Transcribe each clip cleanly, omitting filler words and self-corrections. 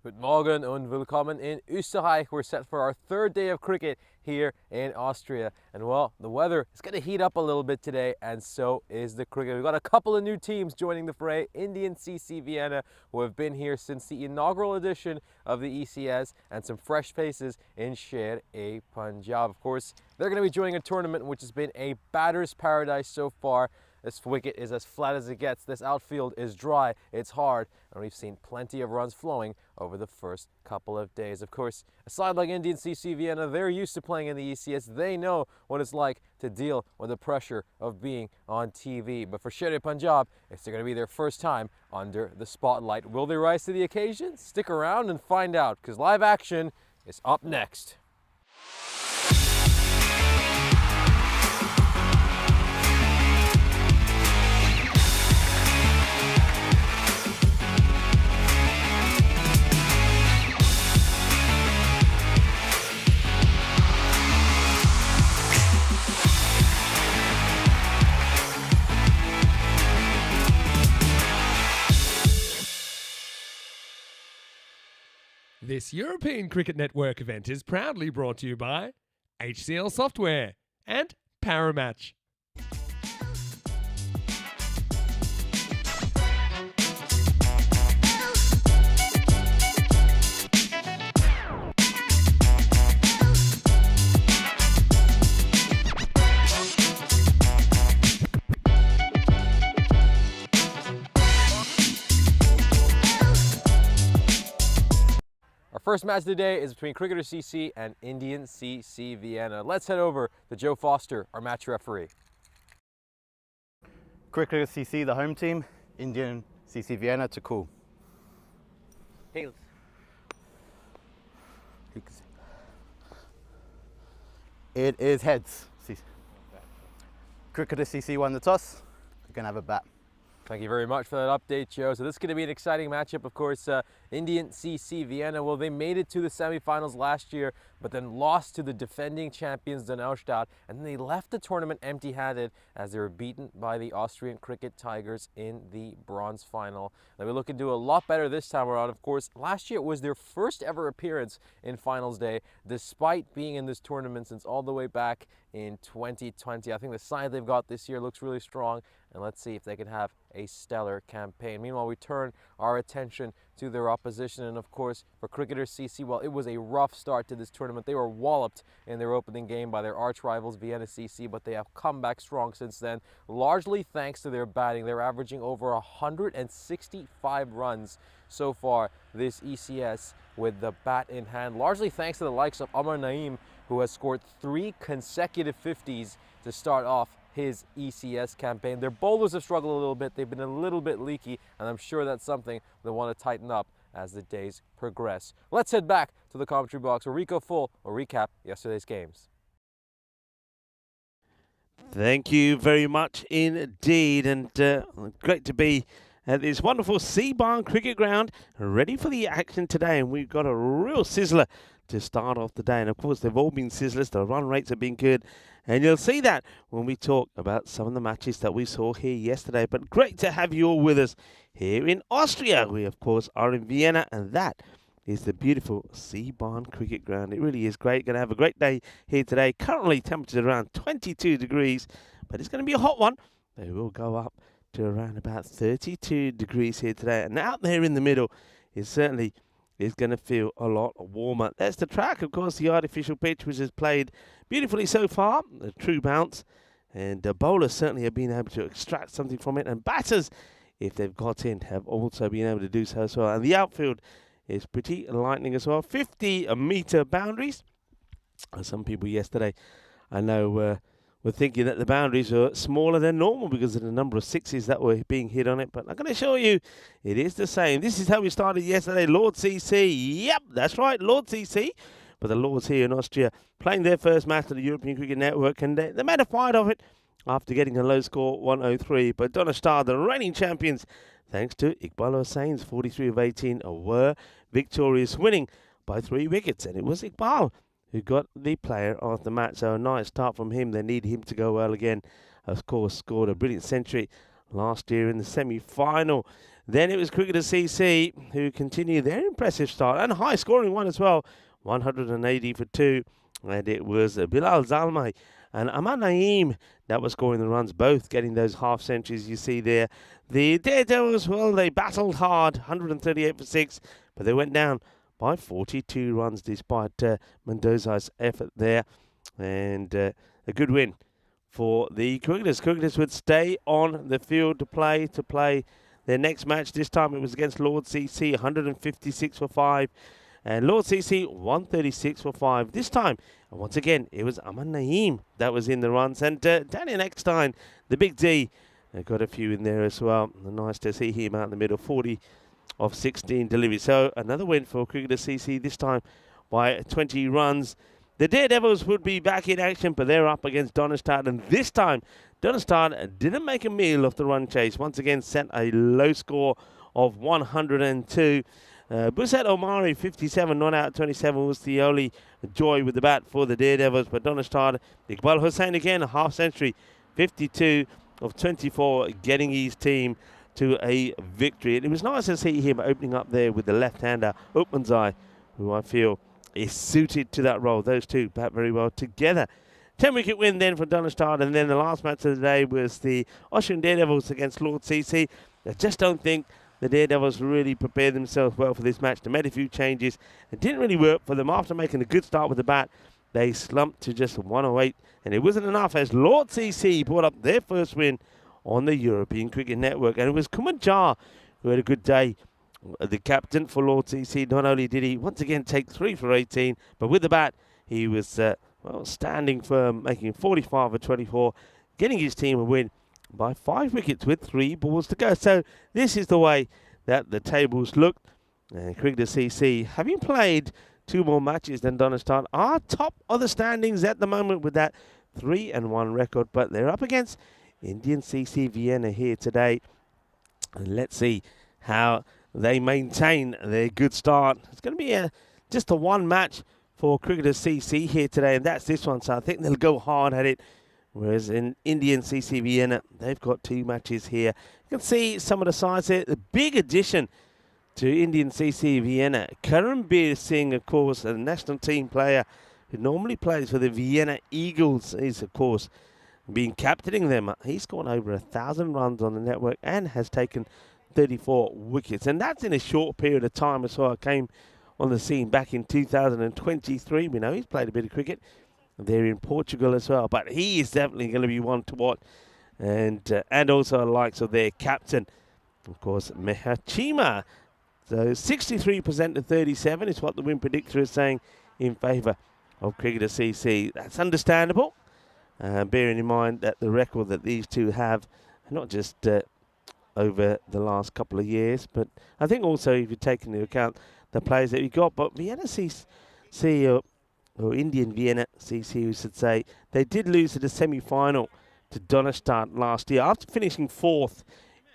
Guten Morgen und willkommen in Österreich. We're set for our third day of cricket here in Austria. And well, the weather is going to heat up a little bit today, and so is the cricket. We've got a couple of new teams joining the fray. Indian CC Vienna, who have been here since the inaugural edition of the ECS, and some fresh faces in Sher-e-Punjab. Of course, they're going to be joining a tournament which has been a batter's paradise so far. This wicket is as flat as it gets. This outfield is dry, it's hard, and we've seen plenty of runs flowing over the first couple of days. Of course, a side like Indian CC Vienna, they're used to playing in the ECS. They know what it's like to deal with the pressure of being on TV. But for Sher-e-Punjab, it's going to be their first time under the spotlight. Will they rise to the occasion? Stick around and find out, because live action is up next. This European Cricket Network event is proudly brought to you by HCL Software and Paramatch. First match of the day is between Cricketer CC and Indian CC Vienna. Let's head over to Joe Foster, our match referee. Cricketer CC, the home team. Indian CC Vienna to call. Tails. It is heads. Cricketer CC won the toss. We're going to have a bat. Thank you very much for that update, Joe. So this is going to be an exciting matchup, of course. Indian CC Vienna, well, they made it to the semifinals last year, but then lost to the defending champions Donaustadt, and then they left the tournament empty-handed as they were beaten by the Austrian Cricket Tigers in the bronze final. They'll be looking to do a lot better this time around. Of course, last year it was their first ever appearance in finals day, despite being in this tournament since all the way back in 2020. I think the side they've got this year looks really strong, and let's see if they can have a stellar campaign. Meanwhile, we turn our attention to their opposition, and of course, for Cricketer CC, well, it was a rough start to this tournament. They were walloped in their opening game by their arch rivals, Vienna CC, but they have come back strong since then, largely thanks to their batting. They're averaging over 165 runs so far this ECS with the bat in hand, largely thanks to the likes of Amar Naeem, who has scored 3 consecutive 50s to start off his ECS campaign. Their bowlers have struggled a little bit. They've been a little bit leaky, and I'm sure that's something they'll want to tighten up as the days progress. Let's head back to the commentary box where Rico Full will recap yesterday's games. Thank you very much indeed, and great to be at this wonderful Seabarn Cricket Ground, ready for the action today, and we've got a real sizzler to start off the day. And of course, they've all been sizzlers. The run rates have been good, and you'll see that when we talk about some of the matches that we saw here yesterday. But great to have you all with us here in Austria. We, of course, are in Vienna, and that is the beautiful Seabarn Cricket Ground. It really is great. Going to have a great day here today. Currently, temperature around 22 degrees, but it's going to be a hot one. They will go up to around about 32 degrees here today. And out there in the middle is certainly is going to feel a lot warmer. There's the track, of course, the artificial pitch, which has played beautifully so far, a true bounce, and the bowlers certainly have been able to extract something from it, and batters, if they've got in, have also been able to do so as well. And the outfield is pretty lightning as well. 50-metre boundaries. Some people yesterday, I know, were thinking that the boundaries are smaller than normal because of the number of sixes that were being hit on it. But I'm going to show you it is the same. This is how we started yesterday. Lord CC. Yep, that's right, Lord CC. But the Lords here in Austria playing their first match of the European Cricket Network, and they made a fight of it after getting a low score, 103. But Donaustadt, the reigning champions, thanks to Iqbal Hussein's 43 of 18, were victorious, winning by 3 wickets. And it was Iqbal who got the player of the match. So a nice start from him. They need him to go well again. Of course, scored a brilliant century last year in the semi-final. Then it was Cricketer CC who continued their impressive start and high-scoring one as well, 180 for 2. And it was Bilal Zalmay and Aman Naeem that was scoring the runs, both getting those half centuries you see there. The Daredevils, well, they battled hard, 138 for 6, but they went down by 42 runs despite Mendoza's effort there. And a good win for the Cricketers. Cricketers would stay on the field to play their next match. This time it was against Lord CC, 156 for 5. And Lord CC, 136 for 5. This time, once again, it was Aman Naeem that was in the runs. And Daniel Eckstein, the big D, got a few in there as well. Nice to see him out in the middle, 40 of 16 deliveries. So another win for Cricketer CC, this time by 20 runs. The Daredevils would be back in action, but they're up against Donnerstad. And this time, Donnerstad didn't make a meal of the run chase. Once again, set a low score of 102. Buset Omari, 57, not out 27, was the only joy with the bat for the Daredevils. But Donnerstad, Iqbal Hussain again, a half century, 52 of 24, getting his team to a victory. And it was nice to see him opening up there with the left-hander, Upmanzai, who I feel is suited to that role. Those two bat very well together. 10-wicket win then for Donnerstad. And then the last match of the day was the Austrian Daredevils against Lord CC. I just don't think the Daredevils really prepared themselves well for this match. They made a few changes. It didn't really work for them. After making a good start with the bat, they slumped to just 108. And it wasn't enough as Lord CC brought up their first win on the European Cricket Network. And it was Kumar Jha who had a good day. The captain for Lord CC, not only did he once again take 3 for 18, but with the bat, he was standing firm, making 45 for 24, getting his team a win by 5 wickets with 3 balls to go. So this is the way that the tables look. And Cricketer CC, having played 2 more matches than Donnerstad, are top of the standings at the moment with that 3-1 record. But they're up against Indian CC Vienna here today. And let's see how they maintain their good start. It's going to be just a one match for Cricketer CC here today, and that's this one. So I think they'll go hard at it. Whereas in Indian CC Vienna, they've got 2 matches here. You can see some of the sides here. The big addition to Indian CC Vienna, Karanbir Singh, of course, a national team player who normally plays for the Vienna Eagles, is, of course, been captaining them. He's scored over 1,000 runs on the network and has taken 34 wickets. And that's in a short period of time as well. Came on the scene back in 2023. We know he's played a bit of cricket there in Portugal as well. But he is definitely going to be one to watch. And also the likes of their captain, of course, Mehachima. So 63% to 37 is what the win predictor is saying in favour of Cricketer CC. That's understandable. Bearing in mind that the record that these two have, not just over the last couple of years, but I think also if you take into account the players that you got. But Vienna CC, or Indian Vienna CC, we should say, they did lose to the semi-final to Donnerstad last year. After finishing 4th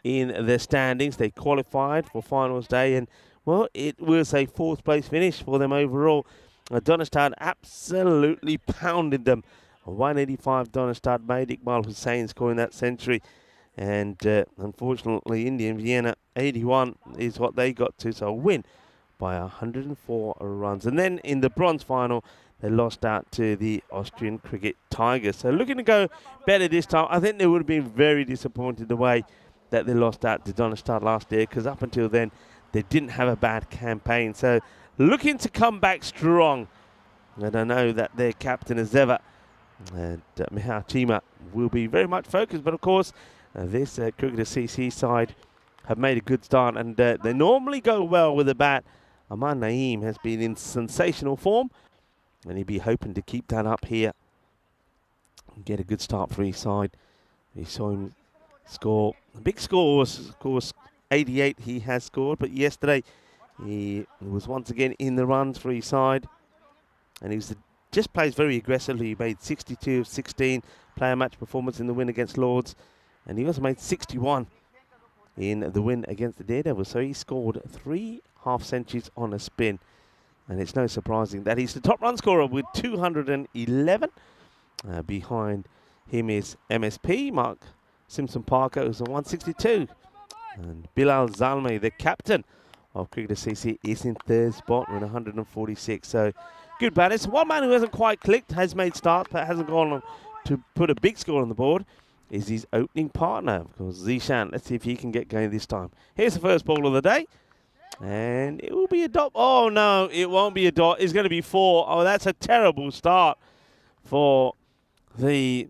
in the standings, they qualified for finals day, and well, it was a 4th place finish for them overall. Donnerstad absolutely pounded them. 185 Donnerstad made, Iqbal Hussain scoring that century. And unfortunately, Indian Vienna 81 is what they got to, so a win by 104 runs. And then in the bronze final, they lost out to the Austrian Cricket Tigers. So looking to go better this time. I think they would have been very disappointed the way that they lost out to Donnerstad last year, because up until then, they didn't have a bad campaign. So looking to come back strong. And I know that their captain is ever, and Mihachima, will be very much focused. But of course, this Cricketer CC side have made a good start, and they normally go well with the bat. Aman Naeem has been in sensational form, and he'll be hoping to keep that up here and get a good start for his side. We saw him score a big score, of course, 88 he has scored, but yesterday he was once again in the runs for his side, and he just plays very aggressively. He made 62 of 16 player match performance in the win against Lords. And he also made 61 in the win against the Daredevils. So he scored 3 half centuries on a spin. And it's no surprising that he's the top run scorer with 211. Behind him is MSP, Mark Simpson Parker, who's on 162. And Bilal Zalmi, the captain of Cricketer CC, is in third spot with 146. So good batters. One man who hasn't quite clicked, has made starts, but hasn't gone on to put a big score on the board, is his opening partner, of course, Zishan. Let's see if he can get going this time. Here's the first ball of the day. And it will be a dot. Oh, no, it won't be a dot. It's going to be 4. Oh, that's a terrible start for the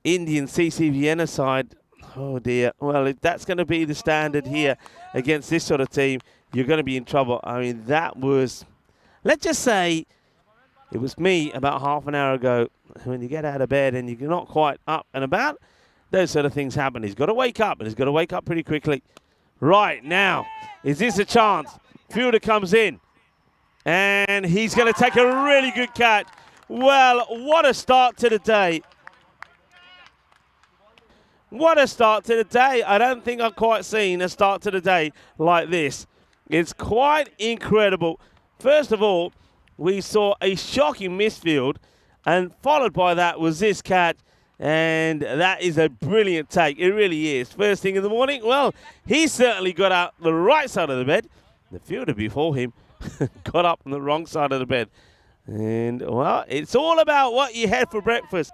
Indian CC Vienna side. Oh, dear. Well, if that's going to be the standard here against this sort of team, you're going to be in trouble. I mean, that was, let's just say, it was me about half an hour ago. When you get out of bed and you're not quite up and about, those sort of things happen. He's got to wake up, and he's got to wake up pretty quickly. Right now, is this a chance? Fielder comes in, and he's going to take a really good catch. Well, what a start to the day. What a start to the day. I don't think I've quite seen a start to the day like this. It's quite incredible. First of all, we saw a shocking misfield, and followed by that was this catch, and that is a brilliant take. It really is. First thing in the morning, well, he certainly got out the right side of the bed. The fielder before him got up on the wrong side of the bed. And, well, it's all about what you had for breakfast.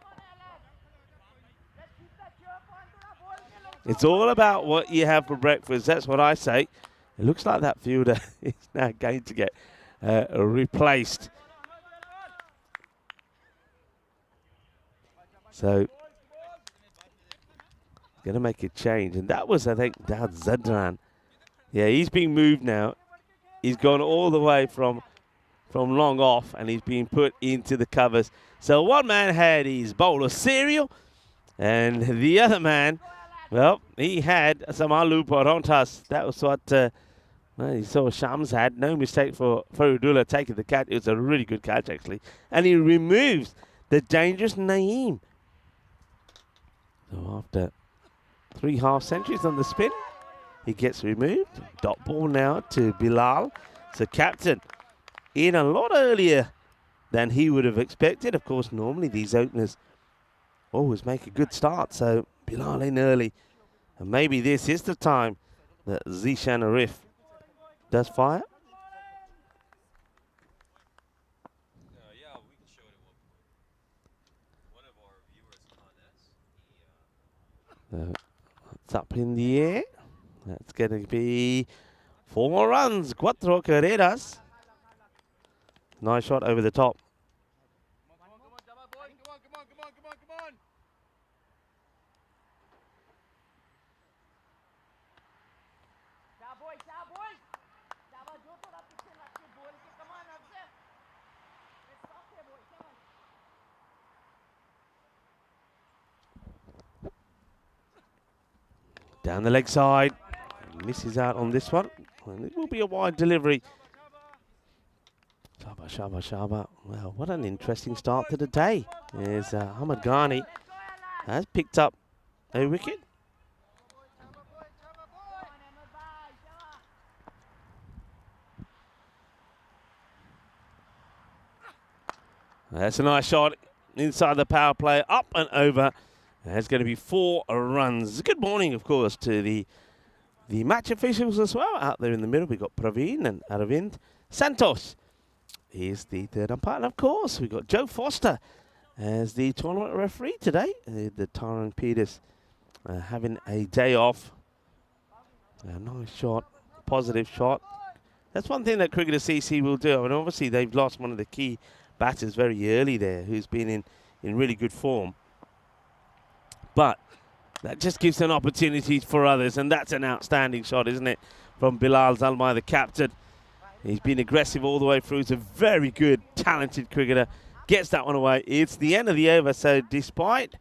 It's all about what you have for breakfast. That's what I say. It looks like that fielder is now going to get replaced. So, going to make a change. And that was, I think, Dad Zadran. Yeah, he's being moved now. He's gone all the way from long off, and he's being put into the covers. So one man had his bowl of cereal, and the other man, well, he had some aloo parantas. That was what he saw Shams had. No mistake for Farudullah taking the catch. It was a really good catch, actually. And he removes the dangerous Naeem. So after 3 half centuries on the spin, he gets removed. Dot ball now to Bilal. So captain in a lot earlier than he would have expected. Of course, normally these openers always make a good start. So Bilal in early. And maybe this is the time that Zishan Arif does fire. Yeah, we can show it at one point. One of our viewers, Hannes, It's up in the air. That's going to be 4 runs. 4 carreras. Nice shot over the top. Down the leg side. Misses out on this one. And it will be a wide delivery. Shaba. Well, what an interesting start to the day. As Ahmed Ghani has picked up a wicket. That's a nice shot inside the power play, up and over. There's going to be 4 runs. Good morning, of course, to the match officials as well. Out there in the middle, we've got Praveen and Aravind. Santos is the third umpire. And, of course, we've got Joe Foster as the tournament referee today. The Tyrone Peters having a day off. A nice shot, positive shot. That's one thing that Cricketer CC will do. I mean, obviously, they've lost one of the key batters very early there, who's been in really good form. But that just gives an opportunity for others, and that's an outstanding shot, isn't it, from Bilal Zalmai, the captain. He's been aggressive all the way through. He's a very good, talented cricketer. Gets that one away. It's the end of the over, so despite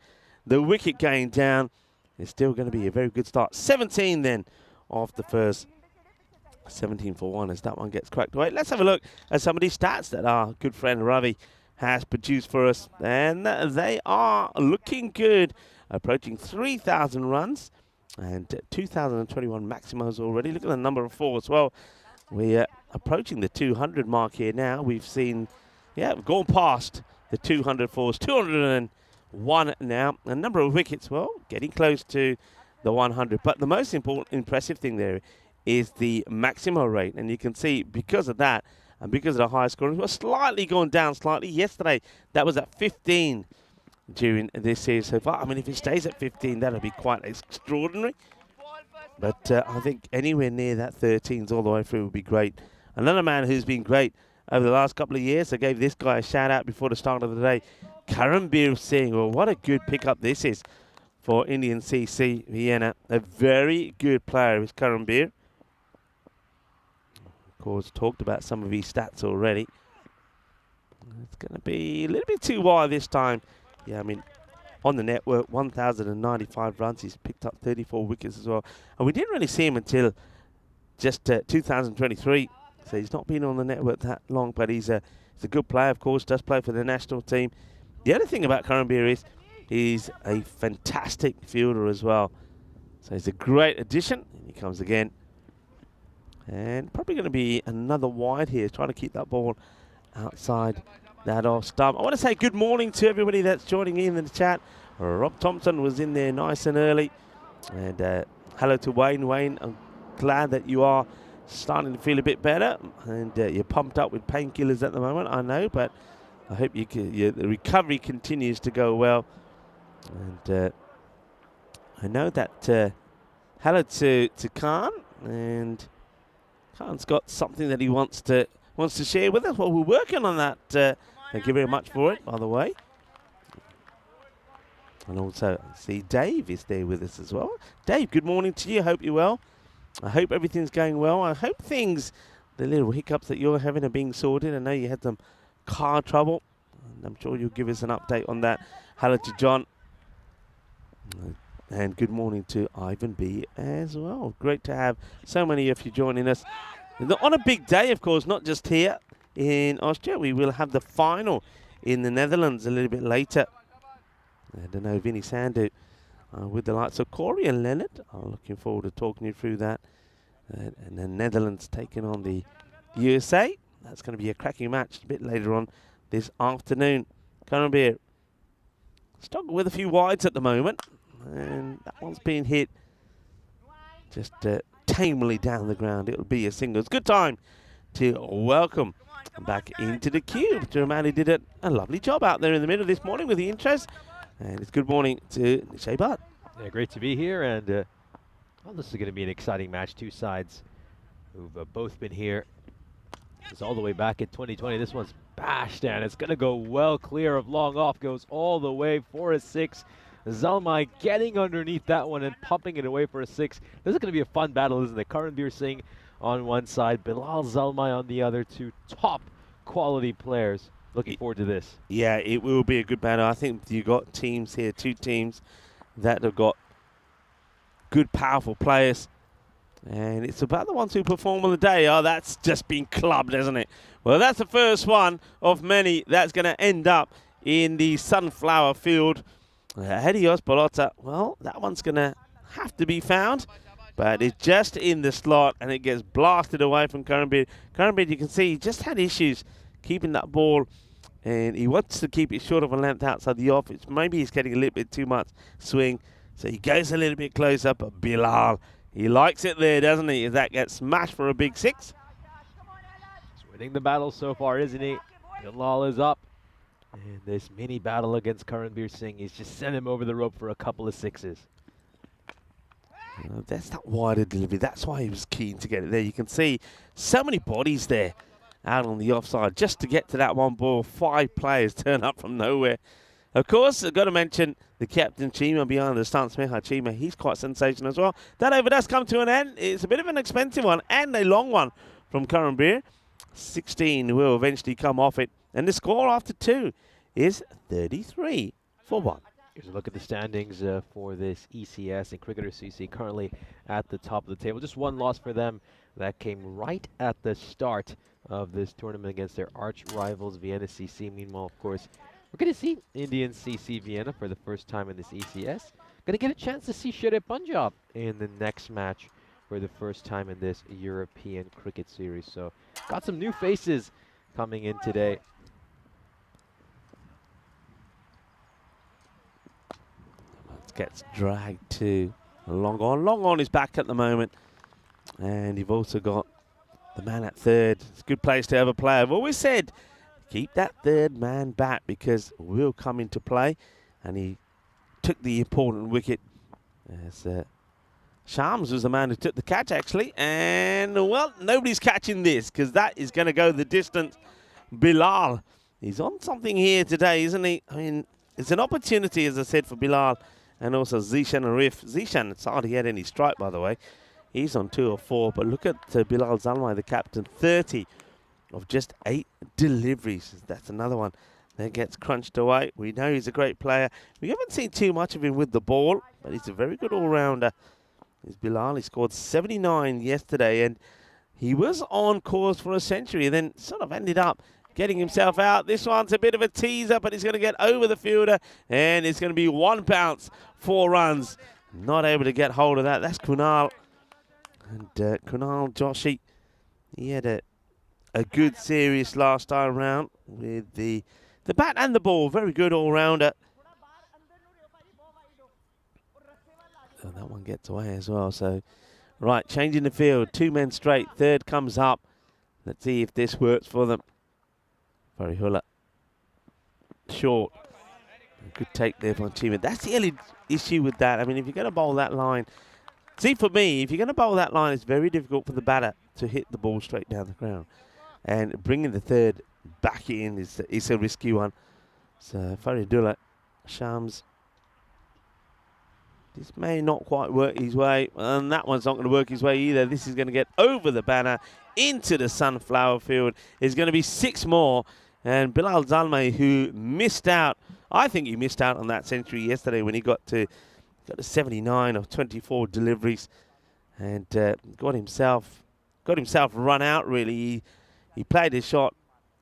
the wicket going down, it's still going to be a very good start. 17 then off the first. 17 for 1 as that one gets cracked away. Let's have a look at some of these stats that our good friend Ravi has produced for us. And they are looking good. Approaching 3,000 runs and 2,021 maximums already. Look at the number of 4 as well. We're approaching the 200 mark here now. We've seen, we've gone past the 200 4s. 1 now. A number of wickets, well, getting close to the 100. But the most important, impressive thing there is the maximum rate. And you can see because of that and because of the high scoring, we're slightly going down slightly. Yesterday, that was at 15 during this series so far. I mean, if it stays at 15, that'll be quite extraordinary. But I think anywhere near that 13s all the way through would be great. Another man who's been great over the last couple of years, I gave this guy a shout out before the start of the day, Karambir Singh. Well, what a good pickup this is for Indian CC Vienna. A very good player is Karambir. Of course, talked about some of his stats already. It's going to be a little bit too wide this time. Yeah, I mean, on the network, 1,095 runs. He's picked up 34 wickets as well. And we didn't really see him until just 2023. So he's not been on the network that long, but he's a good player, of course, does play for the national team. The other thing about Karambir is he's a fantastic fielder as well. So he's a great addition. He comes again. And probably going to be another wide here, trying to keep that ball outside that off stump. I want to say good morning to everybody that's joining in the chat. Rob Thompson was in there nice and early. And hello to Wayne. Wayne, I'm glad that you are starting to feel a bit better. And you're pumped up with painkillers at the moment, I know. But I hope the recovery continues to go well. And I know that hello to Khan. And Khan's got something that he wants to share with us. Well, we're working on that. Thank you very much for it, by the way. And also, I see Dave is there with us as well. Dave, good morning to you. Hope you're well. I hope everything's going well. I hope the little hiccups that you're having are being sorted. I know you had some car trouble. And I'm sure you'll give us an update on that. Hello to John. And good morning to Ivan B as well. Great to have so many of you joining us. On a big day, of course, not just here in Austria. We will have the final in the Netherlands a little bit later. I don't know, Vinny Sandu with the likes of Corey and Leonard. I'm looking forward to talking you through that. And the Netherlands taking on the USA. That's going to be a cracking match a bit later on this afternoon. Karambir struggling with a few wides at the moment. And that one's being hit just tamely down the ground. It'll be a single. It's a good time to welcome back into the cube. Germani did a lovely job out there in the middle this morning with the intros. And it's good morning to Nishay Bhatt. Yeah, great to be here. And well, this is going to be an exciting match. Two sides who've both been here. It's all the way back in 2020. This one's bashed and it's going to go well clear of long off. Goes all the way for a 6. Zalmai getting underneath that one and pumping it away for a 6. This is going to be a fun battle, isn't it? Karambir Singh on one side, Bilal Zalmai on the other. Two top quality players. Looking forward to this. Yeah, it will be a good battle. I think you got teams here, two teams that have got good, powerful players. And it's about the ones who perform on the day. Oh, that's just been clubbed, hasn't it? Well, that's the first one of many that's going to end up in the sunflower field. Helios Bolota, well, that one's going to have to be found. But it's just in the slot and it gets blasted away from Karambir. Karambir, you can see, he just had issues keeping that ball. And he wants to keep it short of a length outside the off. Maybe he's getting a little bit too much swing. So he goes a little bit closer. But Bilal, he likes it there, doesn't he? If that gets smashed for a big 6. He's winning the battle so far, isn't he? Bilal is up. And this mini battle against Karambir Singh, he's just sent him over the rope for a couple of 6s. That's that wider delivery. That's why he was keen to get it there. You can see so many bodies there out on the offside just to get to that one ball. 5 players turn up from nowhere. Of course, I've got to mention the captain, Chima, behind the stance. Meha Chima, he's quite sensational as well. That over does come to an end. It's a bit of an expensive one and a long one from Karambir. 16 will eventually come off it. And the score after 2 is 33 for 1. Here's a look at the standings for this ECS and Cricketer CC currently at the top of the table. Just one loss for them. That came right at the start of this tournament against their arch rivals, Vienna CC. Meanwhile, of course, we're going to see Indian CC Vienna for the first time in this ECS. Going to get a chance to see Shere Punjab in the next match for the first time in this European cricket series. So, got some new faces coming in today. gets dragged to long on. Long on is back at the moment. And you've also got the man at third. It's a good place to have a player. I've always said, keep that third man back because will come into play. And he took the important wicket as Shams was the man who took the catch, actually. And, well, nobody's catching this because that is going to go the distance. Bilal, he's on something here today, isn't he? I mean, it's an opportunity, as I said, for Bilal and also Zishan Arif. Zishan, it's hardly had any strike, by the way. He's on 2 or 4. But look at Bilal Zalmai, the captain, 30 of just 8 deliveries. That's another one that gets crunched away. We know he's a great player. We haven't seen too much of him with the ball, but he's a very good all-rounder. He's Bilal. He scored 79 yesterday, and he was on course for a century and then sort of ended up getting himself out. This one's a bit of a teaser, but he's going to get over the fielder, and it's going to be 1 bounce, 4 runs. Not able to get hold of that. That's Kunal. And Kunal Joshi, he had a good series last time round with the bat and the ball. Very good all-rounder. Oh, that one gets away as well. So, right, changing the field. 2 men straight. Third comes up. Let's see if this works for them. Farihullah. Short. Good take there from Chima. That's the only issue with that. I mean, if you're going to bowl that line. See, for me, if you're going to bowl that line, it's very difficult for the batter to hit the ball straight down the ground. And bringing the third back in is a risky one. So, Faridullah, Shams. This may not quite work his way, and that one's not going to work his way either. This is going to get over the banner into the sunflower field. There's going to be 6 more, and Bilal Zalmai, who missed out, I think he missed out on that century yesterday when he got to 79 of 24 deliveries, and got himself run out. Really, he played his shot.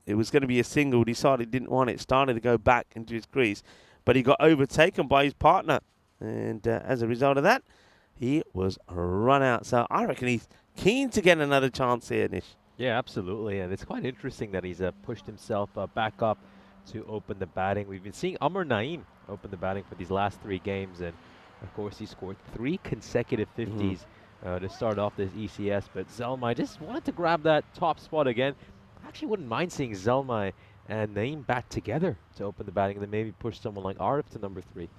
It was going to be a single. Decided he didn't want it. Started to go back into his crease, but he got overtaken by his partner. And as a result of that, he was run out. So I reckon he's keen to get another chance here, Nish. Yeah, absolutely. And it's quite interesting that he's pushed himself back up to open the batting. We've been seeing Amar Naeem open the batting for these last 3 games. And, of course, he scored 3 consecutive 50s to start off this ECS. But Zalmai just wanted to grab that top spot again. I actually wouldn't mind seeing Zalmai and Naeem bat together to open the batting and then maybe push someone like Arif to number 3.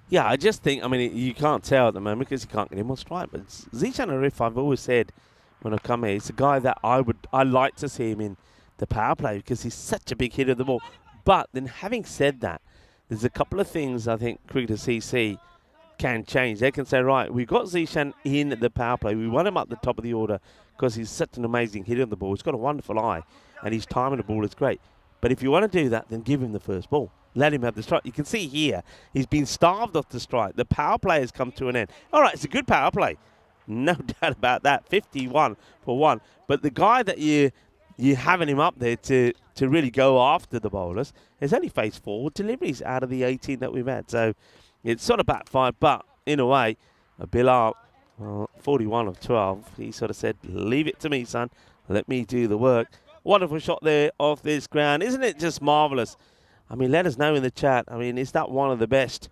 Yeah, I just think, I mean, you can't tell at the moment because you can't get him on strike. But Zishan Arif, I've always said when I've come here, he's a guy that I like to see him in the power play because he's such a big hitter of the ball. But then having said that, there's a couple of things I think Cricketer CC can change. They can say, right, we've got Zishan in the power play. We want him up the top of the order because he's such an amazing hitter of the ball. He's got a wonderful eye and his timing of the ball is great. But if you want to do that, then give him the first ball. Let him have the strike. You can see here, he's been starved off the strike. The power play has come to an end. All right, it's a good power play. No doubt about that. 51 for 1. But the guy that you're having him up there to really go after the bowlers has only faced 4 deliveries out of the 18 that we've had. So it's sort of backfired. But in a way, Bilal, 41 of 12, he sort of said, leave it to me, son. Let me do the work. Wonderful shot there off this ground. Isn't it just marvellous? I mean, let us know in the chat. I mean, is that one of the best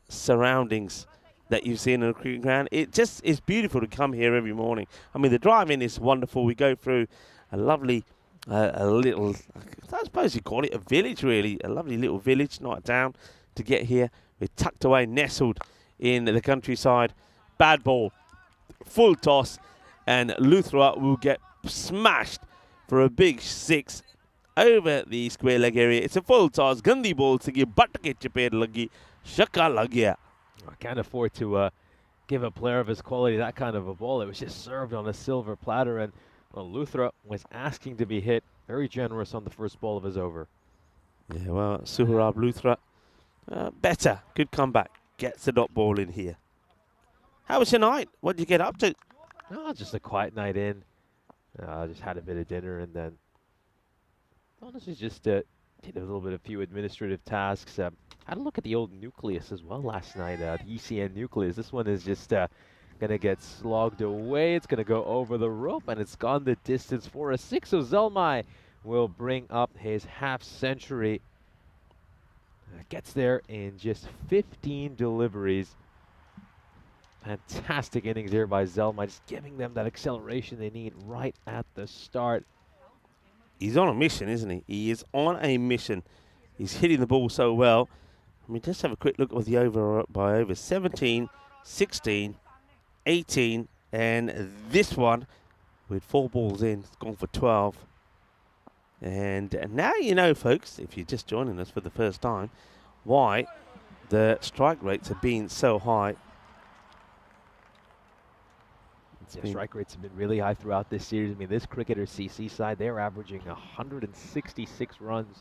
surroundings that you've seen in a cricket ground? It just is beautiful to come here every morning. I mean, the drive-in is wonderful. We go through a lovely, a little, I suppose you call it a village, really. A lovely little village, not a town, to get here. We're tucked away, nestled in the countryside. Bad ball, full toss, and Luthra will get smashed for a big 6. Over the square leg area. It's a full toss. Gandhi ball to give butt ke chaper lagi. Shaka lagya. I can't afford to give a player of his quality that kind of a ball. It was just served on a silver platter, and well, Luthra was asking to be hit. Very generous on the first ball of his over. Yeah, well, Suharab Luthra, better. Good comeback. Gets the dot ball in here. How was your night? What did you get up to? Oh, just a quiet night in. Just had a bit of dinner and then honestly just did a few administrative tasks. Had a look at the old nucleus as well last night, the ECN nucleus. This one is just going to get slogged away. It's going to go over the rope, and it's gone the distance for a 6. So Zalmai will bring up his half century. Gets there in just 15 deliveries. Fantastic innings here by Zelma, just giving them that acceleration they need right at the start. He's on a mission, isn't he? He is on a mission. He's hitting the ball so well. I mean, just have a quick look at the over by over 17, 16, 18, and this one with 4 balls in, it's gone for 12. And now you know, folks, if you're just joining us for the first time, why the strike rates have been so high. Yeah, strike rates have been really high throughout this series. I mean, this cricketer CC side, they're averaging 166 runs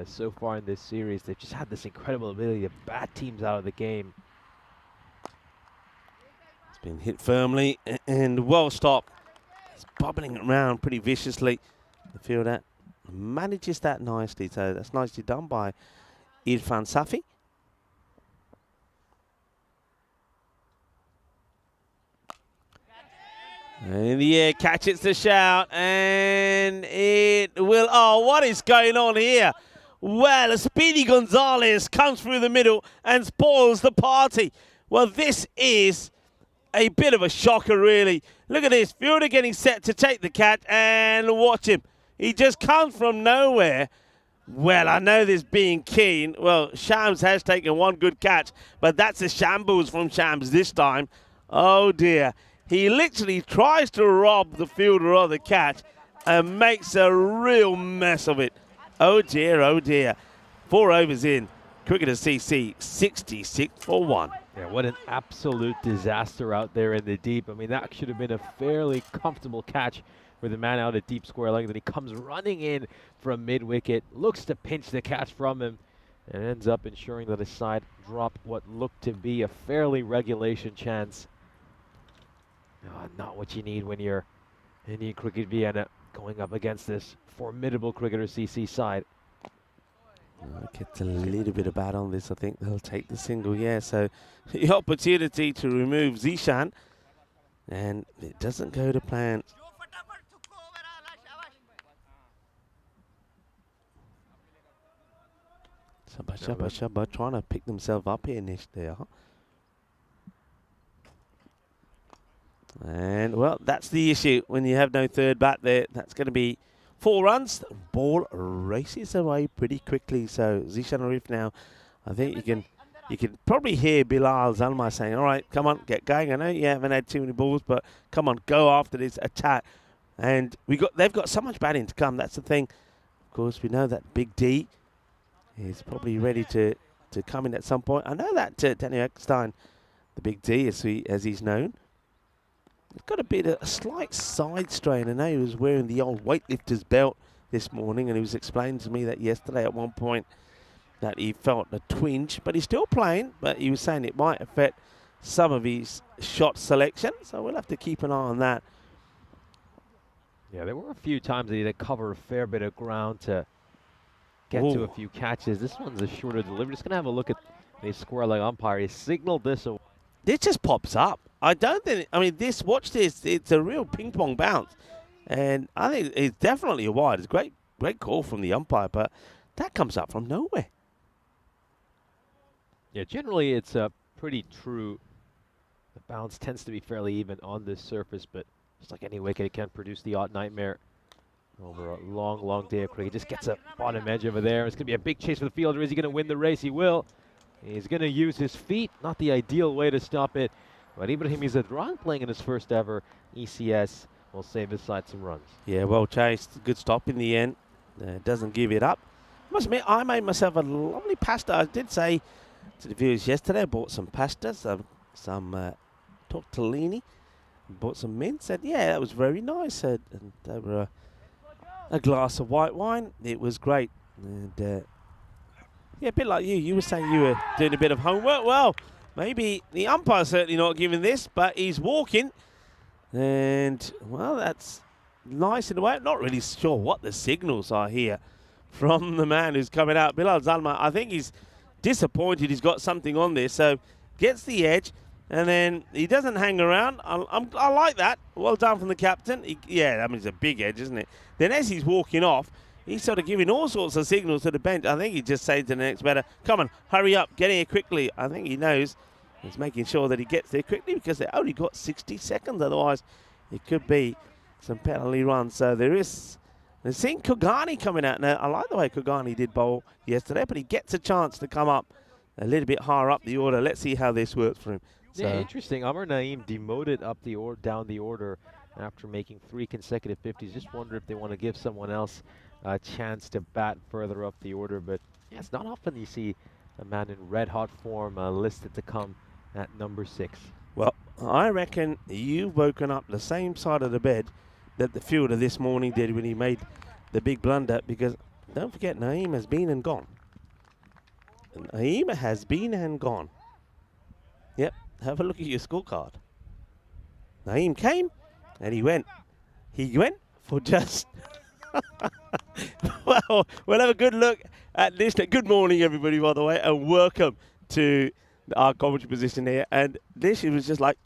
so far in this series. They've just had this incredible ability to bat teams out of the game. It's been hit firmly and well stopped. It's bubbling around pretty viciously. The fielder manages that nicely, so that's nicely done by Irfan Safi. In the air, catch it's the shout, and it will. Oh, what is going on here? Well, Speedy Gonzalez comes through the middle and spoils the party. Well, this is a bit of a shocker, really. Look at this. Fielder getting set to take the catch, and watch him. He just comes from nowhere. Well, I know this being keen. Well, Shams has taken one good catch, but that's a shambles from Shams this time. Oh, dear. He literally tries to rob the fielder of the catch and makes a real mess of it. Oh, dear, oh, dear. 4 overs in. Cricketer CC, 66 for 1. Yeah, what an absolute disaster out there in the deep. I mean, that should have been a fairly comfortable catch for the man out at deep square leg. Then he comes running in from mid-wicket, looks to pinch the catch from him, and ends up ensuring that his side drop what looked to be a fairly regulation chance. Not what you need when you're Indian Cricket Vienna going up against this formidable cricketer CC side. Gets a little bit of bat on this. I think they'll take the single. Yeah, so the opportunity to remove Zishan, and it doesn't go to plan. Shabba trying to pick themselves up here, Nish. They are. And, well, that's the issue when you have no third bat there. That's going to be 4 runs. The ball races away pretty quickly. So Zishan Arif now, I think you can probably hear Bilal Zalmai saying, all right, come on, get going. I know you haven't had too many balls, but come on, go after this attack. And they've got so much batting to come. That's the thing. Of course, we know that Big D is probably ready to come in at some point. I know that Daniel Eckstein, the Big D, as he's known, he's got a slight side strain. I know he was wearing the old weightlifter's belt this morning, and he was explaining to me that yesterday at one point that he felt a twinge, but he's still playing, but he was saying it might affect some of his shot selection, so we'll have to keep an eye on that. Yeah, there were a few times that he had to cover a fair bit of ground to get to a few catches. This one's a shorter delivery. Just going to have a look at the square leg umpire. He signaled this away. This just pops up. I don't think, I mean, watch this. It's a real ping pong bounce. And I think it's definitely a wide. It's a great call from the umpire, but that comes up from nowhere. Yeah, generally it's pretty true. The bounce tends to be fairly even on this surface, but just like any wicket, it can produce the odd nightmare over a long, long day of cricket. Just gets a bottom edge over there. It's going to be a big chase for the fielder. Is he going to win the race? He will. He's going to use his feet. Not the ideal way to stop it. But Ibrahim Zadran, playing in his first ever ECS, will save his side some runs. Yeah, well chased. Good stop in the end. Doesn't give it up. I must admit, I made myself a lovely pasta. I did say to the viewers yesterday, I bought some pasta, some tortellini, bought some mint. Said, yeah, that was very nice. And over a glass of white wine. It was great. And yeah, a bit like you. You were saying you were doing a bit of homework. Well, maybe the umpire's certainly not giving this, but he's walking. And, well, that's nice in a way. I'm not really sure what the signals are here from the man who's coming out. Bilal Zalma, I think he's disappointed he's got something on there. So, gets the edge, and then he doesn't hang around. I like that. Well done from the captain. Yeah, I mean, it's a big edge, isn't it? Then as he's walking off, he's sort of giving all sorts of signals to the bench. I think he just said to the next batter, come on, hurry up, get here quickly. I think he knows he's making sure that he gets there quickly because they only got 60 seconds. Otherwise, it could be some penalty runs. So they're seeing Kugani coming out now. I like the way Kugani did bowl yesterday, but he gets a chance to come up a little bit higher up the order. Let's see how this works for him. So Yeah, interesting. Amar Naeem demoted up down the order after making 3 consecutive 50s. Just wonder if they want to give someone else a chance to bat further up the order. But yeah, it's not often you see a man in red-hot form listed to come at number 6. Well, I reckon you've woken up the same side of the bed that the fielder this morning did when he made the big blunder, because don't forget, Naeem has been and gone. Naeem has been and gone. Yep, have a look at your scorecard. Naeem came and he went. He went for just... Well, we'll have a good look at this. Good morning, everybody, by the way, and welcome to our commentary position here. And this, it was just like,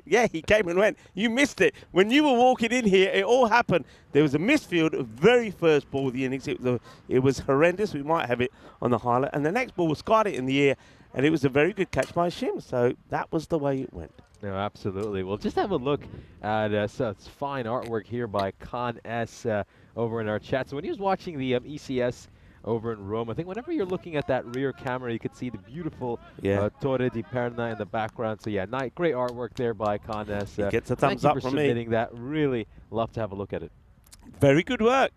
yeah, he came and went. You missed it. When you were walking in here, it all happened. There was a missed field, very first ball of the innings. It was horrendous. We might have it on the highlight. And the next ball was skied it in the air, and it was a very good catch by Shim. So that was the way it went. No, absolutely. We'll just have a look at so it's fine artwork here by Khan S over in our chat. So when he was watching the ECS over in Rome, I think whenever you're looking at that rear camera, you could see the beautiful Torre di Perna in the background. So yeah, great artwork there by Khan S. He gets a thumbs up from me. Thank you for submitting that. Really love to have a look at it. Very good work.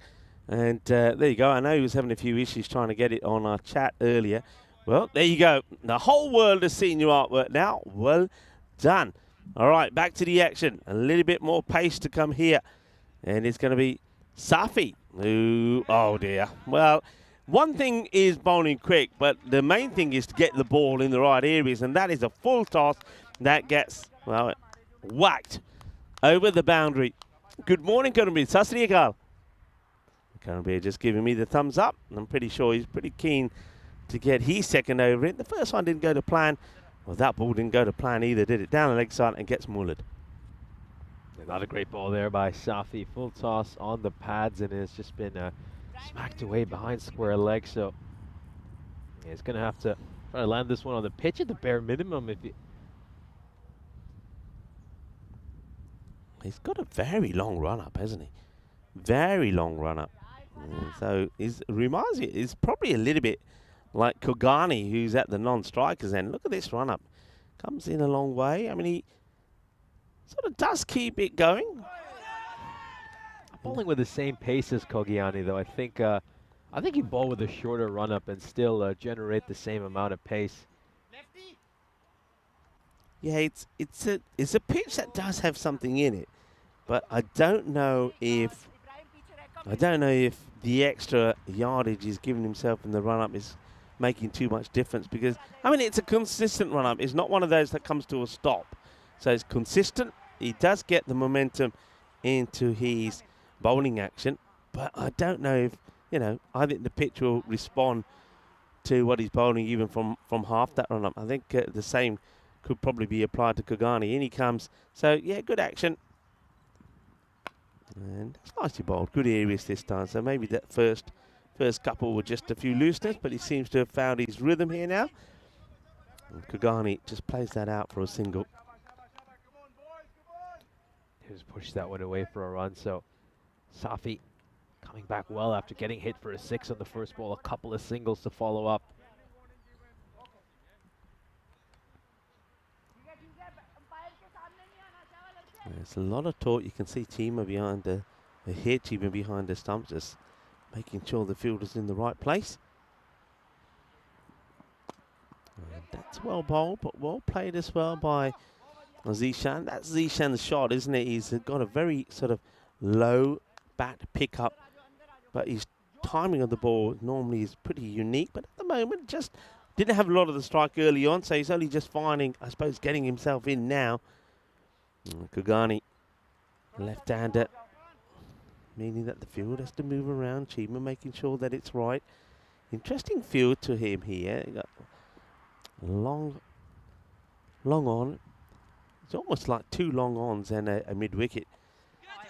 And there you go. I know he was having a few issues trying to get it on our chat earlier. Well, there you go. The whole world has seen your artwork now. Well done. All right, back to the action. A little bit more pace to come here. And it's going to be Safi. Ooh, oh, dear. Well, one thing is bowling quick, but the main thing is to get the ball in the right areas, and that is a full toss that gets, well, whacked over the boundary. Good morning, Karanbir. Sat Sri Akal. Karanbir just giving me the thumbs up. I'm pretty sure he's pretty keen to get his second over it. The first one didn't go to plan. Well, that ball didn't go to plan either, did it? Down the leg side and gets mullered. Not a great ball there by Safi. Full toss on the pads, and it's just been smacked away behind square leg. So yeah, he's going to have to try to land this one on the pitch at the bare minimum. He's got a very long run-up, hasn't he? Very long run-up. So reminds me, it's probably a little bit like Kugani, who's at the non-strikers end. Look at this run-up. Comes in a long way. I mean, he sort of does keep it going. Bowling with the same pace as Kogiani, though. I think he bowl with a shorter run-up and still generate the same amount of pace. Yeah, it's a pitch that does have something in it, but I don't know if the extra yardage he's giving himself in the run-up is making too much difference, because I mean, it's a consistent run-up. It's not one of those that comes to a stop. So it's consistent. He does get the momentum into his bowling action, but I don't know if, I think the pitch will respond to what he's bowling even from half that run-up. I think the same could probably be applied to Kugani. In he comes. So, yeah, good action. And it's nicely bowled. Good areas this time. So maybe that first couple were just a few looseness, but he seems to have found his rhythm here now. And Kugani just plays that out for a single. He was pushed that one away for a run. So Safi coming back well after getting hit for a 6 on the first ball. A couple of singles to follow up. There's a lot of talk. You can see Chima behind the hit, Chima behind the stump, just making sure the fielder's in the right place. And that's well bowled, but well played as well by Zishan. That's Zishan's shot, isn't it? He's got a very sort of low bat pickup, but his timing of the ball normally is pretty unique. But at the moment, just didn't have a lot of the strike early on, so he's only just finding, I suppose, getting himself in now. Kugani, left-hander, meaning that the field has to move around. Chima making sure that it's right. Interesting field to him here. He got long on. It's almost like 2 long ons and a mid-wicket.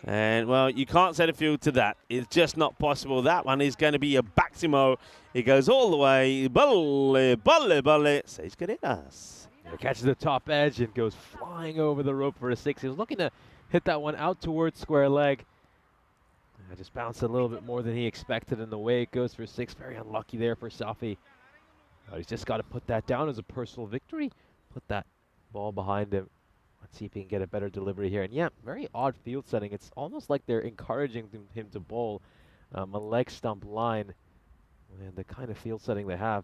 And, well, you can't set a field to that. It's just not possible. That one is going to be a Baximo. It goes all the way. Balle, balle, balle. Seis Cadenas. He catches the top edge and goes flying over the rope for a 6. He was looking to hit that one out towards square leg. Just bounced a little bit more than he expected, and the way it goes for 6. Very unlucky there for Safi. He's just got to put that down as a personal victory. Put that ball behind him. Let's see if he can get a better delivery here. And yeah, very odd field setting. It's almost like they're encouraging him to bowl a leg stump line. And the kind of field setting they have.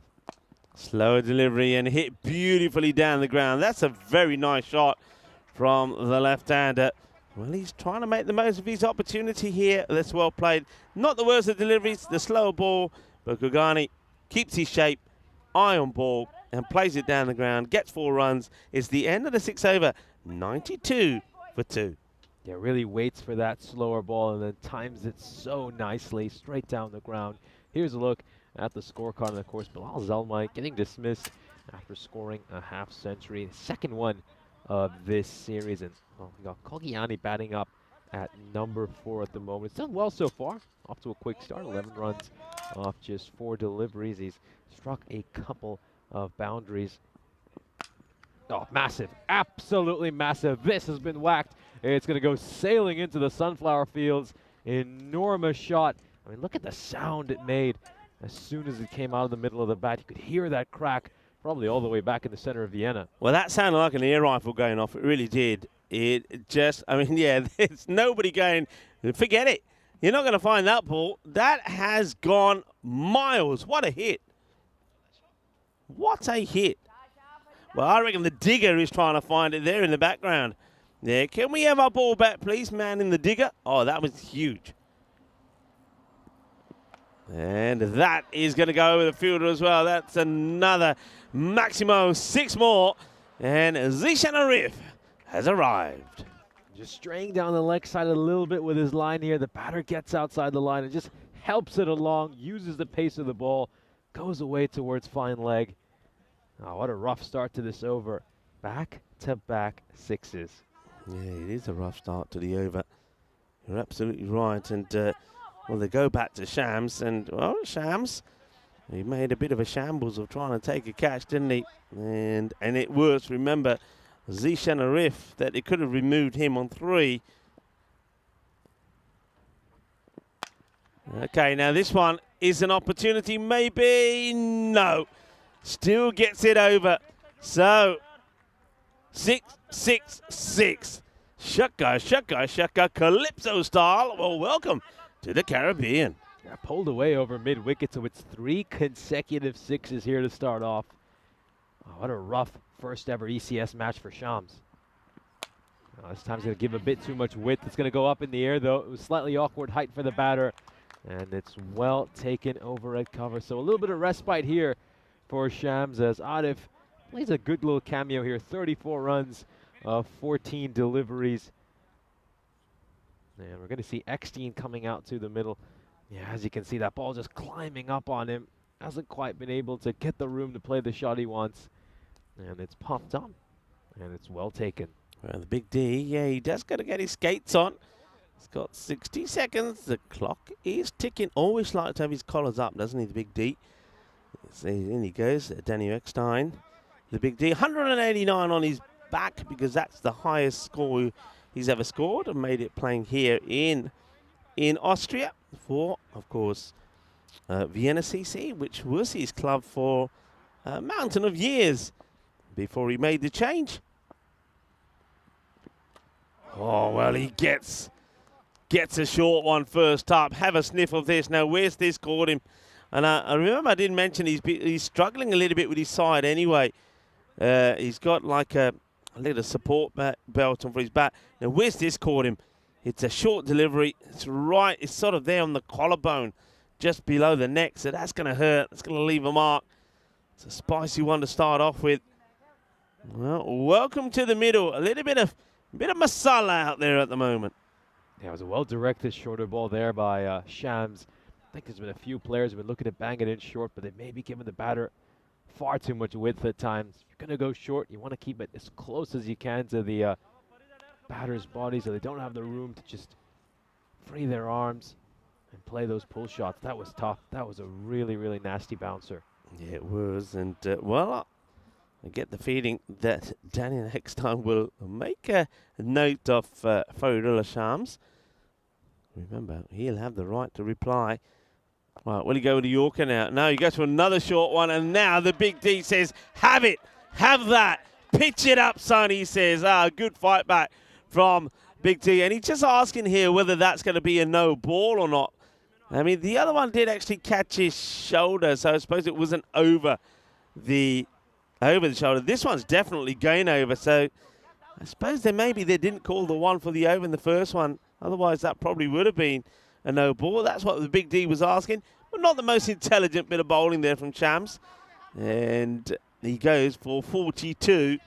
Slower delivery and hit beautifully down the ground. That's a very nice shot from the left-hander. Well, he's trying to make the most of his opportunity here. That's well played. Not the worst of deliveries, the slower ball, but Gugani keeps his shape, eye on ball, and plays it down the ground. Gets 4 runs. It's the end of the 6 over. 92 for 2. Yeah, really waits for that slower ball and then times it so nicely straight down the ground. Here's a look at the scorecard, and of course Bilal Zalmai getting dismissed after scoring a half century. Second one of this series, and well, we got Kogiani batting up at number 4 at the moment. It's done well so far. Off to a quick start, 11 runs off just 4 deliveries. He's struck a couple of boundaries. Oh, massive, absolutely massive. This has been whacked. It's going to go sailing into the sunflower fields. Enormous shot. I mean, look at the sound it made as soon as it came out of the middle of the bat. You could hear that crack probably all the way back in the center of Vienna. Well, that sounded like an air rifle going off. It really did. It just, I mean, yeah, there's nobody going, forget it. You're not going to find that ball. That has gone miles. What a hit. What a hit. Well, I reckon the digger is trying to find it there in the background. Yeah, can we have our ball back, please, man, in the digger? Oh, that was huge. And that is going to go over the fielder as well. That's another Maximo, 6 more. And Zishan Arif has arrived. Just straying down the leg side a little bit with his line here. The batter gets outside the line and just helps it along, uses the pace of the ball, goes away towards fine leg. Oh, what a rough start to this over. Back-to-back 6s. Yeah, it is a rough start to the over. You're absolutely right. And, well, they go back to Shams. And, well, Shams, he made a bit of a shambles of trying to take a catch, didn't he? And it works. Remember, Zishan Arif, that it could have removed him on 3. Okay, now this one is an opportunity. Maybe. No. Still gets it over. So, 6-6-6. Shaka, shaka, shaka, Calypso style. Well, welcome to the Caribbean. Yeah, pulled away over mid-wicket, so it's 3 consecutive 6s here to start off. Oh, what a rough first ever ECS match for Shams. Oh, this time's going to give a bit too much width. It's going to go up in the air, though. It was slightly awkward height for the batter, and it's well taken over at cover. So a little bit of respite here for Shams as Arif plays a good little cameo here. 34 runs, 14 deliveries. And we're going to see Eckstein coming out to the middle. Yeah, as you can see, that ball just climbing up on him. Hasn't quite been able to get the room to play the shot he wants. And it's popped on. And it's well taken. Well, the big D, yeah, he does got to get his skates on. He's got 60 seconds. The clock is ticking. Always like to have his collars up, doesn't he, the big D? So in he goes, Daniel Eckstein. The big D, 189 on his back because that's the highest score he's ever scored and made it playing here in Austria for, of course, Vienna CC, which was his club for a mountain of years before he made the change. Oh, well, he gets a short one first up. Have a sniff of this. Now, where's this caught him? And I remember I didn't mention he's struggling a little bit with his side anyway. He's got like a little support belt on for his bat. Now, where's this caught him? It's a short delivery. It's right. It's sort of there on the collarbone, just below the neck. So that's going to hurt. It's going to leave a mark. It's a spicy one to start off with. Well, welcome to the middle. A little bit of masala out there at the moment. Yeah, it was a well-directed shorter ball there by Shams. I think there's been a few players who have been looking to bang it in short, but they may be giving the batter far too much width at times. If you're going to go short, you want to keep it as close as you can to the batter's body so they don't have the room to just free their arms and play those pull shots. That was tough. That was a really, really nasty bouncer. Yeah, it was. And, well, I get the feeling that Danny next time will make a note of Faridullah Shams. Remember, he'll have the right to reply. Right, will he go with the Yorker now? No, he goes for another short one, and now the Big D says, have it, have that, pitch it up, son, he says. Good fight back from Big D, and he's just asking here whether that's going to be a no ball or not. I mean, the other one did actually catch his shoulder, so I suppose it wasn't over the shoulder. This one's definitely going over, so I suppose maybe they didn't call the one for the over in the first one. Otherwise, that probably would have been a no ball. That's what the Big D was asking, but not the most intelligent bit of bowling there from Shams. And he goes for 42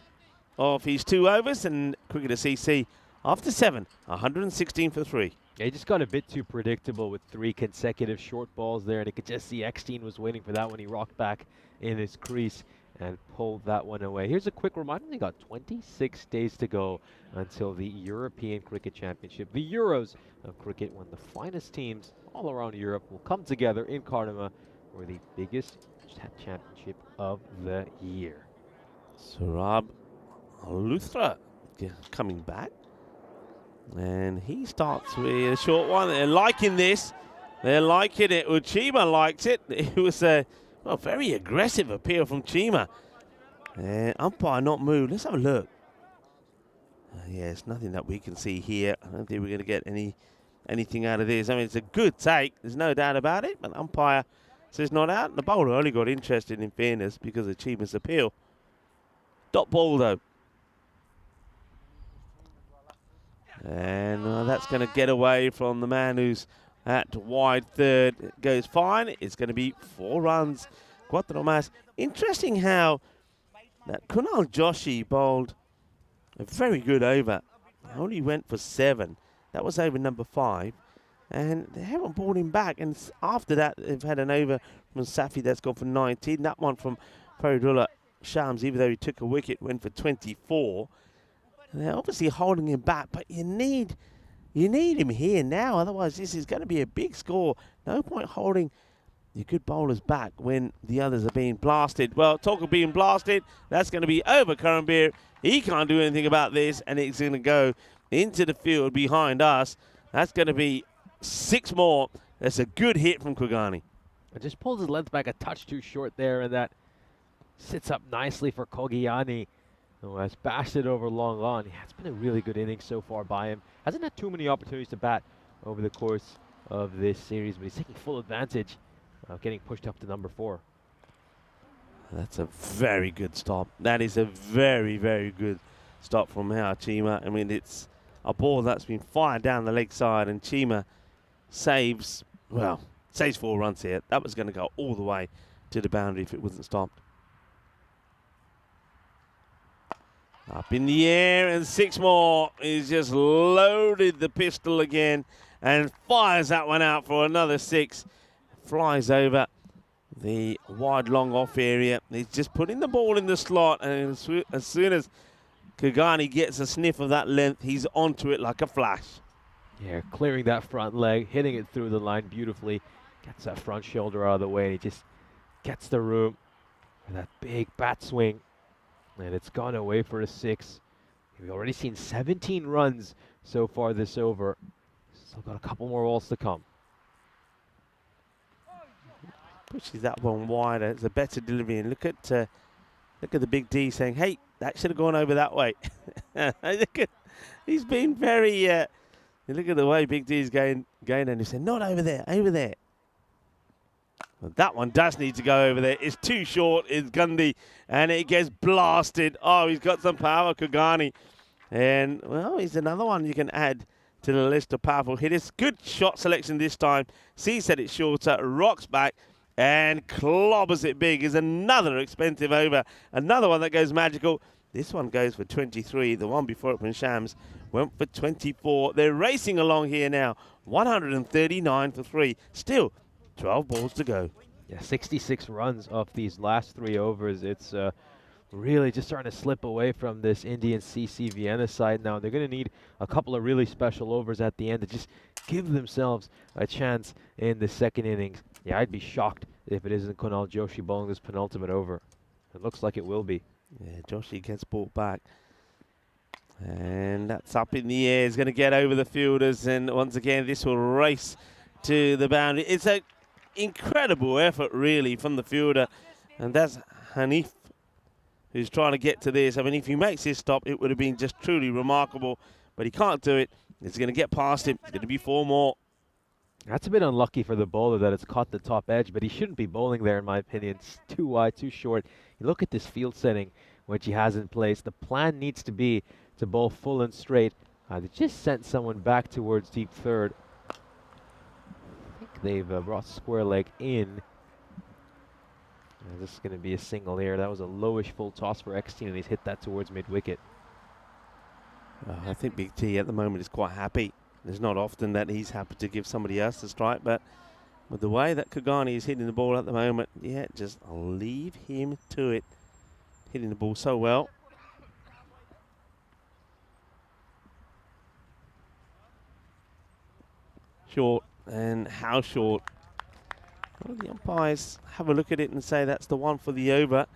of his 2 overs, and Cricketer CC after 7, 116 for 3. Yeah, he just got a bit too predictable with 3 consecutive short balls there, and you could just see Eckstein was waiting for that when he rocked back in his crease and pulled that one away. Here's a quick reminder, they got 26 days to go until the European Cricket Championship, the Euros of cricket, when the finest teams all around Europe will come together in Cardamom for the biggest championship of the year. Surab Luthra coming back. And he starts with a short one. They're liking this. They're liking it. Uchima likes it. It was a very aggressive appeal from Chima. And umpire not moved. Let's have a look. Yeah, it's nothing that we can see here. I don't think we're going to get anything out of this. I mean, it's a good take. There's no doubt about it. But umpire says not out. The bowler only got interested, in fairness, because of Chima's appeal. Dot ball, though. And that's going to get away from the man who's at wide third. It goes fine. It's going to be 4 runs. Cuatro más. Interesting how that Kunal Joshi bowled a very good over. Only went for 7. That was over number 5. And they haven't brought him back. And after that, they've had an over from Safi that's gone for 19. That one from Faridullah Shams, even though he took a wicket, went for 24. And they're obviously holding him back, but you need him here now. Otherwise, this is going to be a big score. No point holding your good bowlers back when the others are being blasted. Well, talk of being blasted, that's going to be over Karambir. He can't do anything about this, and it's going to go into the field behind us. That's going to be 6 more. That's a good hit from Kugani. I just pulled his length back a touch too short there, and that sits up nicely for Kogiani, who has bashed it over long on. Yeah, it's been a really good innings so far by him. Hasn't had too many opportunities to bat over the course of this series, but he's taking full advantage of getting pushed up to number 4. That's a very good stop. That is a very, very good stop from Chima. I mean, it's a ball that's been fired down the leg side, and Chima saves 4 runs here. That was going to go all the way to the boundary if it wasn't stopped. Up in the air, and 6 more. He's just loaded the pistol again and fires that one out for another 6. Flies over the wide long off area. He's just putting the ball in the slot, and as soon as Kugani gets a sniff of that length, he's onto it like a flash. Yeah, clearing that front leg, hitting it through the line beautifully. Gets that front shoulder out of the way, and he just gets the room for that big bat swing. And it's gone away for a 6. We've already seen 17 runs so far this over. Still got a couple more balls to come. Pushes that one wider. It's a better delivery. And look at the Big D saying, "Hey, that should have gone over that way." He's been very. Look at the way Big D is going, and he said, "Not over there, over there." Well, that one does need to go over there. It's too short. It's Gundy, and it gets blasted. Oh, he's got some power, Kugani. And, well, he's another one you can add to the list of powerful hitters. Good shot selection this time. C said it's shorter, rocks back, and clobbers it big. Is another expensive over. Another one that goes magical. This one goes for 23. The one before it from Shams went for 24. They're racing along here now. 139 for 3. Still 12 balls to go. Yeah, 66 runs off these last 3 overs. It's really just starting to slip away from this Indian CC Vienna side now. They're going to need a couple of really special overs at the end to just give themselves a chance in the second innings. Yeah, I'd be shocked if it isn't Kunal Joshi bowling this penultimate over. It looks like it will be. Yeah, Joshi gets brought back. And that's up in the air. He's going to get over the fielders. And once again, this will race to the boundary. It's an incredible effort, really, from the fielder. And that's Hanif who's trying to get to this. I mean, if he makes this stop, it would have been just truly remarkable. But he can't do it. It's going to get past him. It's going to be 4 more. That's a bit unlucky for the bowler that it's caught the top edge, but he shouldn't be bowling there, in my opinion. It's too wide, too short. You look at this field setting, which he has in place. The plan needs to be to bowl full and straight. They just sent someone back towards deep third. I think they've brought square leg in. This is going to be a single here. That was a lowish full toss for Eckstein, and he's hit that towards mid-wicket. I think Big T at the moment is quite happy. It's not often that he's happy to give somebody else a strike, but with the way that Kagani is hitting the ball at the moment, yeah, just leave him to it. Hitting the ball so well. Short, and how short? Well, the umpires have a look at it and say that's the one for the over.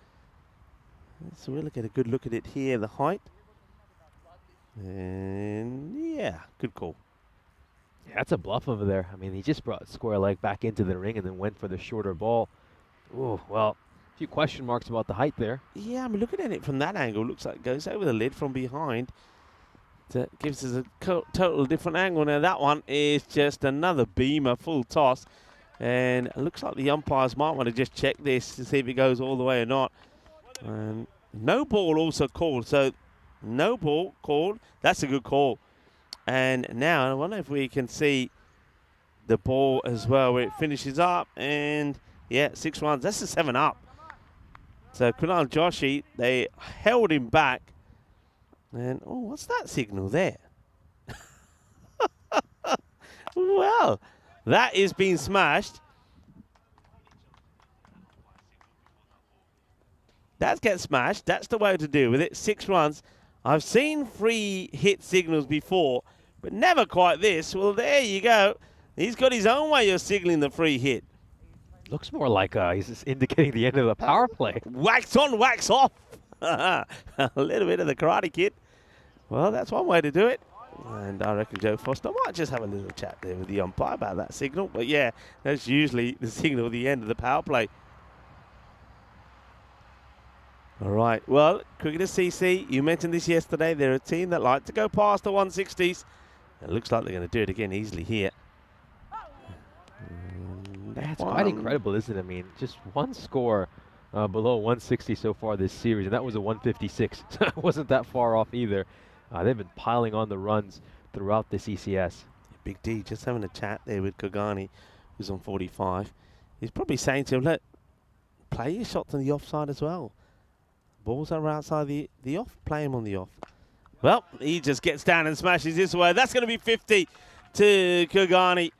So we'll get a good look at it here, the height. And yeah, good call. Yeah, that's a bluff over there. I mean, he just brought square leg back into the ring and then went for the shorter ball. Oh, well, a few question marks about the height there. Yeah, I mean, looking at it from that angle, looks like it goes over the lid from behind. That gives us a total different angle. Now, that one is just another beamer, full toss. And it looks like the umpires might want to just check this to see if it goes all the way or not. And no ball also called. So, no ball called. That's a good call. And now, I wonder if we can see the ball as well, where it finishes up. And, yeah, 6 runs. That's a 7 up. So, Kunal Joshi, they held him back. And, oh, what's that signal there? Well, that is being smashed. That gets smashed. That's the way to deal with it. 6 runs. I've seen free hit signals before, but never quite this. Well, there you go. He's got his own way of signaling the free hit. Looks more like he's just indicating the end of the power play. Wax on, wax off. A little bit of the Karate Kid. Well, that's one way to do it. And I reckon Joe Foster might just have a little chat there with the umpire about that signal. But yeah, that's usually the signal at the end of the power play. All right, well, Cricketers CC, you mentioned this yesterday. They're a team that like to go past the 160s. It looks like they're going to do it again easily here. That's quite incredible, isn't it? I mean, just one score below 160 so far this series, and that was a 156. So it wasn't that far off either. They've been piling on the runs throughout this ECS. Big D just having a chat there with Kagani, who's on 45. He's probably saying to him, look, play your shots on the offside as well. Balls are outside the off, play him on the off. Well, he just gets down and smashes this way. That's going to be 50 to Kagani.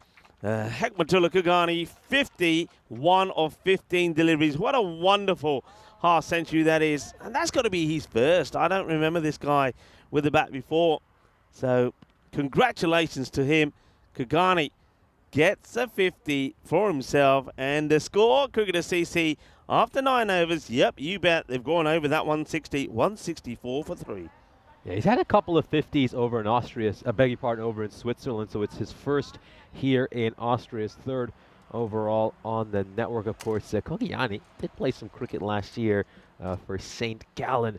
Hekmatullah Kagani, 51 of 15 deliveries. What a wonderful half century that is. And that's got to be his first. I don't remember this guy with the bat before. So, congratulations to him. Kagani gets a 50 for himself. And the score, Cricketer CC, after 9 overs, yep, you bet, they've gone over that 160, 164 for 3. Yeah, he's had a couple of 50s over in Austria, I beg your pardon, over in Switzerland, so it's his first here in Austria's 3rd overall on the network, of course. Kogiani did play some cricket last year for St. Gallen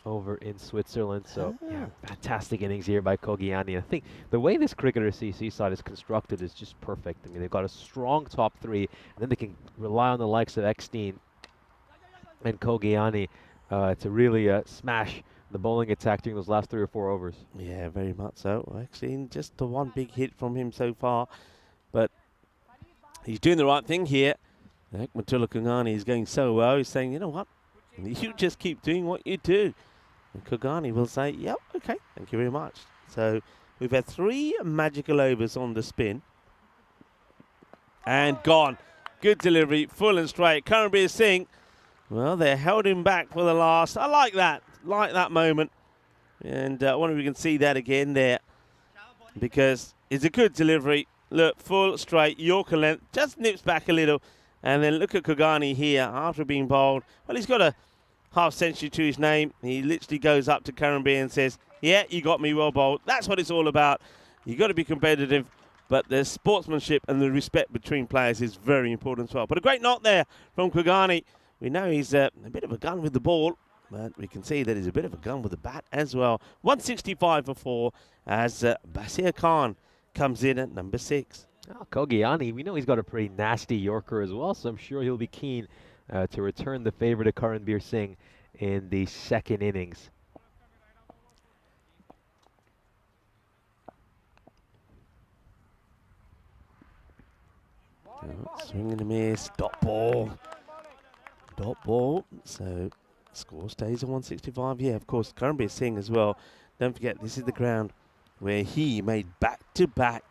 over in Switzerland, so yeah, fantastic innings here by Kogiani. I think the way this Cricketer CC side is constructed is just perfect. I mean, they've got a strong top 3, and then they can rely on the likes of Eckstein and Kogiani to really smash the bowling attack during those last 3 or 4 overs. Yeah, very much so. Actually, just the one big hit from him so far. But he's doing the right thing here. Hekmatullah Kagani is going so well. He's saying, you know what? You just keep doing what you do. And Kagani will say, yep, okay, thank you very much. So we've had 3 magical overs on the spin. And gone. Good delivery, full and straight. Karanbir Singh Well, they held him back for the last. I like that moment. And I wonder if we can see that again there, because it's a good delivery. Look, full, straight, Yorker length, just nips back a little. And then look at Kogani here after being bowled. Well, he's got a half century to his name. He literally goes up to Karambi and says, yeah, you got me well bowled. That's what it's all about. You got to be competitive, but the sportsmanship and the respect between players is very important as well. But a great knock there from Kogani. We know he's a bit of a gun with the ball, but we can see that he's a bit of a gun with the bat as well. 165 for 4 as Basir Khan comes in at number 6. Oh, Kogiani, we know he's got a pretty nasty Yorker as well, so I'm sure he'll be keen to return the favour to Karanbir Singh in the second innings. Swing and a miss, dot ball. Dot ball, so score stays at 165. Yeah, of course, Karanbir Singh as well. Don't forget, this is the ground where he made back-to-back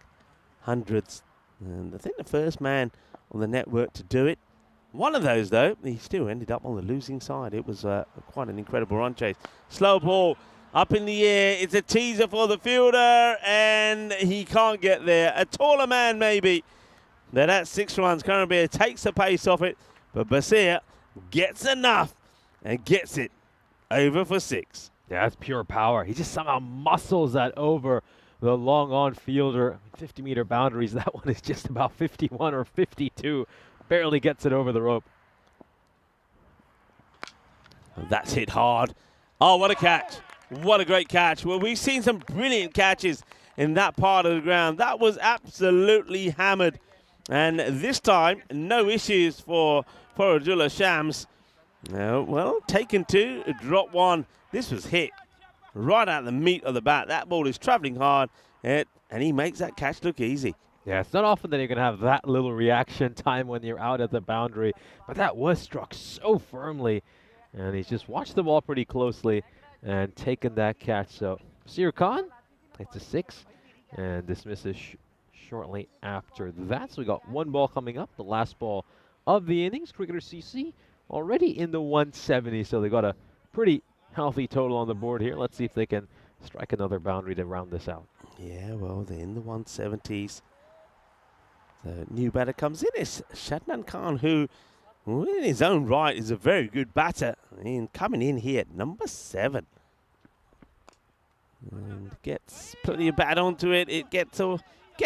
hundreds. And I think the first man on the network to do it. One of those, though, he still ended up on the losing side. It was quite an incredible run chase. Slow ball up in the air. It's a teaser for the fielder, and he can't get there. A taller man, maybe. Now that's 6 runs. Karanbir takes the pace off it, but Basir gets enough and gets it over for 6. Yeah, that's pure power. He just somehow muscles that over the long on fielder. 50-meter boundaries. That one is just about 51 or 52. Barely gets it over the rope. That's hit hard. Oh, what a catch. What a great catch. Well, we've seen some brilliant catches in that part of the ground. That was absolutely hammered. And this time, no issues for Faradullah Shams. Well, taken 2, drop 1. This was hit right out the meat of the bat. That ball is travelling hard, and he makes that catch look easy. Yeah, it's not often that you're going to have that little reaction time when you're out at the boundary, but that was struck so firmly, and he's just watched the ball pretty closely and taken that catch. So, Basir Khan takes a 6 and dismisses shortly after that. So we got 1 ball coming up, the last ball of the innings. Cricketer CC already in the 170, so they got a pretty healthy total on the board here. Let's see if they can strike another boundary to round this out. Yeah, well, they're in the 170s. The new batter comes in. It's Shadnan Khan, who in his own right is a very good batter. And coming in here at number 7. And gets plenty of bat onto it. It gets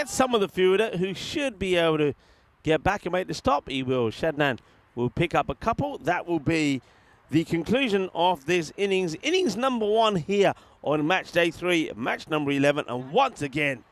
some of the fielder who should be able to get back and make the stop. He will. Shadnan will pick up a couple. That will be the conclusion of this innings. Innings number 1 here on match day 3, match number 11. And once again,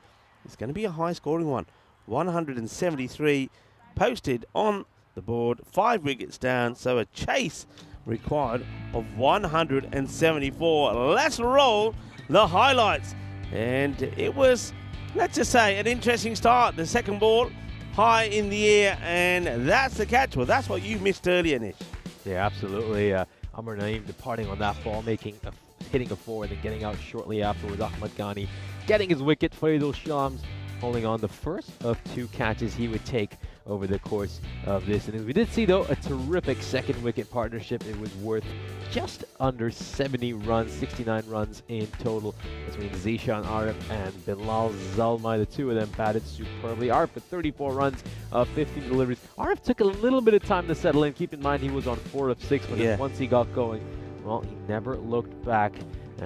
it's going to be a high scoring one. 173 posted on the board, 5 wickets down, so a chase required of 174. Let's roll the highlights. And it was, let's just say, an interesting start. The second ball high in the air, and that's the catch. Well, that's what you missed earlier, Nish. Yeah, absolutely. Amar Naeem departing on that ball, hitting a 4 and then getting out shortly afterwards. Ahmad Ghani getting his wicket. Faridul Shams holding on the first of 2 catches he would take over the course of this innings. We did see, though, a terrific second wicket partnership. It was worth just under 70 runs, 69 runs in total between Zishan Arif and Bilal Zalmai. The 2 of them batted superbly. Arif with 34 runs, 15 deliveries. Arif took a little bit of time to settle in. Keep in mind he was on 4 of 6, but once he got going, well, he never looked back.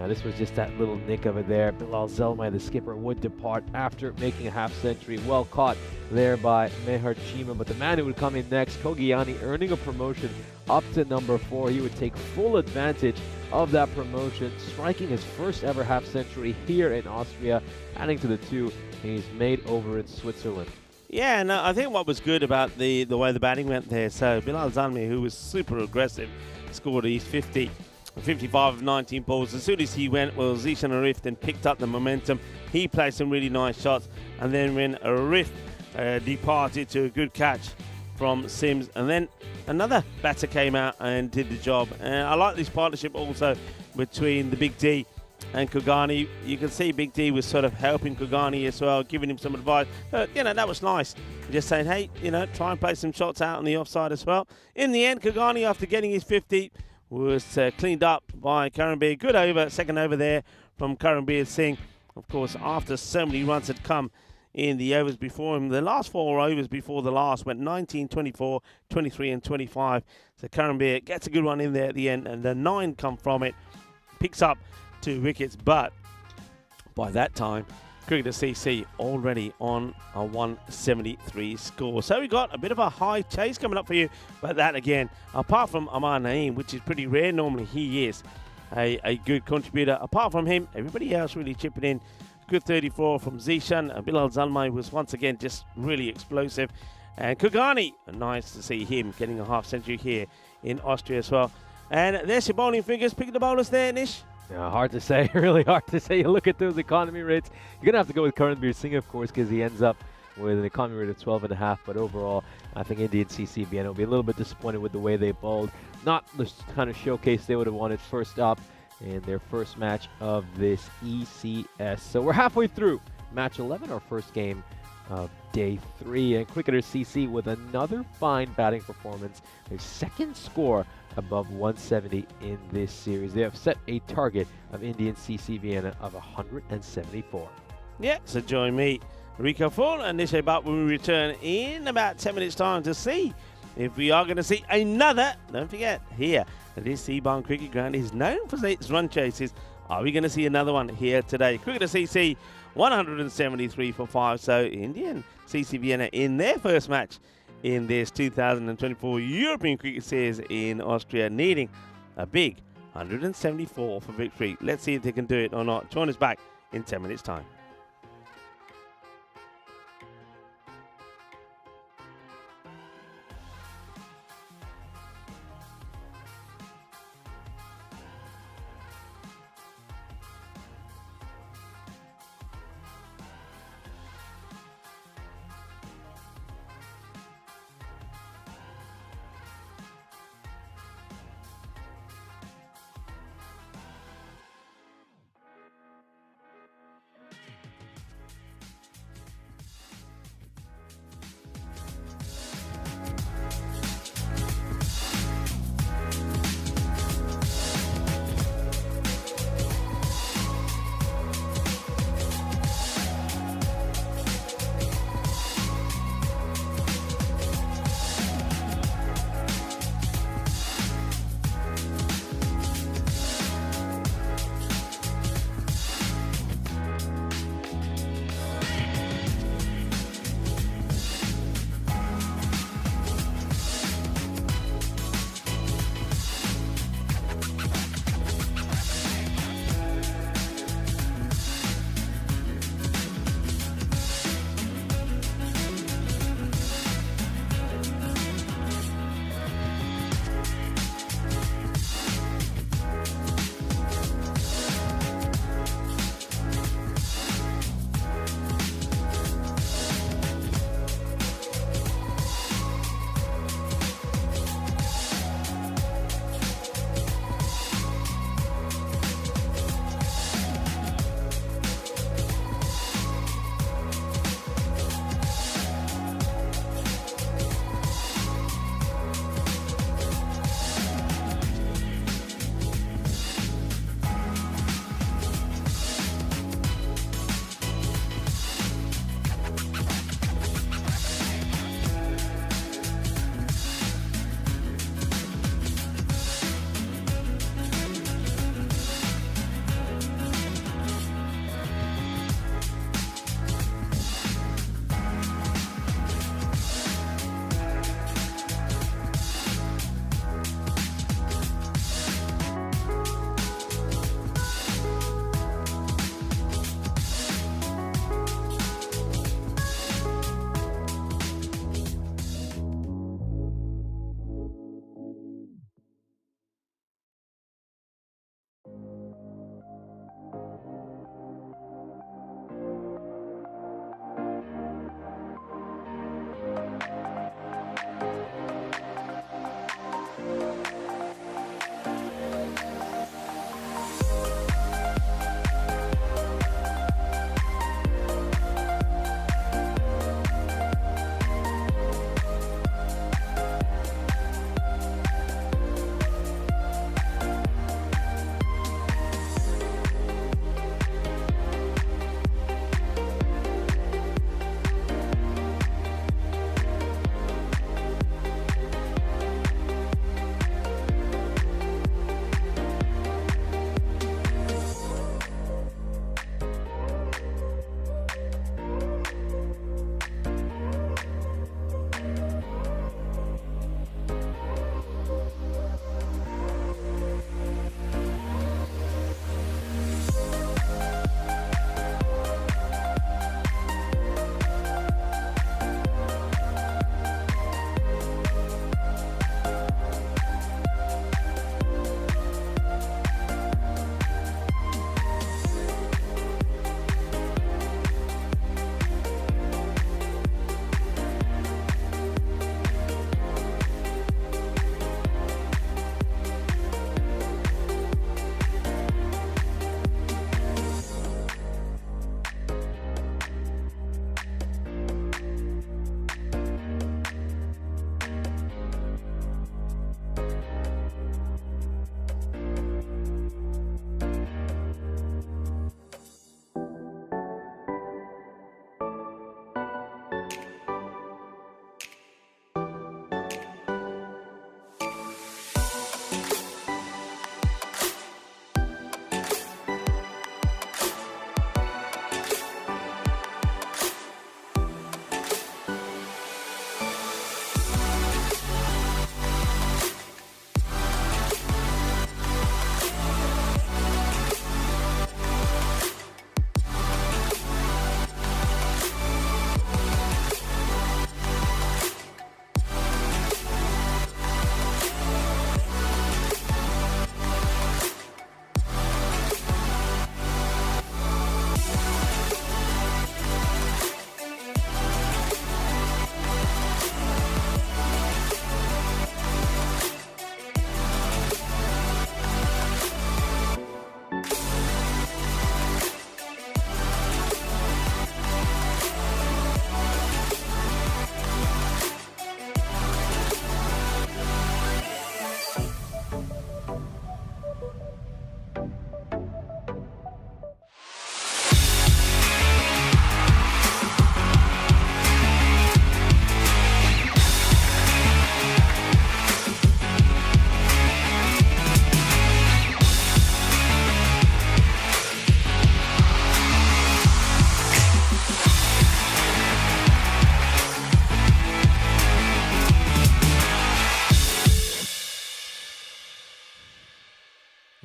This was just that little nick of it there. Bilal Zalmai, the skipper, would depart after making a half century. Well caught there by Mehar Chima. But the man who would come in next, Kogiani, earning a promotion up to number 4. He would take full advantage of that promotion, striking his first ever half century here in Austria, adding to the 2 he's made over in Switzerland. Yeah, and I think what was good about the way the batting went there, so Bilal Zalmai, who was super aggressive, scored his 55 of 19 balls. As soon as he went, well, Zishan Arif then picked up the momentum. He played some really nice shots. And then when Arif departed to a good catch from Sims, and then another batter came out and did the job. I like this partnership also between the Big D and Kugani. You can see Big D was sort of helping Kugani as well, giving him some advice. That was nice. Just saying, hey, try and play some shots out on the offside as well. In the end, Kugani, after getting his 50, was cleaned up by Karanbir. Good over, second over there from Karanbir Singh. Of course, after so many runs had come in the overs before him. The last 4 overs before the last went 19, 24, 23 and 25. So Karanbir gets a good one in there at the end, and the 9 come from it. Picks up 2 wickets, but by that time, Cricketer CC already on a 173 score. So we got a bit of a high chase coming up for you, but that again, apart from Amar Naeem, which is pretty rare, normally he is a good contributor. Apart from him, everybody else really chipping in. Good 34 from Zishan. Bilal Zalmai was once again just really explosive. And Kugani, nice to see him getting a half century here in Austria as well. And there's your bowling figures. Pick the bowlers there, Nish. Yeah, hard to say, really hard to say. You look at those economy rates. You're going to have to go with Karanbir Singh, of course, because he ends up with an economy rate of 12.5. But overall, I think Indian CC Vienna will be a little bit disappointed with the way they bowled. Not the kind of showcase they would have wanted first up in their first match of this ECS. So we're halfway through match 11, our first game of day 3. And Cricketer CC with another fine batting performance. Their second score above 170 in this series. They have set a target of Indian CC Vienna of 174. Yeah, so join me, Rico Full and Nish Bhatt when we return in about 10 minutes time to see if we are going to see another, don't forget, here, this Seabarn Cricket Ground is known for its run chases. Are we going to see another one here today? Cricketer CC 173 for 5. So Indian CC Vienna in their first match in this 2024 European Cricket Series in Austria, needing a big 174 for victory. Let's see if they can do it or not. Join us back in 10 minutes time.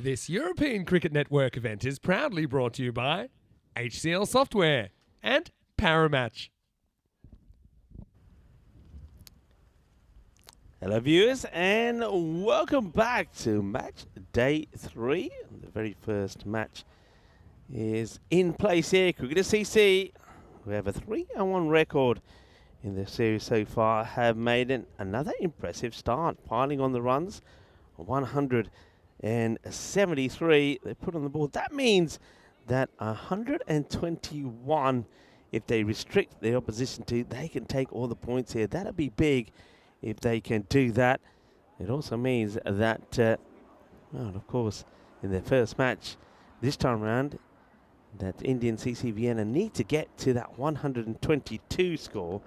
This European Cricket Network event is proudly brought to you by HCL Software and Paramatch. Hello viewers and welcome back to match day 3. The very first match is in place here. Cricket CC, who have a 3-1 record in the series so far, have made another impressive start, piling on the runs. 173 they put on the board. That means that 121, if they restrict the opposition to, they can take all the points here. That'll be big if they can do that. It also means that, well, of course, in their first match this time around, that Indian CC Vienna need to get to that 122 score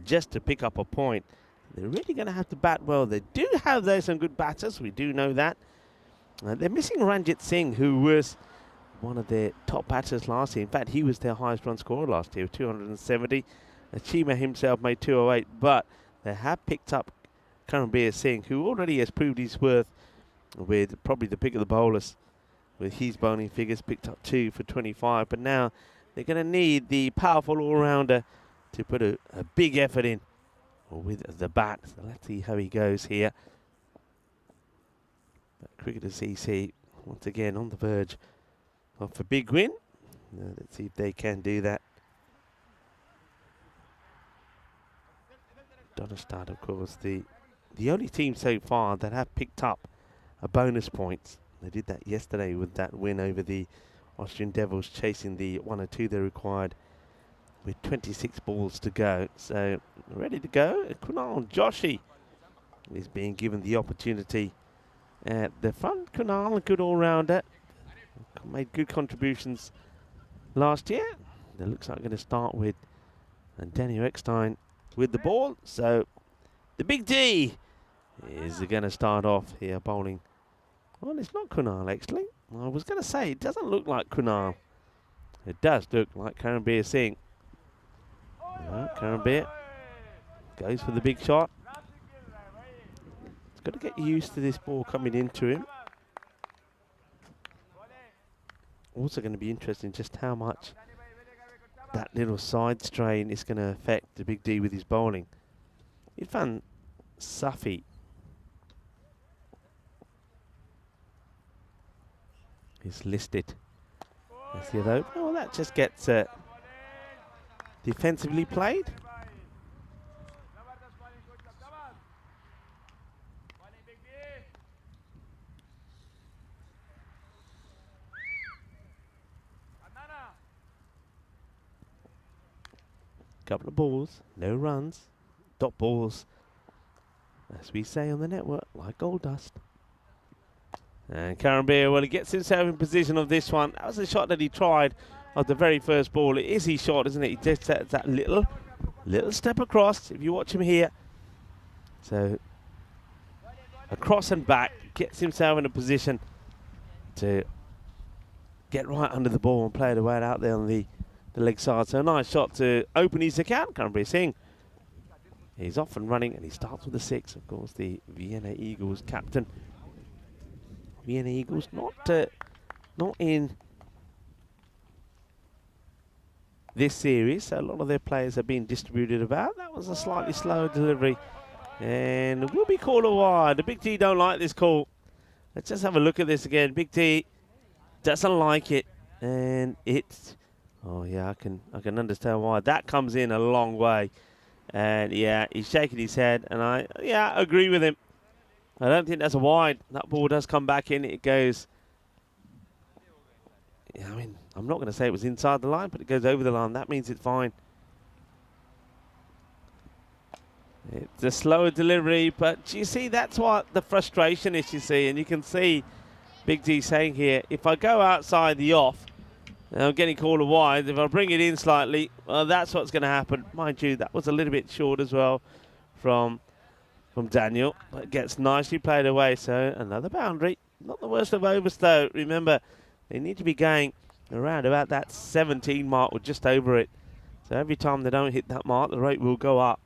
just to pick up a point. They're really going to have to bat well. They do have there some good batters, we do know that. They're missing Ranjit Singh, who was one of their top batters last year. In fact, he was their highest run scorer last year with 270. Chima himself made 208, but they have picked up Karambir Singh, who already has proved his worth with probably the pick of the bowlers. With his bowling figures, picked up 2 for 25. But now they're going to need the powerful all-rounder to put a big effort in with the bat. So let's see how he goes here. But Cricketer CC, once again, on the verge of a big win. Let's see if they can do that. Donnerstadt, of course, the only team so far that have picked up a bonus points. They did that yesterday with that win over the Austrian Devils, chasing the 102 they required with 26 balls to go. So ready to go. Kunal Joshi is being given the opportunity at the front. Kunal, a good all-rounder, made good contributions last year. It looks like going to start with Daniel Eckstein with the ball. So the big D is going to start off here bowling. Well, it's not Kunal actually. I was going to say it doesn't look like Kunal. It does look like Karambir Singh. Karambir goes for the big shot. He's got to get used to this ball coming into him. Also going to be interesting just how much that little side strain is going to affect the big D with his bowling. Irfan Safi is listed as the other. Well, that just gets defensively played. Couple of balls, no runs, dot balls, as we say on the network, like gold dust. And Karambir, well, he gets himself in position of this one. That was a shot that he tried of the very first ball. It is his shot, isn't it? He just sets that little step across, if you watch him here. So, across and back, gets himself in a position to get right under the ball and play it away out there on the leg side. So a nice shot to open his account. Karambir Singh, he's off and running, and he starts with a 6. Of course, the Vienna Eagles captain. Vienna Eagles not in this series, so a lot of their players have been distributed about. That was a slightly slower delivery, and will be called a wide. The Big T don't like this call. Let's just have a look at this again. Big T doesn't like it, and it's, oh yeah, I can understand why. That comes in a long way, and yeah, he's shaking his head, and I agree with him. I don't think that's a wide. That ball does come back in. It goes, I mean, I'm not going to say it was inside the line, but it goes over the line. That means it's fine. It's a slower delivery, but you see, that's what the frustration is, you see. And you can see Big D saying here, if I go outside the off, and I'm getting called a wide. If I bring it in slightly, well, that's what's going to happen. Mind you, that was a little bit short as well from Daniel, but it gets nicely played away. So another boundary, not the worst of overs though. Remember, they need to be going around about that 17 mark or just over it. So every time they don't hit that mark, the rate will go up.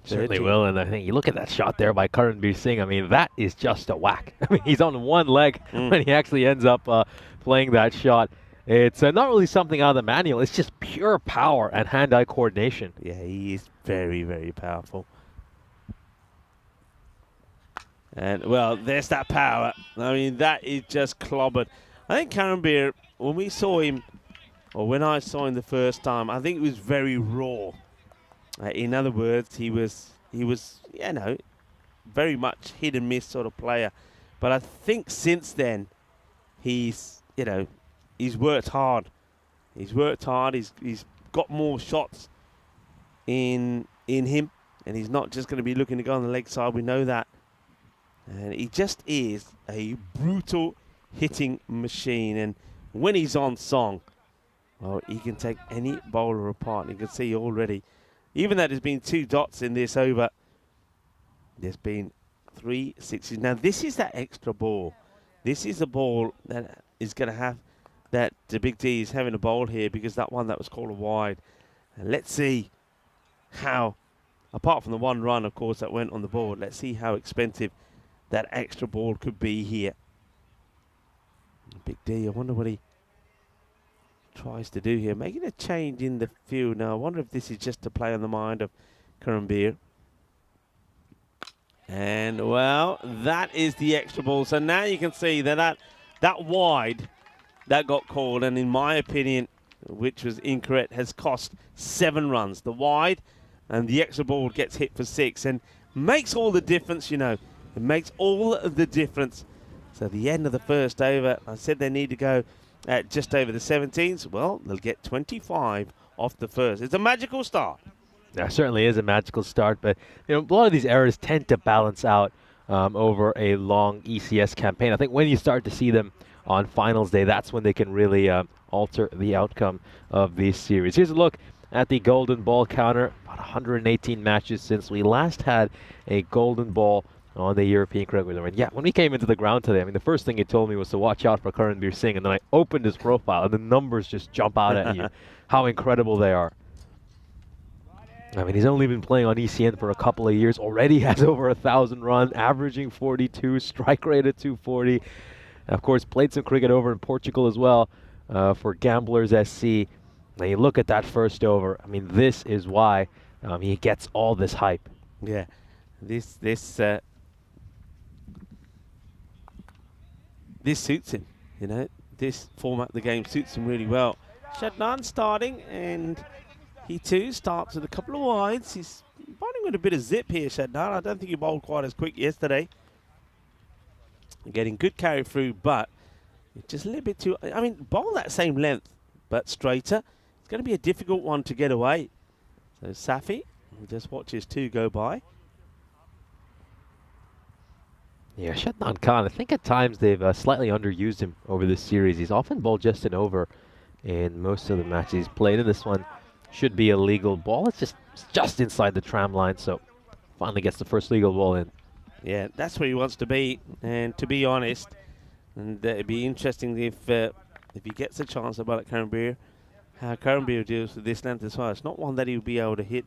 Certainly will, and I think you look at that shot there by Karanbir Singh. I mean, that is just a whack. I mean, he's on one leg when he actually ends up playing that shot. It's not really something out of the manual. It's just pure power and hand-eye coordination. Yeah, he is very, very powerful. And, well, there's that power. I mean, that is just clobbered. I think Karanbir, when we saw him, or when I saw him the first time, I think it was very raw. In other words, he was, you know, very much hit and miss sort of player. But I think since then, he's, you know, he's worked hard. He's worked hard. He's got more shots in him, and he's not just going to be looking to go on the leg side. We know that. And he just is a brutal hitting machine. And when he's on song, well, he can take any bowler apart. You can see already, even though there's been 2 dots in this over, there's been 3 sixes. Now, this is that extra ball. This is a ball that is going to have that the Big D is having a bowl here, because that one that was called a wide. And let's see how, apart from the 1 run, of course, that went on the board, let's see how expensive that extra ball could be here. Big D, I wonder what he tries to do here, making a change in the field. Now I wonder if this is just to play on the mind of Karanbir. And well, that is the extra ball. So now you can see that wide that got called, and in my opinion, which was incorrect, has cost 7 runs. The wide and the extra ball gets hit for 6, and makes all the difference, you know. It makes all of the difference. So the end of the first over, I said they need to go at just over the 17s. Well, they'll get 25 off the first. It's a magical start. That certainly is a magical start, but you know, a lot of these errors tend to balance out over a long ECS campaign. I think when you start to see them on finals day, that's when they can really alter the outcome of these series. Here's a look at the golden ball counter. About 118 matches since we last had a golden ball on the European cricket. And yeah, when we came into the ground today, I mean, the first thing he told me was to watch out for Karanbir Singh, and then I opened his profile, and the numbers just jump out at you. How incredible they are. I mean, he's only been playing on ECN for a couple of years. Already has over 1,000 runs, averaging 42, strike rate at 240. Of course, played some cricket over in Portugal as well for Gamblers SC. Now you look at that first over. I mean, this is why he gets all this hype. Yeah, this suits him, you know. This format of the game suits him really well. Shadnan starting, and he too starts with a couple of wides. He's bowling with a bit of zip here, Shadnan. I don't think he bowled quite as quick yesterday. Getting good carry through, but just a little bit too, I mean, bowl that same length, but straighter. It's going to be a difficult one to get away. So Safi, just watch his 2 go by. Yeah, Shadnan Khan, I think at times they've slightly underused him over this series. He's often bowled just an over in most of the matches he's played. In this one, should be a legal ball. It's just inside the tram line, so finally gets the first legal ball in. Yeah, that's where he wants to be. And to be honest, and it'd be interesting if he gets a chance about at Karanbir, how Karanbir deals with this length as well. It's not one that he'll be able to hit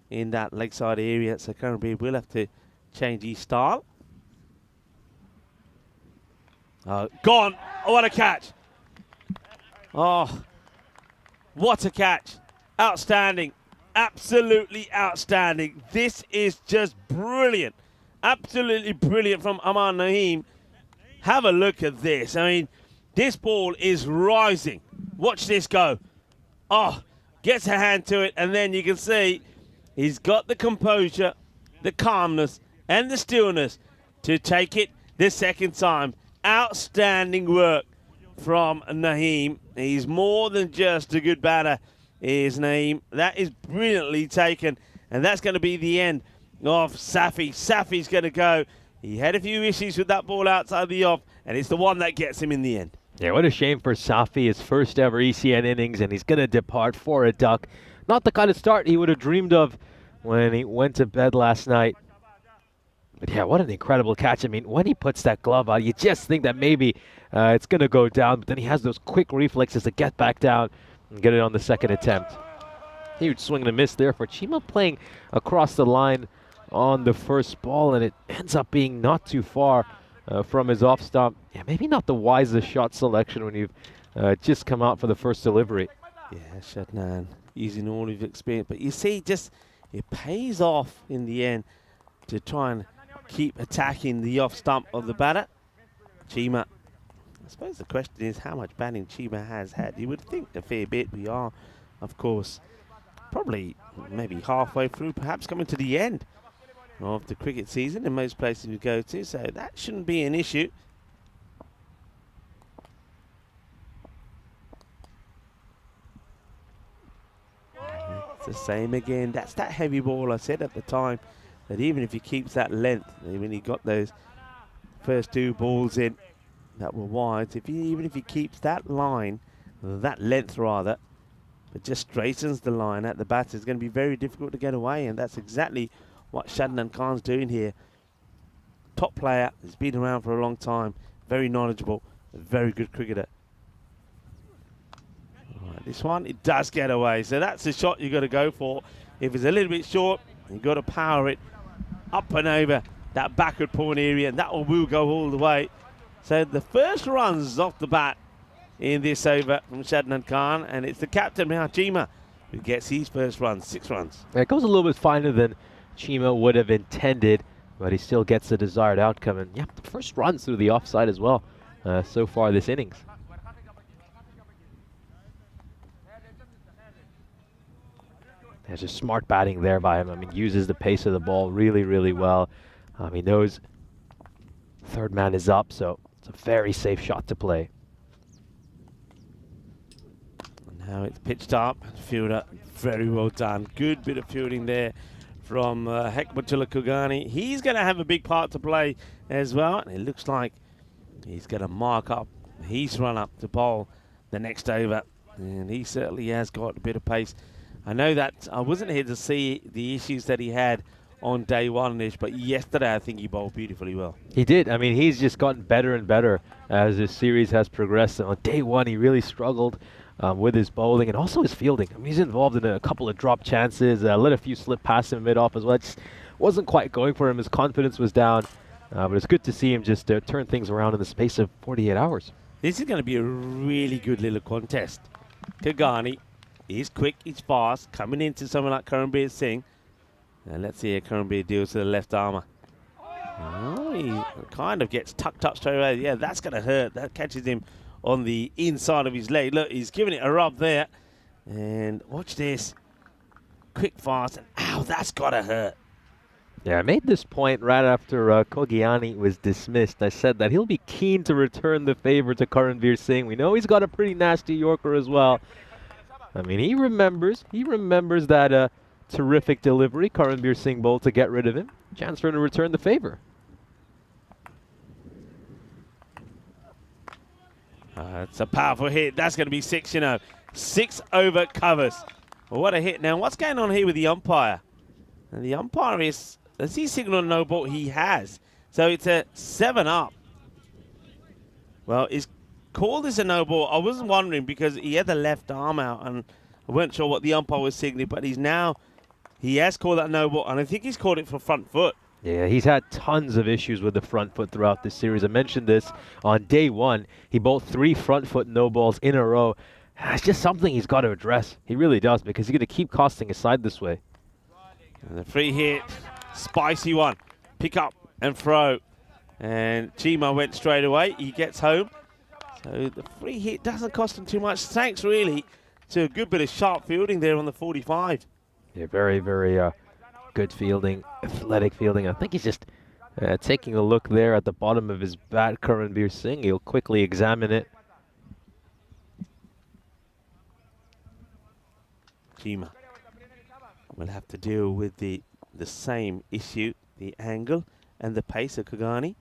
in that leg side area, so Karanbir will have to change his style. Gone. Oh, what a catch. Oh, what a catch. Outstanding. Absolutely outstanding. This is just brilliant. Absolutely brilliant from Aman Naeem. Have a look at this. I mean, this ball is rising. Watch this go. Oh, gets a hand to it, and then you can see he's got the composure, the calmness, and the stillness to take it the second time. Outstanding work from Naeem. He's more than just a good batter, is Naeem. That is brilliantly taken, and that's going to be the end of Safi. Safi's going to go. He had a few issues with that ball outside the off, and it's the one that gets him in the end. Yeah, what a shame for Safi, his first ever ECN innings, and he's going to depart for a duck. Not the kind of start he would have dreamed of when he went to bed last night. But yeah, what an incredible catch. I mean, when he puts that glove out, you just think that maybe it's going to go down, but then he has those quick reflexes to get back down and get it on the second attempt. Huge swing and a miss there for Chima, playing across the line on the first ball, and it ends up being not too far from his off stump. Yeah, maybe not the wisest shot selection when you've just come out for the first delivery. Yeah, Shadnan using all his experience, but you see, just it pays off in the end to try and keep attacking the off stump of the batter. Chima, I suppose the question is how much batting Chima has had. You would think a fair bit. We are, of course, probably maybe halfway through, perhaps coming to the end of the cricket season in most places we go to, so that shouldn't be an issue. It's the same again. That's that heavy ball I said at the time, that even if he keeps that length, when he got those first 2 balls in that were wide, even if he keeps that line, that length rather, but just straightens the line at the batter, it's going to be very difficult to get away, and that's exactly what Shadnan Khan's doing here. Top player, he's been around for a long time, very knowledgeable, a very good cricketer. All right, this one, it does get away, so that's the shot you've got to go for. If it's a little bit short, you've got to power it up and over that backward point area, and that will go all the way. So the first runs off the bat in this over from Shadnan Khan, and it's the captain, Chima, who gets his first run, 6 runs. Yeah, it goes a little bit finer than Chima would have intended, but he still gets the desired outcome. And yeah, the first runs through the offside as well so far this innings. There's just smart batting there by him. I mean, uses the pace of the ball really, really well. He knows third man is up, so it's a very safe shot to play. Now it's pitched up, fielder, very well done. Good bit of fielding there from Hekmatullah Kugani. He's going to have a big part to play as well, and it looks like he's going to mark up his run up to bowl the next over, and he certainly has got a bit of pace. I know that I wasn't here to see the issues that he had on day 1-ish, but yesterday I think he bowled beautifully well. He did. I mean, he's just gotten better and better as this series has progressed. On day 1, he really struggled with his bowling and also his fielding. I mean, he's involved in a couple of drop chances, let a few slip past him mid-off as well. It just wasn't quite going for him. His confidence was down, but it's good to see him just turn things around in the space of 48 hours. This is going to be a really good little contest. Kugani is quick, he's fast, coming into someone like Karanbir Singh. And let's see how Karanbir deals with the left armour. Oh, he kind of gets tucked up straight away. Yeah, that's going to hurt. That catches him on the inside of his leg. Look, he's giving it a rub there. And watch this. Quick, fast, and ow, that's got to hurt. Yeah, I made this point right after Kogiani was dismissed. I said that he'll be keen to return the favor to Karanbir Singh. We know he's got a pretty nasty Yorker as well. I mean, he remembers that terrific delivery Karanbir Singh bowled to get rid of him. Chance for him to return the favor. It's a powerful hit. That's going to be 6, 6 over covers. Well, what a hit. Now, what's going on here with the umpire? And the umpire is, does he signal no ball? He has. So it's a 7 up. Well, it's called this a no ball. I wasn't wondering because he had the left arm out and I weren't sure what the umpire was signaling, but he has called that no ball, and I think he's called it for front foot. Yeah, he's had tons of issues with the front foot throughout this series. I mentioned this on day 1. He bowled 3 front foot no balls in a row. It's just something he's got to address. He really does, because he's going to keep costing his side this way. And the free hit, spicy one. Pick up and throw. And Chima went straight away. He gets home. So the free hit doesn't cost him too much. Thanks, really, to a good bit of sharp fielding there on the 45. Yeah, very, very good fielding, athletic fielding. I think he's just taking a look there at the bottom of his bat, Karanbir Singh. He'll quickly examine it. Chima will have to deal with the same issue, the angle and the pace of Kugani.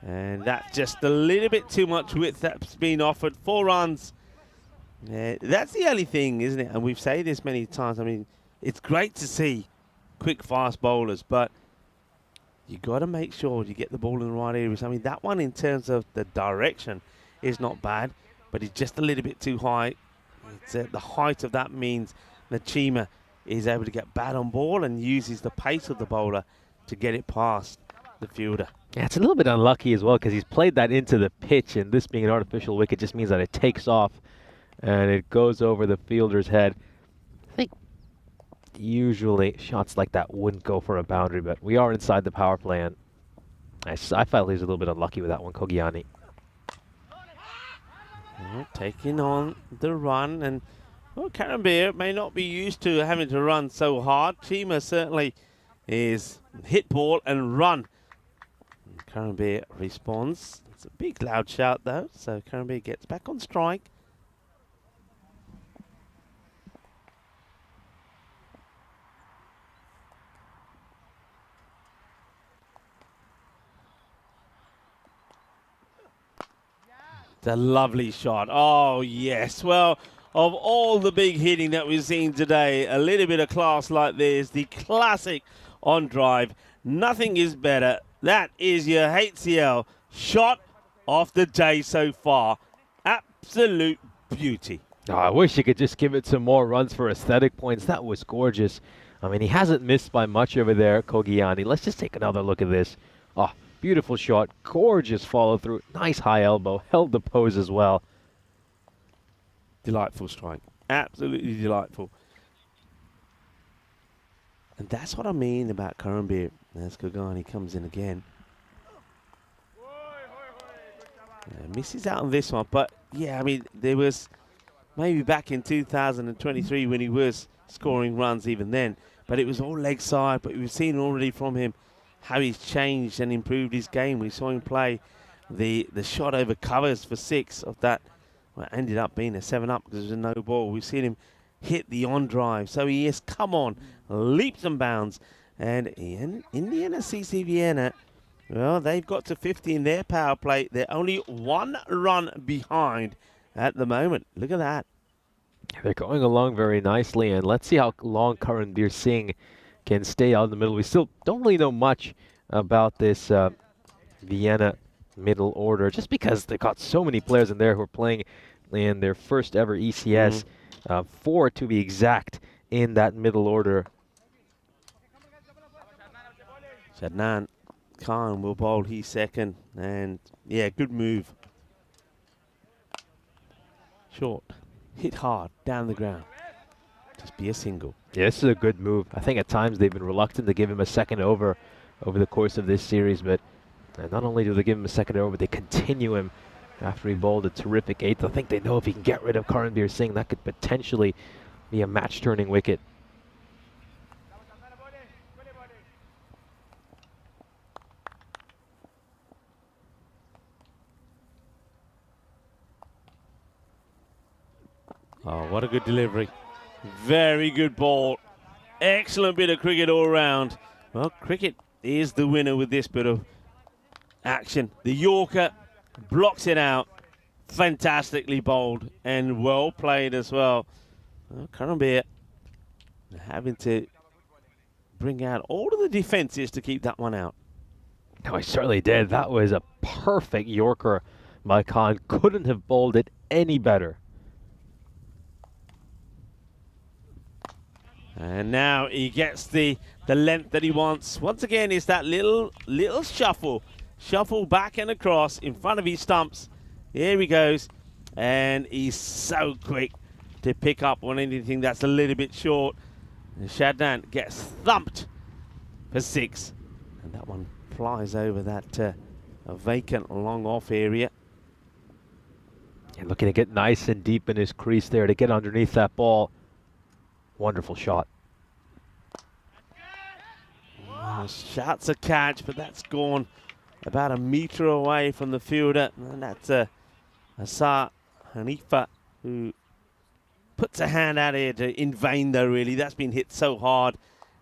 And that's just a little bit too much width that's been offered. 4 runs. That's the only thing, isn't it? And we've said this many times. I mean, it's great to see quick, fast bowlers, but you got to make sure you get the ball in the right areas. I mean, that one in terms of the direction is not bad, but it's just a little bit too high. it's at the height of that means Nachima is able to get bat on ball and uses the pace of the bowler to get it past the fielder. Yeah, it's a little bit unlucky as well because he's played that into the pitch, and this being an artificial wicket just means that it takes off and it goes over the fielder's head. I think usually shots like that wouldn't go for a boundary, but we are inside the power play, and I felt he was a little bit unlucky with that one, Kogiani. Taking on the run, and well, Karambir may not be used to having to run so hard. Chima certainly is hit ball and run. Karambir responds. It's a big loud shout though, so Karambir gets back on strike. It's a lovely shot. Oh, yes. Well, of all the big hitting that we've seen today, a little bit of class like this, the classic on drive. Nothing is better. That is your HCL shot of the day so far. Absolute beauty. Oh, I wish he could just give it some more runs for aesthetic points. That was gorgeous. I mean, he hasn't missed by much over there, Kogiani. Let's just take another look at this. Oh, beautiful shot, gorgeous follow through, nice high elbow, held the pose as well. Delightful strike, absolutely delightful. And that's what I mean about Karambir. As Kogiani comes in again. Misses out on this one, but yeah, I mean, there was maybe back in 2023 when he was scoring runs even then, but it was all leg side, but we've seen already from him how he's changed and improved his game. We saw him play the shot over covers for 6 of that. Well, it ended up being a 7-up because it was a no ball. We've seen him hit the on drive. So he has come on, leaps and bounds. And in Indiana CC Vienna, well, they've got to 50 in their power play. They're only 1 run behind at the moment. Look at that. They're going along very nicely, and let's see how long Karambir Singh can stay out in the middle. We still don't really know much about this Vienna middle order, just because they've got so many players in there who are playing in their first ever ECS, 4 to be exact, in that middle order. Shadnan Khan will bowl his second, and yeah, good move. Short, hit hard, down the ground. Just be a single. Yeah, this is a good move. I think at times they've been reluctant to give him a second over the course of this series, but not only do they give him a second over, but they continue him after he bowled a terrific 8th. I think they know if he can get rid of Karambir Singh, that could potentially be a match-turning wicket. Oh, what a good delivery. Very good ball. Excellent bit of cricket all round. Well, cricket is the winner with this bit of action. The Yorker blocks it out. Fantastically bowled and well played as well. Well, Karambir having to bring out all of the defences to keep that one out. No, he certainly did. That was a perfect Yorker by Khan. Couldn't have bowled it any better. And now he gets the length that he wants. Once again, it's that little shuffle. Shuffle back and across in front of his stumps. Here he goes. And he's so quick to pick up on anything that's a little bit short. And Shadnan gets thumped for 6. And that one flies over that vacant long off area. And looking to get nice and deep in his crease there to get underneath that ball. Wonderful shot. Oh, shouts a catch, but that's gone about a metre away from the fielder. And that's Asar Hanifa, who puts a hand out here in vain, though, really. That's been hit so hard.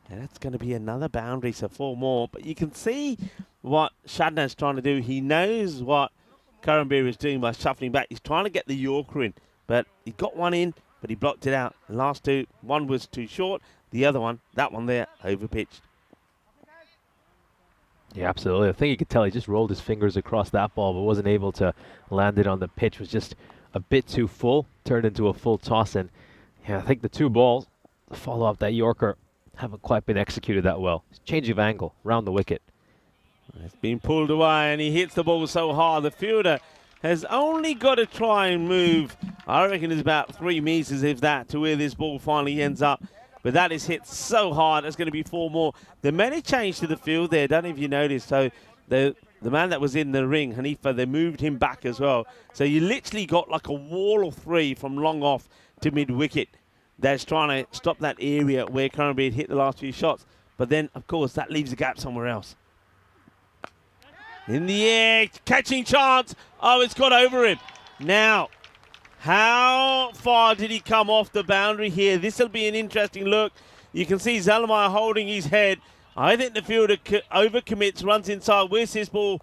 And that's going to be another boundary, so 4 more. But you can see what Shadnan's trying to do. He knows what Karambir is doing by shuffling back. He's trying to get the Yorker in, but he got one in, but he blocked it out. The last 2, one was too short. The other one, that one there, over pitched. Yeah, absolutely. I think you could tell he just rolled his fingers across that ball, but wasn't able to land it on the pitch. Was just a bit too full, turned into a full toss. And yeah, I think the 2 balls to follow up that Yorker haven't quite been executed that well. Change of angle, round the wicket. It's been pulled away, and he hits the ball so hard. The fielder has only got to try and move. I reckon it's about 3 meters, if that, to where this ball finally ends up. But that is hit so hard, there's going to be 4 more. The men have changed to the field there, don't know if you noticed. So the man that was in the ring, Hanifa, they moved him back as well. So you literally got like a wall of 3 from long off to mid-wicket that's trying to stop that area where Currenby had hit the last few shots. But then, of course, that leaves a gap somewhere else. In the air, catching chance. Oh, it's got over him. Now, how far did he come off the boundary here? This will be an interesting look. You can see Zalmai holding his head. I think the fielder overcommits, runs inside. Where's his ball?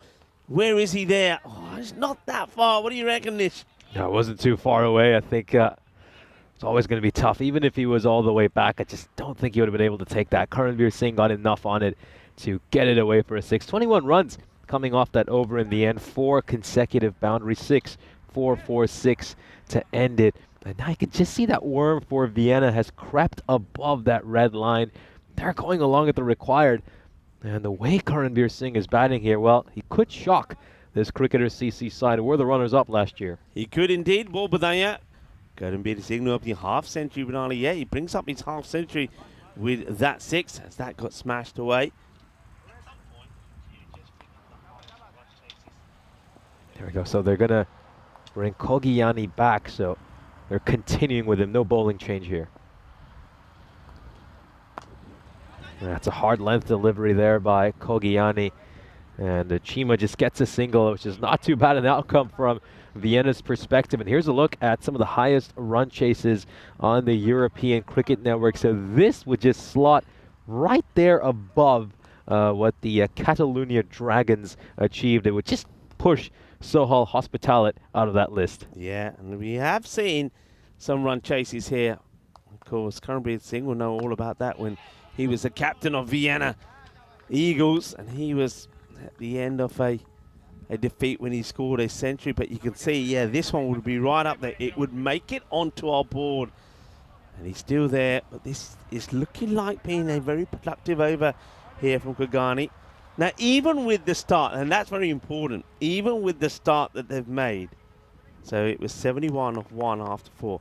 Where is he there? Oh, it's not that far. What do you reckon, Nish? No, it wasn't too far away. I think it's always going to be tough. Even if he was all the way back, I just don't think he would have been able to take that. Karanveer Singh got enough on it to get it away for a 6. 21 runs coming off that over in the end. 4 consecutive boundaries. 6, 4, 4, 6 to end it. And now you can just see that worm for Vienna has crept above that red line. They're going along at the required. And the way Karanveer Singh is batting here, well, he could shock this cricketer CC side, who were the runners-up last year. He could indeed. Ball Badaya. Karanveer Singh up the half-century, but yeah, he brings up his half-century with that 6 as that got smashed away. There we go. So they're going to bring Kogiani back, so they're continuing with him. No bowling change here. That's a hard length delivery there by Kogiani. And Chima just gets a single, which is not too bad an outcome from Vienna's perspective. And here's a look at some of the highest run chases on the European Cricket Network. So this would just slot right there above what the Catalonia Dragons achieved. It would just push Sohal Hospitalet out of that list. Yeah, and we have seen some run chases here. Of course, Karanveer Singh will know all about that when he was the captain of Vienna Eagles, and he was at the end of a defeat when he scored a century. But you can see, yeah, this one would be right up there. It would make it onto our board. And he's still there, but this is looking like being a very productive over here from Kogani. Now, even with the start, and that's very important, even with the start that they've made, so it was 71 of 1 after 4.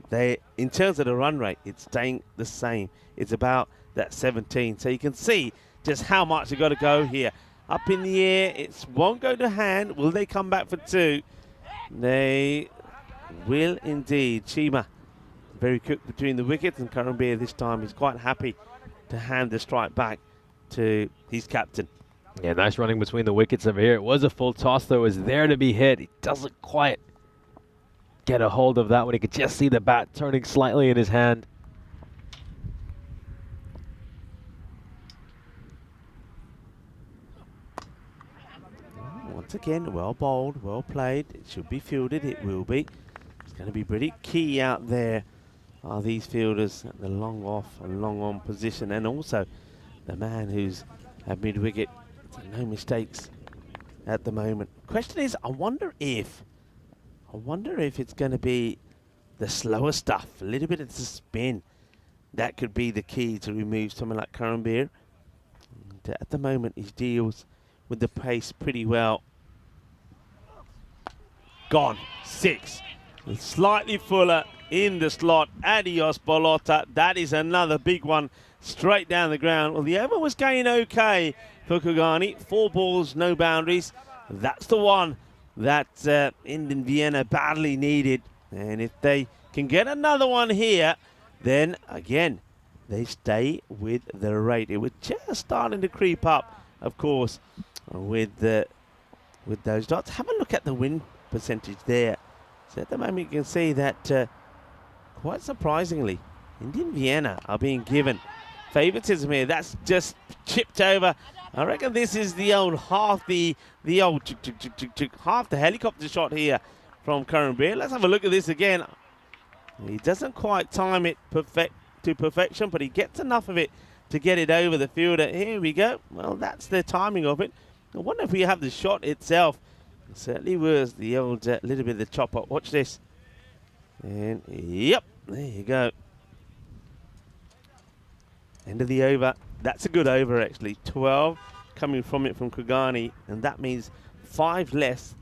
They, in terms of the run rate, it's staying the same. It's about that 17. So you can see just how much they've got to go here. Up in the air, it won't go to hand. Will they come back for 2? They will indeed. Chima, very quick between the wickets, and Karanveer this time is quite happy to hand the strike back to his captain. Yeah, nice running between the wickets over here. It was a full toss, though. It was there to be hit. He doesn't quite get a hold of that one. He could just see the bat turning slightly in his hand. Once again, well bowled, well played. It should be fielded. It will be. It's going to be pretty key out there. Are these fielders at the long off and long on position, and also the man who's at mid-wicket. No mistakes at the moment. Question is, I wonder if it's going to be the slower stuff, a little bit of the spin. That could be the key to remove someone like Karanveer. At the moment, he deals with the pace pretty well. Gone. 6. Slightly fuller in the slot. Adios, Bolota. That is another big one straight down the ground. Well, the over was going okay for Kogani. 4 balls, no boundaries. That's the one that Indian Vienna badly needed. And if they can get another one here, then again, they stay with the rate. It was just starting to creep up, of course, with those dots. Have a look at the win percentage there. So at the moment, you can see that quite surprisingly, Indian Vienna are being given favoritism here. That's just chipped over. I reckon this is the old half the helicopter shot here from Karanveer. Let's have a look at this again. He doesn't quite time it to perfection, but he gets enough of it to get it over the fielder. Here we go. Well, that's the timing of it. I wonder if we have the shot itself. Certainly was the old little bit of the chop up. Watch this. And yep, there you go. End of the over. That's a good over actually. 12 coming from it from Kugani, and that means 5 less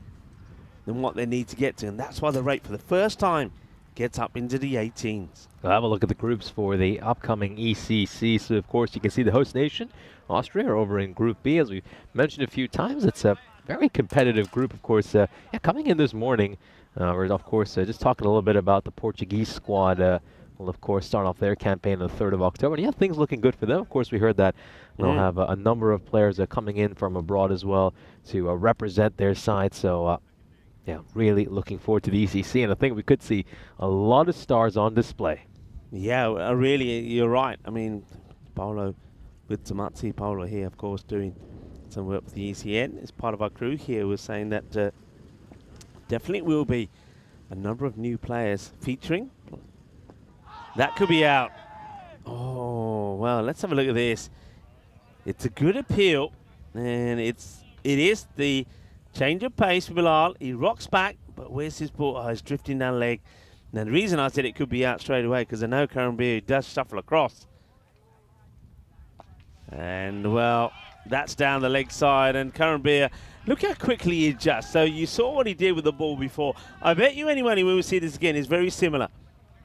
than what they need to get to, and that's why the rate for the first time gets up into the 18s. We'll have a look at the groups for the upcoming ECC. So, of course, you can see the host nation, Austria, are over in Group B. As we mentioned a few times, it's a very competitive group, of course. Coming in this morning, we're, of course, just talking a little bit about the Portuguese squad. Will, of course, start off their campaign on the 3rd of October. And, things looking good for them. Of course, we heard that they'll have a number of players coming in from abroad as well to represent their side. So, really looking forward to the ECC, and I think we could see a lot of stars on display. Yeah, really, you're right. I mean, Paolo with Tamazzi, Paolo here, of course, doing some work with the ECN as part of our crew here, was saying that definitely will be a number of new players featuring. That could be out. Oh, well, let's have a look at this. It's a good appeal, and it is the change of pace for Bilal. He rocks back, but where's his ball? Oh, he's drifting down leg. Now, the reason I said it could be out straight away, because I know Karambir does shuffle across. And, well, that's down the leg side. And Karambir, look how quickly he adjusts. So you saw what he did with the ball before. I bet you anyone who will see this again is very similar.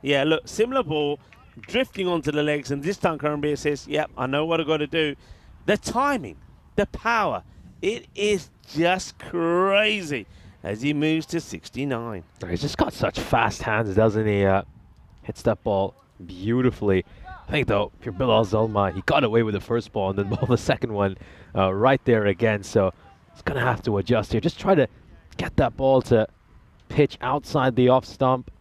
Yeah, look, similar ball, drifting onto the legs. And this time Karambir says, yep, I know what I've got to do. The timing, the power, it is just crazy as he moves to 69. He's just got such fast hands, doesn't he? Hits that ball beautifully. I think, though, if you're Bilal Zalmai, he got away with the first ball and then ball the second one right there again. So he's going to have to adjust here. Just try to get that ball to pitch outside the off stump.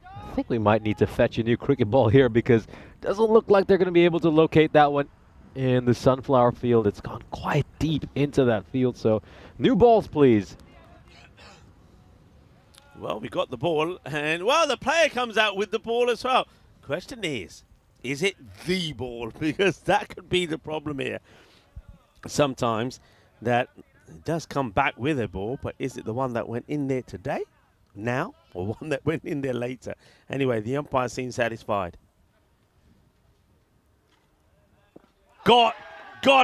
I think we might need to fetch a new cricket ball here because it doesn't look like they're going to be able to locate that one in the sunflower field. It's gone quite deep into that field. So new balls, please. Well, we got the ball, and, well, the player comes out with the ball as well. Question is it the ball? Because that could be the problem here. Sometimes that it does come back with a ball, but is it the one that went in there today, now, or one that went in there later? Anyway, the umpire seems satisfied. Got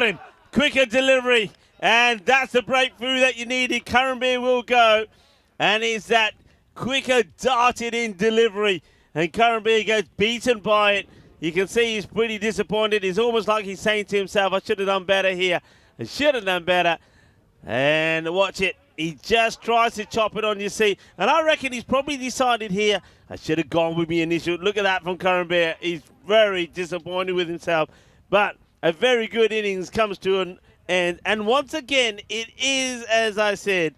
him. Quicker delivery, and that's the breakthrough that you needed. Karambir will go, and it's that quicker darted in delivery, and Karambir gets beaten by it. You can see he's pretty disappointed. It's almost like he's saying to himself, I should have done better here. I should have done better. And watch it. He just tries to chop it on, you see. And I reckon he's probably decided here, I should have gone with my initial. Look at that from Karambir. He's very disappointed with himself. But a very good innings comes to an end. And once again, it is, as I said,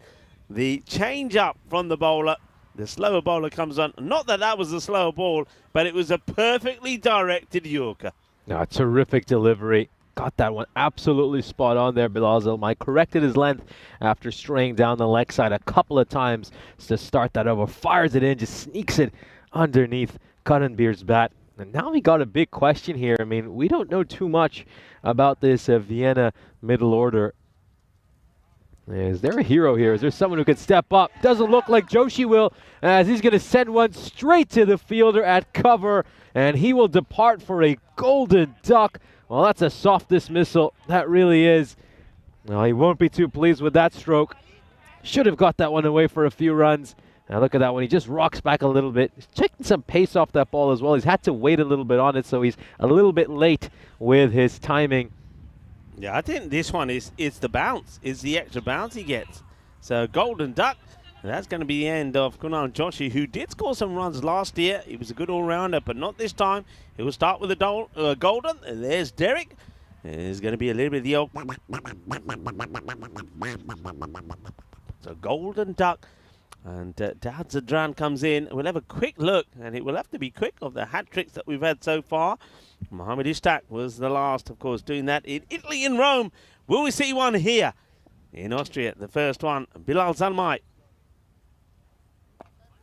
the change up from the bowler. The slower bowler comes on. Not that that was a slower ball, but it was a perfectly directed Yorker. No, terrific delivery. Got that one absolutely spot on there. Bilal Zalmai corrected his length after straying down the leg side a couple of times to start that over. Fires it in, just sneaks it underneath Karambir's bat. And now we got a big question here. I mean, we don't know too much about this Vienna middle order. Is there a hero here? Is there someone who can step up? Doesn't look like Joshi will, as he's going to send one straight to the fielder at cover, and he will depart for a golden duck. Well, that's a soft dismissal. That really is. No, he won't be too pleased with that stroke. Should have got that one away for a few runs. Now look at that one. He just rocks back a little bit. He's taking some pace off that ball as well. He's had to wait a little bit on it, so he's a little bit late with his timing. Yeah, I think this one is the bounce. It's the extra bounce he gets. So golden duck. And that's going to be the end of Kunal Joshi, who did score some runs last year. He was a good all-rounder, but not this time. He will start with the golden. And there's Derek. There's going to be a little bit of the old... So golden duck. And Daud Zadran comes in. We'll have a quick look, and it will have to be quick, of the hat-tricks that we've had so far. Mohamed Ishtak was the last, of course, doing that in Italy, in Rome. Will we see one here in Austria? The first one, Bilal Zalmai.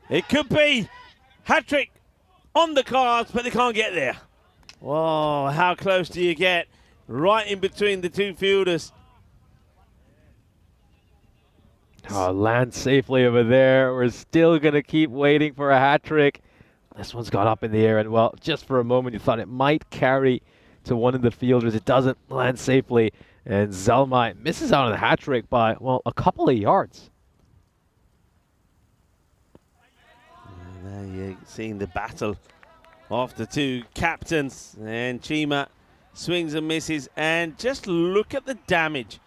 It could be hat-trick on the cards, but they can't get there. Whoa, how close do you get? Right in between the two fielders. Oh, lands safely over there. We're still going to keep waiting for a hat trick. This one's got up in the air, and well, just for a moment you thought it might carry to one of the fielders. It doesn't land safely, and Zalmai misses out on the hat trick by, well, a couple of yards. And there you're seeing the battle of the two captains, and Chima swings and misses, and just look at the damage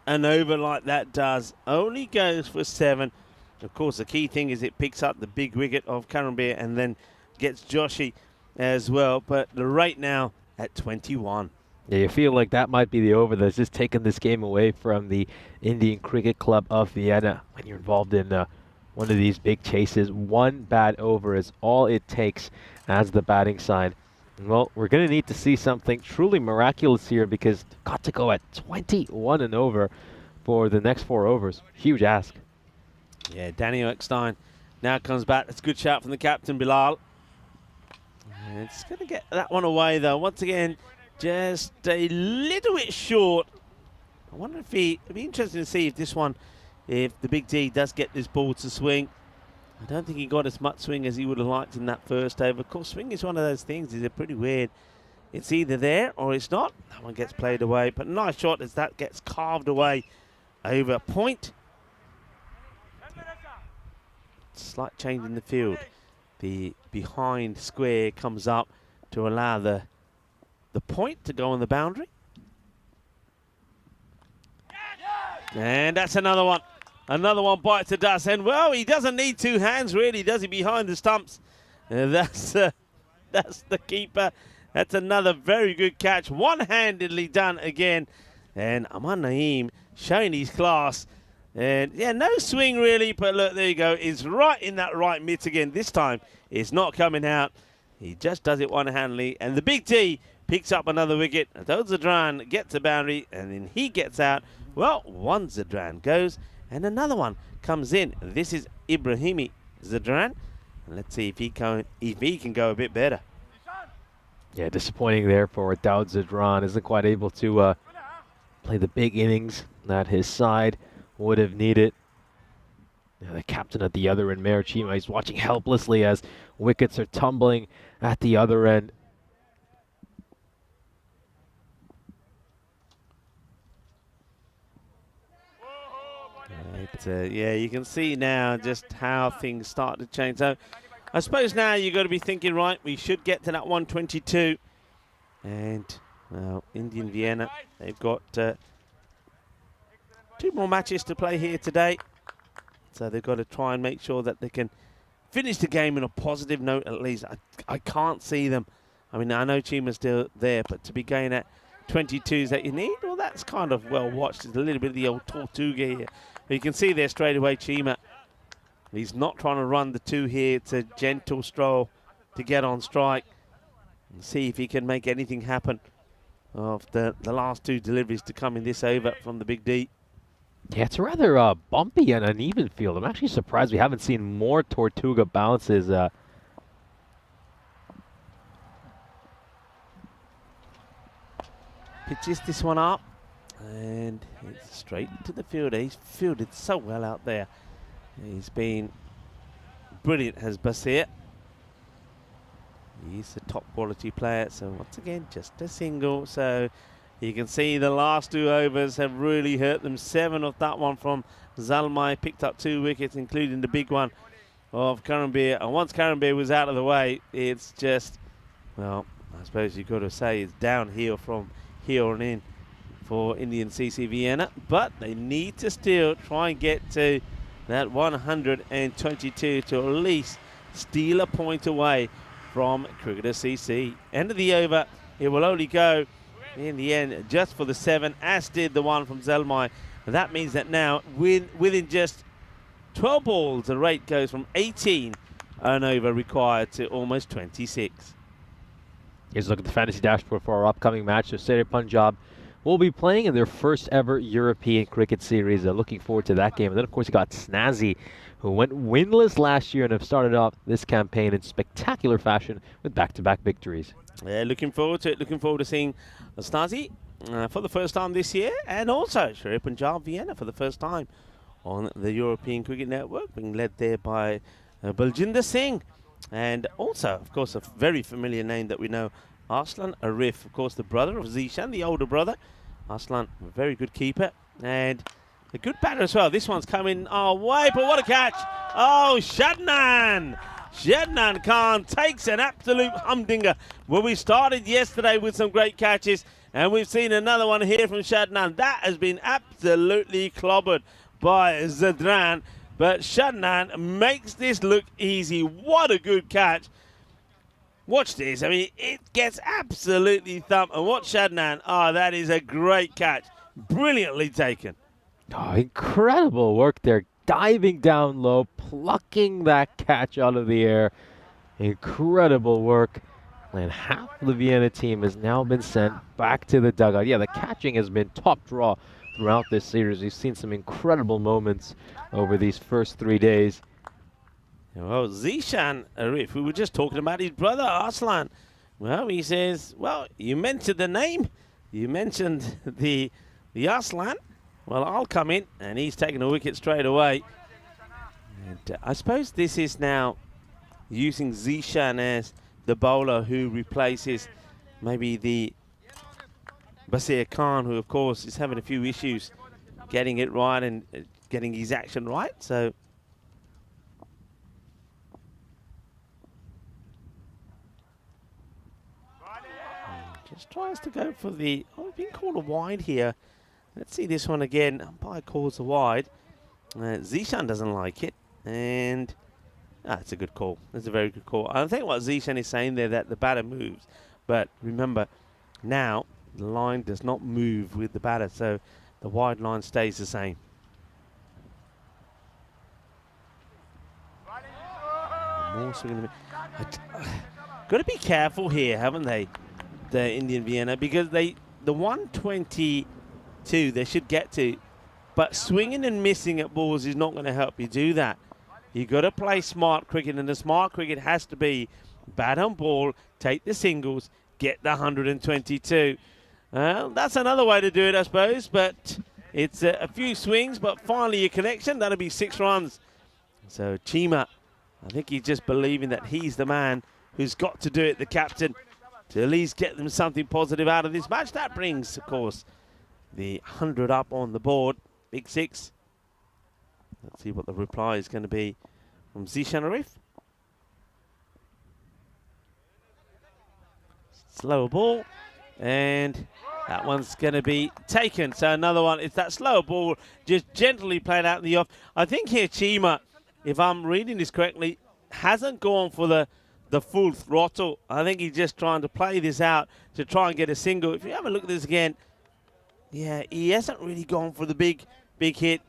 an over like that does. Only goes for 7. Of course, the key thing is it picks up the big wicket of Karambir and then gets Joshi as well. But the rate now at 21. Yeah, you feel like that might be the over that's just taken this game away from the Indian Cricket Club of Vienna. When you're involved in one of these big chases, one bad over is all it takes as the batting side. Well, we're going to need to see something truly miraculous here, because got to go at 21 and over for the next 4 overs. Huge ask. Yeah, Danny Eckstein now comes back. That's a good shout from the captain, Bilal. And it's going to get that one away, though. Once again, just a little bit short. I wonder if it'd be interesting to see if this one, if the Big D does get this ball to swing. I don't think he got as much swing as he would have liked in that first over. Of course, swing is one of those things. Is pretty weird. It's either there or it's not. That one gets played away. But nice shot as that gets carved away over point. Slight change in the field. The behind square comes up to allow the point to go on the boundary. And that's another one. Another one bites the dust. And, well, he doesn't need 2 hands, really, does he, behind the stumps? That's the keeper. That's another very good catch. One-handedly done again. And Aman Naeem showing his class. And, yeah, no swing, really. But, look, there you go. It's right in that right mitt again. This time, it's not coming out. He just does it one-handedly. And the Big T picks up another wicket. Adol Zadran gets the boundary. And then he gets out. Well, one Zadran goes. And another one comes in. This is Ibrahimi Zadran. And let's see if he can go a bit better. Yeah, disappointing there for Daud Zadran. Isn't quite able to play the big innings that his side would have needed. Yeah, the captain at the other end, Mayor Chima, is watching helplessly as wickets are tumbling at the other end. Yeah, you can see now just how things start to change. So I suppose now you've got to be thinking, right, we should get to that 122. And, well, Indian Vienna, they've got 2 more matches to play here today. So they've got to try and make sure that they can finish the game on a positive note at least. I can't see them. I mean, I know Chima's still there, but to be going at 22s that you need, well, that's kind of well watched. It's a little bit of the old Tortuga here. But you can see there straight away, Chima, he's not trying to run the 2 here. It's a gentle stroll to get on strike and see if he can make anything happen of the last 2 deliveries to come in this over from the Big D. Yeah, it's a rather bumpy and uneven field. I'm actually surprised we haven't seen more Tortuga bounces. Pitches this one up. And it's straight to the fielder. He's fielded so well out there. He's been brilliant, has Basir. He's a top quality player. So once again, just a single. So you can see the last 2 overs have really hurt them. 7 of that one from Zalmai. Picked up 2 wickets, including the big one of Karambir. And once Karambir was out of the way, it's just, well, I suppose you've got to say it's downhill from here on in for Indian CC Vienna, but they need to still try and get to that 122 to at least steal a point away from Cricketer CC. End of the over, it will only go in the end just for the 7, as did the one from Zelmai. And that means that now within just 12 balls, the rate goes from 18 and over required to almost 26. Here's a look at the fantasy dashboard for our upcoming match. So Seri Punjab will be playing in their first ever European cricket series. Looking forward to that game. And then, of course, you got Snazzy, who went winless last year and have started off this campaign in spectacular fashion with back-to-back victories. Yeah, looking forward to it. Looking forward to seeing Snazzy for the first time this year, and also Seri Punjab Vienna for the first time on the European Cricket Network, being led there by Baljinder Singh. And also, of course, a very familiar name that we know, Arslan Arif, of course, the brother of Zishan, the older brother. Arslan, a very good keeper and a good batter as well. This one's coming our way, but what a catch. Oh, Shadnan! Shadnan Khan takes an absolute humdinger. Well, we started yesterday with some great catches, and we've seen another one here from Shadnan. That has been absolutely clobbered by Zadran, but Shadnan makes this look easy. What a good catch. Watch this. I mean, it gets absolutely thumped. And watch Shadnan. Oh, that is a great catch. Brilliantly taken. Oh, incredible work there. Diving down low, plucking that catch out of the air. Incredible work. And half of the Vienna team has now been sent back to the dugout. Yeah, the catching has been top draw throughout this series. We've seen some incredible moments over these first 3 days. Well, Zishan Arif, we were just talking about his brother, Arslan. Well, he says, well, you mentioned the name. You mentioned the Arslan. Well, I'll come in, and he's taking a wicket straight away. And I suppose this is now using Zishan as the bowler who replaces maybe the Basir Khan, who, of course, is having a few issues getting it right and getting his action right. So just tries to go for the... Oh, being called a wide here. Let's see this one again. Umpire calls a wide. Zishan doesn't like it. And it's a good call. It's a very good call. I think what Zishan is saying there, that the batter moves. But remember, now the line does not move with the batter. So the wide line stays the same. Got to be careful here, haven't they? The Indian Vienna, because the 122 they should get to, but swinging and missing at balls is not going to help you do that. You got to play smart cricket, and the smart cricket has to be bat on ball, take the singles, get the 122. That's another way to do it, I suppose, but it's a few swings, but finally your connection, that'll be 6 runs. So Chima, I think he's just believing that he's the man who's got to do it, the captain, to at least get them something positive out of this match. That brings, of course, the 100 up on the board. Big 6. Let's see what the reply is going to be from Zishan Arif. Slower ball. And that one's going to be taken. So another one. It's that slower ball just gently played out in the off. I think here Chima, if I'm reading this correctly, hasn't gone for the full throttle. I think he's just trying to play this out to try and get a single. If you have a look at this again, yeah, he hasn't really gone for the big hit.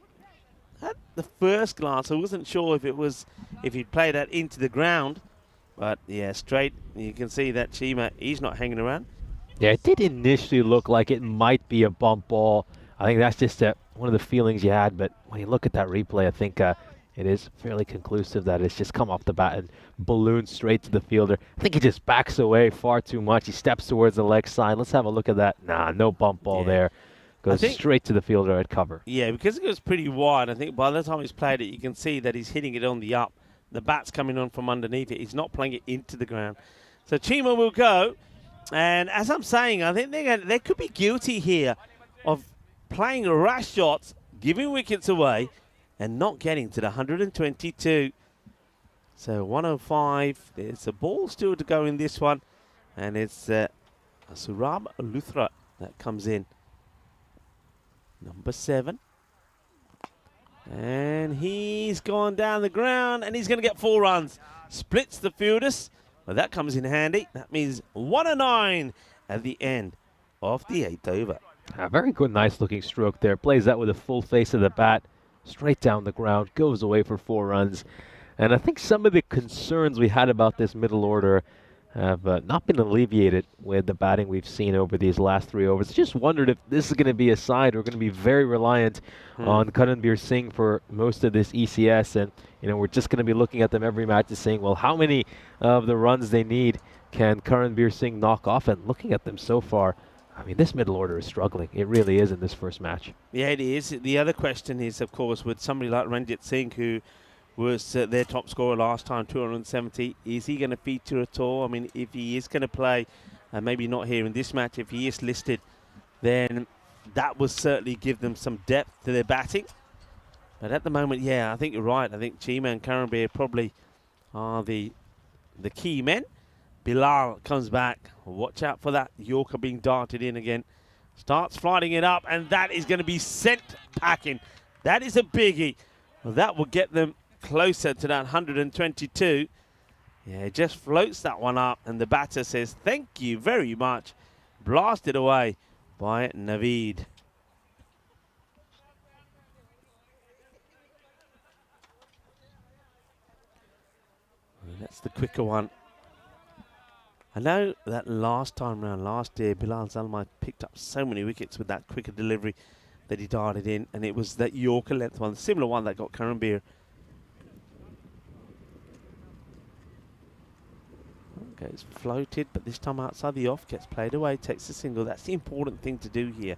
At the first glance, I wasn't sure if he'd play that into the ground. But yeah, straight. You can see that Chima, he's not hanging around. Yeah, it did initially look like it might be a bump ball. I think that's just one of the feelings you had. But when you look at that replay, I think it is fairly conclusive that it's just come off the bat and ballooned straight to the fielder. I think he just backs away far too much. He steps towards the leg side. Let's have a look at that. Nah, no bump ball there. Goes straight to the fielder at cover. Yeah, because it goes pretty wide. I think by the time he's played it, you can see that he's hitting it on the up. The bat's coming on from underneath it. He's not playing it into the ground. So Chima will go. And as I'm saying, I think they could be guilty here of playing rash shots, giving wickets away, and not getting to the 122. So 105. There's a ball still to go in this one. And it's Surab Luthra that comes in. Number 7. And he's gone down the ground, and he's going to get 4 runs. Splits the fielders. Well, that comes in handy. That means 109 at the end of the 8th over. A very good, nice-looking stroke there. Plays that with a full face of the bat. Straight down the ground. Goes away for 4 runs. And I think some of the concerns we had about this middle order have not been alleviated with the batting we've seen over these last 3 overs. Just wondered if this is going to be a side we're going to be very reliant on Karanbir Singh for most of this ECS, and we're just going to be looking at them every match and saying, well, how many of the runs they need can Karanbir Singh knock off? And looking at them so far, I mean, this middle order is struggling. It really is in this first match. Yeah, it is. The other question is, of course, with somebody like Ranjit Singh, who was their top scorer last time, 270, is he going to feature at all? I mean, if he is going to play, maybe not here in this match, if he is listed, then that will certainly give them some depth to their batting. But at the moment, yeah, I think you're right. I think Chima and Karambir probably are the key men. Bilal comes back. Watch out for that Yorker being darted in again. Starts flying it up, and that is going to be sent packing. That is a biggie. Well, that will get them closer to that 122. Yeah, it just floats that one up, and the batter says, thank you very much. Blasted away by Naveed. That's the quicker one. I know that last time round, last year, Bilal Zalmai picked up so many wickets with that quicker delivery that he darted in, and it was that Yorker length one, the similar one that got Karambir. Okay, it's floated, but this time outside the off, gets played away, takes the single. That's the important thing to do here.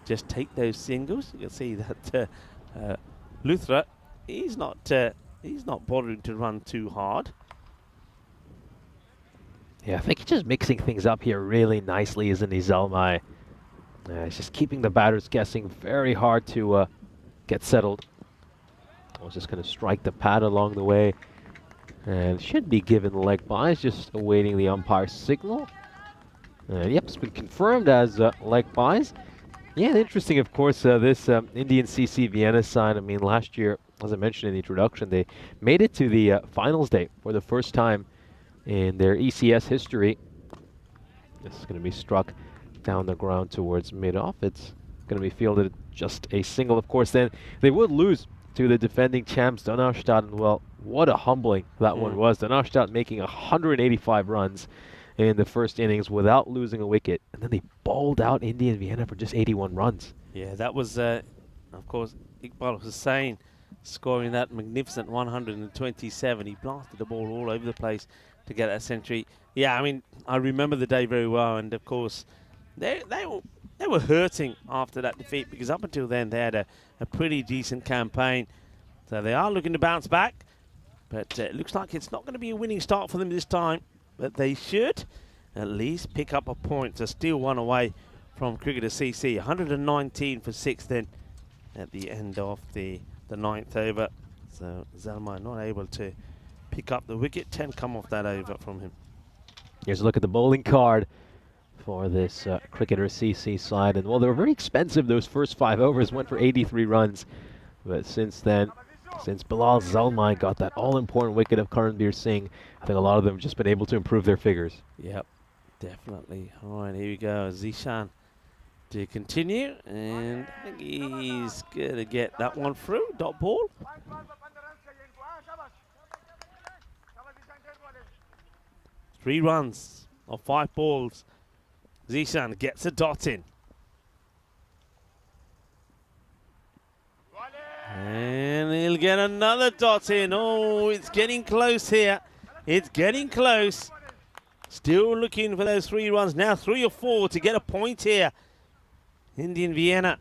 Just take those singles. You can see that Luthra, he's not bothering to run too hard. Yeah, I think he's just mixing things up here really nicely, isn't he, Zalmai? He's just keeping the batters guessing very hard to get settled. I was just going to strike the pad along the way. And should be given leg byes, just awaiting the umpire's signal. Yep, it's been confirmed as leg byes. Yeah, interesting, of course, this Indian CC Vienna side. I mean, last year, as I mentioned in the introduction, they made it to the finals day for the first time in their ECS history. This is going to be struck down the ground towards mid-off. It's going to be fielded just a single. Of course, then they would lose to the defending champs, Donnerstadt. And well, what a humbling that one was. Donnerstadt making 185 runs in the first innings without losing a wicket. And then they bowled out Indian Vienna for just 81 runs. Yeah, that was, of course, Iqbal Hussain scoring that magnificent 127. He blasted the ball all over the place to get that century. Yeah, I mean, I remember the day very well, and of course, they were hurting after that defeat, because up until then they had a pretty decent campaign. So they are looking to bounce back, but it looks like it's not going to be a winning start for them this time, but they should at least pick up a point to steal one away from Cricketer CC. 119 for 6 then at the end of the 9th over. So Zalmai not able to pick up the wicket. 10 come off that over from him. Here's a look at the bowling card for this Cricketer CC side. And well, they were very expensive. Those first 5 overs went for 83 runs. But since then, since Bilal Zalmai got that all-important wicket of Karambir Singh, I think a lot of them have just been able to improve their figures. Yep, definitely. All right, here we go. Zishan to continue. And I think he's going to get that one through. Dot ball. Three runs of 5 balls. Zishan gets a dot in. And he'll get another dot in. Oh, it's getting close here. It's getting close. Still looking for those 3 runs. Now 3 or 4 to get a point here. Indian Vienna.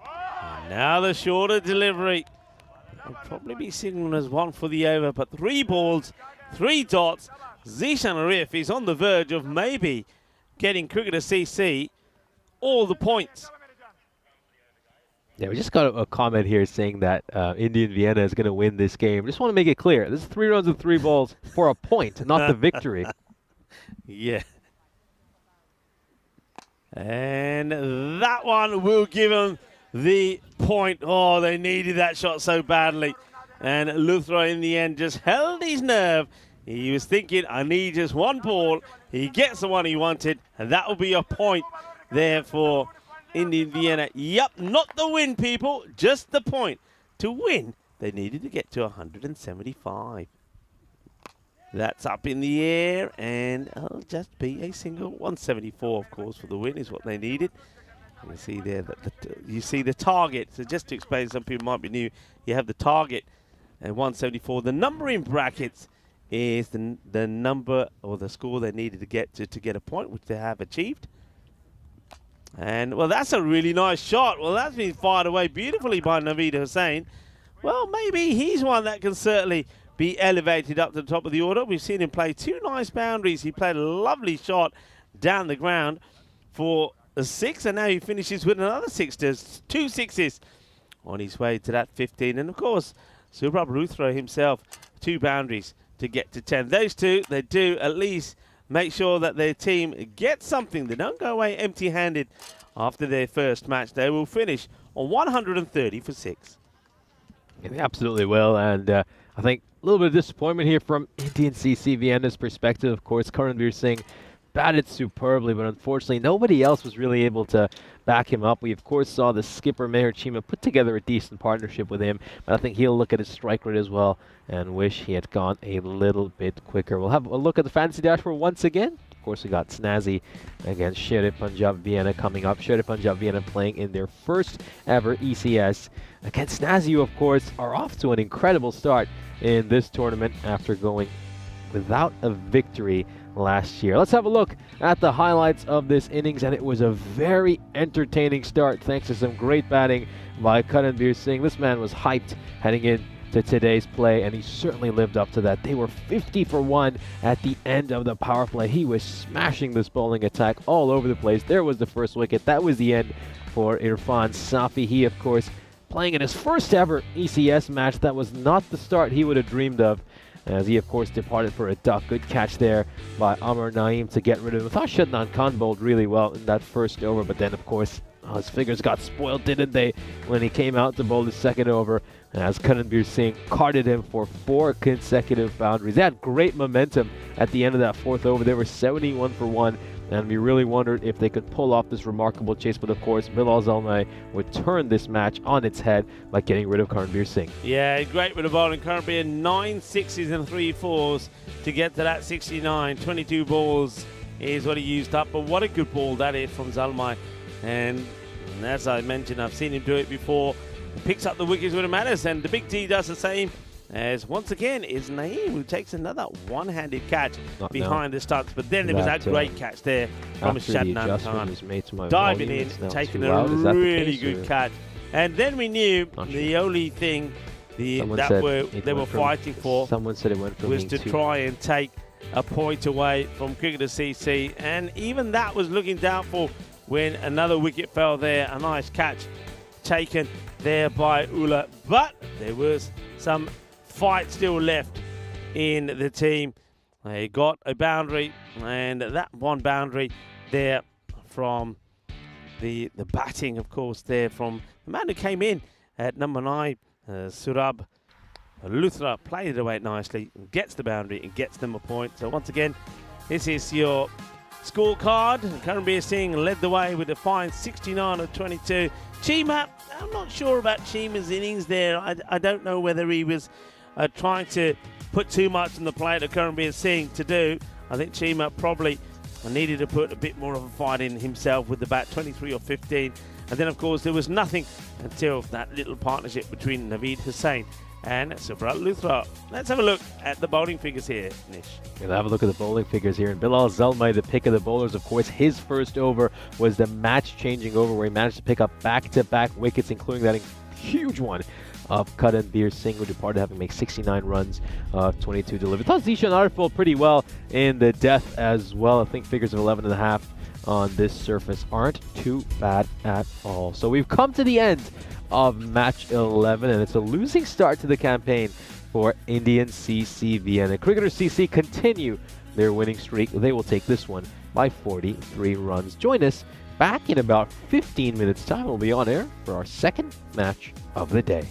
And now the shorter delivery. Will probably be signaled as 1 for the over, but 3 balls, 3 dots. Zishan Arif is on the verge of maybe getting Cricketer CC all the points. Yeah, we just got a comment here saying that Indian Vienna is going to win this game. Just want to make it clear. This is 3 runs and 3 balls for a point, not the victory. Yeah. And that one will give them the point. Oh, they needed that shot so badly. And Luthra in the end just held his nerve. He was thinking, I need just 1 ball. He gets the one he wanted, and that will be a point there for Indian Vienna. Yep, not the win, people, just the point. To win, they needed to get to 175. That's up in the air, and it'll just be a single. 174, of course, for the win is what they needed. You see there that you see the target. So just to explain, some people might be new, you have the target and 174. The number in brackets is the number or the score they needed to get to get a point, which they have achieved. And, well, that's a really nice shot. Well, that's been fired away beautifully by Naveed Hussain. Well, maybe he's one that can certainly be elevated up to the top of the order. We've seen him play 2 nice boundaries. He played a lovely shot down the ground for a 6, and now he finishes with another 6. There's 2 6s on his way to that 15. And, of course, Subrab Luthra himself, 2 boundaries to get to 10. Those 2, they do at least make sure that their team gets something. They don't go away empty-handed after their first match. They will finish on 130 for 6. Yeah, they absolutely will, and I think a little bit of disappointment here from Indian CC Vienna's perspective. Of course, Karanveer Singh batted superbly, but unfortunately nobody else was really able to back him up. We, of course, saw the skipper, Meher Chima, put together a decent partnership with him, but I think he'll look at his strike rate as well and wish he had gone a little bit quicker. We'll have a look at the fantasy dashboard once again. Of course, we got Snazzy against Sher Punjab Vienna coming up. Sher Punjab Vienna playing in their first ever ECS. Against Snazzy, who, of course, are off to an incredible start in this tournament after going without a victory last year. Let's have a look at the highlights of this innings, and it was a very entertaining start thanks to some great batting by Karanveer Singh. This man was hyped heading in to today's play, and he certainly lived up to that. They were 50 for 1 at the end of the power play. He was smashing this bowling attack all over the place. There was the first wicket. That was the end for Irfan Safi. He, of course, playing in his first ever ECS match. That was not the start he would have dreamed of, as he, of course, departed for a duck. Good catch there by Amar Naeem to get rid of him. I thought Shadnan Khan bowled really well in that first over, but then, of course, his fingers got spoiled, didn't they, when he came out to bowl the second over, as Karanveer Singh carted him for 4 consecutive boundaries. They had great momentum at the end of that 4th over. They were 71 for 1, and we really wondered if they could pull off this remarkable chase, but of course, Bilal Zalmay would turn this match on its head by getting rid of Karanveer Singh. Yeah, great with the bowling. Karanveer, 9 6s and 3 4s to get to that 69. 22 balls is what he used up, but what a good ball that is from Zalmay. And as I mentioned, I've seen him do it before. He picks up the wickets when it matters, and the big D does the same, as once again is Naeem, who takes another one-handed catch behind the stumps. But then there was that great catch there from Shadnan Khan, diving in, taking a really good catch. And then we knew the only thing they were fighting for was to try and take a point away from Cricketer CC, and even that was looking doubtful when another wicket fell there. A nice catch taken there by Ula, but there was some fight still left in the team. They got a boundary, and that one boundary there from the batting, of course, there from the man who came in at number 9, Surab Luthra, played it away nicely, gets the boundary and gets them a point. So once again, this is your scorecard. Karanveer Singh led the way with a fine 69 of 22. Chima, I'm not sure about Chima's innings there. I don't know whether he was trying to put too much on the plate of Karanveer Singh to do. I think Chima probably needed to put a bit more of a fight in himself with the bat, 23 or 15. And then, of course, there was nothing until that little partnership between Naveed Hussain and Subrat Luthra. Let's have a look at the bowling figures here, Nish. We'll have a look at the bowling figures here. And Bilal Zalmay, the pick of the bowlers, of course, his first over was the match-changing over where he managed to pick up back-to-back wickets, including that huge one of Karanveer Singh, who departed having made 69 runs, 22 delivered. I thought Zishan Arif pretty well in the death as well. I think figures of 11.5 on this surface aren't too bad at all. So we've come to the end of match 11, and it's a losing start to the campaign for Indian CC Vienna. Cricketer CC continue their winning streak. They will take this one by 43 runs. Join us back in about 15 minutes time. We'll be on air for our second match of the day.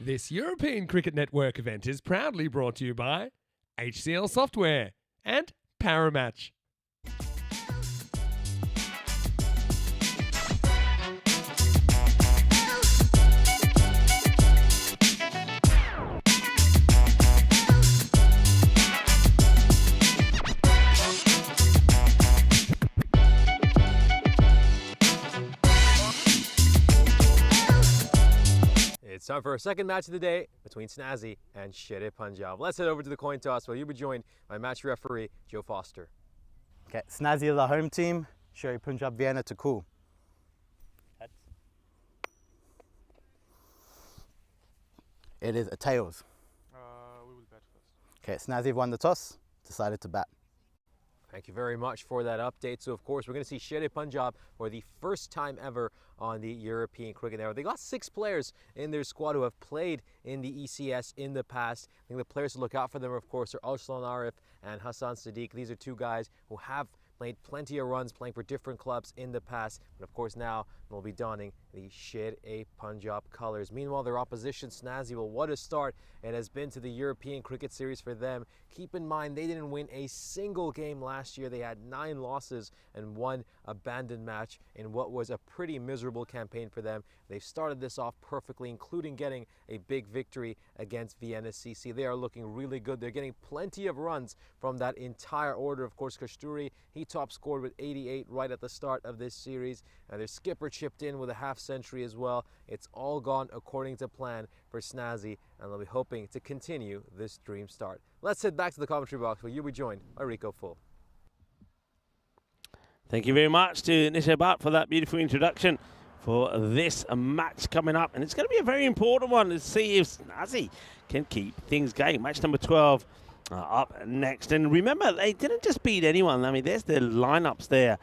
This European Cricket Network event is proudly brought to you by HCL Software and Paramatch. It's time for our second match of the day between Snazzy and Shere Punjab. Let's head over to the coin toss where you'll be joined by match referee Joe Foster. Okay, Snazzy are the home team, Shere Punjab Vienna to cool. Heads. It is a tails. We will bat first. Okay, Snazzy have won the toss, decided to bat. Thank you very much for that update. So, of course, we're going to see Shere Punjab for the first time ever on the European Cricket Network. They got 6 players in their squad who have played in the ECS in the past. I think the players to look out for them, of course, are Arslan Arif and Hassan Sadiq. These are 2 guys who have made plenty of runs playing for different clubs in the past. But, of course, now they'll be donning the Shere Punjab colours. Meanwhile, their opposition, Snazzy, well, what a start it has been to the European Cricket Series for them. Keep in mind, they didn't win a single game last year. They had 9 losses and 1 abandoned match in what was a pretty miserable campaign for them. They've started this off perfectly, including getting a big victory against Vienna CC. They are looking really good. They're getting plenty of runs from that entire order. Of course, Kasturi, he top scored with 88 right at the start of this series. Their skipper chipped in with a half century as well. It's all gone according to plan for Snazzy, and they'll be hoping to continue this dream start. Let's head back to the commentary box where you'll be joined by Rico Full. Thank you very much to Nisha Bhatt for that beautiful introduction for this match coming up. And it's going to be a very important one to see if Snazzy can keep things going. Match number 12 up next. And remember, they didn't just beat anyone. I mean, there's their lineups there.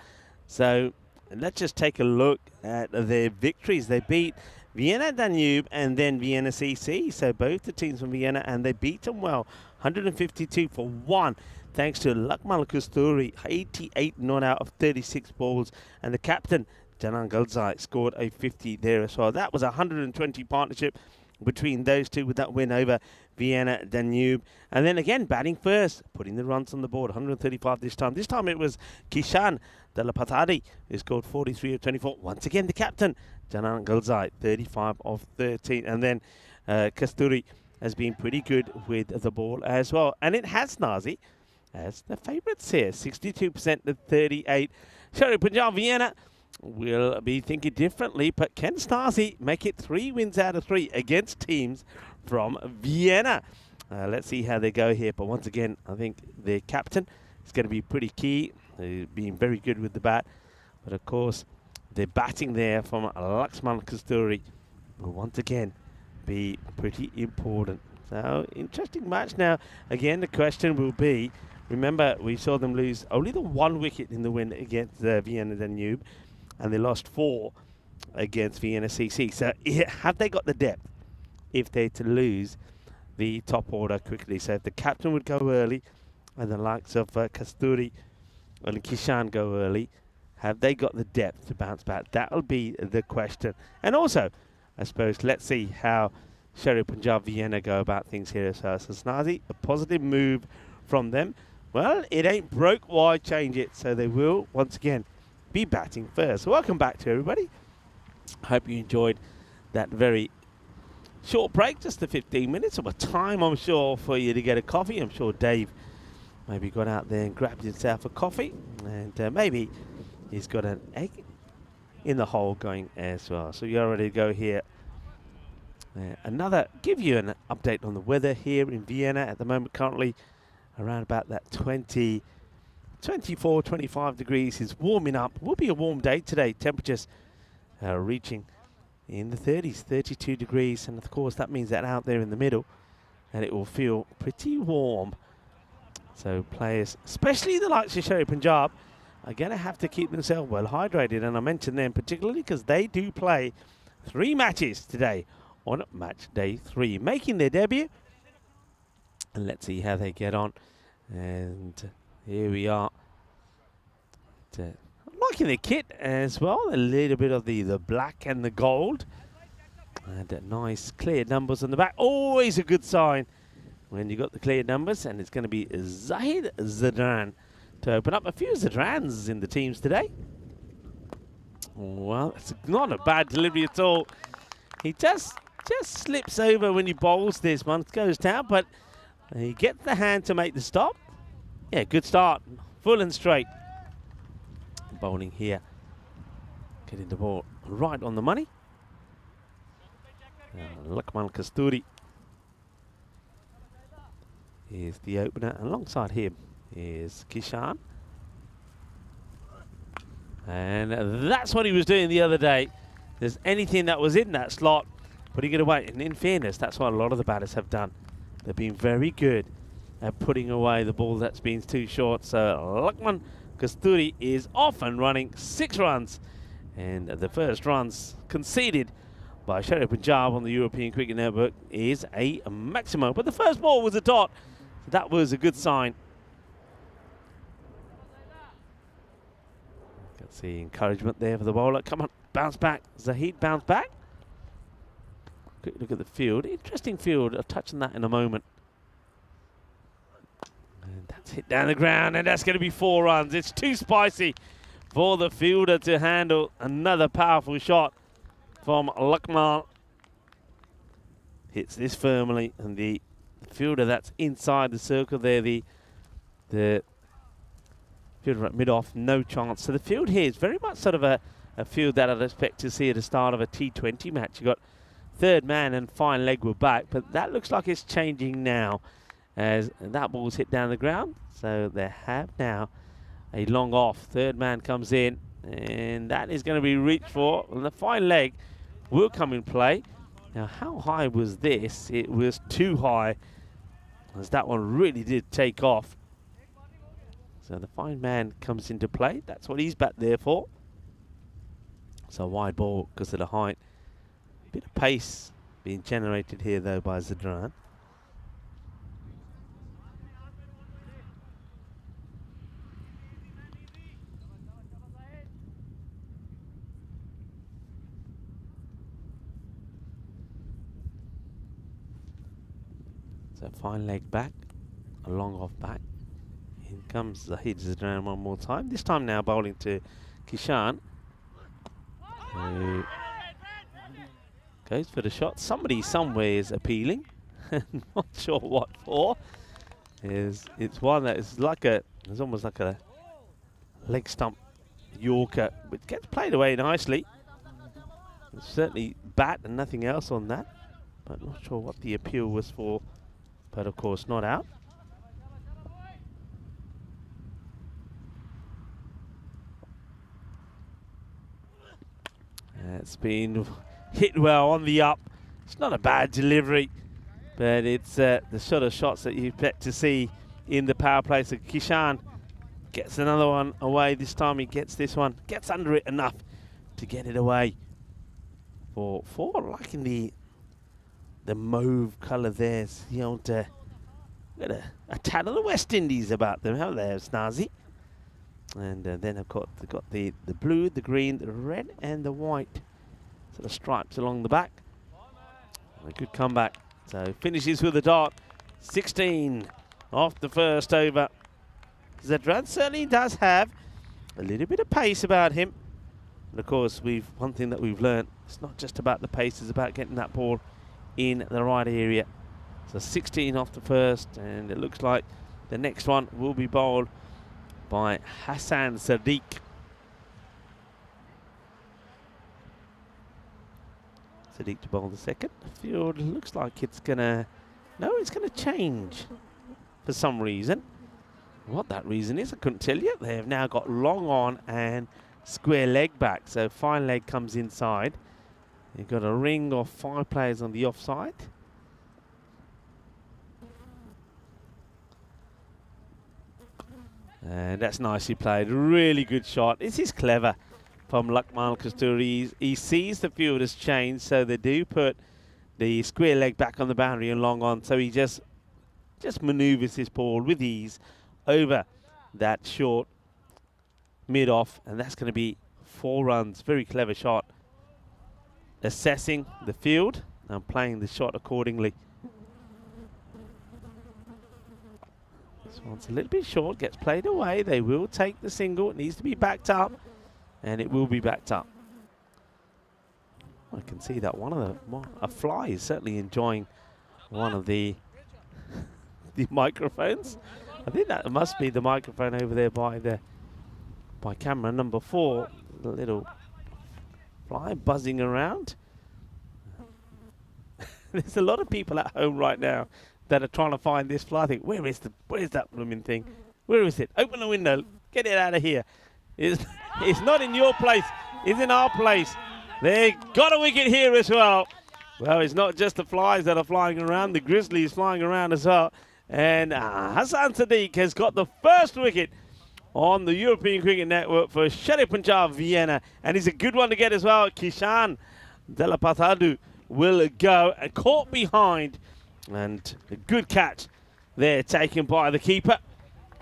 So let's just take a look at their victories. They beat Vienna Danube and then Vienna CC. So both the teams from Vienna, and they beat them well, 152-1. Thanks to Lakmal Kasturi, 88 not out of 36 balls. And the captain, Janan Galzai, scored a 50 there as well. That was a 120 partnership between those two with that win over Vienna Danube. And then again, batting first, putting the runs on the board, 135 this time. This time it was Kishan Dalapatadi who scored 43 of 24. Once again, the captain, Janan Galzai, 35 of 13. And then Kasturi has been pretty good with the ball as well. And it has Snazzy as the favourites here, 62% to 38. Shere Punjab Vienna will be thinking differently, but can Snazzy make it 3 wins out of 3 against teams from Vienna? Let's see how they go here. But once again, I think their captain is going to be pretty key. They've been very good with the bat. But of course, their batting there from Laxman Kasturi will once again be pretty important. So, interesting match now. Again, the question will be, remember, we saw them lose only the 1 wicket in the win against Vienna Danube, and they lost 4 against Vienna CC. So have they got the depth if they're to lose the top order quickly? So if the captain would go early and the likes of Kasturi and Kishan go early, have they got the depth to bounce back? That'll be the question. And also, I suppose, let's see how Shere Punjab Vienna go about things here as well. So Snazzy, a positive move from them. Well, it ain't broke, why change it? So they will, once again, be batting first. So welcome back to everybody. Hope you enjoyed that very short break, just the 15 minutes of a time, I'm sure, for you to get a coffee. I'm sure Dave maybe got out there and grabbed himself a coffee, and maybe he's got an egg in the hole going as well. So you're ready to go here. Give you an update on the weather here in Vienna at the moment. Currently around about that 24, 25 degrees is warming up. Will be a warm day today. Temperatures reaching in the 30s, 32 degrees. And of course, that means that out there in the middle, and it will feel pretty warm. So players, especially the likes of Shere Punjab, are going to have to keep themselves well hydrated. And I mention them particularly because they do play 3 matches today on match day 3, making their debut. And let's see how they get on. And here we are. I'm liking the kit as well. A little bit of the black and the gold. And nice clear numbers on the back. Always a good sign when you got the clear numbers. And it's going to be Zahid Zadran to open up. A few Zadrans in the teams today. Well, it's not a bad delivery at all. He just slips over when he bowls this one. It goes down, but he gets the hand to make the stop. Yeah, good start. Full and straight. Bowling here. Getting the ball right on the money. Lakman Kasturi is the opener. Alongside him is Kishan. And that's what he was doing the other day. There's anything that was in that slot, putting it away. And in fairness, that's what a lot of the batters have done. They've been very good at putting away the ball that's been too short. So Lakman Kasturi is off and running, 6 runs. And the first runs conceded by Sharif Punjab on the European Cricket Network is a maximum. But the first ball was a dot. So that was a good sign. You can see encouragement there for the bowler. Come on, bounce back. Zahid bounce back. Quick look at the field. Interesting field. I'll touch on that in a moment. And that's hit down the ground, and that's going to be 4 runs. It's too spicy for the fielder to handle. Another powerful shot from Lakman. Hits this firmly, and the fielder that's inside the circle there, the fielder at mid-off, no chance. So the field here is very much sort of a field that I'd expect to see at the start of a T20 match. You got third man and fine leg were back, but that looks like it's changing now as that ball's hit down the ground. So they have now a long off. Third man comes in, and that is going to be reached for, and the fine leg will come in play. Now, how high was this? It was too high, as that one really did take off. So the fine man comes into play. That's what he's back there for. So wide ball because of the height. Bit of pace being generated here, though, by Zadran. So fine leg back, a long off back. In comes Zahid Zadran one more time. This time now bowling to Kishan. Who goes for the shot. Somebody somewhere is appealing. Not sure what for. It's one that is like it's almost like a leg stump Yorker, but gets played away nicely. It's certainly bat and nothing else on that. But not sure what the appeal was for. But of course not out. It's been hit well on the up. It's not a bad delivery, but it's the sort of shots that you expect to see in the power play. So Kishan gets another one away. This time he gets this one, gets under it enough to get it away. For liking the mauve colour there. It's the old got a tad of the West Indies about them, haven't they, Snazzy? And then I've got the blue, the green, the red, and the white sort of stripes along the back. A good comeback. So finishes with a dot. 16 off the first over. Zadran certainly does have a little bit of pace about him. And of course, one thing that we've learned, it's not just about the pace, it's about getting that ball in the right area. So 16 off the first, and it looks like the next one will be bowled by Hassan Sadiq. Sadiq to bowl the second. The field looks like it's gonna change for some reason. What that reason is, I couldn't tell you. They have now got long on and square leg back. So fine leg comes inside. You've got a ring of 5 players on the offside. And that's nicely played. Really good shot. This is clever from Lakman Kasturi. He sees the field has changed, so they do put the square leg back on the boundary and long on. So he just manoeuvres his ball with ease over that short mid-off, and that's going to be 4 runs. Very clever shot. assessing the field and playing the shot accordingly. This one's a little bit short, gets played away. They will take the single. It needs to be backed up, and it will be backed up. I can see that one of a fly is certainly enjoying one of the microphones. I think that must be the microphone over there by camera number 4. The little fly buzzing around. There's a lot of people at home right now that are trying to find this fly. I think, where is that blooming thing? Where is it? Open the window. Get it out of here. It's not in your place. It's in our place. They got a wicket here as well. Well, it's not just the flies that are flying around. The grizzly is flying around as well. And Hassan Sadiq has got the first wicket on the European Cricket Network for Sherry Punjab Vienna. And he's a good one to get as well. Kishan Delapatadu will go and caught behind. And a good catch there taken by the keeper.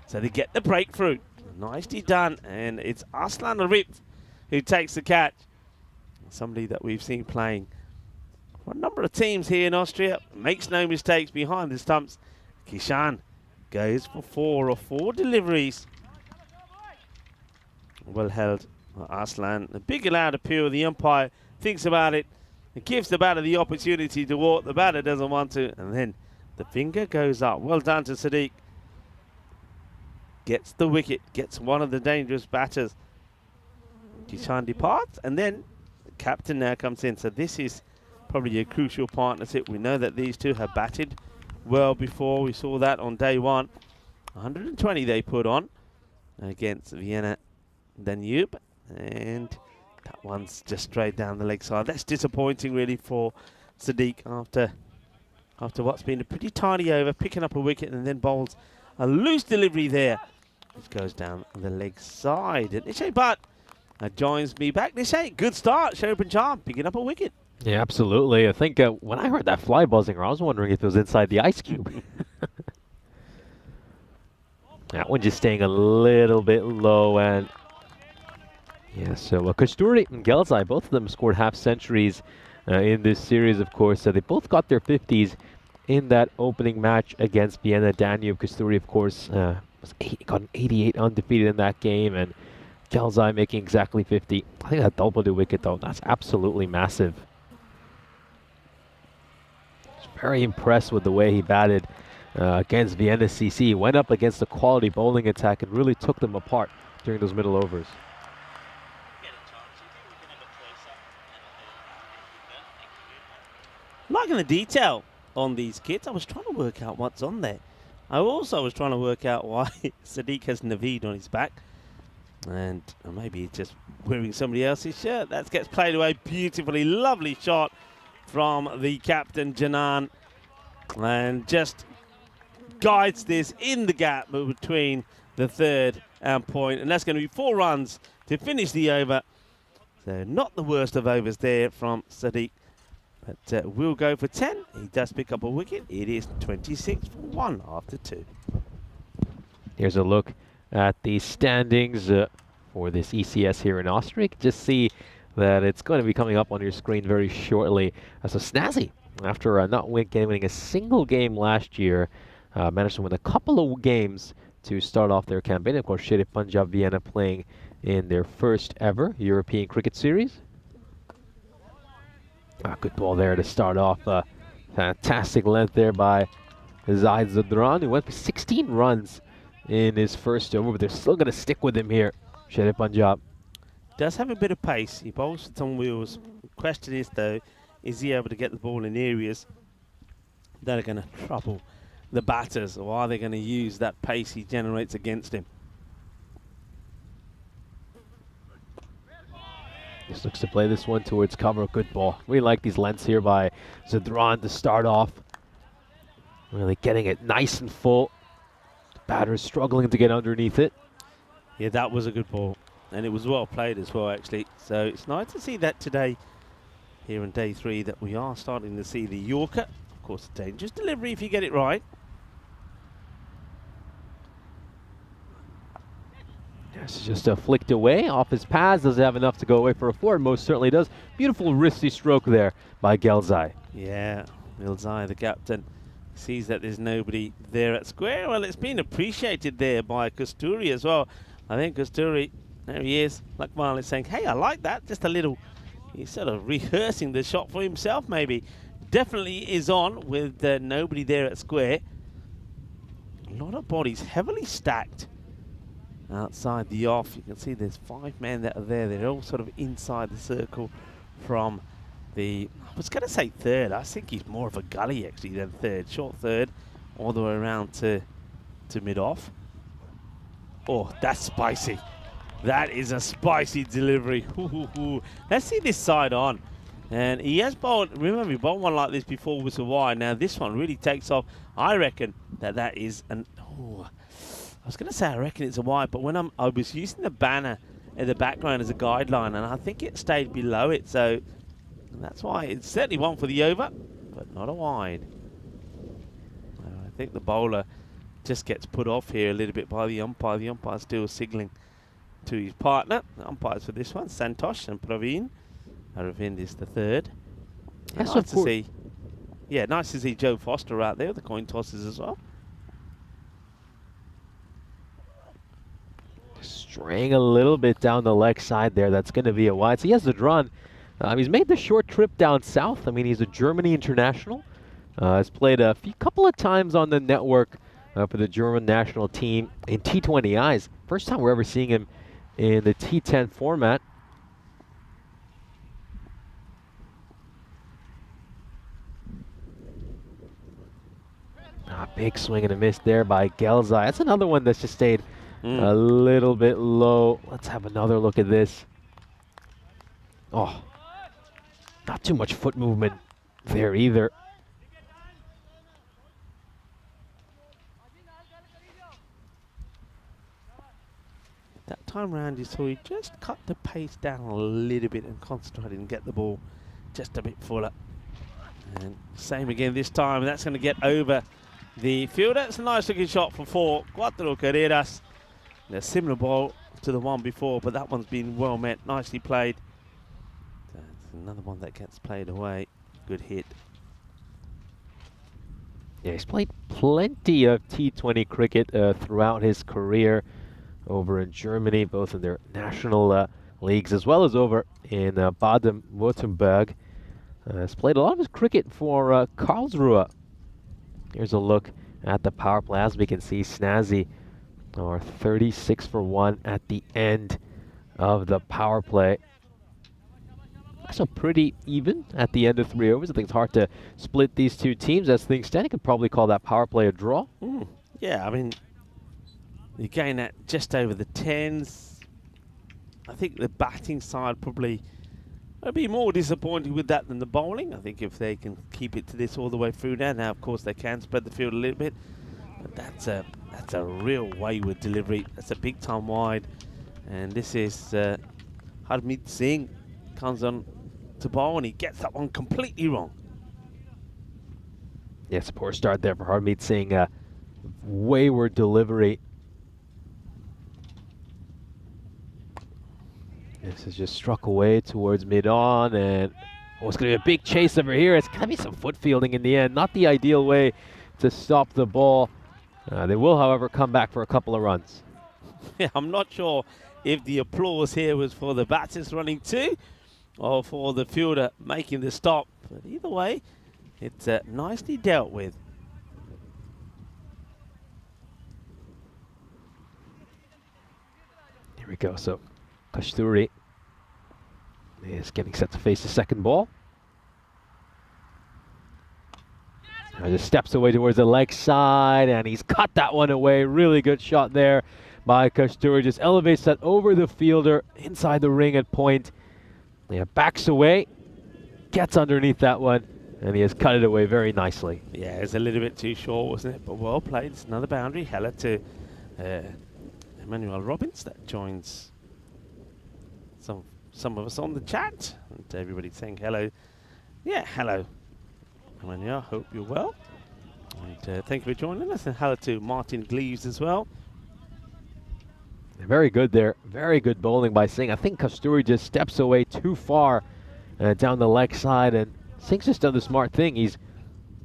So they get the breakthrough. Nicely done. And it's Aslan Arif who takes the catch. Somebody that we've seen playing for a number of teams here in Austria. Makes no mistakes behind the stumps. Kishan goes for 4 of 4 deliveries. Well held by Aslan. A big allowed appeal. The umpire thinks about it. It gives the batter the opportunity to walk. The batter doesn't want to. And then the finger goes up. Well done to Sadiq. Gets the wicket. Gets one of the dangerous batters. Kishan departs. And then the captain now comes in. So this is probably a crucial partnership. We know that these two have batted well before. We saw that on day 1. 120 they put on against Vienna Danube. And that one's just straight down the leg side. That's disappointing really for Sadiq after what's been a pretty tidy over, picking up a wicket and then bowls a loose delivery there, which goes down the leg side. And Nishay Bhatt joins me back. Nishay, good start. Sherry Punjab picking up a wicket. Yeah, absolutely. I think when I heard that fly buzzing, I was wondering if it was inside the ice cube. That one just staying a little bit low. And yeah, so Kasturi and Gelzai, both of them scored half centuries in this series, of course. So they both got their 50s in that opening match against Vienna Danube. Kasturi, of course, got an 88 undefeated in that game, and Gelzai making exactly 50. I think that double the wicket, though, that's absolutely massive. Very impressed with the way he batted against Vienna CC. He went up against a quality bowling attack and really took them apart during those middle overs. Liking the detail on these kits. I was trying to work out what's on there. I also was trying to work out why Sadiq has Naveed on his back. And maybe he's just wearing somebody else's shirt. That gets played away beautifully. Lovely shot from the captain, Janan. And just guides this in the gap between the third and point. And that's going to be 4 runs to finish the over. So not the worst of overs there from Sadiq. But will go for 10. He does pick up a wicket. It is 26 for 1 after 2. Here's a look at the standings for this ECS here in Austria. You can just see that it's going to be coming up on your screen very shortly. So Snazzy, after not winning a single game last year, managed to win a couple of games to start off their campaign. Of course, Sherry Punjab Vienna playing in their first ever European Cricket Series. Good ball there to start off. Fantastic length there by Zaid Zadran, who went for 16 runs in his first over, but they're still going to stick with him here. Sherry Punjab does have a bit of pace. He bowls with some wheels. Question is, though, is he able to get the ball in areas that are going to trouble the batters, or are they going to use that pace he generates against him? Just looks to play this one towards cover. Good ball. We like these lengths here by Zadran to start off. Really getting it nice and full. The batter is struggling to get underneath it. Yeah, that was a good ball. And it was well played as well, actually. So it's nice to see that today, here in day 3, that we are starting to see the Yorker. Of course, a dangerous delivery if you get it right. Yes, just flicked away off his pads. Doesn't have enough to go away for a four. Most certainly does. Beautiful wristy stroke there by Gelzai. Yeah, Gelzai, the captain, sees that there's nobody there at square. Well, it's been appreciated there by Kasturi as well. I think Kasturi, there he is, like Marlon saying, hey, I like that. Just a little, he's sort of rehearsing the shot for himself maybe. Definitely is on with nobody there at square. A lot of bodies heavily stacked outside the off. You can see there's 5 men that are there. They're all sort of inside the circle from the, I was going to say third. I think he's more of a gully actually than third. Short third all the way around to mid-off. Oh, that's spicy. That is a spicy delivery. Let's see this side on. And he has bowled, remember he bowled one like this before with a wide. Now this one really takes off. I reckon that is an, oh, I was going to say I reckon it's a wide, but when I was using the banner in the background as a guideline, and I think it stayed below it, so that's why it's certainly one for the over, but not a wide. I think the bowler just gets put off here a little bit by the umpire. The umpire still signalling to his partner. The umpires for this one, Santosh and Praveen. Aravind is the third. Yes, Nice to see. Yeah, nice to see Joe Foster out there, the coin tosses as well. Straying a little bit down the leg side there. That's going to be a wide. So he has the run. He's made the short trip down south. I mean, he's a Germany international. Has played a couple of times on the network for the German national team in T20Is. First time we're ever seeing him in the T10 format. Big swing and a miss there by Gelzai. That's another one that's just stayed a little bit low. Let's have another look at this. Oh, not too much foot movement there either. That time round you saw he just cut the pace down a little bit and concentrated and get the ball just a bit fuller. And same again this time, that's going to get over the field. That's a nice looking shot for 4. Cuatro carreras. A similar ball to the one before, but that one's been well met, nicely played. That's another one that gets played away. Good hit. Yeah, he's played plenty of T20 cricket throughout his career over in Germany, both in their national leagues as well as over in Baden-Württemberg. Has played a lot of his cricket for Karlsruhe. Here's a look at the power play. As we can see, Snazzy are 36 for 1 at the end of the power play. So pretty even at the end of 3 overs. I think it's hard to split these two teams. As things stand, you could probably call that power play a draw. Yeah, I mean, you're getting at just over the 10s. I think the batting side probably would be more disappointed with that than the bowling. I think if they can keep it to this all the way through now, of course they can spread the field a little bit. But that's a real wayward delivery. That's a big time wide. And this is Harmeet Singh comes on to bowl and he gets that one completely wrong. Yes, a poor start there for Harmeet Singh. Wayward delivery. This is just struck away towards mid-on, and it's going to be a big chase over here. It's going to be some foot fielding in the end. Not the ideal way to stop the ball. They will, however, come back for a couple of runs. Yeah, I'm not sure if the applause here was for the batters running 2 or for the fielder making the stop. But either way, it's nicely dealt with. Here we go. So Kasturi is getting set to face the second ball. Just steps away towards the leg side, and he's cut that one away. Really good shot there by Kasturi. Just elevates that over the fielder inside the ring at point. Yeah, backs away, gets underneath that one, and he has cut it away very nicely. Yeah, it's a little bit too short, wasn't it? But well played. It's another boundary. Hella to Emmanuel Robbins. That joins some of us on the chat. And everybody saying hello. Yeah, hello. Emmanuel, hope you're well. And thank you for joining us. And hello to Martin Gleaves as well. Very good there. Very good bowling by Singh. I think Kasturi just steps away too far down the leg side, and Singh's just done the smart thing. He's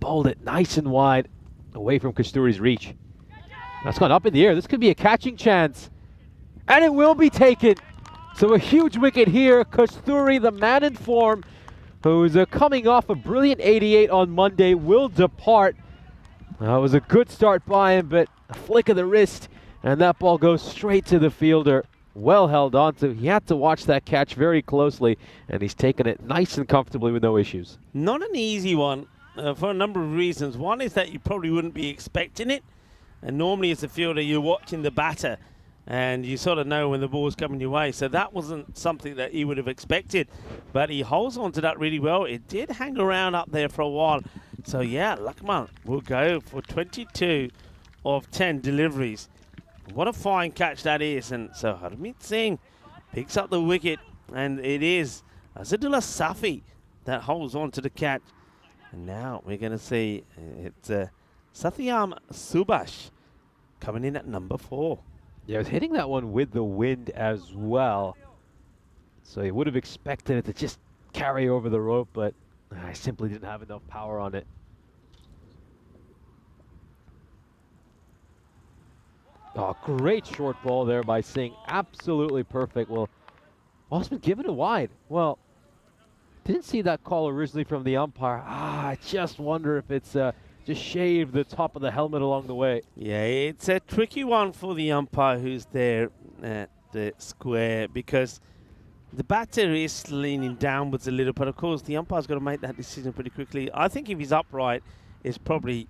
bowled it nice and wide away from Kasturi's reach. That's gone up in the air. This could be a catching chance, and it will be taken. So a huge wicket here. Kasturi, the man in form, who's coming off a brilliant 88 on Monday, will depart. It was a good start by him, but a flick of the wrist, and that ball goes straight to the fielder. Well held onto. He had to watch that catch very closely, and he's taken it nice and comfortably with no issues. Not an easy one for a number of reasons. One is that you probably wouldn't be expecting it. And normally as a fielder, you're watching the batter and you sort of know when the ball's coming your way. So that wasn't something that he would have expected. But he holds on to that really well. It did hang around up there for a while. So yeah, Lakman will go for 22 of 10 deliveries. What a fine catch that is. And so Harmeet Singh picks up the wicket, and it is Azadullah Safi that holds on to the catch. And now we're going to see it's Satyam Subhash coming in at number 4. Yeah, I was hitting that one with the wind as well. So you would have expected it to just carry over the rope, but I simply didn't have enough power on it. Oh, great short ball there by Singh. Absolutely perfect. Well, Osman given it wide. Well, didn't see that call originally from the umpire. I just wonder if it's just shaved the top of the helmet along the way. Yeah, it's a tricky one for the umpire who's there at the square, because the batter is leaning downwards a little, but of course the umpire's got to make that decision pretty quickly. I think if he's upright, it's probably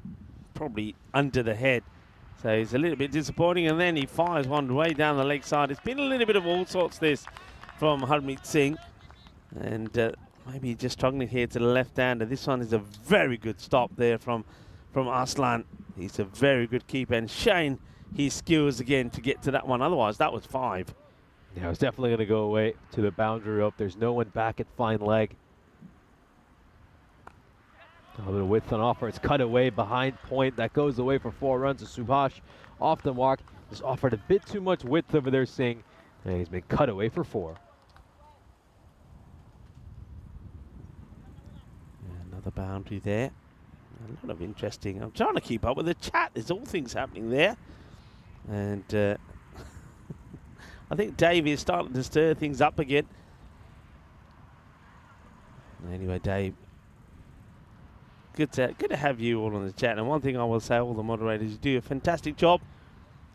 under the head. So he's a little bit disappointing, and then he fires one way down the leg side. It's been a little bit of all sorts this from Harmeet Singh, and maybe just struggling here to the left-hander. This one is a very good stop there from Aslan. He's a very good keeper and showing his skills again to get to that one. Otherwise, that was 5. Yeah, it's definitely going to go away to the boundary rope. There's no one back at fine leg. A little width on offer. It's cut away behind point. That goes away for 4 runs. Subhash off the mark. Just offered a bit too much width over there, Singh. And he's been cut away for 4. Another boundary there. A lot of interesting. I'm trying to keep up with the chat. There's all things happening there. And I think Dave is starting to stir things up again. Anyway, Dave, good to have you all on the chat. And one thing I will say, all the moderators, you do a fantastic job.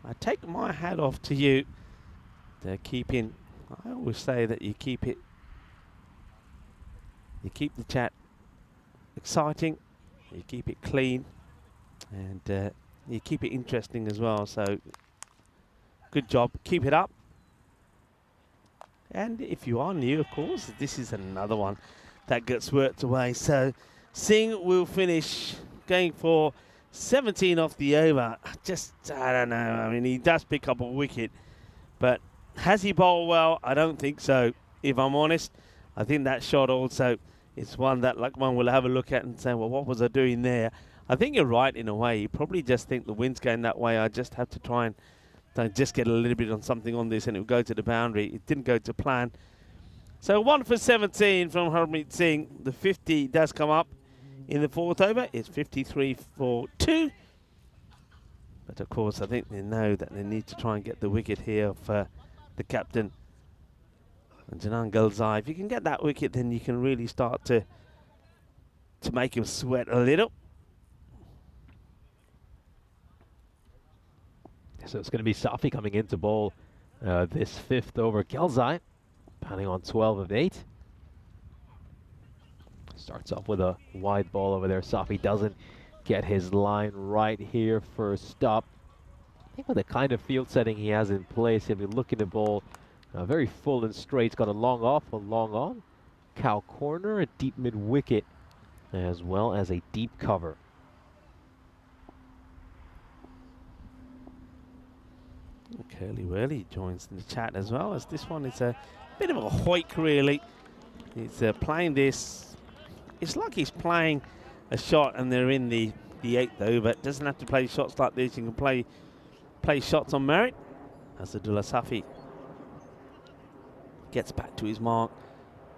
I take my hat off to you. They're keeping, I always say that you keep the chat exciting, you keep it clean, and you keep it interesting as well. So good job, keep it up. And if you are new, of course, this is another one that gets worked away. So Singh will finish going for 17 off the over. I don't know. I mean, he does pick up a wicket, but has he bowled well? I don't think so, if I'm honest. I think that shot also is one that Lakman will have a look at and say, well, what was I doing there? I think you're right in a way. You probably just think the wind's going that way. I just have to try and just get a little bit on something on this, and it will go to the boundary. It didn't go to plan. So 1 for 17 from Harmeet Singh. The 50 does come up in the 4th over. It's 53 for 2. But of course, I think they know that they need to try and get the wicket here for the captain, Janan Gulzai. If you can get that wicket, then you can really start to make him sweat a little. So it's going to be Safi coming in to bowl this 5th over. Gulzai batting on 12 of 8. Starts off with a wide ball over there. Safi doesn't get his line right here for a stop. I think with the kind of field setting he has in place, he'll be looking to bowl very full and straight. He's got a long off, a long on, cow corner, a deep mid wicket, as well as a deep cover. Curly Whirly joins in the chat as well, as this one is a bit of a hoik really. He's playing this, it's like he's playing a shot and they're in the 8th over. Doesn't have to play shots like this. You can play shots on merit. Asadullah Safi gets back to his mark.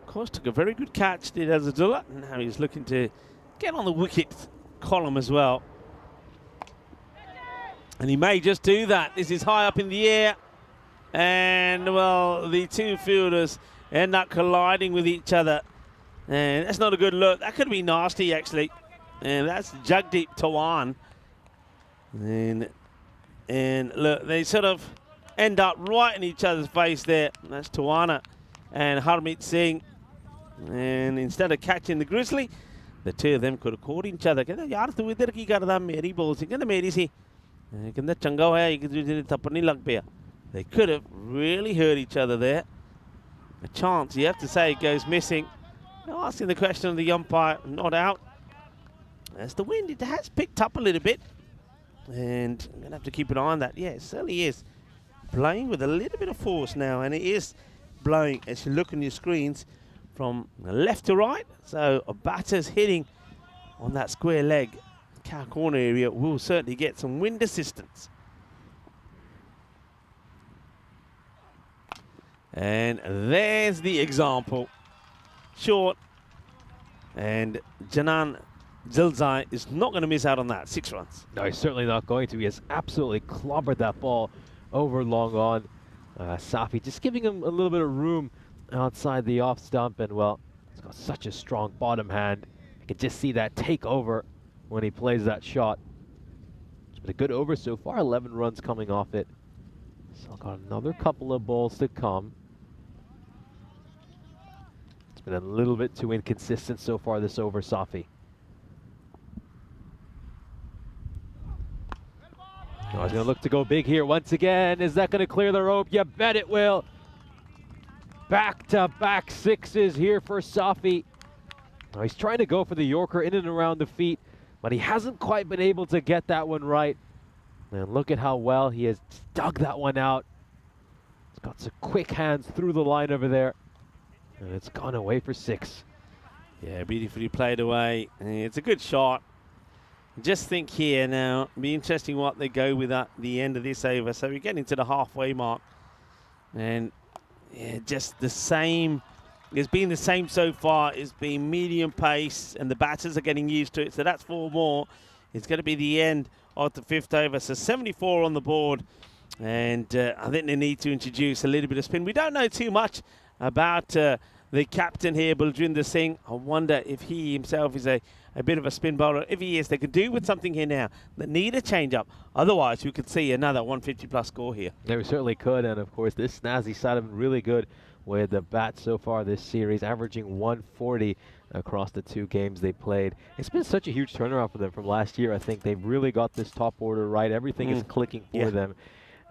Of course, took a very good catch, did Asadullah. Now he's looking to get on the wicket column as well. And he may just do that. This is high up in the air. And, well, the two fielders end up colliding with each other. And that's not a good look. That could be nasty, actually. And that's Jagdeep Tawan. And look, they sort of end up right in each other's face there. That's Tawana and Harmeet Singh. And instead of catching the Grizzly, the two of them could have caught each other. कहते यार तू इधर की करदा मेरी ball से कहते मेरी सी कहते चंगा होया एक दूसरे ने थप्पड़ नहीं लग पिया. They could have really hurt each other there. A chance, you have to say, goes missing. Now asking the question of the umpire, not out. As the wind, it has picked up a little bit. And I'm going to have to keep an eye on that. Yeah, it certainly is. Blowing with a little bit of force now. And it is blowing, as you look on your screens, from left to right. So a batter's hitting on that square leg cow corner area will certainly get some wind assistance. And there's the example. Short. And Janan Zilzai is not going to miss out on that. 6 runs. No, he's certainly not going to. He has absolutely clobbered that ball over long on. Safi just giving him a little bit of room outside the off stump. And, well, he's got such a strong bottom hand. You can just see that take over when he plays that shot. It's been a good over so far. 11 runs coming off it. So got another couple of balls to come. It's been a little bit too inconsistent so far this over, Safi. Oh, he's going to look to go big here once again. Is that going to clear the rope? You bet it will. Back-to-back sixes here for Safi. Oh, he's trying to go for the Yorker in and around the feet, but he hasn't quite been able to get that one right. And look at how well he has dug that one out. He's got some quick hands through the line over there. And it's gone away for 6. Yeah, beautifully played away. It's a good shot. Just think here now, be interesting what they go with at the end of this over. So we're getting to the halfway mark. And yeah, just the same. It's been the same so far. It's been medium pace, and the batters are getting used to it. So that's 4 more. It's going to be the end of the 5th over. So 74 on the board. And I think they need to introduce a little bit of spin. We don't know too much about the captain here, Baljinder Singh. I wonder if he himself is a bit of a spin bowler. If he is, they could do with something here now. They need a change-up. Otherwise, we could see another 150-plus score here. Yeah, we certainly could. And, of course, this Snazzy side have been really good with the bat so far this series, averaging 140 across the 2 games they played. It's been such a huge turnaround for them from last year. I think they've really got this top order right. Everything is clicking for them.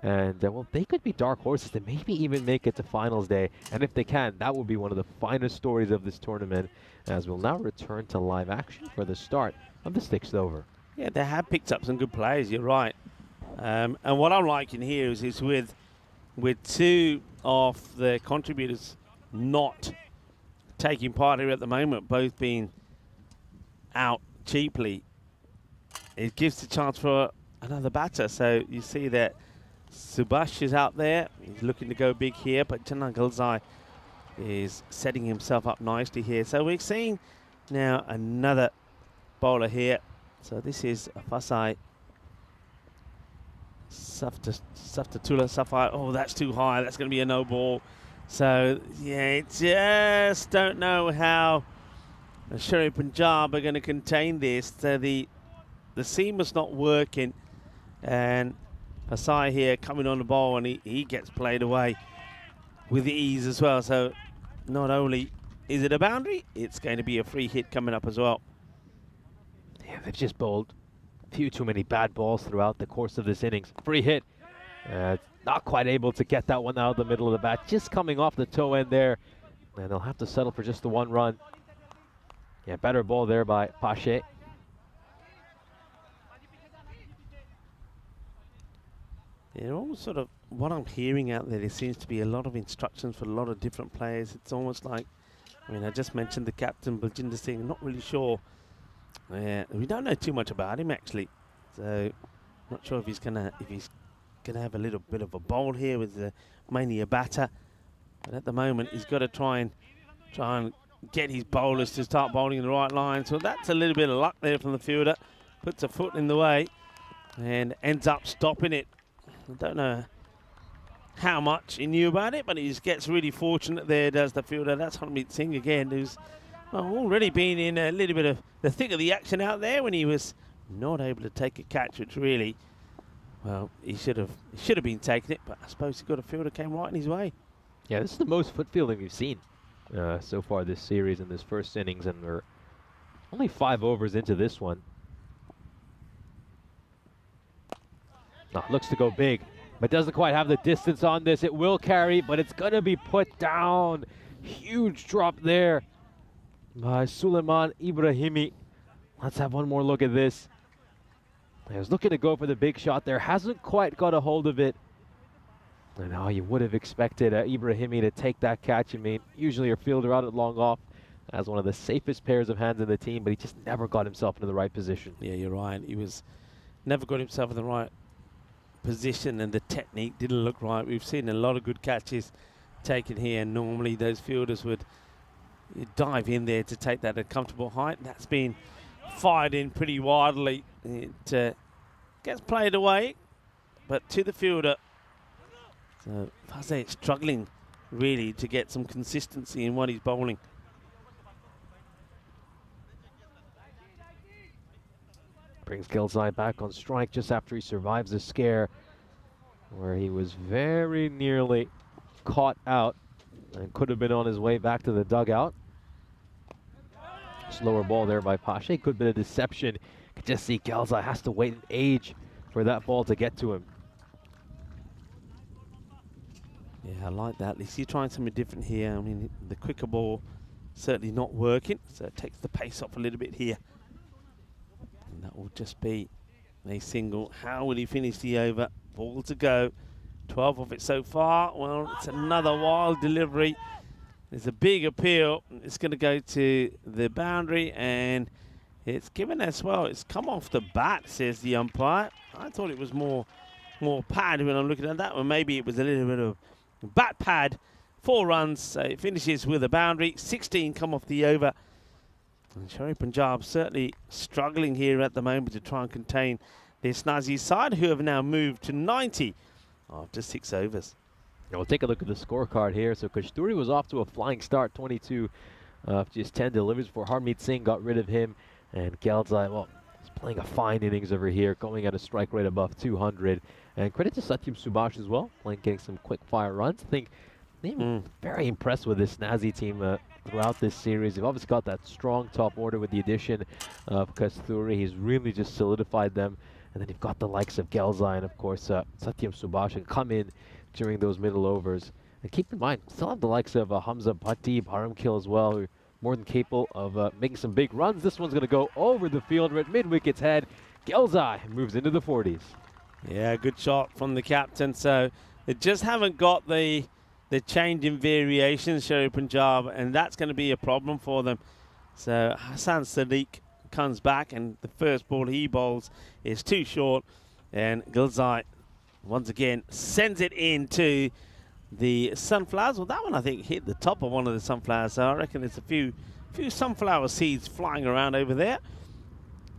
And, well, they could be dark horses to maybe even make it to finals day. And if they can, that will be one of the finest stories of this tournament, as we'll now return to live action for the start of the 6th over. Yeah, they have picked up some good players, you're right. And what I'm liking here is with 2 of the contributors not taking part here at the moment, both being out cheaply, it gives the chance for another batter. So you see that Subhash is out there. He's looking to go big here, but Janan Gulzai is setting himself up nicely here. So we're seeing now another bowler here. So this is Fasai Saftatullah Safai. Oh, that's too high. That's going to be a no ball. So, yeah, just don't know how Sherry Punjab are going to contain this. So the seam is not working. And Fasai here coming on the ball, and he gets played away with ease as well. So not only is it a boundary, it's going to be a free hit coming up as well. Yeah, they've just bowled a few too many bad balls throughout the course of this innings. Free hit. Not quite able to get that one out of the middle of the bat. Just coming off the toe end there. And they'll have to settle for just the 1 run. Yeah, better ball there by Pache. Yeah, almost sort of what I'm hearing out there seems to be a lot of instructions for a lot of different players. It's almost like, I mean, I just mentioned the captain, Baljinder Singh. I'm not really sure. We don't know too much about him, actually. So, not sure if he's going to have a little bit of a bowl here with mainly a batter. But at the moment, he's got to try and get his bowlers to start bowling in the right line. So that's a little bit of luck there from the fielder. Puts a foot in the way and ends up stopping it. I don't know how much he knew about it, but he just gets really fortunate there, does the fielder. That's Harmeet Singh again, who's already been in a little bit of the thick of the action out there when he was not able to take a catch, which really, well, he should have been taking it, but I suppose he got a fielder came right in his way. Yeah, this is the most foot fielding we've seen so far this series in this first innings, and we're only 5 overs into this one. Looks to go big, but doesn't quite have the distance on this. It will carry, but it's going to be put down. Huge drop there by Suleiman Ibrahimi. Let's have one more look at this. He was looking to go for the big shot there. Hasn't quite got a hold of it. And you would have expected Ibrahimi to take that catch. I mean, usually your fielder out at long off as one of the safest pairs of hands in the team, but he just never got himself into the right position. Yeah, you're right. He was never got himself in the right position, and the technique didn't look right. We've seen a lot of good catches taken here, and normally those fielders would dive in there to take that at a comfortable height. That's been fired in pretty wildly. It gets played away, but to the fielder. So Fazet struggling really to get some consistency in what he's bowling. Brings Gilzai back on strike just after he survives the scare, where he was very nearly caught out and could have been on his way back to the dugout. Slower ball there by Pache. Good bit of deception. You can just see Gilzai has to wait an age for that ball to get to him. Yeah, I like that. At least he's trying something different here. I mean, the quicker ball certainly not working, so it takes the pace off a little bit here. And that will just be a single. How will he finish the over? Ball to go. 12 of it so far. Well, it's another wild delivery. There's a big appeal. It's going to go to the boundary, and it's given as well. It's come off the bat, says the umpire. I thought it was more pad when I'm looking at that one. Maybe it was a little bit of bat pad. 4 runs. So it finishes with a boundary. 16 come off the over. And Shari Punjab certainly struggling here at the moment to try and contain their Snazzy side, who have now moved to 90 after 6 overs. Now we'll take a look at the scorecard here. So Kashturi was off to a flying start, 22 just 10 deliveries before Harmeet Singh got rid of him. And Gilzai, well, he's playing a fine innings over here, going at a strike rate above 200. And credit to Satyam Subhash as well, getting some quick fire runs. I think they've been very impressed with this Snazzy team throughout this series. They've obviously got that strong top order with the addition of Kasturi. He's really just solidified them. And then you've got the likes of Gilzai and, of course, Satyam Subhash and come in during those middle overs. And keep in mind, still have the likes of Hamza Bhatti, Bharamkil as well, who are more than capable of making some big runs. This one's going to go over the fielder at mid-wicket's head. Gilzai moves into the 40s. Yeah, good shot from the captain. So they just haven't got the change in variations, Shari Punjab, and that's going to be a problem for them. So Hassan Sadiq comes back, and the first ball he bowls is too short, and Gilzai once again sends it into the sunflowers. Well, that one I think hit the top of one of the sunflowers, so I reckon there's a few sunflower seeds flying around over there.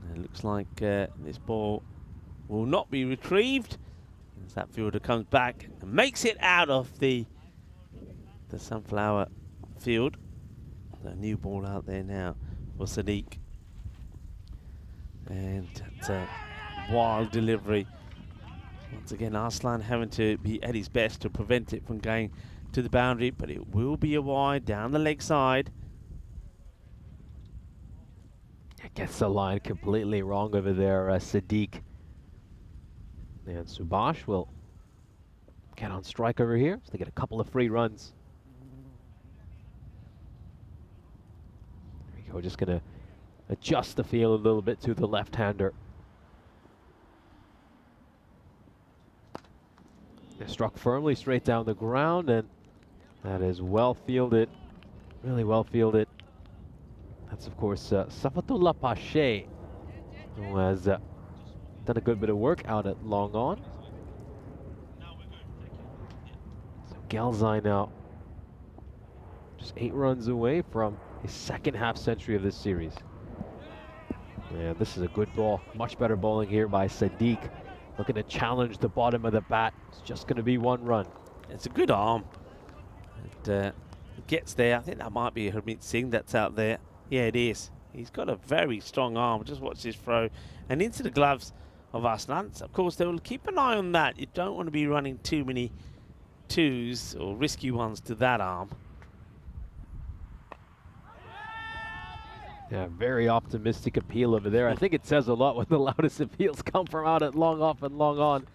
And it looks like this ball will not be retrieved as that fielder comes back and makes it out of the sunflower field. A new ball out there now for Sadiq. And that's a wild delivery. Once again, Arslan having to be at his best to prevent it from going to the boundary, but it will be a wide down the leg side. Gets the line completely wrong over there, Sadiq. And Subhash will get on strike over here, so they get a couple of free runs. There we go, just going to adjust the field a little bit to the left-hander. They're struck firmly straight down the ground, and that is well fielded, really well fielded. That's, of course, Safatullah Pache, who has done a good bit of work out at long on. Gelzai now just 8 runs away from his second half century of this series. Yeah, this is a good ball. Much better bowling here by Sadiq. Looking to challenge the bottom of the bat. It's just going to be 1 run. It's a good arm. It gets there. I think that might be Harmeet Singh that's out there. Yeah, it is. He's got a very strong arm. Just watch this throw. And into the gloves of Aslan. Of course, they will keep an eye on that. You don't want to be running too many 2s or risky ones to that arm. Yeah, very optimistic appeal over there. I think it says a lot when the loudest appeals come from out at long off and long on.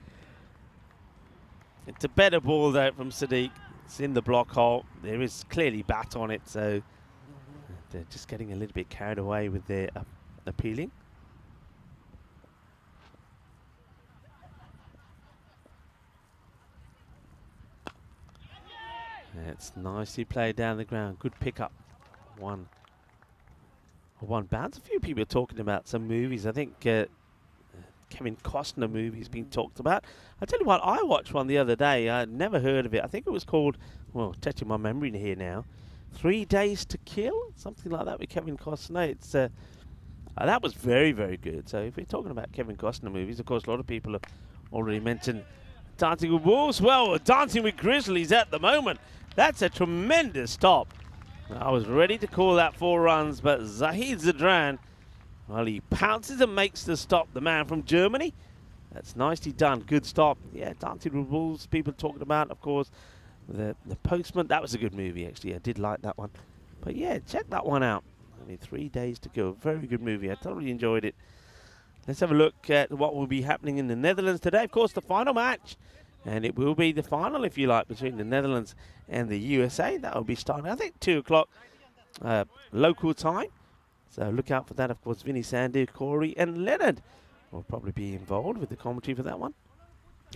It's a better ball though from Sadiq. It's in the block hole. There is clearly bat on it, so they're just getting a little bit carried away with their appealing. It's nicely played down the ground. Good pickup. One bounce. A few people are talking about some movies. I think Kevin Costner movie's been talked about. I tell you what, I watched one the other day. I'd never heard of it. I think it was called, well, touching my memory here now, 3 Days to Kill, something like that with Kevin Costner. It's that was very, very good. So if we're talking about Kevin Costner movies, of course, a lot of people have already mentioned Dancing with Wolves. Well, Dancing with Grizzlies at the moment. That's a tremendous stop. I was ready to call that 4 runs, but Zahid Zadran, well, he pounces and makes the stop. The man from Germany. That's nicely done. Good stop. Yeah, Dancing with Wolves, people talking about, of course, the Postman. That was a good movie, actually. I did like that one. But yeah, check that one out. Only 3 days to go. Very good movie. I totally enjoyed it. Let's have a look at what will be happening in the Netherlands today. Of course, the final match. And it will be the final, if you like, between the Netherlands and the USA. That will be starting, I think, 2 o'clock local time. So look out for that. Of course, Vinny Sandu, Corey, and Leonard will probably be involved with the commentary for that one.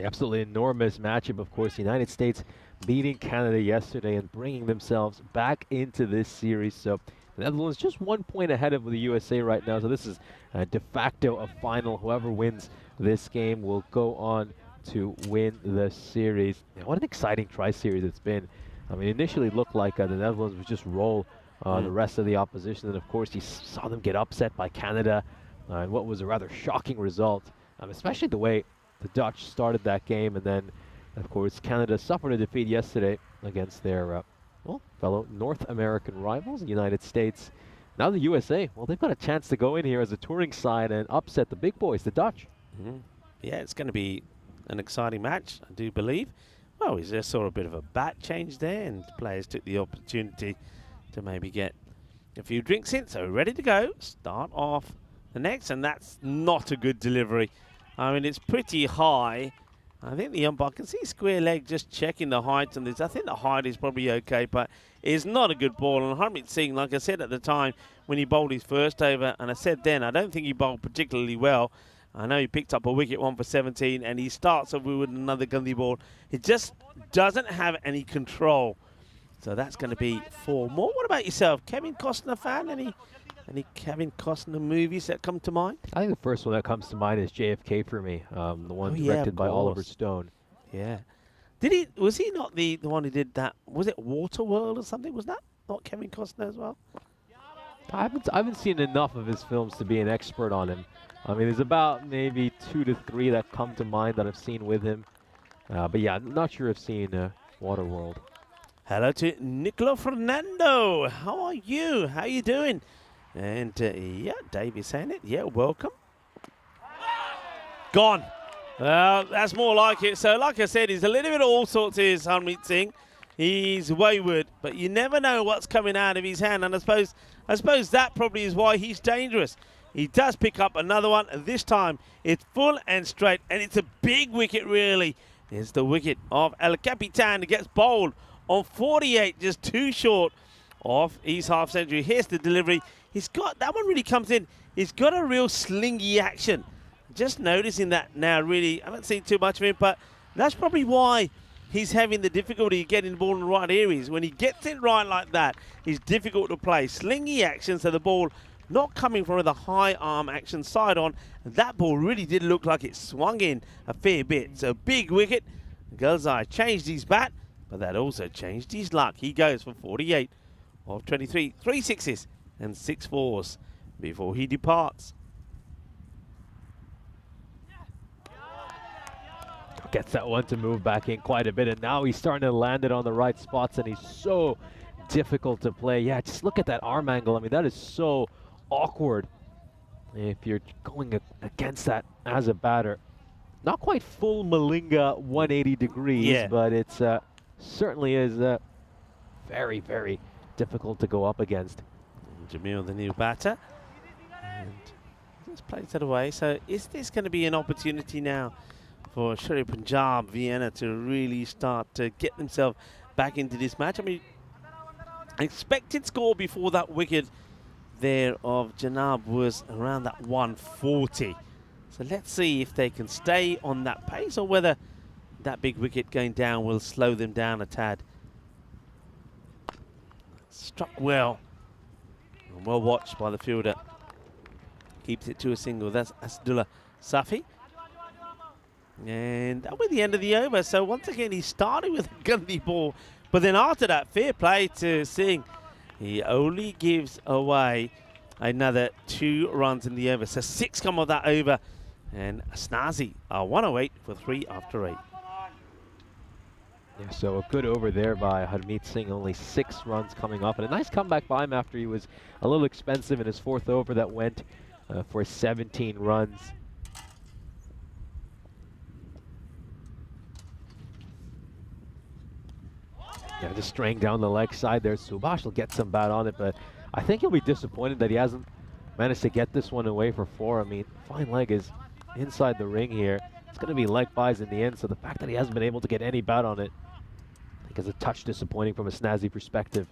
Absolutely enormous matchup, of course. The United States beating Canada yesterday and bringing themselves back into this series. So the Netherlands just 1 point ahead of the USA right now. So this is de facto a final. Whoever wins this game will go on to win the series. What an exciting tri-series it's been. I mean, initially it looked like the Netherlands would just roll the rest of the opposition, and of course you saw them get upset by Canada, and what was a rather shocking result, especially the way the Dutch started that game, and then of course Canada suffered a defeat yesterday against their fellow North American rivals, the United States. Now the USA, well, they've got a chance to go in here as a touring side and upset the big boys, the Dutch. Yeah, it's going to be an exciting match, I do believe. Well, is there sort of a bit of a bat change there, and players took the opportunity to maybe get a few drinks in. So ready to go. Start off the next, and that's not a good delivery. I mean, it's pretty high. I think the umpire can see square leg just checking the height on this. I think the height is probably okay, but it's not a good ball. And Harmeet Singh, like I said at the time when he bowled his first over, and I said then, I don't think he bowled particularly well. I know he picked up a wicket, 1 for 17, and he starts off with another Gandhi ball. He just doesn't have any control. So that's going to be 4 more. What about yourself? Kevin Costner fan? Any Kevin Costner movies that come to mind? I think the first one that comes to mind is JFK for me, the one directed by Oliver Stone. Yeah. Was he not the one who did that? Was it Waterworld or something? Was that not Kevin Costner as well? I haven't seen enough of his films to be an expert on him. I mean, there's about maybe 2 to 3 that come to mind that I've seen with him. But yeah, I'm not sure I've seen Waterworld. Hello to Nicola Fernando. How are you? How you doing? And yeah, Dave is saying it. Yeah, welcome. Gone. That's more like it. So like I said, he's a little bit of all sorts here, Harmeet Singh. He's wayward, but you never know what's coming out of his hand. And I suppose that probably is why he's dangerous. He does pick up another one. This time it's full and straight, and it's a big wicket, really. It's the wicket of El Capitan who gets bowled on 48, just 2 short of his half century. Here's the delivery. He's got, that one really comes in. He's got a real slingy action. Just noticing that now, really. I haven't seen too much of him, but that's probably why he's having the difficulty getting the ball in the right areas. When he gets it right like that, he's difficult to play. Slingy action, so the ball not coming from the high arm action side on. That ball really did look like it swung in a fair bit. So big wicket. Gelzai changed his bat. But that also changed his luck. He goes for 48 of 23, 3 sixes and 6 fours before he departs. Gets that one to move back in quite a bit, and now he's starting to land it on the right spots, and he's so difficult to play. Yeah, just look at that arm angle. I mean, that is so awkward if you're going against that as a batter. Not quite full Malinga 180 degrees, yeah, but it's certainly is very, very difficult to go up against. Jamil, the new batter, and just plays that away. So is this going to be an opportunity now for Sherry Punjab Vienna to really start to get themselves back into this match? I mean, expected score before that wicket there of Janab was around that 140. So let's see if they can stay on that pace or whether that big wicket going down will slow them down a tad. Struck well. And well watched by the fielder. Keeps it to a single. That's Asdullah Safi. And that'll be the end of the over. So once again, he started with a gunny ball. But then after that, fair play to Singh. He only gives away another 2 runs in the over. So 6 come of that over. And Snazi are 108 for 3 after 8. Yeah, so a good over there by Harmeet Singh, only 6 runs coming off. And a nice comeback by him after he was a little expensive in his 4th over that went for 17 runs. Yeah, just straying down the leg side there. Subhash will get some bat on it, but I think he'll be disappointed that he hasn't managed to get this one away for 4. I mean, fine leg is inside the ring here. It's going to be leg buys in the end, so the fact that he hasn't been able to get any bat on it, I think is a touch disappointing from a snazzy perspective.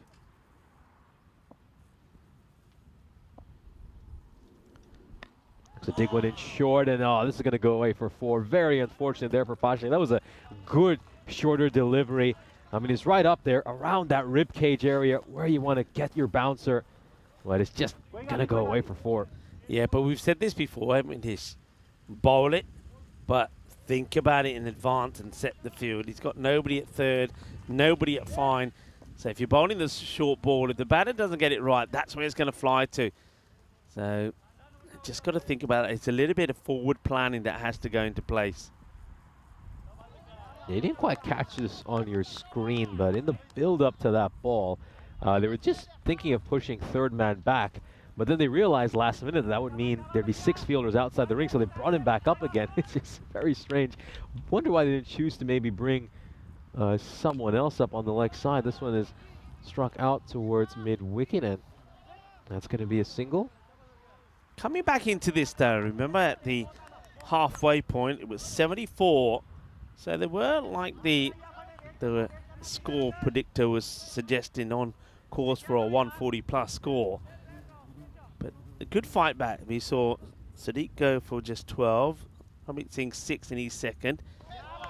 So dig one in short, and oh, this is going to go away for 4. Very unfortunate there for Pasha. That was a good shorter delivery. I mean, he's right up there around that rib cage area where you want to get your bouncer, but it's just going to go away for 4. Yeah, but we've said this before, haven't we? This bowl it, but think about it in advance and set the field. He's got nobody at third, nobody at fine. So if you're bowling the short ball, if the batter doesn't get it right, that's where it's going to fly to. So just got to think about it. It's a little bit of forward planning that has to go into place. Yeah, you didn't quite catch this on your screen, but in the build-up to that ball, they were just thinking of pushing third man back, but then they realized last minute that would mean there'd be 6 fielders outside the ring, so they brought him back up again. It's just very strange. Wonder why they didn't choose to maybe bring someone else up on the leg side. This one is struck out towards mid-wicket, and that's going to be a single. Coming back into this though, remember at the halfway point, it was 74. So they weren't like the score predictor was suggesting on course for a 140 plus score. But a good fight back. We saw Sadiq go for just 12. Harmeet Singh 6 in his second.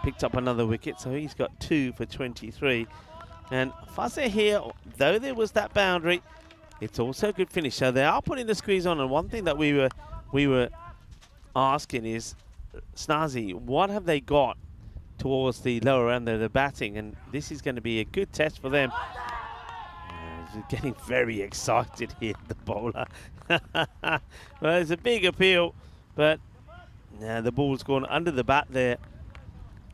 Picked up another wicket, so he's got 2 for 23. And Fazir here, though there was that boundary, it's also a good finish. So they are putting the squeeze on. And one thing that we were asking is, Snazi, what have they got towards the lower end of the batting? And this is going to be a good test for them. Getting very excited here, the bowler. Well, it's a big appeal, but the ball's gone under the bat there.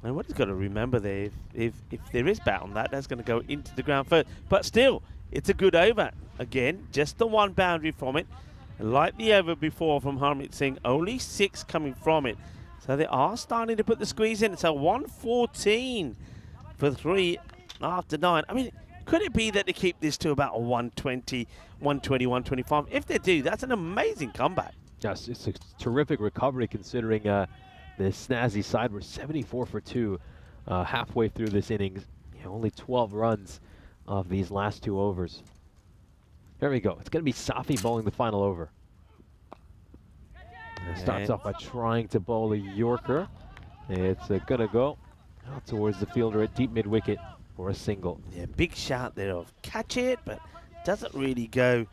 And what he's got to remember there, if there is bat on that, that's going to go into the ground first. But still, it's a good over. Again, just the 1 boundary from it. Like the over before from Harmeet Singh, only 6 coming from it. So they are starting to put the squeeze in. It's a 114 for 3 after 9. I mean, could it be that they keep this to about a 120, 125? If they do, that's an amazing comeback. Yes, it's a terrific recovery considering the snazzy side were 74 for 2 halfway through this innings. Yeah, only 12 runs of these last 2 overs. There we go. It's going to be Safi bowling the final over. Starts off by trying to bowl a Yorker. It's going to go out towards the fielder at deep mid-wicket for a single. Yeah, big shout there of catch it, but doesn't really go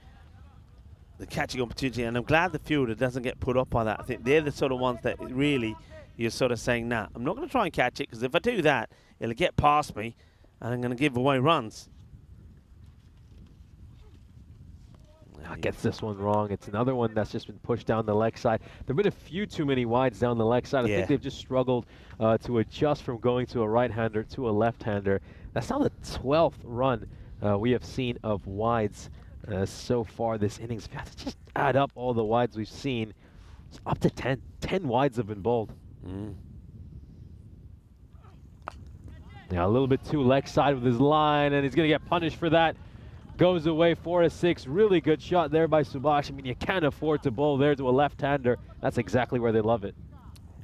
the catching opportunity. And I'm glad the fielder doesn't get put off by that. I think they're the sort of ones that really you're sort of saying, nah, I'm not going to try and catch it, because if I do that, it'll get past me. and I'm going to give away runs. Gets this one wrong. It's another one that's just been pushed down the leg side. There have been a few too many wides down the leg side. I think they've just struggled to adjust from going to a right-hander to a left-hander. That's now the 12th run we have seen of wides so far this innings. If you have to just add up all the wides we've seen, it's up to 10. 10 wides have been bowled. Yeah, a little bit too leg side with his line, and he's going to get punished for that. Goes away 4-6. Really good shot there by Subhash. I mean, you can't afford to bowl there to a left-hander. That's exactly where they love it.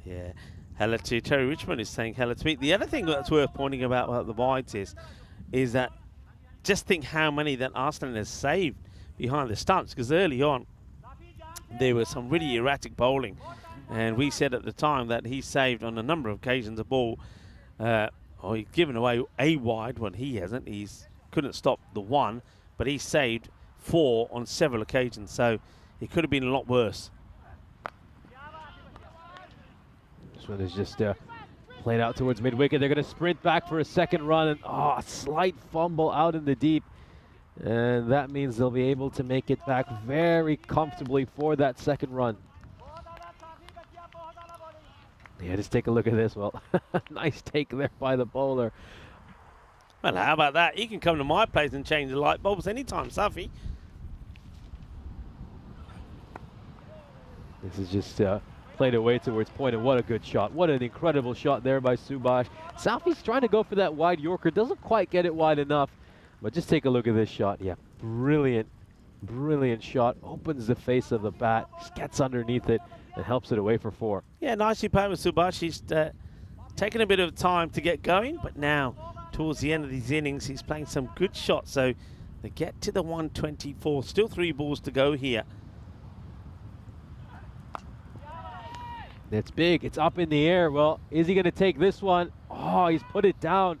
Yeah, hella to Terry Richmond is saying hella to me. The other thing that's worth pointing about the wides is that just think how many that Arsenal has saved behind the stumps, because early on there was some really erratic bowling, and we said at the time that he saved on a number of occasions a ball, or he's given away a wide when he hasn't. He's couldn't stop the one, but he saved 4 on several occasions, so it could have been a lot worse. This one is just played out towards mid-wicket. They're going to sprint back for a second run, and a slight fumble out in the deep. And that means they'll be able to make it back very comfortably for that second run. Yeah, just take a look at this. Well, nice take there by the bowler. Well, how about that? You can come to my place and change the light bulbs anytime, Safi. This is just played away towards point, and what a good shot. What an incredible shot there by Subhash. Safi's trying to go for that wide Yorker. Doesn't quite get it wide enough, but just take a look at this shot. Yeah, brilliant, brilliant shot. Opens the face of the bat, just gets underneath it, and helps it away for 4. Yeah, nicely played with Subhash. He's taken a bit of time to get going, but now, towards the end of these innings, he's playing some good shots. So they get to the 124. Still 3 balls to go here. It's big. It's up in the air. Well, is he going to take this one? Oh, he's put it down.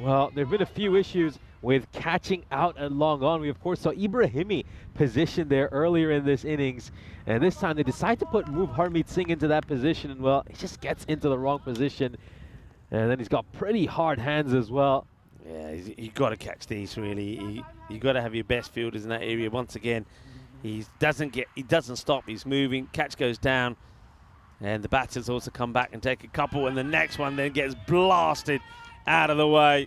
Well, there have been a few issues with catching out and long on. We, of course, saw Ibrahimi positioned there earlier in this innings. And this time they decide to move Harmeet Singh into that position. And, well, he just gets into the wrong position. And then he's got pretty hard hands as well. Yeah, you've got to catch these, really. You've got to have your best fielders in that area. Once again, he doesn't stop. He's moving. Catch goes down. And the batters also come back and take a couple. And the next one then gets blasted out of the way.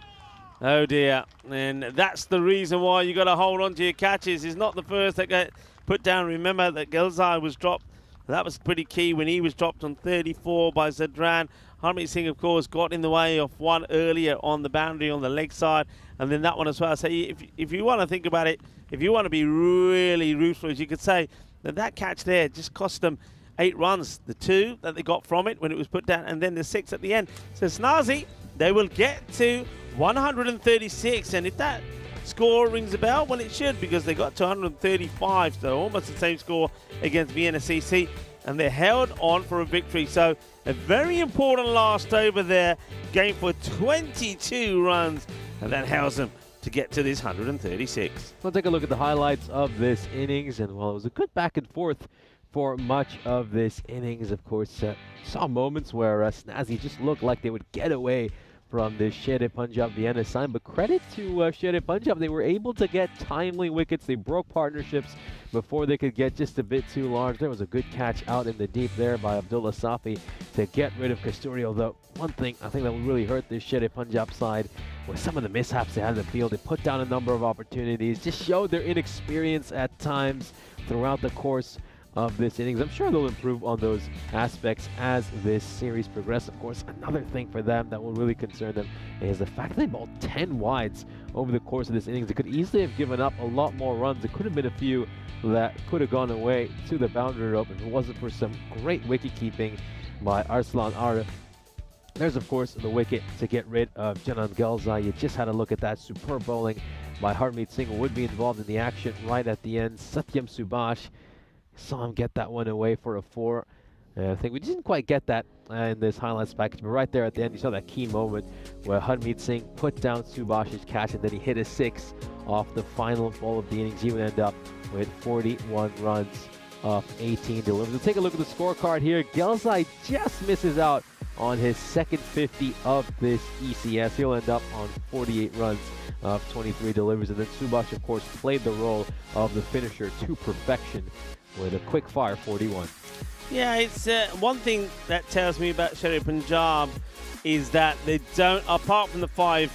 Oh, dear. And that's the reason why you got to hold on to your catches. He's not the first that got put down. Remember that Gelzai was dropped. That was pretty key when he was dropped on 34 by Zadran. Harmeet Singh, of course, got in the way of one earlier on the boundary on the leg side, and then that one as well. So if you want to think about it, if you want to be really ruthless, you could say that catch there just cost them 8 runs. The 2 that they got from it when it was put down, and then the 6 at the end. So Snazi, they will get to 136, and if that score rings a bell, well, it should, because they got to 135, so almost the same score against Vienna CC, and they're held on for a victory. So a very important last over there, game for 22 runs, and that helps them to get to this 136. We'll take a look at the highlights of this innings, and well, it was a good back and forth for much of this innings. Of course, saw moments where Snazzy just looked like they would get away from this Sher Punjab Vienna sign, but credit to Sher Punjab, they were able to get timely wickets. They broke partnerships before they could get just a bit too large. There was a good catch out in the deep there by Abdullah Safi to get rid of Kasturi, although one thing I think that would really hurt this Sher Punjab side was some of the mishaps they had in the field. They put down a number of opportunities, just showed their inexperience at times throughout the course of this innings. I'm sure they'll improve on those aspects as this series progresses. Of course, another thing for them that will really concern them is the fact that they bowled 10 wides over the course of this innings. They could easily have given up a lot more runs. There could have been a few that could have gone away to the boundary rope if it wasn't for some great wicket keeping by Arslan Arif. There's, of course, the wicket to get rid of Janan Gelzai. You just had a look at that superb bowling by Harmeet Singh, who would be involved in the action right at the end. Satyam Subhash saw him get that one away for a 4. I think we didn't quite get that in this highlights package, but right there at the end, you saw that key moment where Harmeet Singh put down Subhash's catch, and then he hit a 6 off the final ball of the innings. He would end up with 41 runs off 18 deliveries. We'll take a look at the scorecard here. Gelzai just misses out on his second 50 of this ECS. He'll end up on 48 runs of 23 deliveries. And then Subhash, of course, played the role of the finisher to perfection with a quick fire 41. Yeah, it's one thing that tells me about Sherry Punjab is that they don't, apart from the 5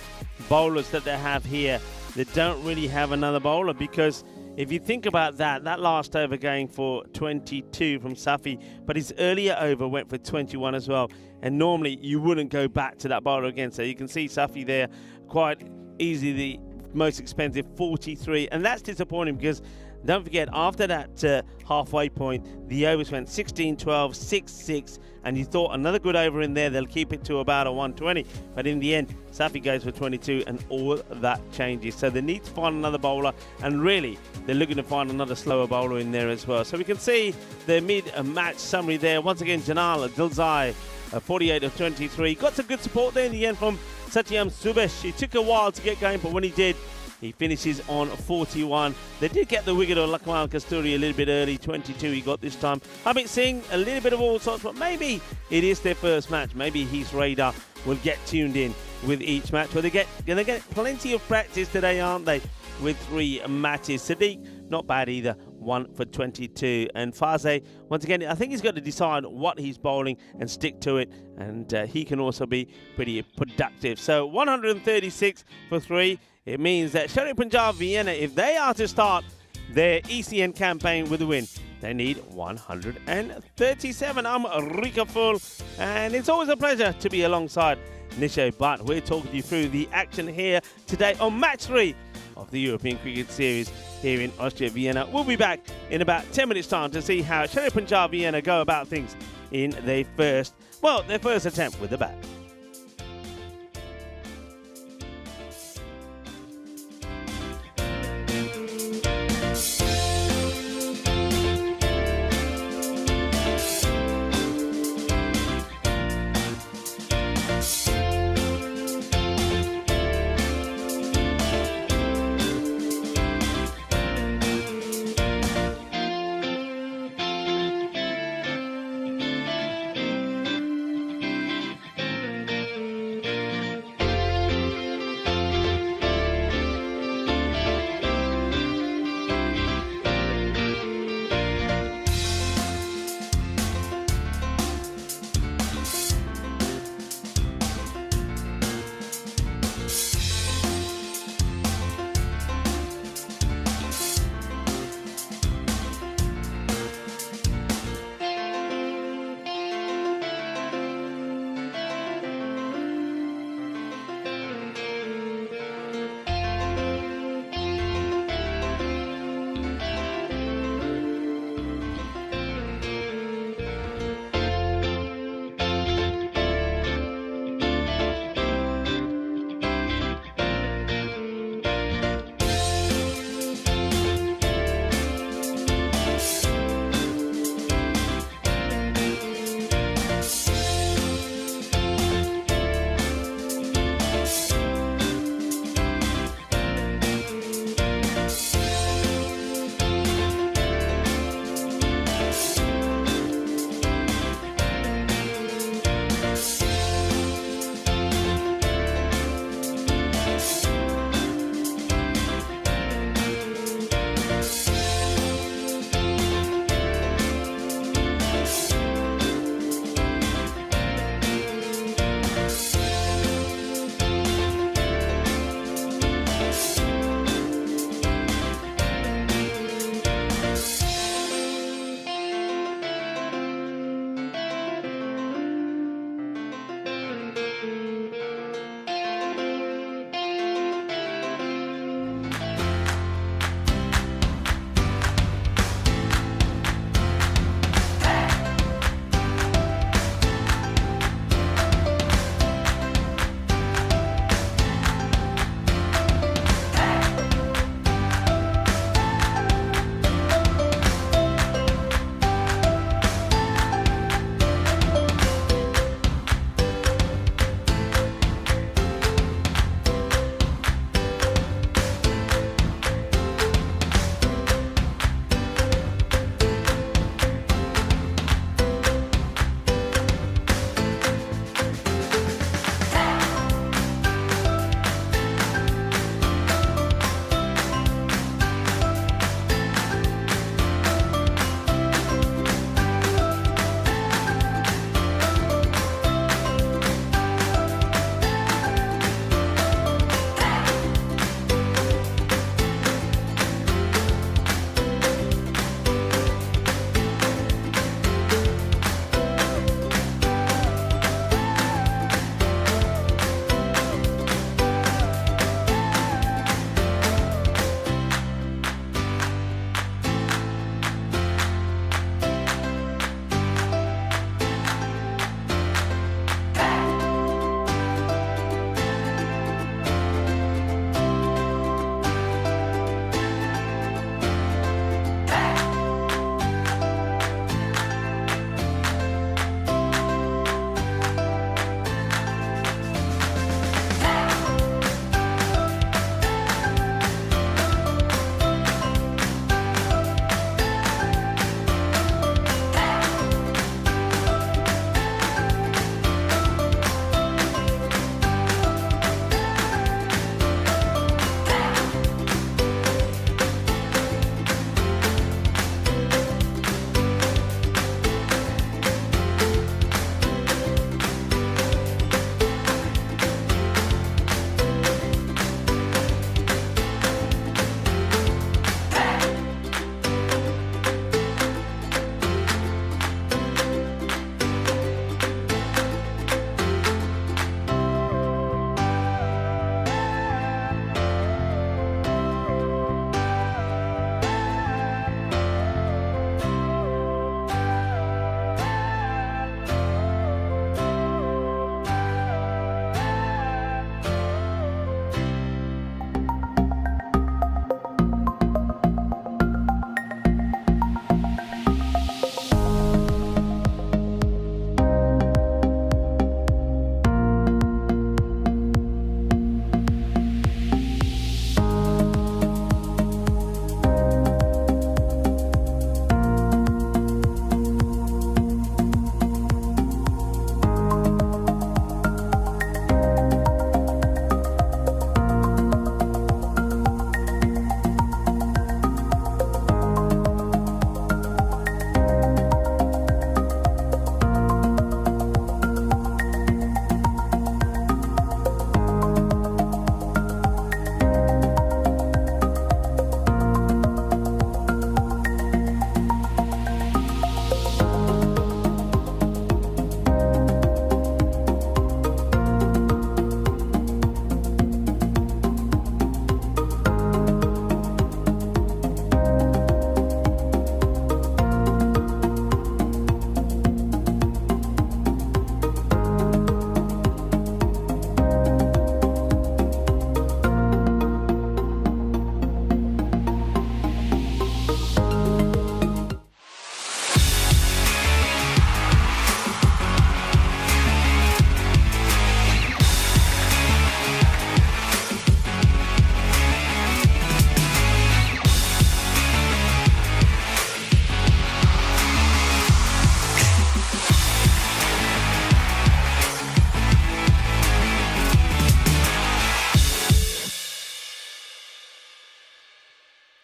bowlers that they have here, they don't really have another bowler, because if you think about that last over going for 22 from Safi, but his earlier over went for 21 as well. And normally you wouldn't go back to that bowler again. So you can see Safi there quite easily the most expensive 43. And that's disappointing, because don't forget, after that halfway point, the overs went 16, 12, 6, 6, and you thought another good over in there, they'll keep it to about a 120. But in the end, Safi goes for 22, and all that changes. So they need to find another bowler, and really, they're looking to find another slower bowler in there as well. So we can see the mid-match summary there. Once again, Janal Dilzai, 48 of 23. Got some good support there in the end from Satyam Subesh. It took a while to get going, but when he did, he finishes on 41. They did get the wicket of Lakmal Kasturi a little bit early, 22 he got this time. Amit Singh, a little bit of all sorts, but maybe it is their first match. Maybe his radar will get tuned in with each match. Well, they're going to get plenty of practice today, aren't they, with 3 matches. Sadiq, not bad either, 1 for 22. And Faze, once again, I think he's got to decide what he's bowling and stick to it. And he can also be pretty productive. So 136 for 3. It means that Sherry Punjab Vienna, if they are to start their ECN campaign with a win, they need 137. I'm Rika Full, and it's always a pleasure to be alongside Nisho, but we're talking you through the action here today on Match 3 of the European Cricket Series here in Austria, Vienna. We'll be back in about 10 minutes' time to see how Sherry Punjab Vienna go about things in their first attempt with the bat.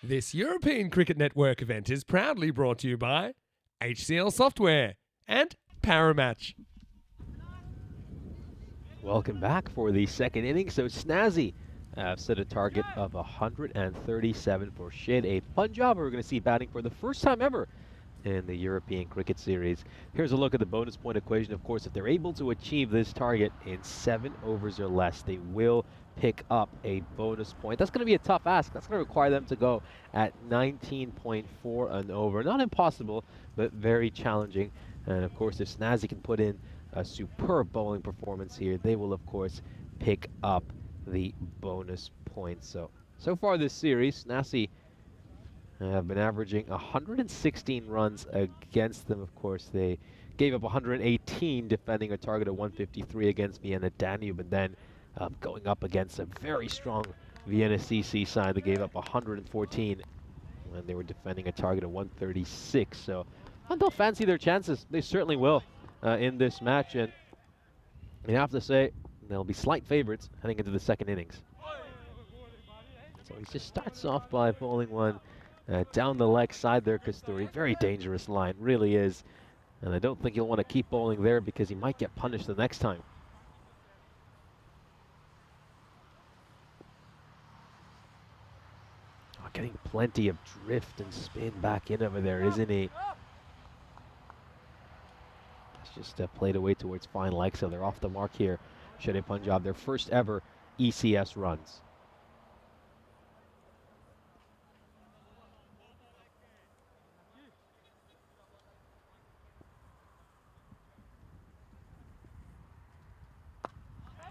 This European Cricket Network event is proudly brought to you by HCL Software and Paramatch. Welcome back for the second inning. So Snazzy set a target of 137 for Sher Punjab. We're going to see batting for the first time ever in the European Cricket Series. Here's a look at the bonus point equation. Of course, if they're able to achieve this target in 7 overs or less, they will pick up a bonus point. That's going to be a tough ask. That's going to require them to go at 19.4 and over. Not impossible, but very challenging. And of course, if Snazzy can put in a superb bowling performance here, they will of course pick up the bonus points. So far this series, Snazzy have been averaging 116 runs against them. Of course, they gave up 118, defending a target of 153 against Vienna Danube, and then going up against a very strong Vienna CC side that gave up 114 when they were defending a target of 136. So they'll fancy their chances. They certainly will in this match, and you have to say they'll be slight favorites heading into the second innings. So he just starts off by bowling one down the leg side there, Kasturi. Very dangerous line, really is. And I don't think he'll want to keep bowling there because he might get punished the next time. Oh, getting plenty of drift and spin back in over there, isn't he? It's just played away towards fine leg, so they're off the mark here. Sher Punjab, their first ever ECS runs.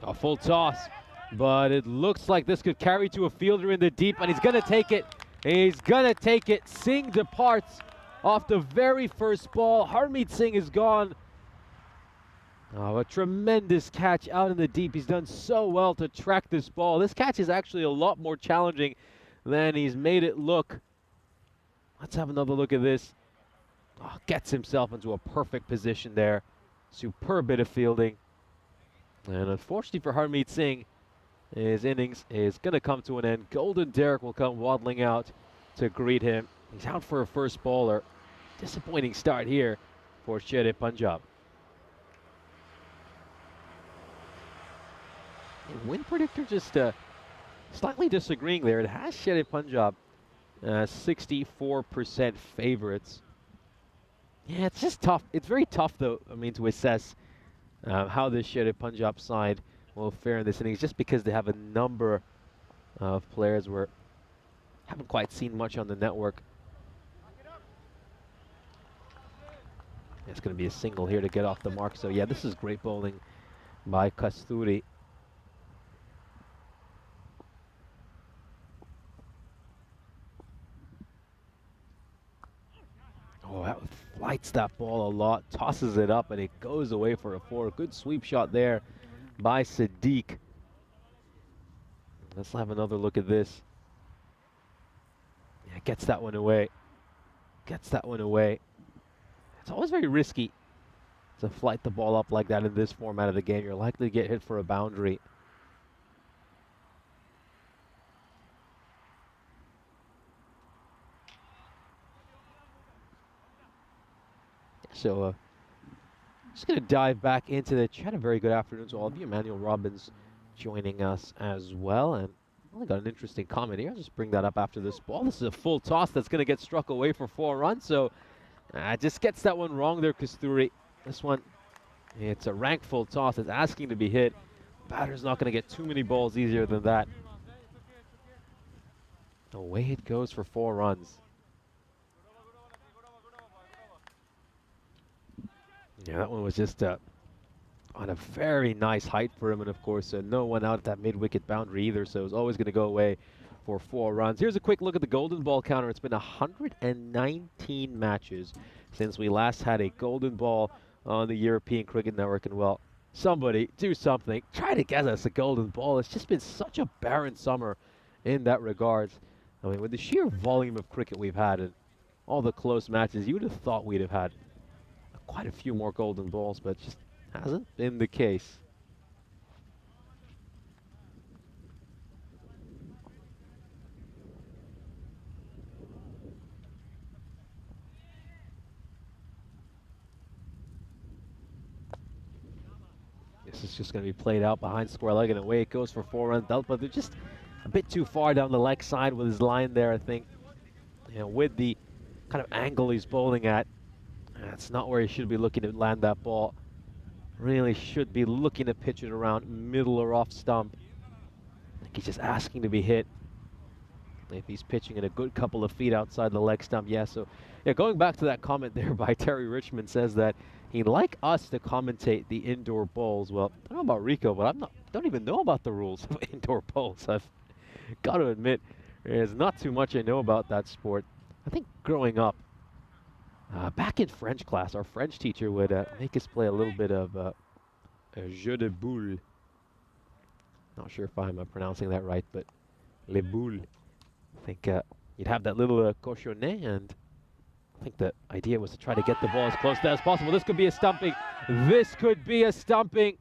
A full toss, but it looks like this could carry to a fielder in the deep, and he's going to take it. He's going to take it. Singh departs off the very first ball. Harmeet Singh is gone. Oh, a tremendous catch out in the deep. He's done so well to track this ball. This catch is actually a lot more challenging than he's made it look. Let's have another look at this. Oh, gets himself into a perfect position there. Superb bit of fielding. And unfortunately for Harmeet Singh, his innings is going to come to an end. Golden Derek will come waddling out to greet him. He's out for a first bowler. Disappointing start here for Sher Punjab. Win predictor just slightly disagreeing there. It has Sher Punjab 64% favorites. Yeah, it's just tough. It's very tough, though, I mean, to assess how this Sher Punjab side will fare in this innings, just because they have a number of players we haven't quite seen much on the network. It's going to be a single here to get off the mark. So, yeah, this is great bowling by Kasturi. Oh, that flights that ball a lot, tosses it up, and it goes away for a 4. Good sweep shot there by Sadiq. Let's have another look at this. Yeah, gets that one away. Gets that one away. It's always very risky to flight the ball up like that in this format of the game. You're likely to get hit for a boundary. So, just going to dive back into the chat. A very good afternoon to all of you. Emmanuel Robbins joining us as well. And only got an interesting comment here. I'll just bring that up after this ball. This is a full toss that's going to get struck away for 4 runs. So, just gets that one wrong there, Kasturi. This one, it's a rank full toss. It's asking to be hit. Batter's not going to get too many balls easier than that. Away it goes for 4 runs. Yeah, that one was just on a very nice height for him, and of course no one out at that mid-wicket boundary either, so it's always going to go away for 4 runs. Here's a quick look at the golden ball counter. It's been 119 matches since we last had a golden ball on the European Cricket Network, and well, somebody do something. Try to get us a golden ball. It's just been such a barren summer in that regards. I mean, with the sheer volume of cricket we've had and all the close matches, you would have thought we'd have had quite a few more golden balls, but it just hasn't been the case. This is just going to be played out behind square leg, and away it goes for 4 runs. Delpa, they're just a bit too far down the leg side with his line there, I think. You know, with the kind of angle he's bowling at, that's not where he should be looking to land that ball. Really should be looking to pitch it around middle or off stump. I think he's just asking to be hit. If he's pitching it a good couple of feet outside the leg stump, yeah. So, yeah, going back to that comment there by Terry Richmond, says that he'd like us to commentate the indoor bowls. Well, I don't know about Rico, but don't even know about the rules of indoor bowls. I've got to admit, there's not too much I know about that sport. I think growing up, back in French class, our French teacher would make us play a little bit of a jeu de boules. Not sure if I'm pronouncing that right, but les boules. I think you'd have that little cochonnet, and I think the idea was to try to get the ball as close to that as possible. This could be a stumping. This could be a stumping.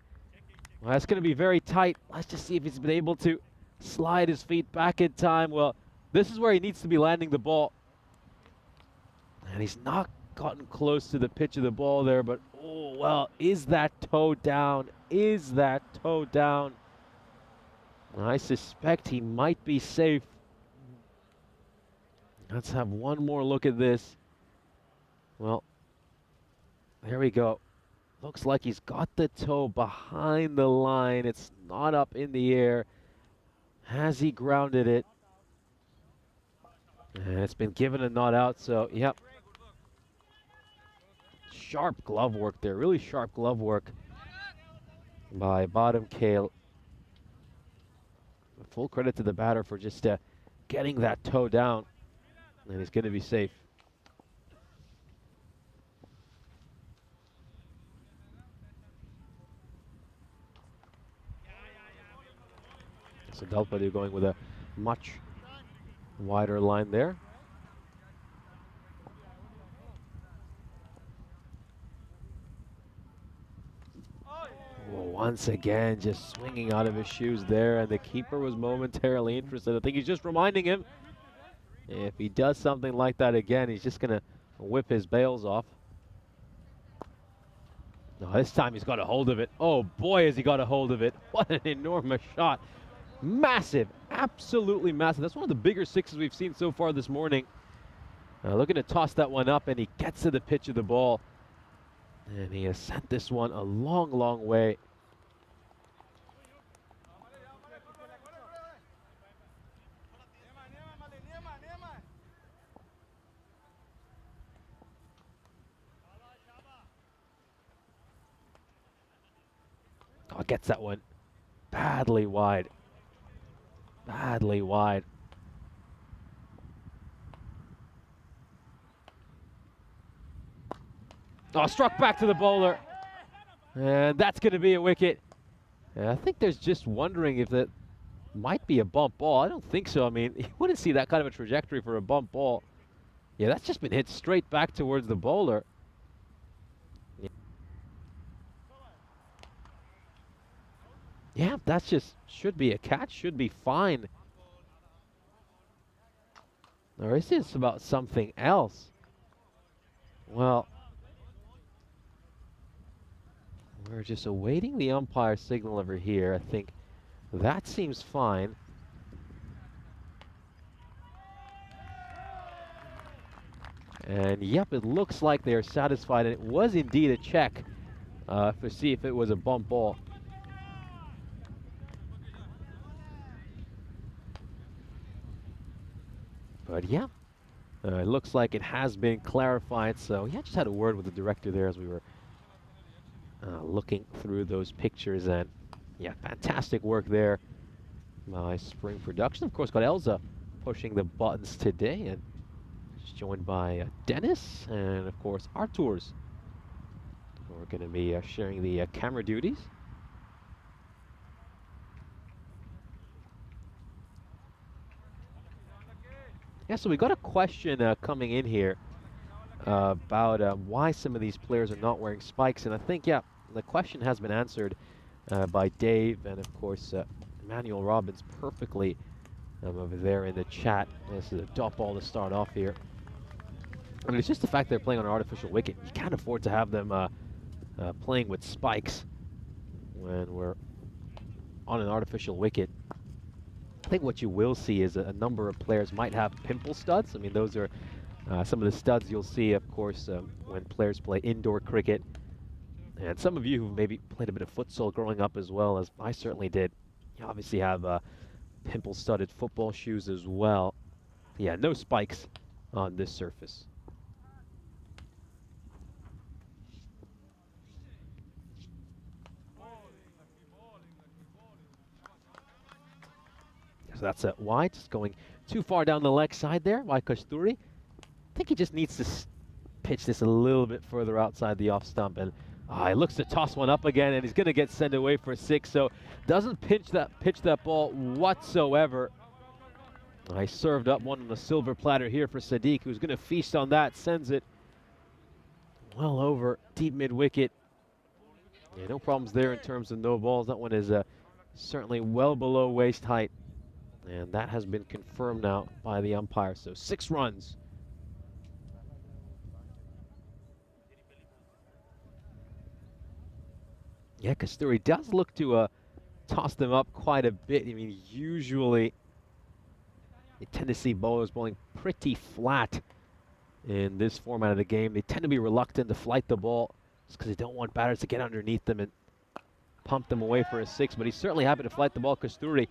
Well, that's going to be very tight. Let's just see if he's been able to slide his feet back in time. Well, this is where he needs to be landing the ball. And he's not gotten close to the pitch of the ball there, but oh, well, is that toe down? Is that toe down? I suspect he might be safe. Let's have one more look at this. Well, there we go. Looks like he's got the toe behind the line. It's not up in the air. Has he grounded it? And it's been given a not out, so yep. Sharp glove work there, really sharp glove work by Bottom Kale. Full credit to the batter for just getting that toe down, and he's going to be safe. So Delpadu going with a much wider line there. Once again, just swinging out of his shoes there, and the keeper was momentarily interested. I think he's just reminding him, if he does something like that again, he's just going to whip his bails off. No, this time he's got a hold of it. Oh boy, has he got a hold of it. What an enormous shot. Massive, absolutely massive. That's one of the bigger sixes we've seen so far this morning. Looking to toss that one up, and he gets to the pitch of the ball. And he has sent this one a long, long way. Oh, gets that one badly wide. Badly wide. Oh, struck back to the bowler. And that's going to be a wicket. And I think there's just wondering if that might be a bump ball. I don't think so. I mean, you wouldn't see that kind of a trajectory for a bump ball. Yeah, that's just been hit straight back towards the bowler. Yeah, that's just, should be a catch, should be fine. Or is this about something else? Well, we're just awaiting the umpire signal over here. I think that seems fine. And yep, it looks like they are satisfied, and it was indeed a check to see if it was a bump ball. But yeah, it looks like it has been clarified. So yeah, just had a word with the director there as we were looking through those pictures, and yeah, fantastic work there by Spring Production. Of course, got Elza pushing the buttons today, and just joined by Dennis and of course Arturs. We're going to be sharing the camera duties. Yeah, so we got a question coming in here about why some of these players are not wearing spikes, and I think, yeah, the question has been answered by Dave and, of course, Emmanuel Robbins perfectly over there in the chat. This is a dot ball to start off here. I mean, it's just the fact they're playing on an artificial wicket. You can't afford to have them playing with spikes. when we're on an artificial wicket. I think what you will see is a number of players might have pimple studs. I mean, those are some of the studs you'll see, of course, when players play indoor cricket. And some of you who maybe played a bit of futsal growing up as well, as I certainly did, you obviously have pimple-studded football shoes as well. Yeah, no spikes on this surface. So that's a wide, just going too far down the leg side there by Kasturi. I think he just needs to pitch this a little bit further outside the off stump, and he looks to toss one up again, and he's going to get sent away for 6. So doesn't pitch that ball whatsoever. I served up one on a silver platter here for Sadiq, who's going to feast on that. Sends it well over deep mid wicket. Yeah, no problems there in terms of no balls. That one is certainly well below waist height. And that has been confirmed now by the umpire. So 6 runs. Yeah, Kasturi does look to toss them up quite a bit. I mean, usually you tend to see bowlers bowling pretty flat in this format of the game. They tend to be reluctant to flight the ball just because they don't want batters to get underneath them and pump them away for a 6. But he's certainly happy to flight the ball, Kasturi.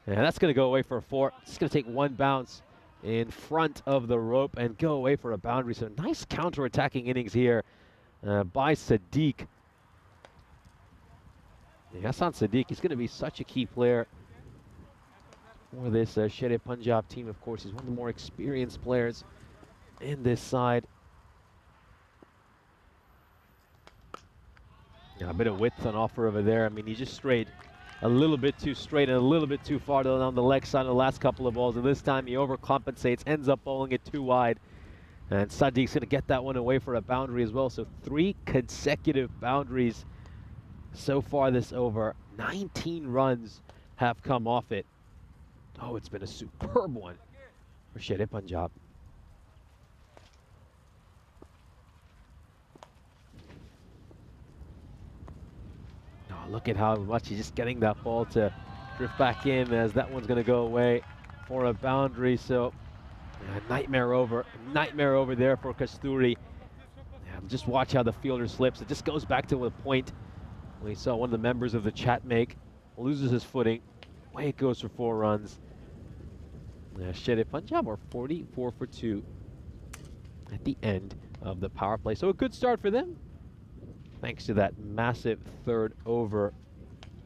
And that's going to go away for a 4. It's going to take one bounce in front of the rope and go away for a boundary. So nice counter-attacking innings here by Sadiq. Yeah, Hassan Sadiq, he's going to be such a key player for this Sher-e-Punjab team. Of course, he's one of the more experienced players in this side. Yeah, a bit of width on offer over there. I mean, he just strayed a little bit too straight and a little bit too far down the leg side of the last couple of balls, and this time he overcompensates, ends up bowling it too wide, and Sadiq's going to get that one away for a boundary as well. So 3 consecutive boundaries so far this over. 19 runs have come off it. Oh, it's been a superb one for Sher-e-Punjab. Look at how much he's just getting that ball to drift back in, as that one's going to go away for a boundary. So nightmare over there for Kasturi. Just watch how the fielder slips. It just goes back to a point we saw one of the members of the chat make. Loses his footing. Away it goes for 4 runs. Sher-e-Punjab are 44 for 2 at the end of the power play. So a good start for them, thanks to that massive 3rd over.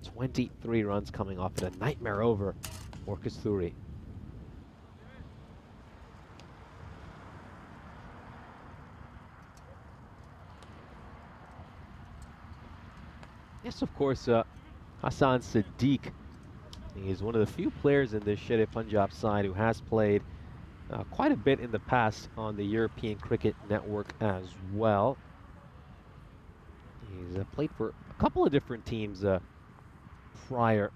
23 runs coming off it. A nightmare over for Kasturi. Yes, of course, Hassan Sadiq. He is one of the few players in this Sher-e-Punjab side who has played quite a bit in the past on the European Cricket Network as well. He's played for a couple of different teams prior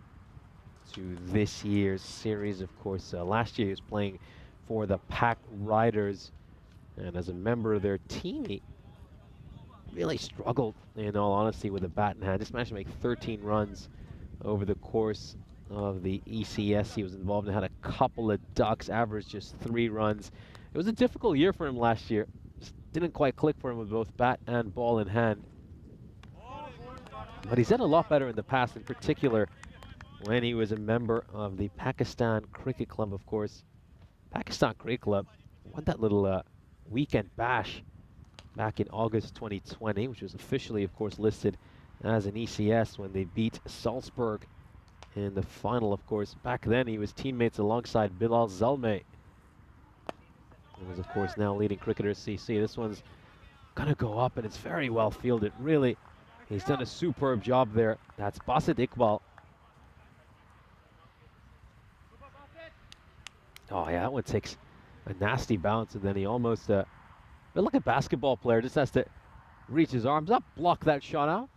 to this year's series. Of course, last year he was playing for the Pack Riders, and as a member of their team, he really struggled, in all honesty, with a bat in hand. Just managed to make 13 runs over the course of the ECS he was involved in. Had a couple of ducks, averaged just 3 runs. It was a difficult year for him last year. Just didn't quite click for him with both bat and ball in hand. But he's done a lot better in the past, in particular when he was a member of the Pakistan Cricket Club, of course. Pakistan Cricket Club won that little weekend bash back in August 2020, which was officially, of course, listed as an ECS when they beat Salzburg in the final, of course. Back then, he was teammates alongside Bilal Zalmay, who was, of course, now leading Cricketers CC. This one's going to go up, and it's very well fielded. Really, he's done a superb job there. That's Basit Iqbal. Oh, yeah, that one takes a nasty bounce, and then he almost... But look at basketball player, just has to reach his arms up, block that shot out.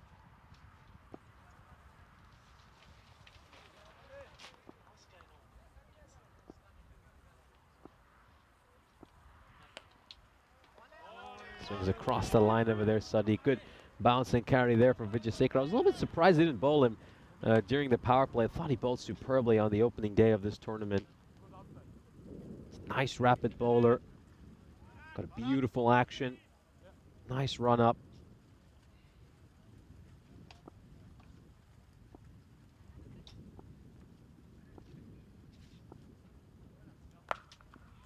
Swings across the line over there, Sadiq. Good bounce and carry there from Vijay Sekar. I was a little bit surprised they didn't bowl him during the power play. I thought he bowled superbly on the opening day of this tournament. Nice rapid bowler. Got a beautiful action. Nice run up.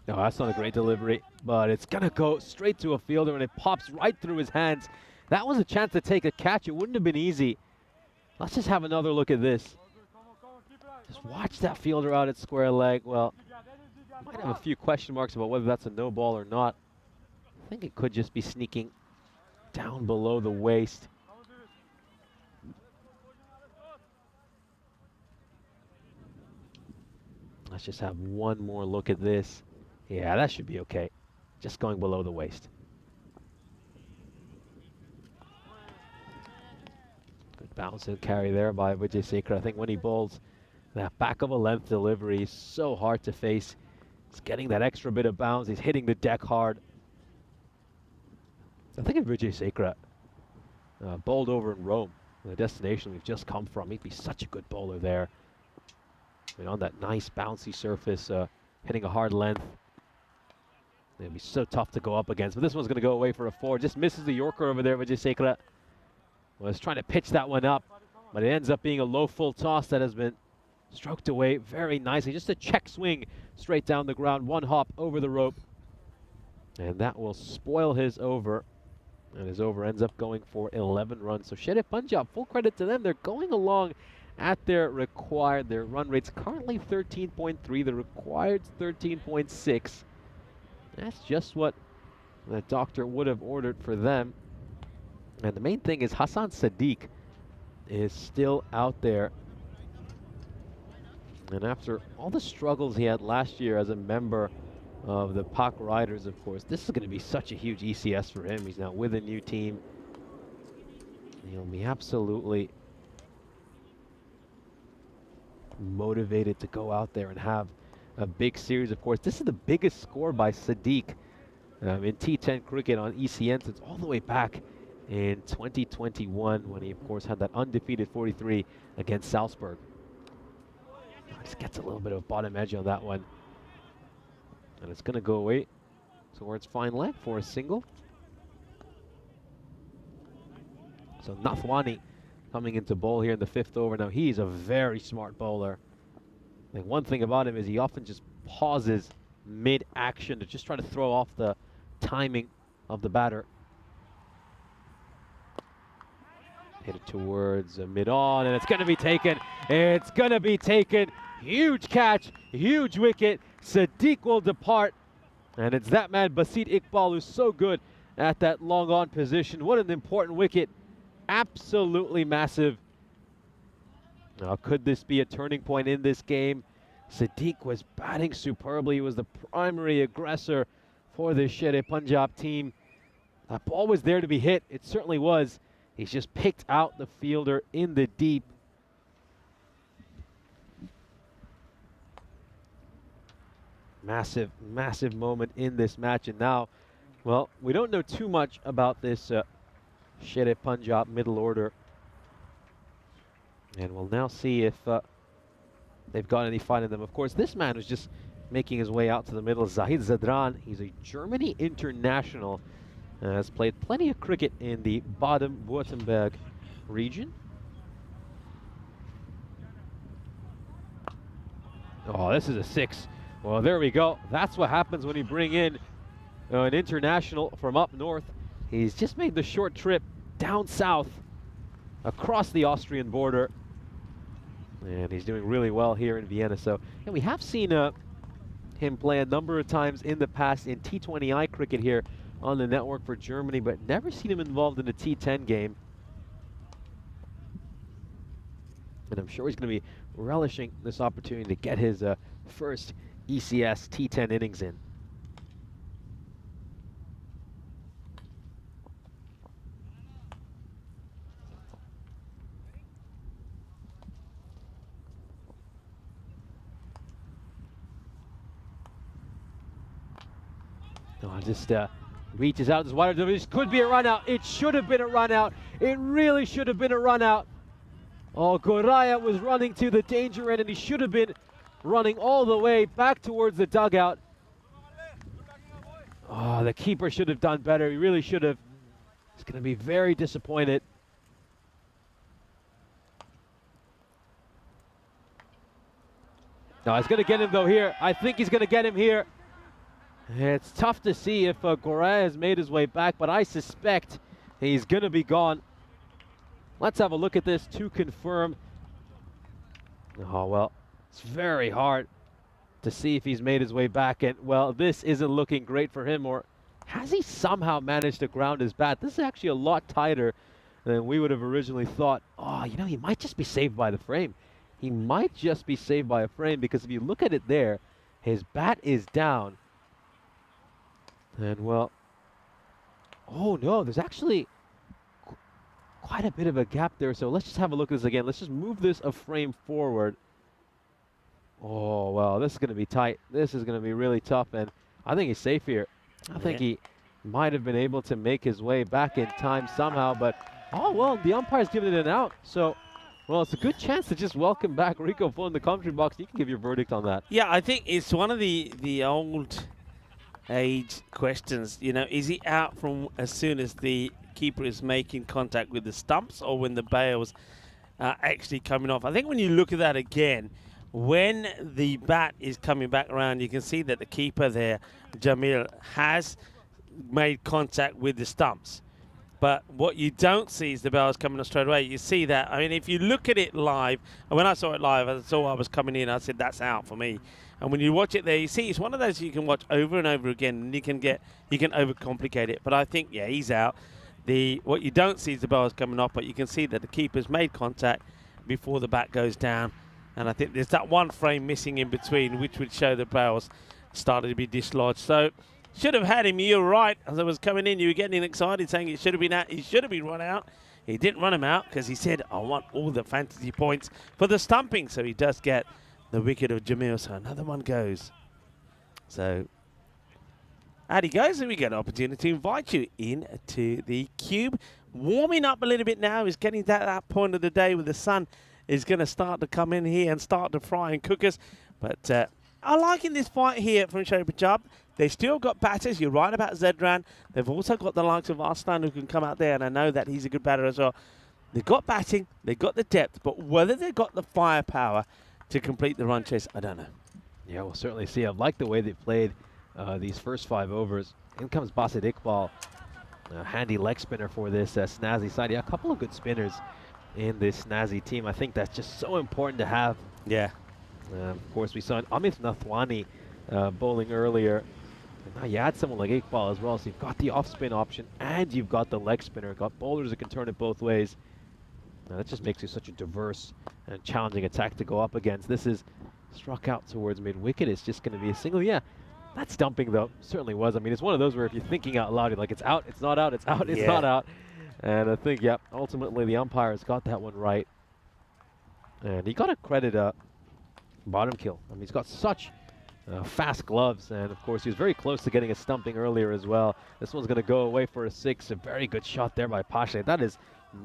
No, that's not a great delivery, but it's going to go straight to a fielder, and it pops right through his hands. That was a chance to take a catch. It wouldn't have been easy. Let's just have another look at this. Just watch that fielder out at square leg. Well, might have a few question marks about whether that's a no ball or not. I think it could just be sneaking down below the waist. Let's just have one more look at this. Yeah, that should be okay. Just going below the waist. Good bounce and carry there by Vijay Sekar. I think when he bowls that back of a length delivery is so hard to face. He's getting that extra bit of bounce. He's hitting the deck hard. I think if Vijay Sekar bowled over in Rome, the destination we've just come from, he'd be such a good bowler there. I mean, on that nice bouncy surface, hitting a hard length. It'd be so tough to go up against. But this one's going to go away for a 4. Just misses the Yorker over there, Vijay Sekar. Was trying to pitch that one up, but it ends up being a low full toss that has been stroked away very nicely. Just a check swing straight down the ground. One hop over the rope. And that will spoil his over. And his over ends up going for 11 runs. So Shere Punjab, full credit to them. They're going along at their required. Their run rate's currently 13.3. The required's 13.6. That's just what the doctor would have ordered for them. And the main thing is Hassan Sadiq is still out there. And after all the struggles he had last year as a member of the Pak Riders, of course, this is going to be such a huge ECS for him. He's now with a new team. He'll be absolutely motivated to go out there and have a big series. Of course, this is the biggest score by Sadiq in T10 cricket on ECN since all the way back in 2021 when he, of course, had that undefeated 43 against Salzburg. Just gets a little bit of bottom edge on that one. And it's going to go away towards fine leg for a single. So Nathwani coming into bowl here in the 5th over. Now, he's a very smart bowler. I think one thing about him is he often just pauses mid-action to just try to throw off the timing of the batter. Hit it towards mid-on, and it's going to be taken. It's going to be taken. Huge catch, huge wicket. Sadiq will depart. And it's that man, Basit Iqbal, who's so good at that long-on position. What an important wicket. Absolutely massive. Now, could this be a turning point in this game? Sadiq was batting superbly. He was the primary aggressor for the Shere Punjab team. That ball was there to be hit. It certainly was. He's just picked out the fielder in the deep. Massive, massive moment in this match. And now, well, we don't know too much about this Shere Punjab middle order. And we'll now see if they've got any fight in them. Of course, this man was just making his way out to the middle. Zahid Zadran, he's a Germany international. Has played plenty of cricket in the Baden-Württemberg region. Oh, this is a 6. Well, there we go. That's what happens when you bring in an international from up north. He's just made the short trip down south across the Austrian border. And he's doing really well here in Vienna. So, and we have seen him play a number of times in the past in T20I cricket here on the network for Germany, but never seen him involved in a T10 game. And I'm sure he's going to be relishing this opportunity to get his first ECS T10 innings in. No, just Reaches out, this wider, this could be a run out. It should have been a run out. It really should have been a run out. Oh, Goraya was running to the danger end, and he should have been running all the way back towards the dugout. Oh, the keeper should have done better. He really should have. He's going to be very disappointed. No, he's going to get him, though, here. I think he's going to get him here. It's tough to see if Goraya has made his way back, but I suspect he's going to be gone. Let's have a look at this to confirm. Oh, well, it's very hard to see if he's made his way back. And, well, this isn't looking great for him. Or has he somehow managed to ground his bat? This is actually a lot tighter than we would have originally thought. Oh, you know, he might just be saved by the frame. He might just be saved by a frame, because if you look at it there, his bat is down. And, well, oh no, there's actually quite a bit of a gap there. So let's just have a look at this again. Let's just move this a frame forward. Oh, well, this is going to be tight. This is going to be really tough, and I think he's safe here. I think he might have been able to make his way back in time somehow, but, oh, well, the umpire's given it an out. So, well, it's a good chance to just welcome back Rico Full in the commentary box. You can give your verdict on that. Yeah, I think it's one of the old age questions. You know, is he out from as soon as the keeper is making contact with the stumps, or when the bails are actually coming off? I think when you look at that again, when the bat is coming back around, you can see that the keeper there, Jamil, has made contact with the stumps. But what you don't see is the bails coming up straight away. You see that. I mean, if you look at it live, and when I saw it live, I saw I was coming in, I said, that's out for me. And when you watch it there, you see it's one of those you can watch over and over again, and you can overcomplicate it. But I think, yeah, he's out. What you don't see is the bails coming off, but you can see that the keeper's made contact before the bat goes down. And I think there's that one frame missing in between, which would show the bails started to be dislodged. So should have had him. You're right. As I was coming in, you were getting excited, saying it should have been out. He should have been run out. He didn't run him out because he said, I want all the fantasy points for the stumping. So he does get the wicket of Jamil. So another one goes. So out he goes, and we get an opportunity to invite you into the cube. Warming up a little bit now. Is getting to that point of the day where the sun is going to start to come in here and start to fry and cook us. But I'm liking this fight here from Shari Punjab. They've still got batters. You're right about Zedran. They've also got the likes of Arslan who can come out there, and I know that he's a good batter as well. They've got batting, they've got the depth, but whether they've got the firepower to complete the run chase, I don't know. Yeah, we'll certainly see. I like the way they played these first 5 overs. In comes Basit Iqbal, a handy leg spinner for this snazzy side. Yeah, a couple of good spinners in this snazzy team. I think that's just so important to have. Yeah. Of course, we saw Amit Nathwani bowling earlier. And now you add someone like Iqbal as well, so you've got the off-spin option and you've got the leg spinner. Got bowlers that can turn it both ways. Now that just makes you such a diverse and challenging attack to go up against. This is struck out towards mid-wicket. It's just going to be a single. Yeah, that's dumping, though. Certainly was. I mean, it's one of those where if you're thinking out loud, you're like, it's out, it's not out, it's out, it's not out. And I think, yeah, ultimately the umpires got that one right. And you got to credit Bottom Kill. I mean, he's got such fast gloves, and of course he was very close to getting a stumping earlier as well. This one's going to go away for a 6. A very good shot there by Pasha. That is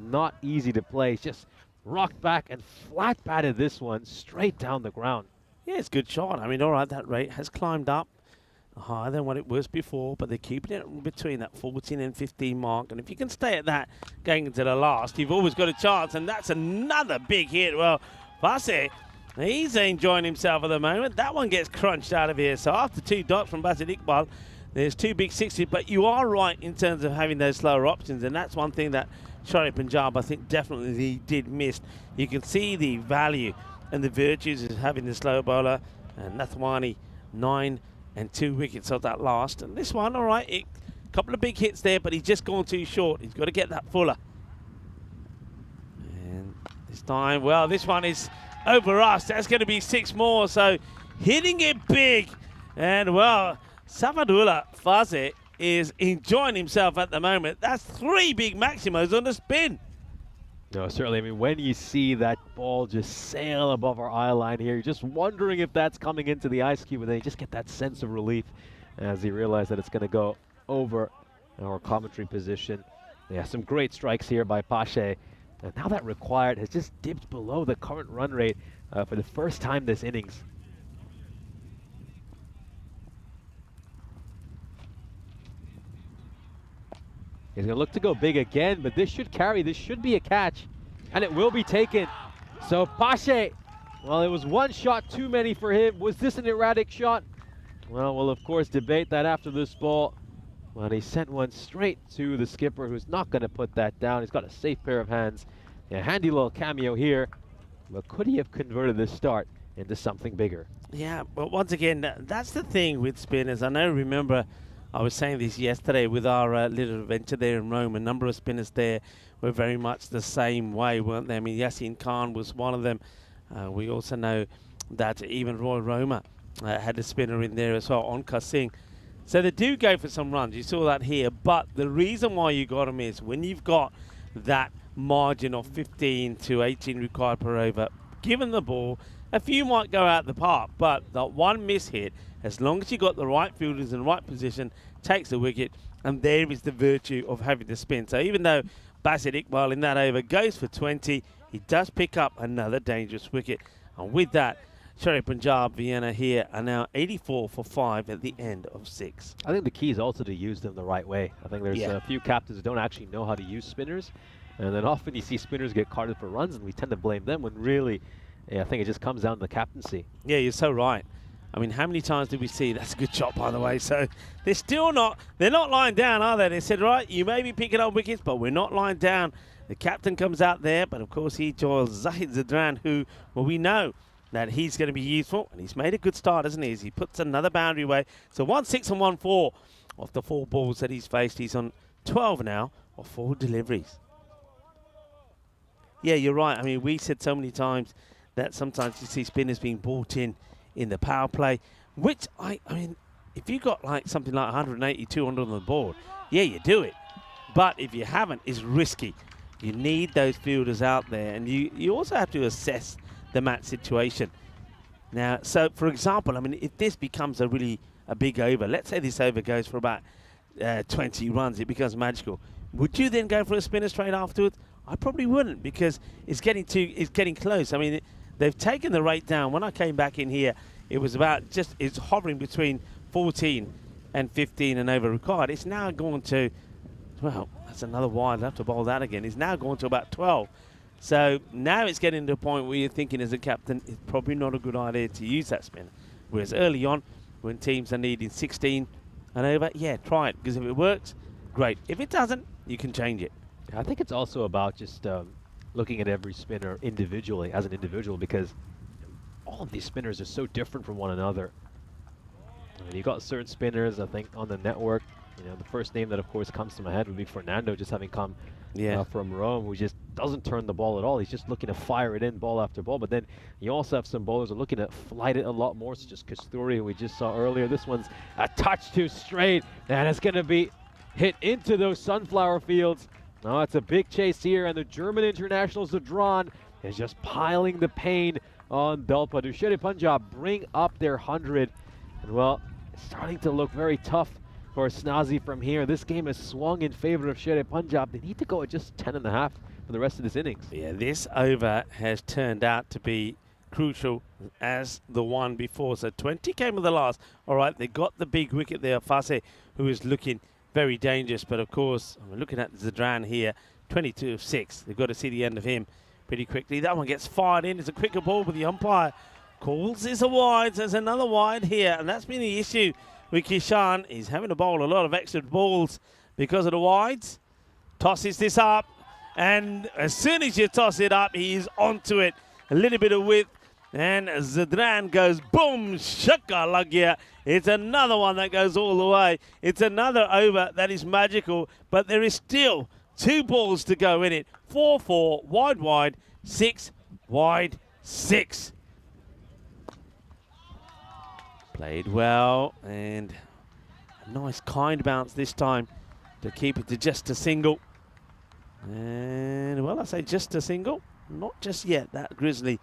not easy to play. He's just rocked back and flat batted this one straight down the ground. Yeah, it's a good shot. I mean, all right, that rate has climbed up higher than what it was before, but they're keeping it between that 14 and 15 mark. And if you can stay at that going into the last, you've always got a chance. And that's another big hit. Well, Basit, he's enjoying himself at the moment. That one gets crunched out of here. So after 2 dots from Basit Iqbal, there's 2 big 60s. But you are right in terms of having those slower options. And that's one thing that Shari Punjab, I think, definitely did miss. You can see the value and the virtues of having the slow bowler. And Nathwani, 9 and 2 wickets of that last. And this one, all right, a couple of big hits there, but he's just gone too short. He's got to get that fuller. And this time, well, this one is over us. That's going to be 6 more. So hitting it big. And, well, Safadullah Fazit is enjoying himself at the moment. That's 3 big maximos on the spin. No, certainly. I mean, when you see that ball just sail above our eye line here, you're just wondering if that's coming into the ice cube, and then you just get that sense of relief as you realize that it's going to go over our commentary position. Yeah, some great strikes here by Pache. And now that required has just dipped below the current run rate for the first time this innings. He's going to look to go big again, but this should carry. This should be a catch, and it will be taken. So Pache, well, it was one shot too many for him. Was this an erratic shot? Well, we'll of course debate that after this ball. Well, he sent one straight to the skipper, who's not going to put that down. He's got a safe pair of hands. Yeah, handy little cameo here. But could he have converted this start into something bigger? Yeah, but once again, that's the thing with spinners. Remember, I was saying this yesterday with our little adventure there in Rome. A number of spinners there were very much the same way, weren't they? I mean, Yasin Khan was one of them. We also know that even Roy Roma had a spinner in there as well, Onkar Singh. So they do go for some runs. You saw that here. But the reason why you got them is when you've got that margin of 15 to 18 required per over, given the ball, a few might go out the park. But that one miss hit, as long as you got the right fielders in the right position, takes the wicket. And there is the virtue of having the spin. So even though Basit Iqbal in that over goes for 20, he does pick up another dangerous wicket. And with that, Sherry Punjab, Vienna here are now 84 for 5 at the end of 6. I think the key is also to use them the right way. I think there's a few captains who don't actually know how to use spinners. And then often you see spinners get carded for runs, and we tend to blame them when really, I think it just comes down to the captaincy. Yeah, you're so right. I mean, how many times did we see? That's a good shot, by the way. So they're not lying down, are they? They said, right, you may be picking up wickets, but we're not lying down. The captain comes out there, but of course he joins Zahid Zadran, who, well, we know that he's going to be useful, and he's made a good start, hasn't he? As he puts another boundary away. So 1-6 and 1-4 off the 4 balls that he's faced. He's on 12 now of 4 deliveries. Yeah, you're right. I mean, we said so many times that sometimes you see spinners being brought in the power play, which, I mean, if you got like something like 180, 200 on the board, yeah, you do it. But if you haven't, it's risky. You need those fielders out there, and you also have to assess the match situation. Now, so for example, I mean, if this becomes a big over, let's say this over goes for about 20 runs, it becomes magical. Would you then go for a spinner straight afterwards? I probably wouldn't, because it's getting close. I mean, they've taken the rate down. When I came back in here, it was about it's hovering between 14 and 15 and over required. It's now gone to, well, that's another wide. I'll have to bowl that again. It's now gone to about 12. So now it's getting to a point where you're thinking as a captain, it's probably not a good idea to use that spinner. Whereas early on, when teams are needing 16 and over, yeah, try it. Because if it works, great. If it doesn't, you can change it. I think it's also about just looking at every spinner individually, as an individual, because all of these spinners are so different from one another. I mean, you got certain spinners, I think, on the network. You know, the first name that, of course, comes to my head would be Fernando, just having come from Rome, who just doesn't turn the ball at all. He's just looking to fire it in ball after ball. But then you also have some bowlers who are looking to flight it a lot more, such as Kasturi, who we just saw earlier. This one's a touch too straight, and it's going to be hit into those sunflower fields. No, it's a big chase here, and the German international Zadran is just piling the pain on Delpa. Do Sherry Punjab bring up their 100? And, well, it's starting to look very tough for Snazi from here. This game has swung in favor of Sherry Punjab. They need to go at just 10.5 for the rest of this innings. Yeah, this over has turned out to be crucial as the one before. So 20 came with the last. All right, they got the big wicket there, Fase, who is looking very dangerous. But, of course, we're looking at Zadran here, 22 of 6. They've got to see the end of him pretty quickly. That one gets fired in. It's a quicker ball, but the umpire calls this a wide. There's another wide here, and that's been the issue with Kishan. He's having to bowl a lot of extra balls because of the wides. Tosses this up, and as soon as you toss it up, he's onto it. A little bit of width, and Zadran goes boom, shaka lagya. It's another one that goes all the way. It's another over that is magical, but there is still 2 balls to go in it. 4-4, wide, 6, wide, 6. Played well, and a nice kind bounce this time to keep it to just a single. And, well, I say just a single. Not just yet. That Grizzly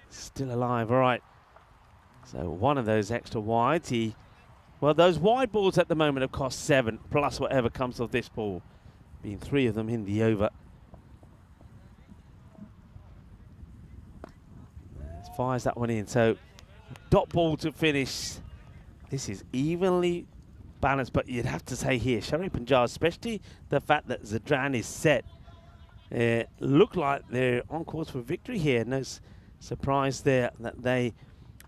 still alive. All right. So one of those extra wides, Well, those wide balls at the moment have cost 7, plus whatever comes of this ball, being 3 of them in the over. Fires that one in. So, dot ball to finish. This is evenly balanced, but you'd have to say here, Shari Punjab, especially the fact that Zadran is set, look like they're on course for victory here. No surprise there that they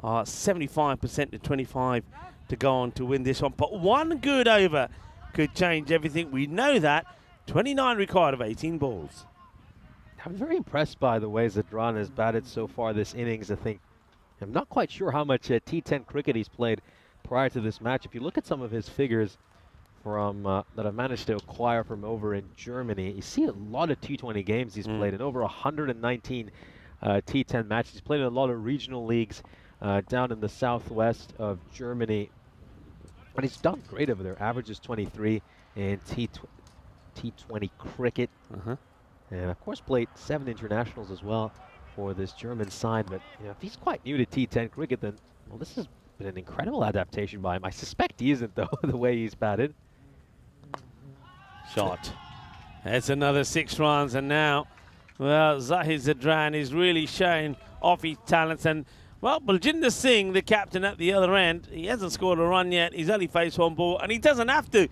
are 75% to 25 to go on to win this one. But one good over could change everything. We know that. 29 required of 18 balls. I'm very impressed by the way Zadran has batted so far this innings. I think I'm not quite sure how much T10 cricket he's played prior to this match. If you look at some of his figures from that I've managed to acquire from over in Germany, you see a lot of T20 games he's played in, over 119 T10 matches. He's played in a lot of regional leagues down in the southwest of Germany, and he's done great over there. Average is 23 in T20 cricket. And of course played 7 internationals as well for this German side. But you know, if he's quite new to T10 cricket, then well, this has been an incredible adaptation by him. I suspect he isn't, though, the way he's batted. Shot. That's another 6 runs, and now, well, Zahid Zadran is really showing off his talents. And well, Baljinder Singh, the captain at the other end, he hasn't scored a run yet. He's only faced 1 ball, and he doesn't have to.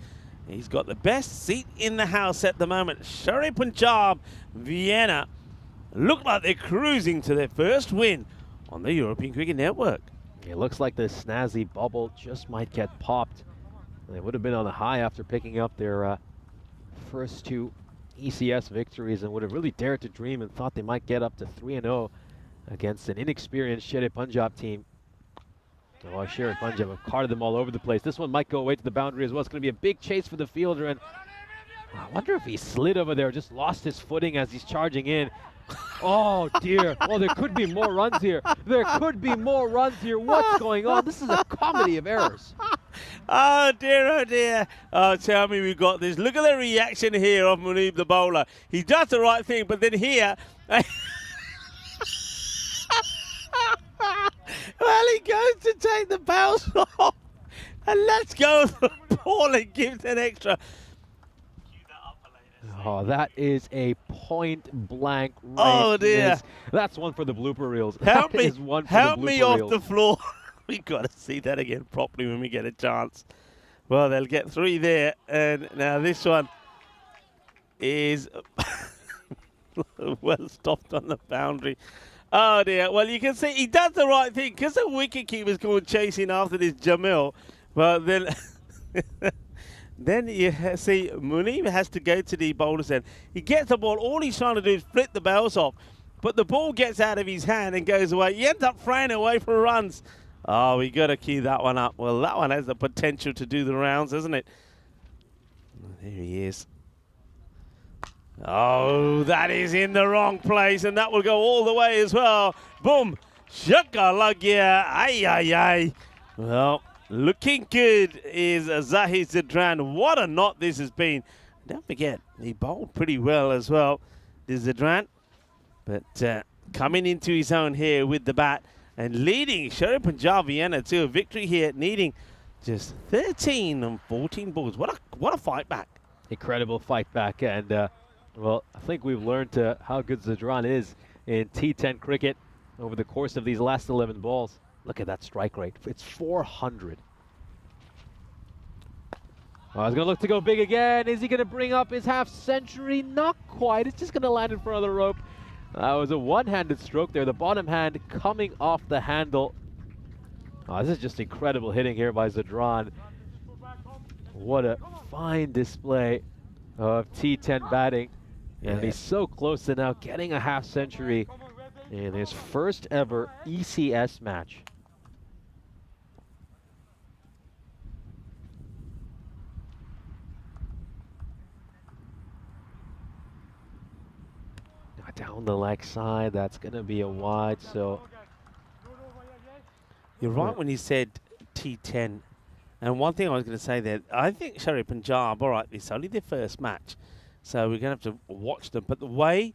He's got the best seat in the house at the moment. Shari Punjab, Vienna, look like they're cruising to their first win on the European Cricket Network. It looks like the snazzy bubble just might get popped. They would have been on a high after picking up their first 2 ECS victories, and would have really dared to dream and thought they might get up to 3-0 against an inexperienced Shari Punjab team. Oh, Shari Punjab have carted them all over the place. This one might go away to the boundary as well. It's going to be a big chase for the fielder, and I wonder if he slid over there, just lost his footing as he's charging in. Oh dear. Oh, there could be more runs here. There could be more runs here. What's going on? This is a comedy of errors. Oh dear, oh dear. Oh, tell me we've got this. Look at the reaction here of Munib the bowler. He does the right thing, but then here... well, he goes to take the bounce off, and let's go for the ball and gives an extra. Oh, that is a point blank. Oh dear, miss. That's one for the blooper reels. Help me, help me off the floor. We got to see that again properly when we get a chance. Well, they'll get 3 there, and now this one is well stopped on the boundary. Oh dear. Well, you can see he does the right thing because the wicketkeeper's going chasing after this Jamil. Well, then, then you see Munib has to go to the bowler's end. He gets the ball. All he's trying to do is flip the bells off, but the ball gets out of his hand and goes away. He ends up throwing away for runs. Oh, we got to key that one up. Well, that one has the potential to do the rounds, hasn't it? There he is. Oh, that is in the wrong place, and that will go all the way as well. Boom. Shakalagya. Ay, ay, ay. Well, looking good is Zahid Zadran. What a knot this has been. Don't forget, he bowled pretty well as well, this Zadran. But coming into his own here with the bat and leading Shari Punjab Vienna to a victory here, needing just 13 and 14 balls. What a fight back. Incredible fight back, and well, I think we've learned how good Zadran is in T10 cricket over the course of these last 11 balls. Look at that strike rate. It's 400. Oh, he's going to look to go big again. Is he going to bring up his half century? Not quite. It's just going to land in front of the rope. That was a one-handed stroke there. The bottom hand coming off the handle. Oh, this is just incredible hitting here by Zadran. What a fine display of T10 batting. And he's so close to now getting a half century in his first ever ECS match. Now down the leg side, that's going to be a wide, so... You're right when you said T10. And one thing I was going to say there, I think Shari Punjab, all right, it's only their first match. So we're going to have to watch them. But the way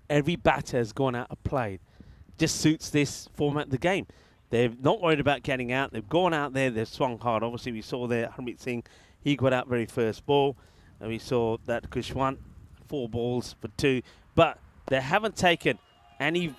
every batter has gone out and played just suits this format of the game. They're not worried about getting out. They've gone out there. They've swung hard. Obviously, we saw there Harmeet Singh. He got out very first ball. And we saw that Kushwant, 4 balls for 2. But they haven't taken any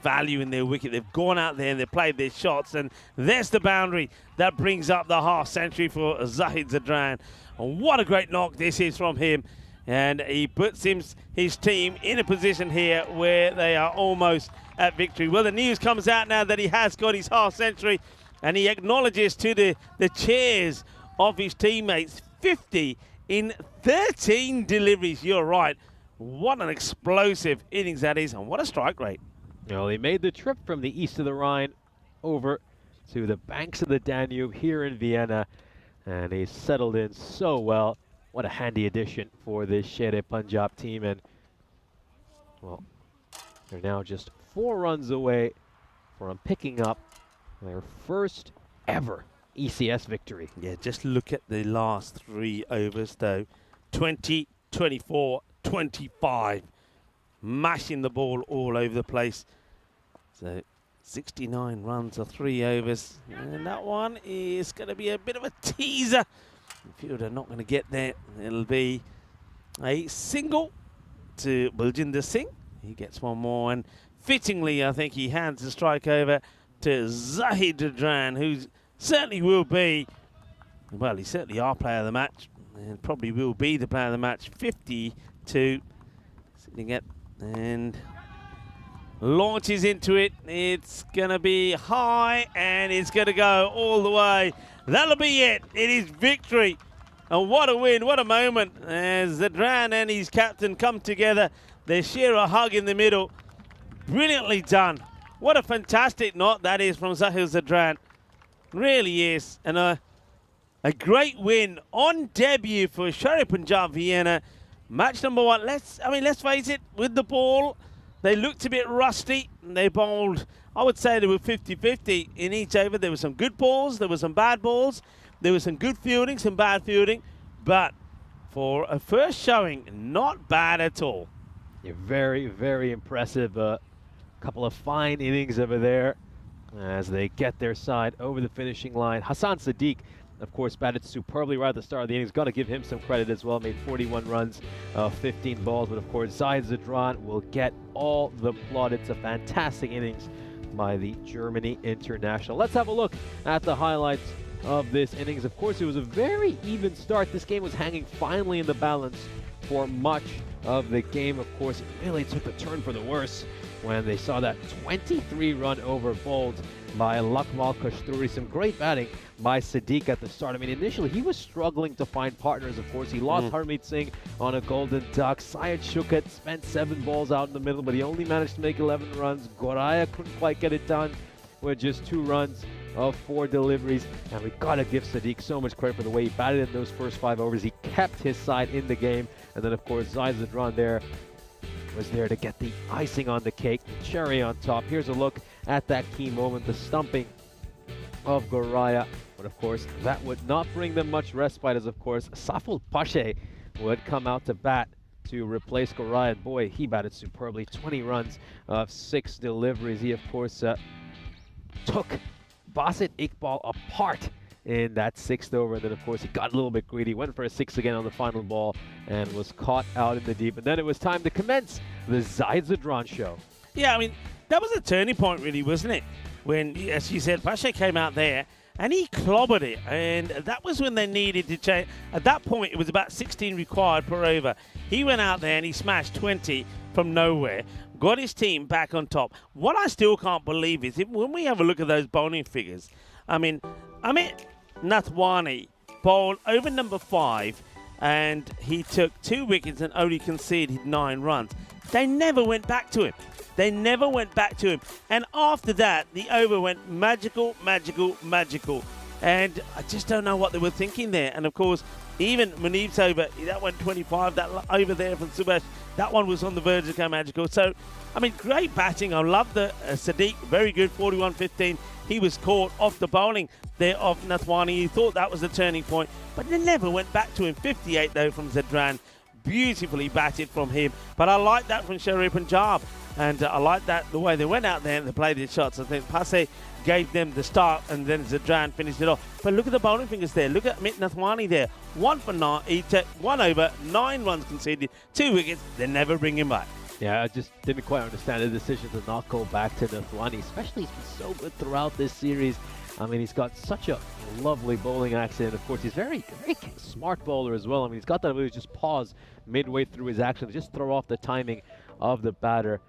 value in their wicket. They've gone out there and they've played their shots. And there's the boundary that brings up the half century for Zahid Zadran. And what a great knock this is from him. And he puts his team in a position here where they are almost at victory. Well, the news comes out now that he has got his half century, and he acknowledges to the cheers of his teammates, 50 in 13 deliveries. You're right. What an explosive innings that is, and what a strike rate. Well, he made the trip from the east of the Rhine over to the banks of the Danube here in Vienna, and he settled in so well. What a handy addition for this Sher-e-Punjab team. And, well, they're now just 4 runs away from picking up their first ever ECS victory. Yeah, just look at the last 3 overs, though. 20, 24, 25. Mashing the ball all over the place. So 69 runs or 3 overs. And that one is going to be a bit of a teaser. The fielder not going to get there. It'll be a single to Baljinder Singh. He gets one more, and fittingly, I think he hands the strike over to Zahid Zadran, who certainly will be, well, he's certainly our player of the match, and probably will be the player of the match. 52, sitting at, and launches into it. It's going to be high, and it's going to go all the way. That'll be it. It is victory. And what a win, what a moment as Zadran and his captain come together. They share a hug in the middle. Brilliantly done. What a fantastic knock that is from Zahid Zadran. Really is. And a great win on debut for Sher-e-Punjab Vienna. Match number 1. Let's face it, with the ball, they looked a bit rusty. They bowled, I would say they were 50-50 in each over. There were some good balls, there were some bad balls, there was some good fielding, some bad fielding. But for a first showing, not bad at all. Yeah, very, very impressive. Couple of fine innings over there as they get their side over the finishing line. Hassan Sadiq, of course, batted superbly right at the start of the innings. Got to give him some credit as well. Made 41 runs, 15 balls. But, of course, Zahid Zadran will get all the plaudits. A fantastic innings by the Germany international. Let's have a look at the highlights of this innings. Of course, it was a very even start. This game was hanging finely in the balance for much of the game. Of course, it really took a turn for the worse when they saw that 23-run over bowled by Lakmal Kasturi. Some great batting by Sadiq at the start. I mean, initially he was struggling to find partners, of course. He lost Harmeet Singh on a golden duck. Syed Shukat spent 7 balls out in the middle, but he only managed to make 11 runs. Goraya couldn't quite get it done with just 2 runs of 4 deliveries. And we got to give Sadiq so much credit for the way he batted in those first 5 overs. He kept his side in the game. And then, of course, Zahid Zadran there was there to get the icing on the cake, the cherry on top. Here's a look at that key moment, the stumping of Goraya. But of course, that would not bring them much respite, as of course, Saful Pashe would come out to bat to replace Goraya. And boy, he batted superbly. 20 runs of 6 deliveries. He, of course, took Basit Iqbal apart in that 6th over, and then of course he got a little bit greedy, went for a 6 again on the final ball and was caught out in the deep. And then it was time to commence the Zahid Zadran show. Yeah, I mean, that was a turning point really, wasn't it? When, as you said, Pasha came out there and he clobbered it, and that was when they needed to change. At that point, it was about 16 required per over. He went out there and he smashed 20 from nowhere, got his team back on top. What I still can't believe is when we have a look at those bowling figures, I mean, Nathwani bowled over number 5 and he took 2 wickets and only conceded 9 runs. They never went back to him. They never went back to him. And after that, the over went magical, magical, magical. And I just don't know what they were thinking there. And of course, even Munib's over, that went 25, that over there from Subhash, that one was on the verge of going magical. So, I mean, great batting. I love the Sadiq, very good, 41-15. He was caught off the bowling there of Nathwani. He thought that was the turning point, but they never went back to him. 58 though from Zadran. beautifully batted from him. But I like that from Sherry Punjab. And I like that the way they went out there and they played their shots. I think Passe gave them the start and then Zadran finished it off. But look at the bowling fingers there. Look at Amit Nathwani there. 1 for 9, 1 over, 9 runs conceded, 2 wickets. They never bring him back. Yeah, I just didn't quite understand the decision to not go back to Nathwani, especially he's been so good throughout this series. I mean, he's got such a lovely bowling action. Of course, he's very smart bowler as well. I mean, he's got that ability to just pause midway through his action, to just throw off the timing of the batter.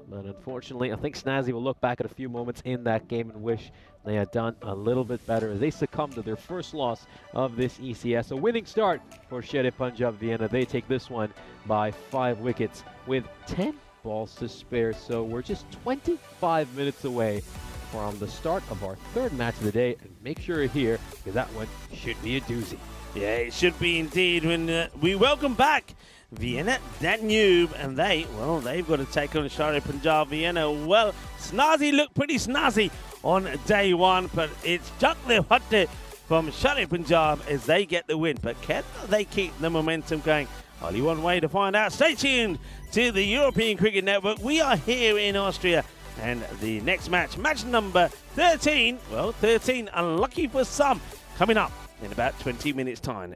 But unfortunately, I think Snazzy will look back at a few moments in that game and wish they had done a little bit better as they succumbed to their first loss of this ECS. A winning start for Shere Punjab Vienna. They take this one by 5 wickets with 10 balls to spare. So we're just 25 minutes away from the start of our 3rd match of the day. And make sure you're here, because that one should be a doozy. Yeah, it should be indeed when we welcome back Vienna Danube, and they've got to take on Shere Punjab Vienna. Well, Snazzy looked pretty snazzy on day 1, but it's Jakle Hatte from Shere Punjab as they get the win. But can they keep the momentum going? Only one way to find out. Stay tuned to the European Cricket Network. We are here in Austria, and the next match, match number 13, well, 13, unlucky for some, coming up in about 20 minutes' time.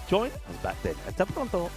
Join us back then. Hasta pronto.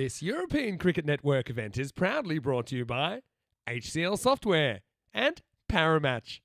This European Cricket Network event is proudly brought to you by HCL Software and Paramatch.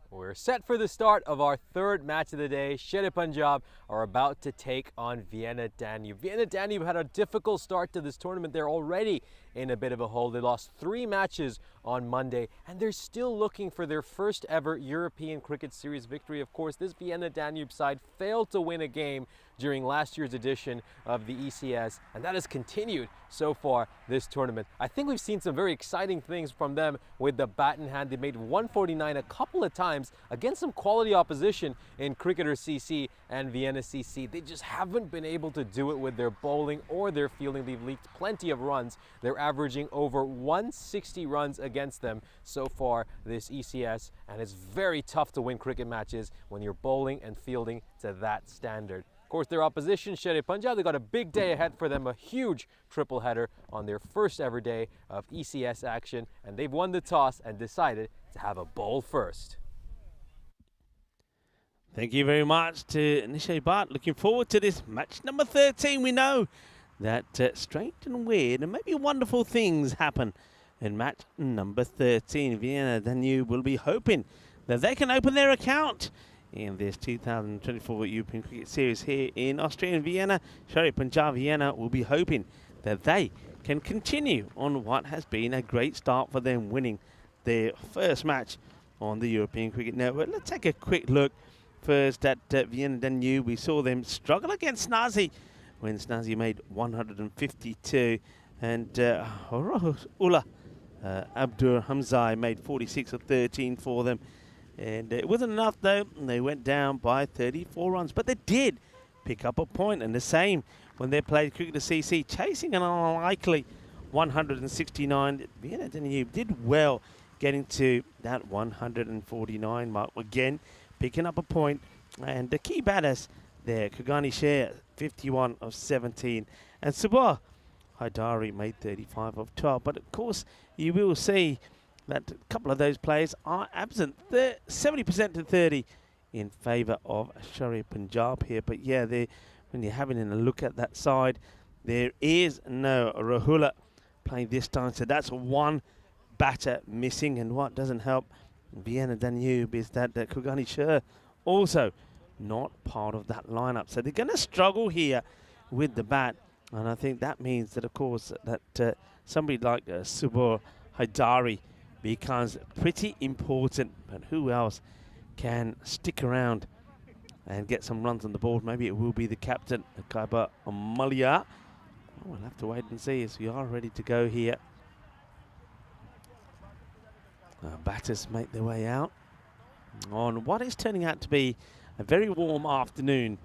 We're set for the start of our third match of the day. Sher Punjab are about to take on Vienna Danube. Vienna Danube had a difficult start to this tournament. They're already in a bit of a hole. They lost 3 matches on Monday, and they're still looking for their first ever European Cricket Series victory. Of course, this Vienna Danube side failed to win a game during last year's edition of the ECS, and that has continued so far this tournament. I think we've seen some very exciting things from them with the bat in hand. They made 149 a couple of times against some quality opposition in Cricketer CC and Vienna CC. They just haven't been able to do it with their bowling or their fielding. They've leaked plenty of runs. They're averaging over 160 runs against them so far this ECS, and it's very tough to win cricket matches when you're bowling and fielding to that standard. Of course, their opposition, Sher Punjab, they got a big day ahead for them, a huge triple header on their first ever day of ECS action, and they've won the toss and decided to have a bowl first. Thank you very much to Nishay Bhatt. Looking forward to this match number 13. We know that strange and weird and maybe wonderful things happen in match number 13. Vienna Danube will be hoping that they can open their account in this 2024 European Cricket Series here in Austria and Vienna. Sher Punjab Vienna will be hoping that they can continue on what has been a great start for them, winning their first match on the European Cricket Network. Let's take a quick look first at Vienna Danube. We saw them struggle against Snazzy when Snazzy made 152, and Ullah Abdur Hamzai made 46 or 13 for them. And it wasn't enough though. They went down by 34 runs, but they did pick up a point, and the same when they played Cricketer CC, chasing an unlikely 169. Vienna Danube did well getting to that 149 mark again, picking up a point. And the key batters there, Kugani Sher 51 of 17, and Subah Haidari made 35 of 12. But of course, you will see that a couple of those players are absent. They're 70% to 30 in favour of Sher Punjab here. But yeah, when you're having a look at that side, there is no Rahula playing this time. So that's one batter missing. And what doesn't help Vienna Danube is that Kugani Sher also not part of that lineup. So they're going to struggle here with the bat. And I think that means that, of course, that somebody like Subah Haidari becomes pretty important. But who else can stick around and get some runs on the board? Maybe it will be the captain, Kaiba Malia. We'll have to wait and see as we are ready to go here. Batters make their way out on what is turning out to be a very warm afternoon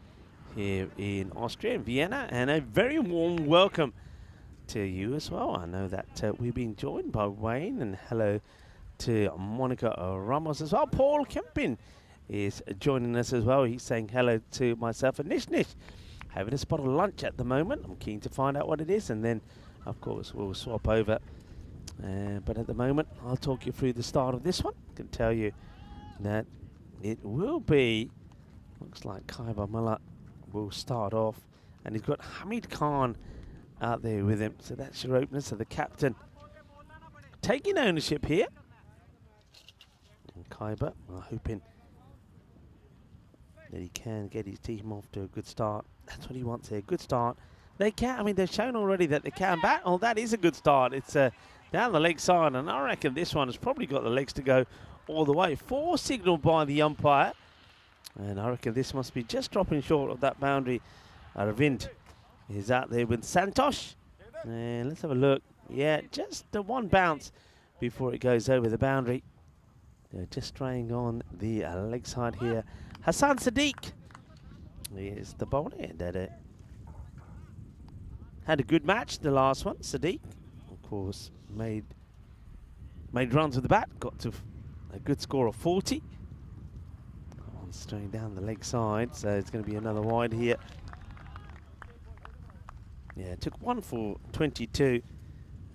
here in Austria and Vienna, and a very warm welcome to you as well. I know that we've been joined by Wayne, and hello to Monica Ramos as well. Paul Kempin is joining us as well. He's saying hello to myself and Nish. Having a spot of lunch at the moment. I'm keen to find out what it is, and then of course we'll swap over. But at the moment, I'll talk you through the start of this one. I can tell you that it will be, looks like Kaiba Mullah will start off, and he's got Hamid Khan out there with him. So that's your opener. So the captain taking ownership here. And Kaiba, hoping that he can get his team off to a good start. That's what he wants here, good start. They can, I mean, they've shown already that they can bat. Oh, that is a good start. It's down the leg side, and I reckon this one has probably got the legs to go all the way. 4 signalled by the umpire, and I reckon this must be just dropping short of that boundary. Aravind is out there with Santosh, and let's have a look. Yeah, just the one bounce before it goes over the boundary. They're just straying on the leg side here. Hassan Sadiq is the bowler that had a good match, the last one. Sadiq, of course, made runs with the bat, got to a good score of 40. On straying down the leg side, so it's going to be another wide here. Yeah, it took 1 for 22,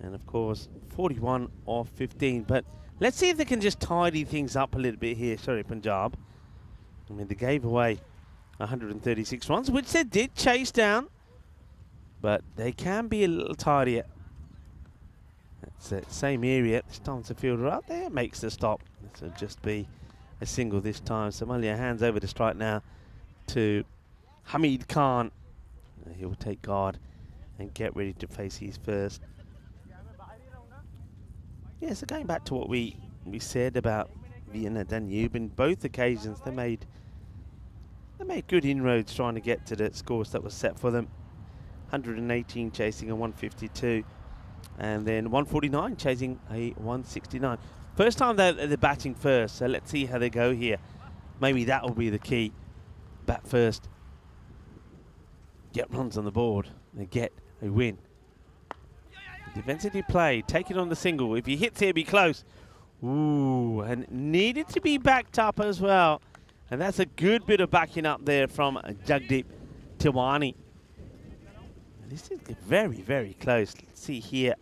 and of course 41 off 15. But let's see if they can just tidy things up a little bit here. Sorry, Punjab. I mean, they gave away 136 runs, which they did chase down, but they can be a little tidier. It's the same area. This time the fielder up there makes the stop. This will just be a single this time. Somalia hands over the strike now to Hamid Khan. He will take guard and get ready to face his first. Yeah, so going back to what we said about Vienna Danube, in both occasions they made good inroads trying to get to the scores that was set for them. 118 chasing a 152, and then 149 chasing a 169. First time they're batting first, so let's see how they go here. Maybe that will be the key. Bat first, get runs on the board, and get a win. Defensively played, take it on the single. If he hits here, be close. Ooh, and needed to be backed up as well. And that's a good bit of backing up there from Jagdeep Tiwani. This is very, very close. Let's see here.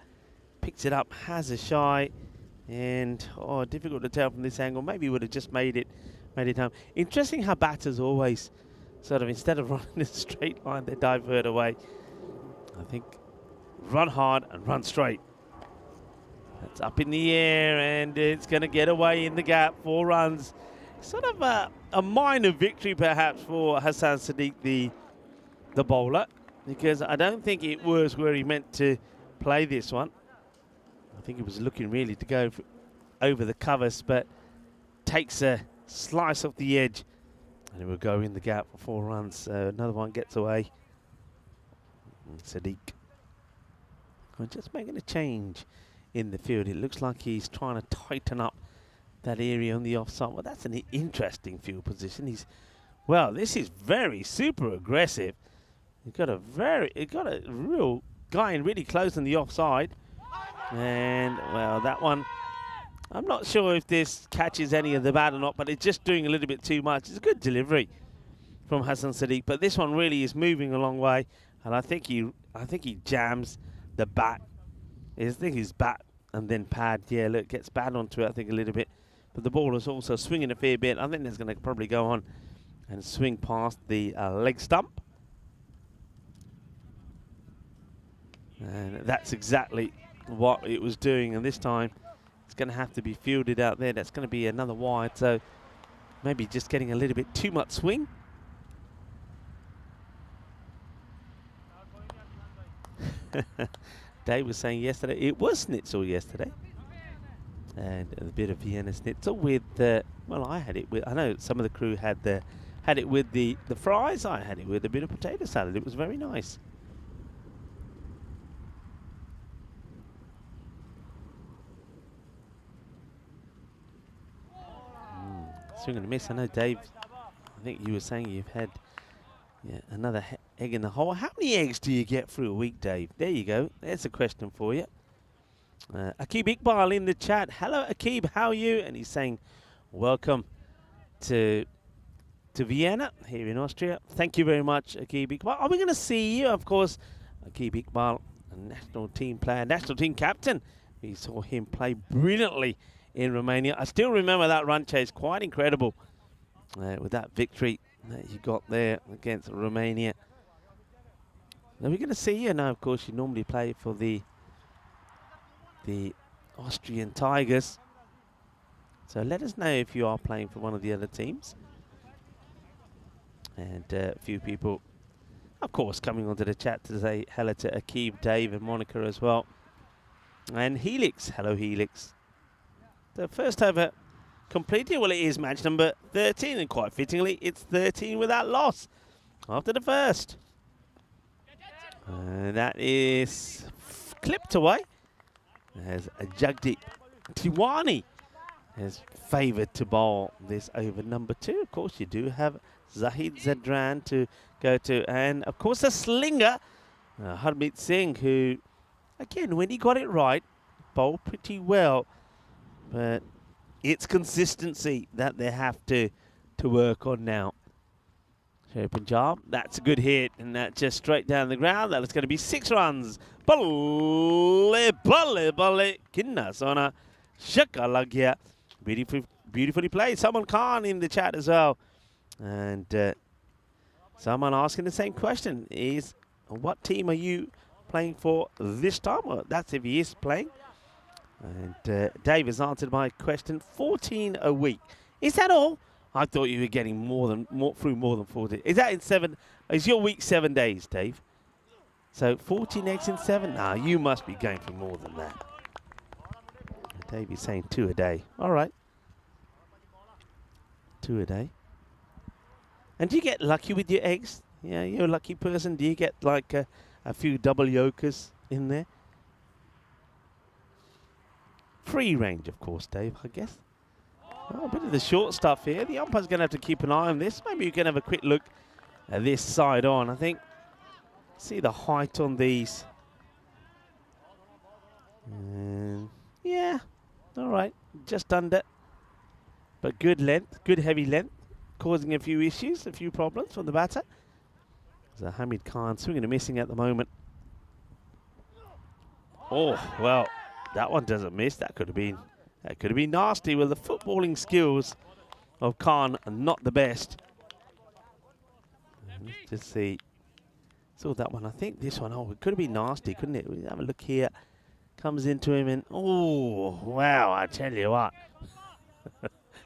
Picks it up, has a shy. And, oh, difficult to tell from this angle. Maybe would have just made it home. Interesting how batters always sort of, instead of running a straight line, they divert away. I think run hard and run straight. That's up in the air, and it's going to get away in the gap. 4 runs. Sort of a minor victory, perhaps, for Hassan Sadiq, the bowler, because I don't think it was where he meant to play this one. I think he was looking really to go over the covers, but takes a slice off the edge, and it will go in the gap for 4 runs. So another one gets away. And Sadiq just making a change in the field. It looks like he's trying to tighten up that area on the offside. Well, that's an interesting field position. Well, this is very super aggressive. He's got a real guy in really close on the offside. And, well, that one, I'm not sure if this catches any of the bat or not, but it's just doing a little bit too much. It's a good delivery from Hassan Sadiq, but this one really is moving a long way, and I think he jams the bat. I think his bat and then pad, yeah, look, gets bad onto it, I think, a little bit. But the ball is also swinging a fair bit. I think that's going to probably go on and swing past the leg stump. And that's exactly what it was doing. And this time, it's going to have to be fielded out there. That's going to be another wide. So maybe just getting a little bit too much swing. Dave was saying yesterday, it was schnitzel yesterday. And a bit of Vienna schnitzel with well, I had it with, I know some of the crew had it with the fries. I had it with a bit of potato salad. It was very nice. Swing and a miss. I know, Dave, I think you were saying you've had another egg in the hole. How many eggs do you get through a week, Dave? There you go. There's a question for you. Akib Iqbal in the chat. Hello, Akib. How are you? And he's saying, welcome to Vienna here in Austria. Thank you very much, Akib Iqbal. Are we going to see you? Of course, Akib Iqbal, a national team player, national team captain. We saw him play brilliantly in Romania. I still remember that run chase. Quite incredible with that victory that you got there against Romania. Now we're going to see you now. Of course, you normally play for the Austrian Tigers. So let us know if you are playing for one of the other teams. And a few people, of course, coming onto the chat to say hello to Akib, Dave, and Monica as well. And Helix. Hello, Helix. The first over completed. Well, it is match number 13, and quite fittingly, it's 13 without loss after the first. That is clipped away as Jagdeep Tiwani is favoured to bowl this over number 2. Of course, you do have Zahid Zadran to go to, and of course, a slinger, Harmeet Singh, who, again, when he got it right, bowled pretty well, but It's consistency that they have to work on now. So Punjab, that's a good hit, and that just straight down the ground. That is going to be 6 runs. Balle, balle, balle. Kinna sona. Shaka lagya. Beautifully played. Salman Khan in the chat as well. And someone asking the same question is, what team are you playing for this time? Well, that's if he is playing. And Dave has answered my question. 14 a week. Is that all? I thought you were getting more than 40. Is that in 7? Is your week 7 days, Dave? So 14 eggs in 7? Nah, you must be going for more than that. Dave is saying 2 a day. All right. 2 a day. And do you get lucky with your eggs? Yeah, you're a lucky person. Do you get like a few double yolkers in there? Free range, of course, Dave, I guess. Oh, a bit of the short stuff here. The umpire's going to have to keep an eye on this. Maybe you can have a quick look at this side on. I think, see the height on these. And yeah, all right, just under. But good length, good heavy length, causing a few issues, a few problems from the batter. So Hamid Khan swinging and missing at the moment. Oh, well, that one doesn't miss. That could have been nasty. Well, the footballing skills of Khan are not the best. Let's just see. Saw that one. I think this one, oh, it could have been nasty, couldn't it? We'll have a look here. Comes into him and, oh, wow, I tell you what.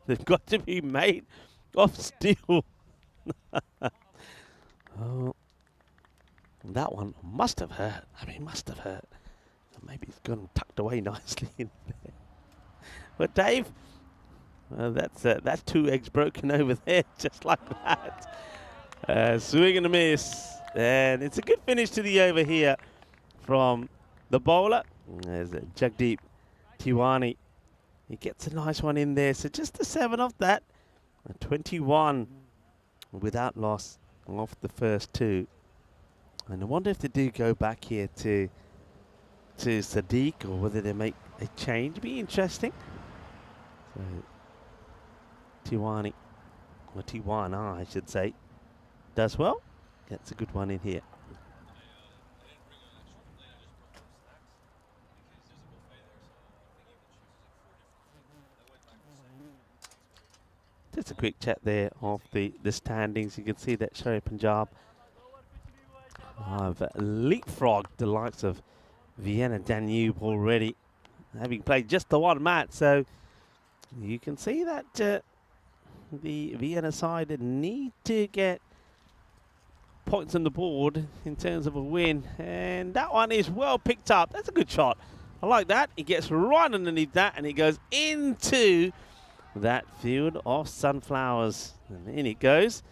They've got to be made of steel. Oh, that one must have hurt. I mean, must have hurt. Maybe it's gone tucked away nicely in there. But Dave, well, that's 2 eggs broken over there, just like that. Swing and a miss. And it's a good finish to the over here from the bowler. There's Jagdeep Tiwani. He gets a nice one in there. So just a 7 off that. 21 without loss off the first 2. And I wonder if they do go back here to Sadiq, or whether they make a change. It'd be interesting. So Tiwani, or Tiwana, I should say, does well. Gets a good one in here. Just a quick chat there of the standings. You can see that Sherry Punjab have leapfrogged the likes of Vienna Danube already, having played just the one match. So you can see that the Vienna side need to get points on the board in terms of a win. And that one is well picked up. That's a good shot. I like that. He gets right underneath that and he goes into that field of sunflowers. And in it goes.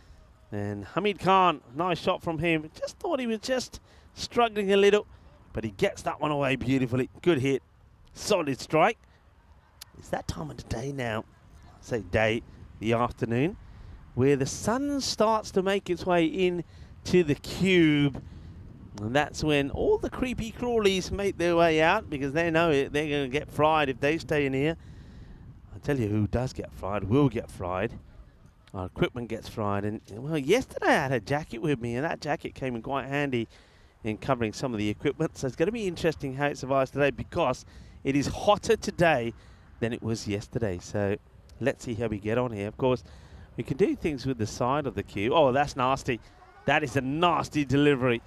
And Hamid Khan, nice shot from him. Just thought he was just struggling a little, but he gets that one away beautifully. Good hit. Solid strike. It's that time of the day now. I say day, the afternoon, where the sun starts to make its way into the cube. And that's when all the creepy crawlies make their way out, because they know it. They're going to get fried if they stay in here. I tell you who does get fried, will get fried. Our equipment gets fried. And well, yesterday I had a jacket with me, and that jacket came in quite handy in covering some of the equipment. So it's going to be interesting how it survives today, because it is hotter today than it was yesterday. So let's see how we get on here. Of course, we can do things with the side of the cue. Oh, that's nasty. That is a nasty delivery.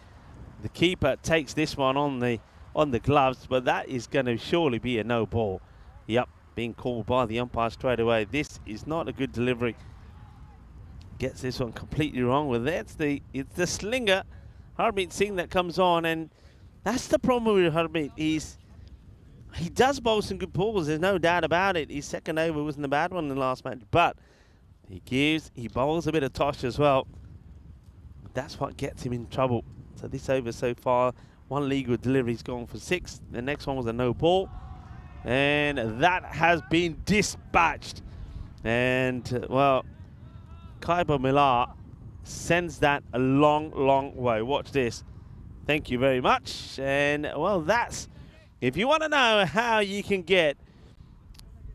The keeper takes this one on the gloves, but that is going to surely be a no ball. Yep, being called by the umpire straight away. This is not a good delivery. Gets this one completely wrong. Well, it's the slinger, Harmeet Singh, that comes on, and that's the problem with Harmeet. He does bowl some good balls. There's no doubt about it. His second over wasn't a bad one in the last match, but he bowls a bit of tosh as well. That's what gets him in trouble. So this over so far, one legal delivery's gone for 6. The next one was a no ball, and that has been dispatched. And well, Kaiba Millar sends that a long, long way. Watch this. Thank you very much. And well, that's, if you want to know how you can get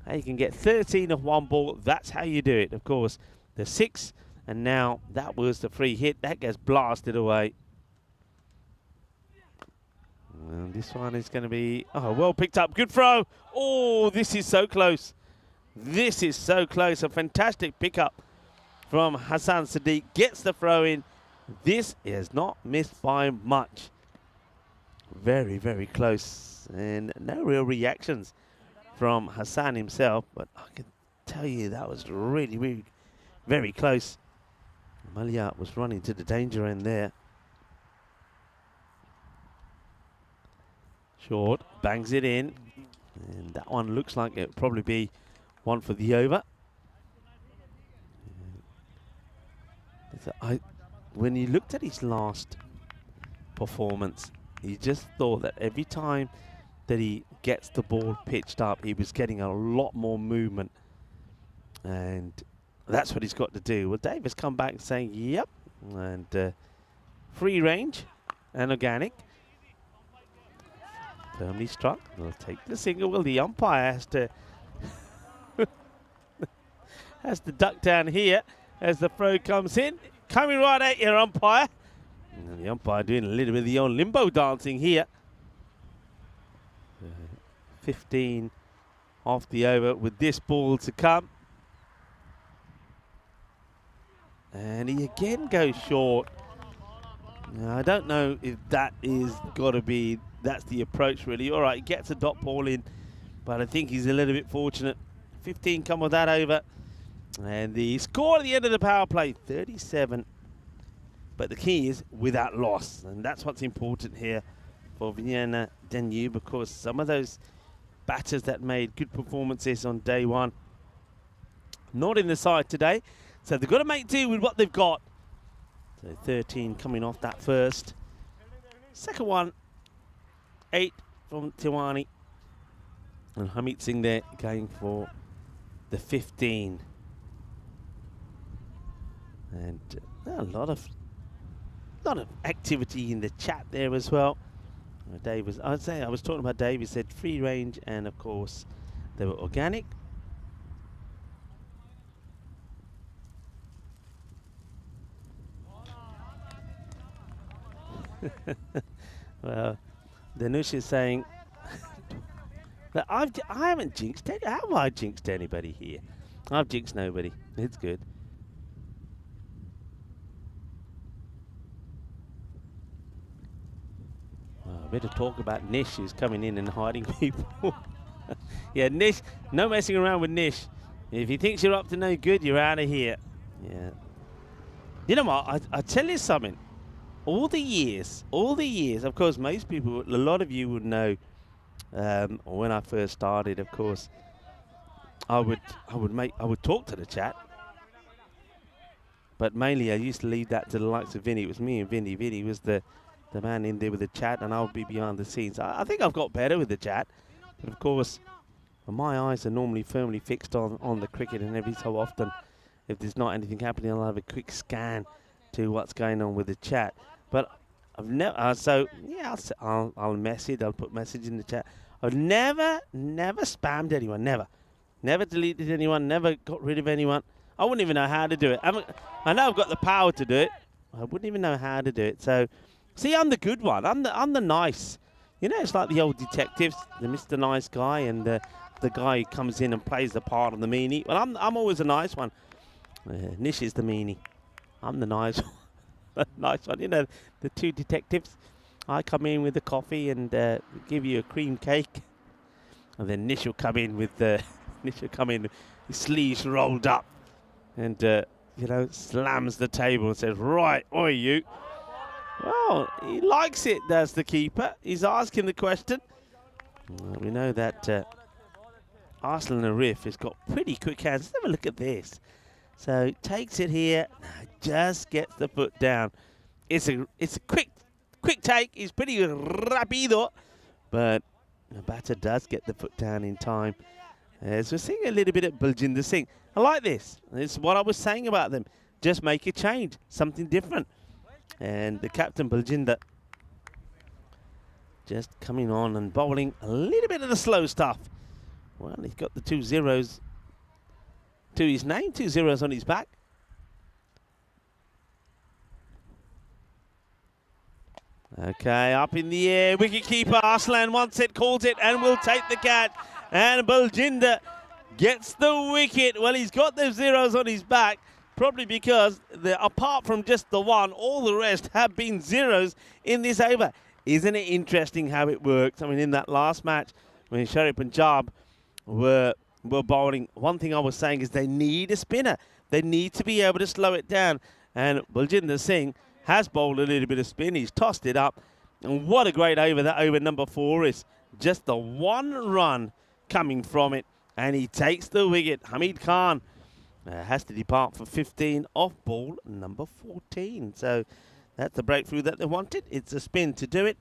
How you can get 13 of one ball, that's how you do it. Of course, the 6, and now that was the free hit. That gets blasted away. And this one is going to be, oh, well picked up. Good throw. Oh, this is so close. This is so close. A fantastic pickup from Hassan Sadiq. Gets the throw in. This is not missed by much. Very, very close. And no real reactions from Hassan himself. But I can tell you that was really, really very close. Malia was running to the danger end there. Short, bangs it in. And that one looks like it'll probably be one for the over. When you looked at his last performance, he just thought that every time that he gets the ball pitched up, he was getting a lot more movement. And that's what he's got to do. Well, Dave has come back saying, yep. And free range and organic. Firmly struck. They'll take the single. Well, the umpire has to duck down here as the throw comes in. Coming right at your umpire. And the umpire doing a little bit of the old limbo dancing here. 15 off the over with this ball to come. And he again goes short. Now, I don't know if that is got to be, that's the approach really. All right, he gets a dot ball in, but I think he's a little bit fortunate. 15 come with that over. And the score at the end of the power play, 37. But the key is without loss. And that's what's important here for Vienna Danube, because some of those batters that made good performances on day one, not in the side today. So they've got to make do with what they've got. So 13 coming off that first. Second one, 8 from Tiwani. And Hamid Singh there going for the 15. And a lot of activity in the chat there as well. Dave was, I was talking about Dave. He said free range, and of course they were organic. Well, Danush is saying that I haven't jinxed it. How have I jinxed anybody here? I've jinxed nobody. It's good. Better talk about Nish, who's coming in and hiding people. Yeah, Nish, no messing around with Nish. If he thinks you're up to no good, you're out of here. Yeah. You know what? I tell you something. All the years, of course, most people, a lot of you would know, when I first started, of course, I would talk to the chat. But mainly I used to leave that to the likes of Vinny. It was me and Vinny. Vinny was the man in there with the chat, and I'll be behind the scenes. I think I've got better with the chat. But of course, my eyes are normally firmly fixed on the cricket, and every so often, if there's not anything happening, I'll have a quick scan to what's going on with the chat. But I've never, so yeah, I'll message, I'll put message in the chat. I've never spammed anyone, never deleted anyone, never got rid of anyone. I wouldn't even know how to do it. I know I've got the power to do it. I wouldn't even know how to do it. So, see, I'm the good one. I'm the nice. You know, it's like the old detectives, the Mr. Nice guy, and the guy who comes in and plays the part of the meanie. Well, I'm always a nice one. Nish is the meanie. I'm the nice one. Nice one. You know, the two detectives. I come in with the coffee and give you a cream cake, and then Nish will come in with his sleeves rolled up, and you know, slams the table and says, "Right, oi you." Well, he likes it, does the keeper. He's asking the question. Well, we know that Arslan Arif has got pretty quick hands. Let's have a look at this. So takes it here, just gets the foot down. It's a quick take. He's pretty rapido, but the batter does get the foot down in time. As we're seeing a little bit of Baljinder Singh. I like this. It's what I was saying about them. Just make a change, something different. And the captain Baljinder just coming on and bowling a little bit of the slow stuff Well, he's got the 2 zeros to his name, 2 zeros on his back. Okay, up in the air, wicketkeeper Arslan wants it, calls it, and will take the catch. And Baljinder gets the wicket. Well, he's got those zeros on his back, probably because apart from just the one, all the rest have been zeros in this over. Isn't it interesting how it works? I mean, in that last match, when Sherry Punjab were bowling, one thing I was saying is they need a spinner. They need to be able to slow it down. And Baljinder Singh has bowled a little bit of spin. He's tossed it up. And what a great over that over number 4 is. Just the 1 run coming from it. And he takes the wicket. Hamid Khan has to depart for 15 off ball number 14. So that's the breakthrough that they wanted. It's a spin to do it.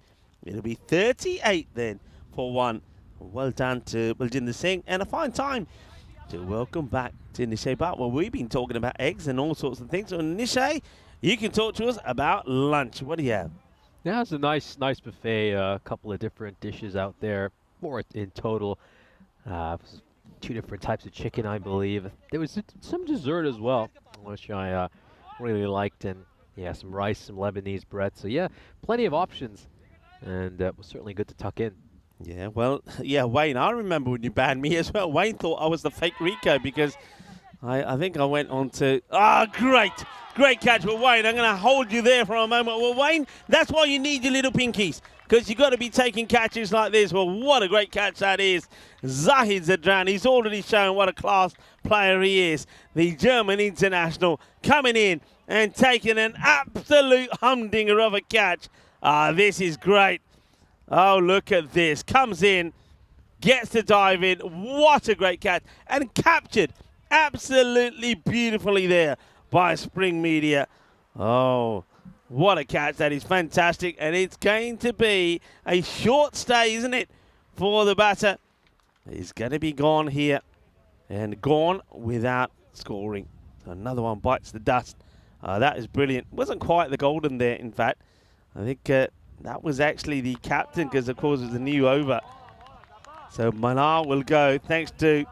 It'll be 38 then for 1. Well done to Baljinder Singh. And a fine time to welcome back to Nishay Bhatt. Well, we've been talking about eggs and all sorts of things. So Nishay, you can talk to us about lunch. What do you have? Yeah, it's a nice buffet. A couple of different dishes out there. 4 in total. 2 different types of chicken, I believe. There was some dessert as well, which I really liked, and yeah, some rice, some Lebanese bread. So yeah, plenty of options, and it was certainly good to tuck in. Yeah, well, yeah, Wayne, I remember when you banned me as well. Wayne thought I was the fake Rico because I think I went on to... Great catch. But Wayne, I'm going to hold you there for a moment. Well, Wayne, that's why you need your little pinkies, because you've got to be taking catches like this. Well, what a great catch that is. Zahid Zadran, he's already shown what a class player he is. The German international coming in and taking an absolute humdinger of a catch. This is great. Oh, look at this. Comes in, gets to dive in. What a great catch. And captured absolutely beautifully there by Spring Media. Oh, what a catch. That is fantastic. And it's going to be a short stay, isn't it, for the batter. He's going to be gone here and gone without scoring. So another one bites the dust. That is brilliant. Wasn't quite the golden there, in fact. I think that was actually the captain, because, of course, it was a new over. So Manar will go thanks to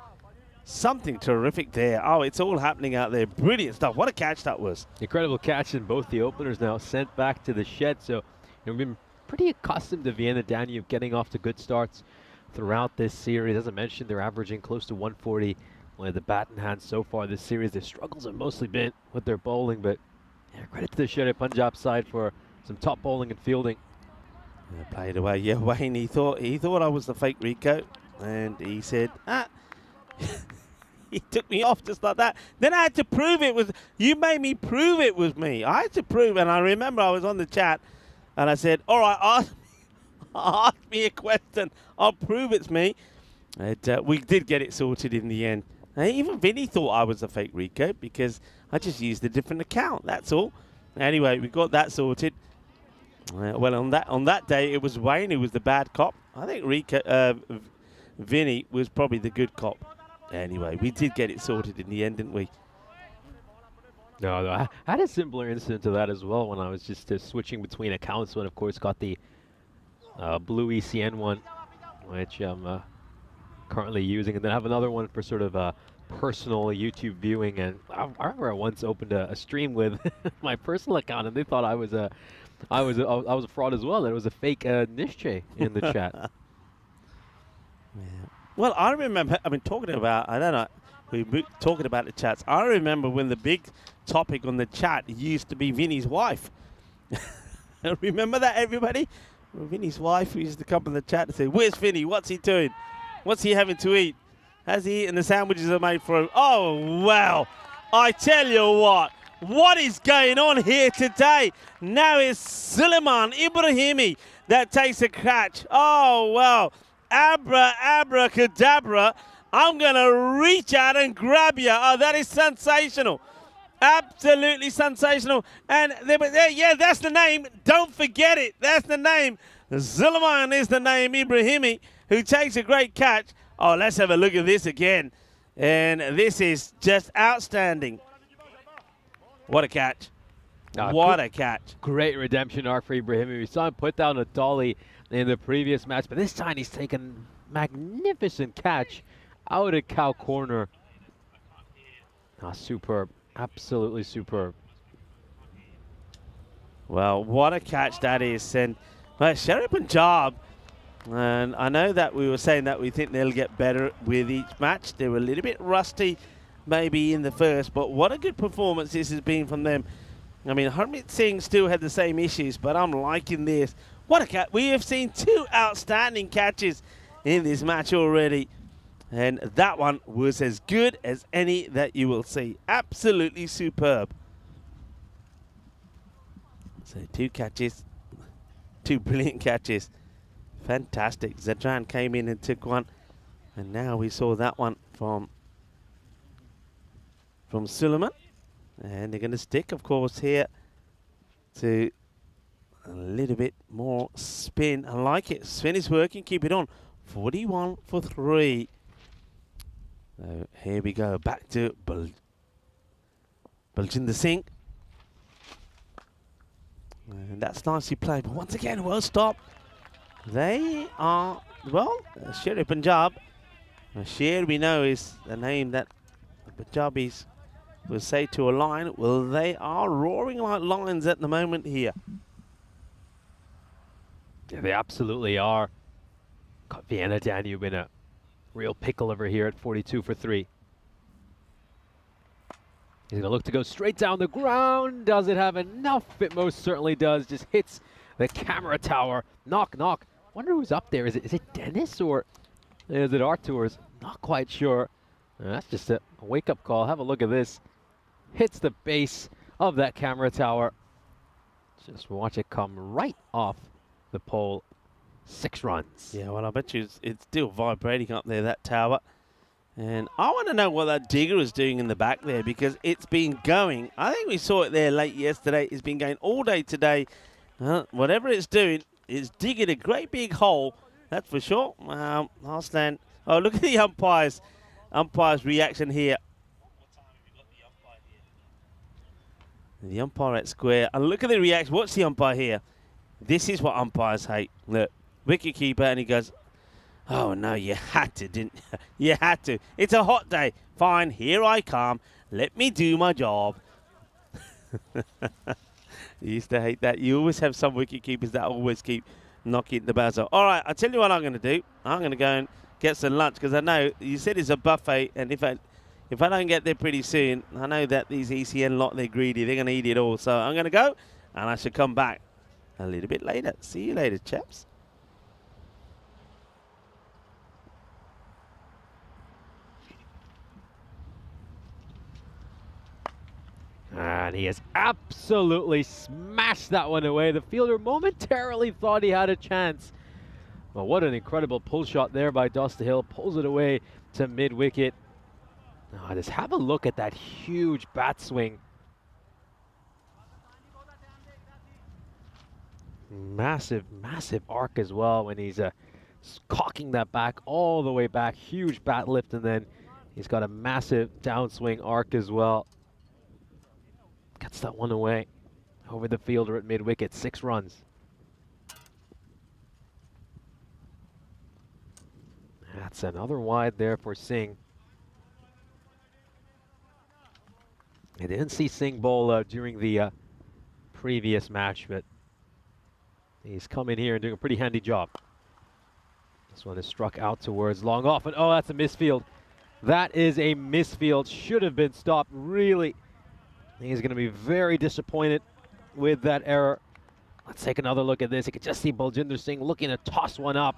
something terrific there. Oh, it's all happening out there. Brilliant stuff. What a catch that was. Incredible catch, and both the openers now sent back to the shed. So we've been pretty accustomed to Vienna Danube getting off to good starts throughout this series. As I mentioned, they're averaging close to 140 with the bat in hand so far this series. Their struggles have mostly been with their bowling, but yeah, credit to the Sher Punjab side for some top bowling and fielding. Yeah, played away. Yeah, Wayne, he thought I was the fake Rico, and he said, he took me off just like that. Then I had to prove it was, you made me prove it was me. I had to prove, and I remember I was on the chat, and I said, all right, ask me a question. I'll prove it's me. And we did get it sorted in the end. And even Vinny thought I was a fake Rico because I just used a different account. That's all. Anyway, we got that sorted. Well, on that day, it was Wayne who was the bad cop. I think Vinny was probably the good cop. Anyway, we did get it sorted in the end, didn't we? No, I had a similar incident to that as well when I was just switching between accounts. When, of course, got the blue ECN one, which I'm currently using, and then I have another one for sort of personal YouTube viewing. And I remember I once opened a stream with my personal account, and they thought I was a fraud as well. That it was a fake Nishche in the chat. Yeah. Well, I remember, I mean, talking about, I don't know, we talking about the chats. I remember when the big topic on the chat used to be Vinny's wife. Remember that, everybody? Well, Vinny's wife used to come in the chat and say, where's Vinny? What's he doing? What's he having to eat? Has he eaten the sandwiches I made for him? Oh, well, I tell you what is going on here today? Now it's Suleiman Ibrahimi that takes a catch. Oh, well, abracadabra. I'm going to reach out and grab you. Oh, that is sensational. Absolutely sensational. And yeah, that's the name. Don't forget it. That's the name. Suleiman is the name, Ibrahimi, who takes a great catch. Oh, let's have a look at this again. And this is just outstanding. What a catch. What a catch. Great redemption arc for Ibrahimi. We saw him put down a dolly in the previous match, but this time he's taken magnificent catch out of cow corner. Superb. Absolutely superb. Well, what a catch that is. And Sherry Punjab, and I know that we were saying that we think they'll get better with each match. They were a little bit rusty maybe in the first, but what a good performance this has been from them. I mean, Harmeet Singh still had the same issues, but I'm liking this. What a catch. We have seen 2 outstanding catches in this match already. And that one was as good as any that you will see. Absolutely superb. So 2 catches, 2 brilliant catches. Fantastic. Zadran came in and took one. And now we saw that one from Suleiman. And they're going to stick, of course, here to a little bit more spin. I like it. Spin is working. Keep it on. 41 for 3. So here we go. Back to Baljinder Singh. And that's nicely played. But once again, well stopped. They are, well, Sherry Punjab. Sher, we know, is the name that the Punjabis will say to a lion. Well, they are roaring like lions at the moment here. Yeah, they absolutely are. Got Vienna Danube in a real pickle over here at 42 for 3. He's going to look to go straight down the ground. Does it have enough? It most certainly does. Just hits the camera tower. Knock, knock. Wonder who's up there. Is it Dennis or is it Artur's? Not quite sure. That's just a wake-up call. Have a look at this. Hits the base of that camera tower. Just watch it come right off the pole. 6 runs. Yeah, well, I bet you it's still vibrating up there, that tower. And I want to know what that digger is doing in the back there, because it's been going. I think we saw it there late yesterday. It's been going all day today. Whatever it's doing, it's digging a great big hole. That's for sure. Arslan. Oh, look at the umpire's reaction here. The umpire at square. And look at the reaction. Watch the umpire here. This is what umpires hate. Look, wicket keeper, and he goes, "Oh no, you had to, didn't you? You had to. It's a hot day. Fine, here I come. Let me do my job." You used to hate that. You always have some wicket keepers that always keep knocking the buzzer. All right, I'll tell you what I'm going to do. I'm going to go and get some lunch, because I know you said it's a buffet, and if I don't get there pretty soon, I know that these ECN lot, they're greedy. They're going to eat it all. So I'm going to go, and I should come back a little bit later. See you later, chaps. And he has absolutely smashed that one away. The fielder momentarily thought he had a chance. Well, what an incredible pull shot there by Dostahill. Pulls it away to mid-wicket. Now, just have a look at that huge bat swing. Massive, massive arc as well when he's cocking that back all the way back. Huge bat lift, and then he's got a massive downswing arc as well. Gets that one away over the fielder at mid-wicket. 6 runs. That's another wide there for Singh. I didn't see Singh bowl during the previous match, but he's come in here and doing a pretty handy job. This one is struck out towards long off, and oh, that's a misfield. That is a misfield. Should have been stopped, really. He's going to be very disappointed with that error. Let's take another look at this. You can just see Baljinder Singh looking to toss one up.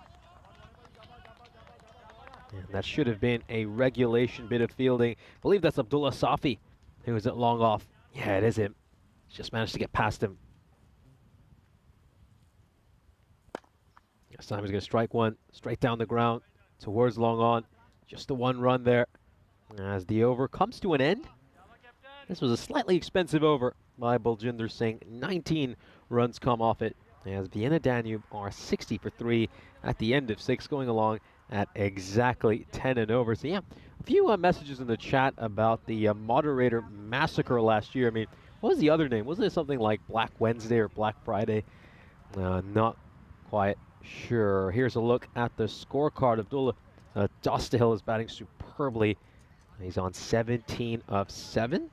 And that should have been a regulation bit of fielding. I believe that's Abdullah Safi who is at long off. Yeah, it is him. Just managed to get past him. This time he's going to strike one straight down the ground towards long on. Just the 1 run there. As the over comes to an end. This was a slightly expensive over by Baljinder Singh. 19 runs come off it, as Vienna Danube are 60 for 3 at the end of 6, going along at exactly 10 and over. So yeah, a few messages in the chat about the moderator massacre last year. I mean, what was the other name? Wasn't it something like Black Wednesday or Black Friday? Not quite sure. Here's a look at the scorecard. Abdullah Dostahill is batting superb superbly. He's on 17 of 7.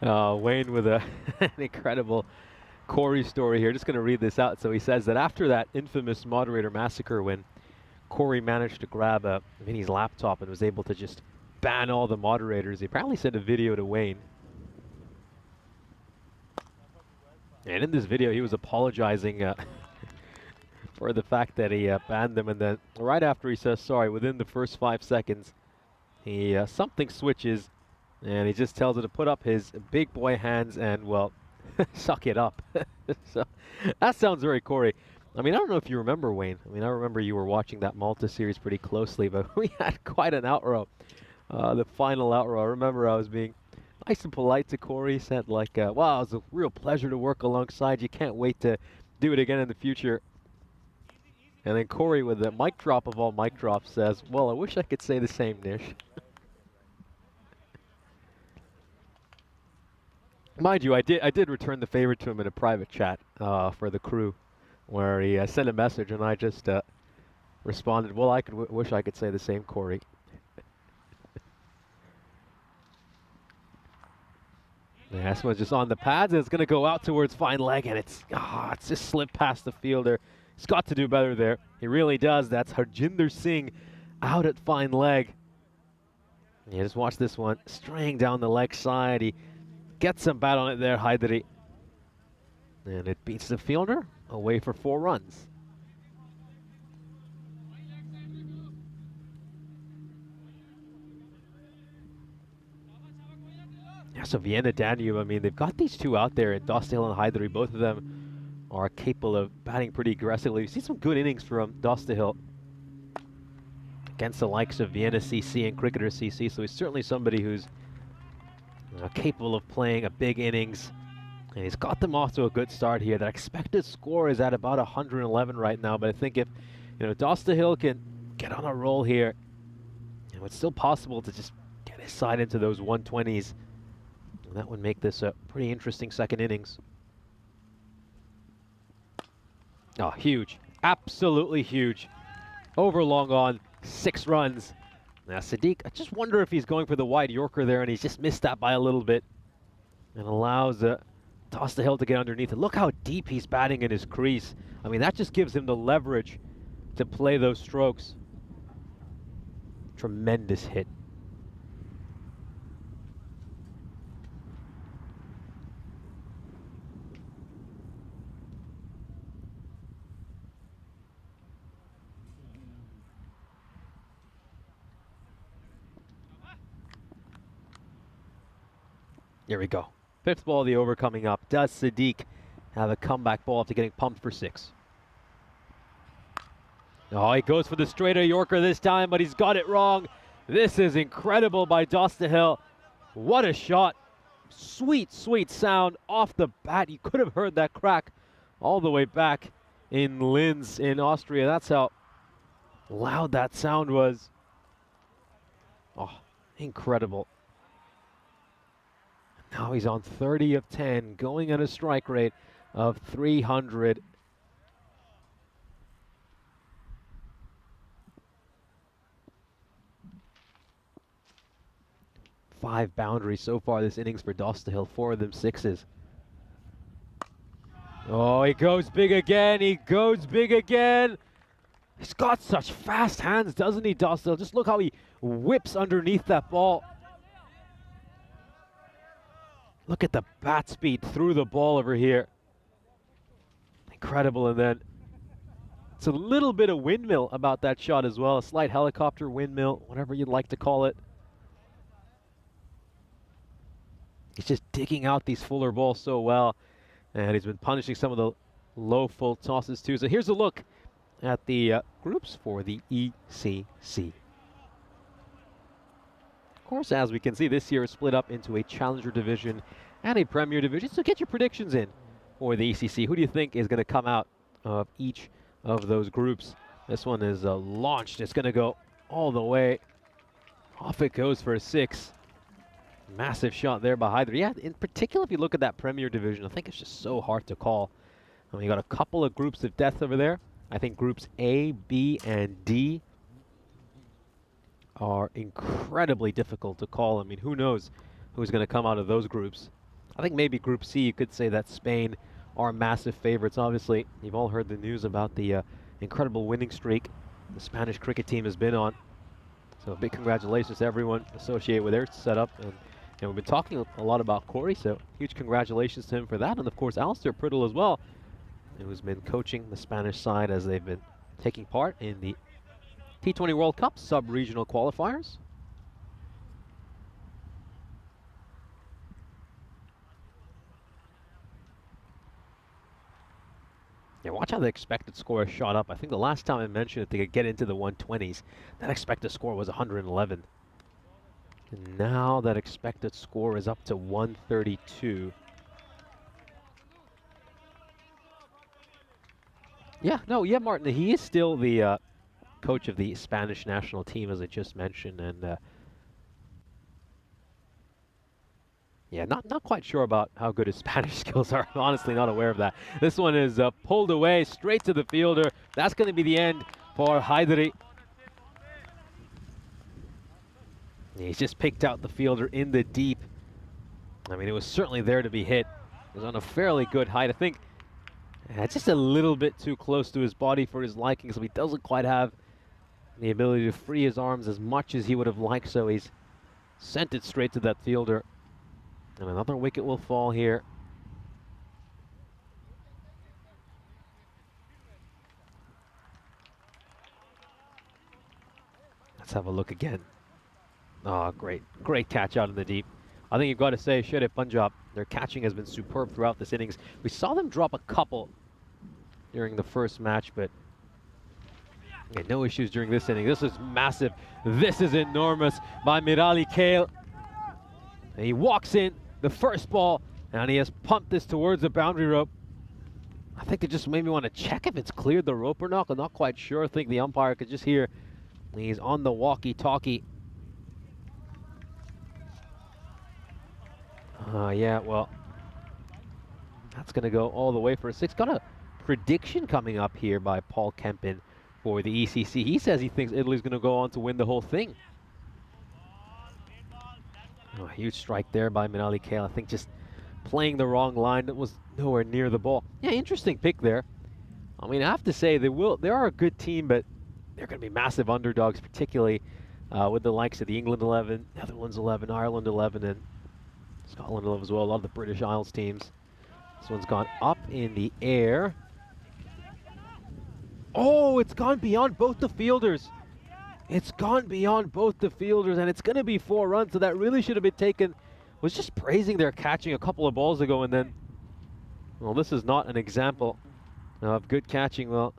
Wayne with an incredible Corey story here. Just going to read this out. So he says that after that infamous moderator massacre, when Corey managed to grab Vinny's laptop and was able to just ban all the moderators, he apparently sent a video to Wayne. And in this video, he was apologizing for the fact that he banned them. And then right after he says sorry, within the first 5 seconds, he something switches, and he just tells her to put up his big boy hands and, well, suck it up. So that sounds very Corey. I mean, I don't know if you remember, Wayne. I mean, I remember you were watching that Malta series pretty closely, but we had quite an outrow. The final outrow. I remember I was being nice and polite to Corey. Said like, wow, it was a real pleasure to work alongside you. Can't wait to do it again in the future. And then Corey, with the mic drop of all mic drops, says, well, I wish I could say the same, Nish. Mind you, I did return the favor to him in a private chat for the crew, where he sent a message, and I just responded, well, I could wish I could say the same, Corey. Yeah, this one's just on the pads, and it's going to go out towards fine leg, and it's just slipped past the fielder. He's got to do better there. He really does. That's Harjinder Singh out at fine leg. Yeah, just watch this one. Straying down the leg side. He gets some bat on it there, Haidari. And it beats the fielder away for 4 runs. Yeah, so Vienna, Danube, I mean, they've got these two out there, and Dostal and Haidari. Both of them are capable of batting pretty aggressively. We've seen some good innings from Dostal against the likes of Vienna CC and Cricketer CC, so he's certainly somebody who's capable of playing a big innings, and he's got them off to a good start here. That expected score is at about 111 right now, but I think if Dostal can get on a roll here, it's still possible to just get his side into those 120s, and that would make this a pretty interesting second innings. Oh, huge, absolutely huge. Over long on, 6 runs. Now Sadiq, I just wonder if he's going for the wide Yorker there, and he's just missed that by a little bit, and allows Dostal to get underneath it. Look how deep he's batting in his crease. I mean, that just gives him the leverage to play those strokes. Tremendous hit. Here we go. 5th ball of the over coming up. Does Sadiq have a comeback ball after getting pumped for 6? Oh, he goes for the straighter Yorker this time, but he's got it wrong. This is incredible by Dostal. What a shot. Sweet, sweet sound off the bat. You could have heard that crack all the way back in Linz in Austria. That's how loud that sound was. Oh, incredible. Now he's on 30 of 10, going at a strike rate of 300. Five boundaries so far this innings for Dostal, 4 of them 6s. Oh, he goes big again, he goes big again. He's got such fast hands, doesn't he, Dostal? Just look how he whips underneath that ball. Look at the bat speed through the ball over here. Incredible, and then it's a little bit of windmill about that shot as well. A slight helicopter windmill, whatever you'd like to call it. He's just digging out these fuller balls so well, and he's been punishing some of the low full tosses too. So here's a look at the groups for the ECC. Of course, as we can see, this year is split up into a Challenger Division and a Premier Division. So get your predictions in for the ECC. Who do you think is going to come out of each of those groups? This one is launched. It's going to go all the way. Off it goes for a 6. Massive shot there by Hyder. Yeah, in particular, if you look at that Premier Division, I think it's just so hard to call. I mean, you got a couple of groups of death over there. I think groups A, B, and D are incredibly difficult to call. I mean, who knows who's going to come out of those groups. I think maybe Group C, you could say that Spain are massive favorites. Obviously, you've all heard the news about the incredible winning streak the Spanish cricket team has been on. So big congratulations to everyone associated with their setup. And we've been talking a lot about Corey, so huge congratulations to him for that. And of course, Alistair Priddle as well, who's been coaching the Spanish side as they've been taking part in the T20 World Cup sub-regional qualifiers. Yeah, watch how the expected score has shot up. I think the last time I mentioned it, they could get into the 120s. That expected score was 111. And now that expected score is up to 132. Yeah, Martin, he is still the coach of the Spanish national team, as I just mentioned, and yeah, not quite sure about how good his Spanish skills are. I'm honestly not aware of that. This one is pulled away straight to the fielder. That's going to be the end for Haidari. He's just picked out the fielder in the deep. I mean, it was certainly there to be hit. It was on a fairly good height. I think just a little bit too close to his body for his liking, so he doesn't quite have the ability to free his arms as much as he would have liked, so he's sent it straight to that fielder. And another wicket will fall here. Let's have a look again. Oh, great catch out in the deep. I think you've got to say, Sher Punjab, their catching has been superb throughout this innings. We saw them drop a couple during the first match, but no issues during this inning. This is massive. This is enormous by Mirali Kale. And he walks in the first ball, and he has pumped this towards the boundary rope. I think they just maybe want to check if it's cleared the rope or not. I'm not quite sure. I think the umpire could just hear he's on the walkie-talkie. Yeah, well, that's going to go all the way for a 6. Got a prediction coming up here by Paul Kempin for the ECC. He says he thinks Italy's going to go on to win the whole thing. Oh, huge strike there by Minali Kale. I think just playing the wrong line. That was nowhere near the ball. Yeah, interesting pick there. I mean, I have to say they are a good team, but they're going to be massive underdogs, particularly with the likes of the England 11, Netherlands 11, Ireland 11, and Scotland 11 as well. A lot of the British Isles teams. This one's gone up in the air. Oh, it's gone beyond both the fielders. It's gone beyond both the fielders, and it's going to be 4 runs, so that really should have been taken. Was just praising their catching a couple of balls ago, and then, well, this is not an example of good catching. Well,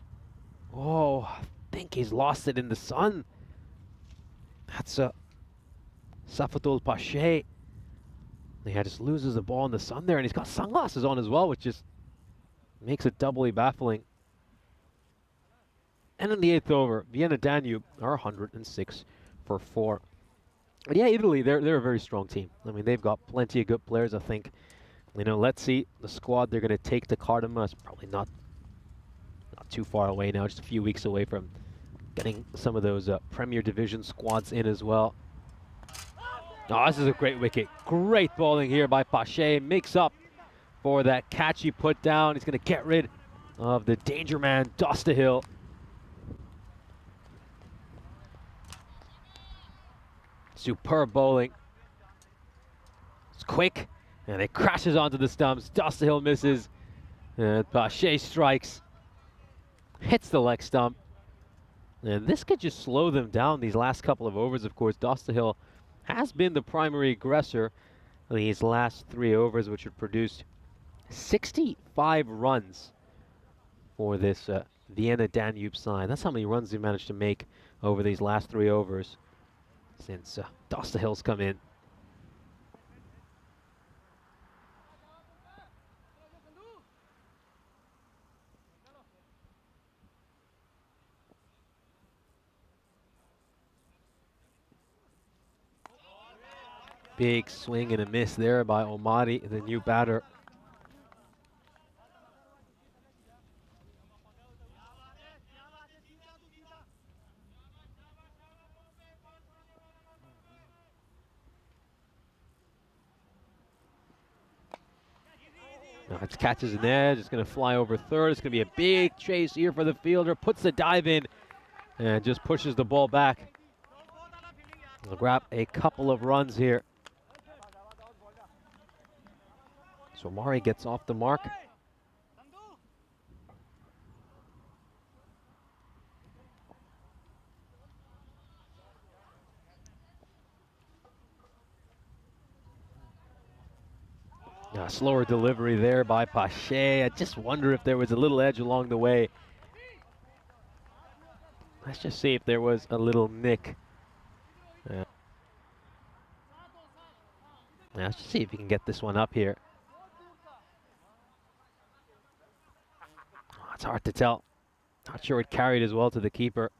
oh, I think he's lost it in the sun. That's Safatul Pache. He just loses the ball in the sun there, and he's got sunglasses on as well, which just makes it doubly baffling. And in the 8th over, Vienna Danube are 106 for 4. But yeah, Italy, they're a very strong team. I mean, they've got plenty of good players, I think. You know, let's see the squad they're going to take to Cardamom. It's probably not too far away now, just a few weeks away from getting some of those Premier Division squads in as well. Oh, this is a great wicket. Great bowling here by Pache. Makes up for that catch he put down. He's going to get rid of the danger man, Dostahill. Superb bowling. It's quick, and it crashes onto the stumps. Dostahill misses, and Pache strikes. Hits the leg stump. And this could just slow them down these last couple of overs. Of course, Dostahill has been the primary aggressor these last 3 overs, which have produced 65 runs for this Vienna Danube side. That's how many runs they managed to make over these last 3 overs since Dostahill's come in. Big swing and a miss there by Omari, the new batter. Now it's catches an edge, it's going to fly over third. It's going to be a big chase here for the fielder. Puts the dive in and just pushes the ball back. We'll grab a couple of runs here. So Omari gets off the mark. Slower delivery there by Pache. I just wonder if there was a little edge along the way. Let's just see if there was a little nick. Let's just see if you can get this one up here. Oh, it's hard to tell. Not sure it carried as well to the keeper.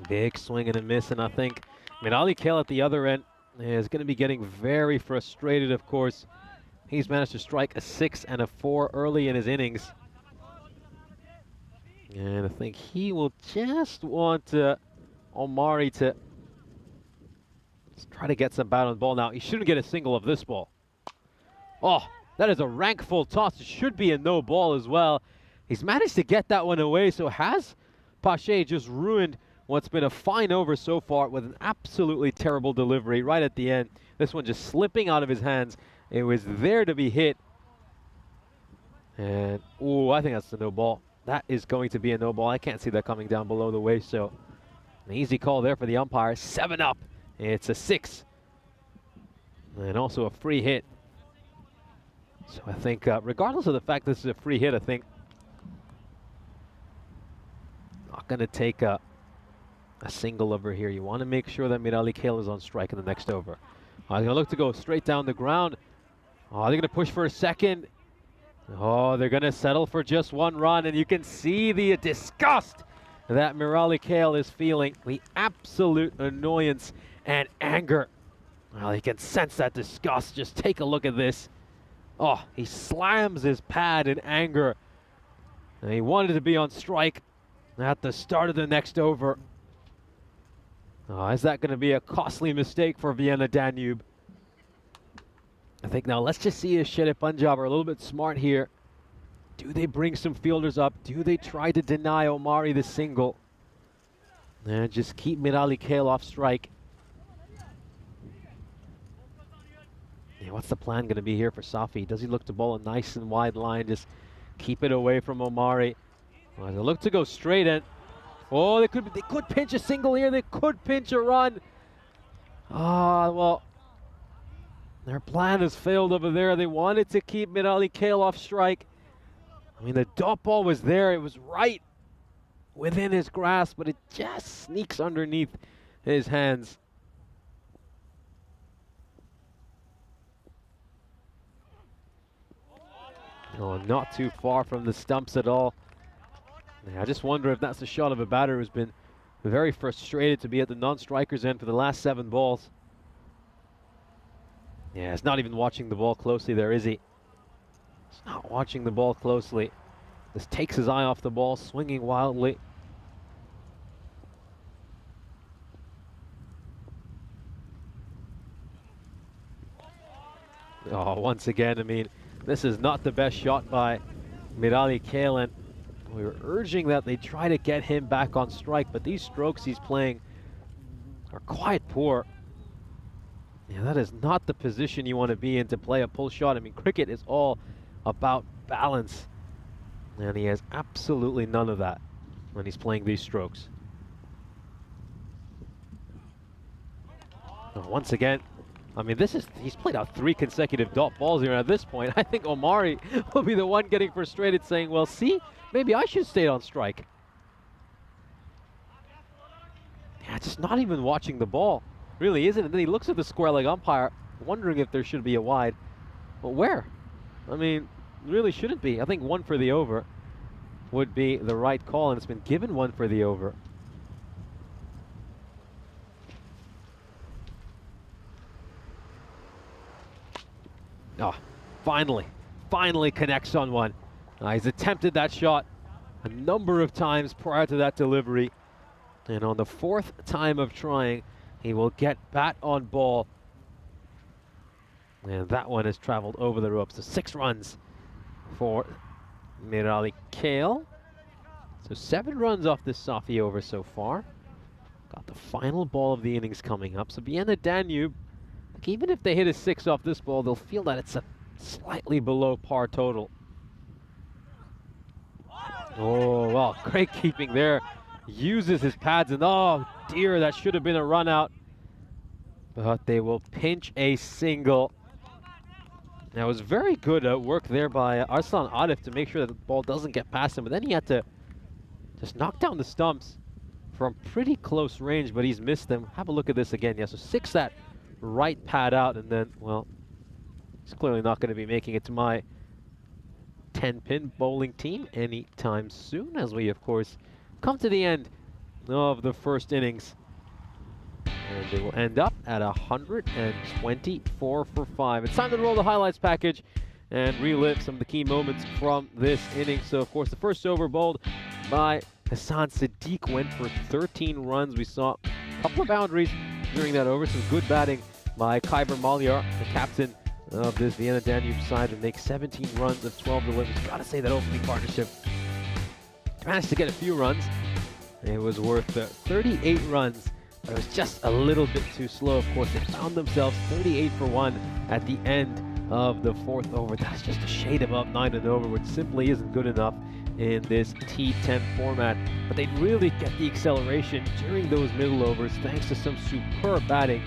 Big swing and a miss, and I think Ali Kale at the other end is going to be getting very frustrated, of course. He's managed to strike a 6 and a 4 early in his innings. And I think he will just want Omari to try to get some bat on the ball. Now, he shouldn't get a single of this ball. Oh, that is a rank full toss. It should be a no ball as well. He's managed to get that one away. So has Pache just ruined what's been a fine over so far with an absolutely terrible delivery right at the end. This one just slipping out of his hands. It was there to be hit. And, ooh, I think that's a no ball. That is going to be a no ball. I can't see that coming down below the waist, so an easy call there for the umpire. 7 up. It's a 6. And also a free hit. So I think, regardless of the fact this is a free hit, I think not going to take a single over here. You want to make sure that Mirali Kale is on strike in the next over. They're going to look to go straight down the ground. Oh, they're going to push for a second. Oh, they're going to settle for just 1 run, and you can see the disgust that Mirali Kale is feeling. The absolute annoyance and anger. Well, you can sense that disgust. Just take a look at this. Oh, he slams his pad in anger. And he wanted to be on strike at the start of the next over. Oh, is that going to be a costly mistake for Vienna Danube? I think now let's just see if Shere Punjab are a little bit smart here. Do they bring some fielders up? Do they try to deny Omari the single? And just keep Mirali Kale off strike. Yeah, what's the plan going to be here for Safi? Does he look to bowl a nice and wide line? Just keep it away from Omari. Well, they look to go straight in. Oh, they could pinch a single here. They could pinch a run. Ah, well, their plan has failed over there. They wanted to keep Mirali Kale off strike. I mean, the dot ball was there. It was right within his grasp, but it just sneaks underneath his hands. Oh, not too far from the stumps at all. Yeah, I just wonder if that's a shot of a batter who's been very frustrated to be at the non-strikers end for the last 7 balls. Yeah, he's not even watching the ball closely there, is he? He's not watching the ball closely. Just takes his eye off the ball, swinging wildly. Oh, once again, I mean, this is not the best shot by Mirali Kale, and we were urging that they try to get him back on strike, but these strokes he's playing are quite poor. Yeah, that is not the position you want to be in to play a pull shot. I mean, cricket is all about balance, and he has absolutely none of that when he's playing these strokes. Oh, once again, I mean, he's played out 3 consecutive dot balls here. At this point, I think Omari will be the one getting frustrated, saying, well, see, maybe I should stay on strike. Yeah, just not even watching the ball. Really isn't. And then he looks at the square leg umpire, wondering if there should be a wide. But where? I mean, really shouldn't be. I think 1 for the over would be the right call, and it's been given 1 for the over. Oh, finally connects on one. He's attempted that shot a number of times prior to that delivery. And on the fourth time of trying, he will get bat on ball. And that one has traveled over the ropes. So 6 runs for Mirali Kale. So 7 runs off this Safi over so far. Got the final ball of the innings coming up. So Vienna Danube, like even if they hit a 6 off this ball, they'll feel that it's a slightly below par total. Oh, well, great keeping there. Uses his pads, and oh dear, that should have been a run out. But they will pinch a single. Now, it was very good work there by Arslan Arif to make sure that the ball doesn't get past him, but then he had to just knock down the stumps from pretty close range, but he's missed them. Have a look at this again. Yeah, so 6 that right pad out, and then, well, he's clearly not going to be making it to my 10-pin bowling team anytime soon, as we, of course, come to the end of the first innings. And they will end up at 124 for 5. It's time to roll the highlights package and relive some of the key moments from this inning. So, of course, the first over bowled by Hassan Sadiq went for 13 runs. We saw a couple of boundaries during that over. Some good batting by Khyber Malyar, the captain of this Vienna Danube side, to make 17 runs of 12 deliveries. Gotta say that opening partnership managed to get a few runs. It was worth 38 runs, but it was just a little bit too slow. Of course, they found themselves 38 for 1 at the end of the fourth over. That's just a shade above 9 and over, which simply isn't good enough in this T10 format. But they really get the acceleration during those middle overs thanks to some superb batting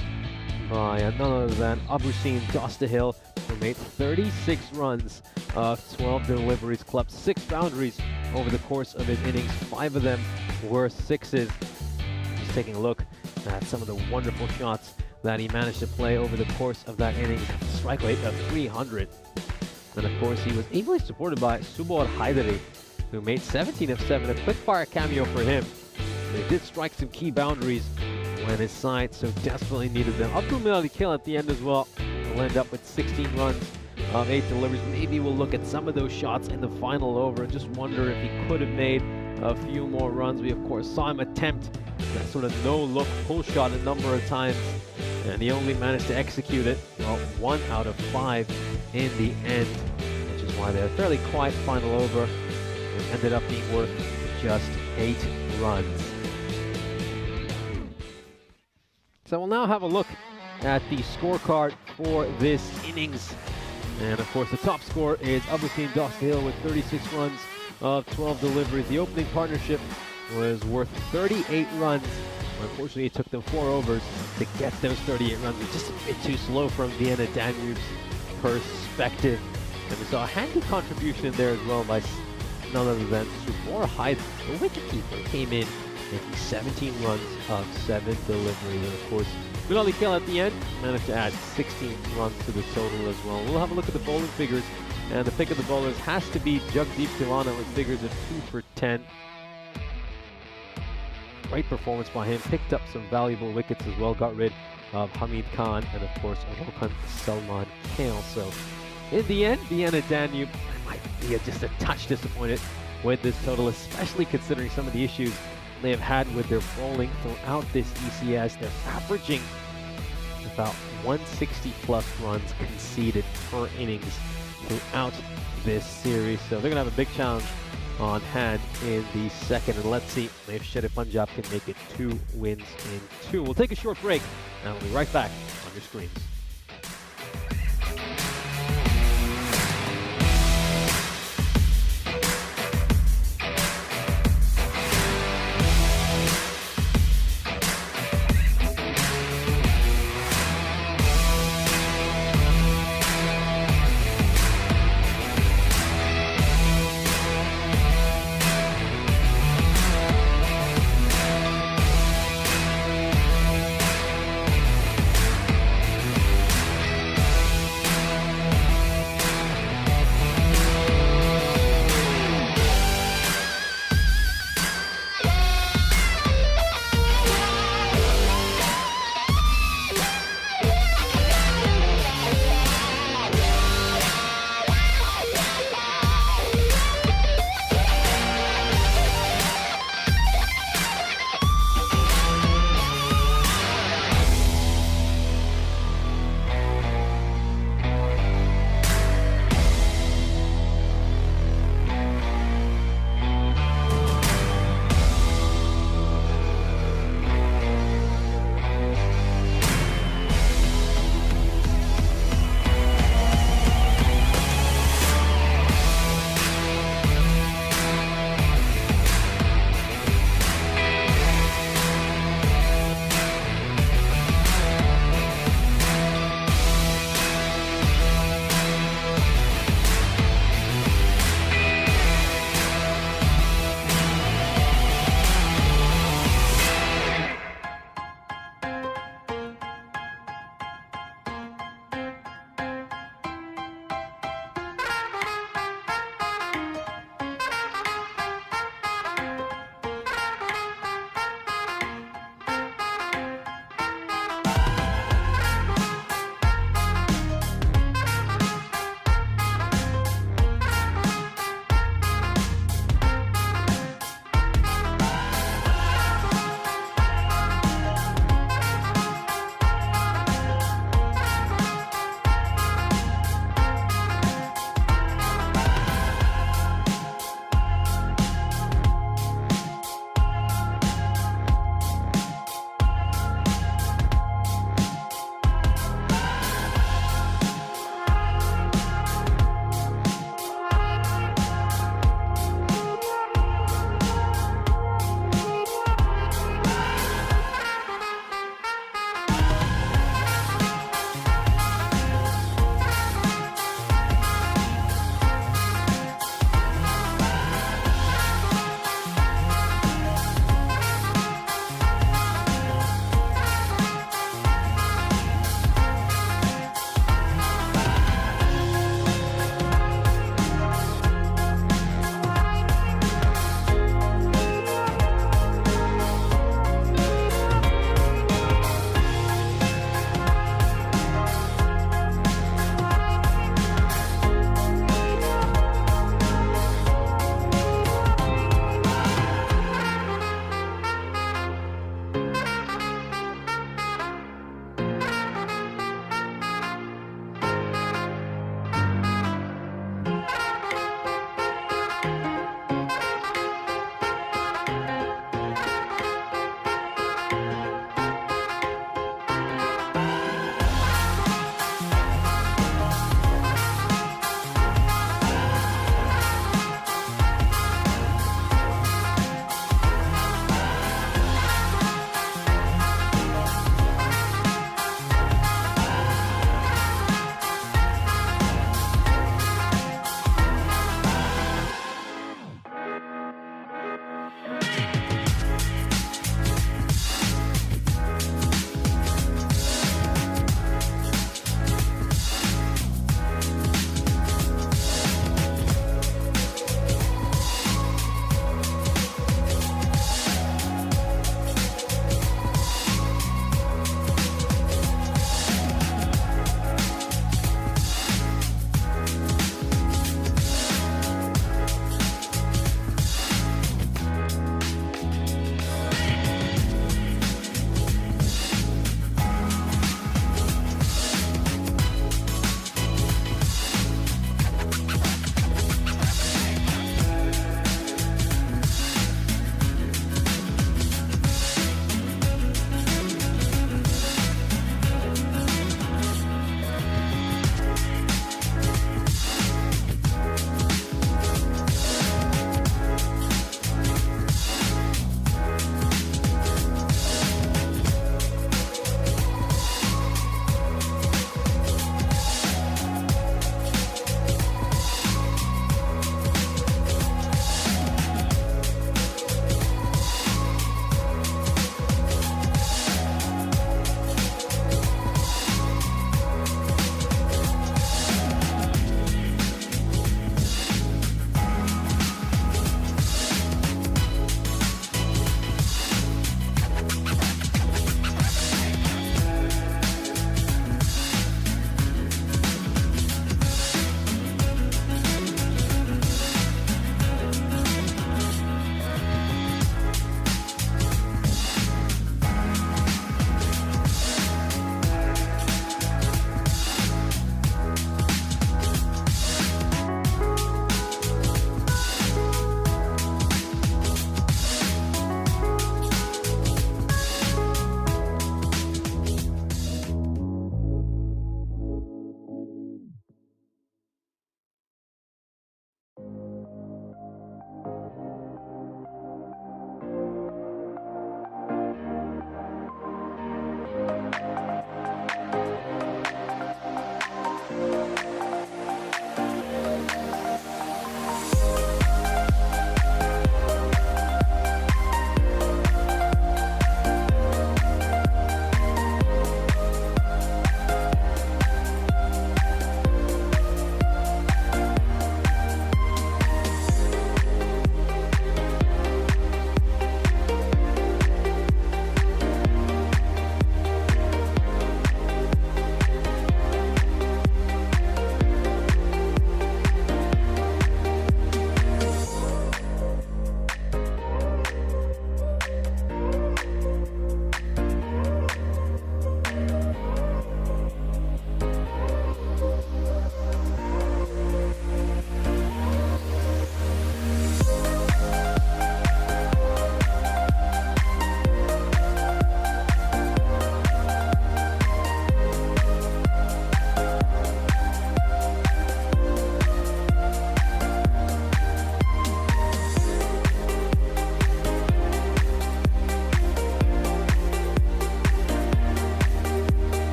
by none other than Abrusin Dostahil, who made 36 runs of 12 deliveries, clubbed 6 boundaries over the course of his innings. 5 of them were 6s. Just taking a look at some of the wonderful shots that he managed to play over the course of that inning. Strike rate of 300. And of course, he was ably supported by Subor Haidari, who made 17 of 7, a quick fire cameo for him. They did strike some key boundaries when his side so desperately needed them. Abdul Milali Kill at the end as well. Will end up with 16 runs of 8 deliveries. Maybe we'll look at some of those shots in the final over and just wonder if he could have made a few more runs. We, of course, saw him attempt that sort of no-look pull shot a number of times, and he only managed to execute it, well, 1 out of 5 in the end, which is why they had a fairly quiet final over. It ended up being worth just 8 runs. So we'll now have a look at the scorecard for this innings. And of course, the top score is Abrusin Dostahil with 36 runs of 12 deliveries. The opening partnership was worth 38 runs. Unfortunately, it took them 4 overs to get those 38 runs. It's just a bit too slow from Vienna Danube's perspective. And we saw a handy contribution there as well by none other than Subor Haidari. The wicketkeeper came in making 17 runs of 7 deliveries. And of course, Milali Kill at the end managed to add 16 runs to the total as well. We'll have a look at the bowling figures. And the pick of the bowlers has to be Jagdeep Tivana with figures of 2 for 10. Great performance by him. Picked up some valuable wickets as well. Got rid of Hamid Khan and, of course, Rohan Salman Kale. So, in the end, Vienna Danube might be just a touch disappointed with this total, especially considering some of the issues they have had with their bowling throughout this ECS. They're averaging about 160 plus runs conceded per innings throughout this series. So they're going to have a big challenge on hand in the second. And let's see if Sher Punjab can make it 2 wins in 2. We'll take a short break and we'll be right back on your screens.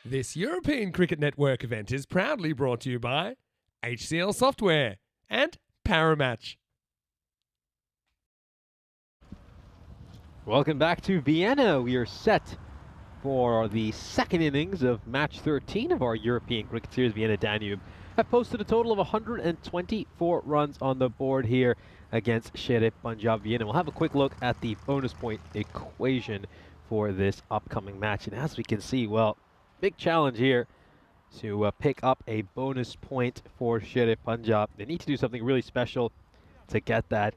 This European Cricket Network event is proudly brought to you by HCL Software and Paramatch. Welcome back to Vienna. We are set for the second innings of match 13 of our European Cricket Series. Vienna Danube have posted a total of 124 runs on the board here against Sher Punjab Vienna. We'll have a quick look at the bonus point equation for this upcoming match. And as we can see, well, big challenge here to pick up a bonus point for Sher Punjab. They need to do something really special to get that.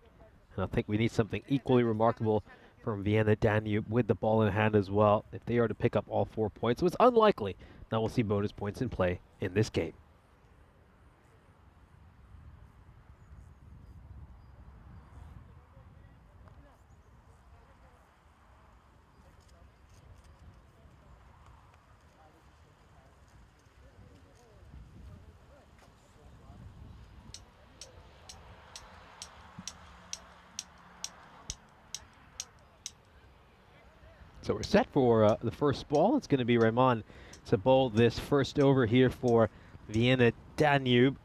And I think we need something equally remarkable from Vienna Danube with the ball in hand as well if they are to pick up all 4 points. So it's unlikely that we'll see bonus points in play in this game. So we're set for the first ball. It's going to be Rahman to bowl this first over here for Vienna Danube.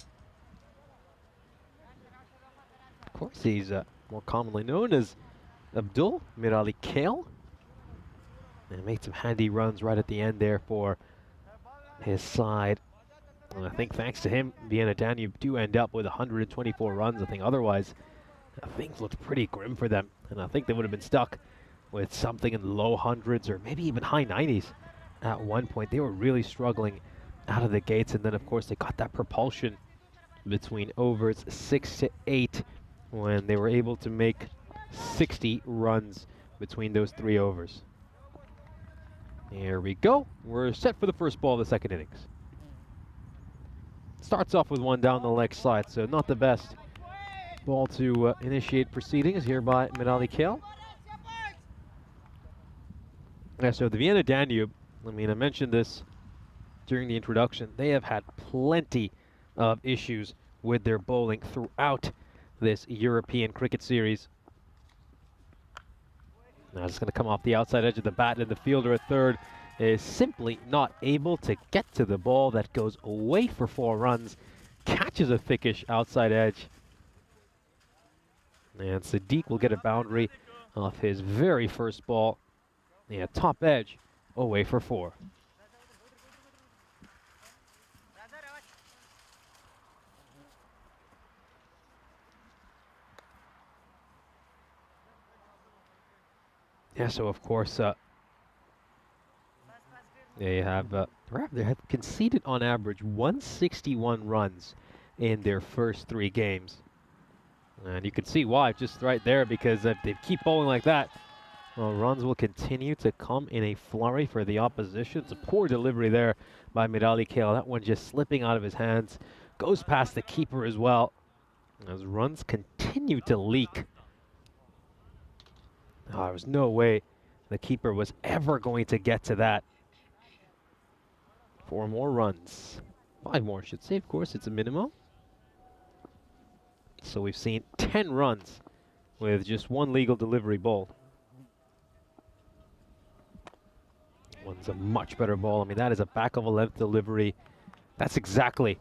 Of course, he's more commonly known as Abdul Mirali Kale. And made some handy runs right at the end there for his side. And I think thanks to him, Vienna Danube do end up with 124 runs. I think otherwise, things looked pretty grim for them. And I think they would have been stuck with something in the low hundreds or maybe even high 90s at one point. They were really struggling out of the gates, and then of course they got that propulsion between overs 6 to 8 when they were able to make 60 runs between those 3 overs. Here we go. We're set for the first ball of the second innings. Starts off with one down the leg side, so not the best ball to initiate proceedings here by Mirali Kale. Yeah, so the Vienna Danube, I mean, I mentioned this during the introduction, they have had plenty of issues with their bowling throughout this European Cricket Series. Now it's going to come off the outside edge of the bat, and the fielder at third is simply not able to get to the ball that goes away for 4 runs, catches a thickish outside edge. And Sadiq will get a boundary off his very first ball. Yeah, top edge, away for 4. Yeah, so of course, they have conceded on average 161 runs in their first 3 games. And you can see why just right there, because if they keep bowling like that, well, runs will continue to come in a flurry for the opposition. It's a poor delivery there by Mirali Kale. That one just slipping out of his hands. Goes past the keeper as well. As runs continue to leak. Oh, there was no way the keeper was ever going to get to that. 4 more runs. 5 more, I should say. Of course, it's a minimum. So we've seen 10 runs with just 1 legal delivery ball. One's a much better ball. I mean, that is a back of a length delivery. That's exactly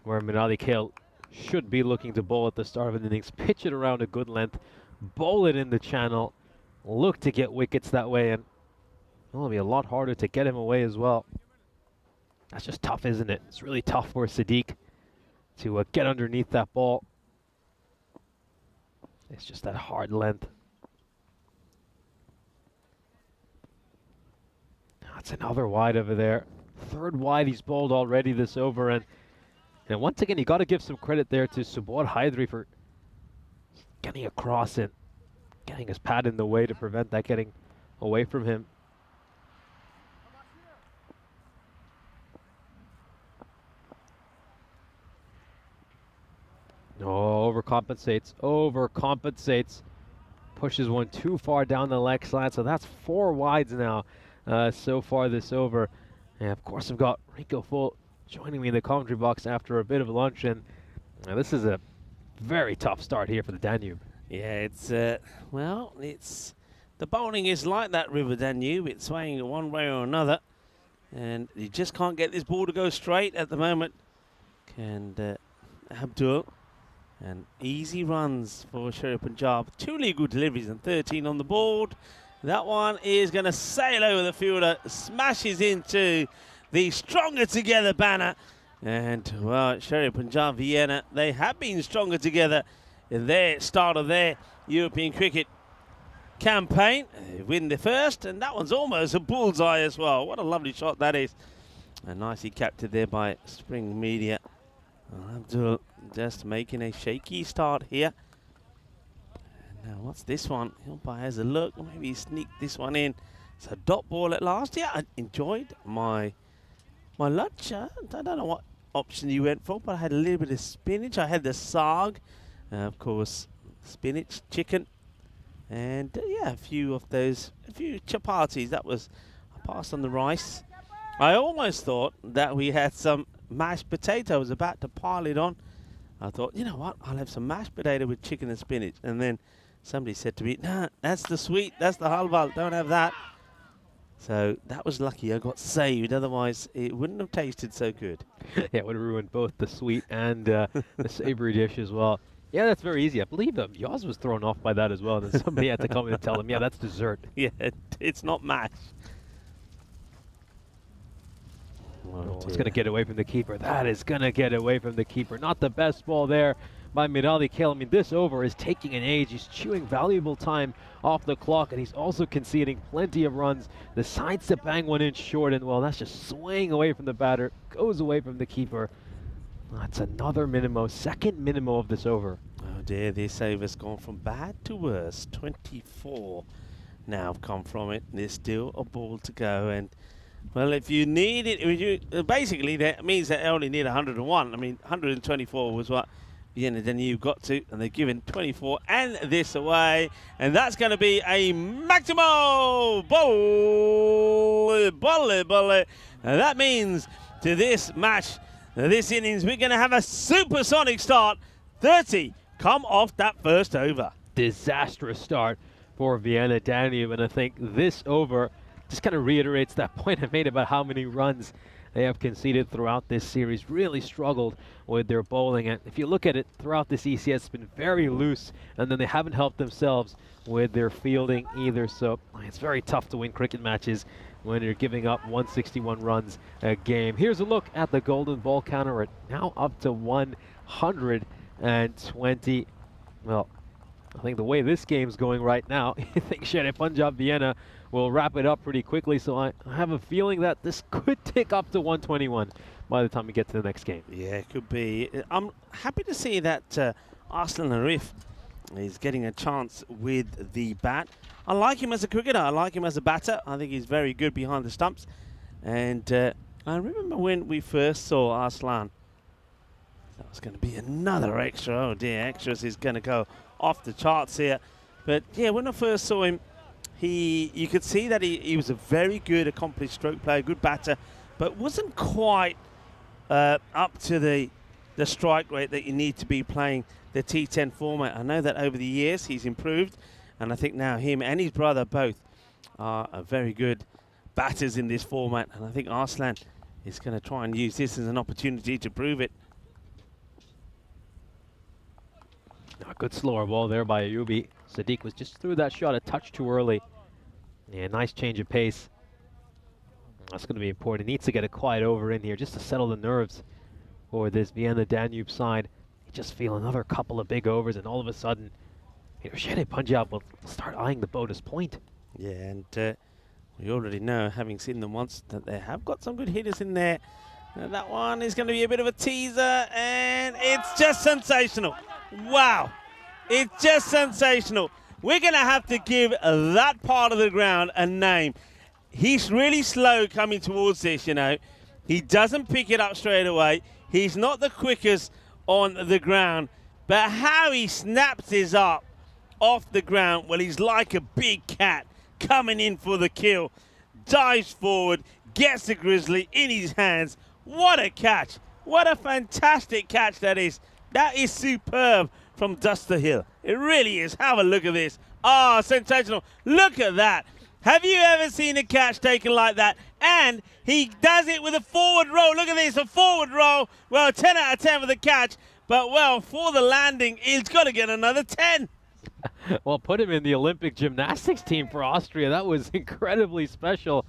where Mirali Kale should be looking to bowl at the start of an innings. Pitch it around a good length, bowl it in the channel, look to get wickets that way, and it'll be a lot harder to get him away as well. That's just tough, isn't it? It's really tough for Sadiq to get underneath that ball. It's just that hard length. That's another wide over there. 3rd wide he's bowled already this over, and once again you got to give some credit there to Subodh Hydri for getting across and getting his pad in the way to prevent that getting away from him. Oh, overcompensates. Pushes one too far down the leg side, so that's 4 wides now so far this over. And of course I've got Rico Full joining me in the commentary box after a bit of lunch, and this is a very tough start here for the Danube. Yeah, it's, well, it's, the bowling is like that River Danube. It's swaying one way or another. And he just can't get this ball to go straight at the moment. And Abdul. And easy runs for Sherry Punjab. 2 legal deliveries and 13 on the board. That one is going to sail over the fielder, smashes into the Stronger Together banner. And, well, Sherry Punjab Vienna, they have been stronger together in their start of their European cricket campaign. They win the first, and that one's almost a bullseye as well. What a lovely shot that is. And nicely captured there by Spring Media. Abdul just making a shaky start here. And now what's this one? Umpire has a look. Maybe he sneaked this one in. It's a dot ball at last. Yeah, I enjoyed my lunch. I don't know what option you went for, but I had a little bit of spinach. I had the saag, of course, spinach, chicken, and yeah, a few chapatis. That was, I passed on the rice. I almost thought that we had some mashed potato. I was about to pile it on. I thought, you know what, I'll have some mashed potato with chicken and spinach. And then somebody said to me, nah, that's the sweet, that's the halva, don't have that. So that was lucky I got saved, otherwise it wouldn't have tasted so good. Yeah, it would have ruined both the sweet and the savory dish as well. Yeah, that's very easy. I believe Yoz was thrown off by that as well. And then somebody had to come in and tell him, yeah, that's dessert. Yeah, it's not mash. Oh, it's going to get away from the keeper. That is going to get away from the keeper. Not the best ball there by Mirali Kale. I mean, this over is taking an age. He's chewing valuable time off the clock, and he's also conceding plenty of runs. The sides to bang 1 inch short, and well, that's just swaying away from the batter. Goes away from the keeper. That's another minimo, second minimo of this over. Oh dear, this over's gone from bad to worse. 24 now have come from it. There's still a ball to go, and well, if you need it, basically that means that they only need 101. I mean, 124 was what then you've got to, and they're giving 24 and this away, and that's going to be a Maximo Bolle. And that means to this match, this innings, we're going to have a supersonic start. 30 come off that first over. Disastrous start for Vienna Danube, and I think this over just kind of reiterates that point I made about how many runs they have conceded throughout this series. Really struggled with their bowling, and if you look at it throughout this ECS, it's been very loose, and then they haven't helped themselves with their fielding either. So it's very tough to win cricket matches when you're giving up 161 runs a game. Here's a look at the golden ball counter. At now up to 120. Well, I think the way this game's going right now, I think Sherry Punjab Vienna will wrap it up pretty quickly. So I have a feeling that this could tick up to 121 by the time we get to the next game. Yeah, it could be. I'm happy to see that Arslan Arif is getting a chance with the bat. I like him as a cricketer. I like him as a batter. I think he's very good behind the stumps. And I remember when we first saw Arslan, that was going to be another extra. Oh dear, extras is going to go off the charts here. But yeah, when I first saw him, you could see that he was a very good, accomplished stroke player, good batter, but wasn't quite up to the strike rate that you need to be playing the T10 format. I know that over the years he's improved, and I think now him and his brother both are very good batters in this format, and I think Arslan is going to try and use this as an opportunity to prove it. A good slower ball there by Ayubi. Sadiq was just threw that shot a touch too early. Yeah, nice change of pace. That's going to be important. He needs to get a quiet over in here just to settle the nerves for this Vienna Danube side. You just feel another couple of big overs, and all of a sudden, Sherry Punjab will start eyeing the bonus point. Yeah, and we already know, having seen them once, that they have got some good hitters in there. And that one is going to be a bit of a teaser, and it's just sensational. Wow, it's just sensational. We're going to have to give that part of the ground a name. He's really slow coming towards this, you know. He doesn't pick it up straight away. He's not the quickest on the ground, but how he snaps his up off the ground, well, he's like a big cat coming in for the kill. Dives forward, gets the grizzly in his hands. What a catch. What a fantastic catch that is. That is superb from Duster Hill. It really is. Have a look at this. Ah, sensational. Look at that. Have you ever seen a catch taken like that? And he does it with a forward roll. Look at this, a forward roll. Well, 10 out of 10 for the catch. But, well, for the landing, he's got to get another 10. Well, put him in the Olympic gymnastics team for Austria. That was incredibly special.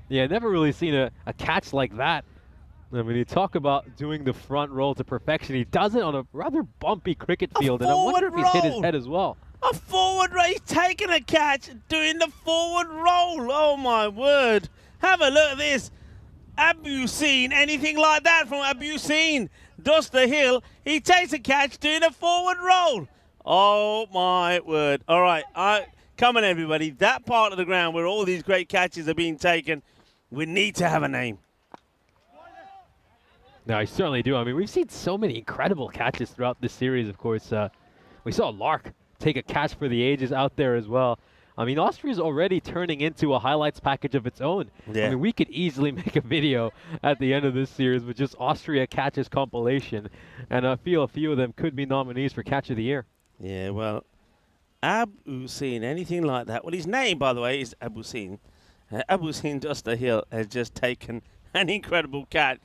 Yeah, never really seen a catch like that. I mean, you talk about doing the front roll to perfection. He does it on a rather bumpy cricket field, and I wonder if he's hit his head as well. A forward roll. He's taking a catch, doing the forward roll. Oh, my word. Have a look at this. Have you seen anything like that from Abusin? Doster Hill, he takes a catch doing a forward roll. Oh, my word. All right, come on, everybody. That part of the ground where all these great catches are being taken, we need to have a name. No, I certainly do. I mean, we've seen so many incredible catches throughout this series, of course. We saw Lark take a catch for the ages out there as well. I mean, Austria's already turning into a highlights package of its own. Yeah. I mean, we could easily make a video at the end of this series with just Austria catches compilation, and I feel a few of them could be nominees for Catch of the Year. Yeah, well, Abusin, anything like that. Well, his name, by the way, is Abusin. Abusin Doster Hill has just taken an incredible catch.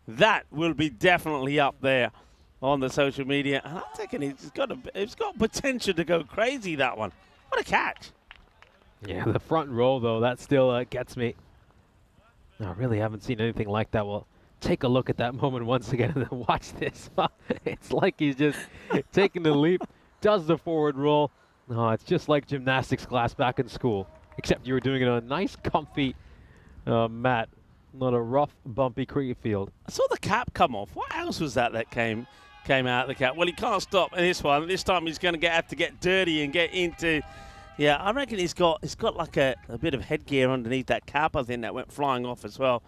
That will be definitely up there on the social media. And I'm thinking it's got potential to go crazy, that one. What a catch. Yeah, the front row, though, that still gets me. I really haven't seen anything like that. Well, take a look at that moment once again and then watch this. It's like he's just taking the leap, does the forward roll. Oh, it's just like gymnastics class back in school, except you were doing it on a nice, comfy mat, not a rough, bumpy cricket field. I saw the cap come off. What else was that came out of the cap? Well, he can't stop in this one. This time he's going to have to get dirty and get into... Yeah, I reckon he's got like a bit of headgear underneath that cap, I think, that went flying off as well.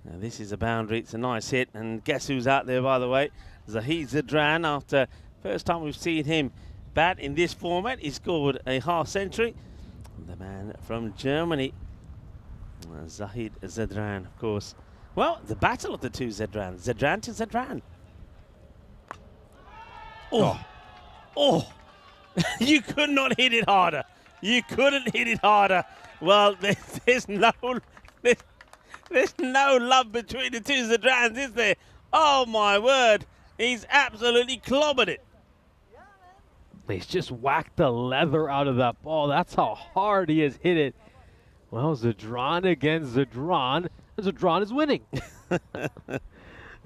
Now, this is a boundary. It's a nice hit. And guess who's out there, by the way? Zahid Zadran. After first time we've seen him bat in this format, he scored a half century. The man from Germany, Zahid Zadran, of course. Well, the battle of the two Zadran. Zadran to Zadran. Oh. You could not hit it harder. You couldn't hit it harder. Well, there's no love between the two Zadrans, is there? Oh, my word. He's absolutely clobbered it. He's just whacked the leather out of that ball. That's how hard he has hit it. Well, Zadran against Zadran. Zadran is winning.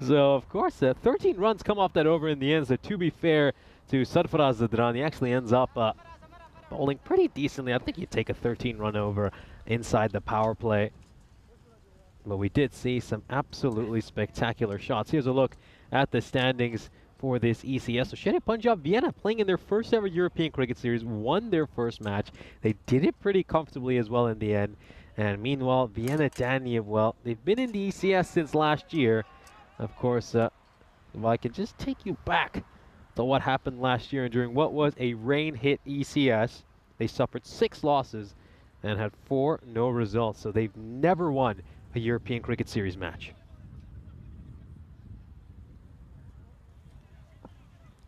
So, of course, 13 runs come off that over in the end. So, to be fair to Sarfaraz Zadran, he actually ends up bowling pretty decently. I think he'd take a 13-run over inside the power play. But we did see some absolutely spectacular shots. Here's a look at the standings for this ECS. So Shere Punjab Vienna playing in their first ever European Cricket Series, won their first match. They did it pretty comfortably as well in the end. And meanwhile, Vienna Danube, well, they've been in the ECS since last year. Of course, if I can just take you back to what happened last year and during what was a rain-hit ECS, they suffered 6 losses and had 4 no results. So they've never won a European Cricket Series match.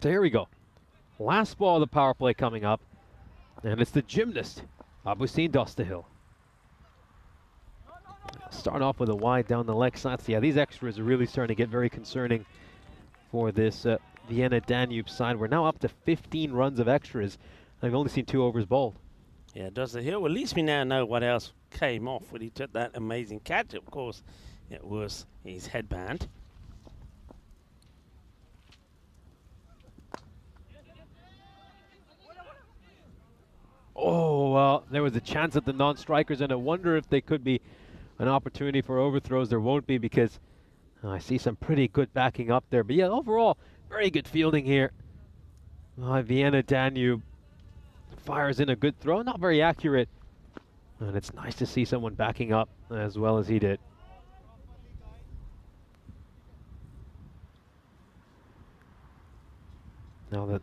So here we go. Last ball of the power play coming up. And it's the gymnast, Abusin Doster Hill. Start off with a wide down the leg side. So yeah, these extras are really starting to get very concerning for this Vienna Danube side. We're now up to 15 runs of extras. I've only seen 2 overs bowled. Yeah, Doster Hill. Well, at least we now know what else came off when he took that amazing catch. Of course, it was his headband. Oh, well, there was a chance at the non-strikers, and I wonder if they could be an opportunity for overthrows. There won't be because I see some pretty good backing up there. But yeah, overall, very good fielding here. Vienna Danube fires in a good throw, not very accurate. And it's nice to see someone backing up as well as he did. Now the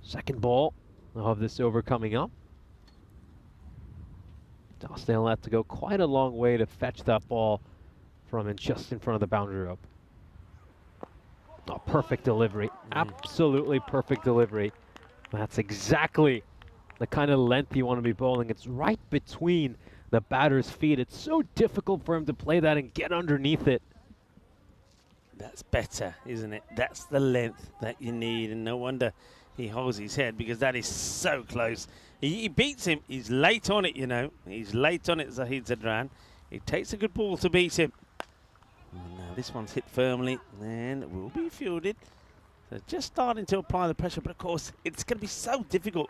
second ball of this over coming up. Doster Hill had to go quite a long way to fetch that ball from just in front of the boundary rope. Oh, perfect delivery. Absolutely perfect delivery. That's exactly the kind of length you want to be bowling. It's right between the batter's feet. It's so difficult for him to play that and get underneath it. That's better, isn't it? That's the length that you need, and no wonder he holds his head, because that is so close. He beats him. He's late on it, you know. He's late on it, Zahid Zadran. It takes a good ball to beat him. And now this one's hit firmly and will be fielded. So just starting to apply the pressure, but of course it's going to be so difficult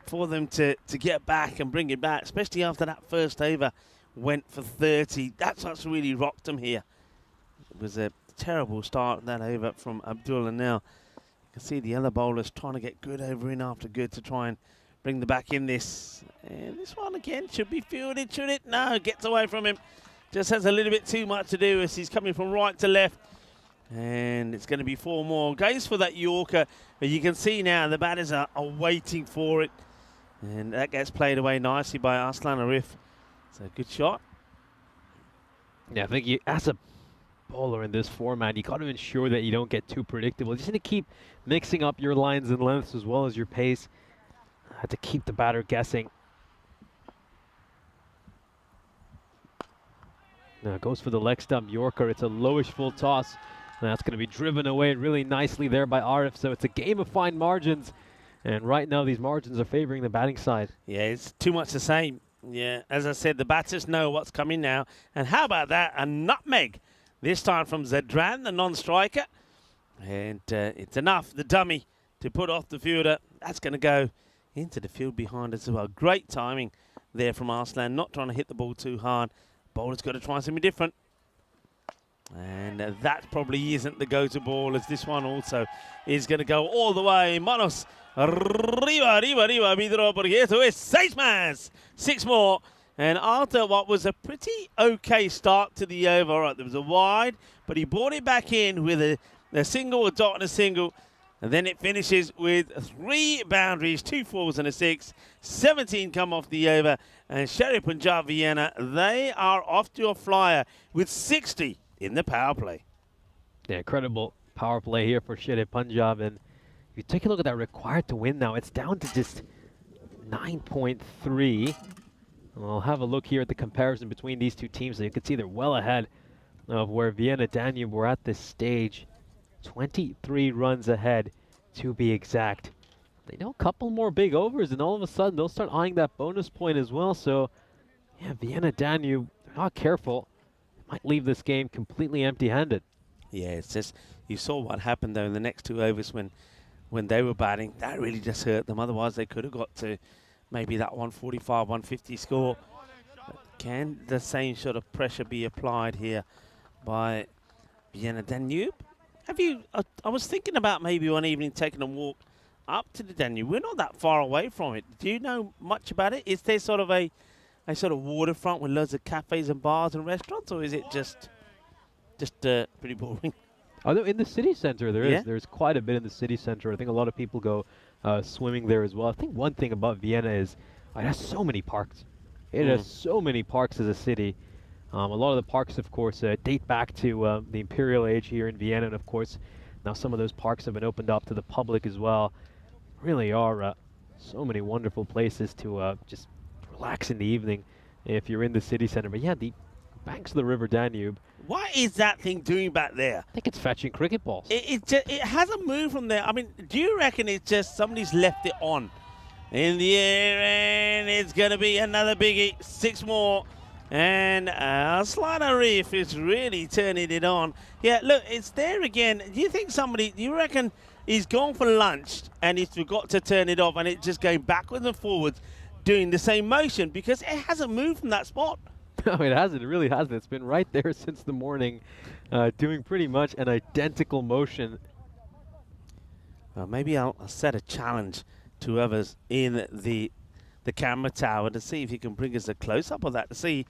for them to get back and bring it back, especially after that first over went for 30. That's what's really rocked them here. It was a terrible start that over from Abdul, and now you can see the other bowlers trying to get good over in after good to try and bring the back in this. And this one again should be fielded, should it? No, gets away from him. Just has a little bit too much to do as he's coming from right to left. And it's going to be 4 more. Goes for that Yorker, but you can see now the batters are waiting for it. And that gets played away nicely by Arslan Arif. It's a good shot. Yeah, I think as a bowler in this format, you got to ensure that you don't get too predictable. You just need to keep mixing up your lines and lengths as well as your pace to keep the batter guessing. Now goes for the leg stump Yorker. It's a lowish full toss. And that's going to be driven away really nicely there by Arif. So it's a game of fine margins. And right now these margins are favoring the batting side. Yeah, it's too much the same. Yeah, as I said, the batters know what's coming now. And how about that? A nutmeg. This time from Zadran, the non-striker. And it's enough, the dummy, to put off the fielder. That's going to go into the field behind as well. Great timing there from Arslan, not trying to hit the ball too hard. Bowler's got to try something different. And that probably isn't the go-to ball, as this one also is going to go all the way. Manos, arriba, vidro, porque esto es 6 más. 6 more. And after what was a pretty okay start to the over, right, there was a wide, but he brought it back in with a single, a dot and a single. And then it finishes with 3 boundaries, 2 fours and a 6. 17 come off the over. And Sherry Punjab Vienna, they are off to a flyer with 60 in the power play. Yeah, incredible power play here for Sherry Punjab. And if you take a look at that required to win now, it's down to just 9.3. I'll have a look here at the comparison between these two teams. So you can see they're well ahead of where Vienna Danube were at this stage. 23 runs ahead, to be exact. They know a couple more big overs, and all of a sudden they'll start eyeing that bonus point as well. So, yeah, Vienna Danube, they're not careful, might leave this game completely empty-handed. Yeah, it's just, you saw what happened though in the next 2 overs when they were batting. That really just hurt them. Otherwise, they could have got to maybe that 145, 150 score. But can the same sort of pressure be applied here by Vienna Danube? Have you, I was thinking about maybe one evening taking a walk up to the Danube. We're not that far away from it. Do you know much about it? Is there sort of a sort of waterfront with loads of cafes and bars and restaurants, or is it just pretty boring? Although in the city center there is. Yeah? There's quite a bit in the city center. I think a lot of people go swimming there as well. I think one thing about Vienna is it has so many parks. It has so many parks as a city. A lot of the parks, of course, date back to the imperial age here in Vienna, and of course, now some of those parks have been opened up to the public as well. Really are so many wonderful places to just relax in the evening if you're in the city center. But yeah, the banks of the River Danube. What is that thing doing back there? I think it's fetching cricket balls. It hasn't moved from there. I mean, do you reckon it's just somebody's left it on in the air, and it's going to be another biggie, 6 more. And Arslan Arif is really turning it on. Yeah, look, it's there again. Do you reckon he's gone for lunch and he's forgot to turn it off and it's just going backwards and forwards doing the same motion, because it hasn't moved from that spot? No, it hasn't. It really hasn't. It's been right there since the morning, doing pretty much an identical motion. Well, maybe I'll set a challenge to others in the camera tower to see if you can bring us a close-up of that, to see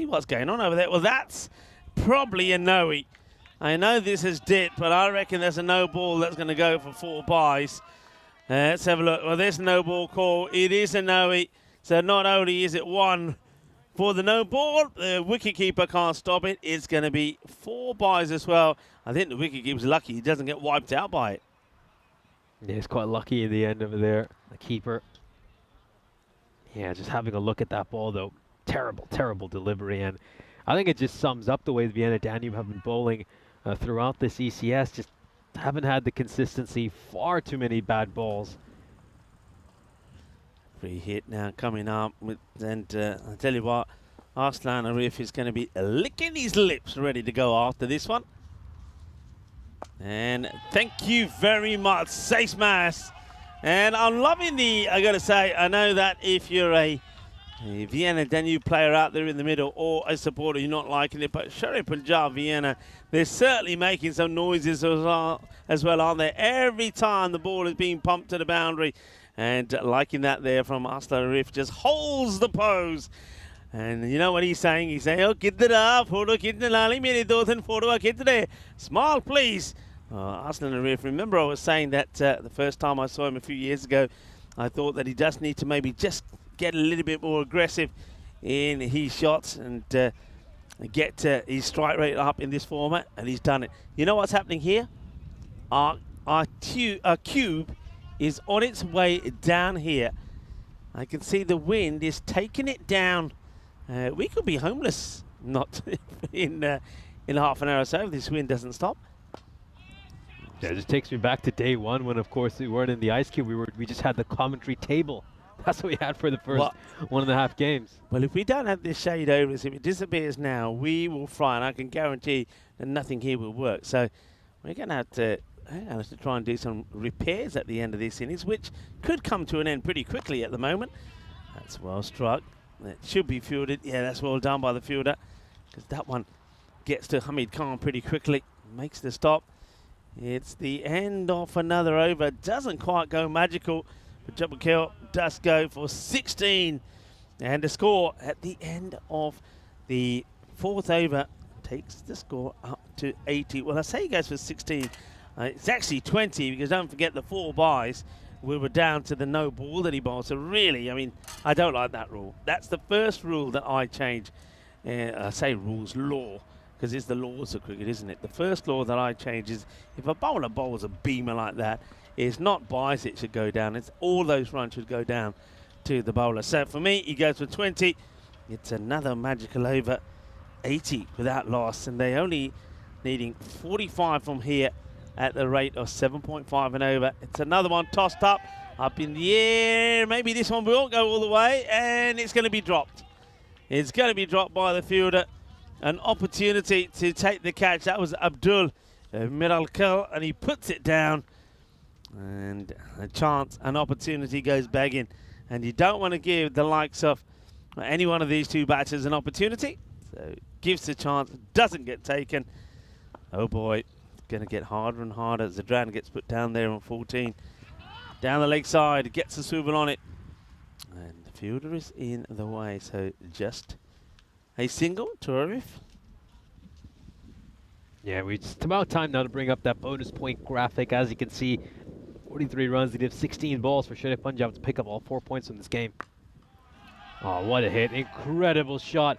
what's going on over there. Well, that's probably a no-e. I know this is dipped, but I reckon there's a no ball that's going to go for 4 byes. Let's have a look. Well, there's no ball call. It is a no-e. So not only is it 1 for the no ball, the wicketkeeper can't stop it. It's going to be 4 byes as well. I think the wicketkeeper's lucky he doesn't get wiped out by it. Yeah, he's quite lucky in the end over there, the keeper. Yeah, just having a look at that ball, though. terrible, terrible delivery. And I think it just sums up the way the Vienna Danube have been bowling throughout this ECS. Just haven't had the consistency, far too many bad balls. Free hit now coming up. And I tell you what, Arslan Arif is going to be licking his lips ready to go after this one. And thank you very much, Seismas. And I'm loving I got to say, I know that if you're a Vienna Danube player out there in the middle or a supporter, you're not liking it, but Sherry Punjab Vienna, they're certainly making some noises as well, aren't they? Every time the ball is being pumped to the boundary, and liking that there from Arslan Arif, just holds the pose. And you know what he's saying? He's saying, oh, kidda photo kidda lali mere do thin photo kidda. Smile, please. Arslan Arif, remember I was saying that the first time I saw him a few years ago, I thought that he does need to maybe just get a little bit more aggressive in his shots and get his strike rate up in this format, and he's done it. You know what's happening here? Our cube is on its way down here. I can see the wind is taking it down. We could be homeless not in half an hour or so if this wind doesn't stop. Yeah, it just takes me back to day one when, of course, we weren't in the ice cube. We just had the commentary table. That's what we had for the first 1.5 games. Well, if we don't have this shade over us, if it disappears now, we will fry, and I can guarantee that nothing here will work. So we're going to have to try and do some repairs at the end of this innings, which could come to an end pretty quickly at the moment. That's well struck. That should be fielded. Yeah, that's well done by the fielder, because that one gets to Hamid Khan pretty quickly, makes the stop. It's the end of another over. Doesn't quite go magical, but Jabal does go for 16. And the score at the end of the 4th over takes the score up to 80. Well, I say he goes for 16. It's actually 20, because don't forget the 4 byes. We were down to the no ball that he bowled. So really, I mean, I don't like that rule. That's the first rule that I change. I say rules, law, because it's the laws of cricket, isn't it? The first law that I change is if a bowler bowls a beamer like that, it's not byes it should go down. It's all those runs should go down to the bowler. So for me, he goes for 20. It's another magical over, 80 without loss, and they only needing 45 from here at the rate of 7.5 and over. It's another one tossed up in the air. Maybe this one won't go all the way, and it's going to be dropped. It's going to be dropped by the fielder. An opportunity to take the catch. That was Abdul Miralkal, and he puts it down. And a chance, an opportunity goes begging. And you don't want to give the likes of any one of these two batters an opportunity. So gives the chance, doesn't get taken. Oh boy, it's going to get harder and harder. Zadran gets put down there on 14. Down the leg side, gets a swivel on it. And the fielder is in the way, so just a single to Arif. Yeah, it's about time now to bring up that bonus point graphic. As you can see, 43 runs, he did 16 balls for Sherif Punjab to pick up all 4 points from this game. Oh, what a hit. Incredible shot.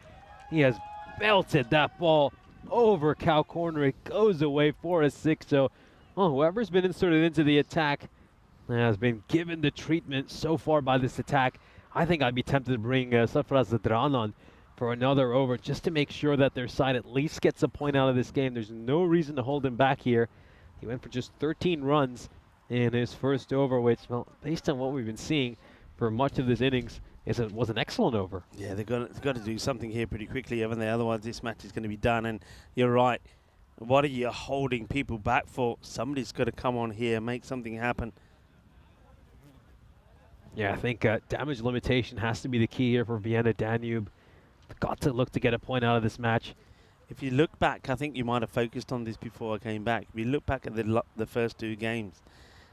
He has belted that ball over cow corner. It goes away for a 6. So, whoever's been inserted into the attack has been given the treatment so far by this attack. I think I'd be tempted to bring Sarfaraz Zadran on for another over just to make sure that their side at least gets a point out of this game. There's no reason to hold him back here. He went for just 13 runs in his first over, which, well, based on what we've been seeing for much of this innings, was an excellent over. Yeah, they've got to do something here pretty quickly, haven't they? Otherwise, this match is going to be done. And you're right. What are you holding people back for? Somebody's got to come on here, make something happen. Yeah, I think damage limitation has to be the key here for Vienna Danube. They've got to look to get a point out of this match. If you look back, I think you might have focused on this before I came back. If you look back at the first 2 games,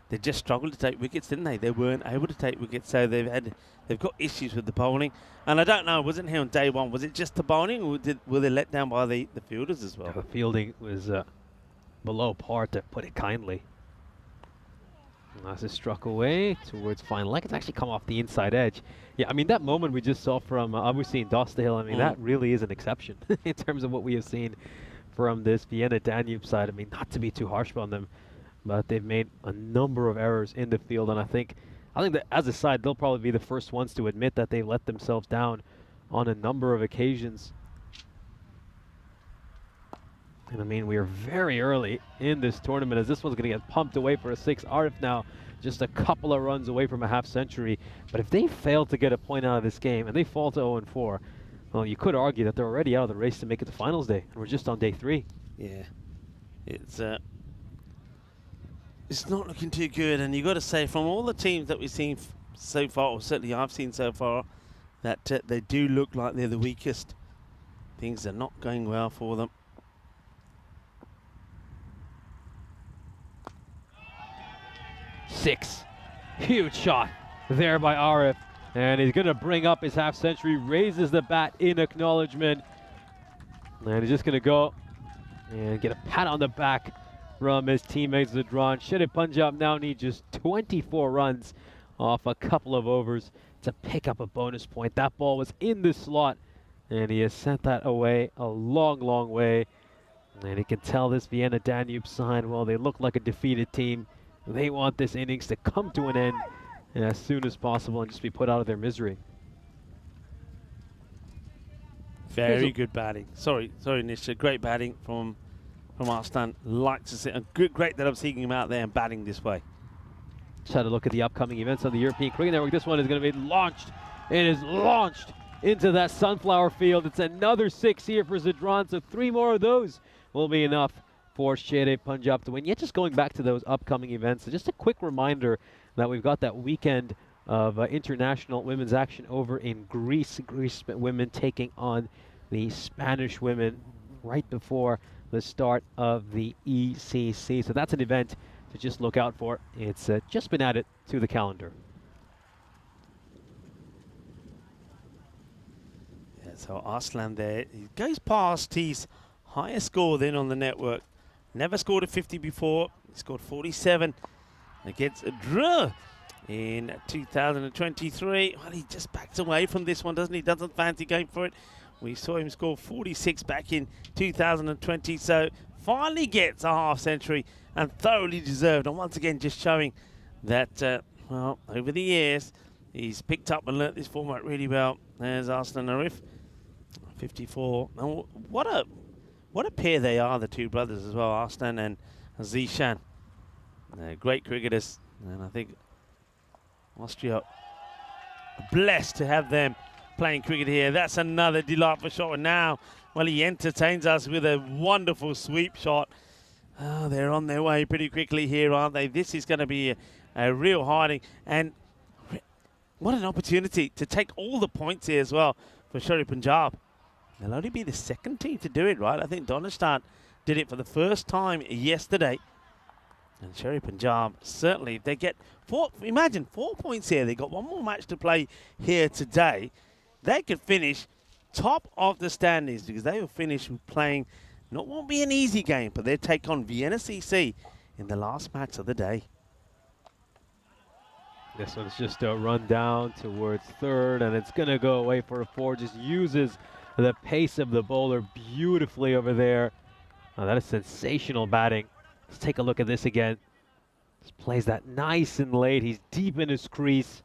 they just struggled to take wickets, didn't they? They weren't able to take wickets, so they've got issues with the bowling. And I don't know, wasn't here on day one? Was it just the bowling, or were they let down by the fielders as well? The fielding was below par, to put it kindly. And as it struck away towards fine leg, it's actually come off the inside edge. Yeah, I mean, that moment we just saw from obviously in Dostahill, I mean, that really is an exception in terms of what we have seen from this Vienna Danube side. I mean, not to be too harsh on them, but they've made a number of errors in the field, and I think that as a side, they'll probably be the first ones to admit that they've let themselves down on a number of occasions. And I mean, we are very early in this tournament as this one's going to get pumped away for a 6. Arif now just a couple of runs away from a half century. But if they fail to get a point out of this game and they fall to 0-4, well, you could argue that they're already out of the race to make it to finals day. And we're just on day 3. Yeah, it's not looking too good. And you got to say, from all the teams that we've seen so far, or certainly I've seen so far, that they do look like they're the weakest. Things are not going well for them. Six. Huge shot there by Arif. And he's going to bring up his half century, raises the bat in acknowledgement. And he's just going to go and get a pat on the back from his teammates, Zadran. Shere Punjab now need just 24 runs off a couple of overs to pick up a bonus point. That ball was in the slot, and he has sent that away a long, long way. And you can tell this Vienna Danube side, well, they look like a defeated team. They want this innings to come to an end as soon as possible and just be put out of their misery. Very good batting. Sorry, Nisha. Great batting from Arslan. Like to see, great that I'm seeing him out there and batting this way. Just had a look at the upcoming events on the European Cricket Network. This one is going to be launched. It is launched into that sunflower field. It's another 6 here for Zadran, so 3 more of those will be enough for Shere Punjab to win. Yet just going back to those upcoming events, so just a quick reminder that we've got that weekend of international women's action over in Greece. Greece women taking on the Spanish women right before the start of the ECC. So that's an event to just look out for. It's just been added to the calendar. Yeah, so Arslan there, he goes past his highest score then on the network. Never scored a 50 before. He scored 47 against Drew in 2023. Well, he just backs away from this one, doesn't he? Doesn't fancy going for it. We saw him score 46 back in 2020, so finally gets a half century and thoroughly deserved. And once again, just showing that, well, over the years, he's picked up and learnt this format really well. There's Arslan Arif, 54. And what a pair they are, the two brothers as well, Arslan and Zishan. They're great cricketers, and I think Austria are blessed to have them playing cricket here. That's another delightful shot. And now, well, he entertains us with a wonderful sweep shot. Oh, they're on their way pretty quickly here, aren't they? This is going to be a real hiding. And what an opportunity to take all the points here as well for Shere Punjab. They'll only be the second team to do it, right? I think Donnerstadt did it for the first time yesterday. And Shere Punjab, certainly, they get imagine 4 points here. They got one more match to play here today. They could finish top of the standings because they will finish playing, won't be an easy game, but they take on Vienna CC in the last match of the day. This one's just a run down towards third, and it's going to go away for a 4. Just uses the pace of the bowler beautifully over there. Oh, that is sensational batting. Let's take a look at this again. Just plays that nice and late. He's deep in his crease.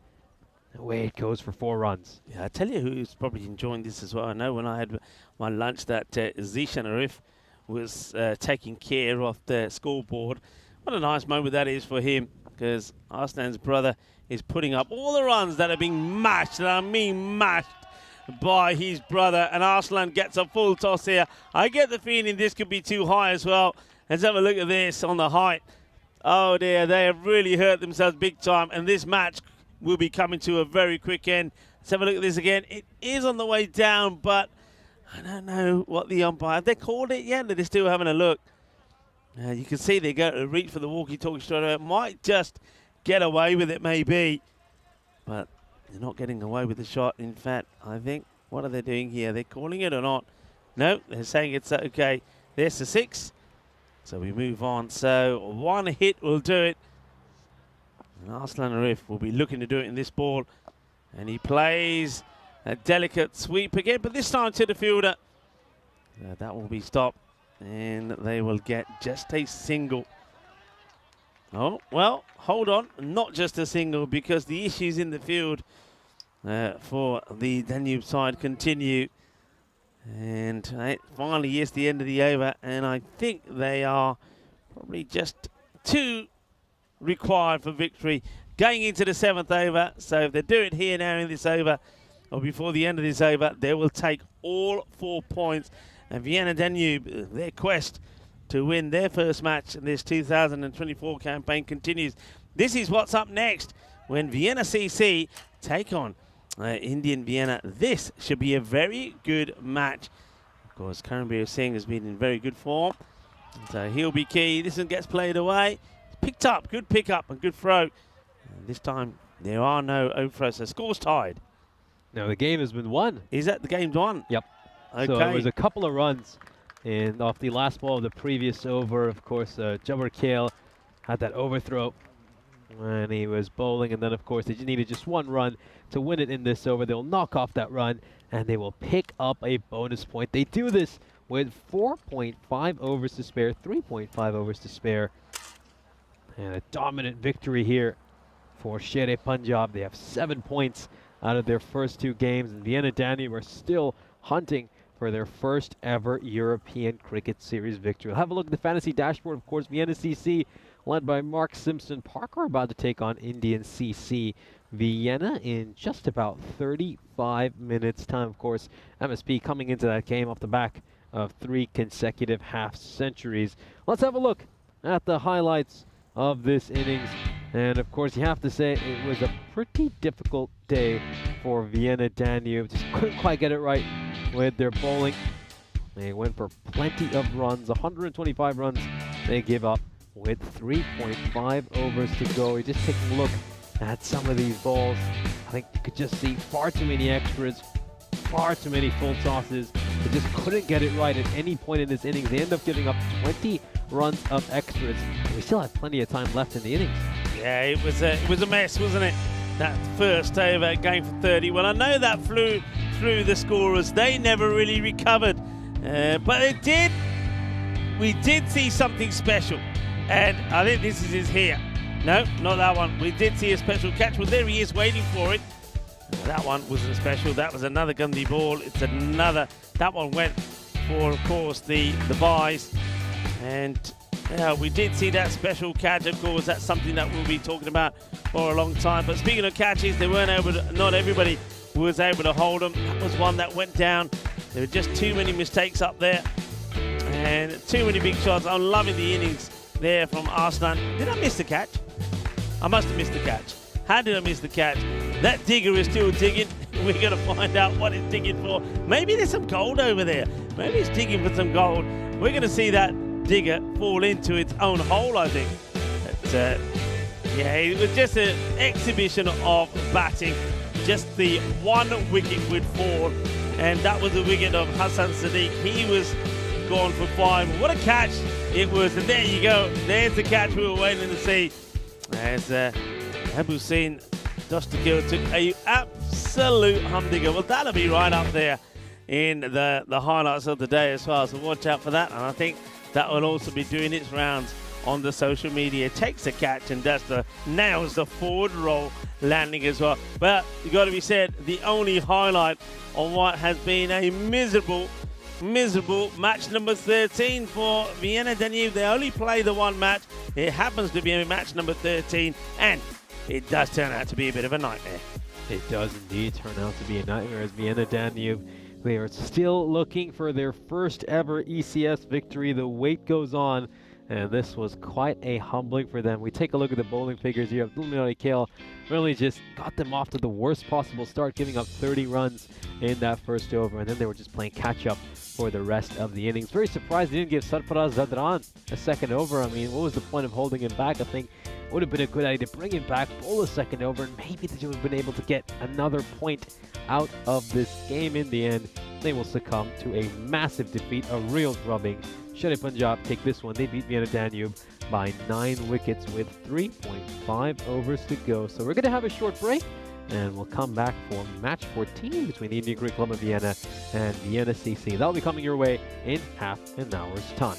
Away it goes for 4 runs. Yeah, I tell you who's probably enjoying this as well. I know when I had my lunch that Zishan Arif was taking care of the scoreboard. What a nice moment that is for him, because Arslan's brother is putting up all the runs that are being mashed, and I mean mashed, by his brother, and Arslan gets a full toss here. I get the feeling this could be too high as well. Let's have a look at this on the height. Oh dear, they have really hurt themselves big time, and this match will be coming to a very quick end. Let's have a look at this again. It is on the way down, but I don't know what the umpire, have they called it yet? They're still having a look. You can see they go to reach for the walkie-talkie straight away. Might just get away with it, maybe, but they're not getting away with the shot. In fact, I think, what are they doing here? They're calling it or not? No, they're saying it's okay. There's the 6. So we move on. So 1 hit will do it. And Arslan Arif will be looking to do it in this ball. And he plays a delicate sweep again, but this time to the fielder. That will be stopped. And they will get just a single. Oh, well, hold on. Not just a single, because the issues in the field for the Danube side continue. And finally is the end of the over, and I think they are probably just 2 required for victory going into the 7th over. So if they do it here now in this over, or before the end of this over, they will take all 4 points. And Vienna Danube, their quest to win their first match in this 2024 campaign continues. This is what's up next when Vienna CC take on Indian Vienna. This should be a very good match. Of course, Karanbir Singh has been in very good form, so he'll be key. This one gets played away. Picked up, good pick up and good throw. And this time there are no overthrows, so score's tied. Now the game has been won. Is that the game's won? Yep. Okay. So it was a couple of runs, and off the last ball of the previous over, of course, Jabbar Kale had that overthrow when he was bowling, and then of course they needed just 1 run to win it in this over. They'll knock off that run, and they will pick up a bonus point. They do this with 4.5 overs to spare, 3.5 overs to spare, and a dominant victory here for Sher-e Punjab. They have 7 points out of their first 2 games, and Vienna Danube are still hunting for their first ever European Cricket Series victory. We'll have a look at the fantasy dashboard. Of course, Vienna CC, led by Mark Simpson Parker, about to take on Indian CC Vienna in just about 35 minutes time. Of course, MSP coming into that game off the back of 3 consecutive half centuries. Let's have a look at the highlights of this innings. And of course, you have to say it was a pretty difficult day for Vienna Danube. Just couldn't quite get it right with their bowling. They went for plenty of runs, 125 runs they give up with 3.5 overs to go. You're just taking a look at some of these balls. I think you could just see far too many extras, far too many full tosses. They just couldn't get it right at any point in this innings. They end up giving up 20 runs of extras. And we still have plenty of time left in the innings. Yeah, it was a mess, wasn't it? That first over going for 30. Well, I know that flew through the scorers. They never really recovered. But it did. We did see something special. And I think this is here. No, not that one. We did see a special catch. Well, there he is waiting for it. That one wasn't special. That was another Gandhi ball. It's another. That one went for, of course, the buys. And yeah, we did see that special catch. Of course, that's something that we'll be talking about for a long time. But speaking of catches, they weren't able to, not everybody was able to hold them. That was one that went down. There were just too many mistakes up there and too many big shots. I'm loving the innings there from Arslan. Did I miss the catch? I must have missed the catch. How did I miss the catch? That digger is still digging. We're going to find out what it's digging for. Maybe there's some gold over there. Maybe it's digging for some gold. We're going to see that digger fall into its own hole, I think. But, yeah, it was just an exhibition of batting. Just the 1 wicket would fall, and that was the wicket of Hassan Sadiq. He was gone for 5. What a catch it was, and there you go. There's the catch we were waiting to see. As Abu Sin Dostakil took a absolute humdinger. Well, that'll be right up there in the highlights of the day as well, so watch out for that. And I think that will also be doing its rounds on the social media. Takes a catch and nails the forward roll landing as well. But you got to be said, the only highlight on what has been a miserable match number 13 for Vienna Danube. They only play the 1 match. It happens to be match number 13, and it does turn out to be a bit of a nightmare. It does indeed turn out to be a nightmare, as Vienna Danube, they are still looking for their first ever ECS victory. The wait goes on, and this was quite a humbling for them. We take a look at the bowling figures here. Abdul Kale really just got them off to the worst possible start, giving up 30 runs in that first over, and then they were just playing catch-up for the rest of the innings. Very surprised they didn't give Sarfaraz Zadran a second over. I mean, what was the point of holding him back? I think it would have been a good idea to bring him back, bowl a second over, and maybe they would have been able to get another point out of this game. In the end, they will succumb to a massive defeat, a real drubbing. Sher-e Punjab take this one. They beat Vienna Danube by 9 wickets with 3.5 overs to go. So we're going to have a short break, and we'll come back for match 14 between the Indian Cricket Club of Vienna and Vienna CC. That'll be coming your way in half an hour's time.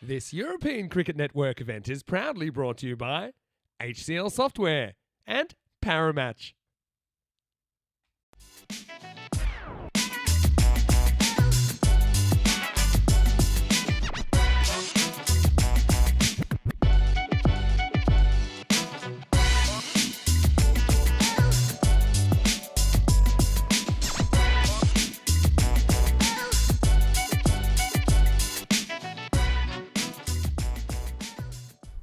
This European Cricket Network event is proudly brought to you by HCL Software and Paramatch.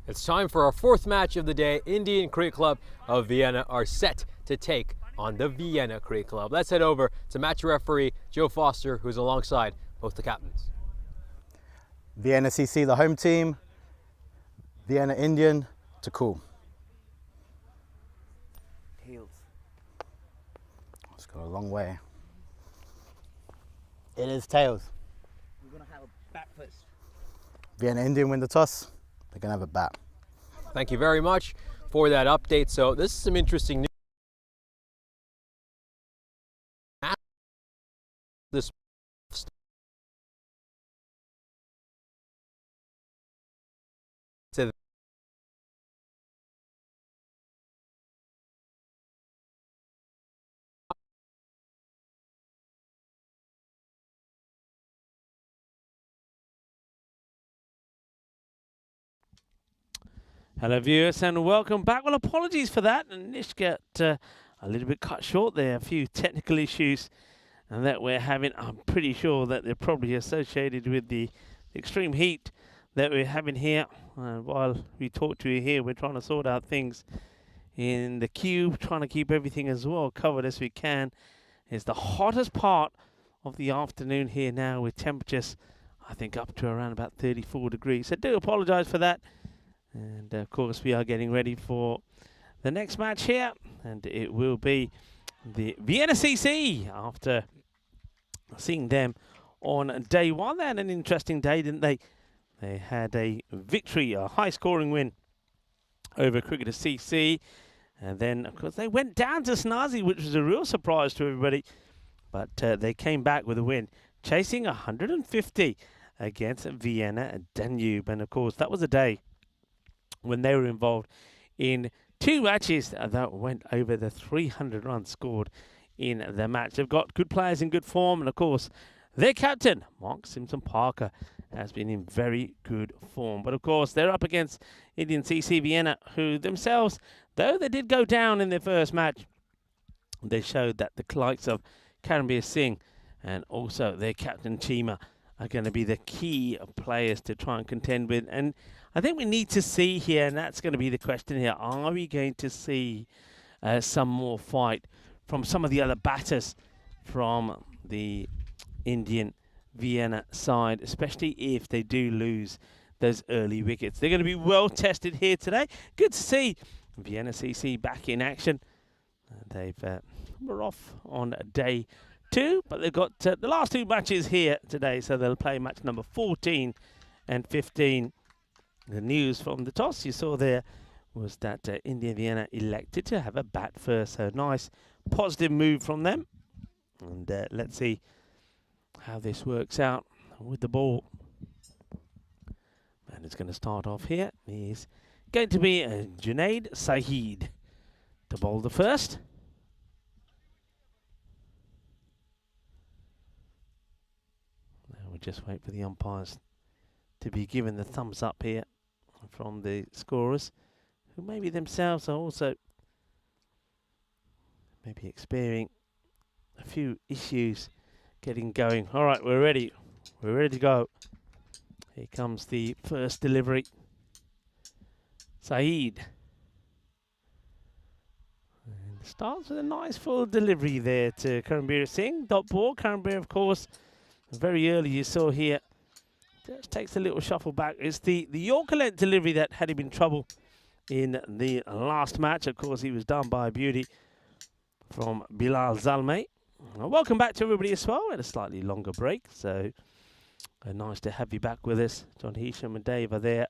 It's time for our fourth match of the day. Indian Cricket Club of Vienna are set to take on the Vienna Cricket Club. Let's head over to match referee Joe Foster, who's alongside both the captains. Vienna CC, the home team. Vienna Indian to cool. Heels. It's got a long way. It is tails. We're going to have a bat first. Vienna Indian win the toss. They're going to have a bat. Thank you very much for that update. So this is some interesting news. This to Hello viewers and welcome back. Well, apologies for that, and Nish got a little bit cut short there. A few technical issues and that we're having. I'm pretty sure that they're probably associated with the extreme heat that we're having here. While we talk to you here, we're trying to sort out things in the cube, trying to keep everything as well covered as we can. It's the hottest part of the afternoon here now, with temperatures I think up to around about 34 degrees. So do apologize for that. And of course we are getting ready for the next match here, and it will be the Vienna CC. After seeing them on day one, they had an interesting day, didn't they? They had a victory, a high scoring win over Cricketer CC, and then of course they went down to Snazi, which was a real surprise to everybody, but they came back with a win, chasing 150 against Vienna Danube. And of course that was a day when they were involved in two matches that went over the 300 runs scored in the match. They've got good players in good form, and of course their captain, Mark Simpson-Parker, has been in very good form. But of course they're up against Indian CC Vienna, who themselves, though they did go down in their first match, they showed that the likes of Karambir Singh and also their captain Chima are going to be the key players to try and contend with. And I think we need to see here, and that's going to be the question here, are we going to see some more fight from some of the other batters from the Indian Vienna side, especially if they do lose those early wickets? They're going to be well tested here today. Good to see Vienna CC back in action. We're off on day 2, but they've got the last 2 matches here today, so they'll play match number 14 and 15. The news from the toss you saw there was that India Vienna elected to have a bat first, so nice positive move from them. And let's see how this works out with the ball. And it's going to start off here. He's going to be Junaid Saeed to bowl the first. We'll just wait for the umpires to be given the thumbs up here from the scorers, who maybe themselves are also maybe experiencing a few issues getting going. All right, we're ready. We're ready to go. Here comes the first delivery. Saeed. And starts with a nice full delivery there to Karambir Singh. Dot ball. Karambir, of course, very early you saw here, just takes a little shuffle back. It's the Yorker length delivery that had him in trouble in the last match. Of course, he was done by a beauty from Bilal Zalmay. Welcome back to everybody as well. We had a slightly longer break, so nice to have you back with us. John Hisham and Dave are there.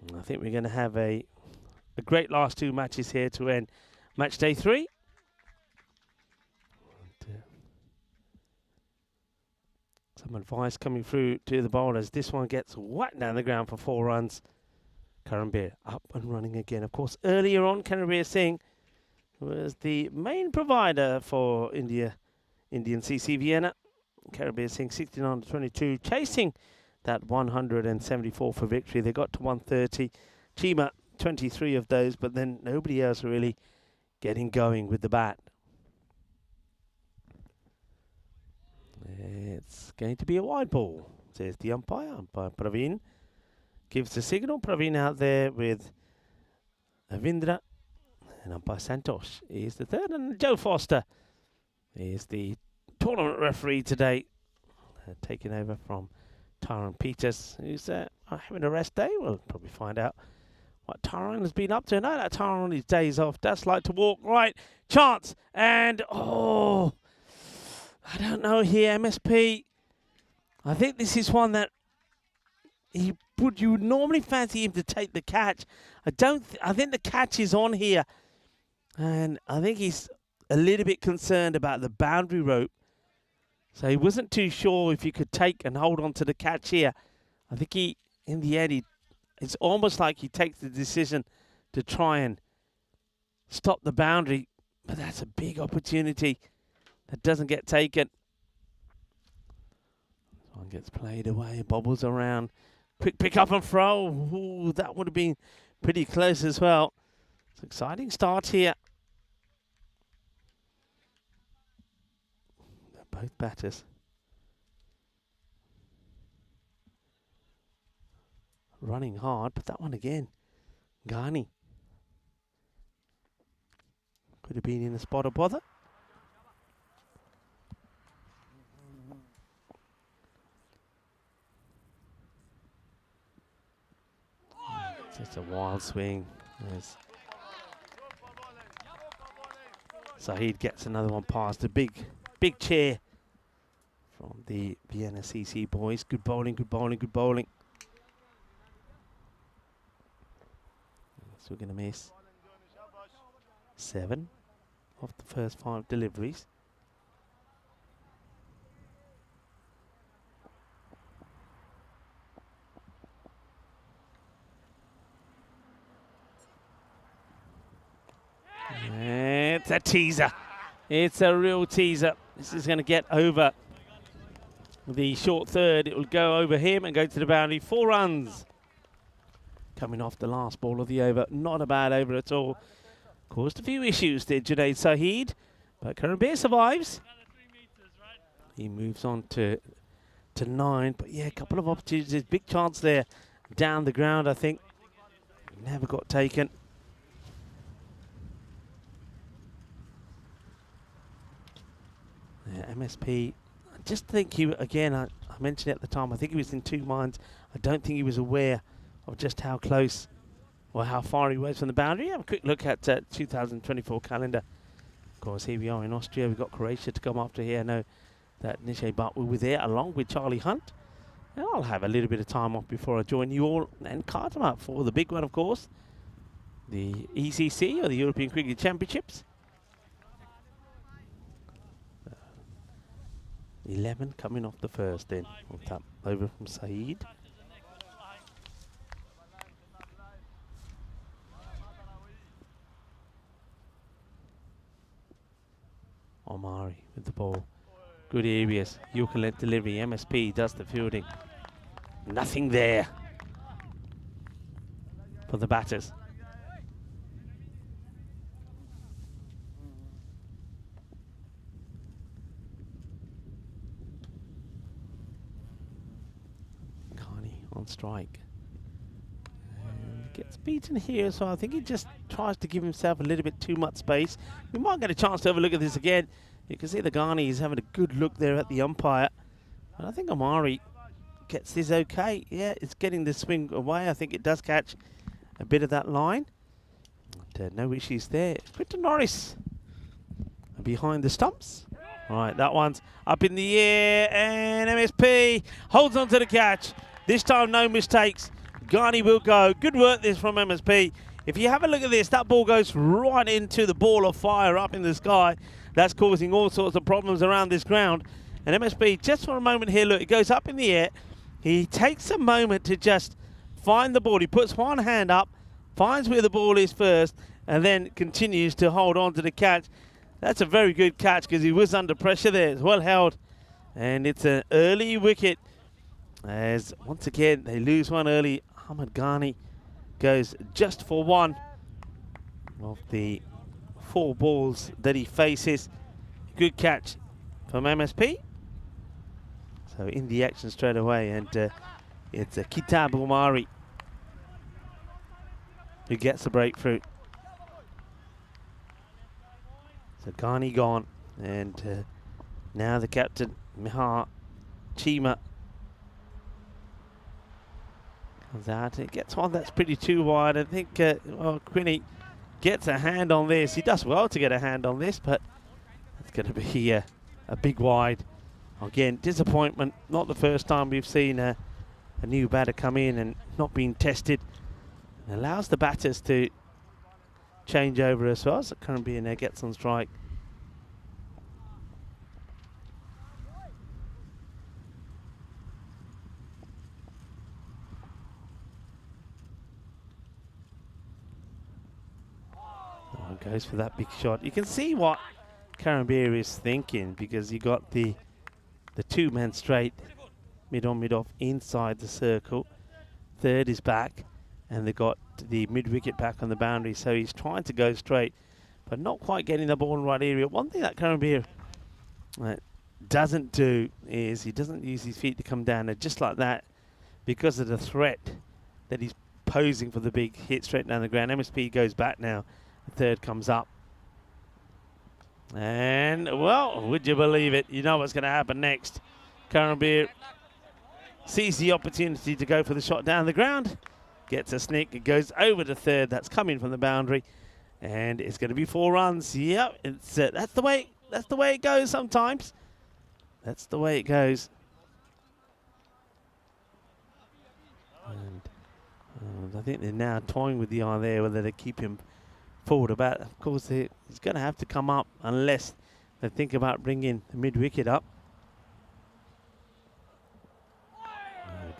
And I think we're going to have a great last 2 matches here to end match day 3. Some advice coming through to the bowlers. This one gets whacked down the ground for 4 runs. Karambir up and running again. Of course, earlier on, Karambir Singh was the main provider for Indian CC Vienna. Karambir Singh 69-22, chasing that 174 for victory. They got to 130. Chima 23 of those, but then nobody else really getting going with the bat. It's going to be a wide ball, says the umpire. Umpire Praveen gives the signal. Praveen out there with Avindra. And umpire Santosh is the third. And Joe Foster is the tournament referee today, taking over from Tyrone Peters, who's having a rest day. We'll probably find out what Tyrone has been up to. No, that Tyrone on his days off does like to walk. Right, chance. And, oh, I don't know here, MSP. I think this is one that you would normally fancy him to take the catch. I think the catch is on here. And I think he's a little bit concerned about the boundary rope. So he wasn't too sure if he could take and hold on to the catch here. I think in the end, it's almost like he takes the decision to try and stop the boundary. But that's a big opportunity that doesn't get taken. This one gets played away, bobbles around. Quick pick up and throw. Ooh, that would have been pretty close as well. It's an exciting start here. Both batters running hard, but that one again, Ghani could have been in the spot of bother. It's just a wild swing. As Saeed gets another one past a big chair from the Vienna CC boys. Good bowling, good bowling, good bowling. So we're going to miss 7 of the first 5 deliveries. It's a teaser. It's a real teaser. This is going to get over the short third. It will go over him and go to the boundary. 4 runs coming off the last ball of the over. Not a bad over at all. Caused a few issues, did Junaid Saheed, but Karambir survives. He moves on to 9, but yeah, a couple of opportunities. Big chance there down the ground, I think. Never got taken. Yeah, MSP, I just think he, again, I mentioned it at the time, I think he was in 2 minds. I don't think he was aware of just how close or how far he was from the boundary. Have a quick look at 2024 calendar. Of course, here we are in Austria. We've got Croatia to come after here. I know that Nishay Bhatt will be there along with Charlie Hunt. And I'll have a little bit of time off before I join you all and card them up for the big one, of course. The ECC, or the European Cricket Championships. 11 coming off the first then. We'll tap over from Saeed. Omari with the ball. Good areas. Yukalet delivery. MSP does the fielding. Nothing there for the batters. On strike. And gets beaten here, so I think he just tries to give himself a little bit too much space. We might get a chance to have a look at this again. You can see the Ghani is having a good look there at the umpire. And I think Omari gets this okay. Yeah, it's getting the swing away. I think it does catch a bit of that line. But, no issues there. Quinton Norris behind the stumps. Right, that one's up in the air, and MSP holds on to the catch. This time, no mistakes. Ghani will go. Good work this from MSP. If you have a look at this, that ball goes right into the ball of fire up in the sky. That's causing all sorts of problems around this ground. And MSB, just for a moment here, look, it goes up in the air. He takes a moment to just find the ball. He puts one hand up, finds where the ball is first, and then continues to hold on to the catch. That's a very good catch because he was under pressure there. It's well held. And it's an early wicket as, once again, they lose one early. Ahmed Ghani goes just for one of the 4 balls that he faces. Good catch from MSP. So in the action straight away, and it's Kitab Umari who gets the breakthrough. So Ghani gone, and now the captain, Mihar Chima, comes out. It gets one that's pretty too wide. I think Quinny gets a hand on this. He does well to get a hand on this, but it's going to be a big wide. Again, disappointment. Not the first time we've seen a new batter come in and not being tested. It allows the batters to change over as well. So Curran in there gets on strike. Goes for that big shot. You can see what Karambir is thinking, because you got the 2-man straight, mid on, mid off, inside the circle. Third is back, and they got the mid-wicket back on the boundary, so he's trying to go straight, but not quite getting the ball in the right area. One thing that Karambir doesn't do is he doesn't use his feet to come down there just like that, because of the threat that he's posing for the big hit straight down the ground. MSP goes back now. The third comes up. And, well, would you believe it? You know what's going to happen next. Karambir sees the opportunity to go for the shot down the ground. Gets a snick. It goes over the third. That's coming from the boundary. And it's going to be 4 runs. Yep, it's that's the way it goes sometimes. That's the way it goes. And I think they're now toying with the eye there, whether they keep him forward about. Of course, he's going to have to come up unless they think about bringing the mid-wicket up.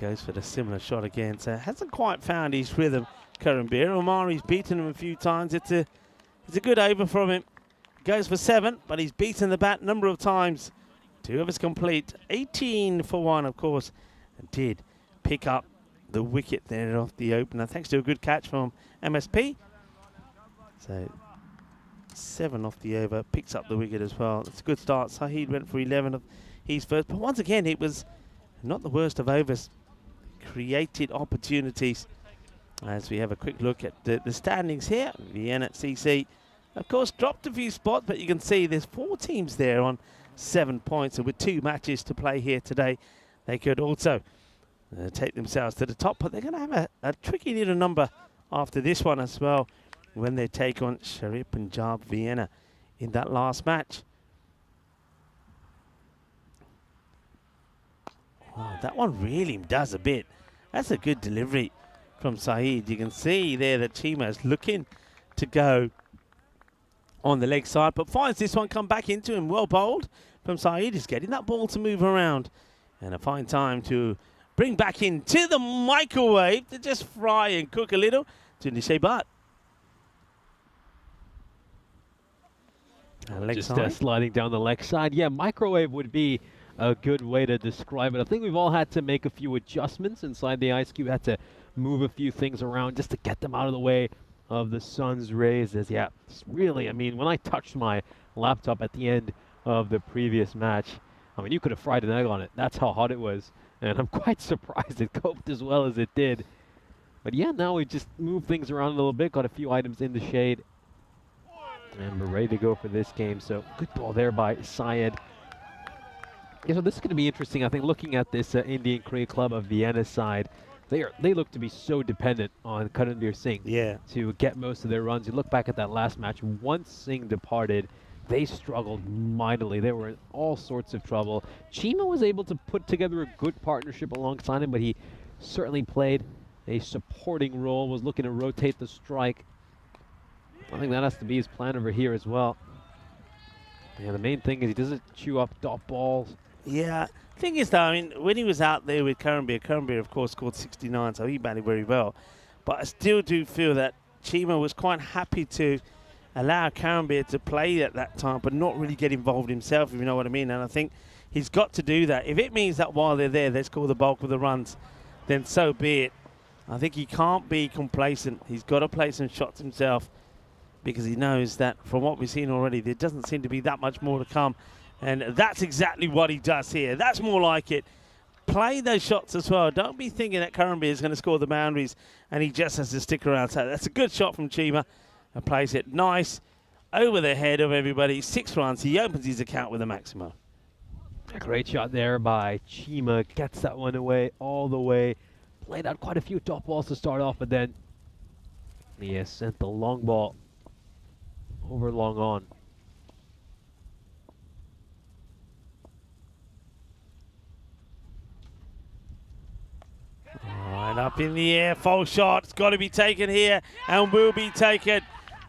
Goes for the similar shot again. So hasn't quite found his rhythm, Karambir. Omari's beaten him a few times. It's a good over from him. Goes for 7, but he's beaten the bat a number of times. 2 overs complete. 18 for 1, of course, and did pick up the wicket there off the opener, thanks to a good catch from MSP. So 7 off the over, picks up the wicket as well. It's a good start. Saheed went for 11 of his first, but once again, it was not the worst of overs. Created opportunities. As we have a quick look at the standings here, Vienna CC, of course, dropped a few spots, but you can see there's 4 teams there on 7 points, and with 2 matches to play here today, they could also take themselves to the top, but they're going to have a tricky little number after this one as well, when they take on Sharif Punjab Vienna in that last match. Wow, that one really does a bit. That's a good delivery from Saeed. You can see there that Chima is looking to go on the leg side, but finds this one come back into him. Well bowled from Saeed. He's getting that ball to move around. And a fine time to bring back into the microwave to just fry and cook a little to Nishay Bhatt. Just sliding down the leg side. Yeah, microwave would be a good way to describe it. I think we've all had to make a few adjustments inside the ice cube. Had to move a few things around just to get them out of the way of the sun's rays. As yeah, it's really, I mean, when I touched my laptop at the end of the previous match, I mean, you could have fried an egg on it. That's how hot it was. And I'm quite surprised it coped as well as it did. But yeah, now we just move things around a little bit. Got a few items in the shade. And we're ready to go for this game. So good ball there by Syed. Yeah, so this is going to be interesting. I think looking at this Indian Cricket Club of Vienna side, they look to be so dependent on Karanveer Singh to get most of their runs. You look back at that last match, once Singh departed, they struggled mightily. They were in all sorts of trouble. Chima was able to put together a good partnership alongside him, but he certainly played a supporting role, was looking to rotate the strike. I think that has to be his plan over here as well. Yeah, the main thing is he doesn't chew up dot balls Yeah, thing is though, I mean, when he was out there with Karanbir of course scored 69, so he batted very well. But I still do feel that Chima was quite happy to allow Karanbir to play at that time, but not really get involved himself, if you know what I mean. And I think he's got to do that. If it means that while they're there, they score the bulk of the runs, then so be it. I think he can't be complacent. He's got to play some shots himself, because he knows that from what we've seen already, there doesn't seem to be that much more to come. And that's exactly what he does here. That's more like it. Play those shots as well. Don't be thinking that Karanbir is going to score the boundaries and he just has to stick around. So that's a good shot from Chima. And plays it nice over the head of everybody. 6 runs. He opens his account with a maximum. A great shot there by Chima. Gets that one away all the way. Played out quite a few top balls to start off, but then he has sent the long ball over long on. Right up in the air, false shot. It's got to be taken here and will be taken.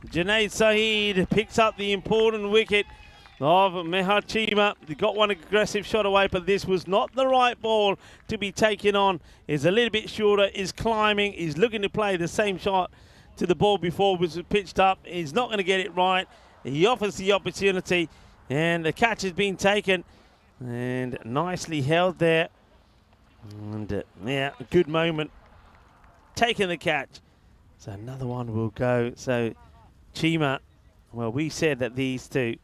Junaid Saeed picks up the important wicket of Mehar Chima. He got one aggressive shot away, but this was not the right ball to be taken on. Is a little bit shorter, is climbing, is looking to play the same shot to the ball before, which was pitched up. He's not going to get it right. He offers the opportunity, and the catch has been taken and nicely held there. And yeah, a good moment. Taking the catch. So another one will go. So Chima, well, we said that these two,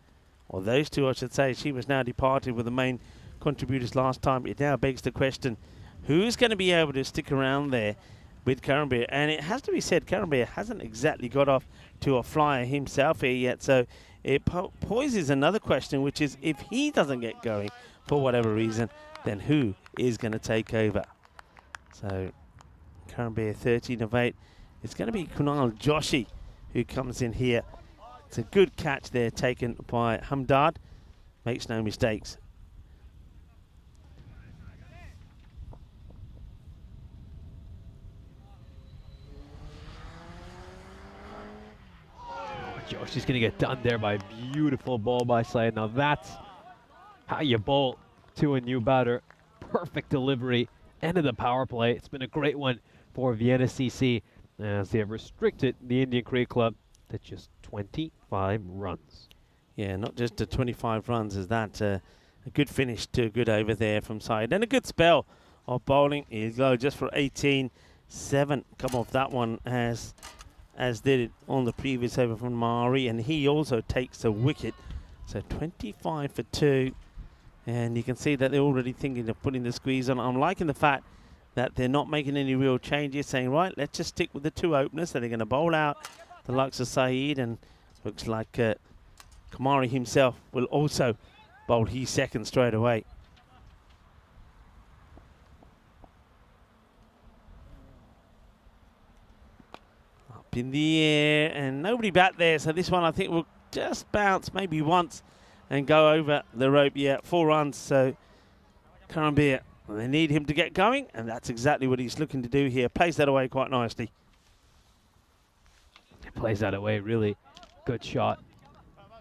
or those two I should say, Chima's now departed with the main contributors last time. It now begs the question, who's going to be able to stick around there with Karanbir? And it has to be said, Karanbir hasn't exactly got off to a flyer himself here yet. So it poses another question, which is if he doesn't get going for whatever reason, then who is going to take over? So Karanbir 13 of 8. It's going to be Kunal Joshi who comes in here. It's a good catch there taken by Hamdard. Makes no mistakes. Joshi's going to get done there by a beautiful ball by Saeed. Now that's how you bowl to a new batter. Perfect delivery. End of the power play. It's been a great one for Vienna CC as they have restricted the Indian Cricket Club to just 25 runs. Yeah, not just to 25 runs. Is that a good finish to a good over there from Saeed. And a good spell of bowling. He'll go just for 18. 7 come off that one as did it on the previous over from Mari. And he also takes a wicket. So 25 for 2. And you can see that they're already thinking of putting the squeeze on. I'm liking the fact that they're not making any real changes, saying, right, let's just stick with the 2 openers that are going to bowl out the likes of Saeed. And looks like Kamari himself will also bowl his second straight away. Up in the air, and nobody back there, so this one I think will just bounce maybe once and go over the rope. Yeah, 4 runs, so Karanbir, they need him to get going, and that's exactly what he's looking to do here. Plays that away quite nicely. He plays that away, really good shot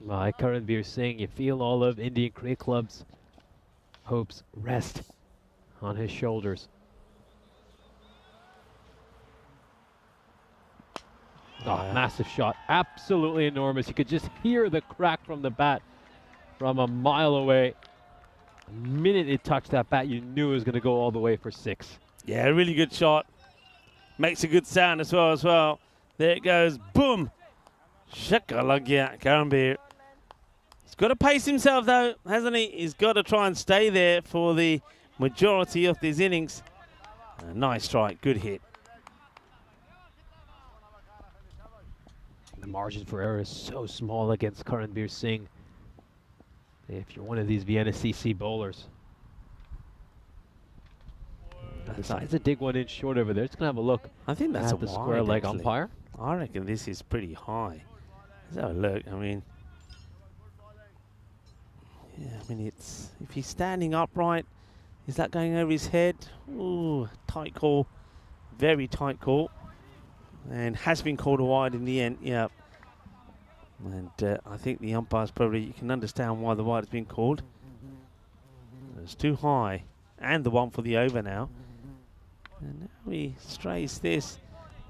by Karanbir Singh. You feel all of Indian Cricket Club's hopes rest on his shoulders. Oh, massive shot, absolutely enormous. You could just hear the crack from the bat from a mile away. The minute it touched that bat, you knew it was going to go all the way for 6. Yeah, really good shot. Makes a good sound as well. There it goes, boom. Shakalagya, Karanbir. He's got to pace himself though, hasn't he? He's got to try and stay there for the majority of this innings. A nice strike, good hit. The margin for error is so small against Karanbir Singh. If you're one of these Vienna CC bowlers, decides to dig one in short over there. It's going to have a look. I think that's at the square leg actually. umpire. I reckon this is pretty high. Let's have a look. I mean, it's if he's standing upright, is that going over his head? Ooh, tight call, very tight call, and has been called a wide in the end. Yeah, and I think the umpires probably, you can understand why the wide has been called. It's too high. And the one for the over now. And now he strays this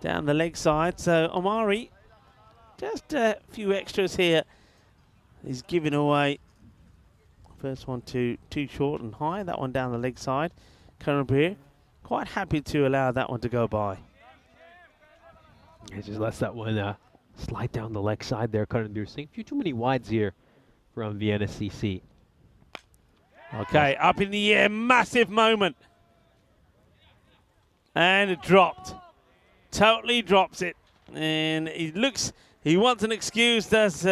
down the leg side. So Omari, just a few extras here. He's giving away. First one too short and high. That one down the leg side. Karanbir quite happy to allow that one to go by. He just lets that one slide down the leg side there. Karanbir seeing a few too many wides here from Vienna CC. Okay, up in the air, massive moment. And it dropped. Totally drops it. And he wants an excuse, does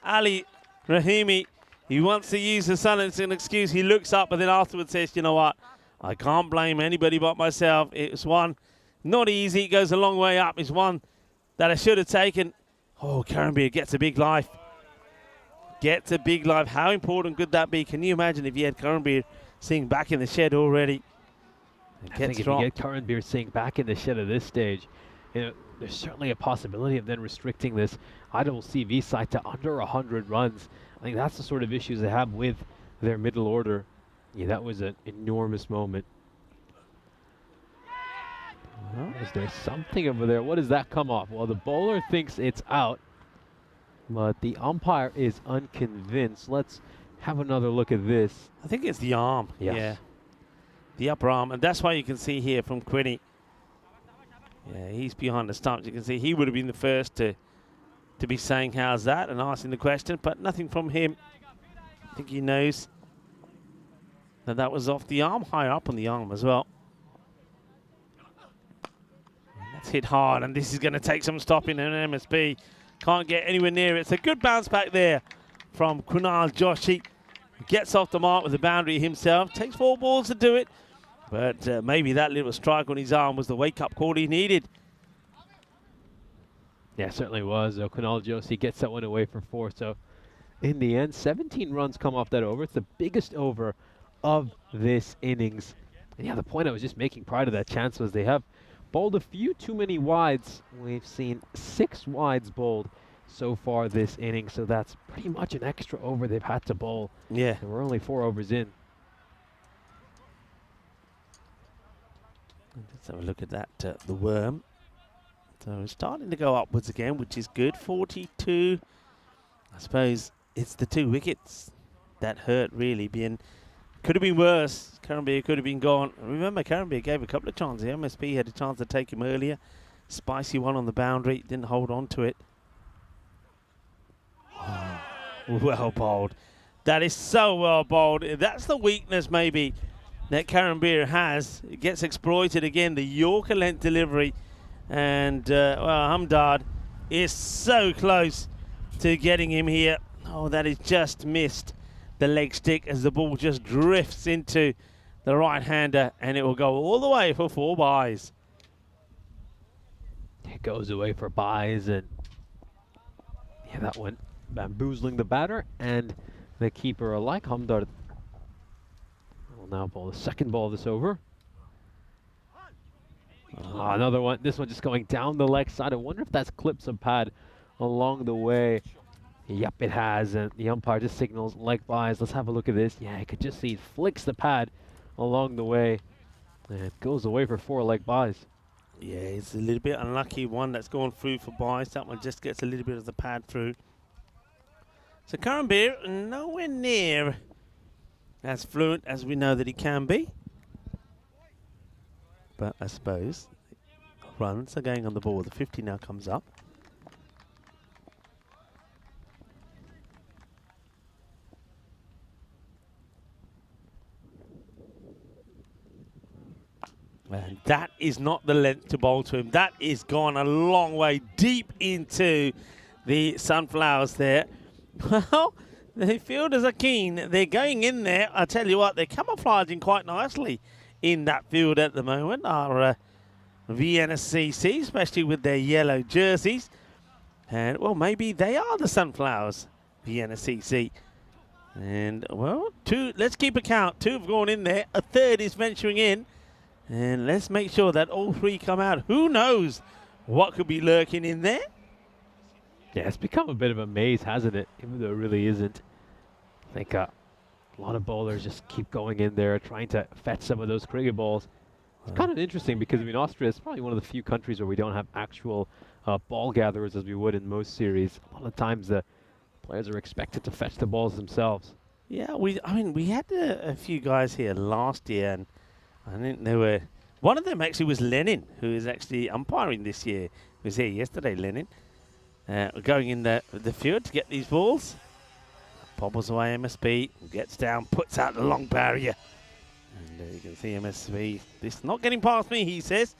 Ali Rahimi. He wants to use the sun as an excuse. He looks up, but then afterwards says, you know what? I can't blame anybody but myself. It's one not easy. It goes a long way up. It's one that I should have taken. Oh, Karanbir gets a big life. Gets a big life. How important could that be? Can you imagine if you had Karanbir sitting back in the shed already? I think if you get Karanbir sitting back in the shed at this stage, you know, there's certainly a possibility of then restricting this ICC side to under 100 runs. I think that's the sort of issues they have with their middle order. Yeah, that was an enormous moment. Is there something over there? What does that come off? Well, the bowler thinks it's out, but the umpire is unconvinced. Let's have another look at this. I think it's the arm. Yes. Yeah. The upper arm. And that's why you can see here from Quinny. Yeah, he's behind the stumps. You can see he would have been the first to be saying, how's that? And asking the question, but nothing from him. I think he knows that was off the arm, higher up on the arm as well. And that's hit hard, and this is going to take some stopping, and MSP can't get anywhere near it. It's a good bounce back there from Kunal Joshi. Gets off the mark with the boundary himself. Takes 4 balls to do it, but maybe that little strike on his arm was the wake-up call he needed. Yeah, it certainly was. Kunal Joshi gets that one away for 4. So in the end, 17 runs come off that over. It's the biggest over of this innings. And yeah, the point I was just making prior to that chance was they have bowled a few too many wides. We've seen 6 wides bowled so far this inning, so that's pretty much an extra over they've had to bowl. Yeah. And we're only 4 overs in. Let's have a look at that, the worm. So it's starting to go upwards again, which is good. 42. I suppose it's the 2 wickets that hurt, really. Could have been worse. Karanbir could have been gone. Remember, Karanbir gave a couple of chances. The MSP had a chance to take him earlier. Spicy one on the boundary. Didn't hold on to it. Oh, well bowled. That is so well bowled. That's the weakness, maybe, that Karanbir has. It gets exploited again. The Yorker length delivery. And, well, Hamdard is so close to getting him here. Oh, that is just missed the leg stick as the ball just drifts into the right-hander, and it will go all the way for 4 byes. It goes away for byes, and yeah, that one bamboozling the batter and the keeper alike. Hamdard will now bowl the second ball of this over. Another one. This one just going down the leg side. I wonder if that's clipped some pad along the way. Yep, it has. And the umpire just signals leg byes. Let's have a look at this. Yeah, I could just see it flicks the pad along the way. And it goes away for 4 leg byes. Yeah, it's a little bit unlucky. One that's gone through for byes. That one just gets a little bit of the pad through. So Karanbir nowhere near as fluent as we know that he can be. But I suppose runs are going on the ball. The 50 now comes up. And that is not the length to bowl to him. That is gone a long way deep into the sunflowers there. Well, the fielders are keen. They're going in there. I tell you what, they're camouflaging quite nicely in that field at the moment. Our Vienna CC, especially with their yellow jerseys. And, well, maybe they are the sunflowers, Vienna CC. And, well, 2, let's keep a count. 2 have gone in there. A third is venturing in. And let's make sure that all 3 come out. Who knows what could be lurking in there? Yeah, it's become a bit of a maze, hasn't it? Even though it really isn't. I think A lot of bowlers just keep going in there, trying to fetch some of those cricket balls. It's kind of interesting because, I mean, Austria is probably one of the few countries where we don't have actual ball gatherers as we would in most series. A lot of times the players are expected to fetch the balls themselves. Yeah, I mean, we had a few guys here last year, and I think there were, one of them actually was Lenin, who is actually umpiring this year. He was here yesterday, Lenin, going in the field to get these balls. Bobbles away MSB, gets down, puts out the long barrier. And you can see MSB, this not getting past me, he says.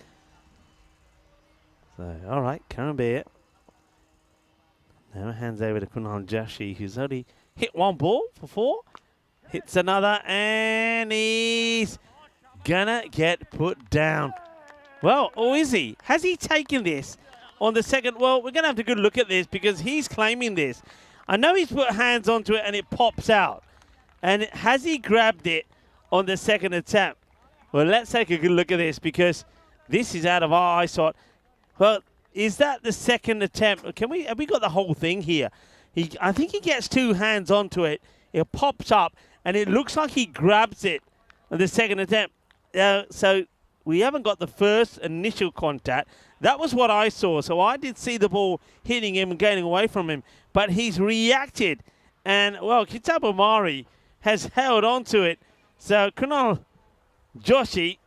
So, all right, Karambir. Now hands over to Kunal Joshi, who's only hit one ball for 4. Hits another, and he's gonna get put down. Well, or is he? Has he taken this on the second? Well, we're gonna have to good look at this because he's claiming this. I know he's put hands onto it and it pops out. And has he grabbed it on the second attempt? Well, let's take a good look at this because this is out of our eyesight. Well, is that the second attempt? Have we got the whole thing here? I think he gets 2 hands onto it. It pops up and it looks like he grabs it on the second attempt. So we haven't got the first initial contact. That was what I saw. So I did see the ball hitting him and getting away from him. But he's reacted. And, well, Kitab Omari has held on to it. So Kunal Joshi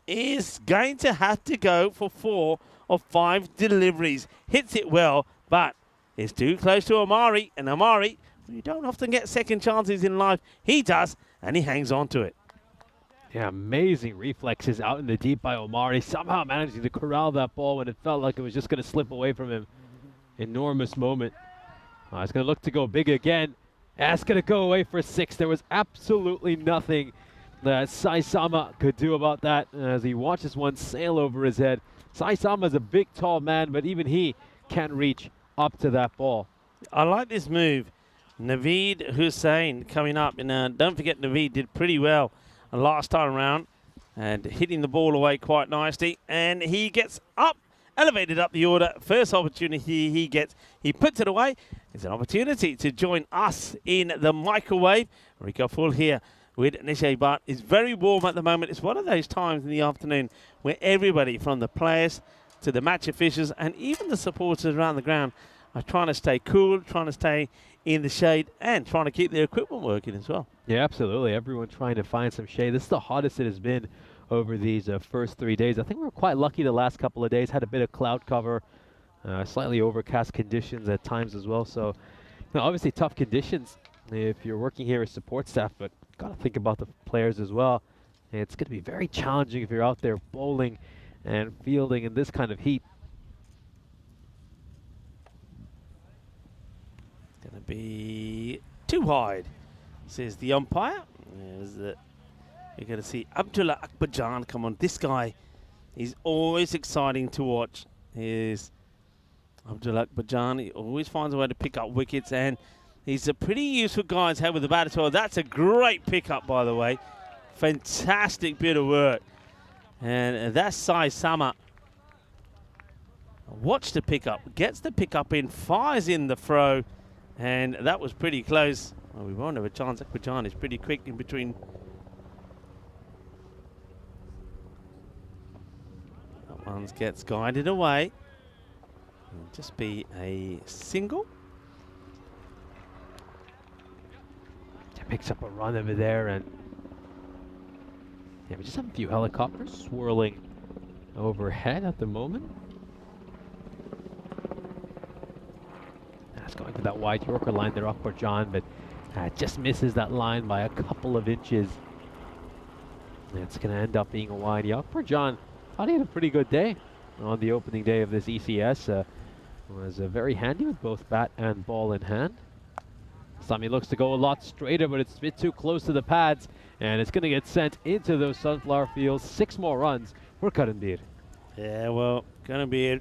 is going to have to go for 4 of 5 deliveries. Hits it well, but it's too close to Omari. And Omari, you don't often get second chances in life. He does, and he hangs on to it. Yeah, amazing reflexes out in the deep by Omari. Somehow managing to corral that ball when it felt like it was just going to slip away from him. Enormous moment. He's going to look to go big again. That's going to go away for 6. There was absolutely nothing that Saisama could do about that as he watches one sail over his head. Saisama is a big, tall man, but even he can't reach up to that ball. I like this move. Naveed Hussain coming up. And don't forget, Naveed did pretty well last time around and hitting the ball away quite nicely. And he gets up, elevated up the order. First opportunity he gets, he puts it away. It's an opportunity to join us in the microwave. Rico Full here with Nishay Bhatt. It's very warm at the moment. It's one of those times in the afternoon where everybody from the players to the match officials and even the supporters around the ground are trying to stay cool, trying to stay in the shade and trying to keep their equipment working as well. Yeah, absolutely. Everyone trying to find some shade. This is the hottest it has been over these first 3 days. I think we were quite lucky the last couple of days. Had a bit of cloud cover, slightly overcast conditions at times as well. So, obviously tough conditions if you're working here as support staff, but got to think about the players as well. And it's going to be very challenging if you're out there bowling and fielding in this kind of heat. It's going to be too wide, says the umpire. You're going to see Abdullah Akbarjan come on. This guy is always exciting to watch. Is Abdullah Akbarjan. He always finds a way to pick up wickets, and he's a pretty useful guy to have with the bat as well. That's a great pickup, by the way. Fantastic bit of work. And that's Saisama. Watch the pickup. Gets the pickup in, fires in the throw, and that was pretty close. Well, we won't have a chance. Akbarjan is pretty quick in between. That one gets guided away. It'll just be a single. Picks up a run over there, and yeah, we just have a few helicopters swirling overhead at the moment. That's going for that wide Yorker line there, Akbarjan, but just misses that line by a couple of inches. And it's going to end up being a wide. Akbarjan thought he had a pretty good day on the opening day of this ECS. Was very handy with both bat and ball in hand. Sami looks to go a lot straighter, but it's a bit too close to the pads, and it's going to get sent into those sunflower fields. 6 more runs for Karambir. Yeah, well, Karambir,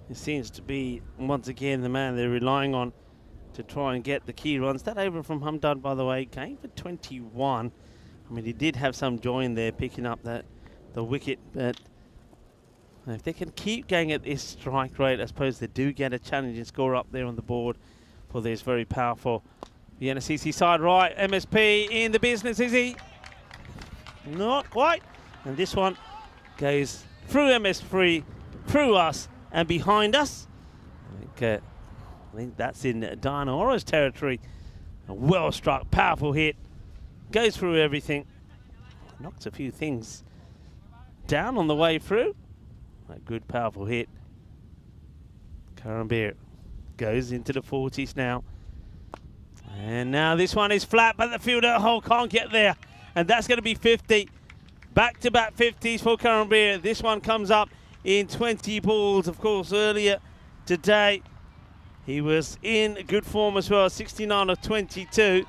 it seems to be, once again, the man they're relying on to try and get the key runs. That over from Hamdan, by the way, came for 21. I mean, he did have some joy in there picking up the wicket, but if they can keep going at this strike rate, I suppose they do get a challenging score up there on the board for this very powerful The NCC side right, MSP in the business, is he? Not quite. And this one goes through MS3, through us, and behind us. I think that's in Diana Ora's territory. A well struck, powerful hit. Goes through everything. Knocks a few things down on the way through. A good, powerful hit. Karambir goes into the 40s now. And now this one is flat, but the fielder can't get there. And that's going to be 50. Back-to-back 50s for Karambir. This one comes up in 20 balls. Of course, earlier today, he was in good form as well, 69 of 22.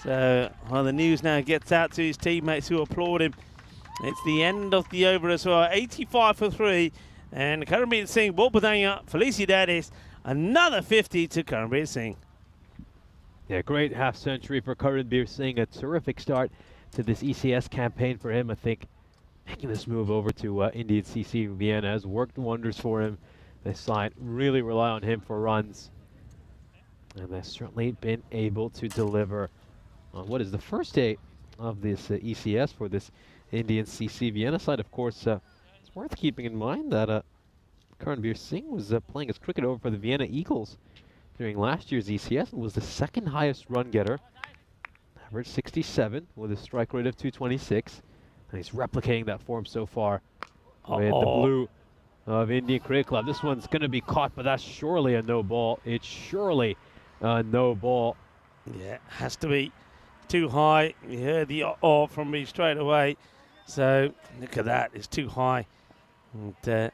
So, the news now gets out to his teammates who applaud him. It's the end of the over as well, 85 for 3. And Karambir Singh, ball Badania, Felicidades, another 50 to Karambir Singh. Yeah, great half century for Karambir Singh. A terrific start to this ECS campaign for him. I think making this move over to Indian CC Vienna has worked wonders for him. This side really rely on him for runs. And they've certainly been able to deliver on what is the first day of this ECS for this Indian CC Vienna side. Of course, it's worth keeping in mind that Karambir Singh was playing his cricket over for the Vienna Eagles during last year's ECS and was the second highest run getter. Average 67 with a strike rate of 226. And he's replicating that form so far with the blue of Indian Cricket Club. This one's going to be caught, but that's surely a no ball. It's surely a no ball. Yeah, has to be too high. You heard the from me straight away. So look at that, it's too high. And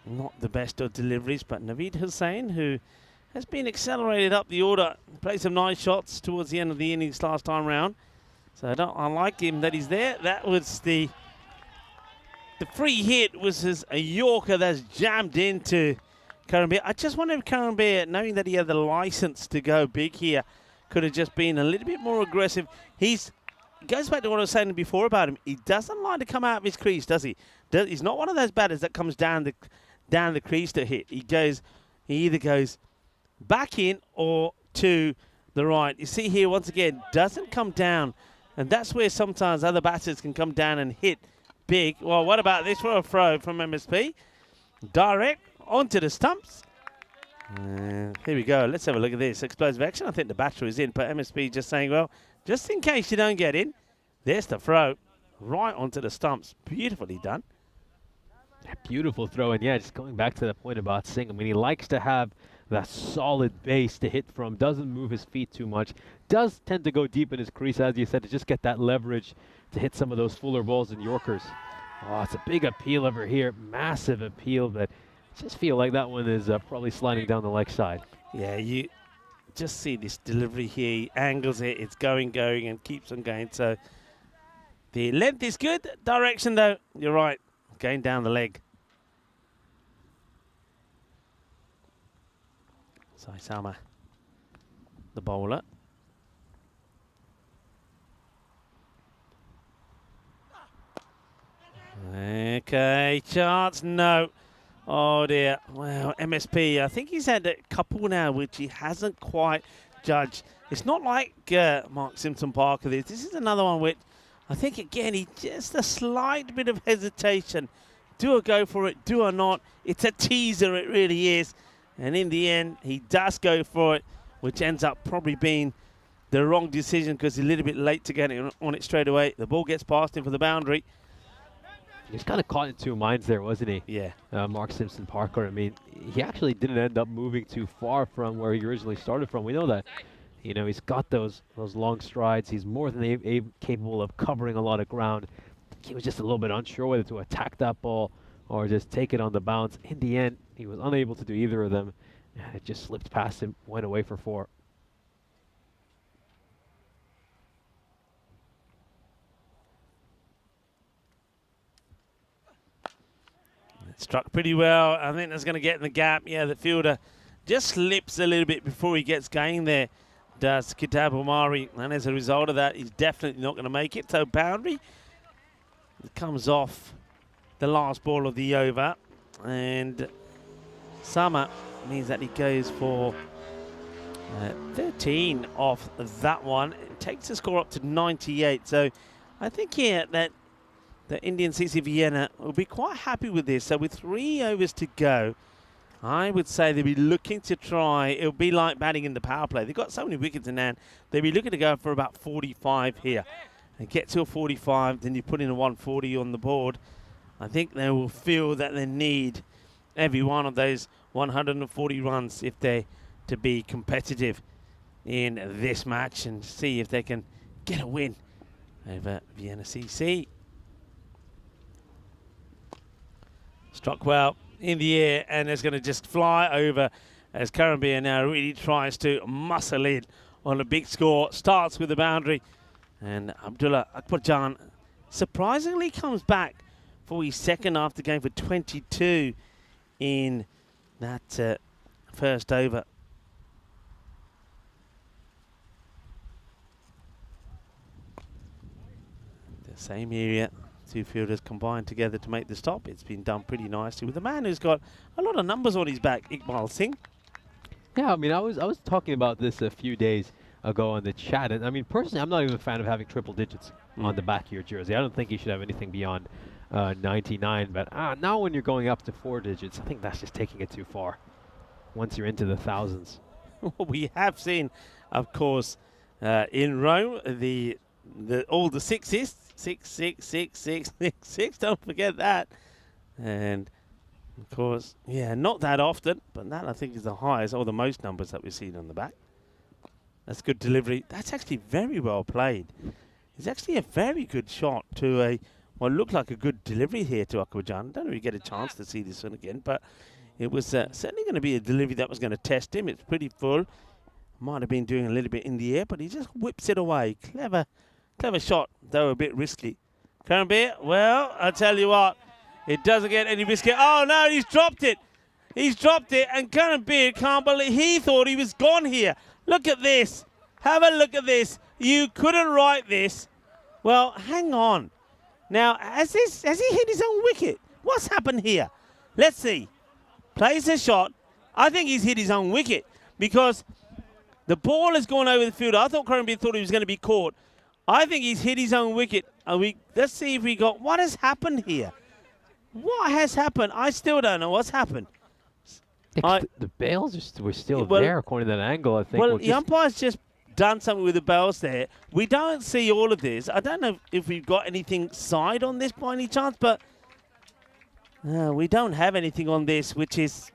not the best of deliveries, but Naveed Hussain, who has been accelerated up the order, played some nice shots towards the end of the innings last time round. So I like him that he's there. That was the free hit was a Yorker that's jammed into Karambir. I just wonder if Karambir, knowing that he had the license to go big here, could have just been a little bit more aggressive. It goes back to what I was saying before about him. He doesn't like to come out of his crease, does he? He's not one of those batters that comes down the crease to hit. He either goes back in or to the right. You see here, once again, doesn't come down. And that's where sometimes other batters can come down and hit big. Well, what about this for a throw from MSP? Direct onto the stumps. Here we go. Let's have a look at this. Explosive action. I think the batter is in, but MSP just saying, well, just in case you don't get in, there's the throw right onto the stumps. Beautifully done. Beautiful throw. And yeah, just going back to the point about Singh, I mean, he likes to have that solid base to hit from, doesn't move his feet too much, does tend to go deep in his crease, as you said, to just get that leverage to hit some of those fuller balls and Yorkers. Oh, it's a big appeal over here, massive appeal, but just feel like that one is probably sliding down the leg side. Yeah, you just see this delivery here. He angles it, it's going, and keeps on going. So the length is good. Direction, though, you're right, going down the leg. Saisama, the bowler. Okay, chance, no. Oh dear. Well, MSP, I think he's had a couple now which he hasn't quite judged. It's not like Mark Simpson-Parker. This is another one which I think, again, he just a slight bit of hesitation. Do I go for it? Do I not? It's a teaser, it really is. And in the end, he does go for it, which ends up probably being the wrong decision because he's a little bit late to get on it straight away. The ball gets past him for the boundary. He was kind of caught in two minds there, wasn't he? Yeah. Mark Simpson-Parker. I mean, he actually didn't end up moving too far from where he originally started from. We know that, you know, he's got those long strides. He's more than capable of covering a lot of ground. He was just a little bit unsure whether to attack that ball or just take it on the bounce. In the end, he was unable to do either of them. It just slipped past him, went away for 4. Struck pretty well. I think that's going to get in the gap. Yeah, the fielder just slips a little bit before he gets going there, does Kitab Omari. And as a result of that, he's definitely not going to make it. So boundary comes off the last ball of the over. And Sama means that he goes for 13 off that one. It takes the score up to 98. So I think here that the Indian CC Vienna will be quite happy with this. So with 3 overs to go, I would say they'll be looking to try. It'll be like batting in the power play. They've got so many wickets in hand. They'll be looking to go for about 45 here. And get to a 45, then you put in a 140 on the board. I think they will feel that they need every one of those 140 runs if they're to be competitive in this match and see if they can get a win over Vienna CC. Struck well in the air and is going to just fly over as Karambir now really tries to muscle in on a big score. Starts with the boundary, and Abdullah Akbarjan surprisingly comes back for his second after game for 22 in that first over. The same area. Two fielders combined together to make the stop. It's been done pretty nicely with a man who's got a lot of numbers on his back, Iqbal Singh. Yeah, I mean, I was talking about this a few days ago on the chat, and I mean, personally, I'm not even a fan of having triple digits on the back of your jersey. I don't think you should have anything beyond 99, but now when you're going up to 4 digits, I think that's just taking it too far once you're into the thousands. We have seen, of course, in Rome, all the sixes. 6, 6, 6, 6, 6, 6. Don't forget that. And of course, yeah, not that often, but that I think is the highest or the most numbers that we've seen on the back. That's good delivery. That's actually very well played. It's actually a very good shot to what looked like a good delivery here to Akbarjan. I don't know if you get a chance to see this one again, but it was certainly going to be a delivery that was going to test him. It's pretty full. Might have been doing a little bit in the air, but he just whips it away. Clever shot, though a bit risky. Karambir, well, I tell you what, it doesn't get any risky. Oh, no, he's dropped it. He's dropped it, and Karambir can't believe he thought he was gone here. Look at this. Have a look at this. You couldn't write this. Well, hang on. Now, has he hit his own wicket? What's happened here? Let's see. Plays a shot. I think he's hit his own wicket because the ball has gone over the field. I thought Karambir thought he was going to be caught. I think he's hit his own wicket. Let's see if we got... What has happened here? What has happened? I still don't know what's happened. The bails were still there according to that angle, I think. Well, the umpire's just done something with the bails there. We don't see all of this. I don't know if we've got anything side on this by any chance, but we don't have anything on this, which is...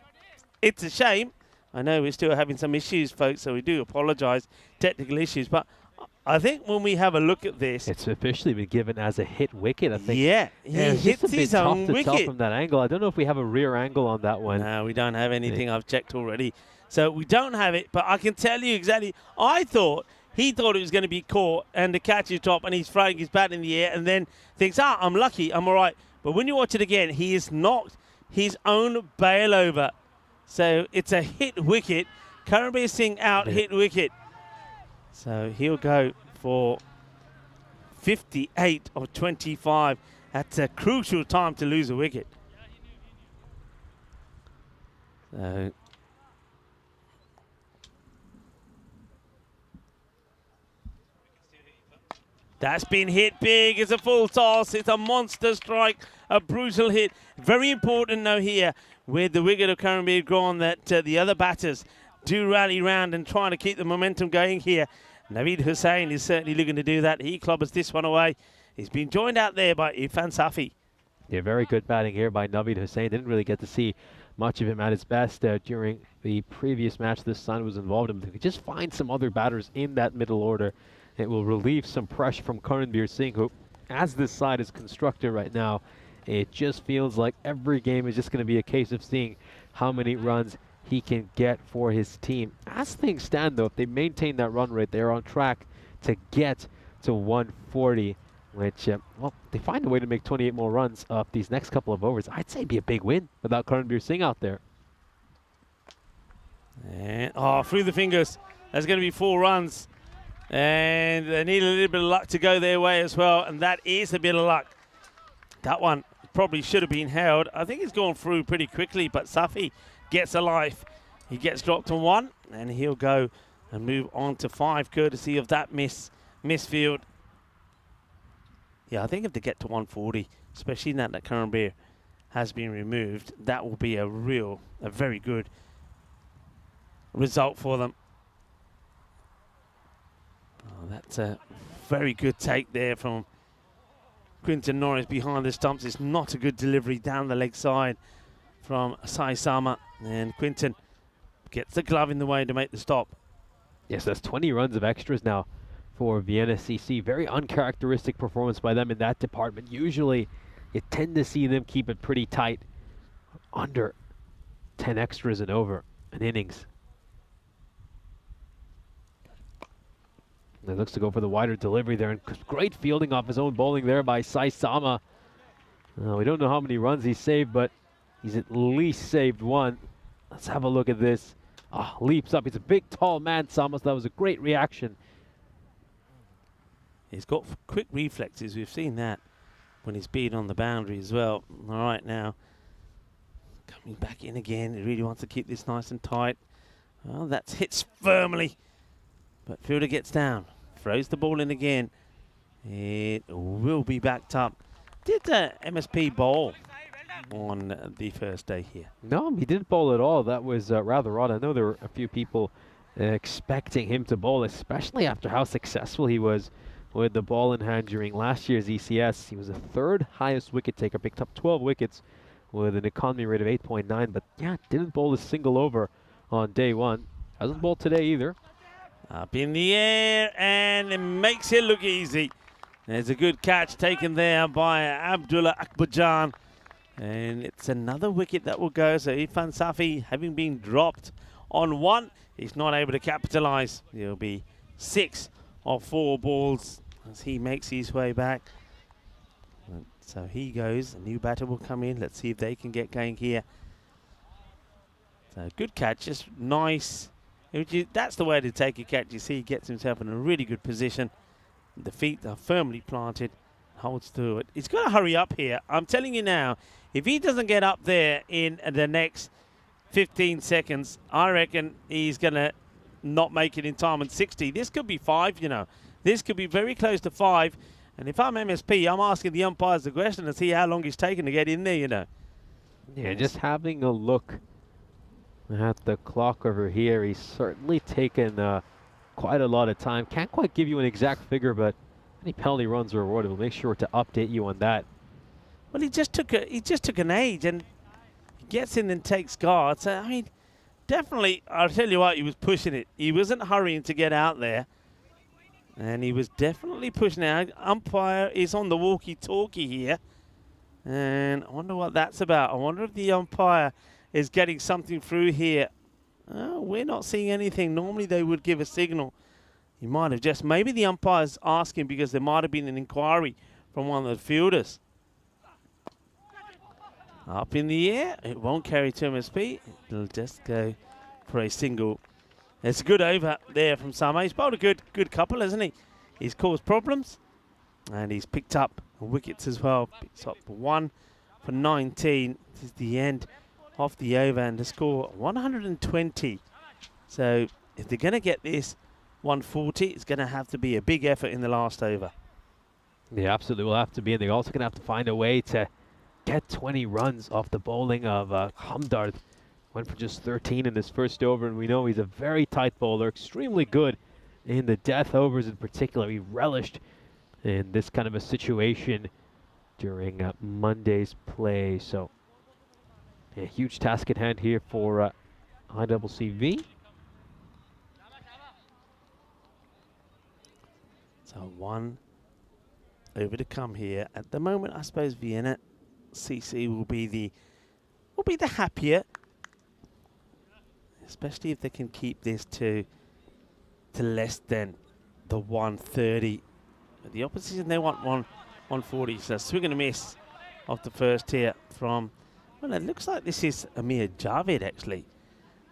It's a shame. I know we're still having some issues, folks, so we do apologise. Technical issues, but... I think when we have a look at this... It's officially been given as a hit wicket, I think. Yeah, he hits his own wicket. Tell from that angle. I don't know if we have a rear angle on that one. No, we don't have anything. I've checked already. So we don't have it, but I can tell you exactly. He thought it was going to be caught and the catch is dropped and he's throwing his bat in the air and then thinks, I'm lucky, I'm all right. But when you watch it again, he has knocked his own bail over. So it's a hit wicket. Karambir Singh out, hit wicket. So he'll go for 58 of 25. That's a crucial time to lose a wicket. So that's been hit big. It's a full toss. It's a monster strike, a brutal hit. Very important though here with the wicket of Karambir gone that the other batters do rally round and trying to keep the momentum going here. Naveed Hussain is certainly looking to do that. He clobbers this one away. He's been joined out there by Irfan Safi. Yeah, very good batting here by Naveed Hussain. Didn't really get to see much of him at his best during the previous match this son was involved in. If he could just find some other batters in that middle order, it will relieve some pressure from Karambir Singh, who, as this side is constructed right now, it just feels like every game is just going to be a case of seeing how many runs he can get for his team. As things stand, though, if they maintain that run rate, they're on track to get to 140, which, well, they find a way to make 28 more runs up these next couple of overs. I'd say it'd be a big win without Karambir Singh out there. And, through the fingers. That's going to be 4 runs. And they need a little bit of luck to go their way as well, and that is a bit of luck. That one probably should have been held. I think it's gone through pretty quickly, but Safi gets a life. He gets dropped on 1, and he'll go and move on to 5, courtesy of that misfield. Yeah, I think if they get to 140, especially now that Curran has been removed, that will be a very good result for them. Oh, that's a very good take there from Quinton Norris behind the stumps. It's not a good delivery down the leg side from Saisama, and Quinton gets the glove in the way to make the stop. Yes, that's 20 runs of extras now for Vienna CC. Very uncharacteristic performance by them in that department. Usually you tend to see them keep it pretty tight, under 10 extras and over an innings. And it looks to go for the wider delivery there, and great fielding off his own bowling there by Saisama. We don't know how many runs he's saved, but he's at least saved 1. Let's have a look at this. Leaps up. He's a big, tall man, Samas. That was a great reaction. He's got quick reflexes. We've seen that when he's been on the boundary as well. All right, now coming back in again. He really wants to keep this nice and tight. Well, that hits firmly, but fielder gets down, throws the ball in again. It will be backed up. Did MSP bowl on the first day here? No, he didn't bowl at all. That was rather odd. I know there were a few people expecting him to bowl, especially after how successful he was with the ball in hand during last year's ECS. He was the 3rd highest wicket taker, picked up 12 wickets with an economy rate of 8.9, but yeah, didn't bowl a single over on day 1. Hasn't bowled today either. Up in the air, and it makes it look easy. There's a good catch taken there by Abdullah Akbarjan. And it's another wicket that will go. So Irfan Safi, having been dropped on 1, he's not able to capitalise. He'll be 6 of 4 balls as he makes his way back. And so he goes. A new batter will come in. Let's see if they can get going here. So good catch, just nice. That's the way to take a catch. You see he gets himself in a really good position. The feet are firmly planted. Holds to it. He's got to hurry up here. I'm telling you now, if he doesn't get up there in the next 15 seconds, I reckon he's going to not make it in time. And 60, this could be 5, you know. This could be very close to 5. And if I'm MSP, I'm asking the umpires the question to see how long he's taken to get in there, you know. Yeah, just having a look at the clock over here, he's certainly taken quite a lot of time. Can't quite give you an exact figure, but any penalty runs are awarded. We'll make sure to update you on that. Well, he just took an age, and he gets in and takes guard. So I mean, definitely, I'll tell you what, he was pushing it. He wasn't hurrying to get out there, and he was definitely pushing it. Umpire is on the walkie-talkie here, and I wonder what that's about. I wonder if the umpire is getting something through here. We're not seeing anything. Normally they would give a signal. He might have just, maybe the umpire's asking because there might have been an inquiry from one of the fielders. Up in the air, it won't carry to MSP. It'll just go for a single. It's a good over there from Sama. He's bowled a good couple, hasn't he? He's caused problems, and he's picked up wickets as well. Picks up 1 for 19. This is the end of the over, and the score 120. So if they're going to get this 140, it's going to have to be a big effort in the last over. Yeah, absolutely will have to be, and they're also going to have to find a way to get 20 runs off the bowling of Hamdard. Went for just 13 in his first over, and we know he's a very tight bowler, extremely good in the death overs in particular. He relished in this kind of a situation during Monday's play. So a huge task at hand here for ICCV. So 1 over to come here. At the moment, I suppose Vienna CC will be the happier, especially if they can keep this to less than the 130. But the opposition, they want 140. So swing and a miss off the first here from, well, it looks like this is Amir Javed actually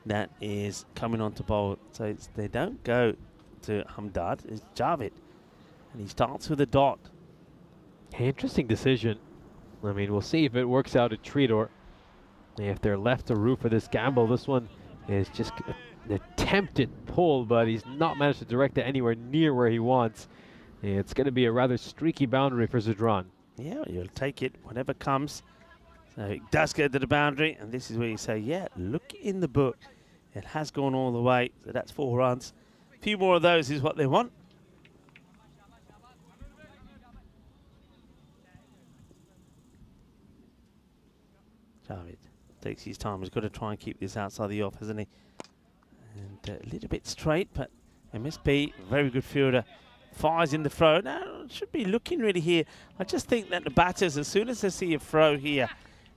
that is coming on to bowl. So they don't go to Hamdard, it's Javed. And he starts with a dot. Interesting decision. I mean, we'll see if it works out at treat, or if they're left to root for this gamble. This one is just a attempted pull, but he's not managed to direct it anywhere near where he wants. It's going to be a rather streaky boundary for Zudran. Yeah, you'll take it, whatever comes. So it does go to the boundary, and this is where you say, yeah, look in the book. It has gone all the way, so that's 4 runs. A few more of those is what they want. Javid takes his time. He's got to try and keep this outside the off, hasn't he? And a little bit straight, but MSP, very good fielder, fires in the throw. Now, should be looking really here. I just think that the batters, as soon as they see a throw here,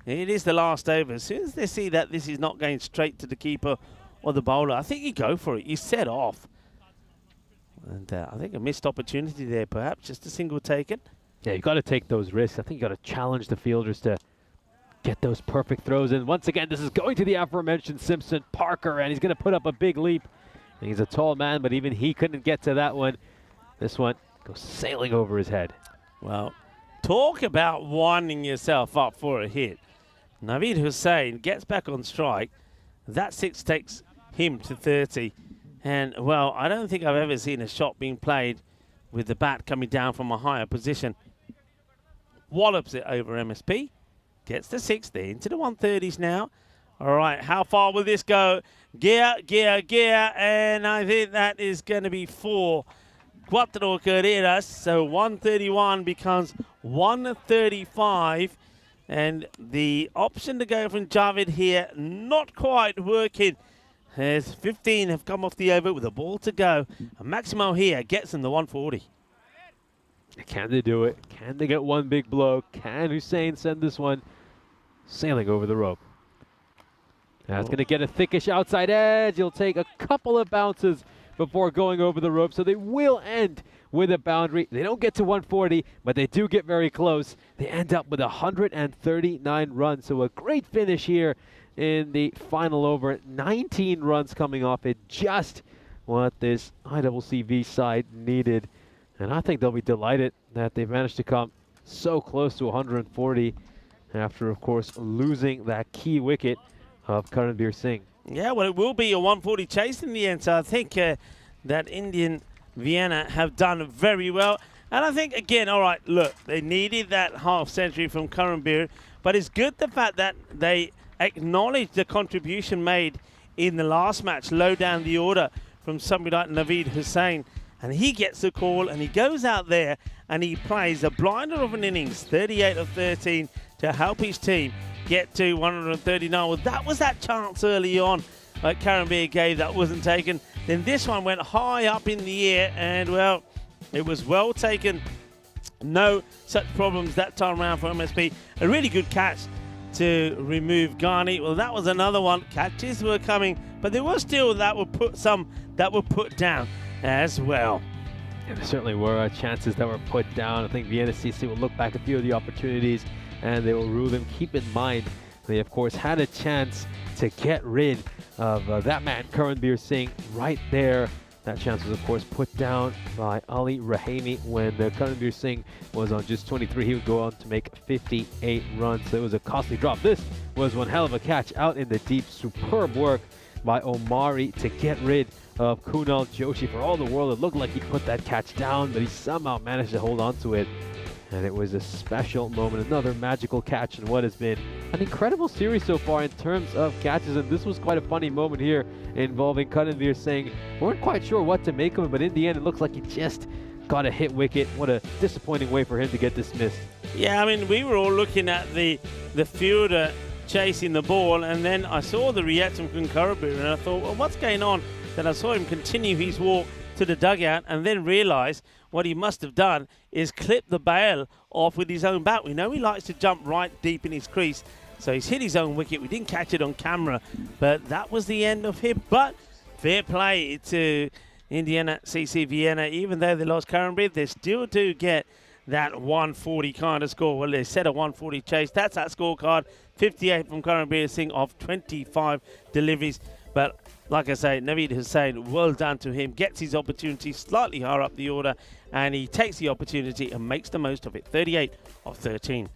it is the last over. As soon as they see that this is not going straight to the keeper or the bowler, I think you go for it. You set off. And I think a missed opportunity there, perhaps. Just a single taken. Yeah, you've got to take those risks. I think you've got to challenge the fielders to get those perfect throws in. Once again, this is going to the aforementioned Simpson Parker, and he's going to put up a big leap. And he's a tall man, but even he couldn't get to that one. This one goes sailing over his head. Well, talk about winding yourself up for a hit. Naveed Hussain gets back on strike. That 6 takes him to 30. And, well, I don't think I've ever seen a shot being played with the bat coming down from a higher position. Wallops it over MSP. Gets the 6. They're into the 130s now. All right, how far will this go? Gear, gear, gear. And I think that is going to be 4. Cuatro carreras. So 131 becomes 135. And the option to go from Javid here, not quite working. As 15 have come off the over with a ball to go. And Maximo here gets them the 140. Can they do it? Can they get one big blow? Can Hussain send this one sailing over the rope? Now it's going to get a thickish outside edge. He'll take a couple of bounces before going over the rope. So they will end with a boundary. They don't get to 140, but they do get very close. They end up with 139 runs. So a great finish here in the final over. 19 runs coming off it. Just what this ICCV side needed. And I think they'll be delighted that they've managed to come so close to 140 after, of course, losing that key wicket of Karanbir Singh. Yeah, well, it will be a 140 chase in the end. So I think that Indian Vienna have done very well. And I think, again, all right, look, they needed that half century from Karanbir. But it's good the fact that they acknowledged the contribution made in the last match, low down the order from somebody like Naveed Hussain. And he gets the call, and he goes out there, and he plays a blinder of an innings, 38 of 13, to help his team get to 139. Well, that was that chance early on that Karanbir gave that wasn't taken. Then this one went high up in the air, and, well, it was well taken. No such problems that time around for MSP. A really good catch to remove Ghani. Well, that was another one. Catches were coming, but there was still that were put down as well. Yeah, there certainly were chances that were put down. I think Vienna CC will look back at a few of the opportunities and they will rule them. Keep in mind, they of course had a chance to get rid of that man, Karanbir Singh, right there. That chance was of course put down by Ali Rahimi when Karanbir Singh was on just 23. He would go on to make 58 runs. So it was a costly drop. This was one hell of a catch out in the deep. Superb work by Omari to get rid of Kunal Joshi. For all the world, it looked like he put that catch down, but he somehow managed to hold on to it. And it was a special moment, another magical catch in what has been an incredible series so far in terms of catches. And this was quite a funny moment here involving Karanbir Singh. We weren't quite sure what to make of it, but in the end, it looks like he just got a hit wicket. What a disappointing way for him to get dismissed. Yeah, I mean, we were all looking at the fielder chasing the ball, and then I saw the reaction from Karanbir, and I thought, well, what's going on? Then I saw him continue his walk to the dugout and then realise what he must have done is clip the bail off with his own bat. We know he likes to jump right deep in his crease, so he's hit his own wicket. We didn't catch it on camera, but that was the end of him. But fair play to Indiana CC Vienna. Even though they lost Karanbir, they still do get that 140 kind of score. Well, they set a 140 chase. That's that scorecard. 58 from Karanbir Singh of 25 deliveries. But like I say, Naveed Hussain, well done to him. Gets his opportunity slightly higher up the order, and he takes the opportunity and makes the most of it. 38 of 13.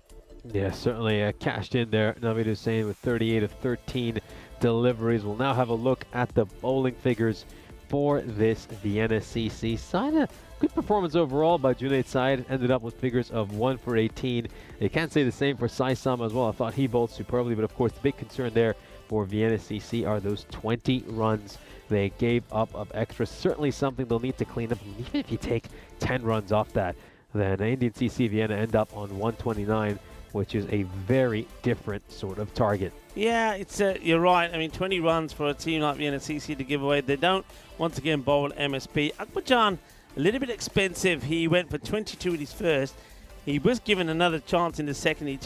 Yeah, certainly cashed in there. Naveed Hussain with 38 of 13 deliveries. We'll now have a look at the bowling figures for this Vienna CC side. A good performance overall by Junaid's side. Ended up with figures of 1 for 18. You can't say the same for Sai Sama as well. I thought he bowled superbly, but of course the big concern there for Vienna CC are those 20 runs they gave up of extra. Certainly something they'll need to clean up. Even if you take 10 runs off that, then Indian CC Vienna end up on 129, which is a very different sort of target. Yeah, it's you're right. I mean, 20 runs for a team like Vienna CC to give away. They don't, once again, bowl MSP. Akbarjan, a little bit expensive. He went for 22 in his first. He was given another chance in the second. He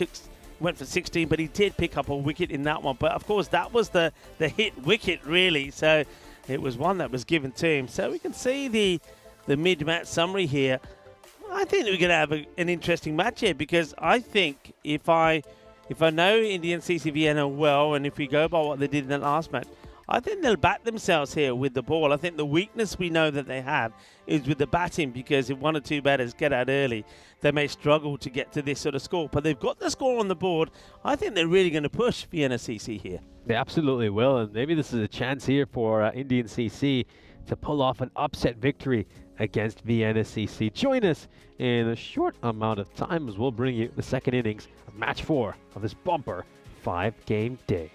went for 16, but he did pick up a wicket in that one. But, of course, that was the hit wicket, really. So it was one that was given to him. So we can see the mid-match summary here. I think we're going to have an interesting match here, because I think if I know Indian CC Vienna well, and if we go by what they did in the last match, I think they'll bat themselves here with the ball. I think the weakness we know that they have is with the batting, because if one or two batters get out early, they may struggle to get to this sort of score. But they've got the score on the board. I think they're really going to push Vienna CC here. They absolutely will, and maybe this is a chance here for Indian CC to pull off an upset victory against Vienna CC. Join us in a short amount of time as we'll bring you the second innings of match 4 of this bumper 5-game day.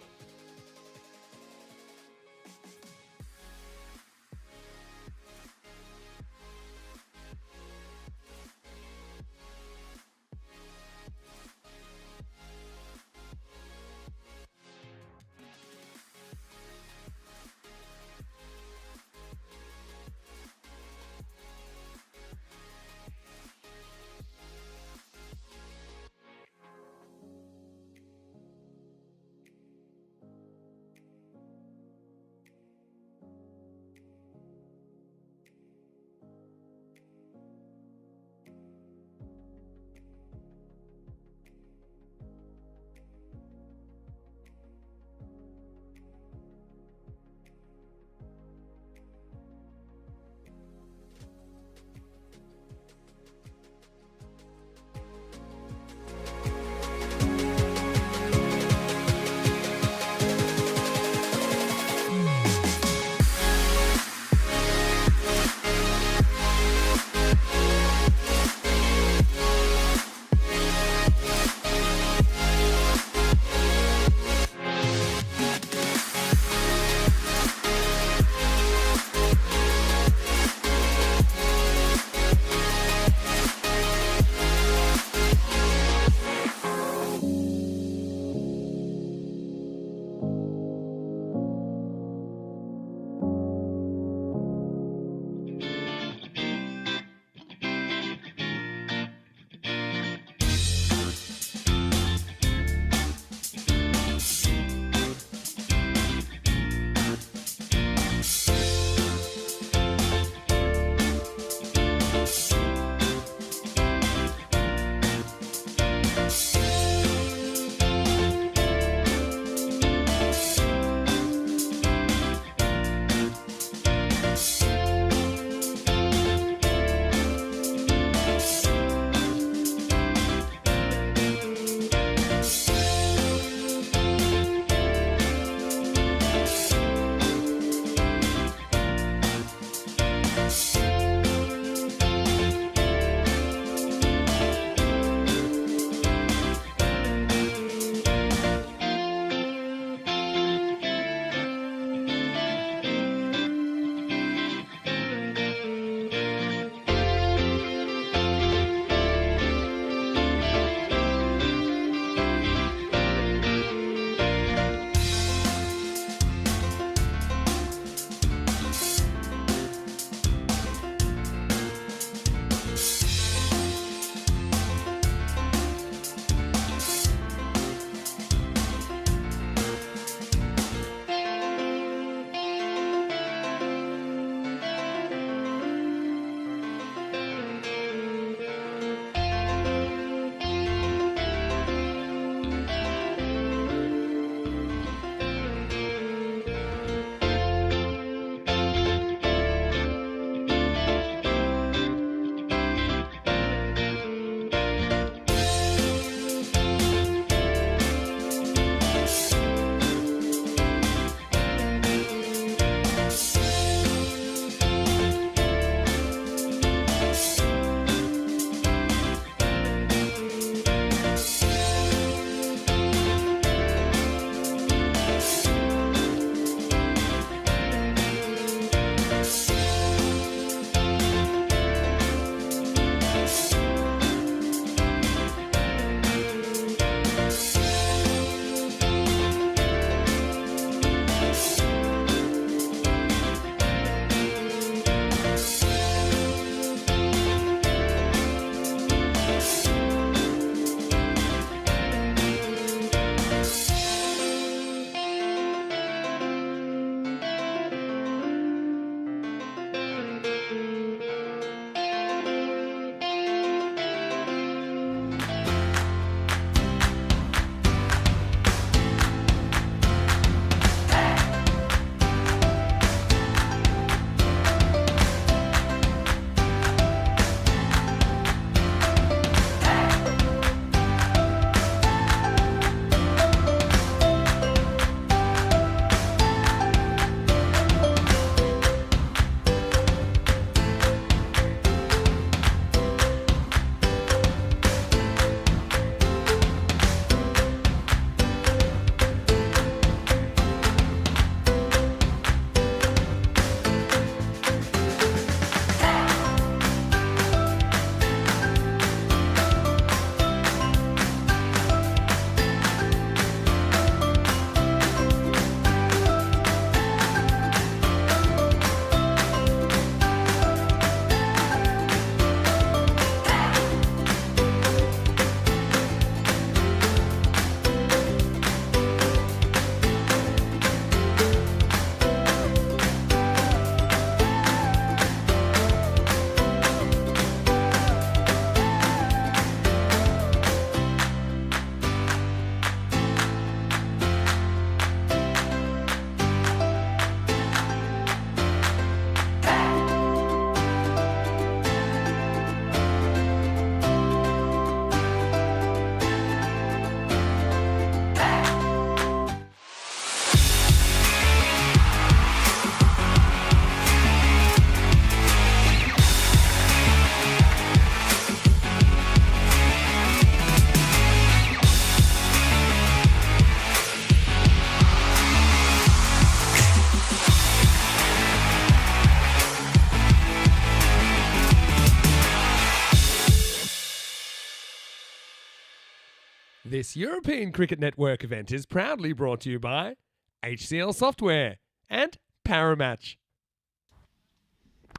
This European Cricket Network event is proudly brought to you by HCL Software and Paramatch.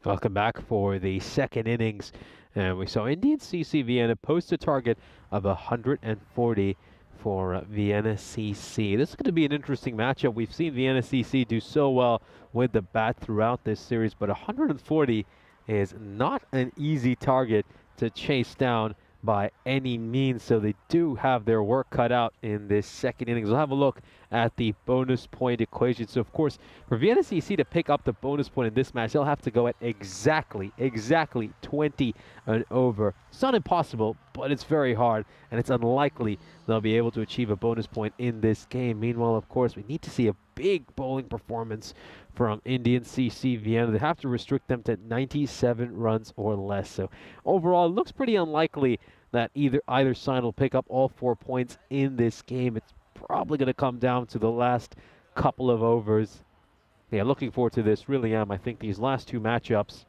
Welcome back for the second innings. And we saw Indian CC Vienna post a target of 140 for Vienna CC. This is going to be an interesting matchup. We've seen Vienna CC do so well with the bat throughout this series, but 140 is not an easy target to chase down by any means, so they do have their work cut out in this second innings. We'll have a look at the bonus point equation. So of course, for Vienna CC to pick up the bonus point in this match, they'll have to go at exactly 20 and over. It's not impossible, but it's very hard, and it's unlikely they'll be able to achieve a bonus point in this game. Meanwhile, of course, we need to see a big bowling performance from Indian CC Vienna. They have to restrict them to 97 runs or less. So overall, it looks pretty unlikely that either side will pick up all 4 points in this game. It's probably going to come down to the last couple of overs. Yeah, looking forward to this, really am. I think these last two matchups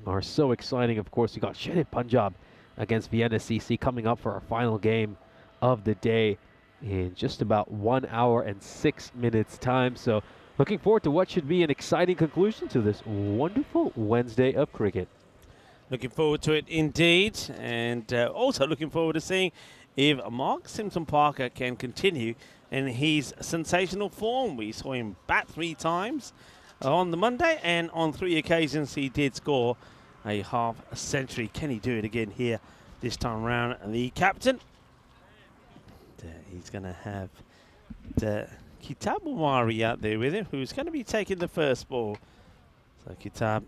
are so exciting. Of course, we got Shahid Punjab against Vienna CC coming up for our final game of the day in just about 1 hour and 6 minutes time. So looking forward to what should be an exciting conclusion to this wonderful Wednesday of cricket. Looking forward to it indeed, and also looking forward to seeing if Mark Simpson-Parker can continue in his sensational form. We saw him bat 3 times on the Monday, and on 3 occasions he did score a half a century. Can he do it again here this time around? And the captain, he's going to have Kitab Umari out there with him, who's going to be taking the first ball. So Kitab,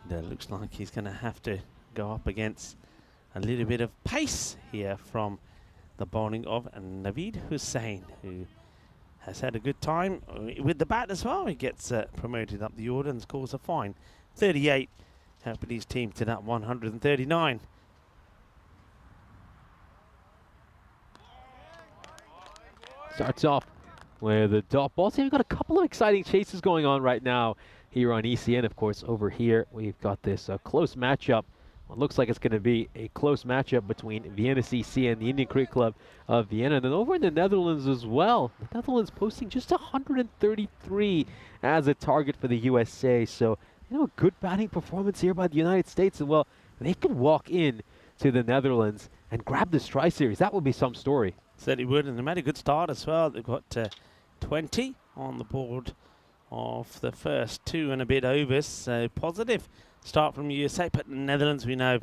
looks like he's going to have to go up against a little bit of pace here from the bowling of Naveed Hussain, who has had a good time with the bat as well. He gets promoted up the order and scores a fine 38, helping his team to that 139. Starts off with the dot ball. So we've got a couple of exciting chases going on right now here on ECN. Of course, over here we've got this close matchup. Well, it looks like it's going to be a close matchup between Vienna CC and the Indian Cricket Club of Vienna. And then over in the Netherlands as well, the Netherlands posting just 133 as a target for the USA. So, you know, a good batting performance here by the United States. And well, they could walk in to the Netherlands and grab this tri-series. That would be some story. Certainly would, and they made a good start as well. They've got 20 on the board of the first 2 and a bit overs. So positive start from USA, but the Netherlands, we know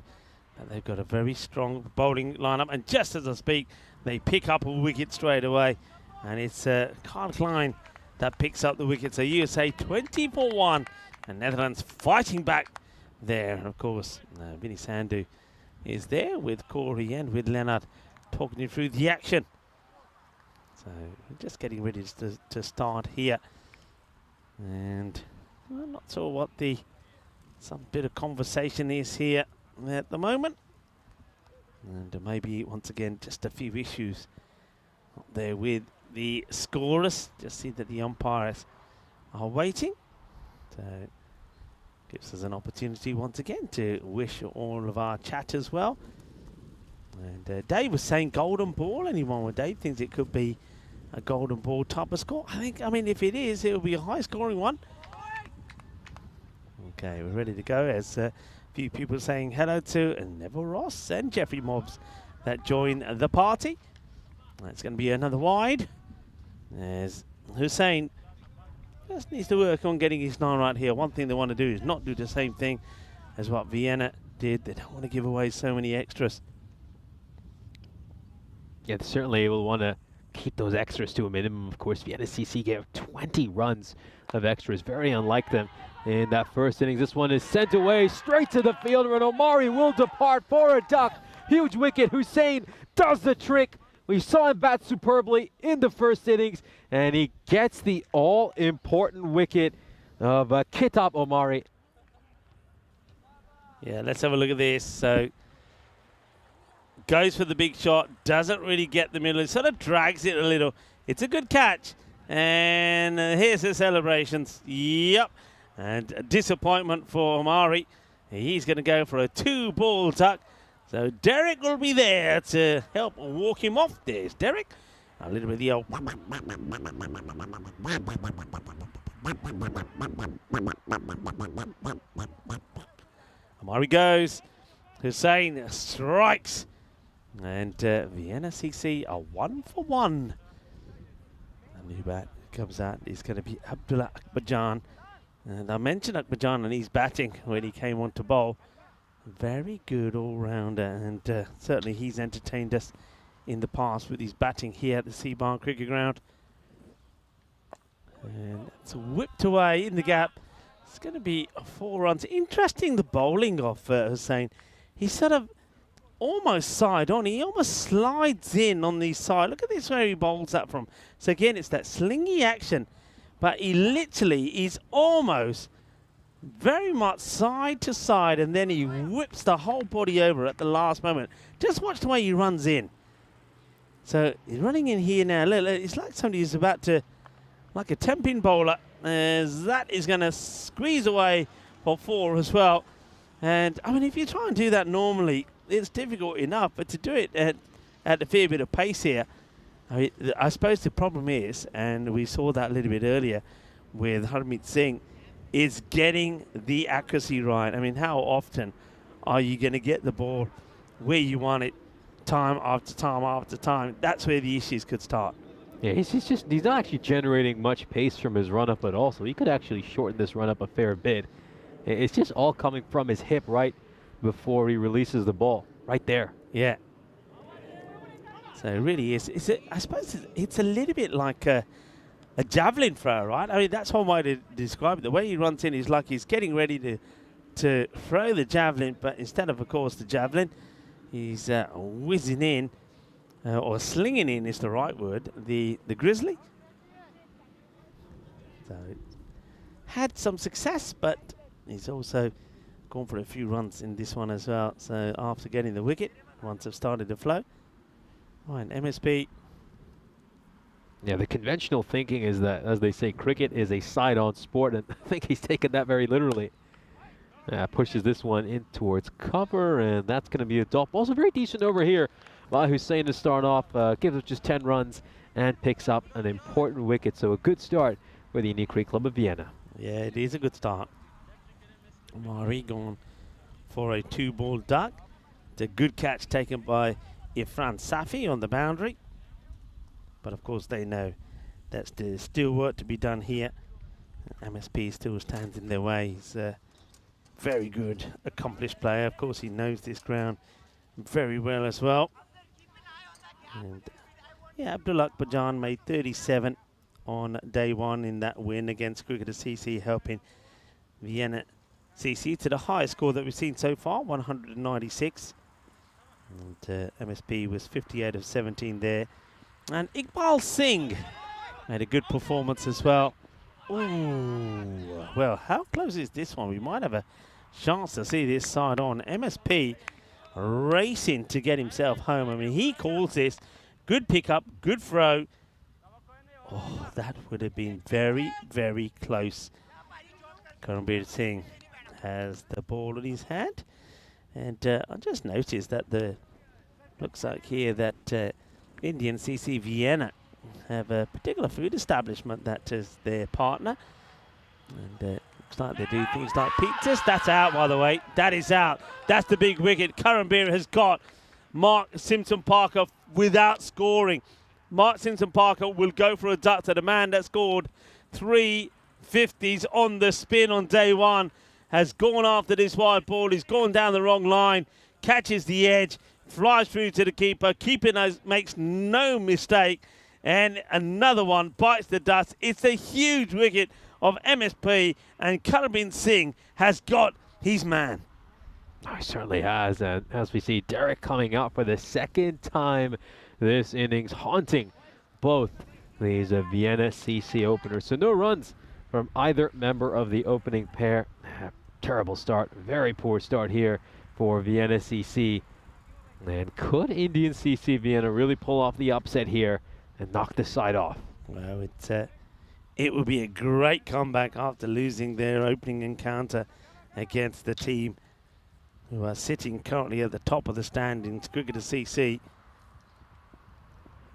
that they've got a very strong bowling lineup, and just as I speak, they pick up a wicket straight away, and it's Carl Klein that picks up the wicket. So USA 20 for 1, and Netherlands fighting back there. And of course, Vinny Sandhu is there with Corey and with Leonard talking you through the action. So we're just getting ready to start here, and I'm not sure what some bit of conversation is here at the moment, and maybe once again just a few issues up there with the scorers. Just see that the umpires are waiting, so gives us an opportunity once again to wish all of our chatters well. And Dave was saying golden ball. Anyone with Dave thinks it could be a golden ball type of score? I mean, if it is, it will be a high scoring one. Okay, we're ready to go. As a few people saying hello to Neville Ross and Jeffrey Mobbs that join the party. That's going to be another wide. As Hussain just needs to work on getting his 9 right here. One thing they want to do is not do the same thing as what Vienna did. They don't want to give away so many extras. Yeah, they certainly will want to keep those extras to a minimum. Of course, Vienna CC gave 20 runs of extras. Very unlike them in that first innings. This one is sent away straight to the fielder, and Omari will depart for a duck. Huge wicket. Hussain does the trick. We saw him bat superbly in the first innings, and he gets the all-important wicket of Kitab Omari. Yeah, let's have a look at this. So goes for the big shot, doesn't really get the middle, it sort of drags it a little. It's a good catch, and here's the celebrations. Yep, and a disappointment for Omari. He's going to go for a 2-ball duck. So Derek will be there to help walk him off. There's Derek. A little bit of the old... Amari goes. Hussein strikes. And Vienna CC are 1 for 1. A new bat comes out. It's going to be Abdullah Akbarjan. And I mentioned Akbarjan and his batting when he came on to bowl. Very good all-rounder, and certainly he's entertained us in the past with his batting here at the Seabarn Cricket Ground. And it's whipped away in the gap. It's going to be 4 runs. Interesting, the bowling of Hussein. He's sort of almost side on. He almost slides in on the side. Look at this where he bowls that from. So again, it's that slingy action, but he literally is almost very much side to side, and then he whips the whole body over at the last moment. Just watch the way he runs in. So he's running in here now. Look, it's like somebody who's about to, like a 10-pin bowler, as that is going to squeeze away for 4 as well. And I mean, if you try and do that normally, it's difficult enough, but to do it at a fair bit of pace here, I suppose the problem is, and we saw that a little bit earlier with Harmeet Singh, is getting the accuracy right. I mean, how often are you going to get the ball where you want it time after time after time? That's where the issues could start. Yeah, he's not actually generating much pace from his run-up at all, so he could actually shorten this run-up a fair bit. It's just all coming from his hip right before he releases the ball. Right there. Yeah. So it really is. I suppose it's a little bit like a javelin throw, right? I mean, that's one way to describe it. The way he runs in is like he's getting ready to throw the javelin, but instead of course, the javelin, he's whizzing in, or slinging in is the right word, the grizzly. So had some success, but he's also gone for a few runs in this one as well. So after getting the wicket, runs have started to flow. Right, MSP. Yeah, the conventional thinking is that, as they say, cricket is a side-on sport, and I think he's taken that very literally. Pushes this one in towards cover, and that's going to be a dot. Also very decent over here by Hussein to start off, gives us just 10 runs and picks up an important wicket. So a good start for the Innings Cricket Club of Vienna. Yeah, it is a good start. Mari going for a 2-ball duck. It's a good catch taken by Irfan Safi on the boundary. But of course they know that there's still work to be done here. MSP still stands in their way. He's a very good, accomplished player. Of course he knows this ground very well as well. And yeah, Abdullah Akbarjan made 37 on day 1 in that win against Cricketer CC, helping Vienna CC to the highest score that we've seen so far, 196. And MSP was 58 of 17 there. And Iqbal Singh made a good performance as well. Ooh, well, how close is this one? We might have a chance to see this side on. MSP racing to get himself home. I mean, he calls this good pickup, good throw. Oh, that would have been very, very close. Karambir Singh has the ball in his hand. And I just noticed that looks like here that Indian CC Vienna have a particular food establishment that is their partner. And looks like they do things like pizzas. That's out, by the way. That is out. That's the big wicket. Karambir has got Mark Simpson-Parker without scoring. Mark Simpson-Parker will go for a duck to the man that scored 3 50s on the spin on day 1. Has gone after this wide ball. He's gone down the wrong line. Catches the edge. Flies through to the keeper. Keeper makes no mistake. And another one bites the dust. It's a huge wicket of MSP. And Karambir Singh has got his man. Oh, he certainly has. And as we see, Derek coming out for the second time this innings, haunting both these Vienna CC openers. So no runs from either member of the opening pair. Terrible start. Very poor start here for Vienna CC. And could Indian CC Vienna really pull off the upset here and knock this side off? Well, it would be a great comeback after losing their opening encounter against the team who are sitting currently at the top of the standings. Cricketer CC.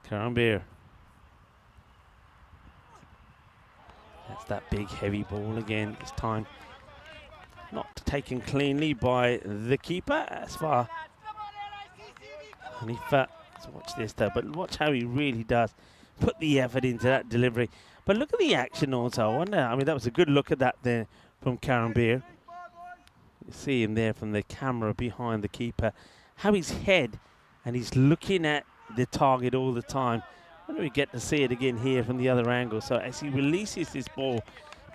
Karambir. That's that big heavy ball again. This time not taken cleanly by the keeper as far. And so watch this though, but watch how he really does put the effort into that delivery. But look at the action also. I wonder, I mean, that was a good look at that there from Karambir. You see him there from the camera behind the keeper. How his head, and he's looking at the target all the time. I wonder if we get to see it again here from the other angle. So as he releases this ball,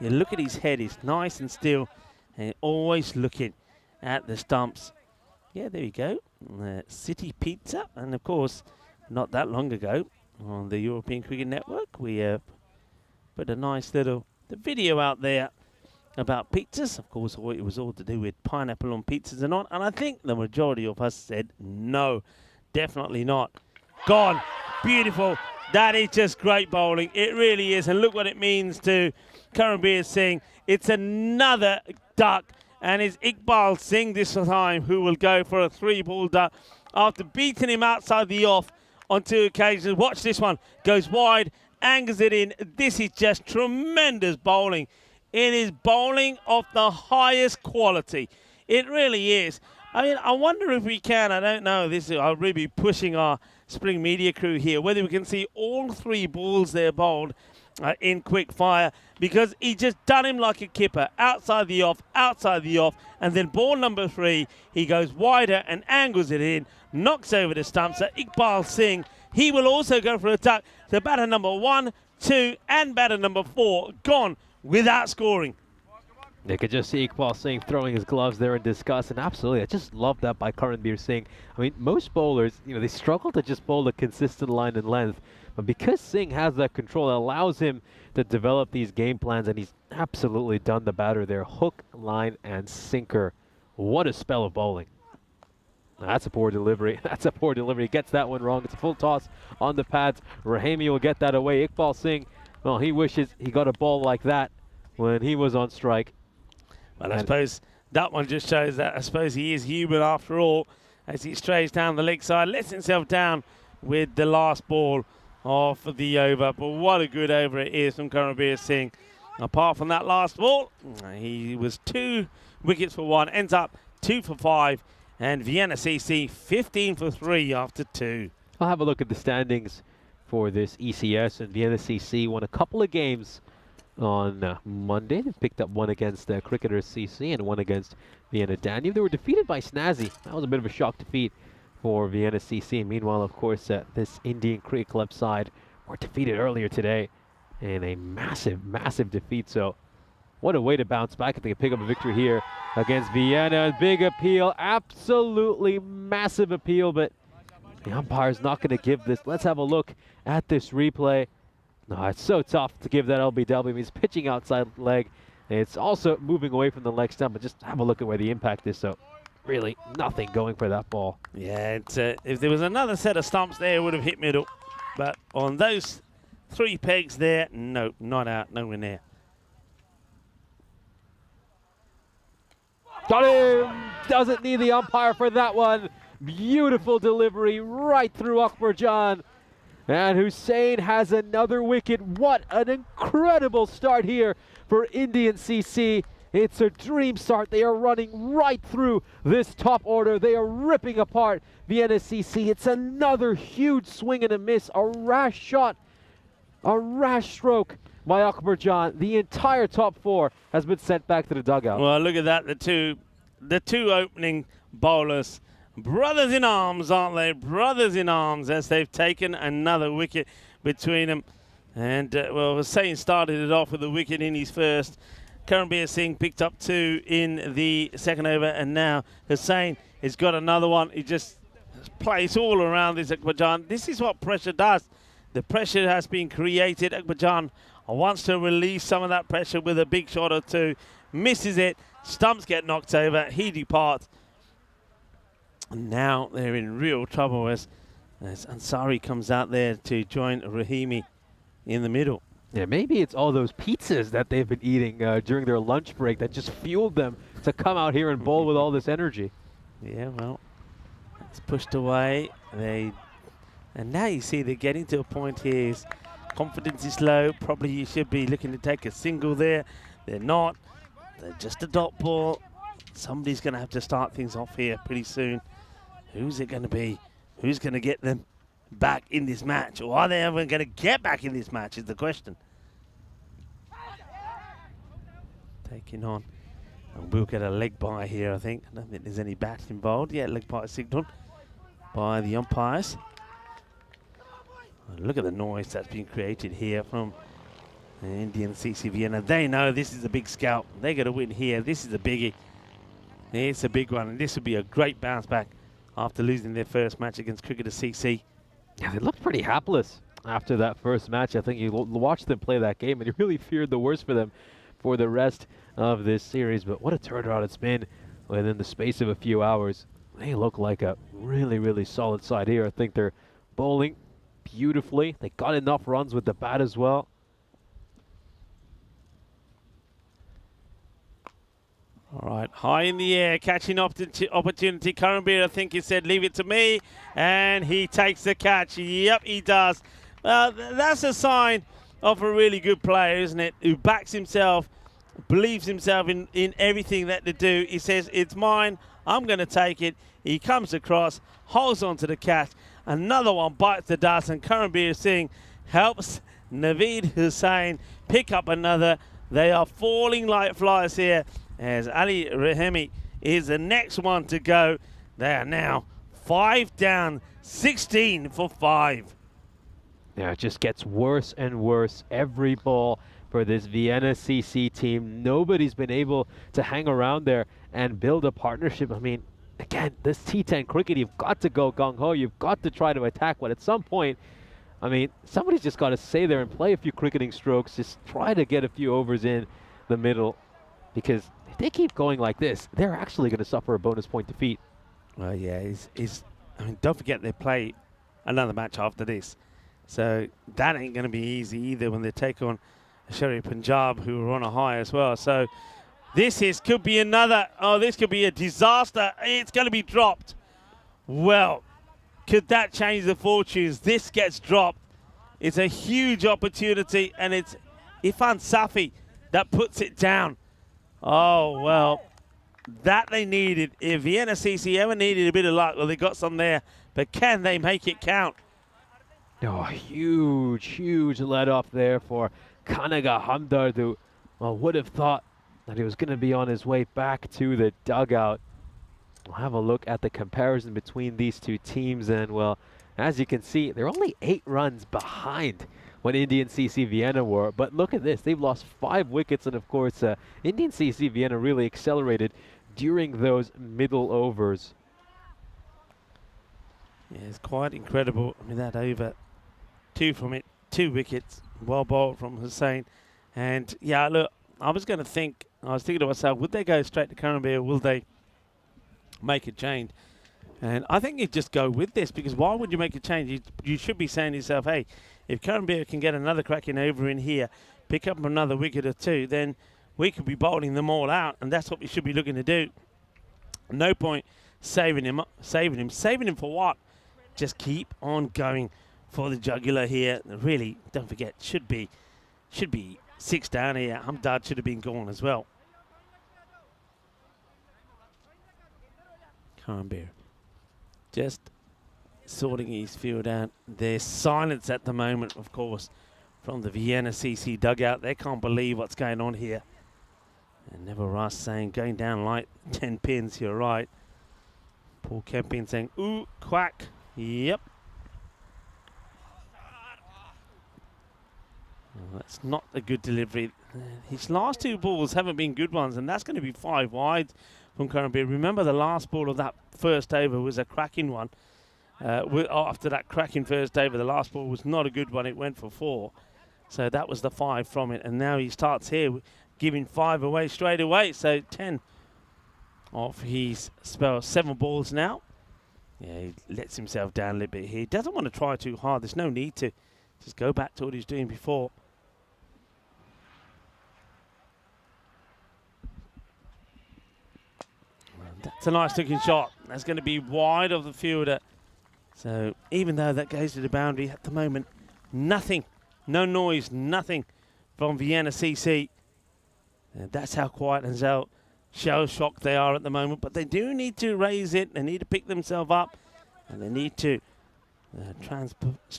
you look at his head. It's nice and still, and always looking at the stumps. Yeah, there we go. City Pizza, and of course, not that long ago on the European Cricket Network, we put a nice little video out there about pizzas. Of course, it was all to do with pineapple on pizzas and on. And I think the majority of us said no, definitely not. Gone, beautiful. That is just great bowling. It really is. And look what it means to Karambir Singh. It's another duck. And it's Iqbal Singh this time who will go for a 3-ball duck after beating him outside the off on 2 occasions. Watch this one. Goes wide, angles it in. This is just tremendous bowling. It is bowling of the highest quality. It really is. I mean, I wonder if we can, I don't know, I'll really be pushing our Spring Media crew here, whether we can see all 3 balls there bowled in quick fire, because he just done him like a kipper, outside the off, and then ball number 3, he goes wider and angles it in, knocks over the stump. So Iqbal Singh, he will also go for a duck. So batter number 1, 2, and batter number 4 gone without scoring. They could just see Iqbal Singh throwing his gloves there in disgust, and absolutely, I just love that by Karambir Singh. I mean, most bowlers, they struggle to just bowl a consistent line and length, but because Singh has that control, it allows him to develop these game plans, and he's absolutely done the batter there. Hook, line, and sinker. What a spell of bowling. Now, that's a poor delivery. That's a poor delivery. He gets that one wrong. It's a full toss on the pads. Rahimi will get that away. Iqbal Singh, well, he wishes he got a ball like that when he was on strike. Well, I suppose that one just shows that I suppose he is human after all, as he strays down the leg side, lets himself down with the last ball of the over. But what a good over it is from Karambir Singh. Apart from that last ball, he was 2 wickets for 1, ends up 2 for 5, and Vienna CC 15 for 3 after 2. I'll have a look at the standings for this ECS, and Vienna CC won a couple of games on Monday. They picked up one against Cricketers CC and one against Vienna Danube. They were defeated by Snazzy. That was a bit of a shock defeat for Vienna CC. Meanwhile, of course, this Indian Cricket Club side were defeated earlier today in a massive, massive defeat. So what a way to bounce back if they can pick up a victory here against Vienna. Big appeal, absolutely massive appeal, but the umpire's not going to give this. Let's have a look at this replay. No, it's so tough to give that LBW. He's pitching outside leg. It's also moving away from the leg stump, but just have a look at where the impact is. So really nothing going for that ball. Yeah, if there was another set of stumps there, it would have hit middle. But on those 3 pegs there, no, not out, nowhere near. Got him! Doesn't need the umpire for that one. Beautiful delivery right through Akbarjan. And Hussain has another wicket. What an incredible start here for Indian CC. It's a dream start. They are running right through this top order. They are ripping apart Vienna CC. It's another huge swing and a miss. A rash shot, a rash stroke by Akbarjan. The entire top 4 has been sent back to the dugout. Well, look at that. The two opening bowlers. Brothers in arms, aren't they? Brothers in arms, as they've taken another wicket between them. And, well, Hussain started it off with a wicket in his first. Karambir Singh picked up 2 in the second over, and now Hussain has got another one. He just plays all around this Akbarjan. This is what pressure does. The pressure has been created. Akbarjan wants to release some of that pressure with a big shot or 2. Misses it. Stumps get knocked over. He departs. And now they're in real trouble as Ansari comes out there to join Rahimi in the middle. Yeah, maybe it's all those pizzas that they've been eating during their lunch break that just fueled them to come out here and bowl with all this energy. Yeah, well, it's pushed away. And now you see they're getting to a point here. Confidence is low. Probably you should be looking to take a single there. They're not. They're just a dot ball. Somebody's going to have to start things off here pretty soon. Who's it going to be? Who's going to get them back in this match? Or are they ever going to get back in this match is the question. Taking on. And we'll get a leg bye here, I think. I don't think there's any bat involved. Yeah, leg bye signaled by the umpires. Look at the noise that's been created here from the Indian CC Vienna. They know this is a big scalp. They're going to win here. This is a biggie. It's a big one, and this would be a great bounce back after losing their first match against Cricketer CC. Yeah, they looked pretty hapless after that first match. I think you watched them play that game, and you really feared the worst for them for the rest of this series. But what a turnaround it's been within the space of a few hours. They look like a really, really solid side here. I think they're bowling beautifully. They got enough runs with the bat as well. All right, high in the air, catching opportunity. Karanbir, I think he said, leave it to me. And he takes the catch. Yep, he does. Well, that's a sign of a really good player, isn't it? Who backs himself, believes himself in everything that they do. He says, it's mine. I'm going to take it. He comes across, holds on to the catch. Another one bites the dust, and Karanbir Singh helps Naveed Hussain pick up another. They are falling like flies here as Ali Rahimi is the next one to go. They are now 5 down, 16 for 5. Yeah, it just gets worse and worse every ball for this Vienna CC team. Nobody's been able to hang around there and build a partnership. I mean, again, this T10 cricket, you've got to go gung-ho. You've got to try to attack, but at some point, I mean, somebody's just got to stay there and play a few cricketing strokes. Just try to get a few overs in the middle, because if they keep going like this, they're actually going to suffer a bonus point defeat. Well, yeah, I mean, don't forget they play another match after this. So that ain't going to be easy either when they take on Sherry Punjab, who are on a high as well. So this could be another, this could be a disaster. It's going to be dropped. Well, could that change the fortunes? This gets dropped. It's a huge opportunity, and it's Irfan Safi that puts it down. Oh, well, that they needed. If Vienna CC ever needed a bit of luck, well, they got some there. But can they make it count? Oh, huge let off there for Kanaga Hamdard, who would have thought that he was going to be on his way back to the dugout. We'll have a look at the comparison between these two teams, and well, as you can see, they're only 8 runs behind what Indian CC Vienna were. But look at this, they've lost 5 wickets, and of course, Indian CC Vienna really accelerated during those middle overs. Yeah, it's quite incredible. I mean, that over 2 from it, 2 wickets, well bowled from Hussain. And yeah, look, I was thinking to myself, would they go straight to Karanbir, or will they make a change? And I think you'd just go with this, because why would you make a change? You should be saying to yourself, hey, if Karanbir can get another cracking over in here, pick up another wicket or 2, then we could be bowling them all out, and that's what we should be looking to do. No point saving him for what? Just keep on going for the jugular here. Really, don't forget, should be 6 down here. Hamdard should have been gone as well. Karanbir just sorting his field out. There's silence at the moment, of course, from the Vienna CC dugout. They can't believe what's going on here. And Neville Russ saying, going down like 10 pins, you're right. Paul Kempin saying, ooh, quack. Yep. Well, that's not a good delivery. His last 2 balls haven't been good ones, and that's going to be 5 wide from Karanbir. Remember, the last ball of that first over was a cracking one. After that cracking first over, the last ball was not a good one. It went for 4. So that was the 5 from it. And now he starts here giving 5 away straight away. So 10 off his spell. 7 balls now. Yeah, he lets himself down a little bit here. He doesn't want to try too hard. There's no need to. Just go back to what he was doing before. That's a nice looking shot. That's going to be wide of the fielder. So even though that goes to the boundary at the moment, nothing, no noise, nothing from Vienna CC. And that's how quiet and how shell-shocked they are at the moment. But they do need to raise it. They need to pick themselves up. And they need to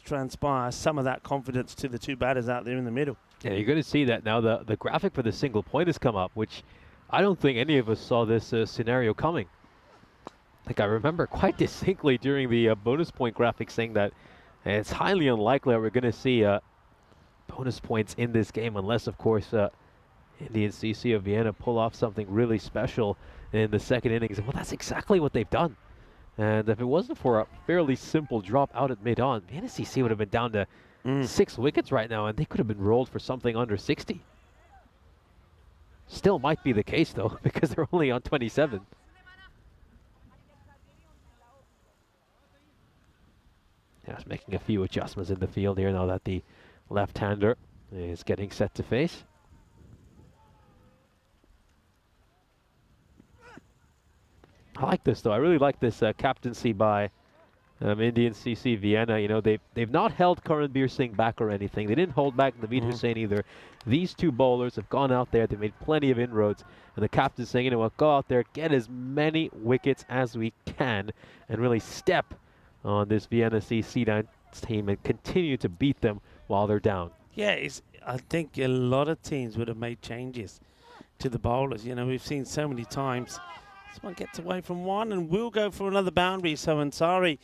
transpire some of that confidence to the two batters out there in the middle. Yeah, you're going to see that now. The graphic for the single point has come up, which I don't think any of us saw this scenario coming. Like, I remember quite distinctly during the bonus point graphic saying that it's highly unlikely that we're going to see bonus points in this game unless, of course, Indian CC of Vienna pull off something really special in the second innings. Well, that's exactly what they've done. And if it wasn't for a fairly simple drop out at mid-on, Vienna CC would have been down to 6 wickets right now, and they could have been rolled for something under 60. Still might be the case, though, because they're only on 27. Just making a few adjustments in the field here now that the left-hander is getting set to face. I like this, though. I really like this captaincy by Indian CC Vienna. You know, they've not held Karanbir Singh back or anything. They didn't hold back Naveed Hussain either. These two bowlers have gone out there. They've made plenty of inroads. And the captain's saying, you know what, go out there, get as many wickets as we can, and really step on this Vienna CC team and continue to beat them while they're down. Yeah, I think a lot of teams would have made changes to the bowlers. You know, we've seen so many times. This one gets away from one and will go for another boundary. So Ansari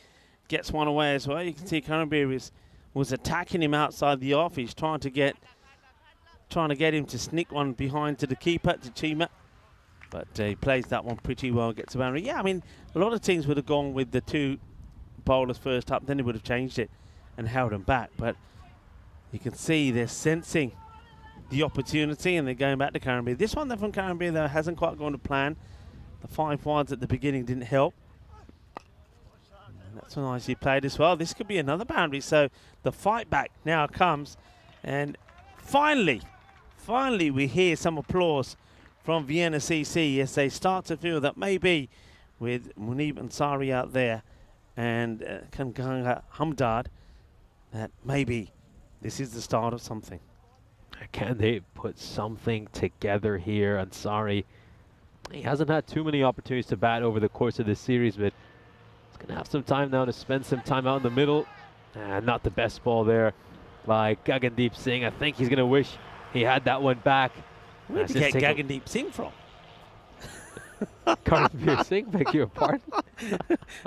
gets one away as well. You can see Karanbir was attacking him outside the off. He's trying to get him to sneak one behind to the keeper, to Chima. But he plays that one pretty well, gets a boundary. Yeah, I mean, a lot of teams would have gone with the two bowlers first up, then they would have changed it and held them back. But you can see they're sensing the opportunity and they're going back to Karanbir. This one from Karanbir, though, hasn't quite gone to plan. The 5 wides at the beginning didn't help. And that's nicely played as well. This could be another boundary. So the fight back now comes. And finally we hear some applause from Vienna CC as they start to feel that maybe with Munib Ansari out there and Kanganga Hamdard, that maybe this is the start of something. Can they put something together here? Ansari, he hasn't had too many opportunities to bat over the course of this series, but he's going to have some time now to spend some time out in the middle. Not the best ball there by Gagandeep Singh. I think he's going to wish he had that one back. Where did you get Gagandeep Singh from? Karanbir Singh, beg your pardon.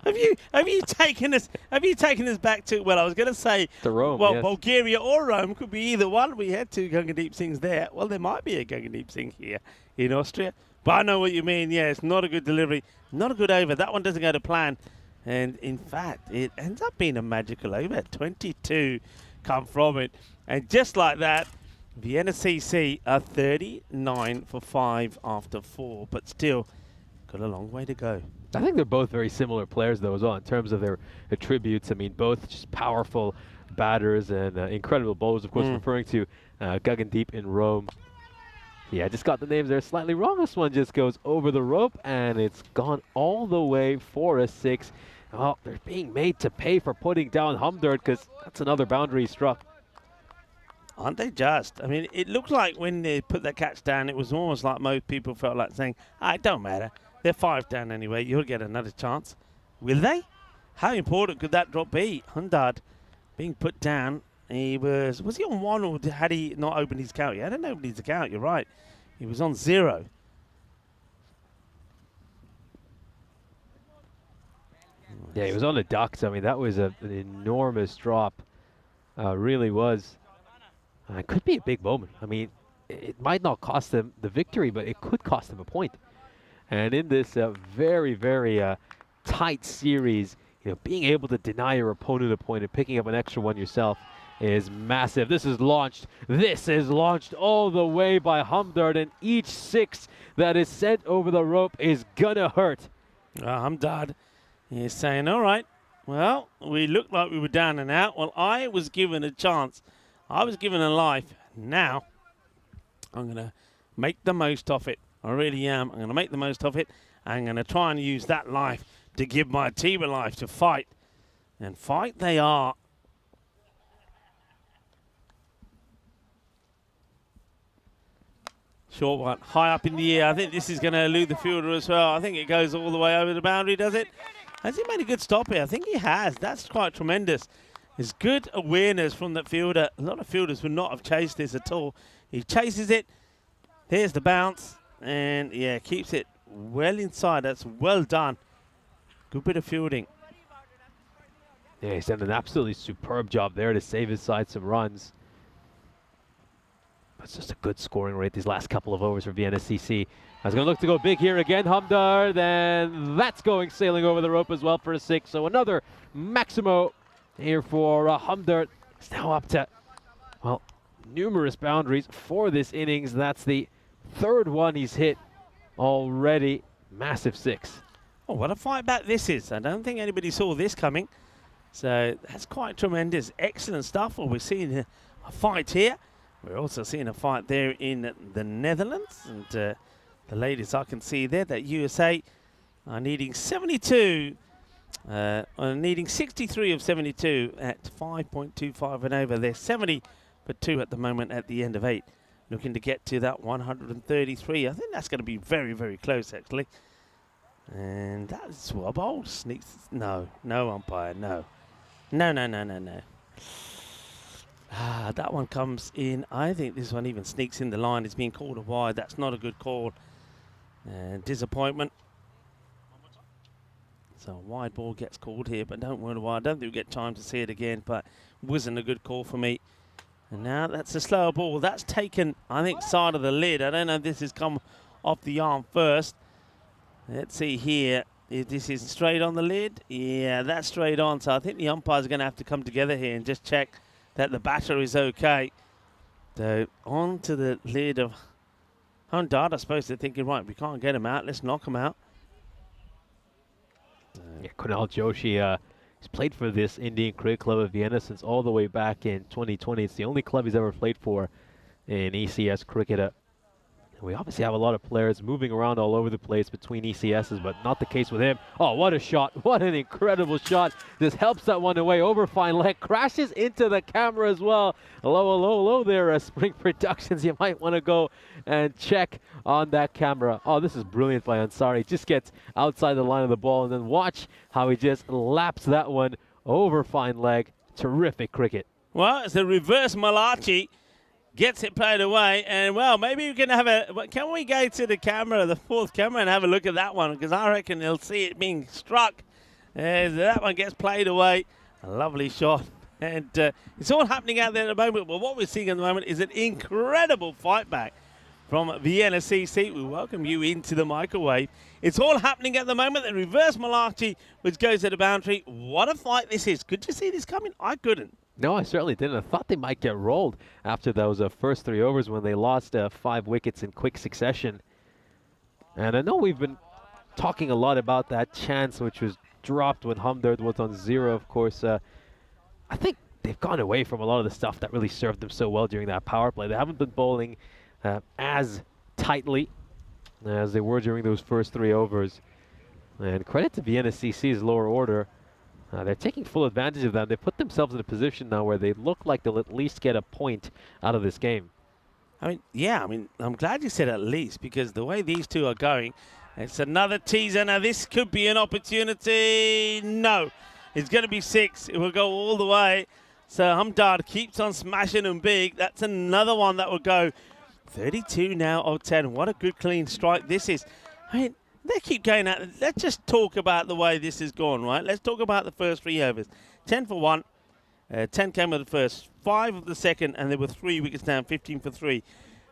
have you taken us back to, well, I was going to say to Rome? Well, yes. Bulgaria or Rome, could be either one. We had 2 Gagandeep Singhs there. Well, there might be a Gagandeep Singh here in Austria. But I know what you mean. Yeah, it's not a good delivery, not a good over. That one doesn't go to plan. And in fact, it ends up being a magical over. 22 come from it. And just like that, Vienna CC are 39 for 5 after 4, but still got a long way to go. I think they're both very similar players, though, as well, in terms of their attributes. I mean, both just powerful batters and incredible bowlers, of course, referring to Gagandeep in Rome. Yeah, I just got the names there slightly wrong. This one just goes over the rope, and it's gone all the way for a 6. Oh, they're being made to pay for putting down Hamdard, because that's another boundary he struck. Aren't they just? I mean, it looked like when they put that catch down, it was almost like most people felt like saying, it don't matter. They're 5 down anyway. You'll get another chance. Will they? How important could that drop be? Hamdard being put down. He was he on 1 or had he not opened his account? He hadn't opened his account, you're right. He was on 0. Yeah, he was on the ducks. I mean, that was an enormous drop. Really was. It could be a big moment. I mean, it might not cost them the victory, but it could cost them a point. And in this very, very tight series, you know, being able to deny your opponent a point and picking up an extra one yourself is massive. This is launched all the way by Hamdard, and each 6 that is sent over the rope is gonna hurt. Hamdard is saying, all right, well, we looked like we were down and out. Well, I was given a chance. I was given a life. Now, I'm going to make the most of it. I really am. I'm going to make the most of it. I'm going to try and use that life to give my team a life to fight. And fight they are. Short one, high up in the air. I think this is going to elude the fielder as well. I think it goes all the way over the boundary, does it? Has he made a good stop here? I think he has. That's quite tremendous. There's good awareness from that fielder. A lot of fielders would not have chased this at all. He chases it. There's the bounce. And, yeah, keeps it well inside. That's well done. Good bit of fielding. Yeah, he's done an absolutely superb job there to save his side some runs. It's just a good scoring rate these last couple of overs for Vienna CC. I was going to look to go big here again. Hamdard, then that's going sailing over the rope as well for a 6. So another Maximo here for Hamdard. It's now up to, well, numerous boundaries for this innings. That's the 3rd one he's hit already. Massive 6. Oh, what a fight back this is. I don't think anybody saw this coming. So that's quite tremendous. Excellent stuff. Well, we're seeing a fight here. We're also seeing a fight there in the Netherlands. And the ladies I can see there, that USA are needing 72, are needing 63 of 72 at 5.25 and over. They're 70 for 2 at the moment at the end of 8. Looking to get to that 133. I think that's going to be very, very close, actually. And that's Swabble sneaks. No, no umpire, no. No, no, no, no, no. That one comes in. I think this one even sneaks in the line. It's being called a wide. That's not a good call. Disappointment. So a wide ball gets called here, but don't worry. I don't think we get time to see it again, but wasn't a good call for me. And now that's a slower ball. That's taken, I think, side of the lid. I don't know if this has come off the arm first. Let's see here. If this is straight on the lid. Yeah, that's straight on. So I think the umpires are going to have to come together here and just check that the batter is okay. So on to the lid of Hamdard. I suppose they're thinking, right, we can't get him out. Let's knock him out. Yeah, Kunal Joshi has played for this Indian Cricket Club of Vienna since all the way back in 2020. It's the only club he's ever played for in ECS cricket. We obviously have a lot of players moving around all over the place between ECSs, but not the case with him. Oh, what a shot. What an incredible shot. This helps that one away over fine leg. Crashes into the camera as well. Hello there, Spring Productions. You might want to go and check on that camera. Oh, this is brilliant by Ansari. Just gets outside the line of the ball, and then watch how he just laps that one over fine leg. Terrific cricket. Well, it's a reverse Malachi. Gets it played away, and well, maybe we can have a. Can we go to the camera, the 4th camera, and have a look at that one? Because I reckon they'll see it being struck. That one gets played away. A lovely shot, and it's all happening out there at the moment. But what we're seeing at the moment is an incredible fight back from Vienna CC. We welcome you into the microwave. It's all happening at the moment. The reverse Malachi, which goes to the boundary. What a fight this is! Could you see this coming? I couldn't. No, I certainly didn't. I thought they might get rolled after those first 3 overs when they lost 5 wickets in quick succession. And I know we've been talking a lot about that chance which was dropped when Hamdard was on 0, of course. I think they've gone away from a lot of the stuff that really served them so well during that power play. They haven't been bowling as tightly as they were during those first 3 overs. And credit to Vienna CC's lower order. They're taking full advantage of that. They put themselves in a position now where they look like they'll at least get a point out of this game. I mean, yeah, I'm glad you said at least, because the way these two are going, it's another teaser. Now, this could be an opportunity. No, it's going to be 6. It will go all the way. So Hamdard keeps on smashing them big. That's another one that will go 32 now of 10. What a good clean strike this is. I mean, they keep going out. Let's just talk about the way this has gone, right? Let's talk about the first 3 overs. 10 for 1. 10 came of the first, 5 of the second, and there were 3 wickets down, 15 for 3.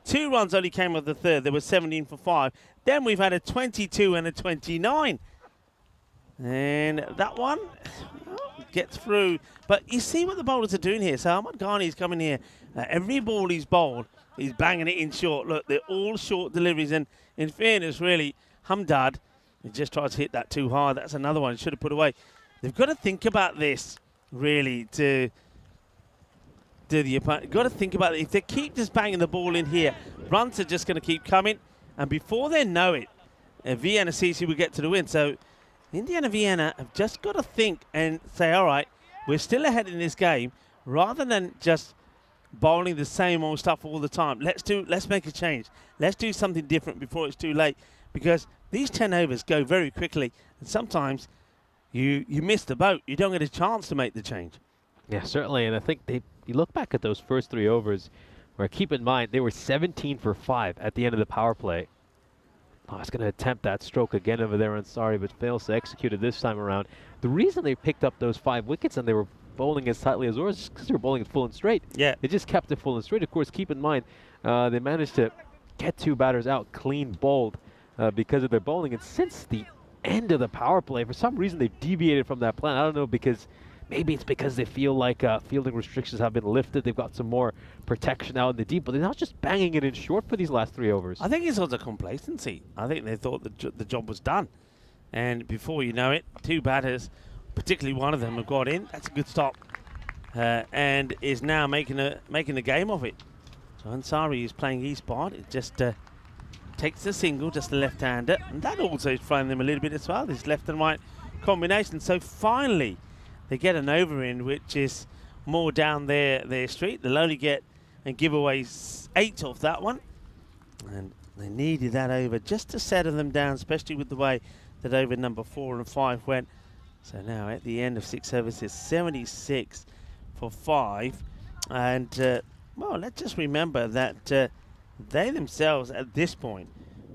2 runs only came of the third. There were 17 for 5. Then we've had a 22 and a 29. And that one gets through. But you see what the bowlers are doing here. So Ahmad Ghani's coming here. Every ball he's bowled, he's banging it in short. Look, they're all short deliveries. And in fairness, really, Hamdard, he just tries to hit that too hard. That's another one he should have put away. They've got to think about this, really, to the opponent. Got to think about it. If they keep just banging the ball in here, runs are just going to keep coming. And before they know it, Vienna CC will get to the win. So Indiana Vienna have just got to think and say, all right, we're still ahead in this game, rather than just bowling the same old stuff all the time. Let's make a change. Let's do something different before it's too late, because these 10 overs go very quickly, and sometimes you miss the boat. You don't get a chance to make the change. Yeah, certainly. And I think you look back at those first 3 overs, where keep in mind they were 17 for 5 at the end of the power play. Oh, I was going to attempt that stroke again over there, Ansari, but fails to execute it this time around. The reason they picked up those 5 wickets and they were bowling as tightly as ours is because they were bowling it full and straight. Yeah. They just kept it full and straight. Of course, keep in mind, they managed to get 2 batters out clean bowled because of their bowling. And since the end of the power play, for some reason, they've deviated from that plan. I don't know, because maybe it's because they feel like fielding restrictions have been lifted. They've got some more protection out in the deep, but they're not just banging it in short for these last 3 overs. I think it's also complacency. I think they thought the job was done. And before you know it, 2 batters, particularly one of them, have got in. That's a good stop. And is now making a game of it. So Ansari is playing his part. It just takes the single, just a left-hander. And that also is throwing them a little bit as well, this left and right combination. So finally, they get an over in, which is more down their street. They'll only get and give away 8 off that one. And they needed that over just to settle them down, especially with the way that over number 4 and 5 went. So now at the end of 6 overs, it's 76 for 5. And, well, let's just remember that they themselves at this point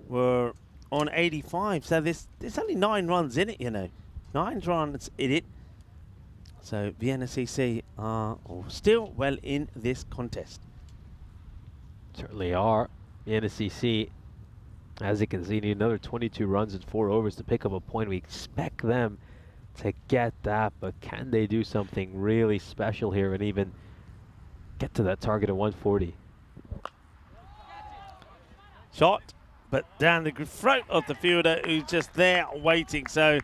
were on 85. So there's only 9 runs in it, you know. 9 runs in it. So Vienna CC are still well in this contest. Certainly are. Vienna CC, as you can see, need another 22 runs in 4 overs to pick up a point. We expect them to get that, but can they do something really special here and even get to that target of 140? Shot, but down the throat of the fielder who's just there waiting. So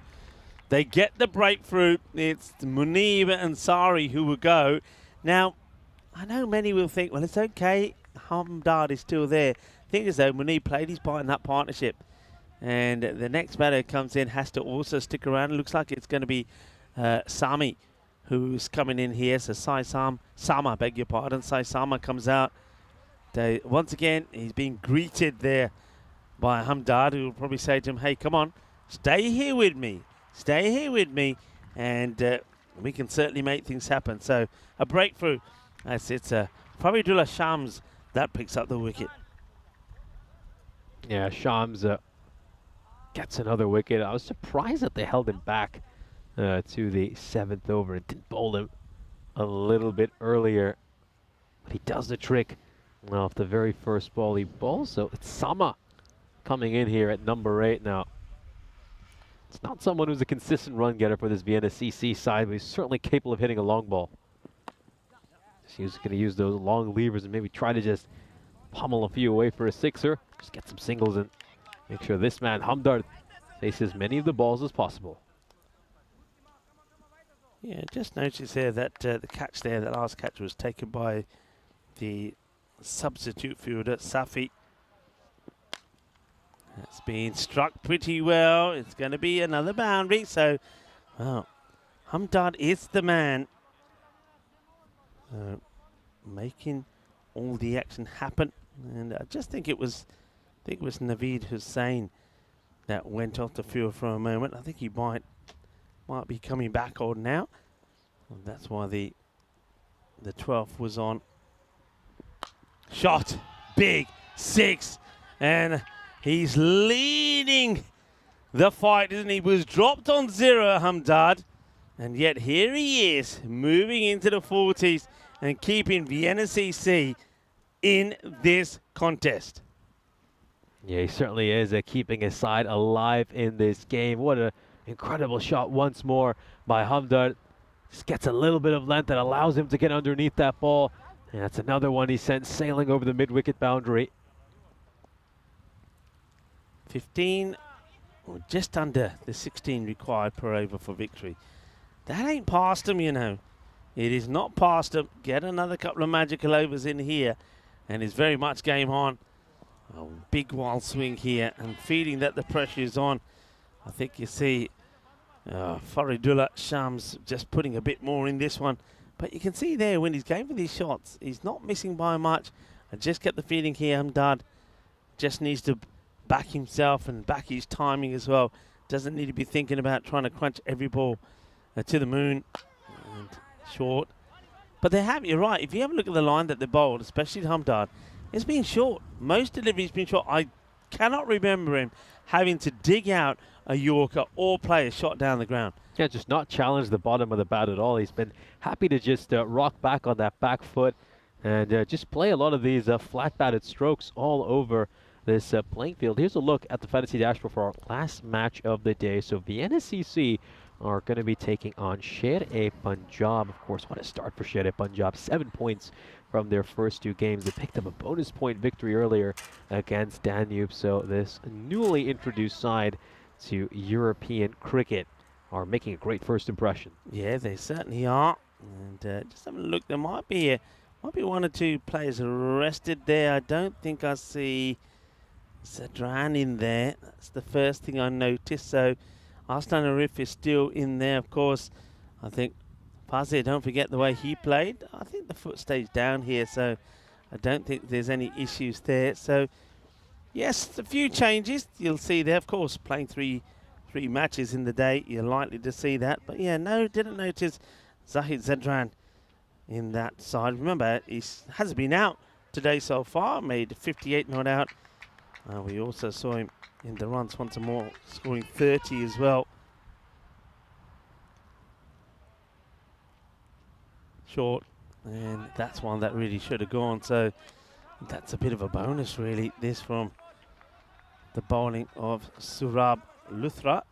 they get the breakthrough. It's Munib and Sari who will go. Now, I know many will think, well, it's okay. Hamdard is still there. The thing is, though, Munib played his part in that partnership. And the next batter comes in, has to also stick around. It looks like it's going to be Sami who's coming in here. So Sama, beg your pardon. Sama comes out. Once again, he's being greeted there by Hamdard, who will probably say to him, hey, come on, stay here with me. Stay here with me, and we can certainly make things happen. So a breakthrough. It's Faridullah Shams that picks up the wicket. Yeah, Shams gets another wicket. I was surprised that they held him back to the 7th over and didn't bowl him a little bit earlier. But he does the trick off the very first ball he bowls. So it's Sama coming in here at number 8 now. It's not someone who's a consistent run getter for this Vienna CC side, but he's certainly capable of hitting a long ball. He's going to use those long levers and maybe try to just pummel a few away for a 6er. Just get some singles and make sure this man, Hamdard, faces many of the balls as possible. Yeah, just notice there that the catch there, that last catch was taken by the substitute fielder, Safi. That's been struck pretty well. It's going to be another boundary. So, well, Hamdard is the man making all the action happen. And I just think it was Naveed Hussain that went off the field for a moment. I think he might be coming back on now. And that's why the 12th was on. Shot, big, 6, and he's leading the fight, isn't he? Was dropped on 0, Hamdard, and yet here he is, moving into the 40s and keeping Vienna CC in this contest. Yeah, he certainly is keeping his side alive in this game. What an incredible shot once more by Hamdard. Just gets a little bit of length that allows him to get underneath that ball. And that's another one he sent sailing over the mid-wicket boundary. 15, or just under the 16 required per over for victory. That ain't past him, you know. It is not past him. Get another couple of magical overs in here, and it's very much game on. A big wild swing here and feeling that the pressure is on. I think you see Faridullah Shams just putting a bit more in this one. But you can see there when he's going for these shots, he's not missing by much. I just get the feeling here Hamdard just needs to back himself and back his timing as well. Doesn't need to be thinking about trying to crunch every ball to the moon and short. But you're right, if you have a look at the line that they bowled, especially Hamdard, it's been short. Most deliveries been short. I cannot remember him having to dig out a Yorker or play a shot down the ground. Yeah, just not challenge the bottom of the bat at all. He's been happy to just rock back on that back foot and just play a lot of these flat-batted strokes all over this playing field. Here's a look at the fantasy dashboard for our last match of the day. So Vienna CC are going to be taking on Sher-e-Punjab. Of course, what a start for Sher-e-Punjab. 7 points from their first 2 games. They picked up a bonus point victory earlier against Danube. So this newly introduced side to European cricket are making a great first impression. Yeah, they certainly are. And just having a look, there might be 1 or 2 players rested there. I don't think I see Zadran in there. That's the first thing I noticed. So Arslan Arif is still in there, of course. I think Fazir, don't forget the way he played. I think the foot stays down here, so I don't think there's any issues there. So yes, a few changes you'll see there. Of course, playing three matches in the day, you're likely to see that. But yeah, no, didn't notice Zahid Zadran in that side. Remember, he hasn't been out today so far, made 58 not out. We also saw him in the runs once more, scoring 30 as well. Short, and that's one that really should have gone. So that's a bit of a bonus, really, this from the bowling of Surab Luthra.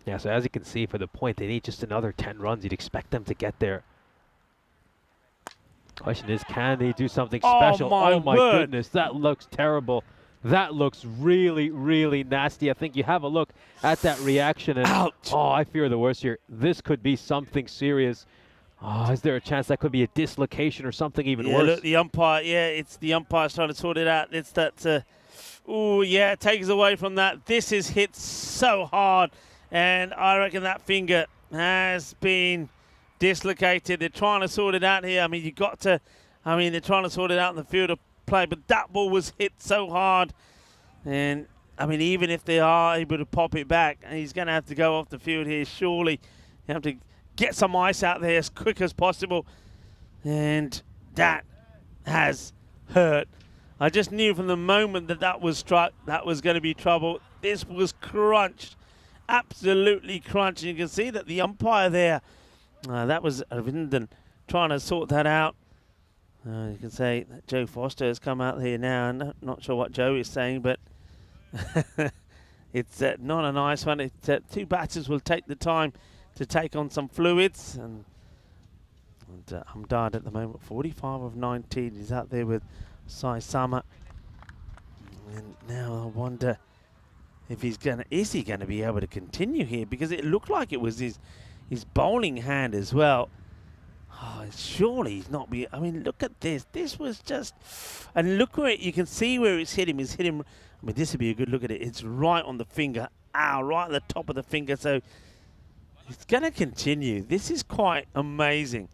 Yeah, so as you can see, for the point, they need just another 10 runs. You'd expect them to get there. Question is, can they do something special? Oh my word. Goodness, that looks terrible. That looks really, really nasty. I think you have a look at that reaction and ouch. Oh, I fear the worst here. This could be something serious. Oh, is there a chance that could be a dislocation or something even worse? Look, the umpire, it's the umpire's trying to sort it out. It's that, oh yeah, it takes away from that. This is hit so hard, and I reckon that finger has been dislocated. They're trying to sort it out here. They're trying to sort it out in the field of play, but that ball was hit so hard. And, even if they are able to pop it back, he's going to have to go off the field here, surely. You have to get some ice out there as quick as possible. And that has hurt. I just knew from the moment that was struck, that was going to be trouble. This was crunched, absolutely crunched. You can see that the umpire there, that was Arvindan trying to sort that out. You can say that Joe Foster has come out here now, and not sure what Joe is saying, but it's not a nice one. 2 batters will take the time to take on some fluids, and Hamdard at the moment, 45 of 19. He's out there with Sai Sama, and now I wonder if is he going to be able to continue here, because it looked like it was his bowling hand as well. Oh, surely he's not be. Look at this. This was just, and look where you can see where it's hit him. It's hit him. This would be a good look at it. It's right on the finger. Ow, right at the top of the finger. So it's going to continue. This is quite amazing.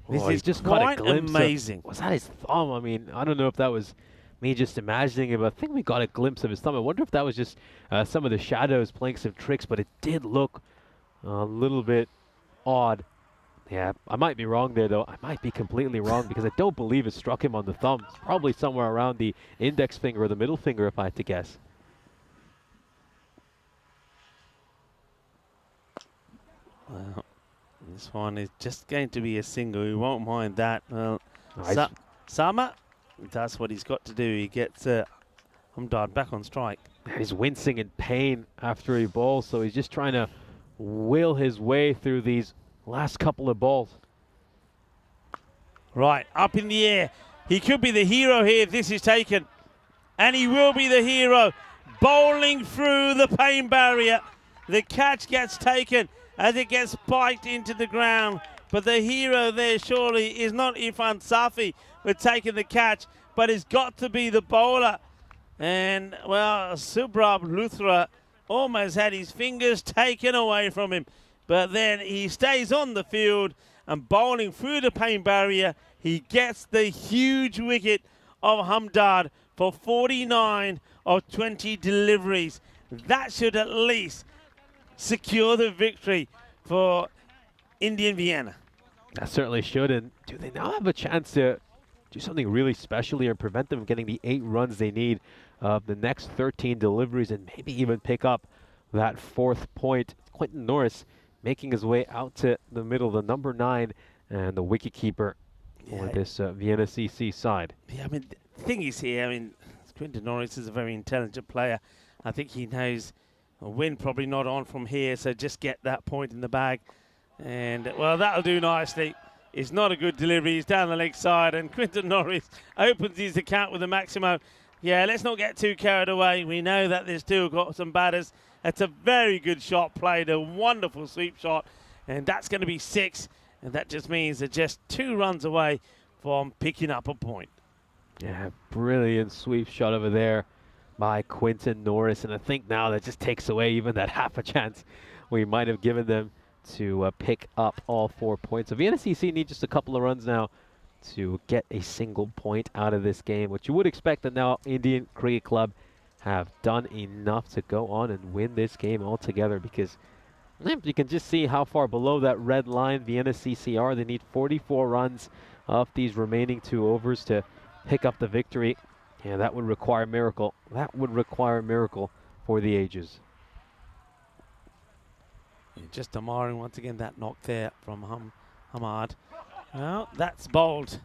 This is just quite amazing. Was that his thumb? I don't know if that was me just imagining it, but I think we got a glimpse of his thumb. I wonder if that was just some of the shadows playing some tricks, but it did look a little bit odd. Yeah, I might be wrong there, though. I might be completely wrong because I don't believe it struck him on the thumb. It's probably somewhere around the index finger or the middle finger, if I had to guess. Well, this one is just going to be a single. We won't mind that. Well, Nice. Sama, that's what he's got to do. He gets Hamdard back on strike. He's wincing in pain after he bowls, so he's just trying to will his way through these last couple of balls. Right, up in the air. He could be the hero here if this is taken. And he will be the hero. Bowling through the pain barrier. The catch gets taken as it gets spiked into the ground. But the hero there surely is not Irfan Safi with taking the catch, but it's got to be the bowler. And, well, Subrab Luthra almost had his fingers taken away from him. But then he stays on the field and bowling through the pain barrier. He gets the huge wicket of Hamdard for 49 of 20 deliveries. That should at least secure the victory for Indian Vienna. That certainly should. And do they now have a chance to do something really special here and prevent them from getting the 8 runs they need of the next 13 deliveries and maybe even pick up that 4th point? Quinton Norris making his way out to the middle, the number 9 and the wicketkeeper for this Vienna CC side. Yeah, I mean, the thing is here, I mean, Quinton Norris is a very intelligent player. I think he knows a win probably not on from here, so just get that point in the bag. And, well, that'll do nicely. It's not a good delivery. He's down the leg side, and Quinton Norris opens his account with a maximum. Yeah, let's not get too carried away. We know that they've still got some batters. That's a very good shot played, a wonderful sweep shot, and that's going to be 6. And that just means they're just 2 runs away from picking up a point. Yeah, brilliant sweep shot over there by Quinton Norris. And I think now that just takes away even that half a chance we might have given them to pick up all 4 points. So Vienna CC need just a couple of runs now to get a single point out of this game, which you would expect that now Indian Cricket Club have done enough to go on and win this game altogether, because you can just see how far below that red line Vienna CC are. They need 44 runs off these remaining 2 overs to pick up the victory. Yeah, that would require a miracle. That would require a miracle for the ages. Yeah, just admiring once again that knock there from Hamad. Well, that's bowled.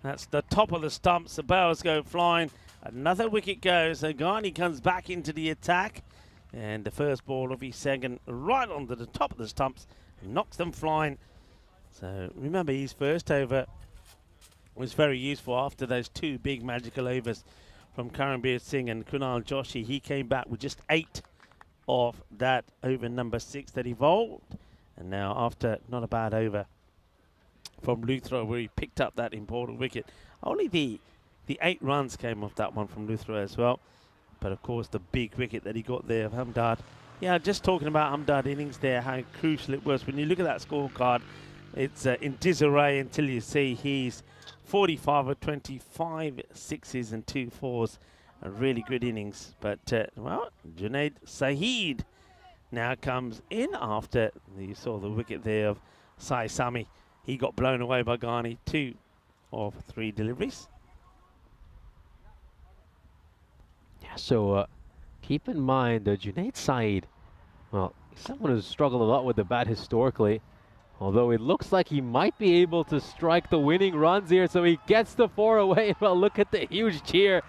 That's the top of the stumps. The bowls go flying. Another wicket goes. Ghani comes back into the attack. And the first ball of his second right onto the top of the stumps, knocks them flying. So remember, his first over was very useful after those 2 big magical overs from Karanbir Singh and Kunal Joshi. He came back with just 8 of that over number 6 that he bowled. And now after not a bad over from Luthra, where he picked up that important wicket. Only the 8 runs came off that one from Luthra as well. But, of course, the big wicket that he got there of Hamdard. Yeah, just talking about Hamdard innings there, how crucial it was. When you look at that scorecard, it's in disarray until you see he's 45 of 25 sixes and 2 fours. A really good innings. But, well, Junaid Saeed now comes in after you saw the wicket there of Sai Sami. He got blown away by Ghani. 2 of 3 deliveries. So keep in mind that Junaid Saeed, well, someone who's struggled a lot with the bat historically, although it looks like he might be able to strike the winning runs here, so he gets the 4 away. Well, look at the huge cheer.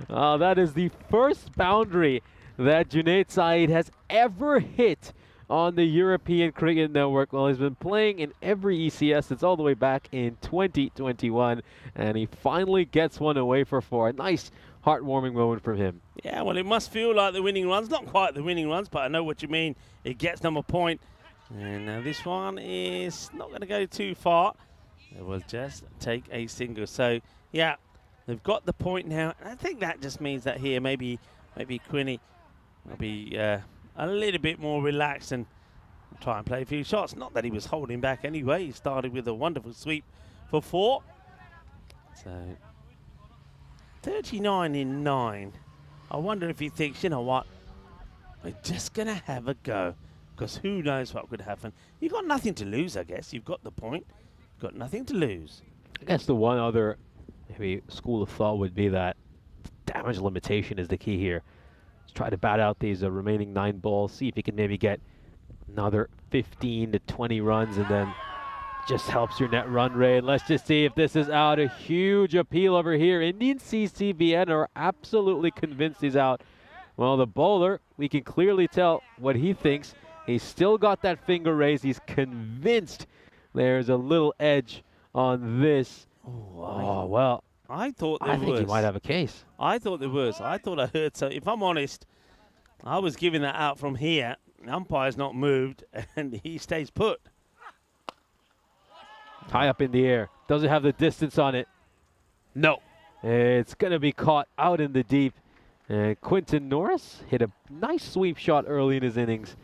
That is the first boundary that Junaid Saeed has ever hit on the European Cricket Network. Well, he's been playing in every ECS since all the way back in 2021, and he finally gets one away for 4. A nice, heartwarming moment from him. Yeah, well, it must feel like the winning runs. Not quite the winning runs, but I know what you mean. It gets them a point. And this one is not going to go too far. It will just take a single. So, yeah, they've got the point now. And I think that just means that here maybe Quinny will be a little bit more relaxed and try and play a few shots. Not that he was holding back anyway. He started with a wonderful sweep for 4. So 39 in 9. I wonder if he thinks, you know what, we're just going to have a go, because who knows what could happen. You've got nothing to lose, I guess. You've got the point. You've got nothing to lose. I guess the one other maybe school of thought would be that damage limitation is the key here. Let's try to bat out these remaining 9 balls, see if you can maybe get another 15 to 20 runs, and then just helps your net run rate. Let's just see if this is out. A huge appeal over here. Indian CC Vienna are absolutely convinced he's out. Well, the bowler, we can clearly tell what he thinks. He's still got that finger raised. He's convinced there's a little edge on this. Oh, well. I thought there was. I think he might have a case. I thought there was. I thought I heard. So if I'm honest, I was giving that out from here. The umpire's not moved, and he stays put. High up in the air. Doesn't have the distance on it. No. It's going to be caught out in the deep. And Quinton Norris hit a nice sweep shot early in his innings,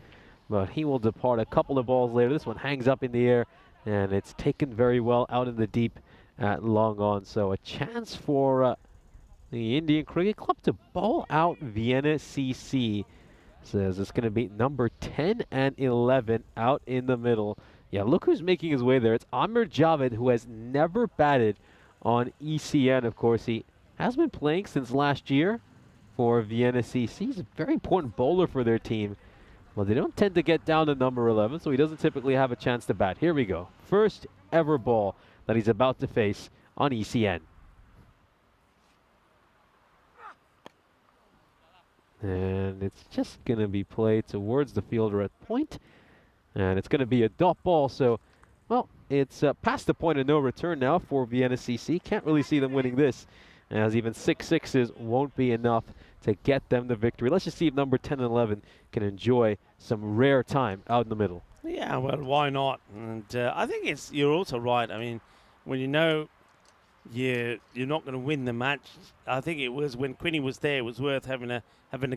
but he will depart a couple of balls later. This one hangs up in the air, and it's taken very well out in the deep at long on. So a chance for the Indian Cricket Club to bowl out Vienna CC. Says it's going to be number 10 and 11 out in the middle. Yeah, look who's making his way there. It's Amir Javed, who has never batted on ECN. Of course, he has been playing since last year for Vienna CC. He's a very important bowler for their team. Well, they don't tend to get down to number 11, so he doesn't typically have a chance to bat. Here we go. First ever ball that he's about to face on ECN. And it's just going to be played towards the fielder at point. And it's going to be a dot ball, so, well, it's past the point of no return now for Vienna CC. Can't really see them winning this, as even 6 sixes won't be enough to get them the victory. Let's just see if number 10 and 11 can enjoy some rare time out in the middle. Yeah, well, why not? And I think you're also right. I mean, when you know you're not going to win the match, I think it was when Quinny was there, it was worth having a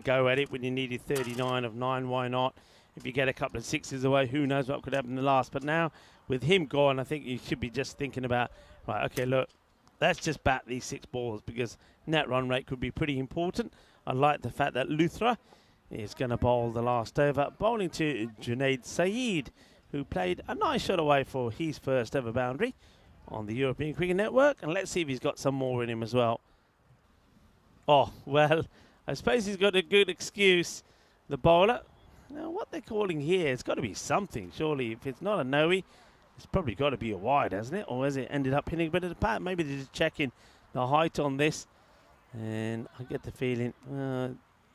go at it when you needed 39 of 9. Why not? If you get a couple of sixes away, who knows what could happen in the last. But now, with him gone, I think you should be just thinking about, right, okay, look, let's just bat these 6 balls because net run rate could be pretty important. I like the fact that Luthra is going to bowl the last over, bowling to Junaid Saeed, who played a nice shot away for his first ever boundary on the European Cricket Network. And let's see if he's got some more in him as well. Oh, well, I suppose he's got a good excuse, the bowler. Now, what they're calling here, it's got to be something, surely. If it's not a no-y, it's probably got to be a wide, hasn't it? Or has it ended up hitting a bit of the pat? Maybe they're just checking the height on this. And I get the feeling,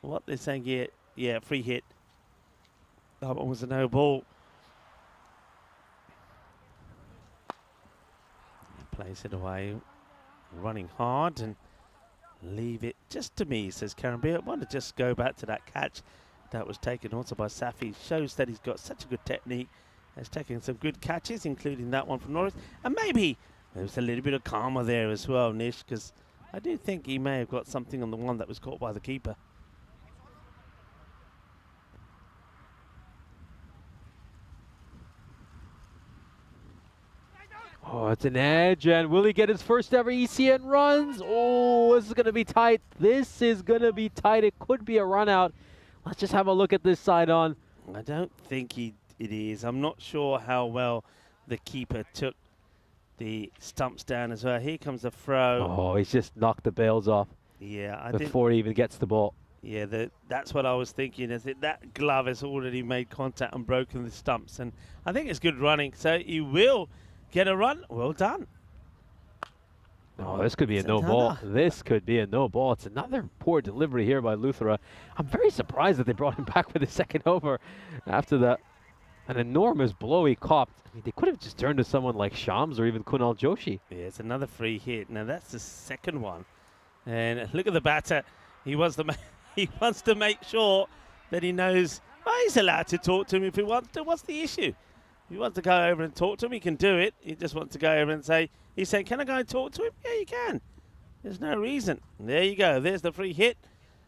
what they're saying here, yeah, free hit. That one was a no ball. Plays it away, running hard and leave it just to me, says Karambir. I want to just go back to that catch that was taken also by Safi. Shows that he's got such a good technique. He's taken some good catches, including that one from Norris. And maybe there was a little bit of karma there as well, Nish, because I do think he may have got something on the one that was caught by the keeper. Oh, it's an edge, and will he get his first ever ECN runs? Oh, this is going to be tight. This is going to be tight. It could be a run out. Let's just have a look at this side on. I don't think it is. I'm not sure how well the keeper took the stumps down as well. Here comes the throw. Oh, he's just knocked the bails off. Yeah, before he even gets the ball. Yeah, that's what I was thinking. Is that glove has already made contact and broken the stumps, and I think it's good running. So you will get a run. Well done. Oh, this could be a no ball. This could be a no ball. It's another poor delivery here by Luthra. I'm very surprised that they brought him back for the second over after that. An enormous blow he copped. I mean, they could have just turned to someone like Shams or even Kunal Joshi. Yeah, it's another free hit. Now that's the second one. And look at the batter. He wants to make sure that he knows he's allowed to talk to him if he wants to. What's the issue? If he wants to go over and talk to him, he can do it. He just wants to go over and say, he's saying, can I go and talk to him? Yeah, you can. There's no reason. There you go. There's the free hit.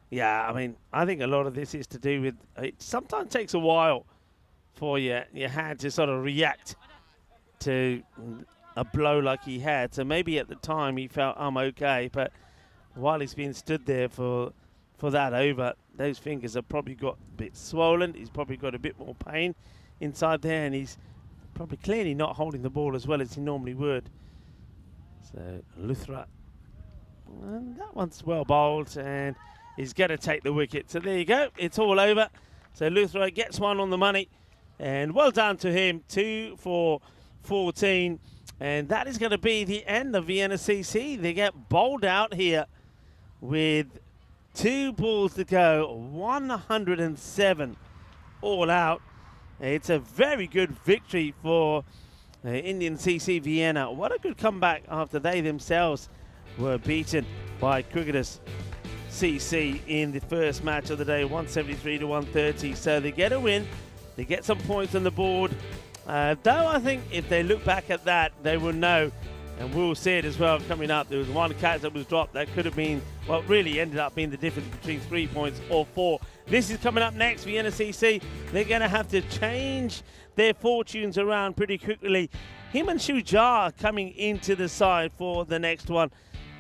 Yeah, I mean, I think a lot of this is to do with, it sometimes takes a while for your hand to sort of react to a blow like he had. So maybe at the time he felt, I'm okay. But while he's been stood there for that over, those fingers have probably got a bit swollen. He's probably got a bit more pain inside there, and he's probably clearly not holding the ball as well as he normally would. So Luthra, and that one's well bowled, and he's going to take the wicket. So there you go, it's all over. So Luthra gets one on the money, and well done to him. 2 for 14, and that is going to be the end of Vienna CC. They get bowled out here with 2 balls to go, 107 all out. It's a very good victory for Indian CC Vienna. What a good comeback after they themselves were beaten by Cricketers CC in the first match of the day, 173 to 130. So they get a win, they get some points on the board, Though I think if they look back at that, they will know, and we'll see it as well coming up. There was one catch that was dropped that could have been, well, really ended up being the difference between 3 points or 4. This is coming up next. Vienna CC, they're going to have to change their fortunes around pretty quickly. Him and Shujar coming into the side for the next one.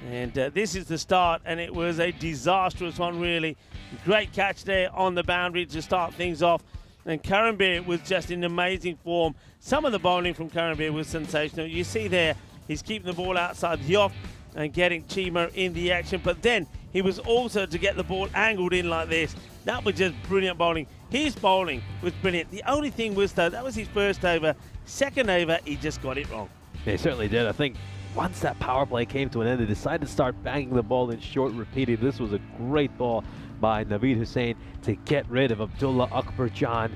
And this is the start, and it was a disastrous one, really. Great catch there on the boundary to start things off. And Karambir was just in amazing form. Some of the bowling from Karambir was sensational. You see there, he's keeping the ball outside the off and getting Chima in the action. But then he was also to get the ball angled in like this. That was just brilliant bowling. His bowling was brilliant. The only thing was, though, that was his first over. Second over, he just got it wrong. They certainly did. I think once that power play came to an end, they decided to start banging the ball in short repeated. This was a great ball by Naveed Hussain to get rid of Abdullah Akbar Jan.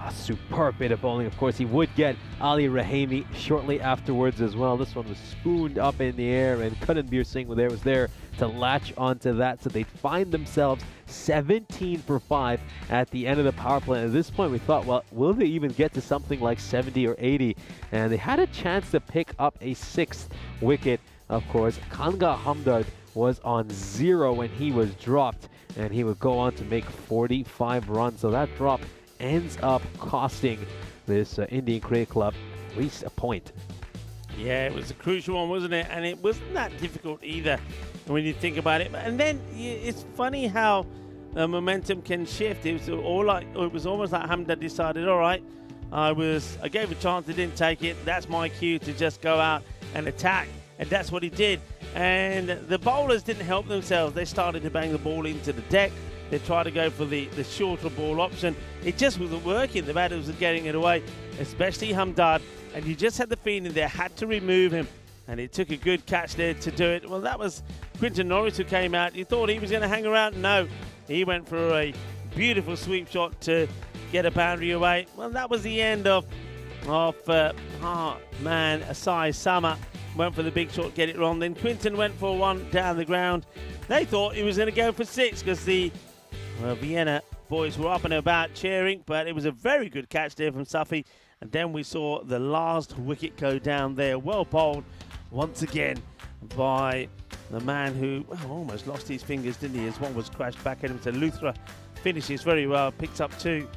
A superb bit of bowling. Of course, he would get Ali Rahimi shortly afterwards as well. This one was spooned up in the air, and Karanbir Singh was there to latch onto that. So they'd find themselves 17 for 5 at the end of the power play. And at this point, we thought, well, will they even get to something like 70 or 80? And they had a chance to pick up a 6th wicket. Of course, Kanga Hamdard was on 0 when he was dropped, and he would go on to make 45 runs. So that drop ends up costing this Indian Cricket Club at least a point. Yeah, it was a crucial one, wasn't it? And it wasn't that difficult either when you think about it. And then it's funny how the momentum can shift. It was almost like Hamdard decided, all right, I gave a chance, they didn't take it. That's my cue to just go out and attack. And that's what he did. And the bowlers didn't help themselves. They started to bang the ball into the deck. They tried to go for the shorter ball option. It just wasn't working. The batters were getting it away, especially Hamdard. And you just had the feeling they had to remove him. And it took a good catch there to do it. Well, that was Quinton Norris who came out. You thought he was going to hang around? No. He went for a beautiful sweep shot to get a boundary away. Well, that was the end of Asai Sama. Went for the big shot, get it wrong. Then Quinton went for one down the ground. They thought he was going to go for 6 because the Vienna boys were up and about cheering, but it was a very good catch there from Safi. And then we saw the last wicket go down there. Well bowled once again by the man who almost lost his fingers, didn't he, as one was crashed back at him. So Luthra finishes very well, picks up 2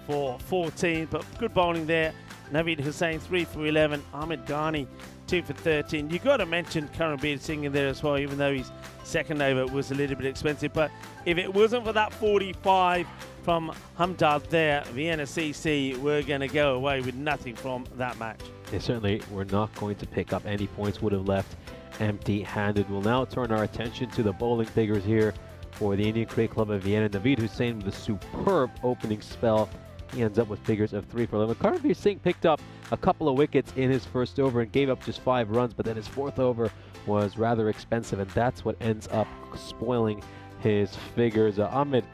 for 14, but good bowling there. Naveed Hussain 3 for 11, Ahmed Ghani 2 for 13. You've got to mention Karanbir Singh in there as well, even though his second over was a little bit expensive. But if it wasn't for that 45 from Hamdard there, Vienna CC were going to go away with nothing from that match. They certainly were not going to pick up any points, would have left empty-handed. We'll now turn our attention to the bowling figures here for the Indian Cricket Club of Vienna. Naveed Hussain with a superb opening spell. He ends up with figures of 3 for 11. Karanbir Singh picked up a couple of wickets in his first over and gave up just 5 runs, but then his 4th over was rather expensive, and that's what ends up spoiling his figures. Ahmed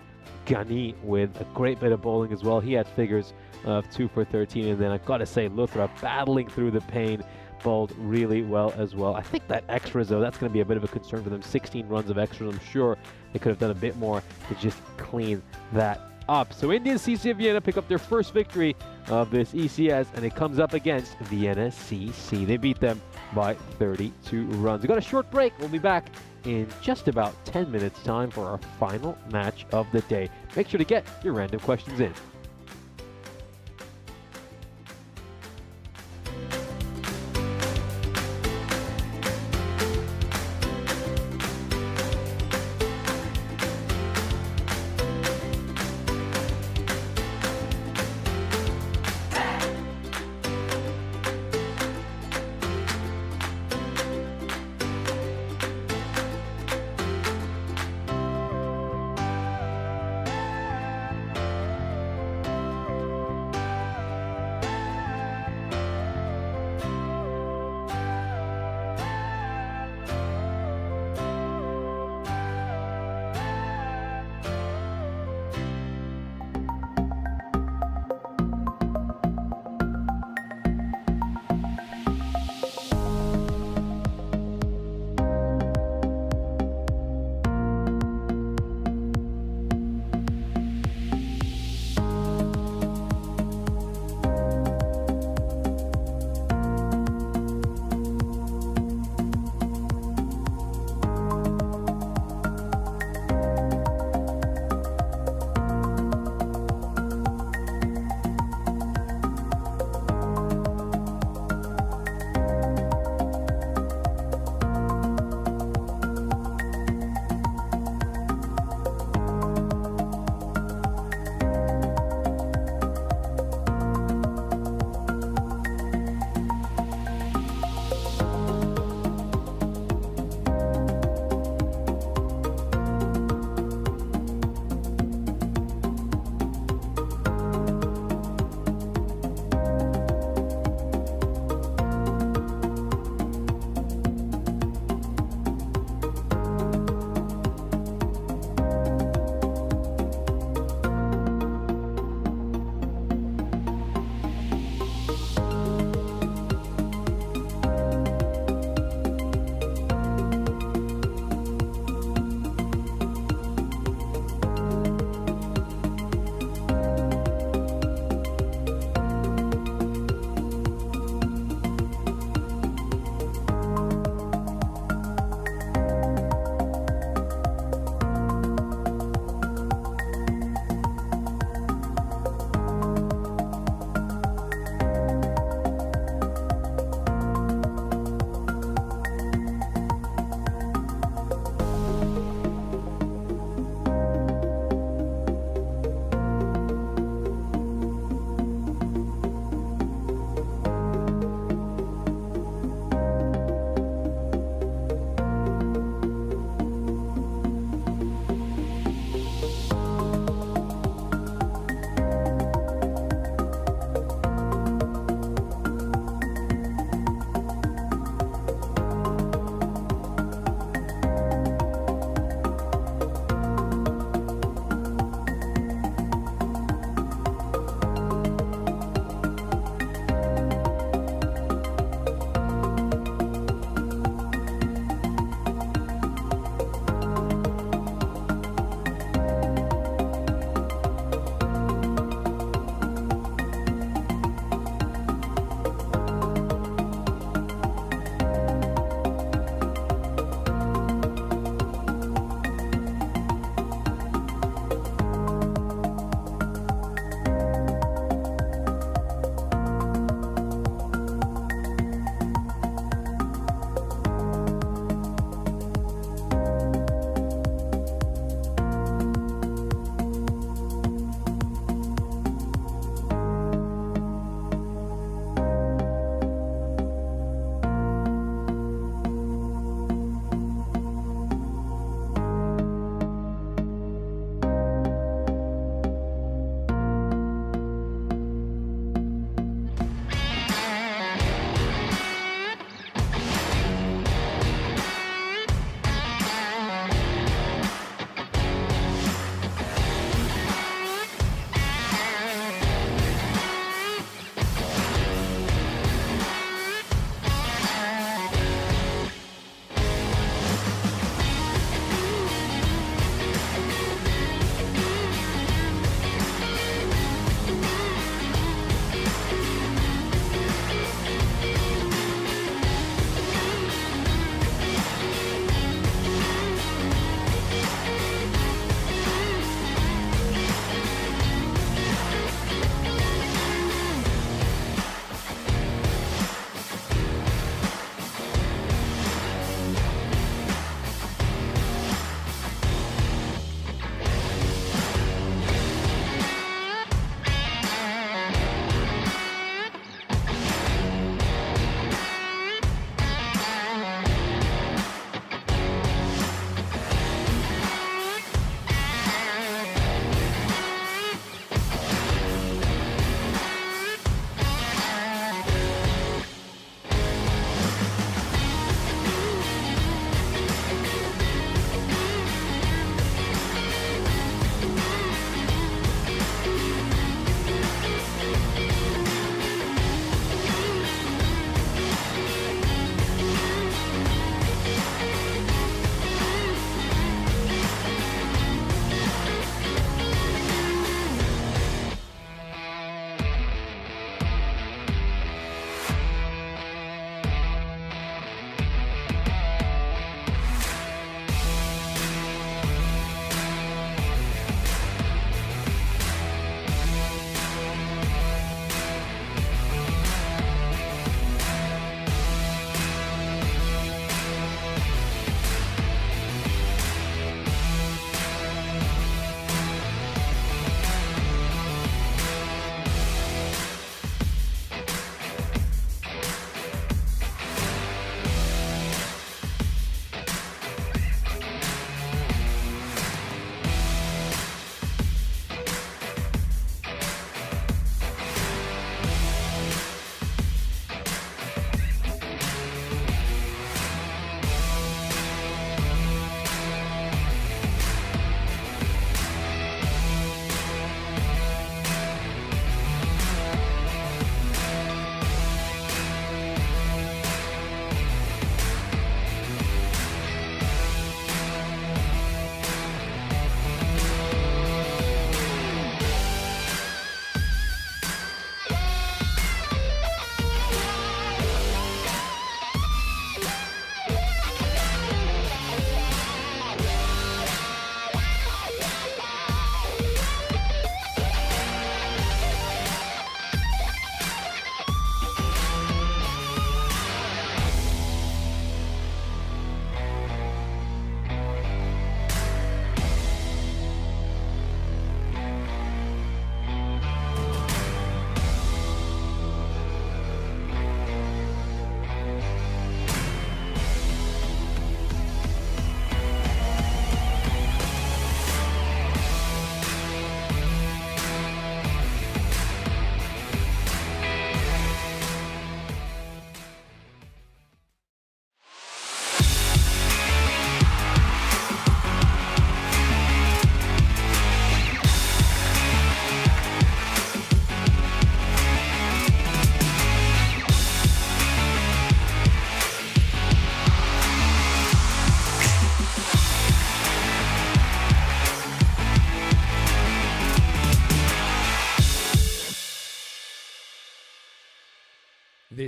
Ghani with a great bit of bowling as well. He had figures of 2 for 13, and then I've got to say Luthra battling through the pain, bowled really well as well. I think that extras, though, that's going to be a bit of a concern for them. 16 runs of extras. I'm sure they could have done a bit more to just clean that up. So Indian CC of Vienna pick up their first victory of this ECS, and it comes up against Vienna CC. They beat them by 32 runs. We've got a short break. We'll be back in just about 10 minutes time for our final match of the day. Make sure to get your random questions in.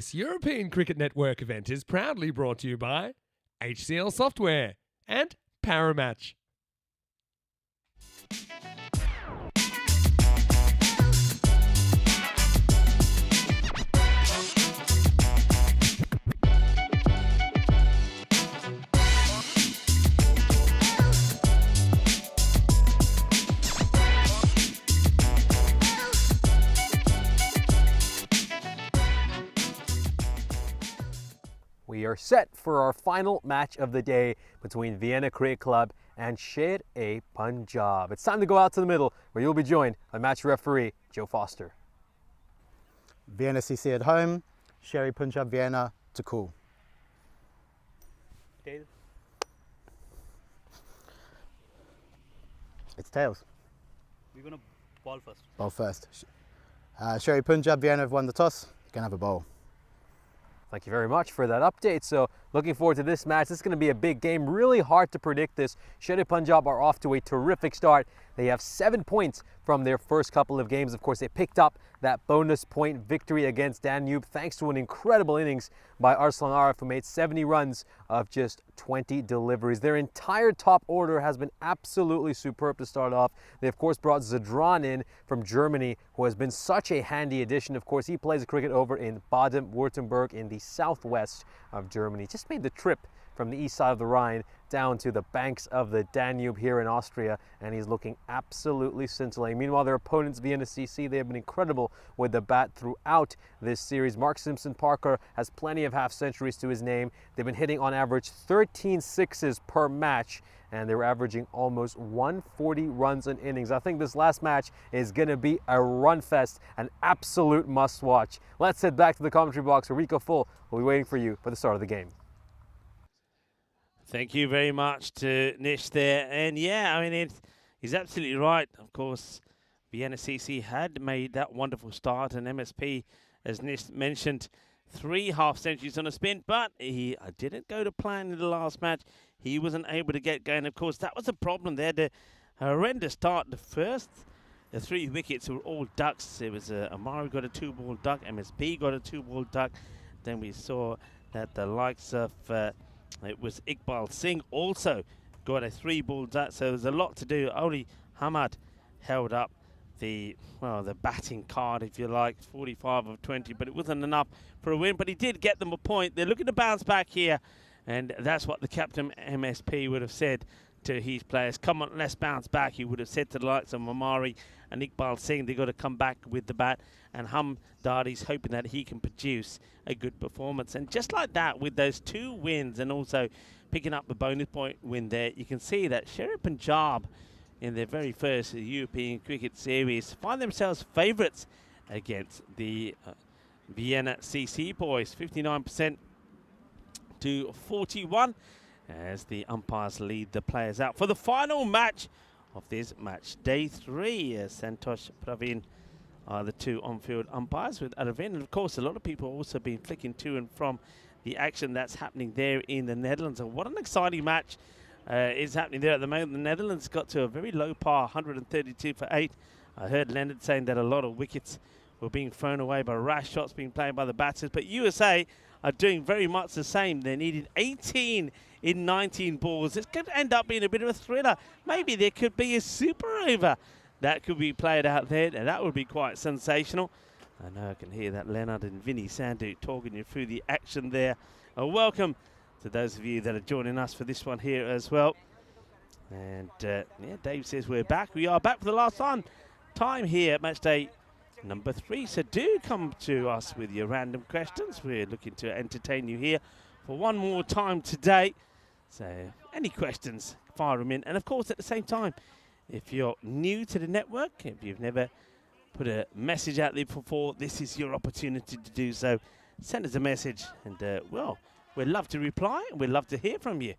This European Cricket Network event is proudly brought to you by HCL Software and Paramatch. We are set for our final match of the day between Vienna Cricket Club and Sher-e-Punjab. It's time to go out to the middle, where you'll be joined by match referee Joe Foster. Vienna CC at home, Sher-e-Punjab Vienna to cool. Tails. It's tails. We're gonna ball first. Ball first. Sher-e-Punjab Vienna have won the toss. Gonna have a bowl. Thank you very much for that update. So looking forward to this match. This is going to be a big game. Really hard to predict this. Sher-e-Punjab are off to a terrific start. They have 7 points from their first couple of games. Of course, they picked up that bonus point victory against Danube thanks to an incredible innings by Arslan Arif, who made 70 runs of just 20 deliveries. Their entire top order has been absolutely superb to start off. They, of course, brought Zadran in from Germany, who has been such a handy addition. Of course, he plays cricket over in Baden-Württemberg in the southwest of Germany. Just made the trip from the east side of the Rhine down to the banks of the Danube here in Austria, and he's looking absolutely scintillating. Meanwhile, their opponents, Vienna CC, they have been incredible with the bat throughout this series. Mark Simpson-Parker has plenty of half centuries to his name. They've been hitting on average 13 sixes per match, and they're averaging almost 140 runs an innings. I think this last match is going to be a run fest, an absolute must-watch. Let's head back to the commentary box where Rico Full will be waiting for you for the start of the game. Thank you very much to Nish there. And yeah, I mean, he's absolutely right. Of course, Vienna CC had made that wonderful start, and MSP, as Nish mentioned, 3 half centuries on a spin, but he didn't go to plan in the last match. He wasn't able to get going. Of course, that was a problem. They had a horrendous start. The first 3 wickets were all ducks. It was Amari got a 2-ball duck, MSP got a 2-ball duck. Then we saw that the likes of it was Iqbal Singh also got a 3-ball duck, so there was a lot to do. Only Hamad held up the batting card, if you like, 45 of 20, but it wasn't enough for a win. But he did get them a point. They're looking to bounce back here, and that's what the captain MSP would have said to his players. Come on, let's bounce back. He would have said to the likes of Mamari and Iqbal Singh, they've got to come back with the bat. And Hamdani's hoping that he can produce a good performance. And just like that, with those 2 wins and also picking up the bonus point win there, you can see that Sher-e-Punjab in their very first European cricket series find themselves favourites against the Vienna CC boys, 59% to 41, as the umpires lead the players out for the final match of this match day 3. Santosh Praveen are the 2 on-field umpires with Arvind. And of course, a lot of people have also been flicking to and from the action that's happening there in the Netherlands. And what an exciting match is happening there at the moment. The Netherlands got to a very low par, 132 for 8. I heard Leonard saying that a lot of wickets were being thrown away by rash shots being played by the batters. But USA are doing very much the same. They needed 18 in 19 balls. This could end up being a bit of a thriller. Maybe there could be a super over that could be played out there, and that would be quite sensational. I know I can hear that Leonard and Vinny Sandhu talking you through the action there. Welcome to those of you that are joining us for this one here as well. And yeah, Dave says we're back. We are back for the last time here at match day number 3. So do come to us with your random questions. We're looking to entertain you here for one more time today. So any questions, fire them in. And of course, at the same time, if you're new to the network, if you've never put a message out there before, this is your opportunity to do so. Send us a message, and well, we'd love to reply, and we'd love to hear from you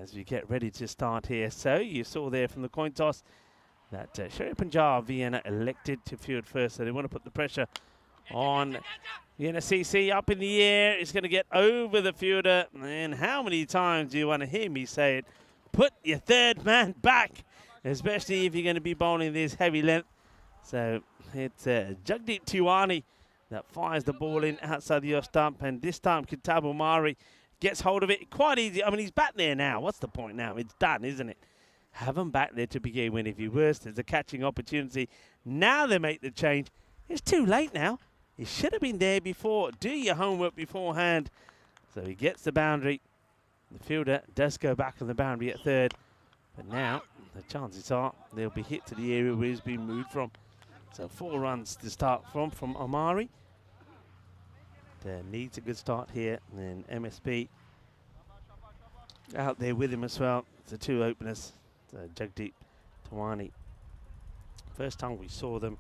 as we get ready to start here. So you saw there from the coin toss that Sher-e-Punjab Vienna elected to field first, so they want to put the pressure on Vienna CC. Up in the air, it's going to get over the fielder. And how many times do you want to hear me say it? Put your 3rd man back, especially if you're going to be bowling this heavy length. So it's Jagdeep Tiwani that fires the ball in outside the off stump, and this time Kitabu Mari gets hold of it quite easy. I mean, he's back there now. What's the point now? It's done, isn't it? Have him back there to begin with. If he worse, there's a catching opportunity. Now they make the change. It's too late now. He should have been there before. Do your homework beforehand. So he gets the boundary. The fielder does go back on the boundary at third. But now the chances are they'll be hit to the area where he's been moved from. So 4 runs to start from Omari. Needs a good start here. And then MSP out there with him as well. The 2 openers, Jagdeep, Tawani. First time we saw them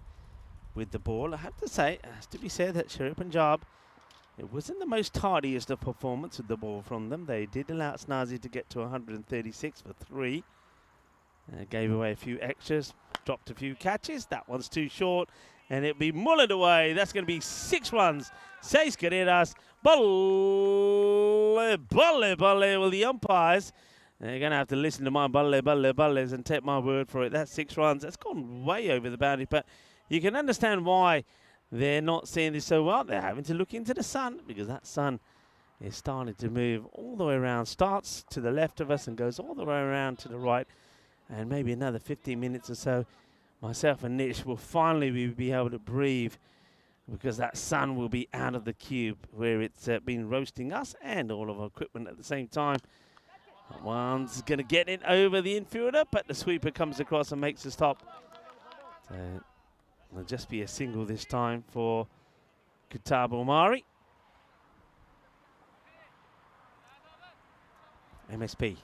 with the ball. I have to say, it has to be said that Sherry Punjab, it wasn't the most hardiest of performance with the ball from them. They did allow Snazi to get to 136 for 3. Gave away a few extras, dropped a few catches. That one's too short, and it'll be mullered away. That's going to be 6 runs. 6 carreras. Balle, balle, balle. Well, the umpires, they're going to have to listen to my balle, balle, balles and take my word for it. That's 6 runs. That's gone way over the boundary, but you can understand why they're not seeing this so well. They're having to look into the sun, because that sun is starting to move all the way around. Starts to the left of us and goes all the way around to the right. And maybe another 15 minutes or so, myself and Nish will finally be able to breathe, because that sun will be out of the cube where it's been roasting us and all of our equipment at the same time. That one's going to get it over the infielder, but the sweeper comes across and makes a stop. So it'll just be a single this time for Kitabu Omari. MSP.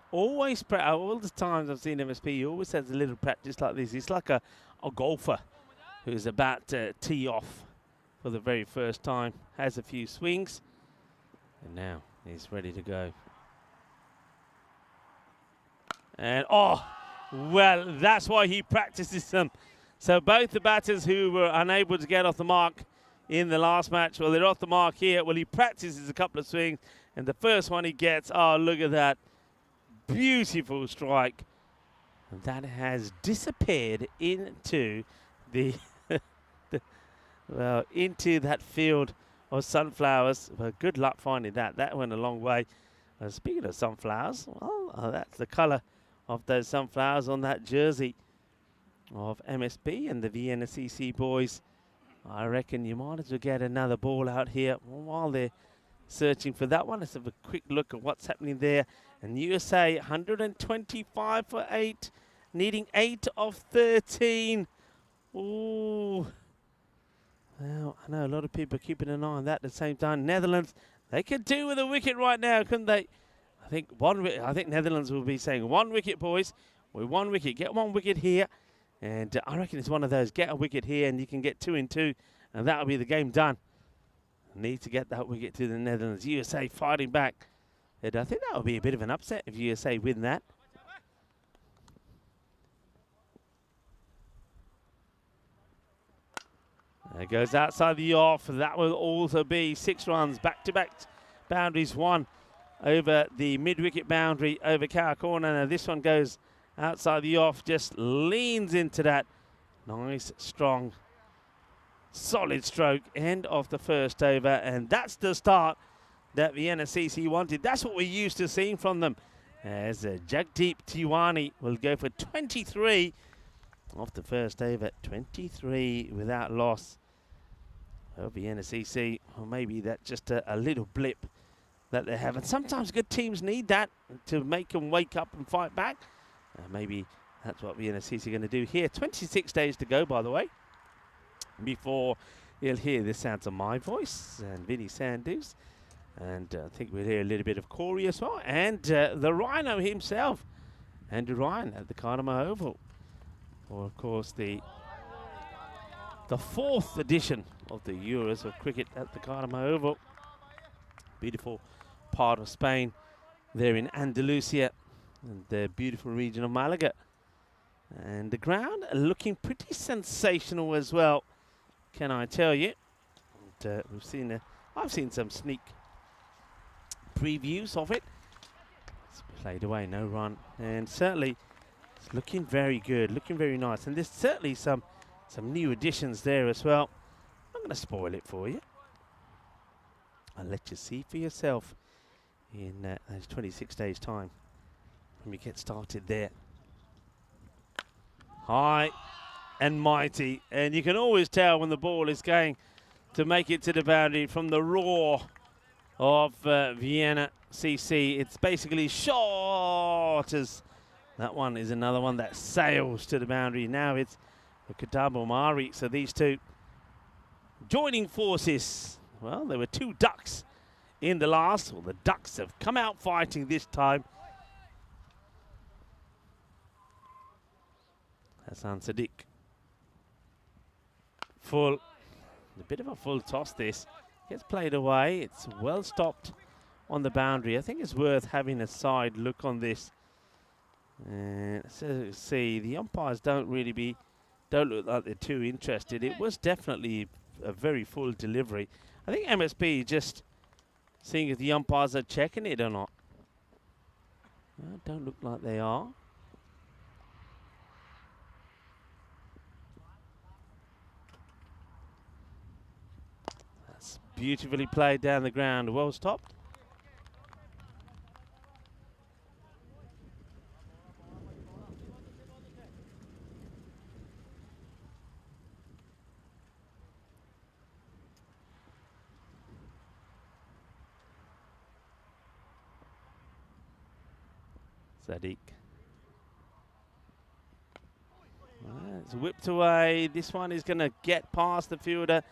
Always, all the times I've seen MSP, he always has a little practice like this. He's like a golfer who's about to tee off for the very first time. Has a few swings, and now he's ready to go. And, oh, well, that's why he practices them. So both the batters who were unable to get off the mark in the last match, well, they're off the mark here. Well, he practices a couple of swings, and the first one he gets, oh, look at that. Beautiful strike. And that has disappeared into the, well, into that field of sunflowers. Well, good luck finding that. That went a long way. Speaking of sunflowers, well, that's the colour of those sunflowers on that jersey of MSP and the Vienna CC boys. I reckon you might as well get another ball out here while they're searching for that one. Let's have a quick look at what's happening there. And USA 125 for 8, needing 8 of 13. Ooh. Well, I know a lot of people are keeping an eye on that at the same time. Netherlands, they could do with a wicket right now, couldn't they? I think Netherlands will be saying 1 wicket, boys. We're 1 wicket. Get 1 wicket here. And I reckon it's one of those. Get a wicket here and you can get 2 in 2. And that'll be the game done. Need to get that wicket to the Netherlands. USA fighting back. And I think that would be a bit of an upset if USA win that. It goes outside the off. That will also be 6 runs. Back-to-back boundaries. 1 over the mid-wicket boundary over Cow Corner. Now this one goes outside the off. Just leans into that. Nice, strong, solid stroke. End of the first over. And that's the start that Vienna CC wanted. That's what we're used to seeing from them. As Jagdeep Tiwani will go for 23 off the first over. 23 without loss. Well, Vienna CC, or maybe that's just a little blip that they have. And sometimes good teams need that to make them wake up and fight back. Maybe that's what Vienna CC are going to do here. 26 days to go, by the way, before you'll hear the sounds of my voice and Vinny Sandus. And I think we'll hear a little bit of Corey as well. And the Rhino himself, Andrew Ryan at the Cardamom Oval. Or, of course, the 4th edition of the Euros of cricket at the Cardamom Oval. Beautiful part of Spain there in Andalusia, and the beautiful region of Malaga. And the ground looking pretty sensational as well, can I tell you. And, I've seen some sneak previews of it. It's played away, no run, and certainly it's looking very good, looking very nice. And there's certainly some new additions there as well. I'm going to spoil it for you. I'll let you see for yourself in those 26 days' time when we get started there. High and mighty, and you can always tell when the ball is going to make it to the boundary from the roar of Vienna CC. It's basically short as that one is another one that sails to the boundary. Now it's Kadabo Mari, so these two joining forces. Well, there were two ducks in the last. Well, the ducks have come out fighting this time. Hassan Sadiq. Full. A bit of a full toss this. Gets played away. It's well stopped on the boundary. I think it's worth having a side look on this. And so see, the umpires don't look like they're too interested. It was definitely a very full delivery. I think MSP just seeing if the umpires are checking it or not. Well, don't look like they are. That's beautifully played down the ground. Well stopped. Sadiq. It's whipped away. This one is going to get past the fielder.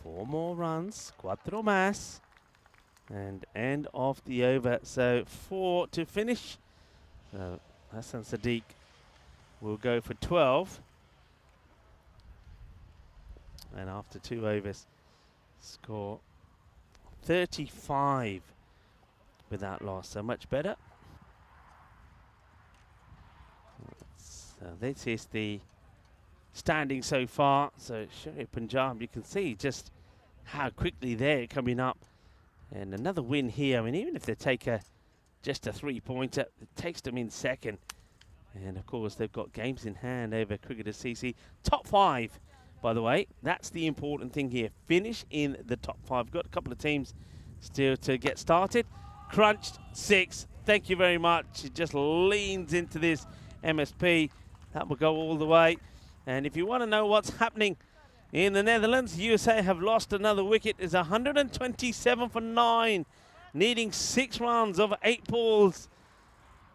4 more runs. Cuatro más. And end of the over. So 4 to finish. So Hassan Sadiq will go for 12. And after 2 overs, score 35 without loss. So much better. So this is the standing so far. So Sher Punjab, you can see just how quickly they're coming up. And another win here. I mean, even if they take just a 3-pointer, it takes them in second. And of course, they've got games in hand over Cricketers CC. Top 5, by the way. That's the important thing here. Finish in the top 5. Got a couple of teams still to get started. Crunched 6. Thank you very much. It just leans into this MSP. That will go all the way. And if you want to know what's happening in the Netherlands, USA have lost another wicket. It's 127 for 9, needing 6 runs over 8 balls.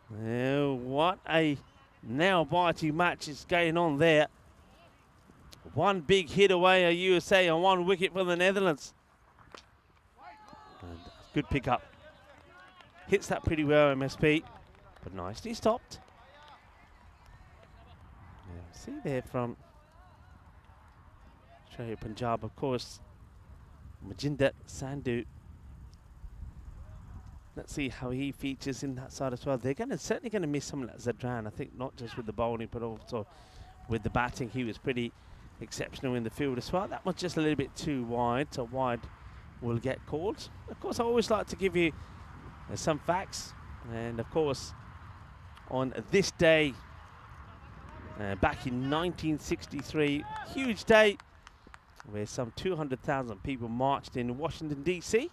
What a nail-biting match is going on there. 1 big hit away, a USA, and 1 wicket for the Netherlands. And good pick-up. Hits that pretty well, MSP, but nicely stopped. See there from Sher Punjab, of course, Majinder Sandhu. Let's see how he features in that side as well. They're certainly going to miss someone like Zadran, I think, not just with the bowling, but also with the batting. He was pretty exceptional in the field as well. That was just a little bit too wide, so wide will get called. Of course, I always like to give you some facts. And of course, on this day, back in 1963, huge day where some 200,000 people marched in Washington, D.C.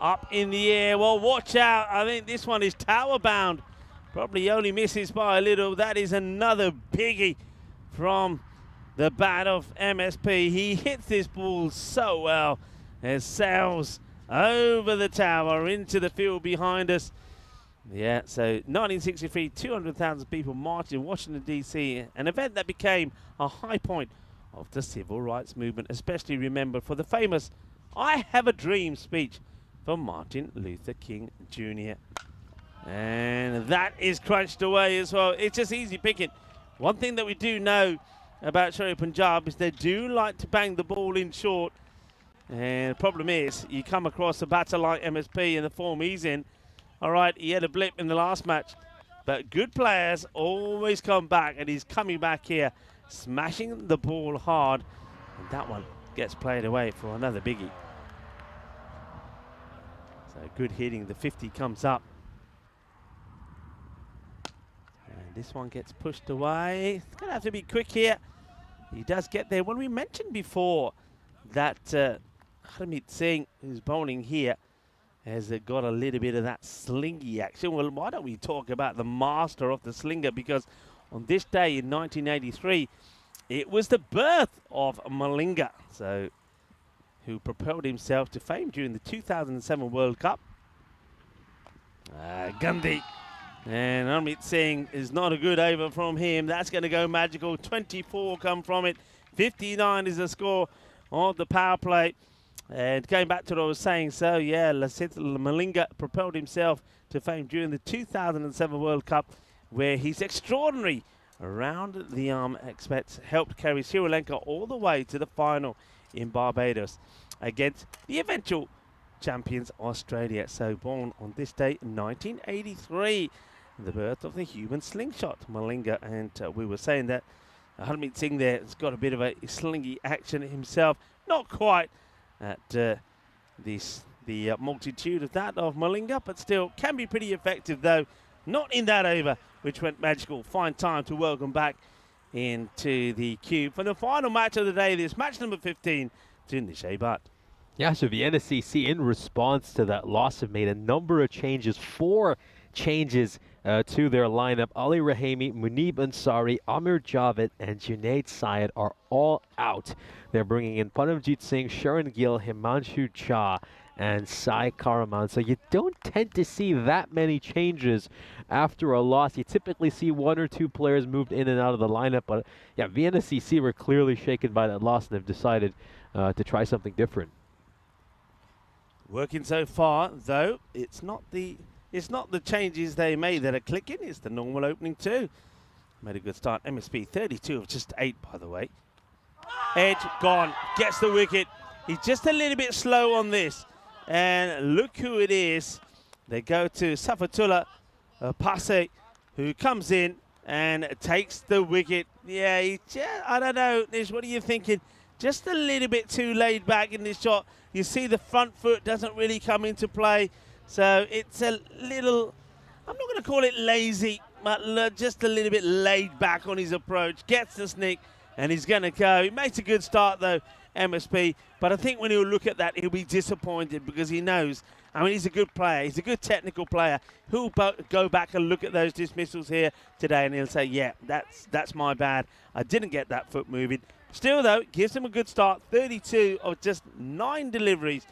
Up in the air. Well, watch out. I think this one is tower bound. Probably only misses by a little. That is another biggie from the bat of MSP. He hits this ball so well. It sails over the tower into the field behind us. Yeah, so 1963, 200,000 people marched in Washington, D.C., an event that became a high point of the civil rights movement, especially remembered for the famous "I Have a Dream" speech from Martin Luther King Jr. And that is crunched away as well. It's just easy picking. One thing that we do know about Sher Punjab is they do like to bang the ball in short. And the problem is, you come across a batter like MSP in the form he's in. All right, he had a blip in the last match, but good players always come back, and he's coming back here, smashing the ball hard, and that one gets played away for another biggie. So good hitting, the 50 comes up. And this one gets pushed away. It's going to have to be quick here. he does get there. When we mentioned before that Harmeet Singh, who's bowling here, has got a little bit of that slingy action. Well, why don't we talk about the master of the slinger? Because on this day in 1983, it was the birth of Malinga, so who propelled himself to fame during the 2007 World Cup. Gandhi. And Harmeet Singh is not a good over from him. That's going to go magical. 24 come from it. 59 is the score of the power play. And going back to what I was saying, so yeah, Lasith Malinga propelled himself to fame during the 2007 World Cup, where his extraordinary around the arm experts helped carry Sri Lanka all the way to the final in Barbados against the eventual champions Australia. So born on this day in 1983, the birth of the human slingshot Malinga. And we were saying that Harmeet Singh there has got a bit of a slingy action himself, not quite at the multitude of that of Malinga, but still can be pretty effective, though not in that over, which went magical. Fine time to welcome back into the cube for the final match of the day. This match number 15 to Nishay Bhatt. Yeah, so Vienna CC, in response to that loss, have made a number of changes, 4 changes to their lineup. Ali Rahimi, Munib Ansari, Amir Javed, and Junaid Syed are all out. They're bringing in Panamjit Singh, Sharon Gill, Himanshu Jha, and Sai Karaman. So you don't tend to see that many changes after a loss. You typically see 1 or 2 players moved in and out of the lineup. But yeah, Vienna CC were clearly shaken by that loss and have decided to try something different. Working so far, though, it's not the changes they made that are clicking. It's the normal opening too. Made a good start. MSP 32 of just 8, by the way. Edge gone, gets the wicket. He's just a little bit slow on this. And look who it is. They go to Safatullah Passe, who comes in and takes the wicket. Yeah, I don't know, Nish, what are you thinking? Just a little bit too laid back in this shot. You see the front foot doesn't really come into play. So it's a little, I'm not going to call it lazy, but just a little bit laid back on his approach. Gets the snick and he's going to go. He makes a good start though, MSP. But I think when he'll look at that, he'll be disappointed because he knows, I mean, he's a good player. He's a good technical player. He'll go back and look at those dismissals here today and he'll say, yeah, that's my bad. I didn't get that foot moving. Still, though, gives him a good start. 32 of just 9 deliveries,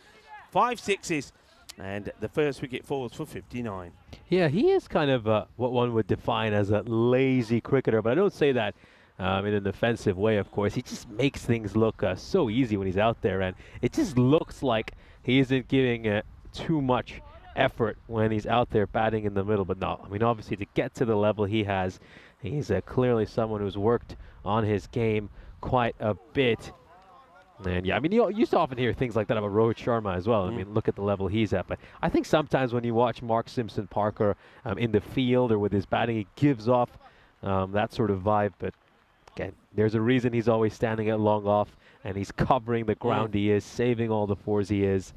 5 sixes, and the first wicket falls for 59. Yeah, he is kind of what one would define as a lazy cricketer, but I don't say that in an offensive way, of course. He just makes things look so easy when he's out there, and it just looks like he isn't giving too much effort when he's out there batting in the middle. But no, I mean, obviously, to get to the level he has, he's clearly someone who's worked on his game quite a bit. And yeah, I mean, you used to often hear things like that about Rohit Sharma as well. I mean, look at the level he's at. But I think sometimes when you watch Mark Simpson Parker in the field or with his batting, he gives off that sort of vibe. But again, there's a reason he's always standing at long off and he's covering the ground he is, saving all the 4s he is.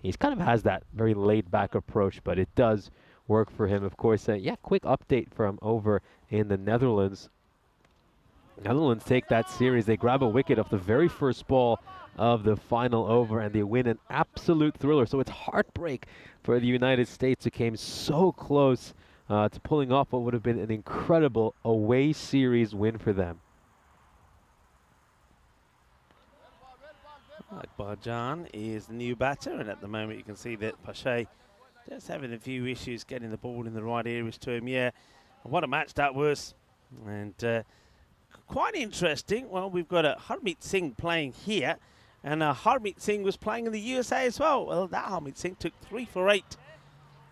He's kind of has that very laid back approach, but it does work for him. Of course, yeah, quick update from over in the Netherlands. Netherlands take that series. They grab a wicket off the very first ball of the final over and they win an absolute thriller. So it's heartbreak for the United States, who came so close to pulling off what would have been an incredible away series win for them. Akbarjan is the new batter, and at the moment you can see that Pache just having a few issues getting the ball in the right areas to him. Yeah, what a match that was. And quite interesting. Well, we've got Harmeet Singh playing here, and Harmeet Singh was playing in the USA as well. Well, that Harmeet Singh took 3 for 8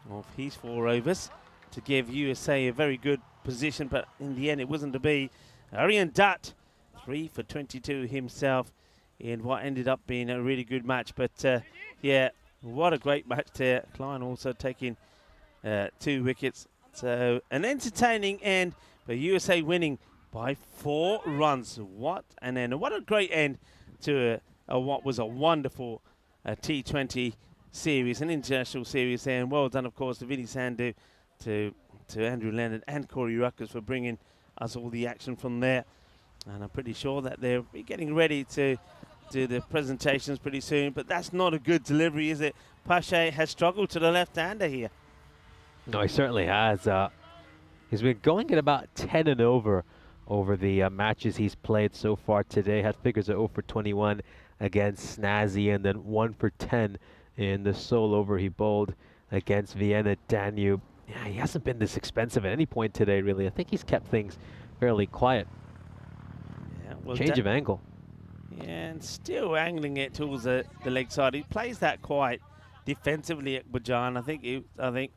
of his 4 overs to give USA a very good position, but in the end it wasn't to be. Aryan Dutt, 3 for 22 himself in what ended up being a really good match. But yeah, what a great match there. Klein also taking 2 wickets. So an entertaining end, but USA winning by 4 runs. What an end. What a great end to what was a wonderful T20 series, an international series there. And well done, of course, to Vinny Sandhu, to Andrew Leonard and Corey Ruckers for bringing us all the action from there. And I'm pretty sure that they'll be getting ready to do the presentations pretty soon. But that's not a good delivery, is it? Pache has struggled to the left-hander here. No, he certainly has. He's been going at about 10 and over the matches he's played so far today. Had figures of 0 for 21 against Snazzy, and then 1 for 10 in the sole over he bowled against Vienna Danube. Yeah, he hasn't been this expensive at any point today, really. I think he's kept things fairly quiet. Yeah, well, Change of angle. Yeah, and still angling it towards the leg side. He plays that quite defensively at Bajan. I think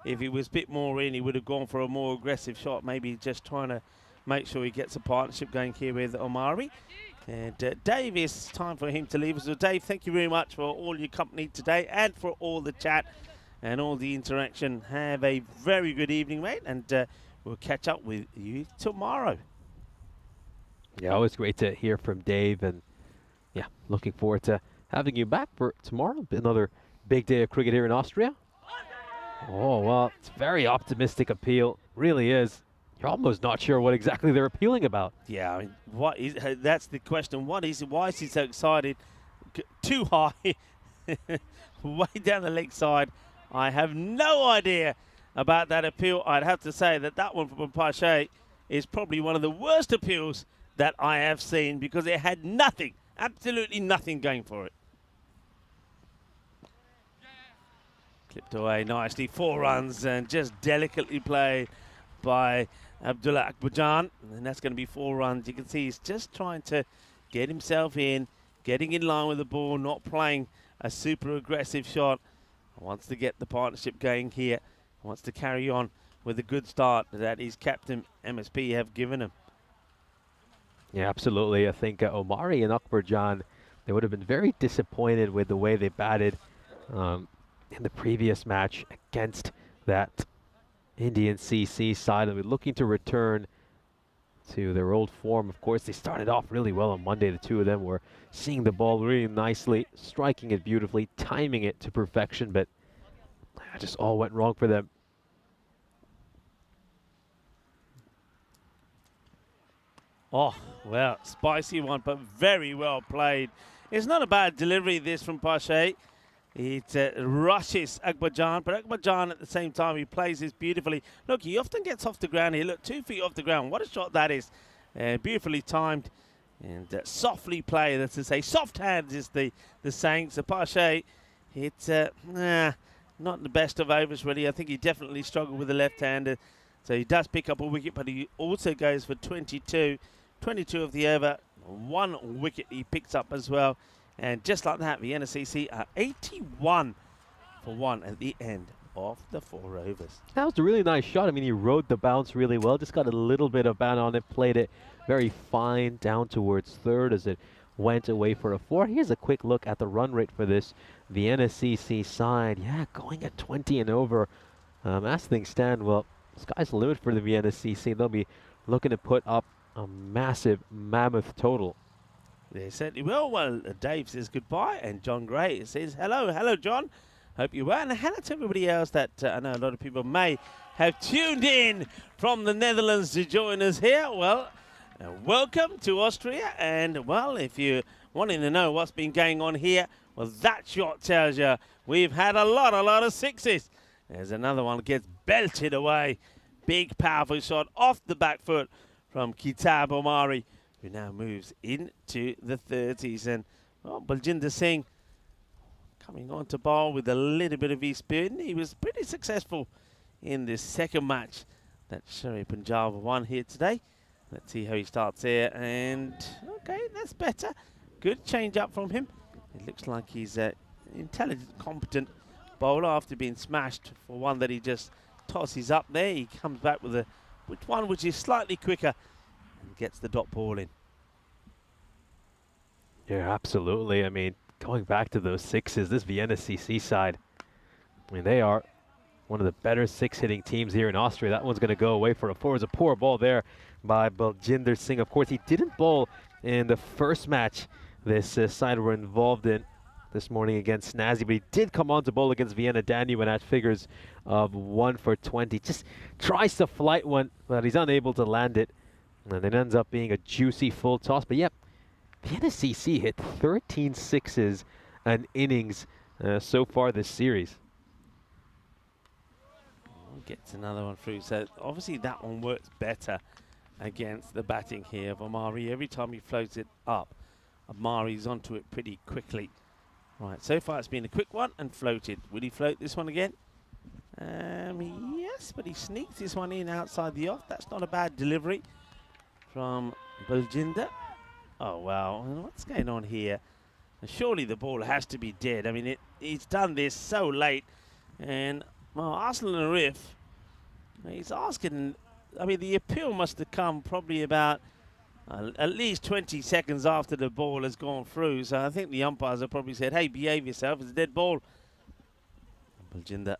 if he was a bit more in, he would have gone for a more aggressive shot. Maybe just trying to make sure he gets a partnership going here with Omari. And Dave, it's time for him to leave us. So Dave, thank you very much for all your company today and for all the chat and all the interaction. Have a very good evening, mate, and we'll catch up with you tomorrow. Yeah, always great to hear from Dave, and yeah, looking forward to having you back for tomorrow. Another big day of cricket here in Austria. Oh, well, it's a very optimistic appeal. Really is. You're almost not sure what exactly they're appealing about. Yeah, I mean, that's the question. Why is he so excited? Too high, way down the leg side. I have no idea about that appeal. I'd have to say that one from Pache is probably one of the worst appeals that I have seen, because it had nothing, absolutely nothing going for it. Clipped away nicely, 4 runs, and just delicately played by Abdullah Akbajan, and that's going to be 4 runs. You can see he's just trying to get himself in, getting in line with the ball, not playing a super aggressive shot. Wants to get the partnership going here, wants to carry on with a good start that his captain MSP have given him. Yeah, absolutely. I think Omari and Akbarjan, they would have been very disappointed with the way they batted in the previous match against that Indian CC side. They're looking to return to their old form. Of course, they started off really well on Monday. The two of them were seeing the ball really nicely, striking it beautifully, timing it to perfection, but it just all went wrong for them. Oh, well, spicy one, but very well played. It's not a bad delivery, this from Pache. It rushes Akbajan, but Akbajan at the same time, he plays this beautifully. Look, he often gets off the ground here. Look, 2 feet off the ground. What a shot that is. Beautifully timed and softly played. That's to say, soft hands is the saying. So Pache, it's not the best of overs, really. I think he definitely struggled with the left-hander. So he does pick up a wicket, but he also goes for 22 of the over. 1 wicket he picks up as well. And just like that, the NCC are 81 for 1 at the end of the 4 overs. That was a really nice shot. I mean, he rode the bounce really well. Just got a little bit of bounce on it. Played it very fine down towards third as it went away for a 4. Here's a quick look at the run rate for this Vienna CC side. Yeah, going at 20 and over. As things stand, well, sky's the limit for the Vienna CC. They'll be looking to put up a massive, mammoth total. They certainly will. Well, Dave says goodbye, and John Gray says hello. Hello, John. Hope you're well. And hello to everybody else that I know a lot of people may have tuned in from the Netherlands to join us here. Well, welcome to Austria. And, well, if you're wanting to know what's been going on here, well, that shot tells you we've had a lot of 6s. There's another one that gets belted away. Big, powerful shot off the back foot from Kitab Omari, who now moves into the 30s. And, well, Baljinder Singh coming on to bowl with a little bit of e-spin. He was pretty successful in this second match that Sherry Punjab won here today. Let's see how he starts here. And, okay, that's better. Good change up from him. It looks like he's an intelligent, competent bowler after being smashed for one that he just tosses up there. He comes back with which is slightly quicker and gets the dot ball in. Yeah, absolutely. I mean, going back to those 6s, this Vienna CC side, I mean, they are one of the better 6-hitting teams here in Austria. That one's going to go away for a 4. It was a poor ball there by Baljinder Singh. Of course, he didn't bowl in the first match this side were involved in this morning against Snazzy, but he did come on to bowl against Vienna Danube and had figures of 1 for 20. Just tries to flight one, but he's unable to land it. And it ends up being a juicy full toss. But yep, Vienna CC hit 13 sixes an innings so far this series. Gets another one through. So obviously that one works better against the batting here of Amari. Every time he floats it up, Amari's onto it pretty quickly. Right, so far it's been a quick one and floated. Will he float this one again? Yes, but he sneaks this one in outside the off. That's not a bad delivery from Baljinder. Oh, wow. What's going on here? Surely the ball has to be dead. I mean, he's done this so late. And, well, Arsenal Arif, he's asking, I mean, the appeal must have come probably about at least 20 seconds after the ball has gone through. So I think the umpires have probably said, hey, behave yourself. It's a dead ball. Baljinder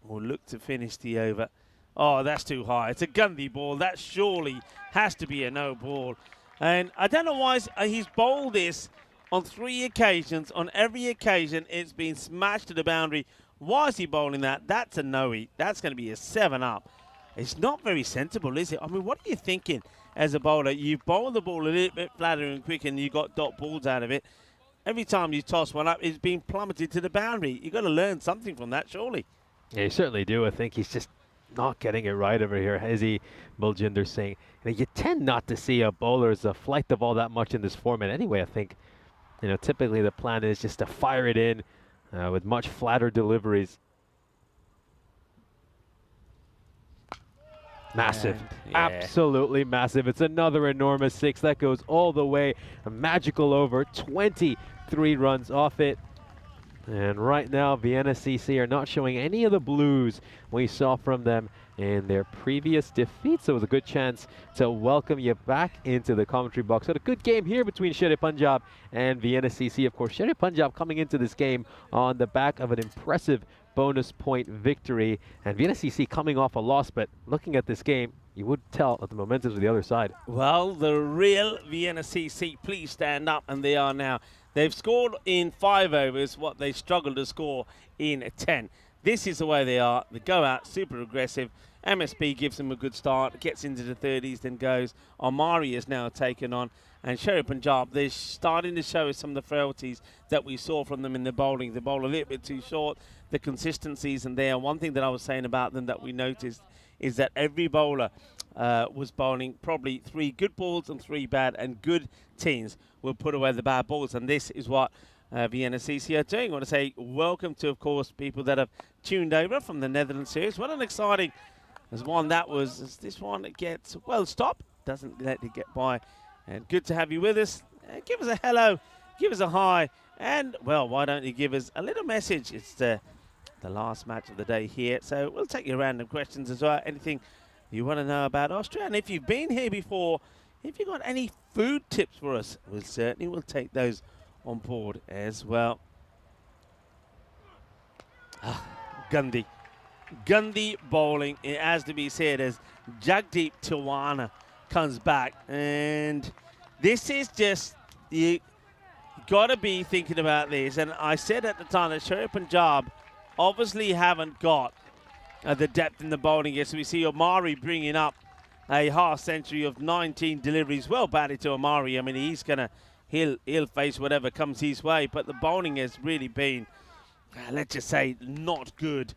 will look to finish the over. Oh, that's too high. It's a Gandhi ball. That surely has to be a no ball. And I don't know why he's bowled this on 3 occasions. On every occasion, it's been smashed to the boundary. Why is he bowling that? That's a no-eat. That's going to be a 7-up. It's not very sensible, is it? I mean, what are you thinking as a bowler? You bowl the ball a little bit flatter and quick and you got dot balls out of it. Every time you toss one up, it's being plummeted to the boundary. You've got to learn something from that, surely. Yeah, you certainly do. I think he's just not getting it right over here, is he, Baljinder Singh? You tend not to see a bowler's flight the ball that much in this format anyway. I think, typically the plan is just to fire it in with much flatter deliveries. Massive. And, yeah. Absolutely massive. It's another enormous 6. That goes all the way. A magical over. 23 runs off it. And right now, Vienna CC are not showing any of the blues we saw from them in their previous defeat. So it was a good chance to welcome you back into the commentary box. So a good game here between Sher Punjab and Vienna CC. Of course, Sher Punjab coming into this game on the back of an impressive bonus point victory. And Vienna CC coming off a loss, but looking at this game, you would tell that the momentum's on the other side. Well, the real Vienna CC, please stand up, and they are now. They've scored in 5 overs what they struggled to score in 10. This is the way they are. They go out super aggressive. MSP gives them a good start, gets into the 30s, then goes. Amari is now taken on. And Sher Punjab, they're starting to show us some of the frailties that we saw from them in the bowling. They bowl a little bit too short. The consistency isn't there. One thing that I was saying about them that we noticed is that every bowler was bowling probably 3 good balls and 3 bad, and good teams will put away the bad balls. And this is what Vienna CC are doing. I want to say welcome to, of course, people that have tuned over from the Netherlands series. What an exciting as one that was. As this one gets, well, stop. Doesn't let it get by. And good to have you with us. Give us a hello. Give us a hi. And, well, why don't you give us a little message? It's the last match of the day here. So we'll take your random questions as well. Anything you want to know about Austria. And if you've been here before, if you've got any food tips for us, we certainly will take those on board as well. Gandhi. Gandhi bowling, it has to be said, as Jagdeep Tiwana comes back. And this is just, you got to be thinking about this. And I said at the time that Sher Punjab obviously haven't got the depth in the bowling yet. So we see Amari bringing up a half century of 19 deliveries. Well batted to Amari. I mean, he'll face whatever comes his way. But the bowling has really been, let's just say, not good.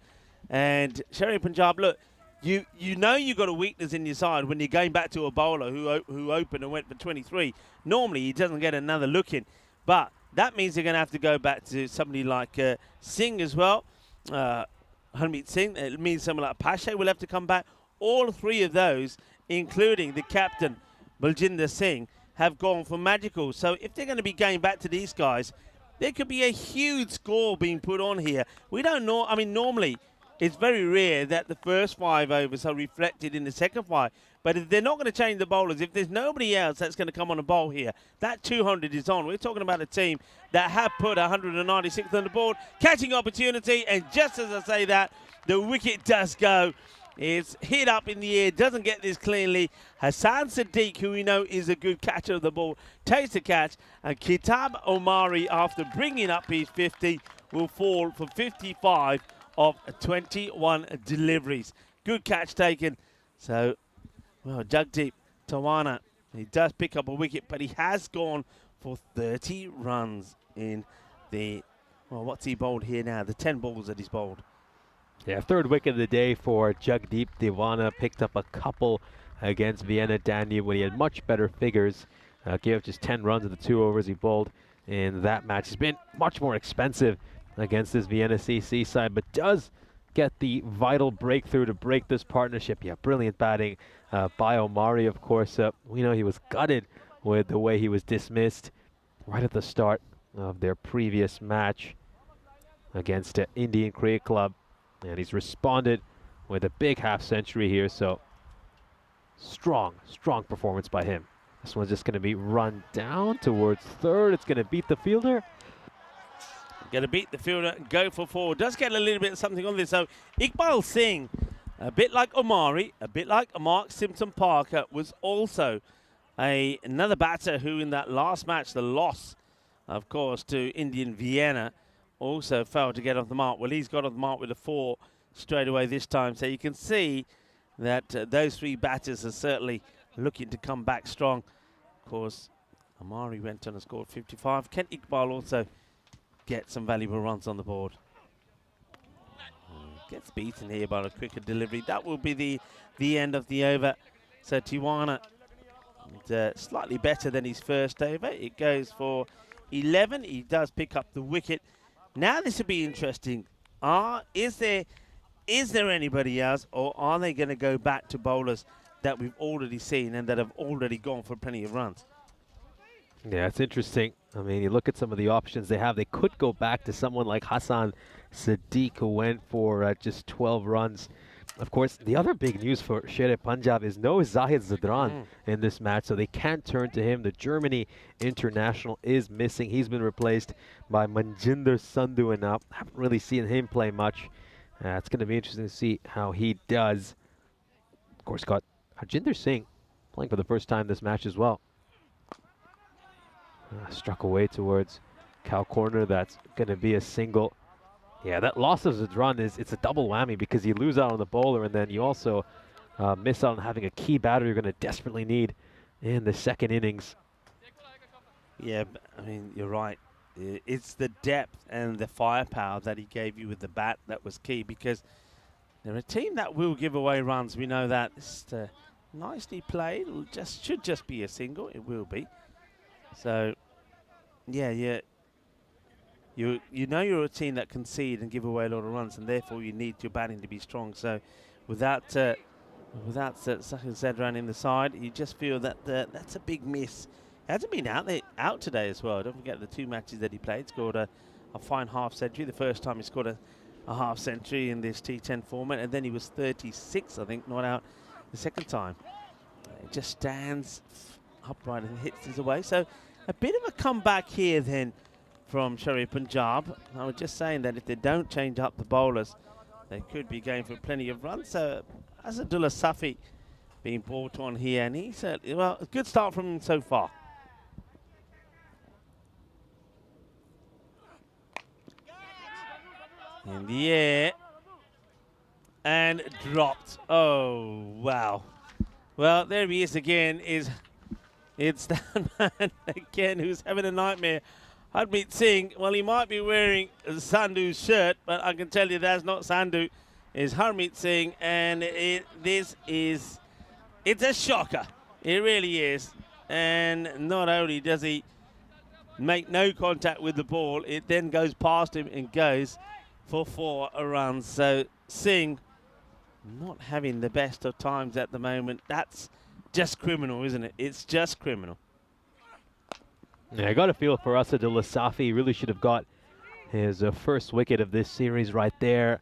And Sher Punjab, look, you know you've got a weakness in your side when you're going back to a bowler who opened and went for 23. Normally, he doesn't get another look in. But that means they're going to have to go back to somebody like Singh as well. Harmeet Singh. It means someone like Pasha will have to come back. All 3 of those, including the captain, Baljinder Singh, have gone for magical. So if they're going to be going back to these guys, there could be a huge score being put on here. We don't know. I mean, normally, it's very rare that the first 5 overs are reflected in the second 5. But if they're not going to change the bowlers, if there's nobody else that's going to come on a bowl here, that 200 is on. We're talking about a team that have put 196 on the board, catching opportunity, and just as I say that, the wicket does go. It's hit up in the air, doesn't get this cleanly. Hassan Sadiq, who we know is a good catcher of the ball, takes the catch, and Kitab Omari, after bringing up his 50, will fall for 55 of 21 deliveries. Good catch taken. So, well, Jagdeep Tawana. He does pick up a wicket, but he has gone for 30 runs in the, well, what's he bowled here now? The 10 balls that he's bowled. Yeah, third wicket of the day for Jagdeep Dewana. Picked up a couple against Vienna Danube when he had much better figures. Gave up just 10 runs in the 2 overs he bowled in that match. He's been much more expensive against this Vienna CC side, but does get the vital breakthrough to break this partnership. Yeah, brilliant batting by Omari, of course. We know he was gutted with the way he was dismissed right at the start of their previous match against Indian Cricket Club. And he's responded with a big half-century here, so strong performance by him. This one's just going to be run down towards third. It's going to beat the fielder. Going to beat the fielder and go for 4. Does get a little bit of something on this. So Iqbal Singh, a bit like Omari, a bit like Mark Simpson Parker, was also another batter who in that last match, the loss, of course, to Indian Vienna, also failed to get off the mark. Well, he's got off the mark with a 4 straight away this time. So you can see that those 3 batters are certainly looking to come back strong. Of course, Omari went on and scored 55. Can Iqbal also get some valuable runs on the board? Gets beaten here by a quicker delivery. That will be the end of the over. So Tiwana, slightly better than his first over. It goes for 11. He does pick up the wicket. Now this will be interesting. Is there anybody else, or are they going to go back to bowlers that we've already seen and that have already gone for plenty of runs? Yeah, it's interesting. I mean, you look at some of the options they have. They could go back to someone like Hassan Sadiq, who went for just 12 runs. Of course, the other big news for Sher Punjab is no Zahid Zadran in this match, so they can't turn to him. The Germany international is missing. He's been replaced by Manjinder Sandhu, and I haven't really seen him play much. It's going to be interesting to see how he does. Of course, got Harjinder Singh playing for the first time this match as well. Struck away towards cow corner. That's going to be a single. Yeah, that loss of Zadran it's a double whammy, because you lose out on the bowler and then you also miss out on having a key batter you're going to desperately need in the second innings. Yeah, I mean, you're right. It's the depth and the firepower that he gave you with the bat that was key, because they're a team that will give away runs. We know that. It's nicely played. Should just be a single. It will be. So, yeah. You know you're a team that concede and give away a lot of runs, and therefore you need your batting to be strong. So without Sahil Zadran in the side, you just feel that that's a big miss. He hasn't been out today as well. Don't forget the 2 matches that he played. Scored a fine half-century. The first time he scored a half-century in this T10 format, and then he was 36, I think, not out the second time. He just stands upright and hits his away. So a bit of a comeback here then from Sher Punjab. I was just saying that if they don't change up the bowlers, they could be going for plenty of runs. So Asadullah Safi being brought on here, and he's a good start from him so far. In the air and dropped. Oh wow. Well, there he is again. It's that man again who's having a nightmare. Harmeet Singh, well, he might be wearing Sandhu's shirt, but I can tell you that's not Sandhu. It's Harmeet Singh, and it's a shocker. It really is. And not only does he make no contact with the ball, it then goes past him and goes for 4 runs. So Singh not having the best of times at the moment. That's just criminal, isn't it? It's just criminal. Yeah, I got a feel for Asadullah Safi. He really should have got his first wicket of this series right there.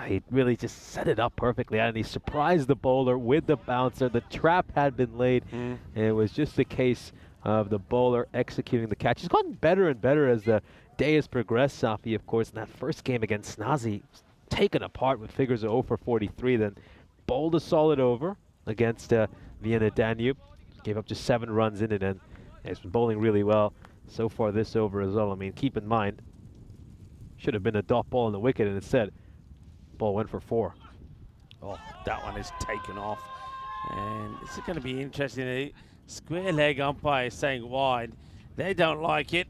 He really just set it up perfectly, and he surprised the bowler with the bouncer. The trap had been laid, and it was just the case of the bowler executing the catch. He's gotten better and better as the day has progressed, Safi, of course. In that first game against Snazi, taken apart with figures of 0 for 43, then bowled a solid over against Vienna Danube. Gave up just 7 runs in it, and he's been bowling really well so far this over as well. I mean, keep in mind, should have been a dot ball on the wicket, and instead, ball went for 4. Oh, that one is taken off. And this is going to be interesting. The square leg umpire is saying wide. They don't like it.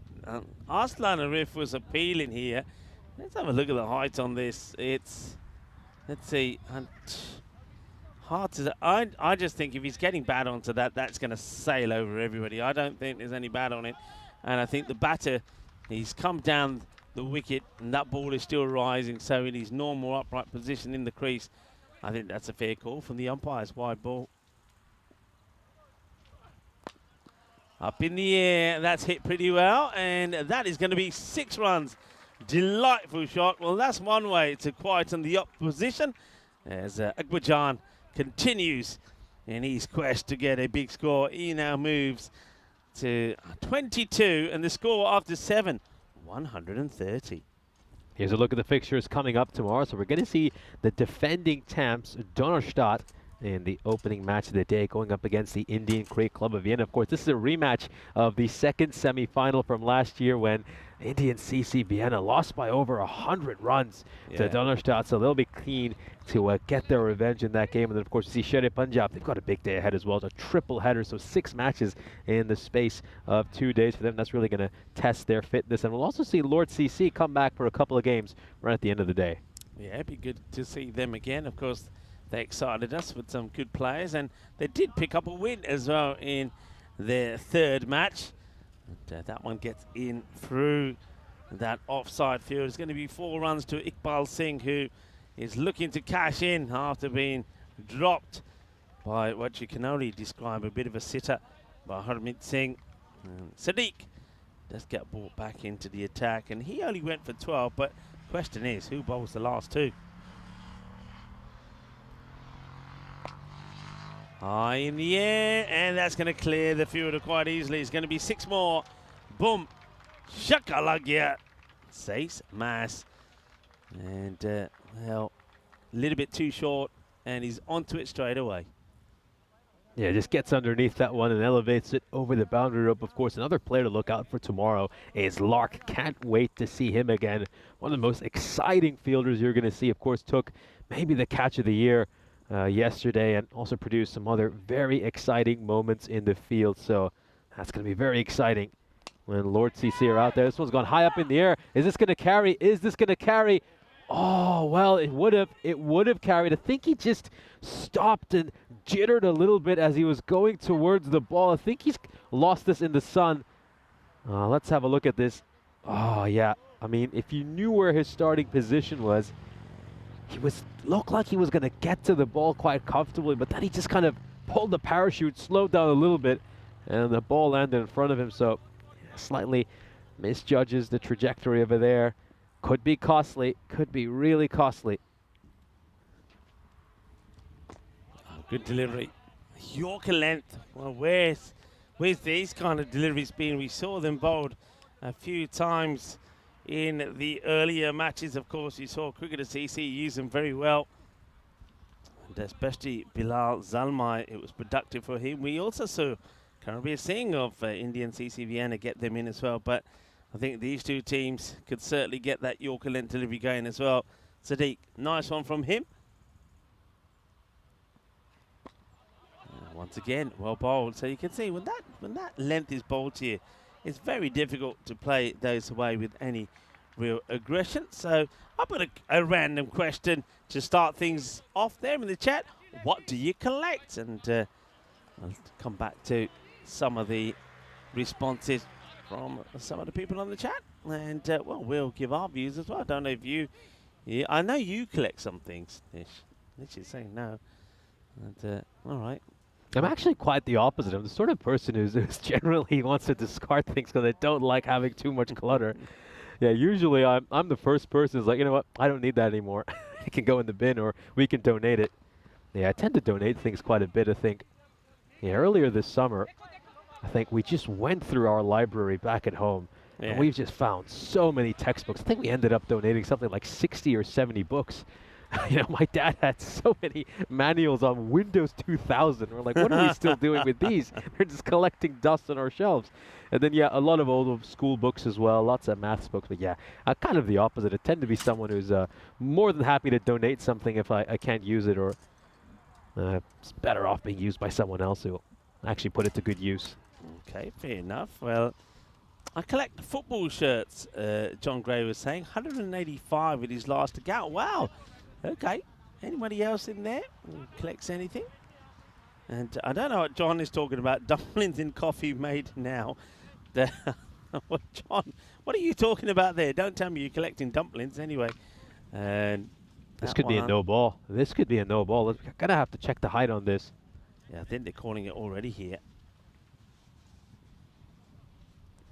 Arslan Arif was appealing here. Let's have a look at the height on this. It's, let's see, hard to. I just think if he's getting bad onto that, that's going to sail over everybody. I don't think there's any bad on it. And I think the batter, he's come down the wicket and that ball is still rising. So in his normal upright position in the crease, I think that's a fair call from the umpires. Wide ball. Up in the air, that's hit pretty well, and that is going to be 6 runs. Delightful shot. Well, that's one way to quieten the opposition as Akbarjan continues in his quest to get a big score. He now moves to 22, and the score after 7, 130. Here's a look at the fixtures coming up tomorrow. So we're going to see the defending champs, Donnerstadt, in the opening match of the day, going up against the Indian Crate Club of Vienna. Of course, this is a rematch of the second semi-final from last year when Indian CC Vienna lost by over 100 runs to Donnerstadt. So they'll be keen to get their revenge in that game. And then, of course, you see Sher Punjab. They've got a big day ahead as well. It's a triple header, so 6 matches in the space of 2 days for them. That's really going to test their fitness. And we'll also see Lord CC come back for a couple of games right at the end of the day. Yeah, it'd be good to see them again. Of course, they excited us with some good players, and they did pick up a win as well in their 3rd match. And, that one gets in through that offside field. It's going to be 4 runs to Iqbal Singh, who is looking to cash in after being dropped by what you can only describe a bit of a sitter by Harmeet Singh. Sadiq does get brought back into the attack, and he only went for 12, but question is, who bowls the last 2? High in the air, and that's going to clear the fielder quite easily. It's going to be 6 more. Boom. Shakalagya. Says Mass. And, well, a little bit too short, and he's onto it straight away. Yeah, just gets underneath that one and elevates it over the boundary rope. Of course, another player to look out for tomorrow is Lark. Can't wait to see him again. One of the most exciting fielders you're going to see. Of course, took maybe the catch of the year yesterday and also produced some other very exciting moments in the field. So that's going to be very exciting when Lord CC are out there. This one's gone high up in the air. Is this going to carry? Is this going to carry? Oh, well, it would have carried. I think he just stopped and jittered a little bit as he was going towards the ball. I think he's lost this in the sun. Let's have a look at this. Oh, yeah. I mean, if you knew where his starting position was, he looked like he was going to get to the ball quite comfortably, but then he just kind of pulled the parachute, slowed down a little bit, and the ball landed in front of him. So slightly misjudges the trajectory over there. Could be costly, could be really costly. Good delivery. Yorker length. Well, where's these kind of deliveries been? We saw them bowled a few times in the earlier matches. Of course, you saw Cricketer CC use them very well. And especially Bilal Zalmai, it was productive for him. We also saw Karambir Singh of Indian CC Vienna get them in as well. But I think these 2 teams could certainly get that Yorker length delivery going as well. Sadiq, nice one from him. Once again, well bowled. So you can see when that length is bowled to you, it's very difficult to play those away with any real aggression. So I'll put a random question to start things off there in the chat. What do you collect? And I'll come back to some of the responses from some of the people on the chat. And, well, we'll give our views as well. I don't know if you... Yeah, I know you collect some things, Nish. Nish is saying no. And, all right. I'm actually quite the opposite. I'm the sort of person who's generally wants to discard things because I don't like having too much clutter. Yeah, usually I'm the first person who's like, you know what, I don't need that anymore. It can go in the bin or we can donate it. Yeah, I tend to donate things quite a bit, I think. Yeah, earlier this summer, I think we just went through our library back at home. Yeah. And we've just found so many textbooks. I think we ended up donating something like 60 or 70 books. You know, my dad had so many manuals on Windows 2000. We're like, what are we still doing with these? We're just collecting dust on our shelves. And then, yeah, a lot of old school books as well, lots of maths books. But yeah, I'm kind of the opposite. I tend to be someone who's more than happy to donate something if I can't use it or It's better off being used by someone else who will actually put it to good use. Okay, fair enough. Well, I collect football shirts, John Gray was saying. 185 with his last account. Wow. Okay. Anybody else in there who collects anything? And I don't know what John is talking about. Dumplings in coffee made now. Well, John, what are you talking about there? Don't tell me you're collecting dumplings anyway. And this could be a no ball. This could be a no ball. We're going to have to check the height on this. Yeah, I think they're calling it already here.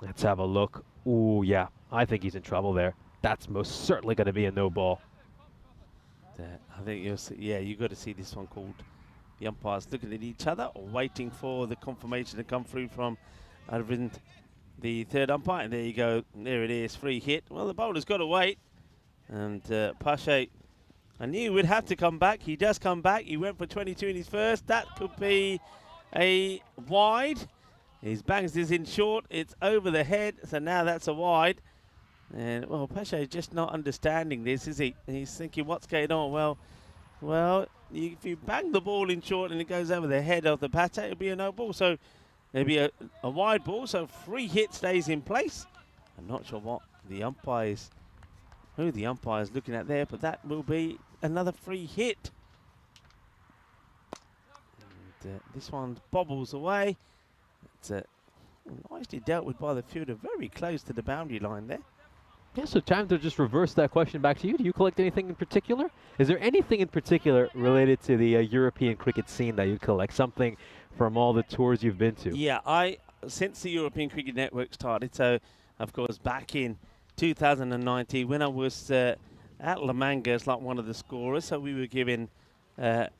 Let's have a look. Ooh, yeah. I think he's in trouble there. That's most certainly going to be a no ball. I think you'll see, yeah, you got to see this one called. The umpires looking at each other, waiting for the confirmation to come through from Arvind, the third umpire. And there you go. There it is. Free hit. Well, the bowler's got to wait. And Pache, I knew would have to come back. He does come back. He went for 22 in his first. That could be a wide. His bangs is in short. It's over the head. So now that's a wide. And, well, Pache is just not understanding this, is he? And he's thinking, what's going on? Well, if you bang the ball in short and it goes over the head of the batter, it'll be a no ball. So it'll be a wide ball. So free hit stays in place. I'm not sure what the umpire's looking at there, but that will be another free hit. And, this one bobbles away. It's nicely dealt with by the fielder, very close to the boundary line there. Yeah, so time to just reverse that question back to you. Do you collect anything in particular? Is there anything in particular related to the European cricket scene that you collect? Something from all the tours you've been to? Yeah, since the European Cricket Network started, so of course back in 2019 when I was at La Manga as like one of the scorers, so we were given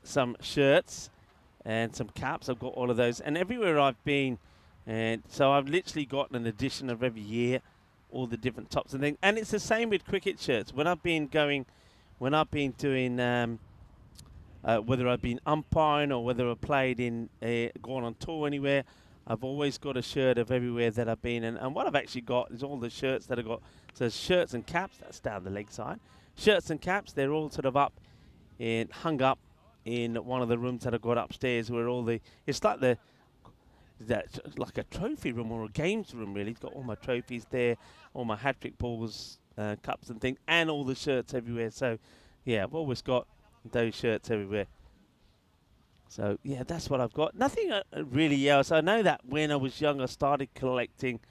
some shirts and some caps. I've got all of those, and everywhere I've been, and so I've literally gotten an edition of every year, all the different tops and things. And it's the same with cricket shirts. When I've been doing, whether I've been umpiring or whether I've played in, gone on tour anywhere, I've always got a shirt of everywhere that I've been. And what I've actually got is all the shirts that I've got. So shirts and caps, that's down the leg side. Shirts and caps, they're all sort of hung up in one of the rooms that I've got upstairs where all the, it's like like a trophy room or a games room, really. It's got all my trophies there, all my hat-trick balls, cups and things, and all the shirts everywhere. So, yeah, I've always got those shirts everywhere. So, yeah, that's what I've got. Nothing really else. I know that when I was young, I started collecting,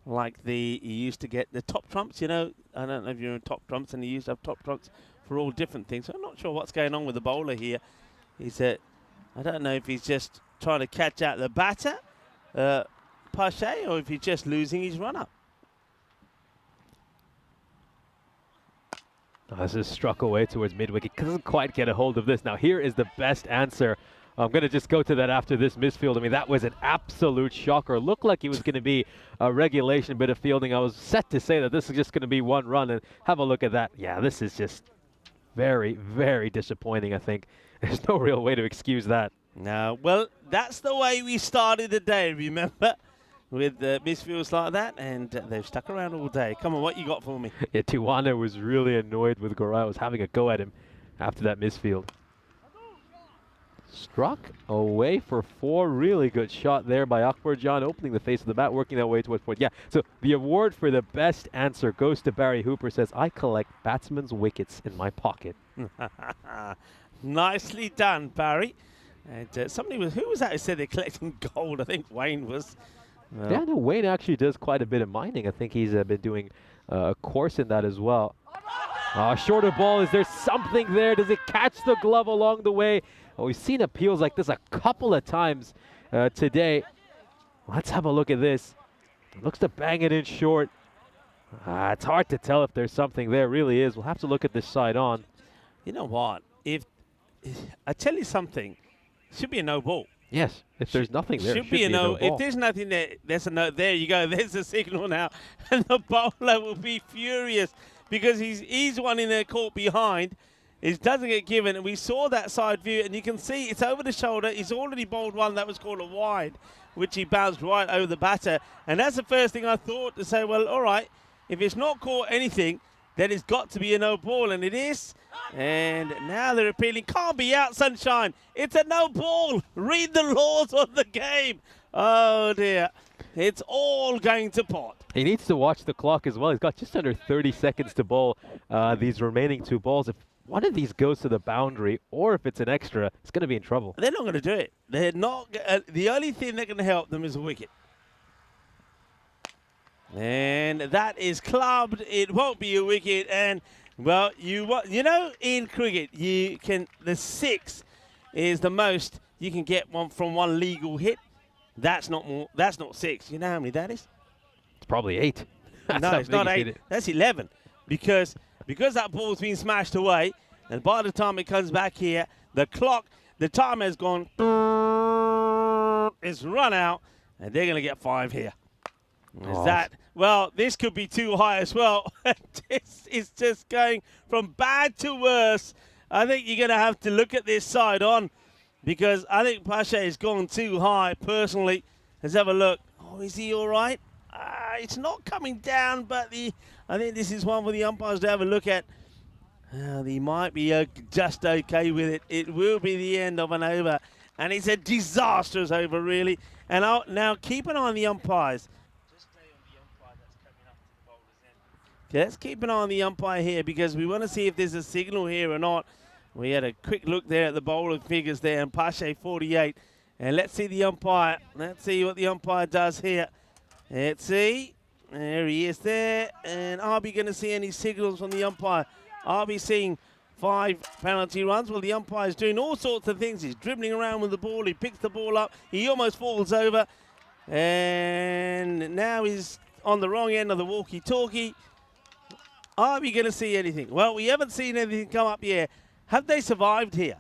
like you used to get the top trumps, you know. I don't know if you're in top trumps, and you used to have top trumps for all different things. So I'm not sure what's going on with the bowler here. I don't know if he's just trying to catch out the batter, Pache, or if he's just losing his run-up. This is struck away towards mid-wicket. Doesn't quite get a hold of this. Now here is the best answer. I'm going to just go to that after this misfield. I mean, that was an absolute shocker. Looked like it was going to be a regulation bit of fielding. I was set to say that this is just going to be one run, and have a look at that. Yeah, this is just very, very disappointing, I think. There's no real way to excuse that. No, well, that's the way we started the day, remember? With misfields like that, and they've stuck around all day. Come on, what you got for me? Yeah, Tiwana was really annoyed with Garai. Was having a go at him after that misfield. Struck away for 4. Really good shot there by Akbar John, opening the face of the bat, working that way towards point. Yeah, so the award for the best answer goes to Barry Hooper. Says, I collect batsmen's wickets in my pocket. Nicely done, Barry. And who was that who said they're collecting gold? I think Wayne was. Yeah, no, Wayne actually does quite a bit of mining. I think he's been doing a course in that as well. Shorter ball. Is there something there? Does it catch the glove along the way? Oh, we've seen appeals like this a couple of times today. Let's have a look at this. Looks to bang it in short. It's hard to tell if there's something there. Really is. We'll have to look at this side on. You know what? If I tell you something, it should be a no ball. Yes, if there's nothing there, should be a no. If there's nothing there, there's a no. There you go. There's the signal now, and the bowler will be furious because he's one in there caught behind. It doesn't get given, and we saw that side view, and you can see it's over the shoulder. He's already bowled one that was called a wide, which he bounced right over the batter, and that's the first thing I thought to say. Well, all right, if it's not caught anything, that it's got to be a no ball, and it is. And now they're appealing. Can't be out, Sunshine. It's a no ball. Read the laws of the game. Oh, dear. It's all going to pot. He needs to watch the clock as well. He's got just under 30 seconds to bowl these remaining 2 balls. If one of these goes to the boundary, or if it's an extra, it's going to be in trouble. They're not going to do it. They're not. The only thing that can help them is a wicket. And that is clubbed. It won't be a wicket. And, well, you know, in cricket, the 6 is the most you can get from one legal hit. That's not more. That's not 6. You know how many that is? It's probably 8. No, it's not 8. That's 11. Because that ball's been smashed away, and by the time it comes back here, the time has gone. It's run out, and they're going to get 5 here. Is that? Well, this could be too high as well. This is just going from bad to worse. I think you're going to have to look at this side on, because I think Pache has gone too high, personally. Let's have a look. Oh, is he all right? It's not coming down, but I think this is one for the umpires to have a look at. He might be just okay with it. It will be the end of an over, and it's a disastrous over, really. And now keep an eye on the umpires. Just stay on the umpire that's coming up to the bowler's end. Okay, let's keep an eye on the umpire here, because we want to see if there's a signal here or not. We had a quick look there at the bowler figures there, and Pache 48. And let's see the umpire. Let's see what the umpire does here. Let's see. There he is there. And are we going to see any signals from the umpire? Are we seeing 5 penalty runs? Well, the umpire is doing all sorts of things. He's dribbling around with the ball. He picks the ball up. He almost falls over. And now he's on the wrong end of the walkie-talkie. Are we going to see anything? Well, we haven't seen anything come up yet. Have they survived here?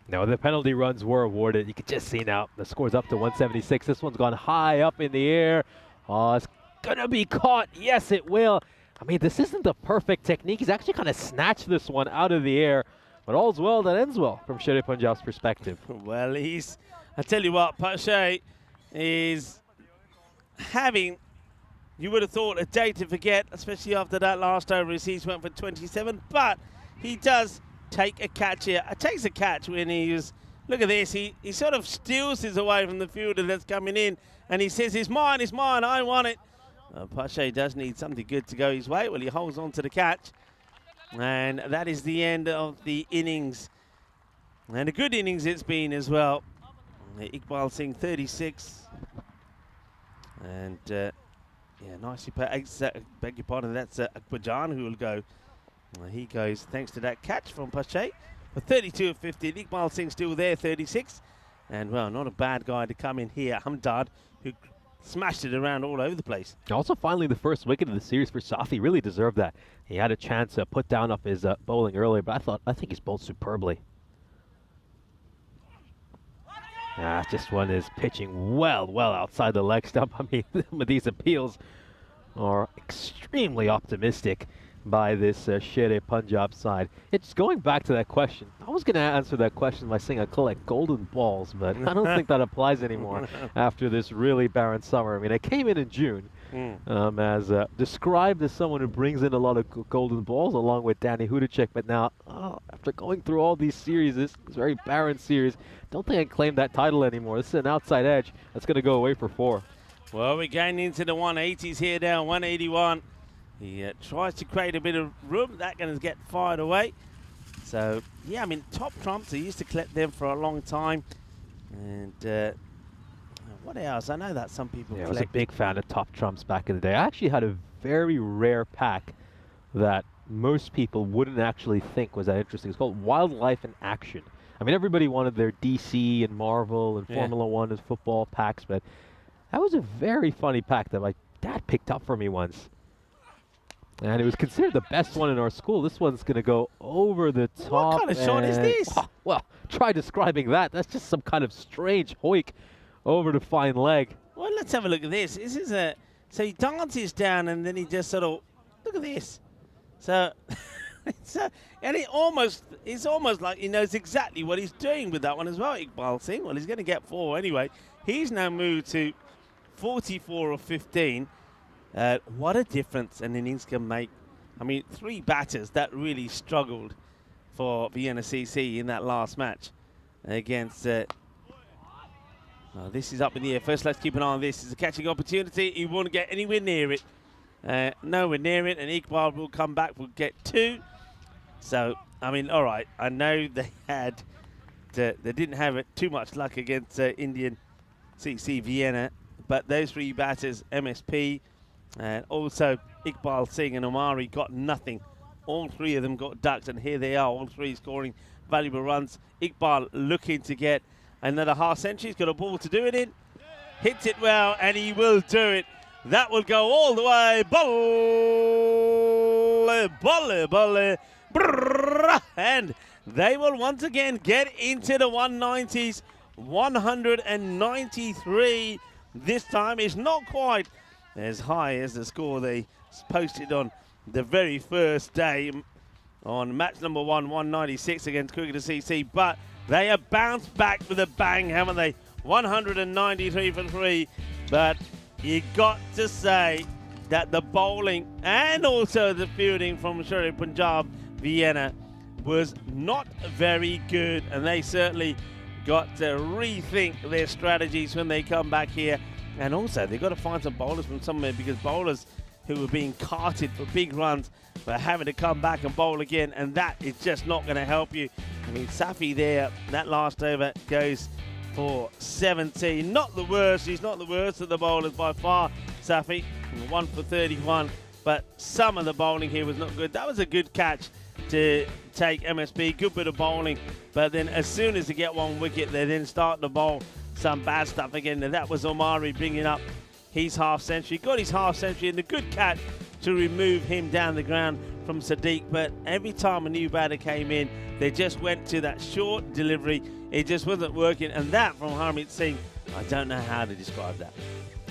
No, the penalty runs were awarded. You can just see now the score's up to 176. This one's gone high up in the air. Oh, it's going to be caught. Yes, it will. I mean, this isn't the perfect technique. He's actually kind of snatched this one out of the air. But all's well that ends well from Sher Punjab's perspective. Well, I tell you what, Pache is having, you would have thought, a day to forget, especially after that last over. He went for 27. But he does take a catch here. Takes a catch when he was, look at this, he sort of steals his away from the fielder that's coming in, and he says, it's mine, I want it. Pache does need something good to go his way. Well, he holds on to the catch, and that is the end of the innings. And a good innings it's been as well. Iqbal Singh 36, and yeah, nicely put. Beg your pardon, that's Akbar Jan who will go. He goes thanks to that catch from Pache for 32 of 50. Iqbal Singh still there, 36. And, well, not a bad guy to come in here. Hamdard, who smashed it around all over the place. Also, finally, the first wicket of the series for Safi. Really deserved that. He had a chance to put down up his bowling earlier, but I think he's bowled superbly. This one is pitching well outside the leg stump. I mean, some of these appeals are extremely optimistic by this Sher Punjab side. It's going back to that question. I was going to answer that question by saying I collect golden balls, but I don't think that applies anymore after this really barren summer. I mean, I came in June as described as someone who brings in a lot of golden balls along with Danny Hudacek, but now after going through all these series, this very barren series, don't think I can claim that title anymore. This is an outside edge that's going to go away for 4. Well, we're getting into the 180s here now, 181. He tries to create a bit of room. That going to get fired away. So, yeah, I mean, top trumps, I used to collect them for a long time. And what else? I know that some people collect. I was a big fan of top trumps back in the day. I actually had a very rare pack that most people wouldn't actually think was that interesting. It's called Wildlife in Action. I mean, everybody wanted their DC and Marvel and Formula One as football packs, but that was a very funny pack that my dad picked up for me once. And it was considered the best one in our school. This one's going to go over the top. What kind of shot is this? Well, try describing that. That's just some kind of strange hoik over the fine leg. Well, let's have a look at this. This is so he dances down and then he just sort of, look at this. So, and it's almost like he knows exactly what he's doing with that one as well, Iqbal Singh. Well, he's going to get 4 anyway. He's now moved to 44 of 15. What a difference an innings can make I mean, 3 batters that really struggled for Vienna CC in that last match against. This is up in the air. First, let's keep an eye on this. It's a catching opportunity. He won't get anywhere near it. Nowhere near it, and Iqbal will come back. Will get 2. So, I mean, all right. I know they had. They didn't have it too much luck against Indian CC Vienna, but those 3 batters, MSP, and also Iqbal Singh and Omari, got nothing. All 3 of them got ducked, and here they are, all 3 scoring valuable runs. Iqbal looking to get another half century. He's got a ball to do it in. Hits it well, and he will do it. That will go all the way. Bolle. And they will once again get into the 190s. 193. This time is not quite as high as the score they posted on the very first day on match number 1, 196 against Cricketer CC. But they have bounced back with a bang, haven't they? 193 for 3. But you got to say that the bowling and also the fielding from Sher Punjab Vienna was not very good, and they certainly got to rethink their strategies when they come back here. And also, they've got to find some bowlers from somewhere, because bowlers who were being carted for big runs were having to come back and bowl again, and that is just not going to help you. I mean, Safi there, that last over goes for 17. Not the worst. He's not the worst of the bowlers by far, Safi. 1 for 31, but some of the bowling here was not good. That was a good catch to take MSB, good bit of bowling, but then as soon as they get 1 wicket, they then start to bowl some bad stuff again, and that was Omari bringing up his half century. Got his half century, and a good catch to remove him down the ground from Sadiq, but every time a new batter came in, they just went to that short delivery. It just wasn't working, and that from Harmeet Singh, I don't know how to describe that.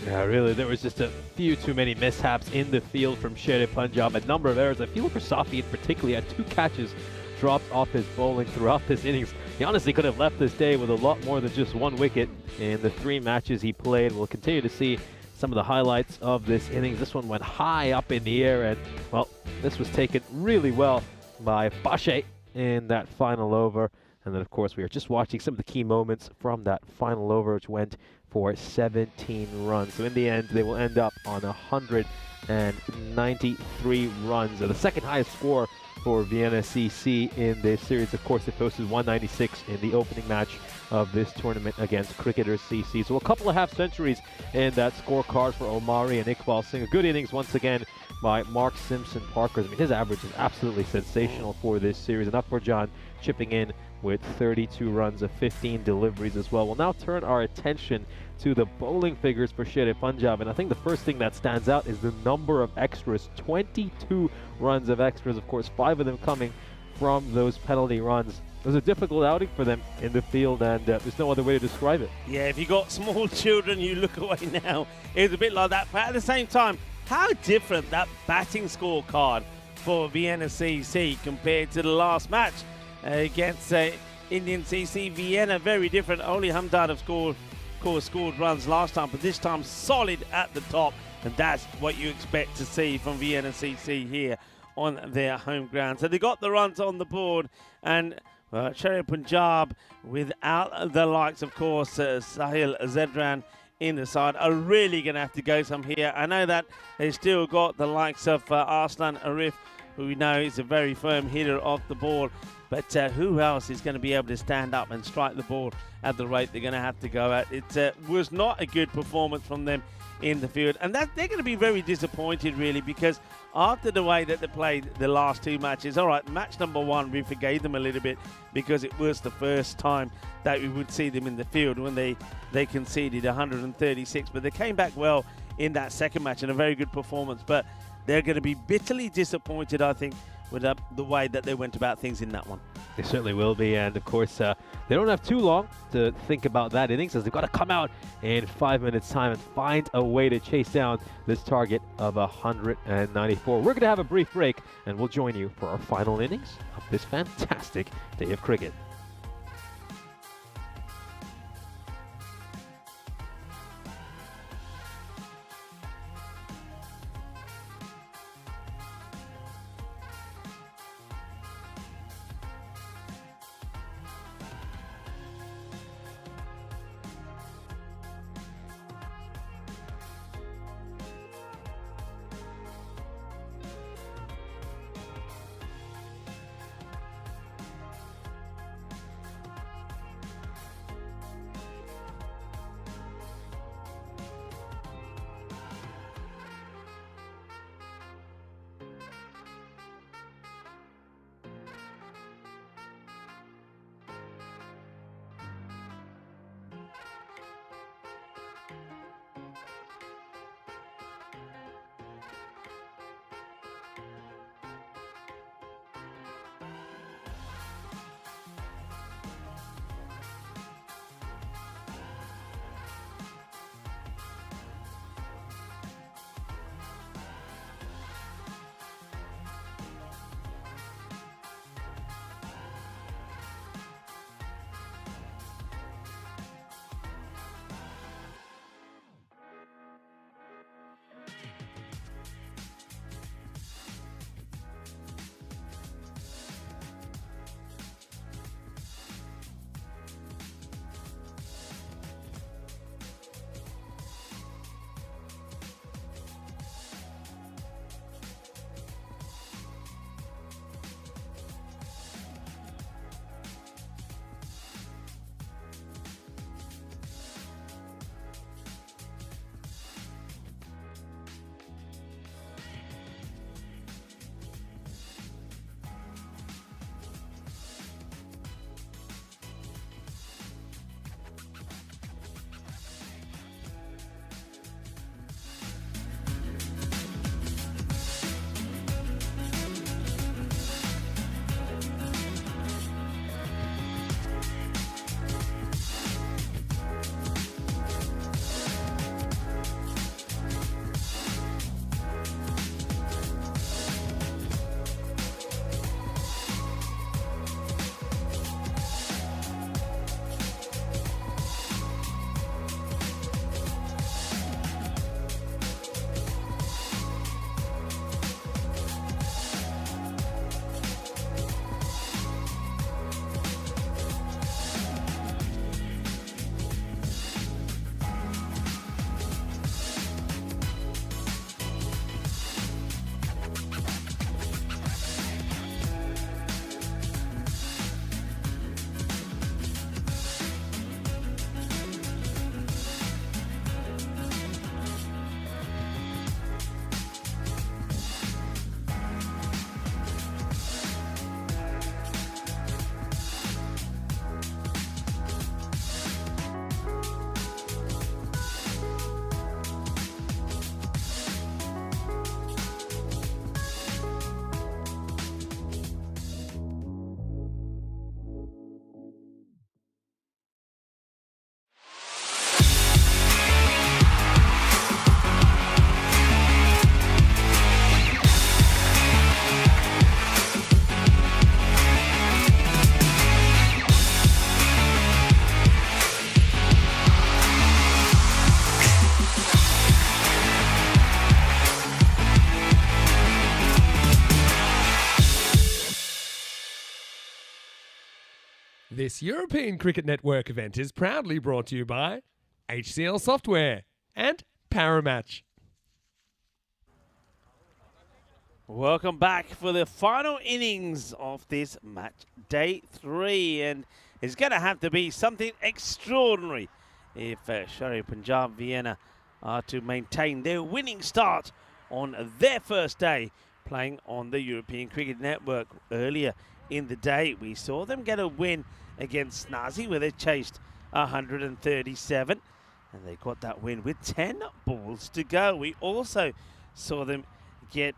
Yeah, really, there was just a few too many mishaps in the field from Sher Punjab. A number of errors. I feel for Safi in particular, had 2 catches dropped off his bowling throughout this innings. He honestly could have left this day with a lot more than just 1 wicket in the 3 matches he played. We'll continue to see some of the highlights of this innings. This one went high up in the air, and, well, this was taken really well by Bashe in that final over. And then, of course, we are just watching some of the key moments from that final over, which went for 17 runs. So in the end, they will end up on 193 runs. The second highest score for Vienna CC in this series. Of course, they posted 196 in the opening match of this tournament against Cricketer CC. So a couple of half centuries in that scorecard for Omari and Iqbal Singh. A good innings once again by Mark Simpson Parker. I mean, his average is absolutely sensational for this series. And Akbarjan chipping in with 32 runs of 15 deliveries as well. We'll now turn our attention to the bowling figures for Sher Punjab, and I think the first thing that stands out is the number of extras. 22 runs of extras, of course, 5 of them coming from those penalty runs. It was a difficult outing for them in the field, and there's no other way to describe it. Yeah, if you got small children, you look away now. It's a bit like that, but at the same time, how different that batting scorecard for Vienna CC compared to the last match against Indian CC Vienna. Very different. Only Hamdard have scored runs last time, but this time solid at the top, and that's what you expect to see from Vienna CC here on their home ground. So they got the runs on the board, and Sher Punjab, without the likes, of course, Sahil Zedran in the side, are really going to have to go some here. I know that they still got the likes of Arslan Arif, who we know is a very firm hitter off the ball. But who else is going to be able to stand up and strike the ball at the rate they're going to have to go at? It was not a good performance from them in the field. And that they're going to be very disappointed, really, because after the way that they played the last 2 matches, all right, match number 1, we forgave them a little bit because it was the first time that we would see them in the field when they conceded 136. But they came back well in that second match and a very good performance. But they're going to be bitterly disappointed, I think, with the way that they went about things in that one. They certainly will be, and of course they don't have too long to think about that innings, as they've got to come out in 5 minutes time and find a way to chase down this target of 194. We're going to have a brief break, and we'll join you for our final innings of this fantastic day of cricket. This European Cricket Network event is proudly brought to you by HCL Software and Paramatch. Welcome back for the final innings of this match, day 3, and it's going to have to be something extraordinary if Shari Punjab Vienna are to maintain their winning start on their first day playing on the European Cricket Network. Earlier in the day, we saw them get a win against Snazi where they chased 137, and they got that win with 10 balls to go. We also saw them get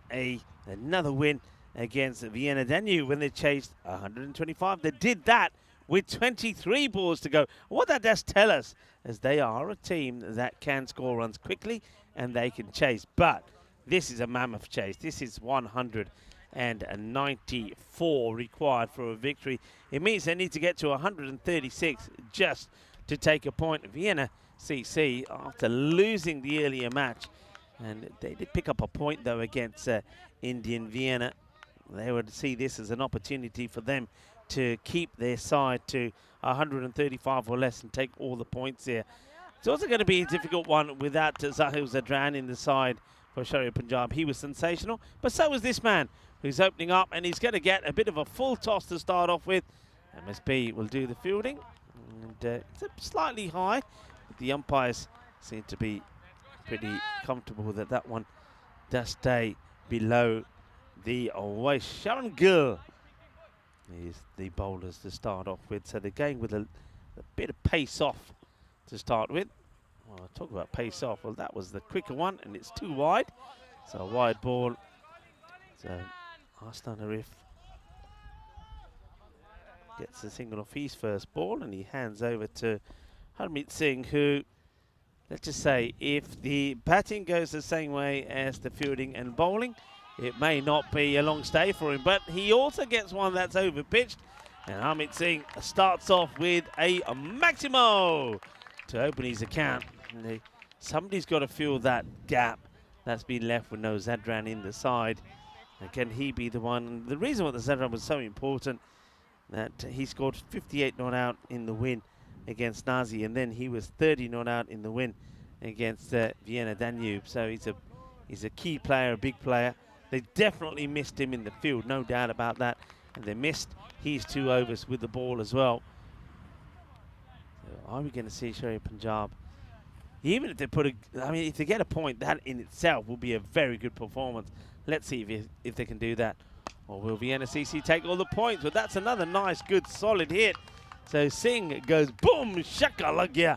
another win against Vienna Danube when they chased 125. They did that with 23 balls to go. What that does tell us is they are a team that can score runs quickly and they can chase. But this is a mammoth chase. This is 194 required for a victory. It means they need to get to 136 just to take a point. Vienna CC, after losing the earlier match, and they did pick up a point though against Indian Vienna, they would see this as an opportunity for them to keep their side to 135 or less and take all the points there. It's also going to be a difficult one without Zahil Zadran in the side for Shari Punjab. He was sensational, but so was this man who's opening up, and he's going to get a bit of a full toss to start off with. MSB will do the fielding, and it's slightly high. The umpires seem to be pretty comfortable that that one does stay below the waist. Sharon Gill is the bowlers to start off with, so they're going with a bit of pace off to start with. Well, talk about pace off. Well, that was the quicker one, and it's too wide. So a wide ball. So Arslan Arif gets a single off his first ball, and he hands over to Harmeet Singh, who, let's just say, if the batting goes the same way as the fielding and bowling, it may not be a long stay for him, but he also gets one that's over pitched, and Harmeet Singh starts off with a Maximo to open his account. And somebody's got to fill that gap that's been left with no Zadran in the side. And can he be the one? The reason why the Zadran was so important, that he scored 58 not out in the win against Nazi, and then he was 30 not out in the win against Vienna Danube. So he's a key player, a big player. They definitely missed him in the field, no doubt about that. And they missed his 2 overs with the ball as well. So are we going to see Shari Punjab? Even if they if they get a point, that in itself will be a very good performance. Let's see if they can do that. Or will Vienna CC take all the points? But that's another nice, good, solid hit. So Singh goes boom, shakalagya.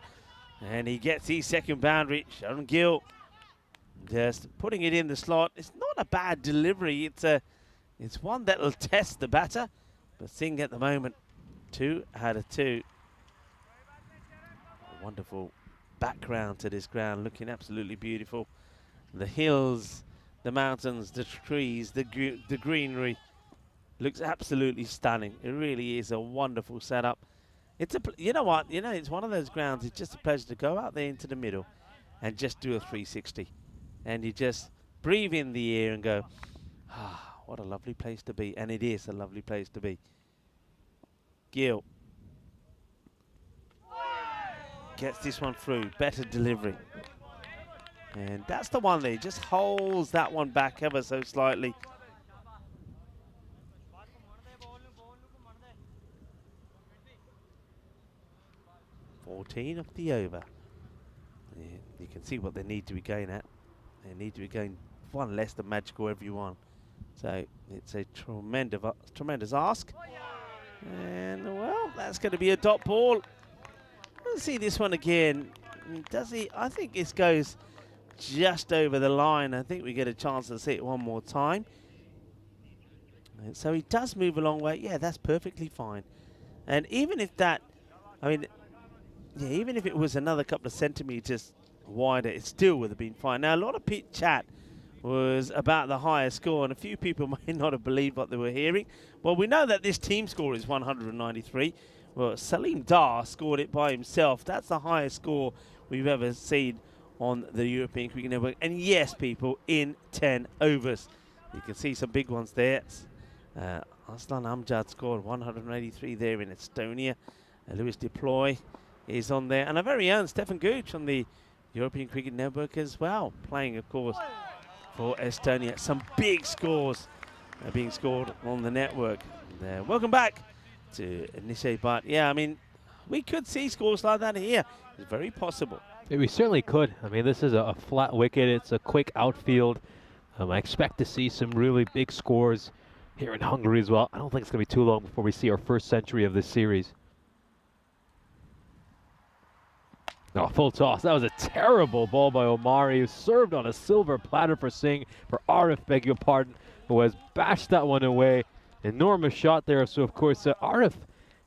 And he gets his second boundary. Sharon Gill just putting it in the slot. It's not a bad delivery. It's one that will test the batter. But Singh at the moment, 2 out of 2. A wonderful background to this ground, looking absolutely beautiful. The hills, the mountains, the trees, the greenery looks absolutely stunning. It really is a wonderful setup. It's you know what? You know, it's one of those grounds. It's just a pleasure to go out there into the middle and just do a 360. And you just breathe in the air and go, ah, what a lovely place to be. And it is a lovely place to be. Gill gets this one through. Better delivery. And that's the one there. Just holds that one back ever so slightly. (14 of the over). Yeah, you can see what they need to be going at. They need to be going one less than magical every one. So it's a tremendous ask. And well, that's going to be a dot ball. Let's see this one again. Does he? I think this goes just over the line. I think we get a chance to see it one more time. And so he does move a long way. Yeah, that's perfectly fine. And even if that, yeah, even if it was another couple of centimetres wider, it still would have been fine. Now, a lot of pit chat was about the higher score, and a few people may not have believed what they were hearing. Well, we know that this team score is 193. Well, Salim Dar scored it by himself. That's the highest score we've ever seen on the European Cricket Network. And yes, people, in 10 overs. You can see some big ones there. Aslan Amjad scored 183 there in Estonia. Lewis Deploy is on there. And our very own Stefan Gooch on the European Cricket Network as well, playing, of course, for Estonia. Some big scores are being scored on the network. And, welcome back to Nishay. But, yeah, I mean, we could see scores like that here. It's very possible. We certainly could. I mean, this is a flat wicket. It's a quick outfield. I expect to see some really big scores here in Hungary as well. I don't think it's going to be too long before we see our first century of this series. Oh, full toss. That was a terrible ball by Omari, who served on a silver platter for Singh, for Arif, beg your pardon, who has bashed that one away. Enormous shot there. So, of course, Arif,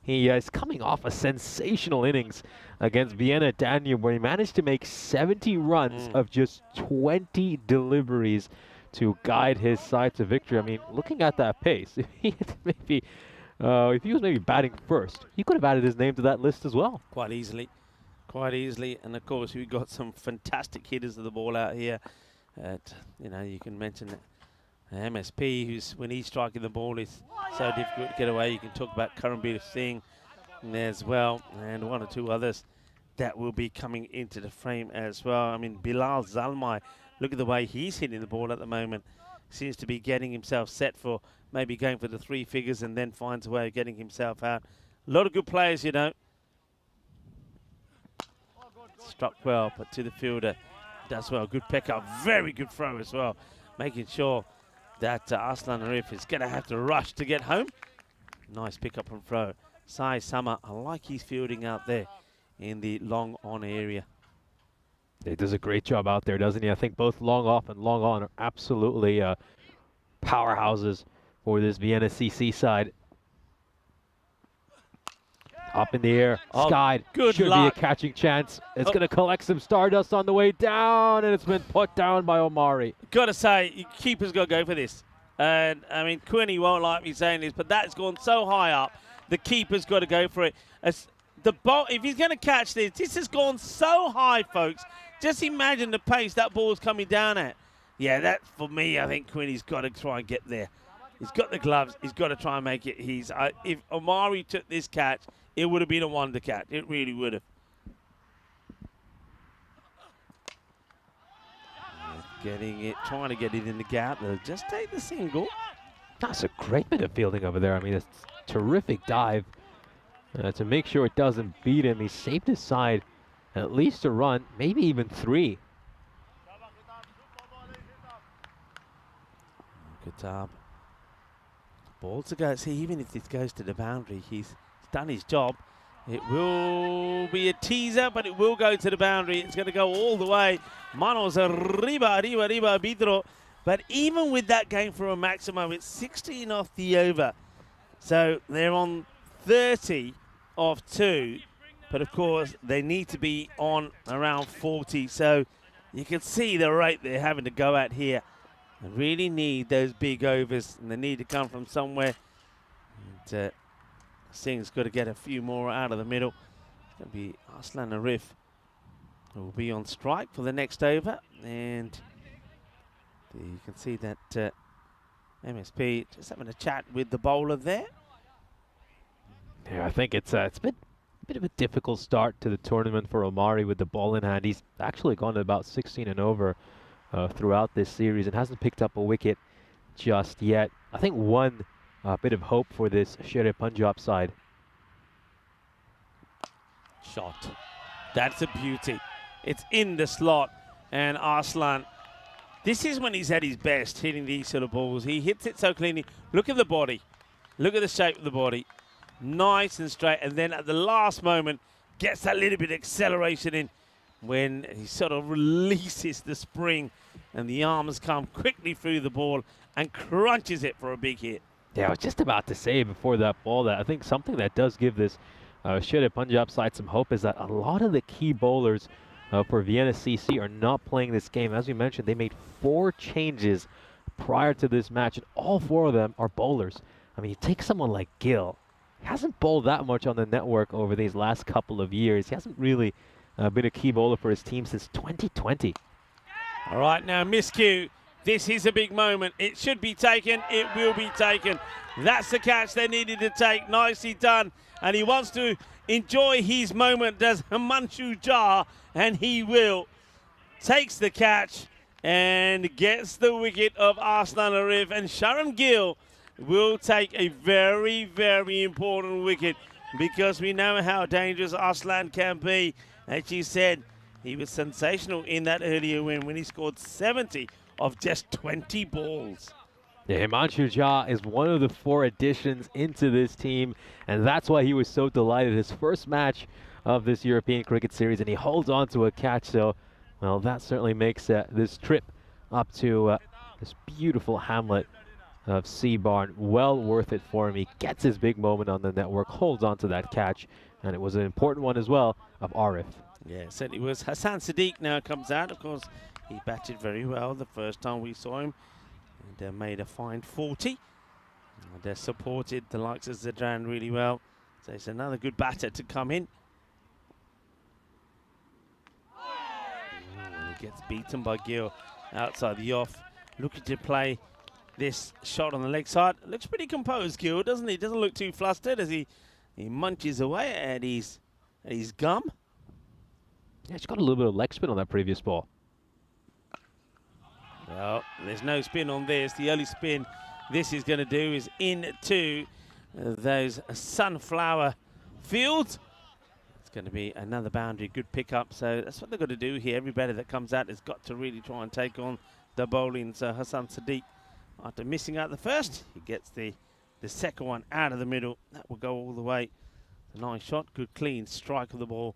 he is coming off a sensational innings against Vienna Danube, where he managed to make 70 runs of just 20 deliveries to guide his side to victory. I mean, looking at that pace, if he had maybe, if he was maybe batting first, he could have added his name to that list as well. Quite easily. Quite easily. And, of course, we've got some fantastic hitters of the ball out here. You know, you can mention MSP, who's, when he's striking the ball, is so difficult to get away. You can talk about Karanbir Singh there as well, and one or two others that will be coming into the frame as well. I mean, Bilal Zalmai, look at the way he's hitting the ball at the moment. Seems to be getting himself set for maybe going for the 3 figures and then finds a way of getting himself out. A lot of good players, you know. Struck well, but to the fielder does well. Good pick up, very good throw as well. Making sure that Aslan Arif is going to have to rush to get home. Nice pick up and throw. Sai Sama, I like his fielding out there in the long on area. He does a great job out there, doesn't he? I think both long off and long on are absolutely powerhouses for this Vienna CC side. Up in the air, skied. Good Should luck. be a catching chance. It's going to collect some stardust on the way down, and it's been put down by Omari. Got to say, keeper's got to go for this. And, I mean, Quinny won't like me saying this, but that's gone so high up, the keeper's got to go for it. As the ball, if he's going to catch this has gone so high, folks. Just imagine the pace that ball's coming down at. Yeah, that, for me, I think Quinny's got to try and get there. He's got the gloves. He's got to try and make it his. If Omari took this catch, it would have been a wonder catch. It really would have. Getting it, trying to get it in the gap. They'll just take the single. That's a great bit of fielding over there. I mean, it's a terrific dive to make sure it doesn't beat him. He saved his side at least a run, maybe even 3. Good job. Ball to go. See, even if this goes to the boundary, he's done his job. It will be a teaser, but it will go to the boundary. It's going to go all the way. Manos arriba, Vidro. But even with that going for a maximum, it's 16 off the over. So they're on 30 off 2. But, of course, they need to be on around 40. So you can see the rate they're having to go at here. They really need those big overs, and they need to come from somewhere. And, Singh's got to get a few more out of the middle. It's going to be Aslan Arif who will be on strike for the next over. And you can see that MSP just having a chat with the bowler there. Yeah, I think it's been a bit of a difficult start to the tournament for Omari with the ball in hand. He's actually gone to about 16 and over throughout this series and hasn't picked up a wicket just yet. I think one bit of hope for this Sher-e Punjab side. Shot. That's a beauty. It's in the slot. And Arslan, this is when he's at his best, hitting these sort of balls. He hits it so cleanly. Look at the body. Look at the shape of the body. Nice and straight. And then at the last moment, gets that little bit of acceleration in when he sort of releases the spring and the arms come quickly through the ball and crunches it for a big hit. Yeah, I was just about to say before that ball that I think something that does give this Sher-e Punjab side some hope is that a lot of the key bowlers for Vienna CC are not playing this game. As we mentioned, they made 4 changes prior to this match, and all 4 of them are bowlers. I mean, you take someone like Gill. He hasn't bowled that much on the network over these last couple of years. He hasn't really been a key bowler for his team since 2020. All right, now miscue This is a big moment. It should be taken. It will be taken. That's the catch they needed to take. Nicely done. And he wants to enjoy his moment, does Himanshu Jha, and he will. Takes the catch and gets the wicket of Arslan Arif. And Sharon Gill will take a very, very important wicket because we know how dangerous Arslan can be. As she said, he was sensational in that earlier win when he scored 70 of just 20 balls. Yeah, Himanshu Jha is one of the 4 additions into this team, and that's why he was so delighted. His first match of this European Cricket Series, and he holds on to a catch. So, well, that certainly makes this trip up to this beautiful hamlet of Seabarn well worth it for him. He gets his big moment on the network, holds on to that catch, and it was an important one as well of Arif. Yeah, it certainly was. Hassan Siddique now comes out. Of course, he batted very well the first time we saw him and made a fine 40. And supported the likes of Zadran really well. So it's another good batter to come in. And he gets beaten by Gill outside the off. Looking to play this shot on the leg side. Looks pretty composed, Gill, doesn't he? Doesn't look too flustered as he munches away at his gum. Yeah, he's got a little bit of leg spin on that previous ball. Well, there's no spin on this. The only spin this is going to do is into those sunflower fields. It's going to be another boundary, good pickup. So that's what they've got to do here. Everybody that comes out has got to really try and take on the bowling. So Hassan Siddique, after missing out the first, he gets the second one out of the middle. That will go all the way. A nice shot, good clean strike of the ball.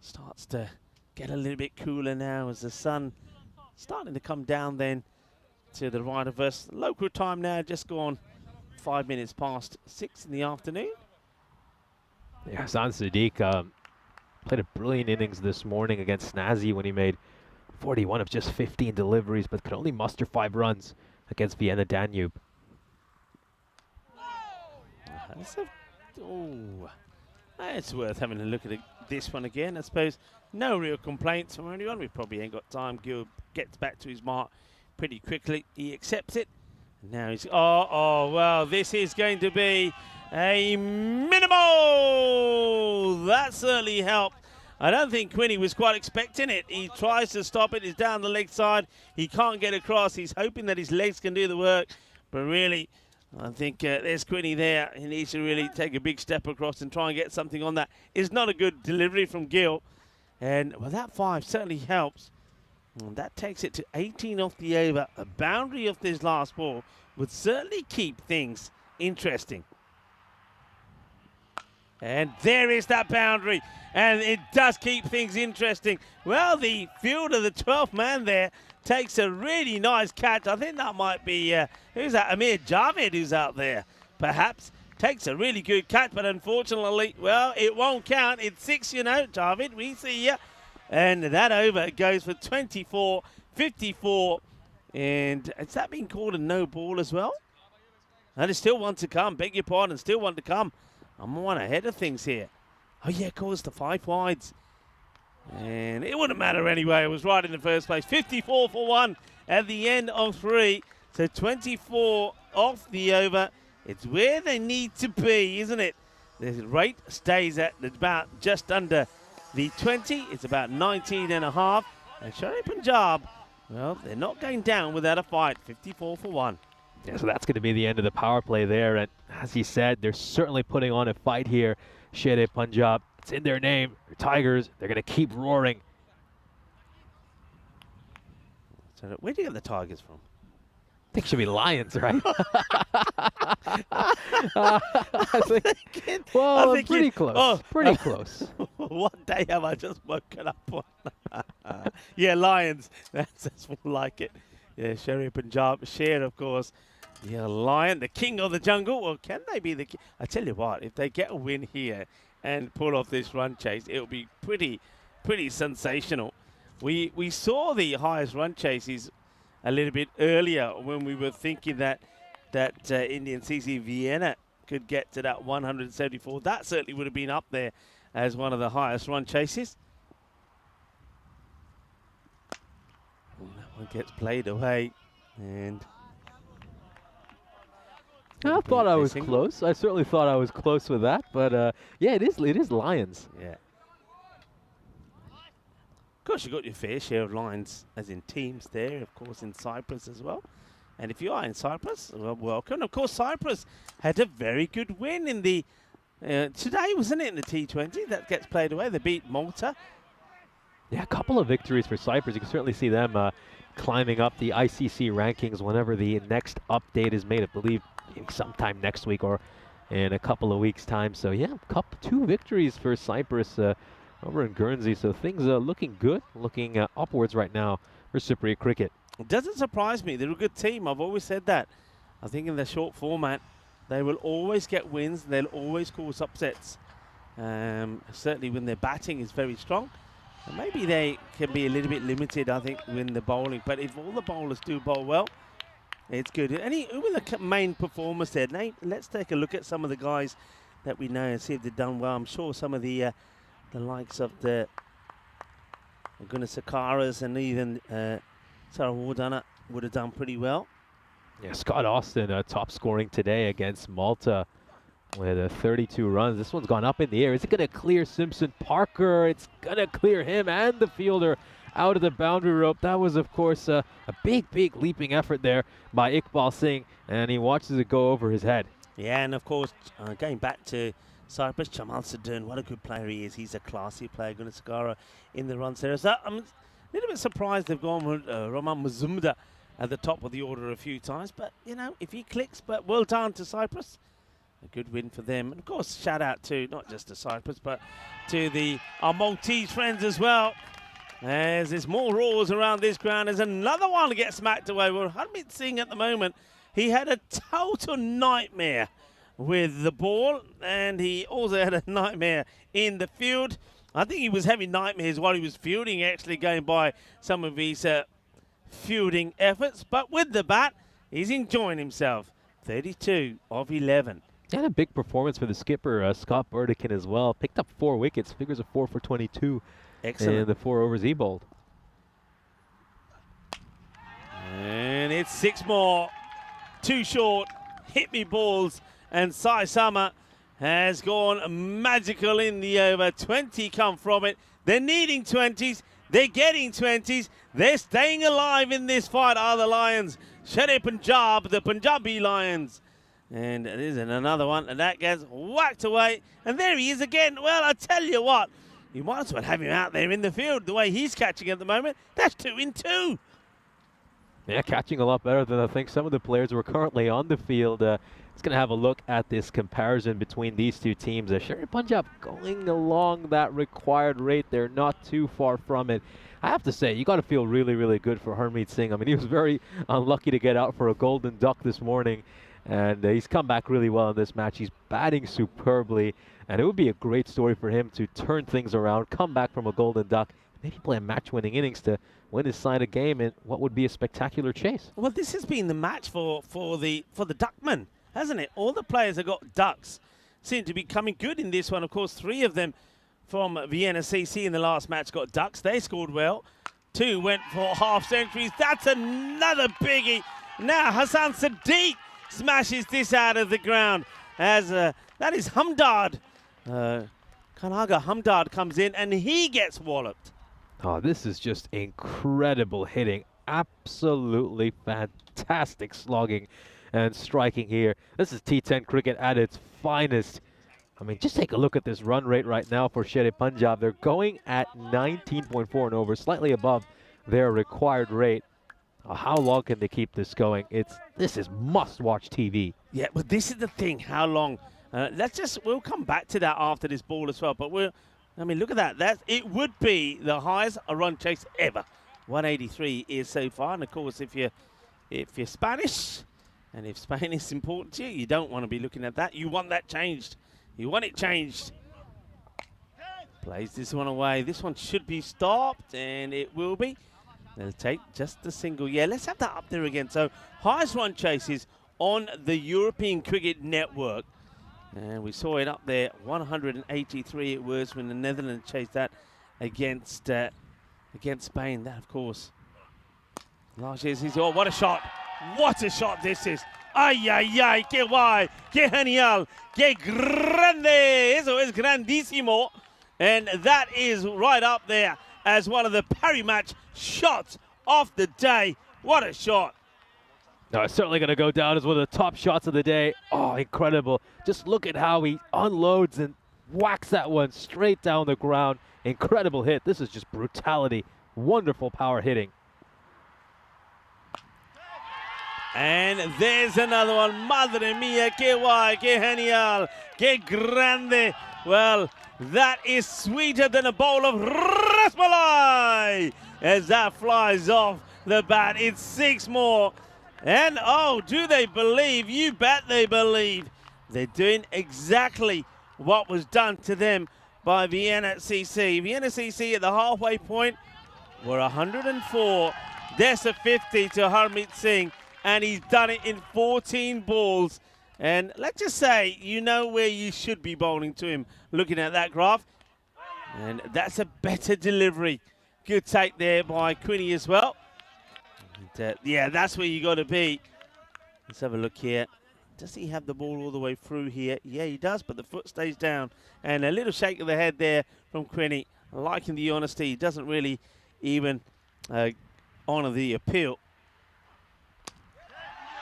Starts to get a little bit cooler now as the sun starting to come down then to the right of us. Local time now just gone 5 minutes past 6 in the afternoon. Yeah, Hassan Siddique played a brilliant innings this morning against Snazzy when he made 41 of just 15 deliveries, but could only muster 5 runs against Vienna Danube. It's worth having a look at this one again. I suppose no real complaints from anyone. We probably ain't got time. Gill gets back to his mark pretty quickly. He accepts it. Now he's well, this is going to be a minimal. That certainly helped. I don't think Quinny was quite expecting it. He tries to stop it. It's down the leg side. He can't get across. He's hoping that his legs can do the work. But really, I think there's Quinny there. He needs to really take a big step across and try and get something on that. It's not a good delivery from Gill. And well, that 5 certainly helps. And that takes it to 18 off the over. A boundary of this last ball would certainly keep things interesting. And there is that boundary. And it does keep things interesting. Well, the fielder, the 12th man there, takes a really nice catch. I think that might be, who's that? Amir Javed who's out there, perhaps. Takes a really good catch, but unfortunately, well, it won't count. It's 6, you know, Javed, we see you. And that over goes for 24, 54. And has that been called a no ball as well? And there's still one to come. Beg your pardon, still one to come. I'm one ahead of things here. Oh, yeah, of course, the 5 wides. And it wouldn't matter anyway. It was right in the first place. 54 for 1 at the end of 3. So 24 off the over. It's where they need to be, isn't it? The rate stays at about just under the 20. It's about 19.5. And Shari Punjab, well, they're not going down without a fight. 54 for 1. Yeah, so that's going to be the end of the power play there. And as he said, they're certainly putting on a fight here. Shere Punjab, it's in their name. They're Tigers. They're going to keep roaring. So where do you get the Tigers from? I think it should be Lions, right? Pretty close. Oh, pretty close. What day have I just woken up on? Yeah, Lions. That's more like it. Yeah, Shere Punjab. Shere, of course. Yeah, Lion, the king of the jungle. Well, can they be the king? I tell you what, if they get a win here and pull off this run chase, it'll be pretty sensational. We saw the highest run chases a little bit earlier when we were thinking that Indian CC Vienna could get to that 174. That certainly would have been up there as one of the highest run chases. And that one gets played away. And I thought I was single. close. I certainly thought I was close with that, but yeah, it is Lions. Yeah. Of course, you've got your fair share of lines, as in teams there, of course, in Cyprus as well. And if you are in Cyprus, well, welcome. Of course, Cyprus had a very good win in the, today, wasn't it, in the T20? That gets played away. They beat Malta. Yeah, a couple of victories for Cyprus. You can certainly see them climbing up the ICC rankings whenever the next update is made. I believe maybe sometime next week or in a couple of weeks' time. So yeah, two victories for Cyprus over in Guernsey. So things are looking good, looking upwards right now for Cypriot cricket. It doesn't surprise me. They're a good team. I've always said that. I think in the short format, they will always get wins. They'll always cause upsets. Certainly when their batting is very strong. And maybe they can be a little bit limited, I think, when the bowling. But if all the bowlers do bowl well, it's good. Who were the main performers there? Let's take a look at some of the guys that we know and see if they've done well. I'm sure some of the likes of the Sakaras and even Sarah Wardana would have done pretty well. Yeah, Scott Austin top scoring today against Malta with 32 runs. This one's gone up in the air. Is it going to clear Simpson Parker? It's going to clear him and the fielder out of the boundary rope. That was, of course, a big leaping effort there by Iqbal Singh, and he watches it go over his head. Yeah, and of course, going back to Cyprus, Jamal Sadun, what a good player he is. He's a classy player. Gunasagara in the runs there. So I'm a little bit surprised they've gone with Roman Mazumda at the top of the order a few times. But, you know, if he clicks, but well done to Cyprus. A good win for them. And, of course, shout out to not just to Cyprus, but to our Maltese friends as well. As there's more roars around this ground. There's another one that gets smacked away. Well, Harmeet Singh at the moment, he had a total nightmare with the ball, and he also had a nightmare in the field. I think he was having nightmares while he was fielding, actually going by some of his fielding efforts. But with the bat, he's enjoying himself. 32 of 11. And a big performance for the skipper, Scott Burdekin, as well. Picked up 4 wickets, figures of 4 for 22. Excellent. And the 4 overs he bowled. And it's 6 more. 2 short. Hit me balls. And Sai Sama has gone magical in the over. 20 come from it. They're needing 20s. They're getting 20s. They're staying alive in this fight, are the Lions. Shere Punjab, the Punjabi Lions. And it is another one, and that gets whacked away. And there he is again. Well, I tell you what, you might as well have him out there in the field the way he's catching at the moment. That's 2 in 2. Yeah, catching a lot better than I think some of the players who are currently on the field. It's going to have a look at this comparison between these two teams. Shere Punjab going along that required rate. They're not too far from it. I have to say, you got to feel really good for Harmeet Singh. I mean, he was very unlucky to get out for a golden duck this morning. And he's come back really well in this match. He's batting superbly. And it would be a great story for him to turn things around, come back from a golden duck, maybe play a match-winning innings to win his side a game in what would be a spectacular chase. Well, this has been the match for the Duckmen, hasn't it? All the players have got ducks. Seem to be coming good in this one. Of course, 3 of them from Vienna CC in the last match got ducks. They scored well. 2 went for half centuries. That's another biggie. Now Hassan Sadiq smashes this out of the ground as that is Hamdard. Kanaga Hamdard comes in and he gets walloped. Oh, this is just incredible hitting. Absolutely fantastic slogging and striking here. This is T10 cricket at its finest. I mean, just take a look at this run rate right now for Shere Punjab. They're going at 19.4 and over, slightly above their required rate. How long can they keep this going? This is must-watch TV. Yeah, but this is the thing. How long? We'll come back to that after this ball as well. But look at that. It would be the highest run chase ever. 183 is so far. And of course, if you're Spanish, and if Spain is important to you, you don't want to be looking at that. You want that changed. You want it changed. Plays this one away. This one should be stopped, and it will be. They'll take just a single. Yeah, let's have that up there again. So, highest run chases on the European Cricket Network. And we saw it up there, 183 it was when the Netherlands chased that against Spain. That, of course, last year's, what a shot. What a shot this is. Ay, ay, ay, qué guay, qué genial, qué grande. Eso es grandísimo. And that is right up there as one of the Parry match shots of the day. What a shot. No, it's certainly going to go down as one of the top shots of the day. Oh, incredible. Just look at how he unloads and whacks that one straight down the ground. Incredible hit. This is just brutality. Wonderful power hitting. And there's another one. Madre mía, qué guay, qué genial, qué grande. Well, that is sweeter than a bowl of rasmalai as that flies off the bat. It's 6 more. And oh, do they believe? You bet they believe. They're doing exactly what was done to them by Vienna CC. Vienna CC at the halfway point were 104. There's a 50 to Harmeet Singh, and he's done it in 14 balls. And let's just say, you know where you should be bowling to him, looking at that graph. And that's a better delivery. Good take there by Quinny as well. And, yeah, that's where you got to be. Let's have a look here. Does he have the ball all the way through here? Yeah, he does, but the foot stays down. And a little shake of the head there from Quinny. Liking the honesty. He doesn't really even honour the appeal.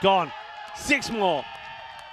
Gone. 6 more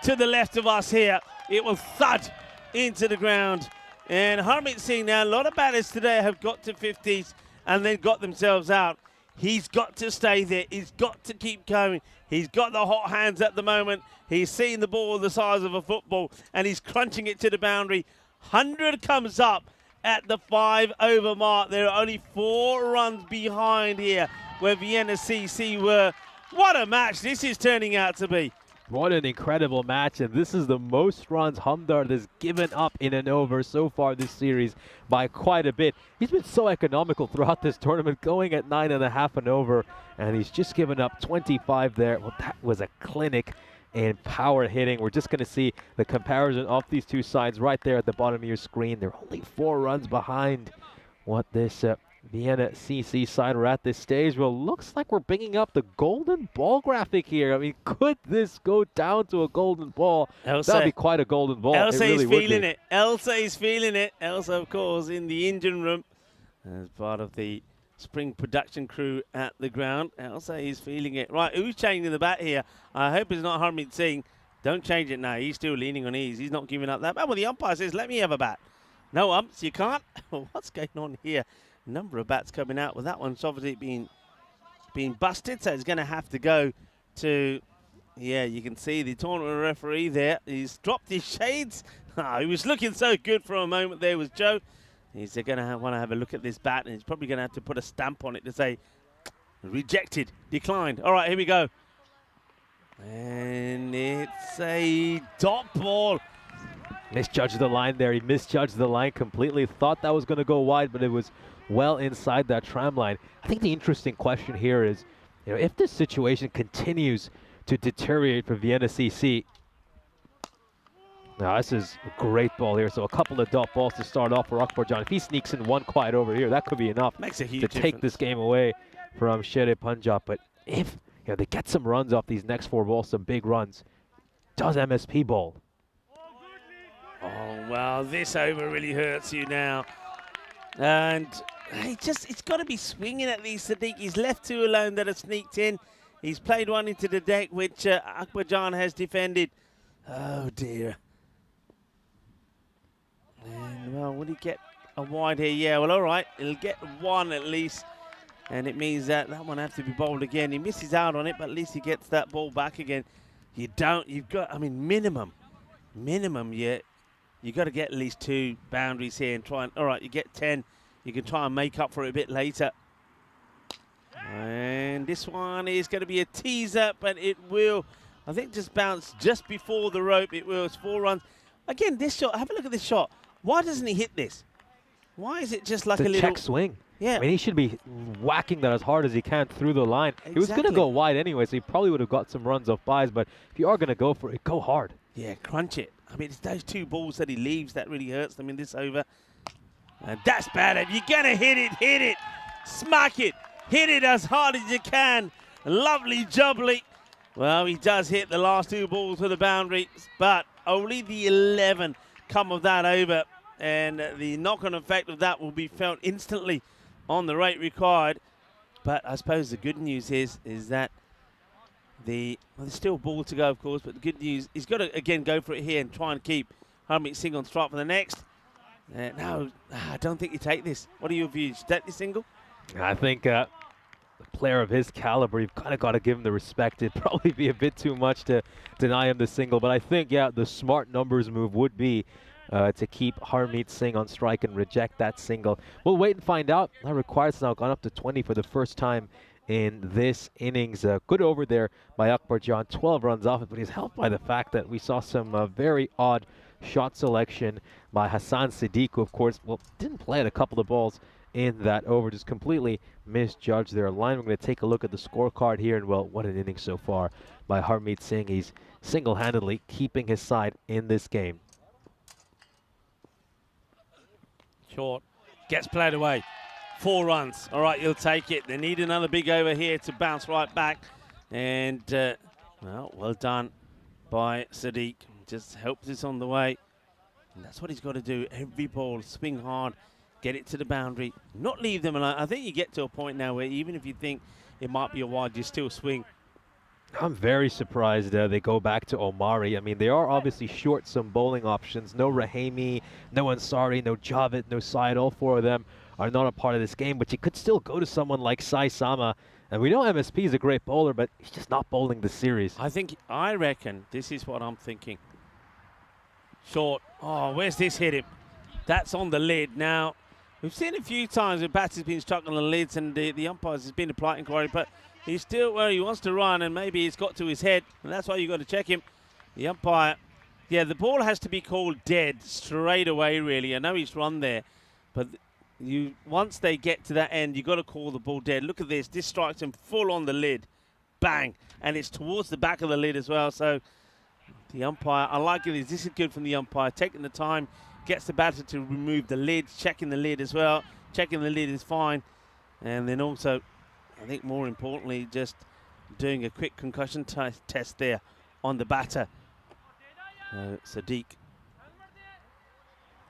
to the left of us here. It will thud into the ground. And Harmeet Singh now, a lot of batters today have got to 50s and then got themselves out. He's got to stay there. He's got to keep going. He's got the hot hands at the moment. He's seeing the ball the size of a football and he's crunching it to the boundary. 100 comes up at the 5-over mark. There are only 4 runs behind here where Vienna CC were. What a match this is turning out to be. What an incredible match, and this is the most runs Hamdard has given up in an over so far this series by quite a bit. He's been so economical throughout this tournament, going at 9.5 and over, and he's just given up 25 there. Well, that was a clinic in power hitting. We're just going to see the comparison of these two sides right there at the bottom of your screen. They're only 4 runs behind what this Vienna CC side are at this stage. Well, looks like we're bringing up the golden ball graphic here. I mean, could this go down to a golden ball? That'd be quite a golden ball. Elsa really is feeling it. Elsa is feeling it. Elsa, of course, in the engine room as part of the spring production crew at the ground. Elsa is feeling it. Right, who's changing the bat here? I hope it's not Harmeet Singh. Don't change it now. He's still leaning on ease. He's not giving up that bat. Well, the umpire says, let me have a bat. No umps, you can't. What's going on here? Number of bats coming out with that one's obviously being busted, so it's going to have to go to, yeah, you can see the tournament referee there. He's dropped his shades. He was looking so good for a moment there was Joe. He's going to want to have a look at this bat, and he's probably going to have to put a stamp on it to say rejected, declined. All right, here we go. And it's a dot ball. Misjudged the line there. He misjudged the line completely. Thought that was going to go wide, but it was well inside that tram line. I think the interesting question here is, you know, if this situation continues to deteriorate for Vienna CC. Now, this is a great ball here. So a couple of dot balls to start off for Akbarjan. If he sneaks in one quiet over here, that could be enough Makes a huge to difference. take this game away from Shere Punjab. But if they get some runs off these next 4 balls, some big runs, does MSP bowl? Oh, well, this over really hurts you now. And it's got to be swinging at these, Sadiq. He's left 2 alone that have sneaked in. He's played one into the deck, which Akbarjan has defended. Oh, dear. And, well, will he get a wide here? Yeah, well, all right. He'll get 1 at least. And it means that one has to be bowled again. He misses out on it, but at least he gets that ball back again. You've got, I mean, minimum, yeah. You've got to get at least 2 boundaries here and try and, all right, you get 10. You can try and make up for it a bit later. And this one is going to be a teaser, but it will, I think, just bounce just before the rope. It will. It's 4 runs. Again, this shot, have a look at this shot. Why doesn't he hit this? Why is it just like a little check swing? Yeah. I mean, he should be whacking that as hard as he can through the line. Exactly. He was going to go wide anyway, so he probably would have got some runs off buys, but if you are going to go for it, go hard. Yeah, crunch it. I mean, it's those 2 balls that he leaves that really hurts them in this over. And that's bad. If you're going to hit it. Smack it. Hit it as hard as you can. Lovely jubbly. Well, he does hit the last 2 balls for the boundary, but only the 11 come of that over, and the knock-on effect of that will be felt instantly on the rate required. But I suppose the good news is that there's still a ball to go, of course, but the good news, he's got to, again, go for it here and try and keep Harmeet Singh on strike for the next. No, I don't think you take this. What are your views? Take this single? I think a player of his caliber, you've kind of got to give him the respect. It'd probably be a bit too much to deny him the single, but I think, yeah, the smart numbers move would be to keep Harmeet Singh on strike and reject that single. We'll wait and find out. That required's now gone up to 20 for the first time in this innings. Good over there by Akbar John, 12 runs off it, but he's helped by the fact that we saw some very odd shot selection by Hassan Siddiq, who, of course, well, didn't play at a couple of balls in that over, just completely misjudged their line. We're going to take a look at the scorecard here, and, well, what an inning so far by Harmeet Singh. He's single-handedly keeping his side in this game. Short, gets played away. 4 runs. All right, you'll take it. They need another big over here to bounce right back. And, well done by Sadiq. Just helps us on the way. And that's what he's got to do. Every ball, swing hard, get it to the boundary, not leave them alone. I think you get to a point now where even if you think it might be a wide, you still swing. I'm very surprised they go back to Omari. I mean, they are obviously short some bowling options. No Rahimi, no Ansari, no Javed, no Syed. All 4 of them are not a part of this game, but you could still go to someone like Sai Sama. And we know MSP is a great bowler, but he's just not bowling the series. I reckon this is what I'm thinking. Short. Oh, where's this hit him? That's on the lid. Now, we've seen a few times where batters been struck on the lids and the umpires has been a polite inquiry, but he's still where he wants to run, and maybe it's got to his head, and that's why you've got to check him. The umpire, yeah, the ball has to be called dead straight away, really. I know he's run there, but once they get to that end, you've got to call the ball dead. Look at this. This strikes him full on the lid. Bang. And it's towards the back of the lid as well. So the umpire, I like it. This is good from the umpire. Taking the time, gets the batter to remove the lid, checking the lid as well. Checking the lid is fine. And then also, I think more importantly, just doing a quick concussion test there on the batter. Sadiq.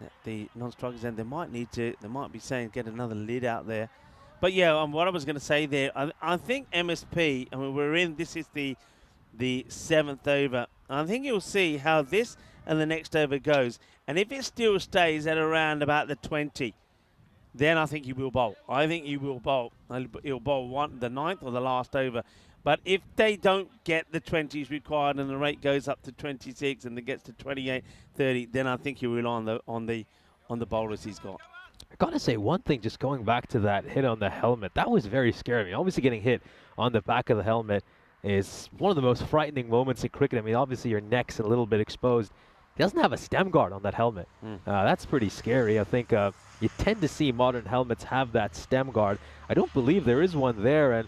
At the non-strikers end, they might be saying get another lid out there. But yeah, what I was going to say there, I think MSP, I mean, this is the 7th over. I think you'll see how this and the next over goes. And if it still stays at around about the 20, then I think he will bowl. I think he will bowl. He'll bowl the 9th or the last over. But if they don't get the 20s required and the rate goes up to 26 and it gets to 28, 30, then I think he will on the bowlers he's got. I gotta say one thing, just going back to that hit on the helmet, that was very scary. I mean, obviously getting hit on the back of the helmet is one of the most frightening moments in cricket. I mean, obviously your neck's a little bit exposed. He doesn't have a stem guard on that helmet. That's pretty scary. I think you tend to see modern helmets have that stem guard. I don't believe there is one there, and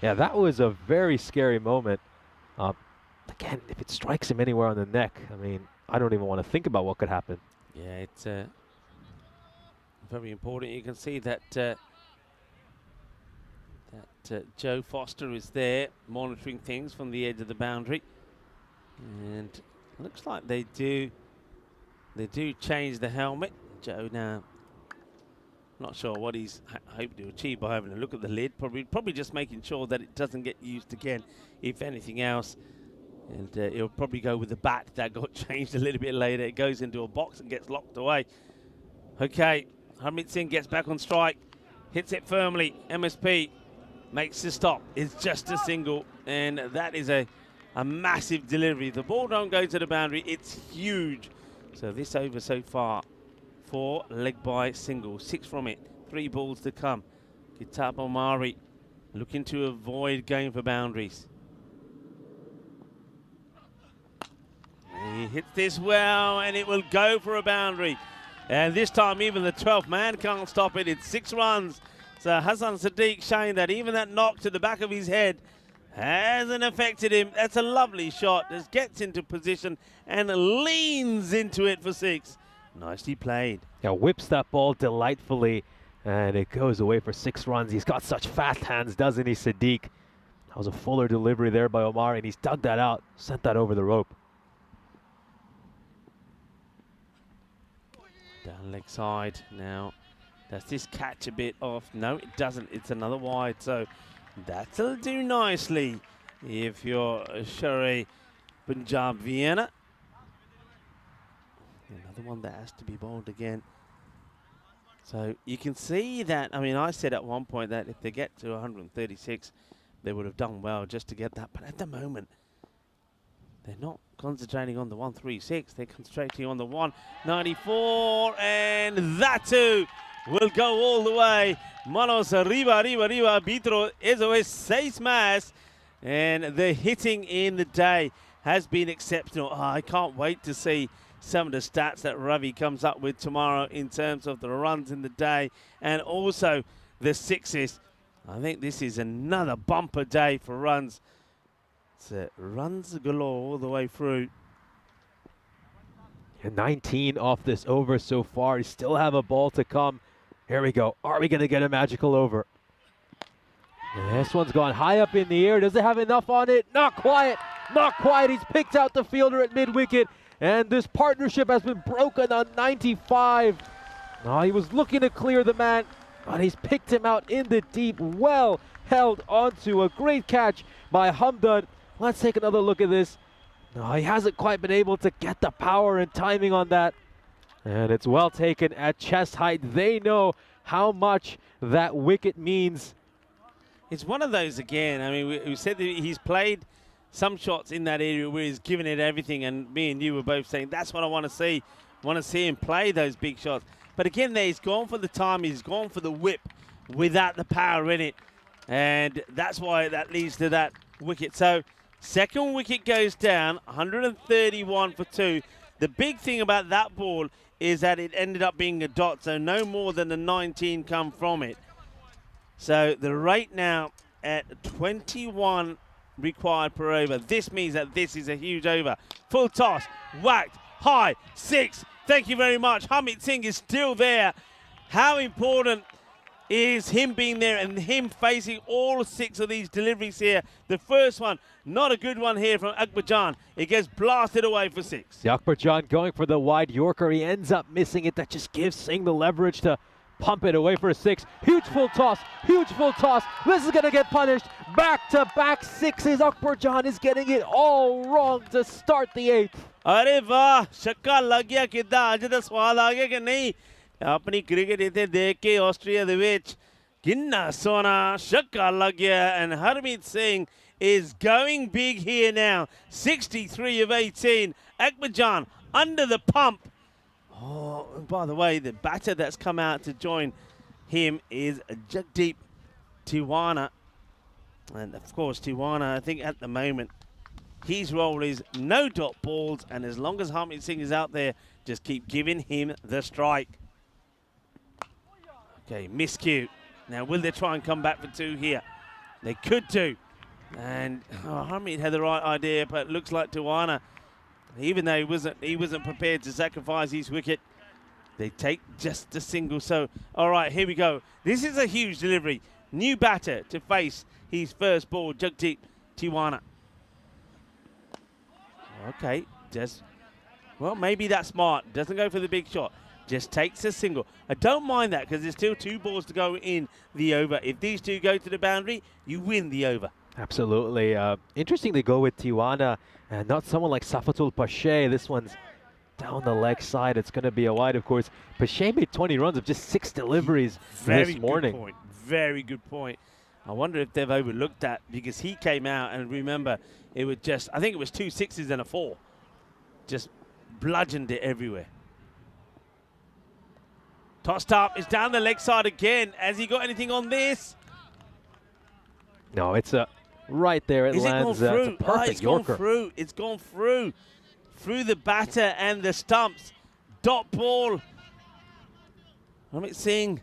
yeah, that was a very scary moment. Again, if it strikes him anywhere on the neck, I mean, I don't even want to think about what could happen. Yeah, it's very important. You can see that Joe Foster is there monitoring things from the edge of the boundary, and looks like they do change the helmet. Joe now, not sure what he's hoping to achieve by having a look at the lid. Probably just making sure that it doesn't get used again, if anything else. And he'll probably go with the bat that got changed a little bit later. It goes into a box and gets locked away. Okay, Harmeet Singh gets back on strike, hits it firmly. MSP makes the stop. It's just a single, and that is a massive delivery. The ball don't go to the boundary. It's huge. So this over so far, 4 leg by singles, 6 from it, 3 balls to come. Kitab Omari looking to avoid going for boundaries. He hits this well, and it will go for a boundary. And this time, even the 12th man can't stop it. It's 6 runs. So Hassan Siddiq showing that even that knock to the back of his head hasn't affected him. That's a lovely shot. Just gets into position and leans into it for 6. Nicely played. Yeah, whips that ball delightfully, and it goes away for 6 runs. He's got such fast hands, doesn't he, Sadiq? That was a fuller delivery there by Omar, and he's dug that out, sent that over the rope. Down leg side now. Does this catch a bit off? No, it doesn't. It's another wide, so that'll do nicely if you're Shari Punjab Vienna. Another one that has to be bowled again. So you can see that, I mean, I said at one point that if they get to 136, they would have done well just to get that. But at the moment, they're not concentrating on the 136. They're concentrating on the 194. And that too will go all the way. Manos arriba, Vitro, eso es 6 más. And the hitting in the day has been exceptional. Oh, I can't wait to see some of the stats that Ravi comes up with tomorrow in terms of the runs in the day and also the sixes. I think this is another bumper day for runs. It's runs galore all the way through. And 19 off this over so far. You still have a ball to come. Here we go. Are we going to get a magical over? And this one's gone high up in the air. Does it have enough on it? Not quite. Not quite. He's picked out the fielder at mid-wicket. And this partnership has been broken on 95. Oh, he was looking to clear the man, but he's picked him out in the deep. Well held onto a great catch by Hamdan. Let's take another look at this. No, he hasn't quite been able to get the power and timing on that. And it's well taken at chest height. They know how much that wicket means. It's one of those again. I mean, we said that he's played some shots in that area where he's given it everything, and me and you were both saying that's what I want to see. I want to see him play those big shots. But again, there he's gone for the time, he's gone for the whip without the power in it, and that's why that leads to that wicket. So second wicket goes down, 131 for 2. The big thing about that ball is that it ended up being a dot, so no more than the 19 come from it. So the rate now at 21 required per over. This means that this is a huge over. Full toss, whacked, high, 6. Thank you very much. Harmeet Singh is still there. How important is him being there and him facing all 6 of these deliveries here? The first one, not a good one here from Akbar Jan. It gets blasted away for 6. Akbar Jan going for the wide Yorker. He ends up missing it. That just gives Singh the leverage to pump it away for a 6. Huge full toss. Huge full toss. This is going to get punished. Back-to-back 6s. Akbar Jan is getting it all wrong to start the 8th. अरे वाह, छक्का लग गया किदा अज दा स्वाद आ गया कि नहीं अपनी क्रिकेट इत्थे देख के ऑस्ट्रेलिया दे विच किन्ना सोना छक्का लग गया and Harmeet Singh is going big here now. 63 of 18. Akbar Jan under the pump. Oh, and by the way, the batter that's come out to join him is Jagdeep Tiwana. And of course, Tiwana, I think at the moment, his role is no dot balls, and as long as Harmeet Singh is out there, just keep giving him the strike. Okay, miscue. Now, will they try and come back for 2 here? They could do. And Harmeet had the right idea, but it looks like Tiwana, even though he wasn't prepared to sacrifice his wicket, they take just a single. So, all right, here we go. This is a huge delivery. New batter to face his first ball, Jagdeep Tiwana. Okay, well, maybe that's smart. Doesn't go for the big shot. Just takes a single. I don't mind that because there's still 2 balls to go in the over. If these 2 go to the boundary, you win the over. Absolutely. Interesting to go with Tiwana and not someone like Safatul Pashe. This one's down the leg side. It's going to be a wide, of course. Pashe made 20 runs of just 6 deliveries this morning. Very good point. Very good point. I wonder if they've overlooked that because he came out and remember, it was just, I think it was 2 6s and a 4. Just bludgeoned it everywhere. Tossed up, it's down the leg side again. Has he got anything on this? No, it's right there. It lands. It gone through? It's a perfect it's Yorker. Gone through. It's gone through. Through the batter and the stumps. Dot ball. Harmeet Singh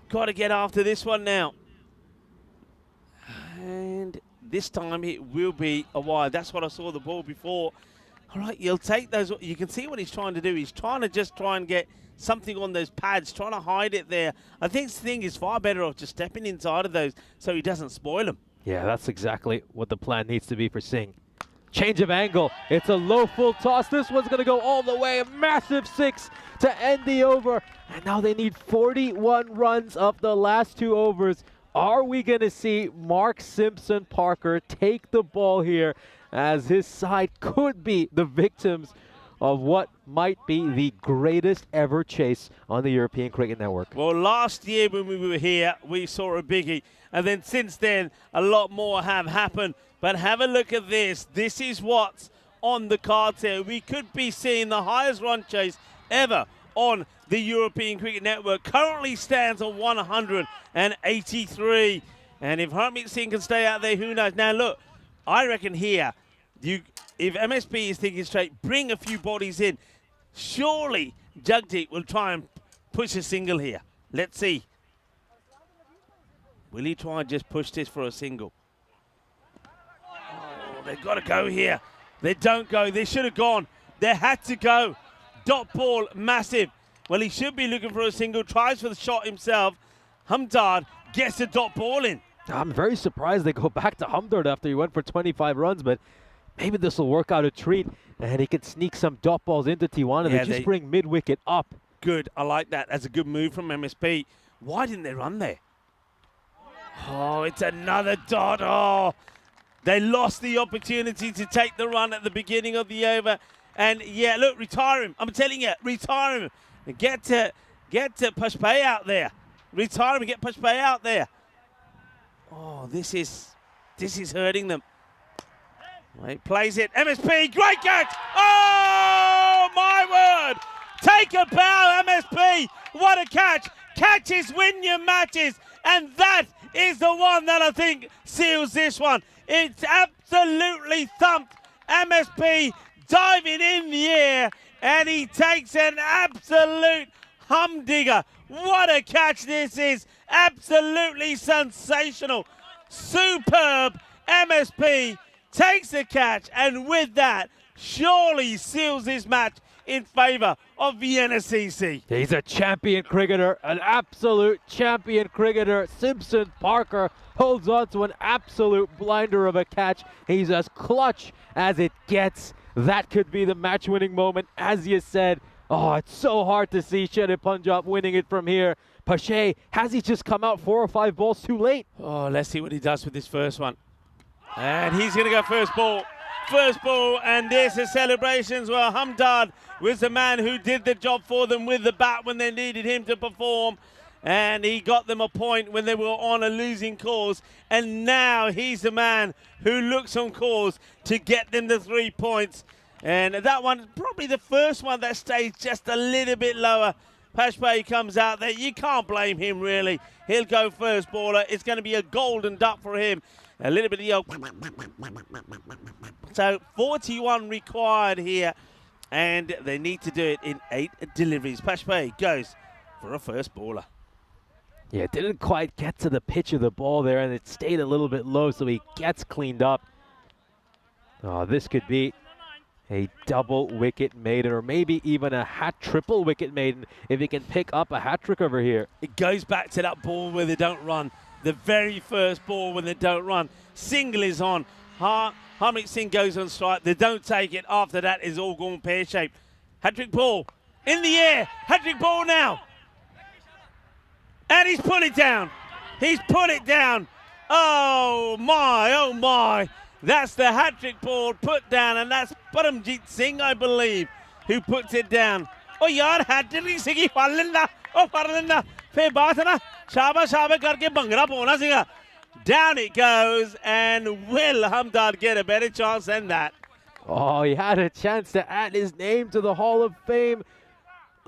got to get after this one now. And this time it will be a wide. That's what I saw the ball before. All right, you'll take those. You can see what he's trying to do. He's trying to just try and get something on those pads, trying to hide it there. I think Singh is far better off just stepping inside of those so he doesn't spoil them. Yeah, that's exactly what the plan needs to be for Singh. Change of angle. It's a low full toss. This one's going to go all the way. A massive 6 to end the over. And now they need 41 runs of the last 2 overs. Are we going to see Mark Simpson Parker take the ball here, as his side could be the victims of what might be the greatest ever chase on the European Cricket Network? Well, last year when we were here, we saw a biggie. And then since then, a lot more have happened. But have a look at this. This is what's on the cards here. We could be seeing the highest run chase ever on the European Cricket Network. Currently stands on 183. And if Harmeet Singh can stay out there, who knows? Now, look, I reckon here, if MSP is thinking straight, bring a few bodies in. Surely Jagdeep will try and push a single here. Let's see. Will he try and just push this for a single? Oh, they've got to go here. They don't go. They should have gone. They had to go. Dot ball, massive. Well, he should be looking for a single. Tries for the shot himself. Hamdard gets the dot ball in. I'm very surprised they go back to Hamdard after he went for 25 runs, but maybe this will work out a treat, and he can sneak some dot balls into Tijuana. Yeah, they just bring mid-wicket up. Good. I like that. That's a good move from MSP. Why didn't they run there? Oh, it's another dot. Oh, they lost the opportunity to take the run at the beginning of the over. And yeah, look, retire him. I'm telling you, retire him. Get to Pushpay out there. Retire him and get Pushpay out there. Oh, this is hurting them. Right, plays it. MSP, great catch. Oh, my word. Take a bow, MSP. What a catch. Catches win your matches. And that is the one that I think seals this one. It's absolutely thumped. MSP diving in the air, and he takes an absolute humdinger. What a catch this is. Absolutely sensational. Superb. MSP takes the catch, and with that, surely seals his match in favour of Vienna CC. He's a champion cricketer, an absolute champion cricketer. Simpson Parker holds on to an absolute blinder of a catch. He's as clutch as it gets. That could be the match-winning moment, as you said. Oh, it's so hard to see Shere Punjab winning it from here. Pache, has he just come out 4 or 5 balls too late? Oh, let's see what he does with this first one. And he's going to go first ball. First ball, and there's the celebrations. Well, Hamdard was the man who did the job for them with the bat when they needed him to perform. And he got them a point when they were on a losing course. And now he's the man who looks on course to get them the 3 points. And that one, probably the first one that stays just a little bit lower. Pashpay comes out there. You can't blame him, really. He'll go first baller. It's going to be a golden duck for him. A little bit of the old... So 41 required here, and they need to do it in 8 deliveries. Pashpay goes for a first baller. Yeah, didn't quite get to the pitch of the ball there, and it stayed a little bit low, so he gets cleaned up. Oh, this could be a double wicket maiden, or maybe even a triple wicket maiden if he can pick up a hat trick over here. It goes back to that ball where they don't run. The very first ball when they don't run. Single is on. Harmeet Singh goes on strike. They don't take it. After that is all gone pear-shaped. Hat-trick ball in the air. Hat-trick ball now. And he's put it down. He's put it down. Oh, my, oh, my. That's the hat-trick ball put down, and that's Paramjit Singh, I believe, who puts it down. Oh, yaar, hat-trick Singh, Parlinda. Oh, Parlinda. Phir baat hai na. Shaba karke bhangra pona singa. Down it goes, and will Hamdard get a better chance than that? Oh, he had a chance to add his name to the Hall of Fame.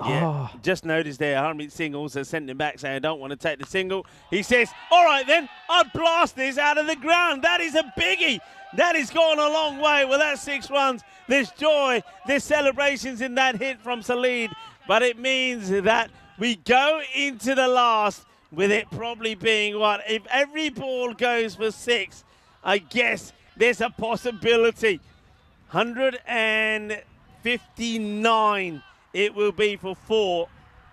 Yeah, just noticed there, Harmeet Singh also sent him back saying, I don't want to take the single. He says, all right then, I'll blast this out of the ground. That is a biggie. That has gone a long way. Well, that's 6 runs. There's joy. There's celebrations in that hit from Salid. But it means that we go into the last with it probably being what? If every ball goes for 6, I guess there's a possibility. 159 it will be for 4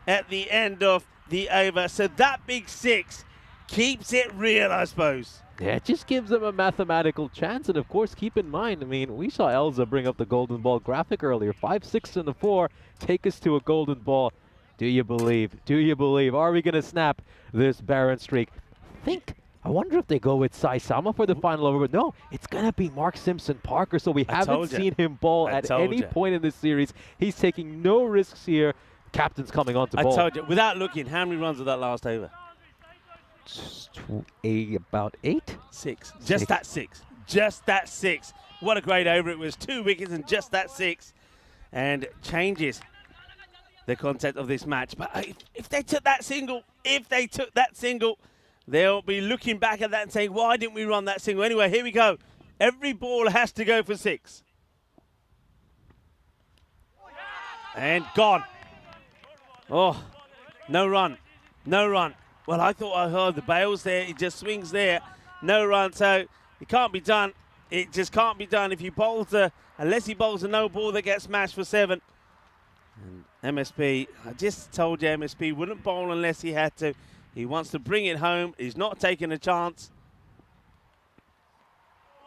at the end of the over. So that big 6 keeps it real, I suppose. Yeah, it just gives them a mathematical chance. And of course, keep in mind, I mean, we saw Elza bring up the golden ball graphic earlier. 5, 6, and a 4 take us to a golden ball. Do you believe? Do you believe? Are we going to snap this barren streak? I wonder if they go with Sai Sama for the final over, but no, it's going to be Mark Simpson Parker, so we haven't seen him bowl at any point in this series. He's taking no risks here. Captain's coming on to bowl. I told you, without looking, how many runs was that last over? About 8? 6. Just that 6. Just that 6. What a great over it was. 2 wickets and just that 6. And changes the concept of this match. But if they took that single, they'll be looking back at that and saying, why didn't we run that single? Anyway, here we go. Every ball has to go for 6. And gone. Oh, no run. No run. Well, I thought I heard the bails there. It just swings there. No run. So it can't be done. It just can't be done. If he bowls unless he bowls a no ball that gets smashed for 7. And MSP, I just told you MSP wouldn't bowl unless he had to. He wants to bring it home. He's not taking a chance.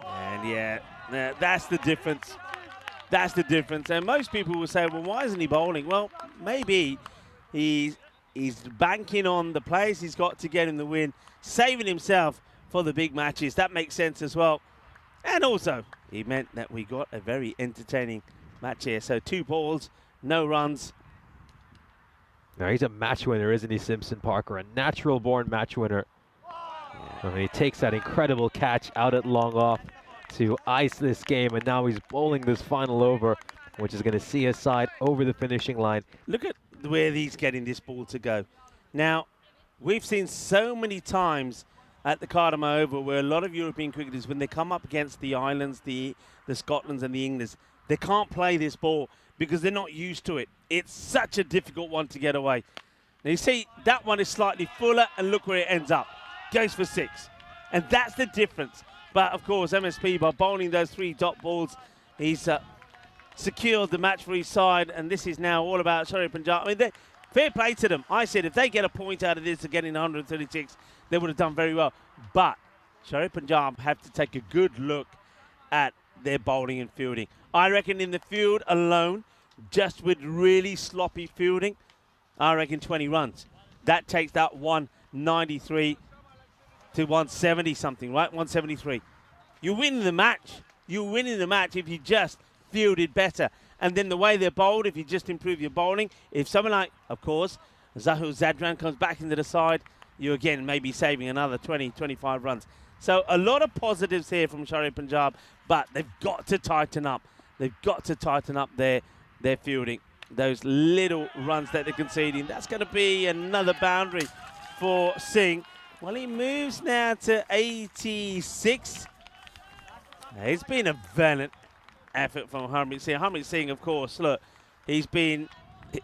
And yeah, that's the difference. That's the difference. And most people will say, well, why isn't he bowling? Well, maybe he's banking on the players he's got to get him the win, saving himself for the big matches. That makes sense as well. And also, he meant that we got a very entertaining match here. So 2 balls, no runs. Now he's a match winner, isn't he, Simpson Parker? A natural-born match winner. I mean, he takes that incredible catch out at long off to ice this game, and now he's bowling this final over, which is going to see his side over the finishing line. Look at where he's getting this ball to go. Now, we've seen so many times at the Cardamom Oval where a lot of European cricketers, when they come up against the Islands, the Scotlands and the Englands, they can't play this ball because they're not used to it. It's such a difficult one to get away. Now you see, that one is slightly fuller, and look where it ends up. Goes for 6. And that's the difference. But, of course, MSP, by bowling those 3 dot balls, he's secured the match for his side, and this is now all about Shari Punjab. I mean, fair play to them. I said if they get a point out of this of getting 136, they would have done very well. But Shari Punjab have to take a good look at their bowling and fielding. I reckon in the field alone, just with really sloppy fielding, I reckon 20 runs. That takes that 193 to 170 something, right? 173. You win the match. You win in the match if you just fielded better. And then the way they're bowled, if you just improve your bowling, if someone like, of course, Zahul Zadran comes back into the side, you again may be saving another 20, 25 runs. So a lot of positives here from Shari Punjab, but they've got to tighten up. They've got to tighten up their fielding. Those little runs that they're conceding. That's going to be another boundary for Singh. Well, he moves now to 86. It's been a valiant effort from Harmeet Singh. Harmeet Singh, of course, look, he's been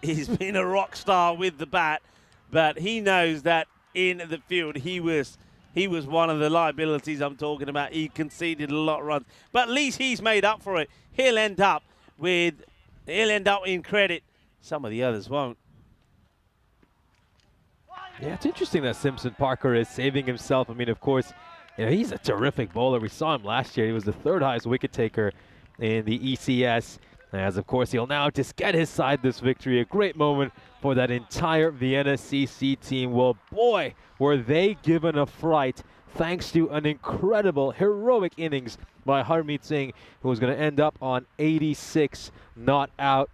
a rock star with the bat, but he knows that in the field he was one of the liabilities I'm talking about. He conceded a lot of runs, but at least he's made up for it. He'll end up in credit. Some of the others won't. Yeah, it's interesting that Simpson Parker is saving himself. I mean, of course, you know, he's a terrific bowler. We saw him last year. He was the 3rd highest wicket taker in the ECS. As, of course, he'll now just get his side this victory. A great moment for that entire Vienna CC team. Well, boy, were they given a fright thanks to an incredible, heroic innings by Harmeet Singh, who was going to end up on 86 not out.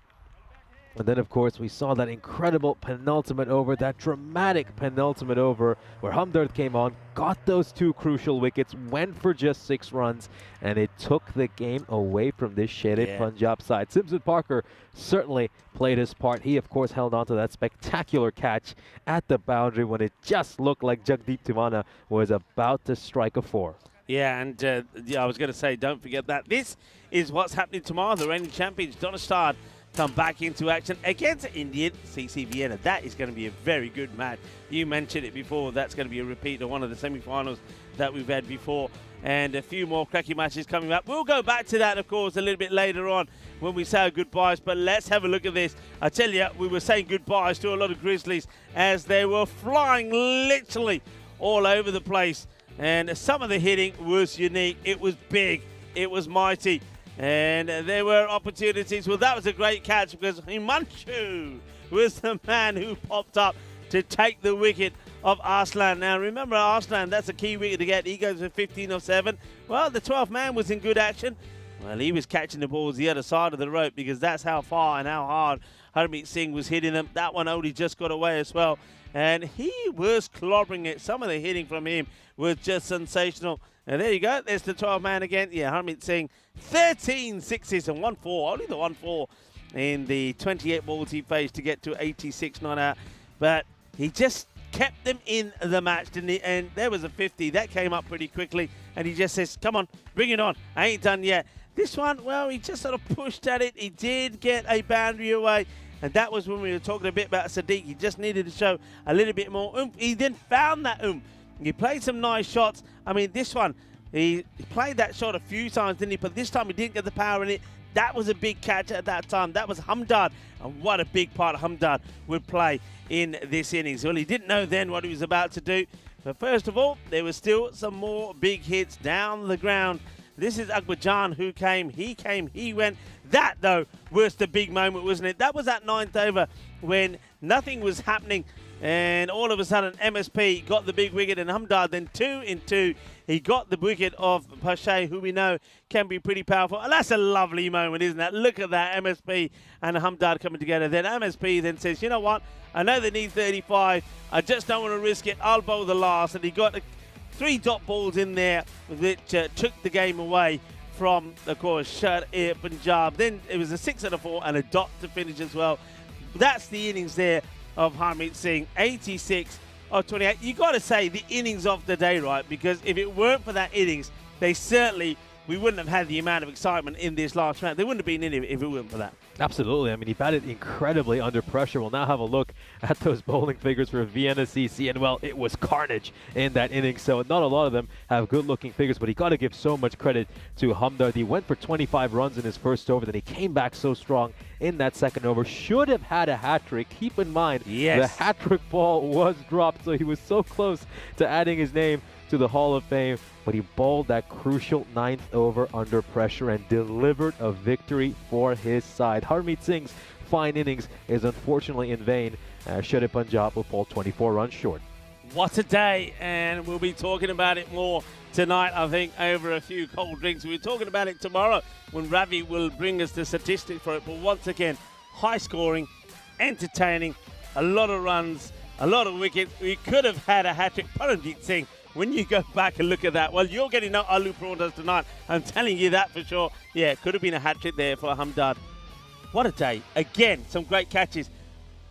And then, of course, we saw that incredible penultimate over, that dramatic penultimate over where Hamdard came on, got those 2 crucial wickets, went for just 6 runs, and it took the game away from this shaded Punjab side. Simpson Parker certainly played his part. He, of course, held on to that spectacular catch at the boundary when it just looked like Jagdeep Tiwana was about to strike a 4. Yeah, and I was going to say, don't forget that. This is what's happening tomorrow. The reigning champions, Donnerstad, come back into action against Indian CC Vienna. That is going to be a very good match. You mentioned it before. That's going to be a repeat of one of the semi-finals that we've had before. And a few more cracking matches coming up. We'll go back to that, of course, a little bit later on when we say our goodbyes. But let's have a look at this. I tell you, we were saying goodbyes to a lot of Grizzlies as they were flying literally all over the place. And some of the hitting was unique. It was big. It was mighty. And there were opportunities. Well, that was a great catch because Himanshu was the man who popped up to take the wicket of Arslan. Now, remember, Arslan, that's a key wicket to get. He goes for 15 of 7. Well, the 12th man was in good action. Well, he was catching the balls the other side of the rope because that's how far and how hard Harmeet Singh was hitting them. That one only just got away as well. And he was clobbering it. Some of the hitting from him was just sensational. And there you go. There's the 12th man again. Yeah, Harmeet Singh, 13 sixes and 1 4. Only the 1 4 in the 28 balls he faced to get to 86 not out. But he just kept them in the match, didn't he? And there was a 50. That came up pretty quickly. And he just says, come on, bring it on. I ain't done yet. This one, well, he just sort of pushed at it. He did get a boundary away. And that was when we were talking a bit about Sadiq. He just needed to show a little bit more oomph. He then found that oomph. He played some nice shots. I mean, this one, he played that shot a few times, didn't he? But this time he didn't get the power in it. That was a big catch at that time. That was Hamdard. And what a big part Hamdard would play in this innings. Well, he didn't know then what he was about to do. But first of all, there was still some more big hits down the ground. This is Akbarjan who came, he went. That, though, was the big moment, wasn't it? That was that 9th over when nothing was happening. And all of a sudden, MSP got the big wicket, and Hamdard then 2 in 2. He got the wicket of Pache, who we know can be pretty powerful. And that's a lovely moment, isn't it? Look at that, MSP and Hamdard coming together. Then MSP then says, you know what? I know they need 35. I just don't want to risk it. I'll bowl the last. And he got 3 dot balls in there, which took the game away from, of course, Punjab. Then it was a 6 and a 4 and a dot to finish as well. That's the innings there of Harmeet Singh, 86 of 28. You got to say the innings of the day, right? Because if it weren't for that innings, we wouldn't have had the amount of excitement in this last round. There wouldn't have been any if it weren't for that. Absolutely. I mean, he batted incredibly under pressure. We'll now have a look at those bowling figures for Vienna CC. And, well, it was carnage in that inning. So not a lot of them have good-looking figures, but he got to give so much credit to Hamdard. He went for 25 runs in his first over. Then he came back so strong in that second over. Should have had a hat-trick. Keep in mind, the hat-trick ball was dropped, so he was so close to adding his name to the Hall of Fame, but he bowled that crucial 9th over under pressure and delivered a victory for his side. Harmeet Singh's fine innings is unfortunately in vain. Shere Punjab will fall 24 runs short. What a day, and we'll be talking about it more tonight, I think, over a few cold drinks. We'll be talking about it tomorrow when Ravi will bring us the statistics for it. But once again, high scoring, entertaining, a lot of runs, a lot of wickets. We could have had a hat-trick. Paramjit Singh, when you go back and look at that, well, you're getting no aloo paranthas tonight. I'm telling you that for sure. Yeah, it could have been a hat-trick there for Hamdard. What a day. Again, some great catches.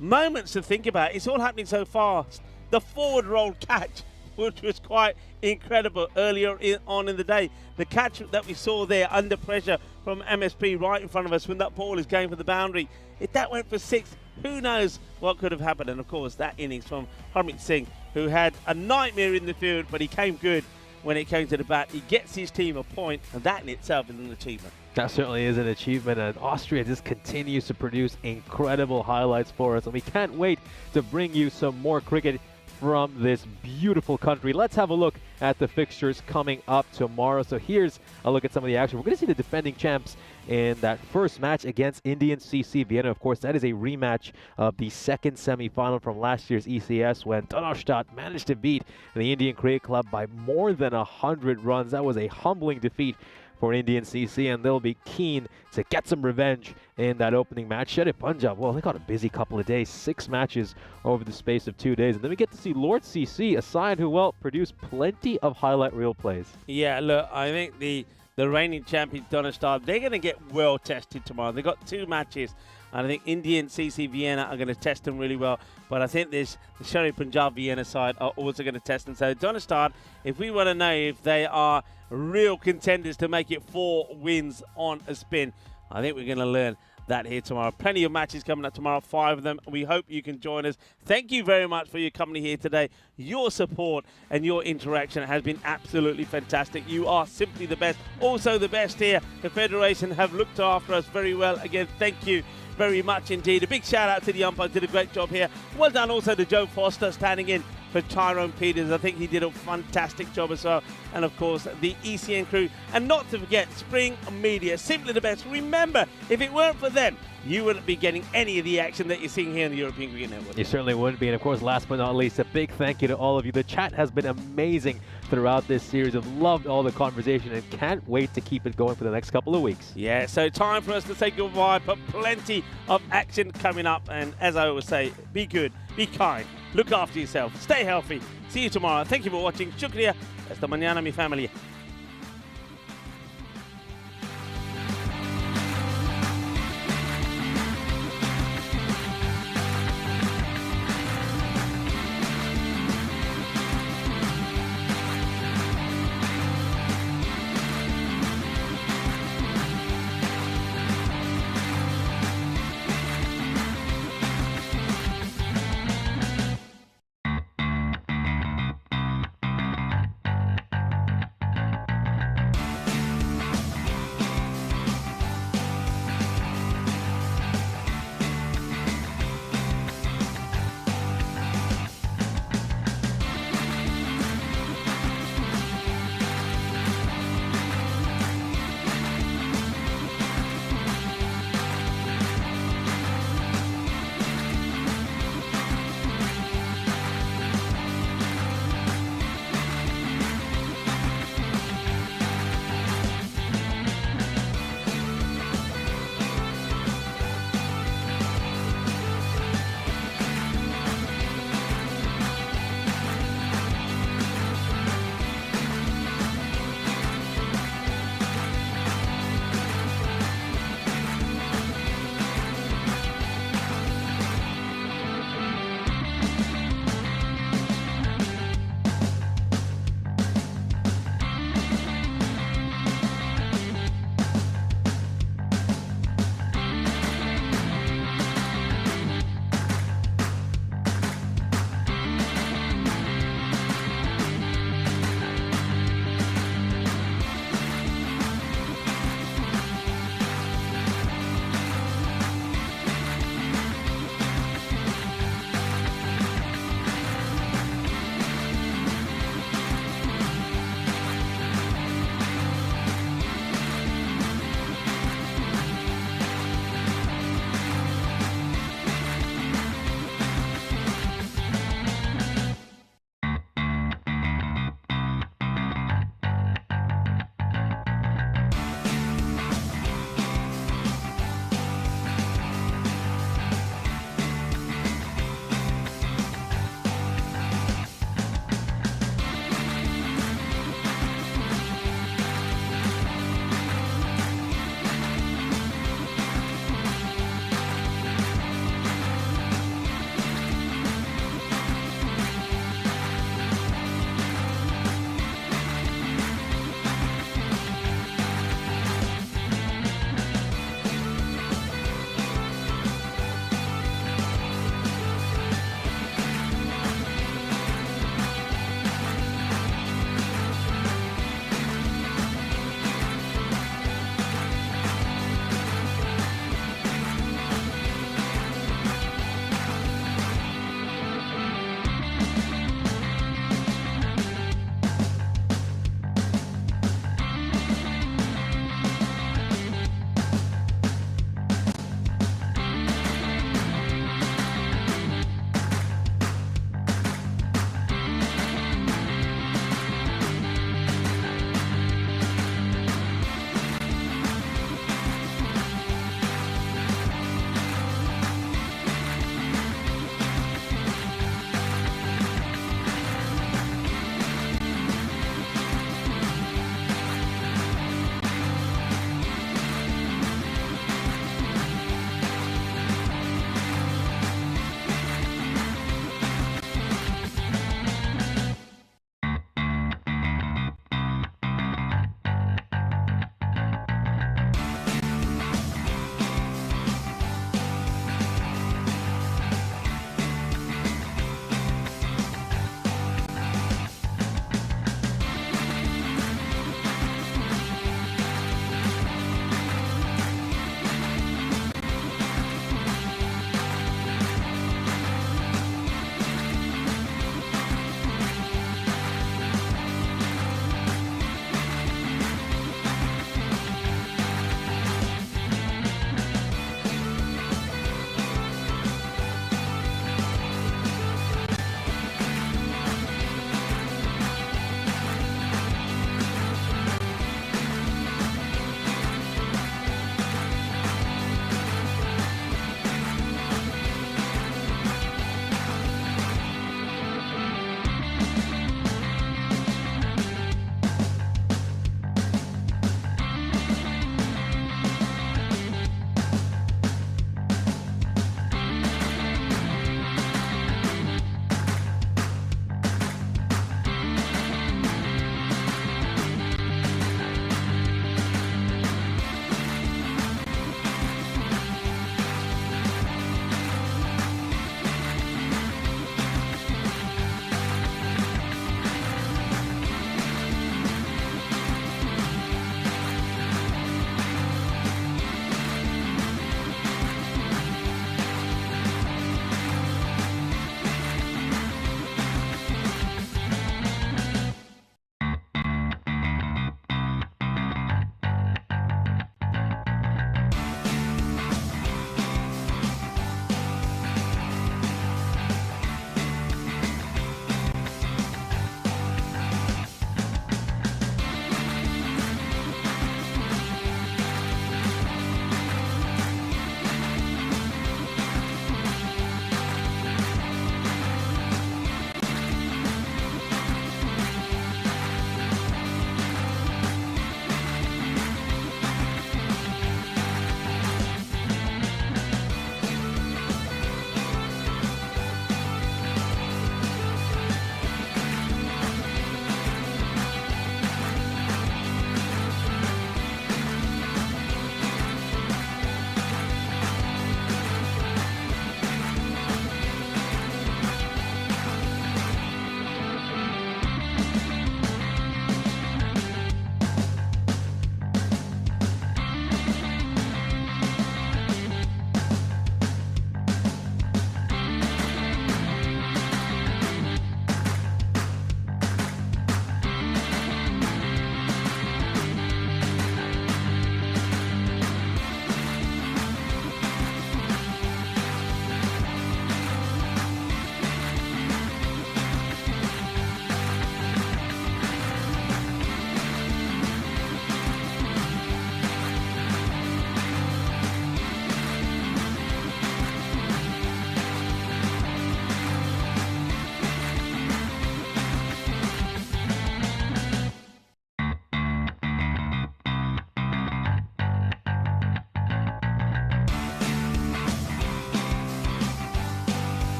Moments to think about. It's all happening so fast. The forward roll catch, which was quite incredible earlier on in the day. The catch that we saw there under pressure from MSP right in front of us when that ball is going for the boundary. If that went for 6, who knows what could have happened. And, of course, that innings from Harmeet Singh, who had a nightmare in the field, but he came good when it came to the bat. He gets his team a point, and that in itself is an achievement. That certainly is an achievement, and Austria just continues to produce incredible highlights for us, and we can't wait to bring you some more cricket from this beautiful country. Let's have a look at the fixtures coming up tomorrow. So here's a look at some of the action. We're going to see the defending champs in that first match against Indian CC Vienna. Of course, that is a rematch of the second semi-final from last year's ECS when Donnerstadt managed to beat the Indian Cricket Club by more than 100 runs. That was a humbling defeat for Indian CC, and they'll be keen to get some revenge in that opening match. Shere Punjab, well, they got a busy couple of days, 6 matches over the space of 2 days. And then we get to see Lord CC, a side who, well, produced plenty of highlight reel plays. Yeah, look, I think the reigning champions, Donnerstadt, they're going to get well tested tomorrow. They've got 2 matches, and I think Indian CC Vienna are going to test them really well. But I think the Shere Punjab Vienna side are also going to test them. So Donnerstadt, if we want to know if they are real contenders to make it 4 wins on a spin, I think we're going to learn that here tomorrow. Plenty of matches coming up tomorrow, 5 of them. We hope you can join us. Thank you very much for your company here today. Your support and your interaction has been absolutely fantastic. You are simply the best. Also the best here. The Federation have looked after us very well. Again, thank you very much indeed. A big shout out to the umpires, did a great job here. Well done also to Joe Foster standing in for Tyrone Peters. I think he did a fantastic job as well. And of course, the ECN crew. And not to forget, Spring Media, simply the best. Remember, if it weren't for them, you wouldn't be getting any of the action that you're seeing here on the European Cricket Network. You certainly wouldn't be. And of course, last but not least, a big thank you to all of you. The chat has been amazing throughout this series. I've loved all the conversation and can't wait to keep it going for the next couple of weeks. Yeah, so time for us to say goodbye, but plenty of action coming up. And as I always say, be good, be kind, look after yourself, stay healthy. See you tomorrow. Thank you for watching. Shukriya. Hasta mañana, mi familia.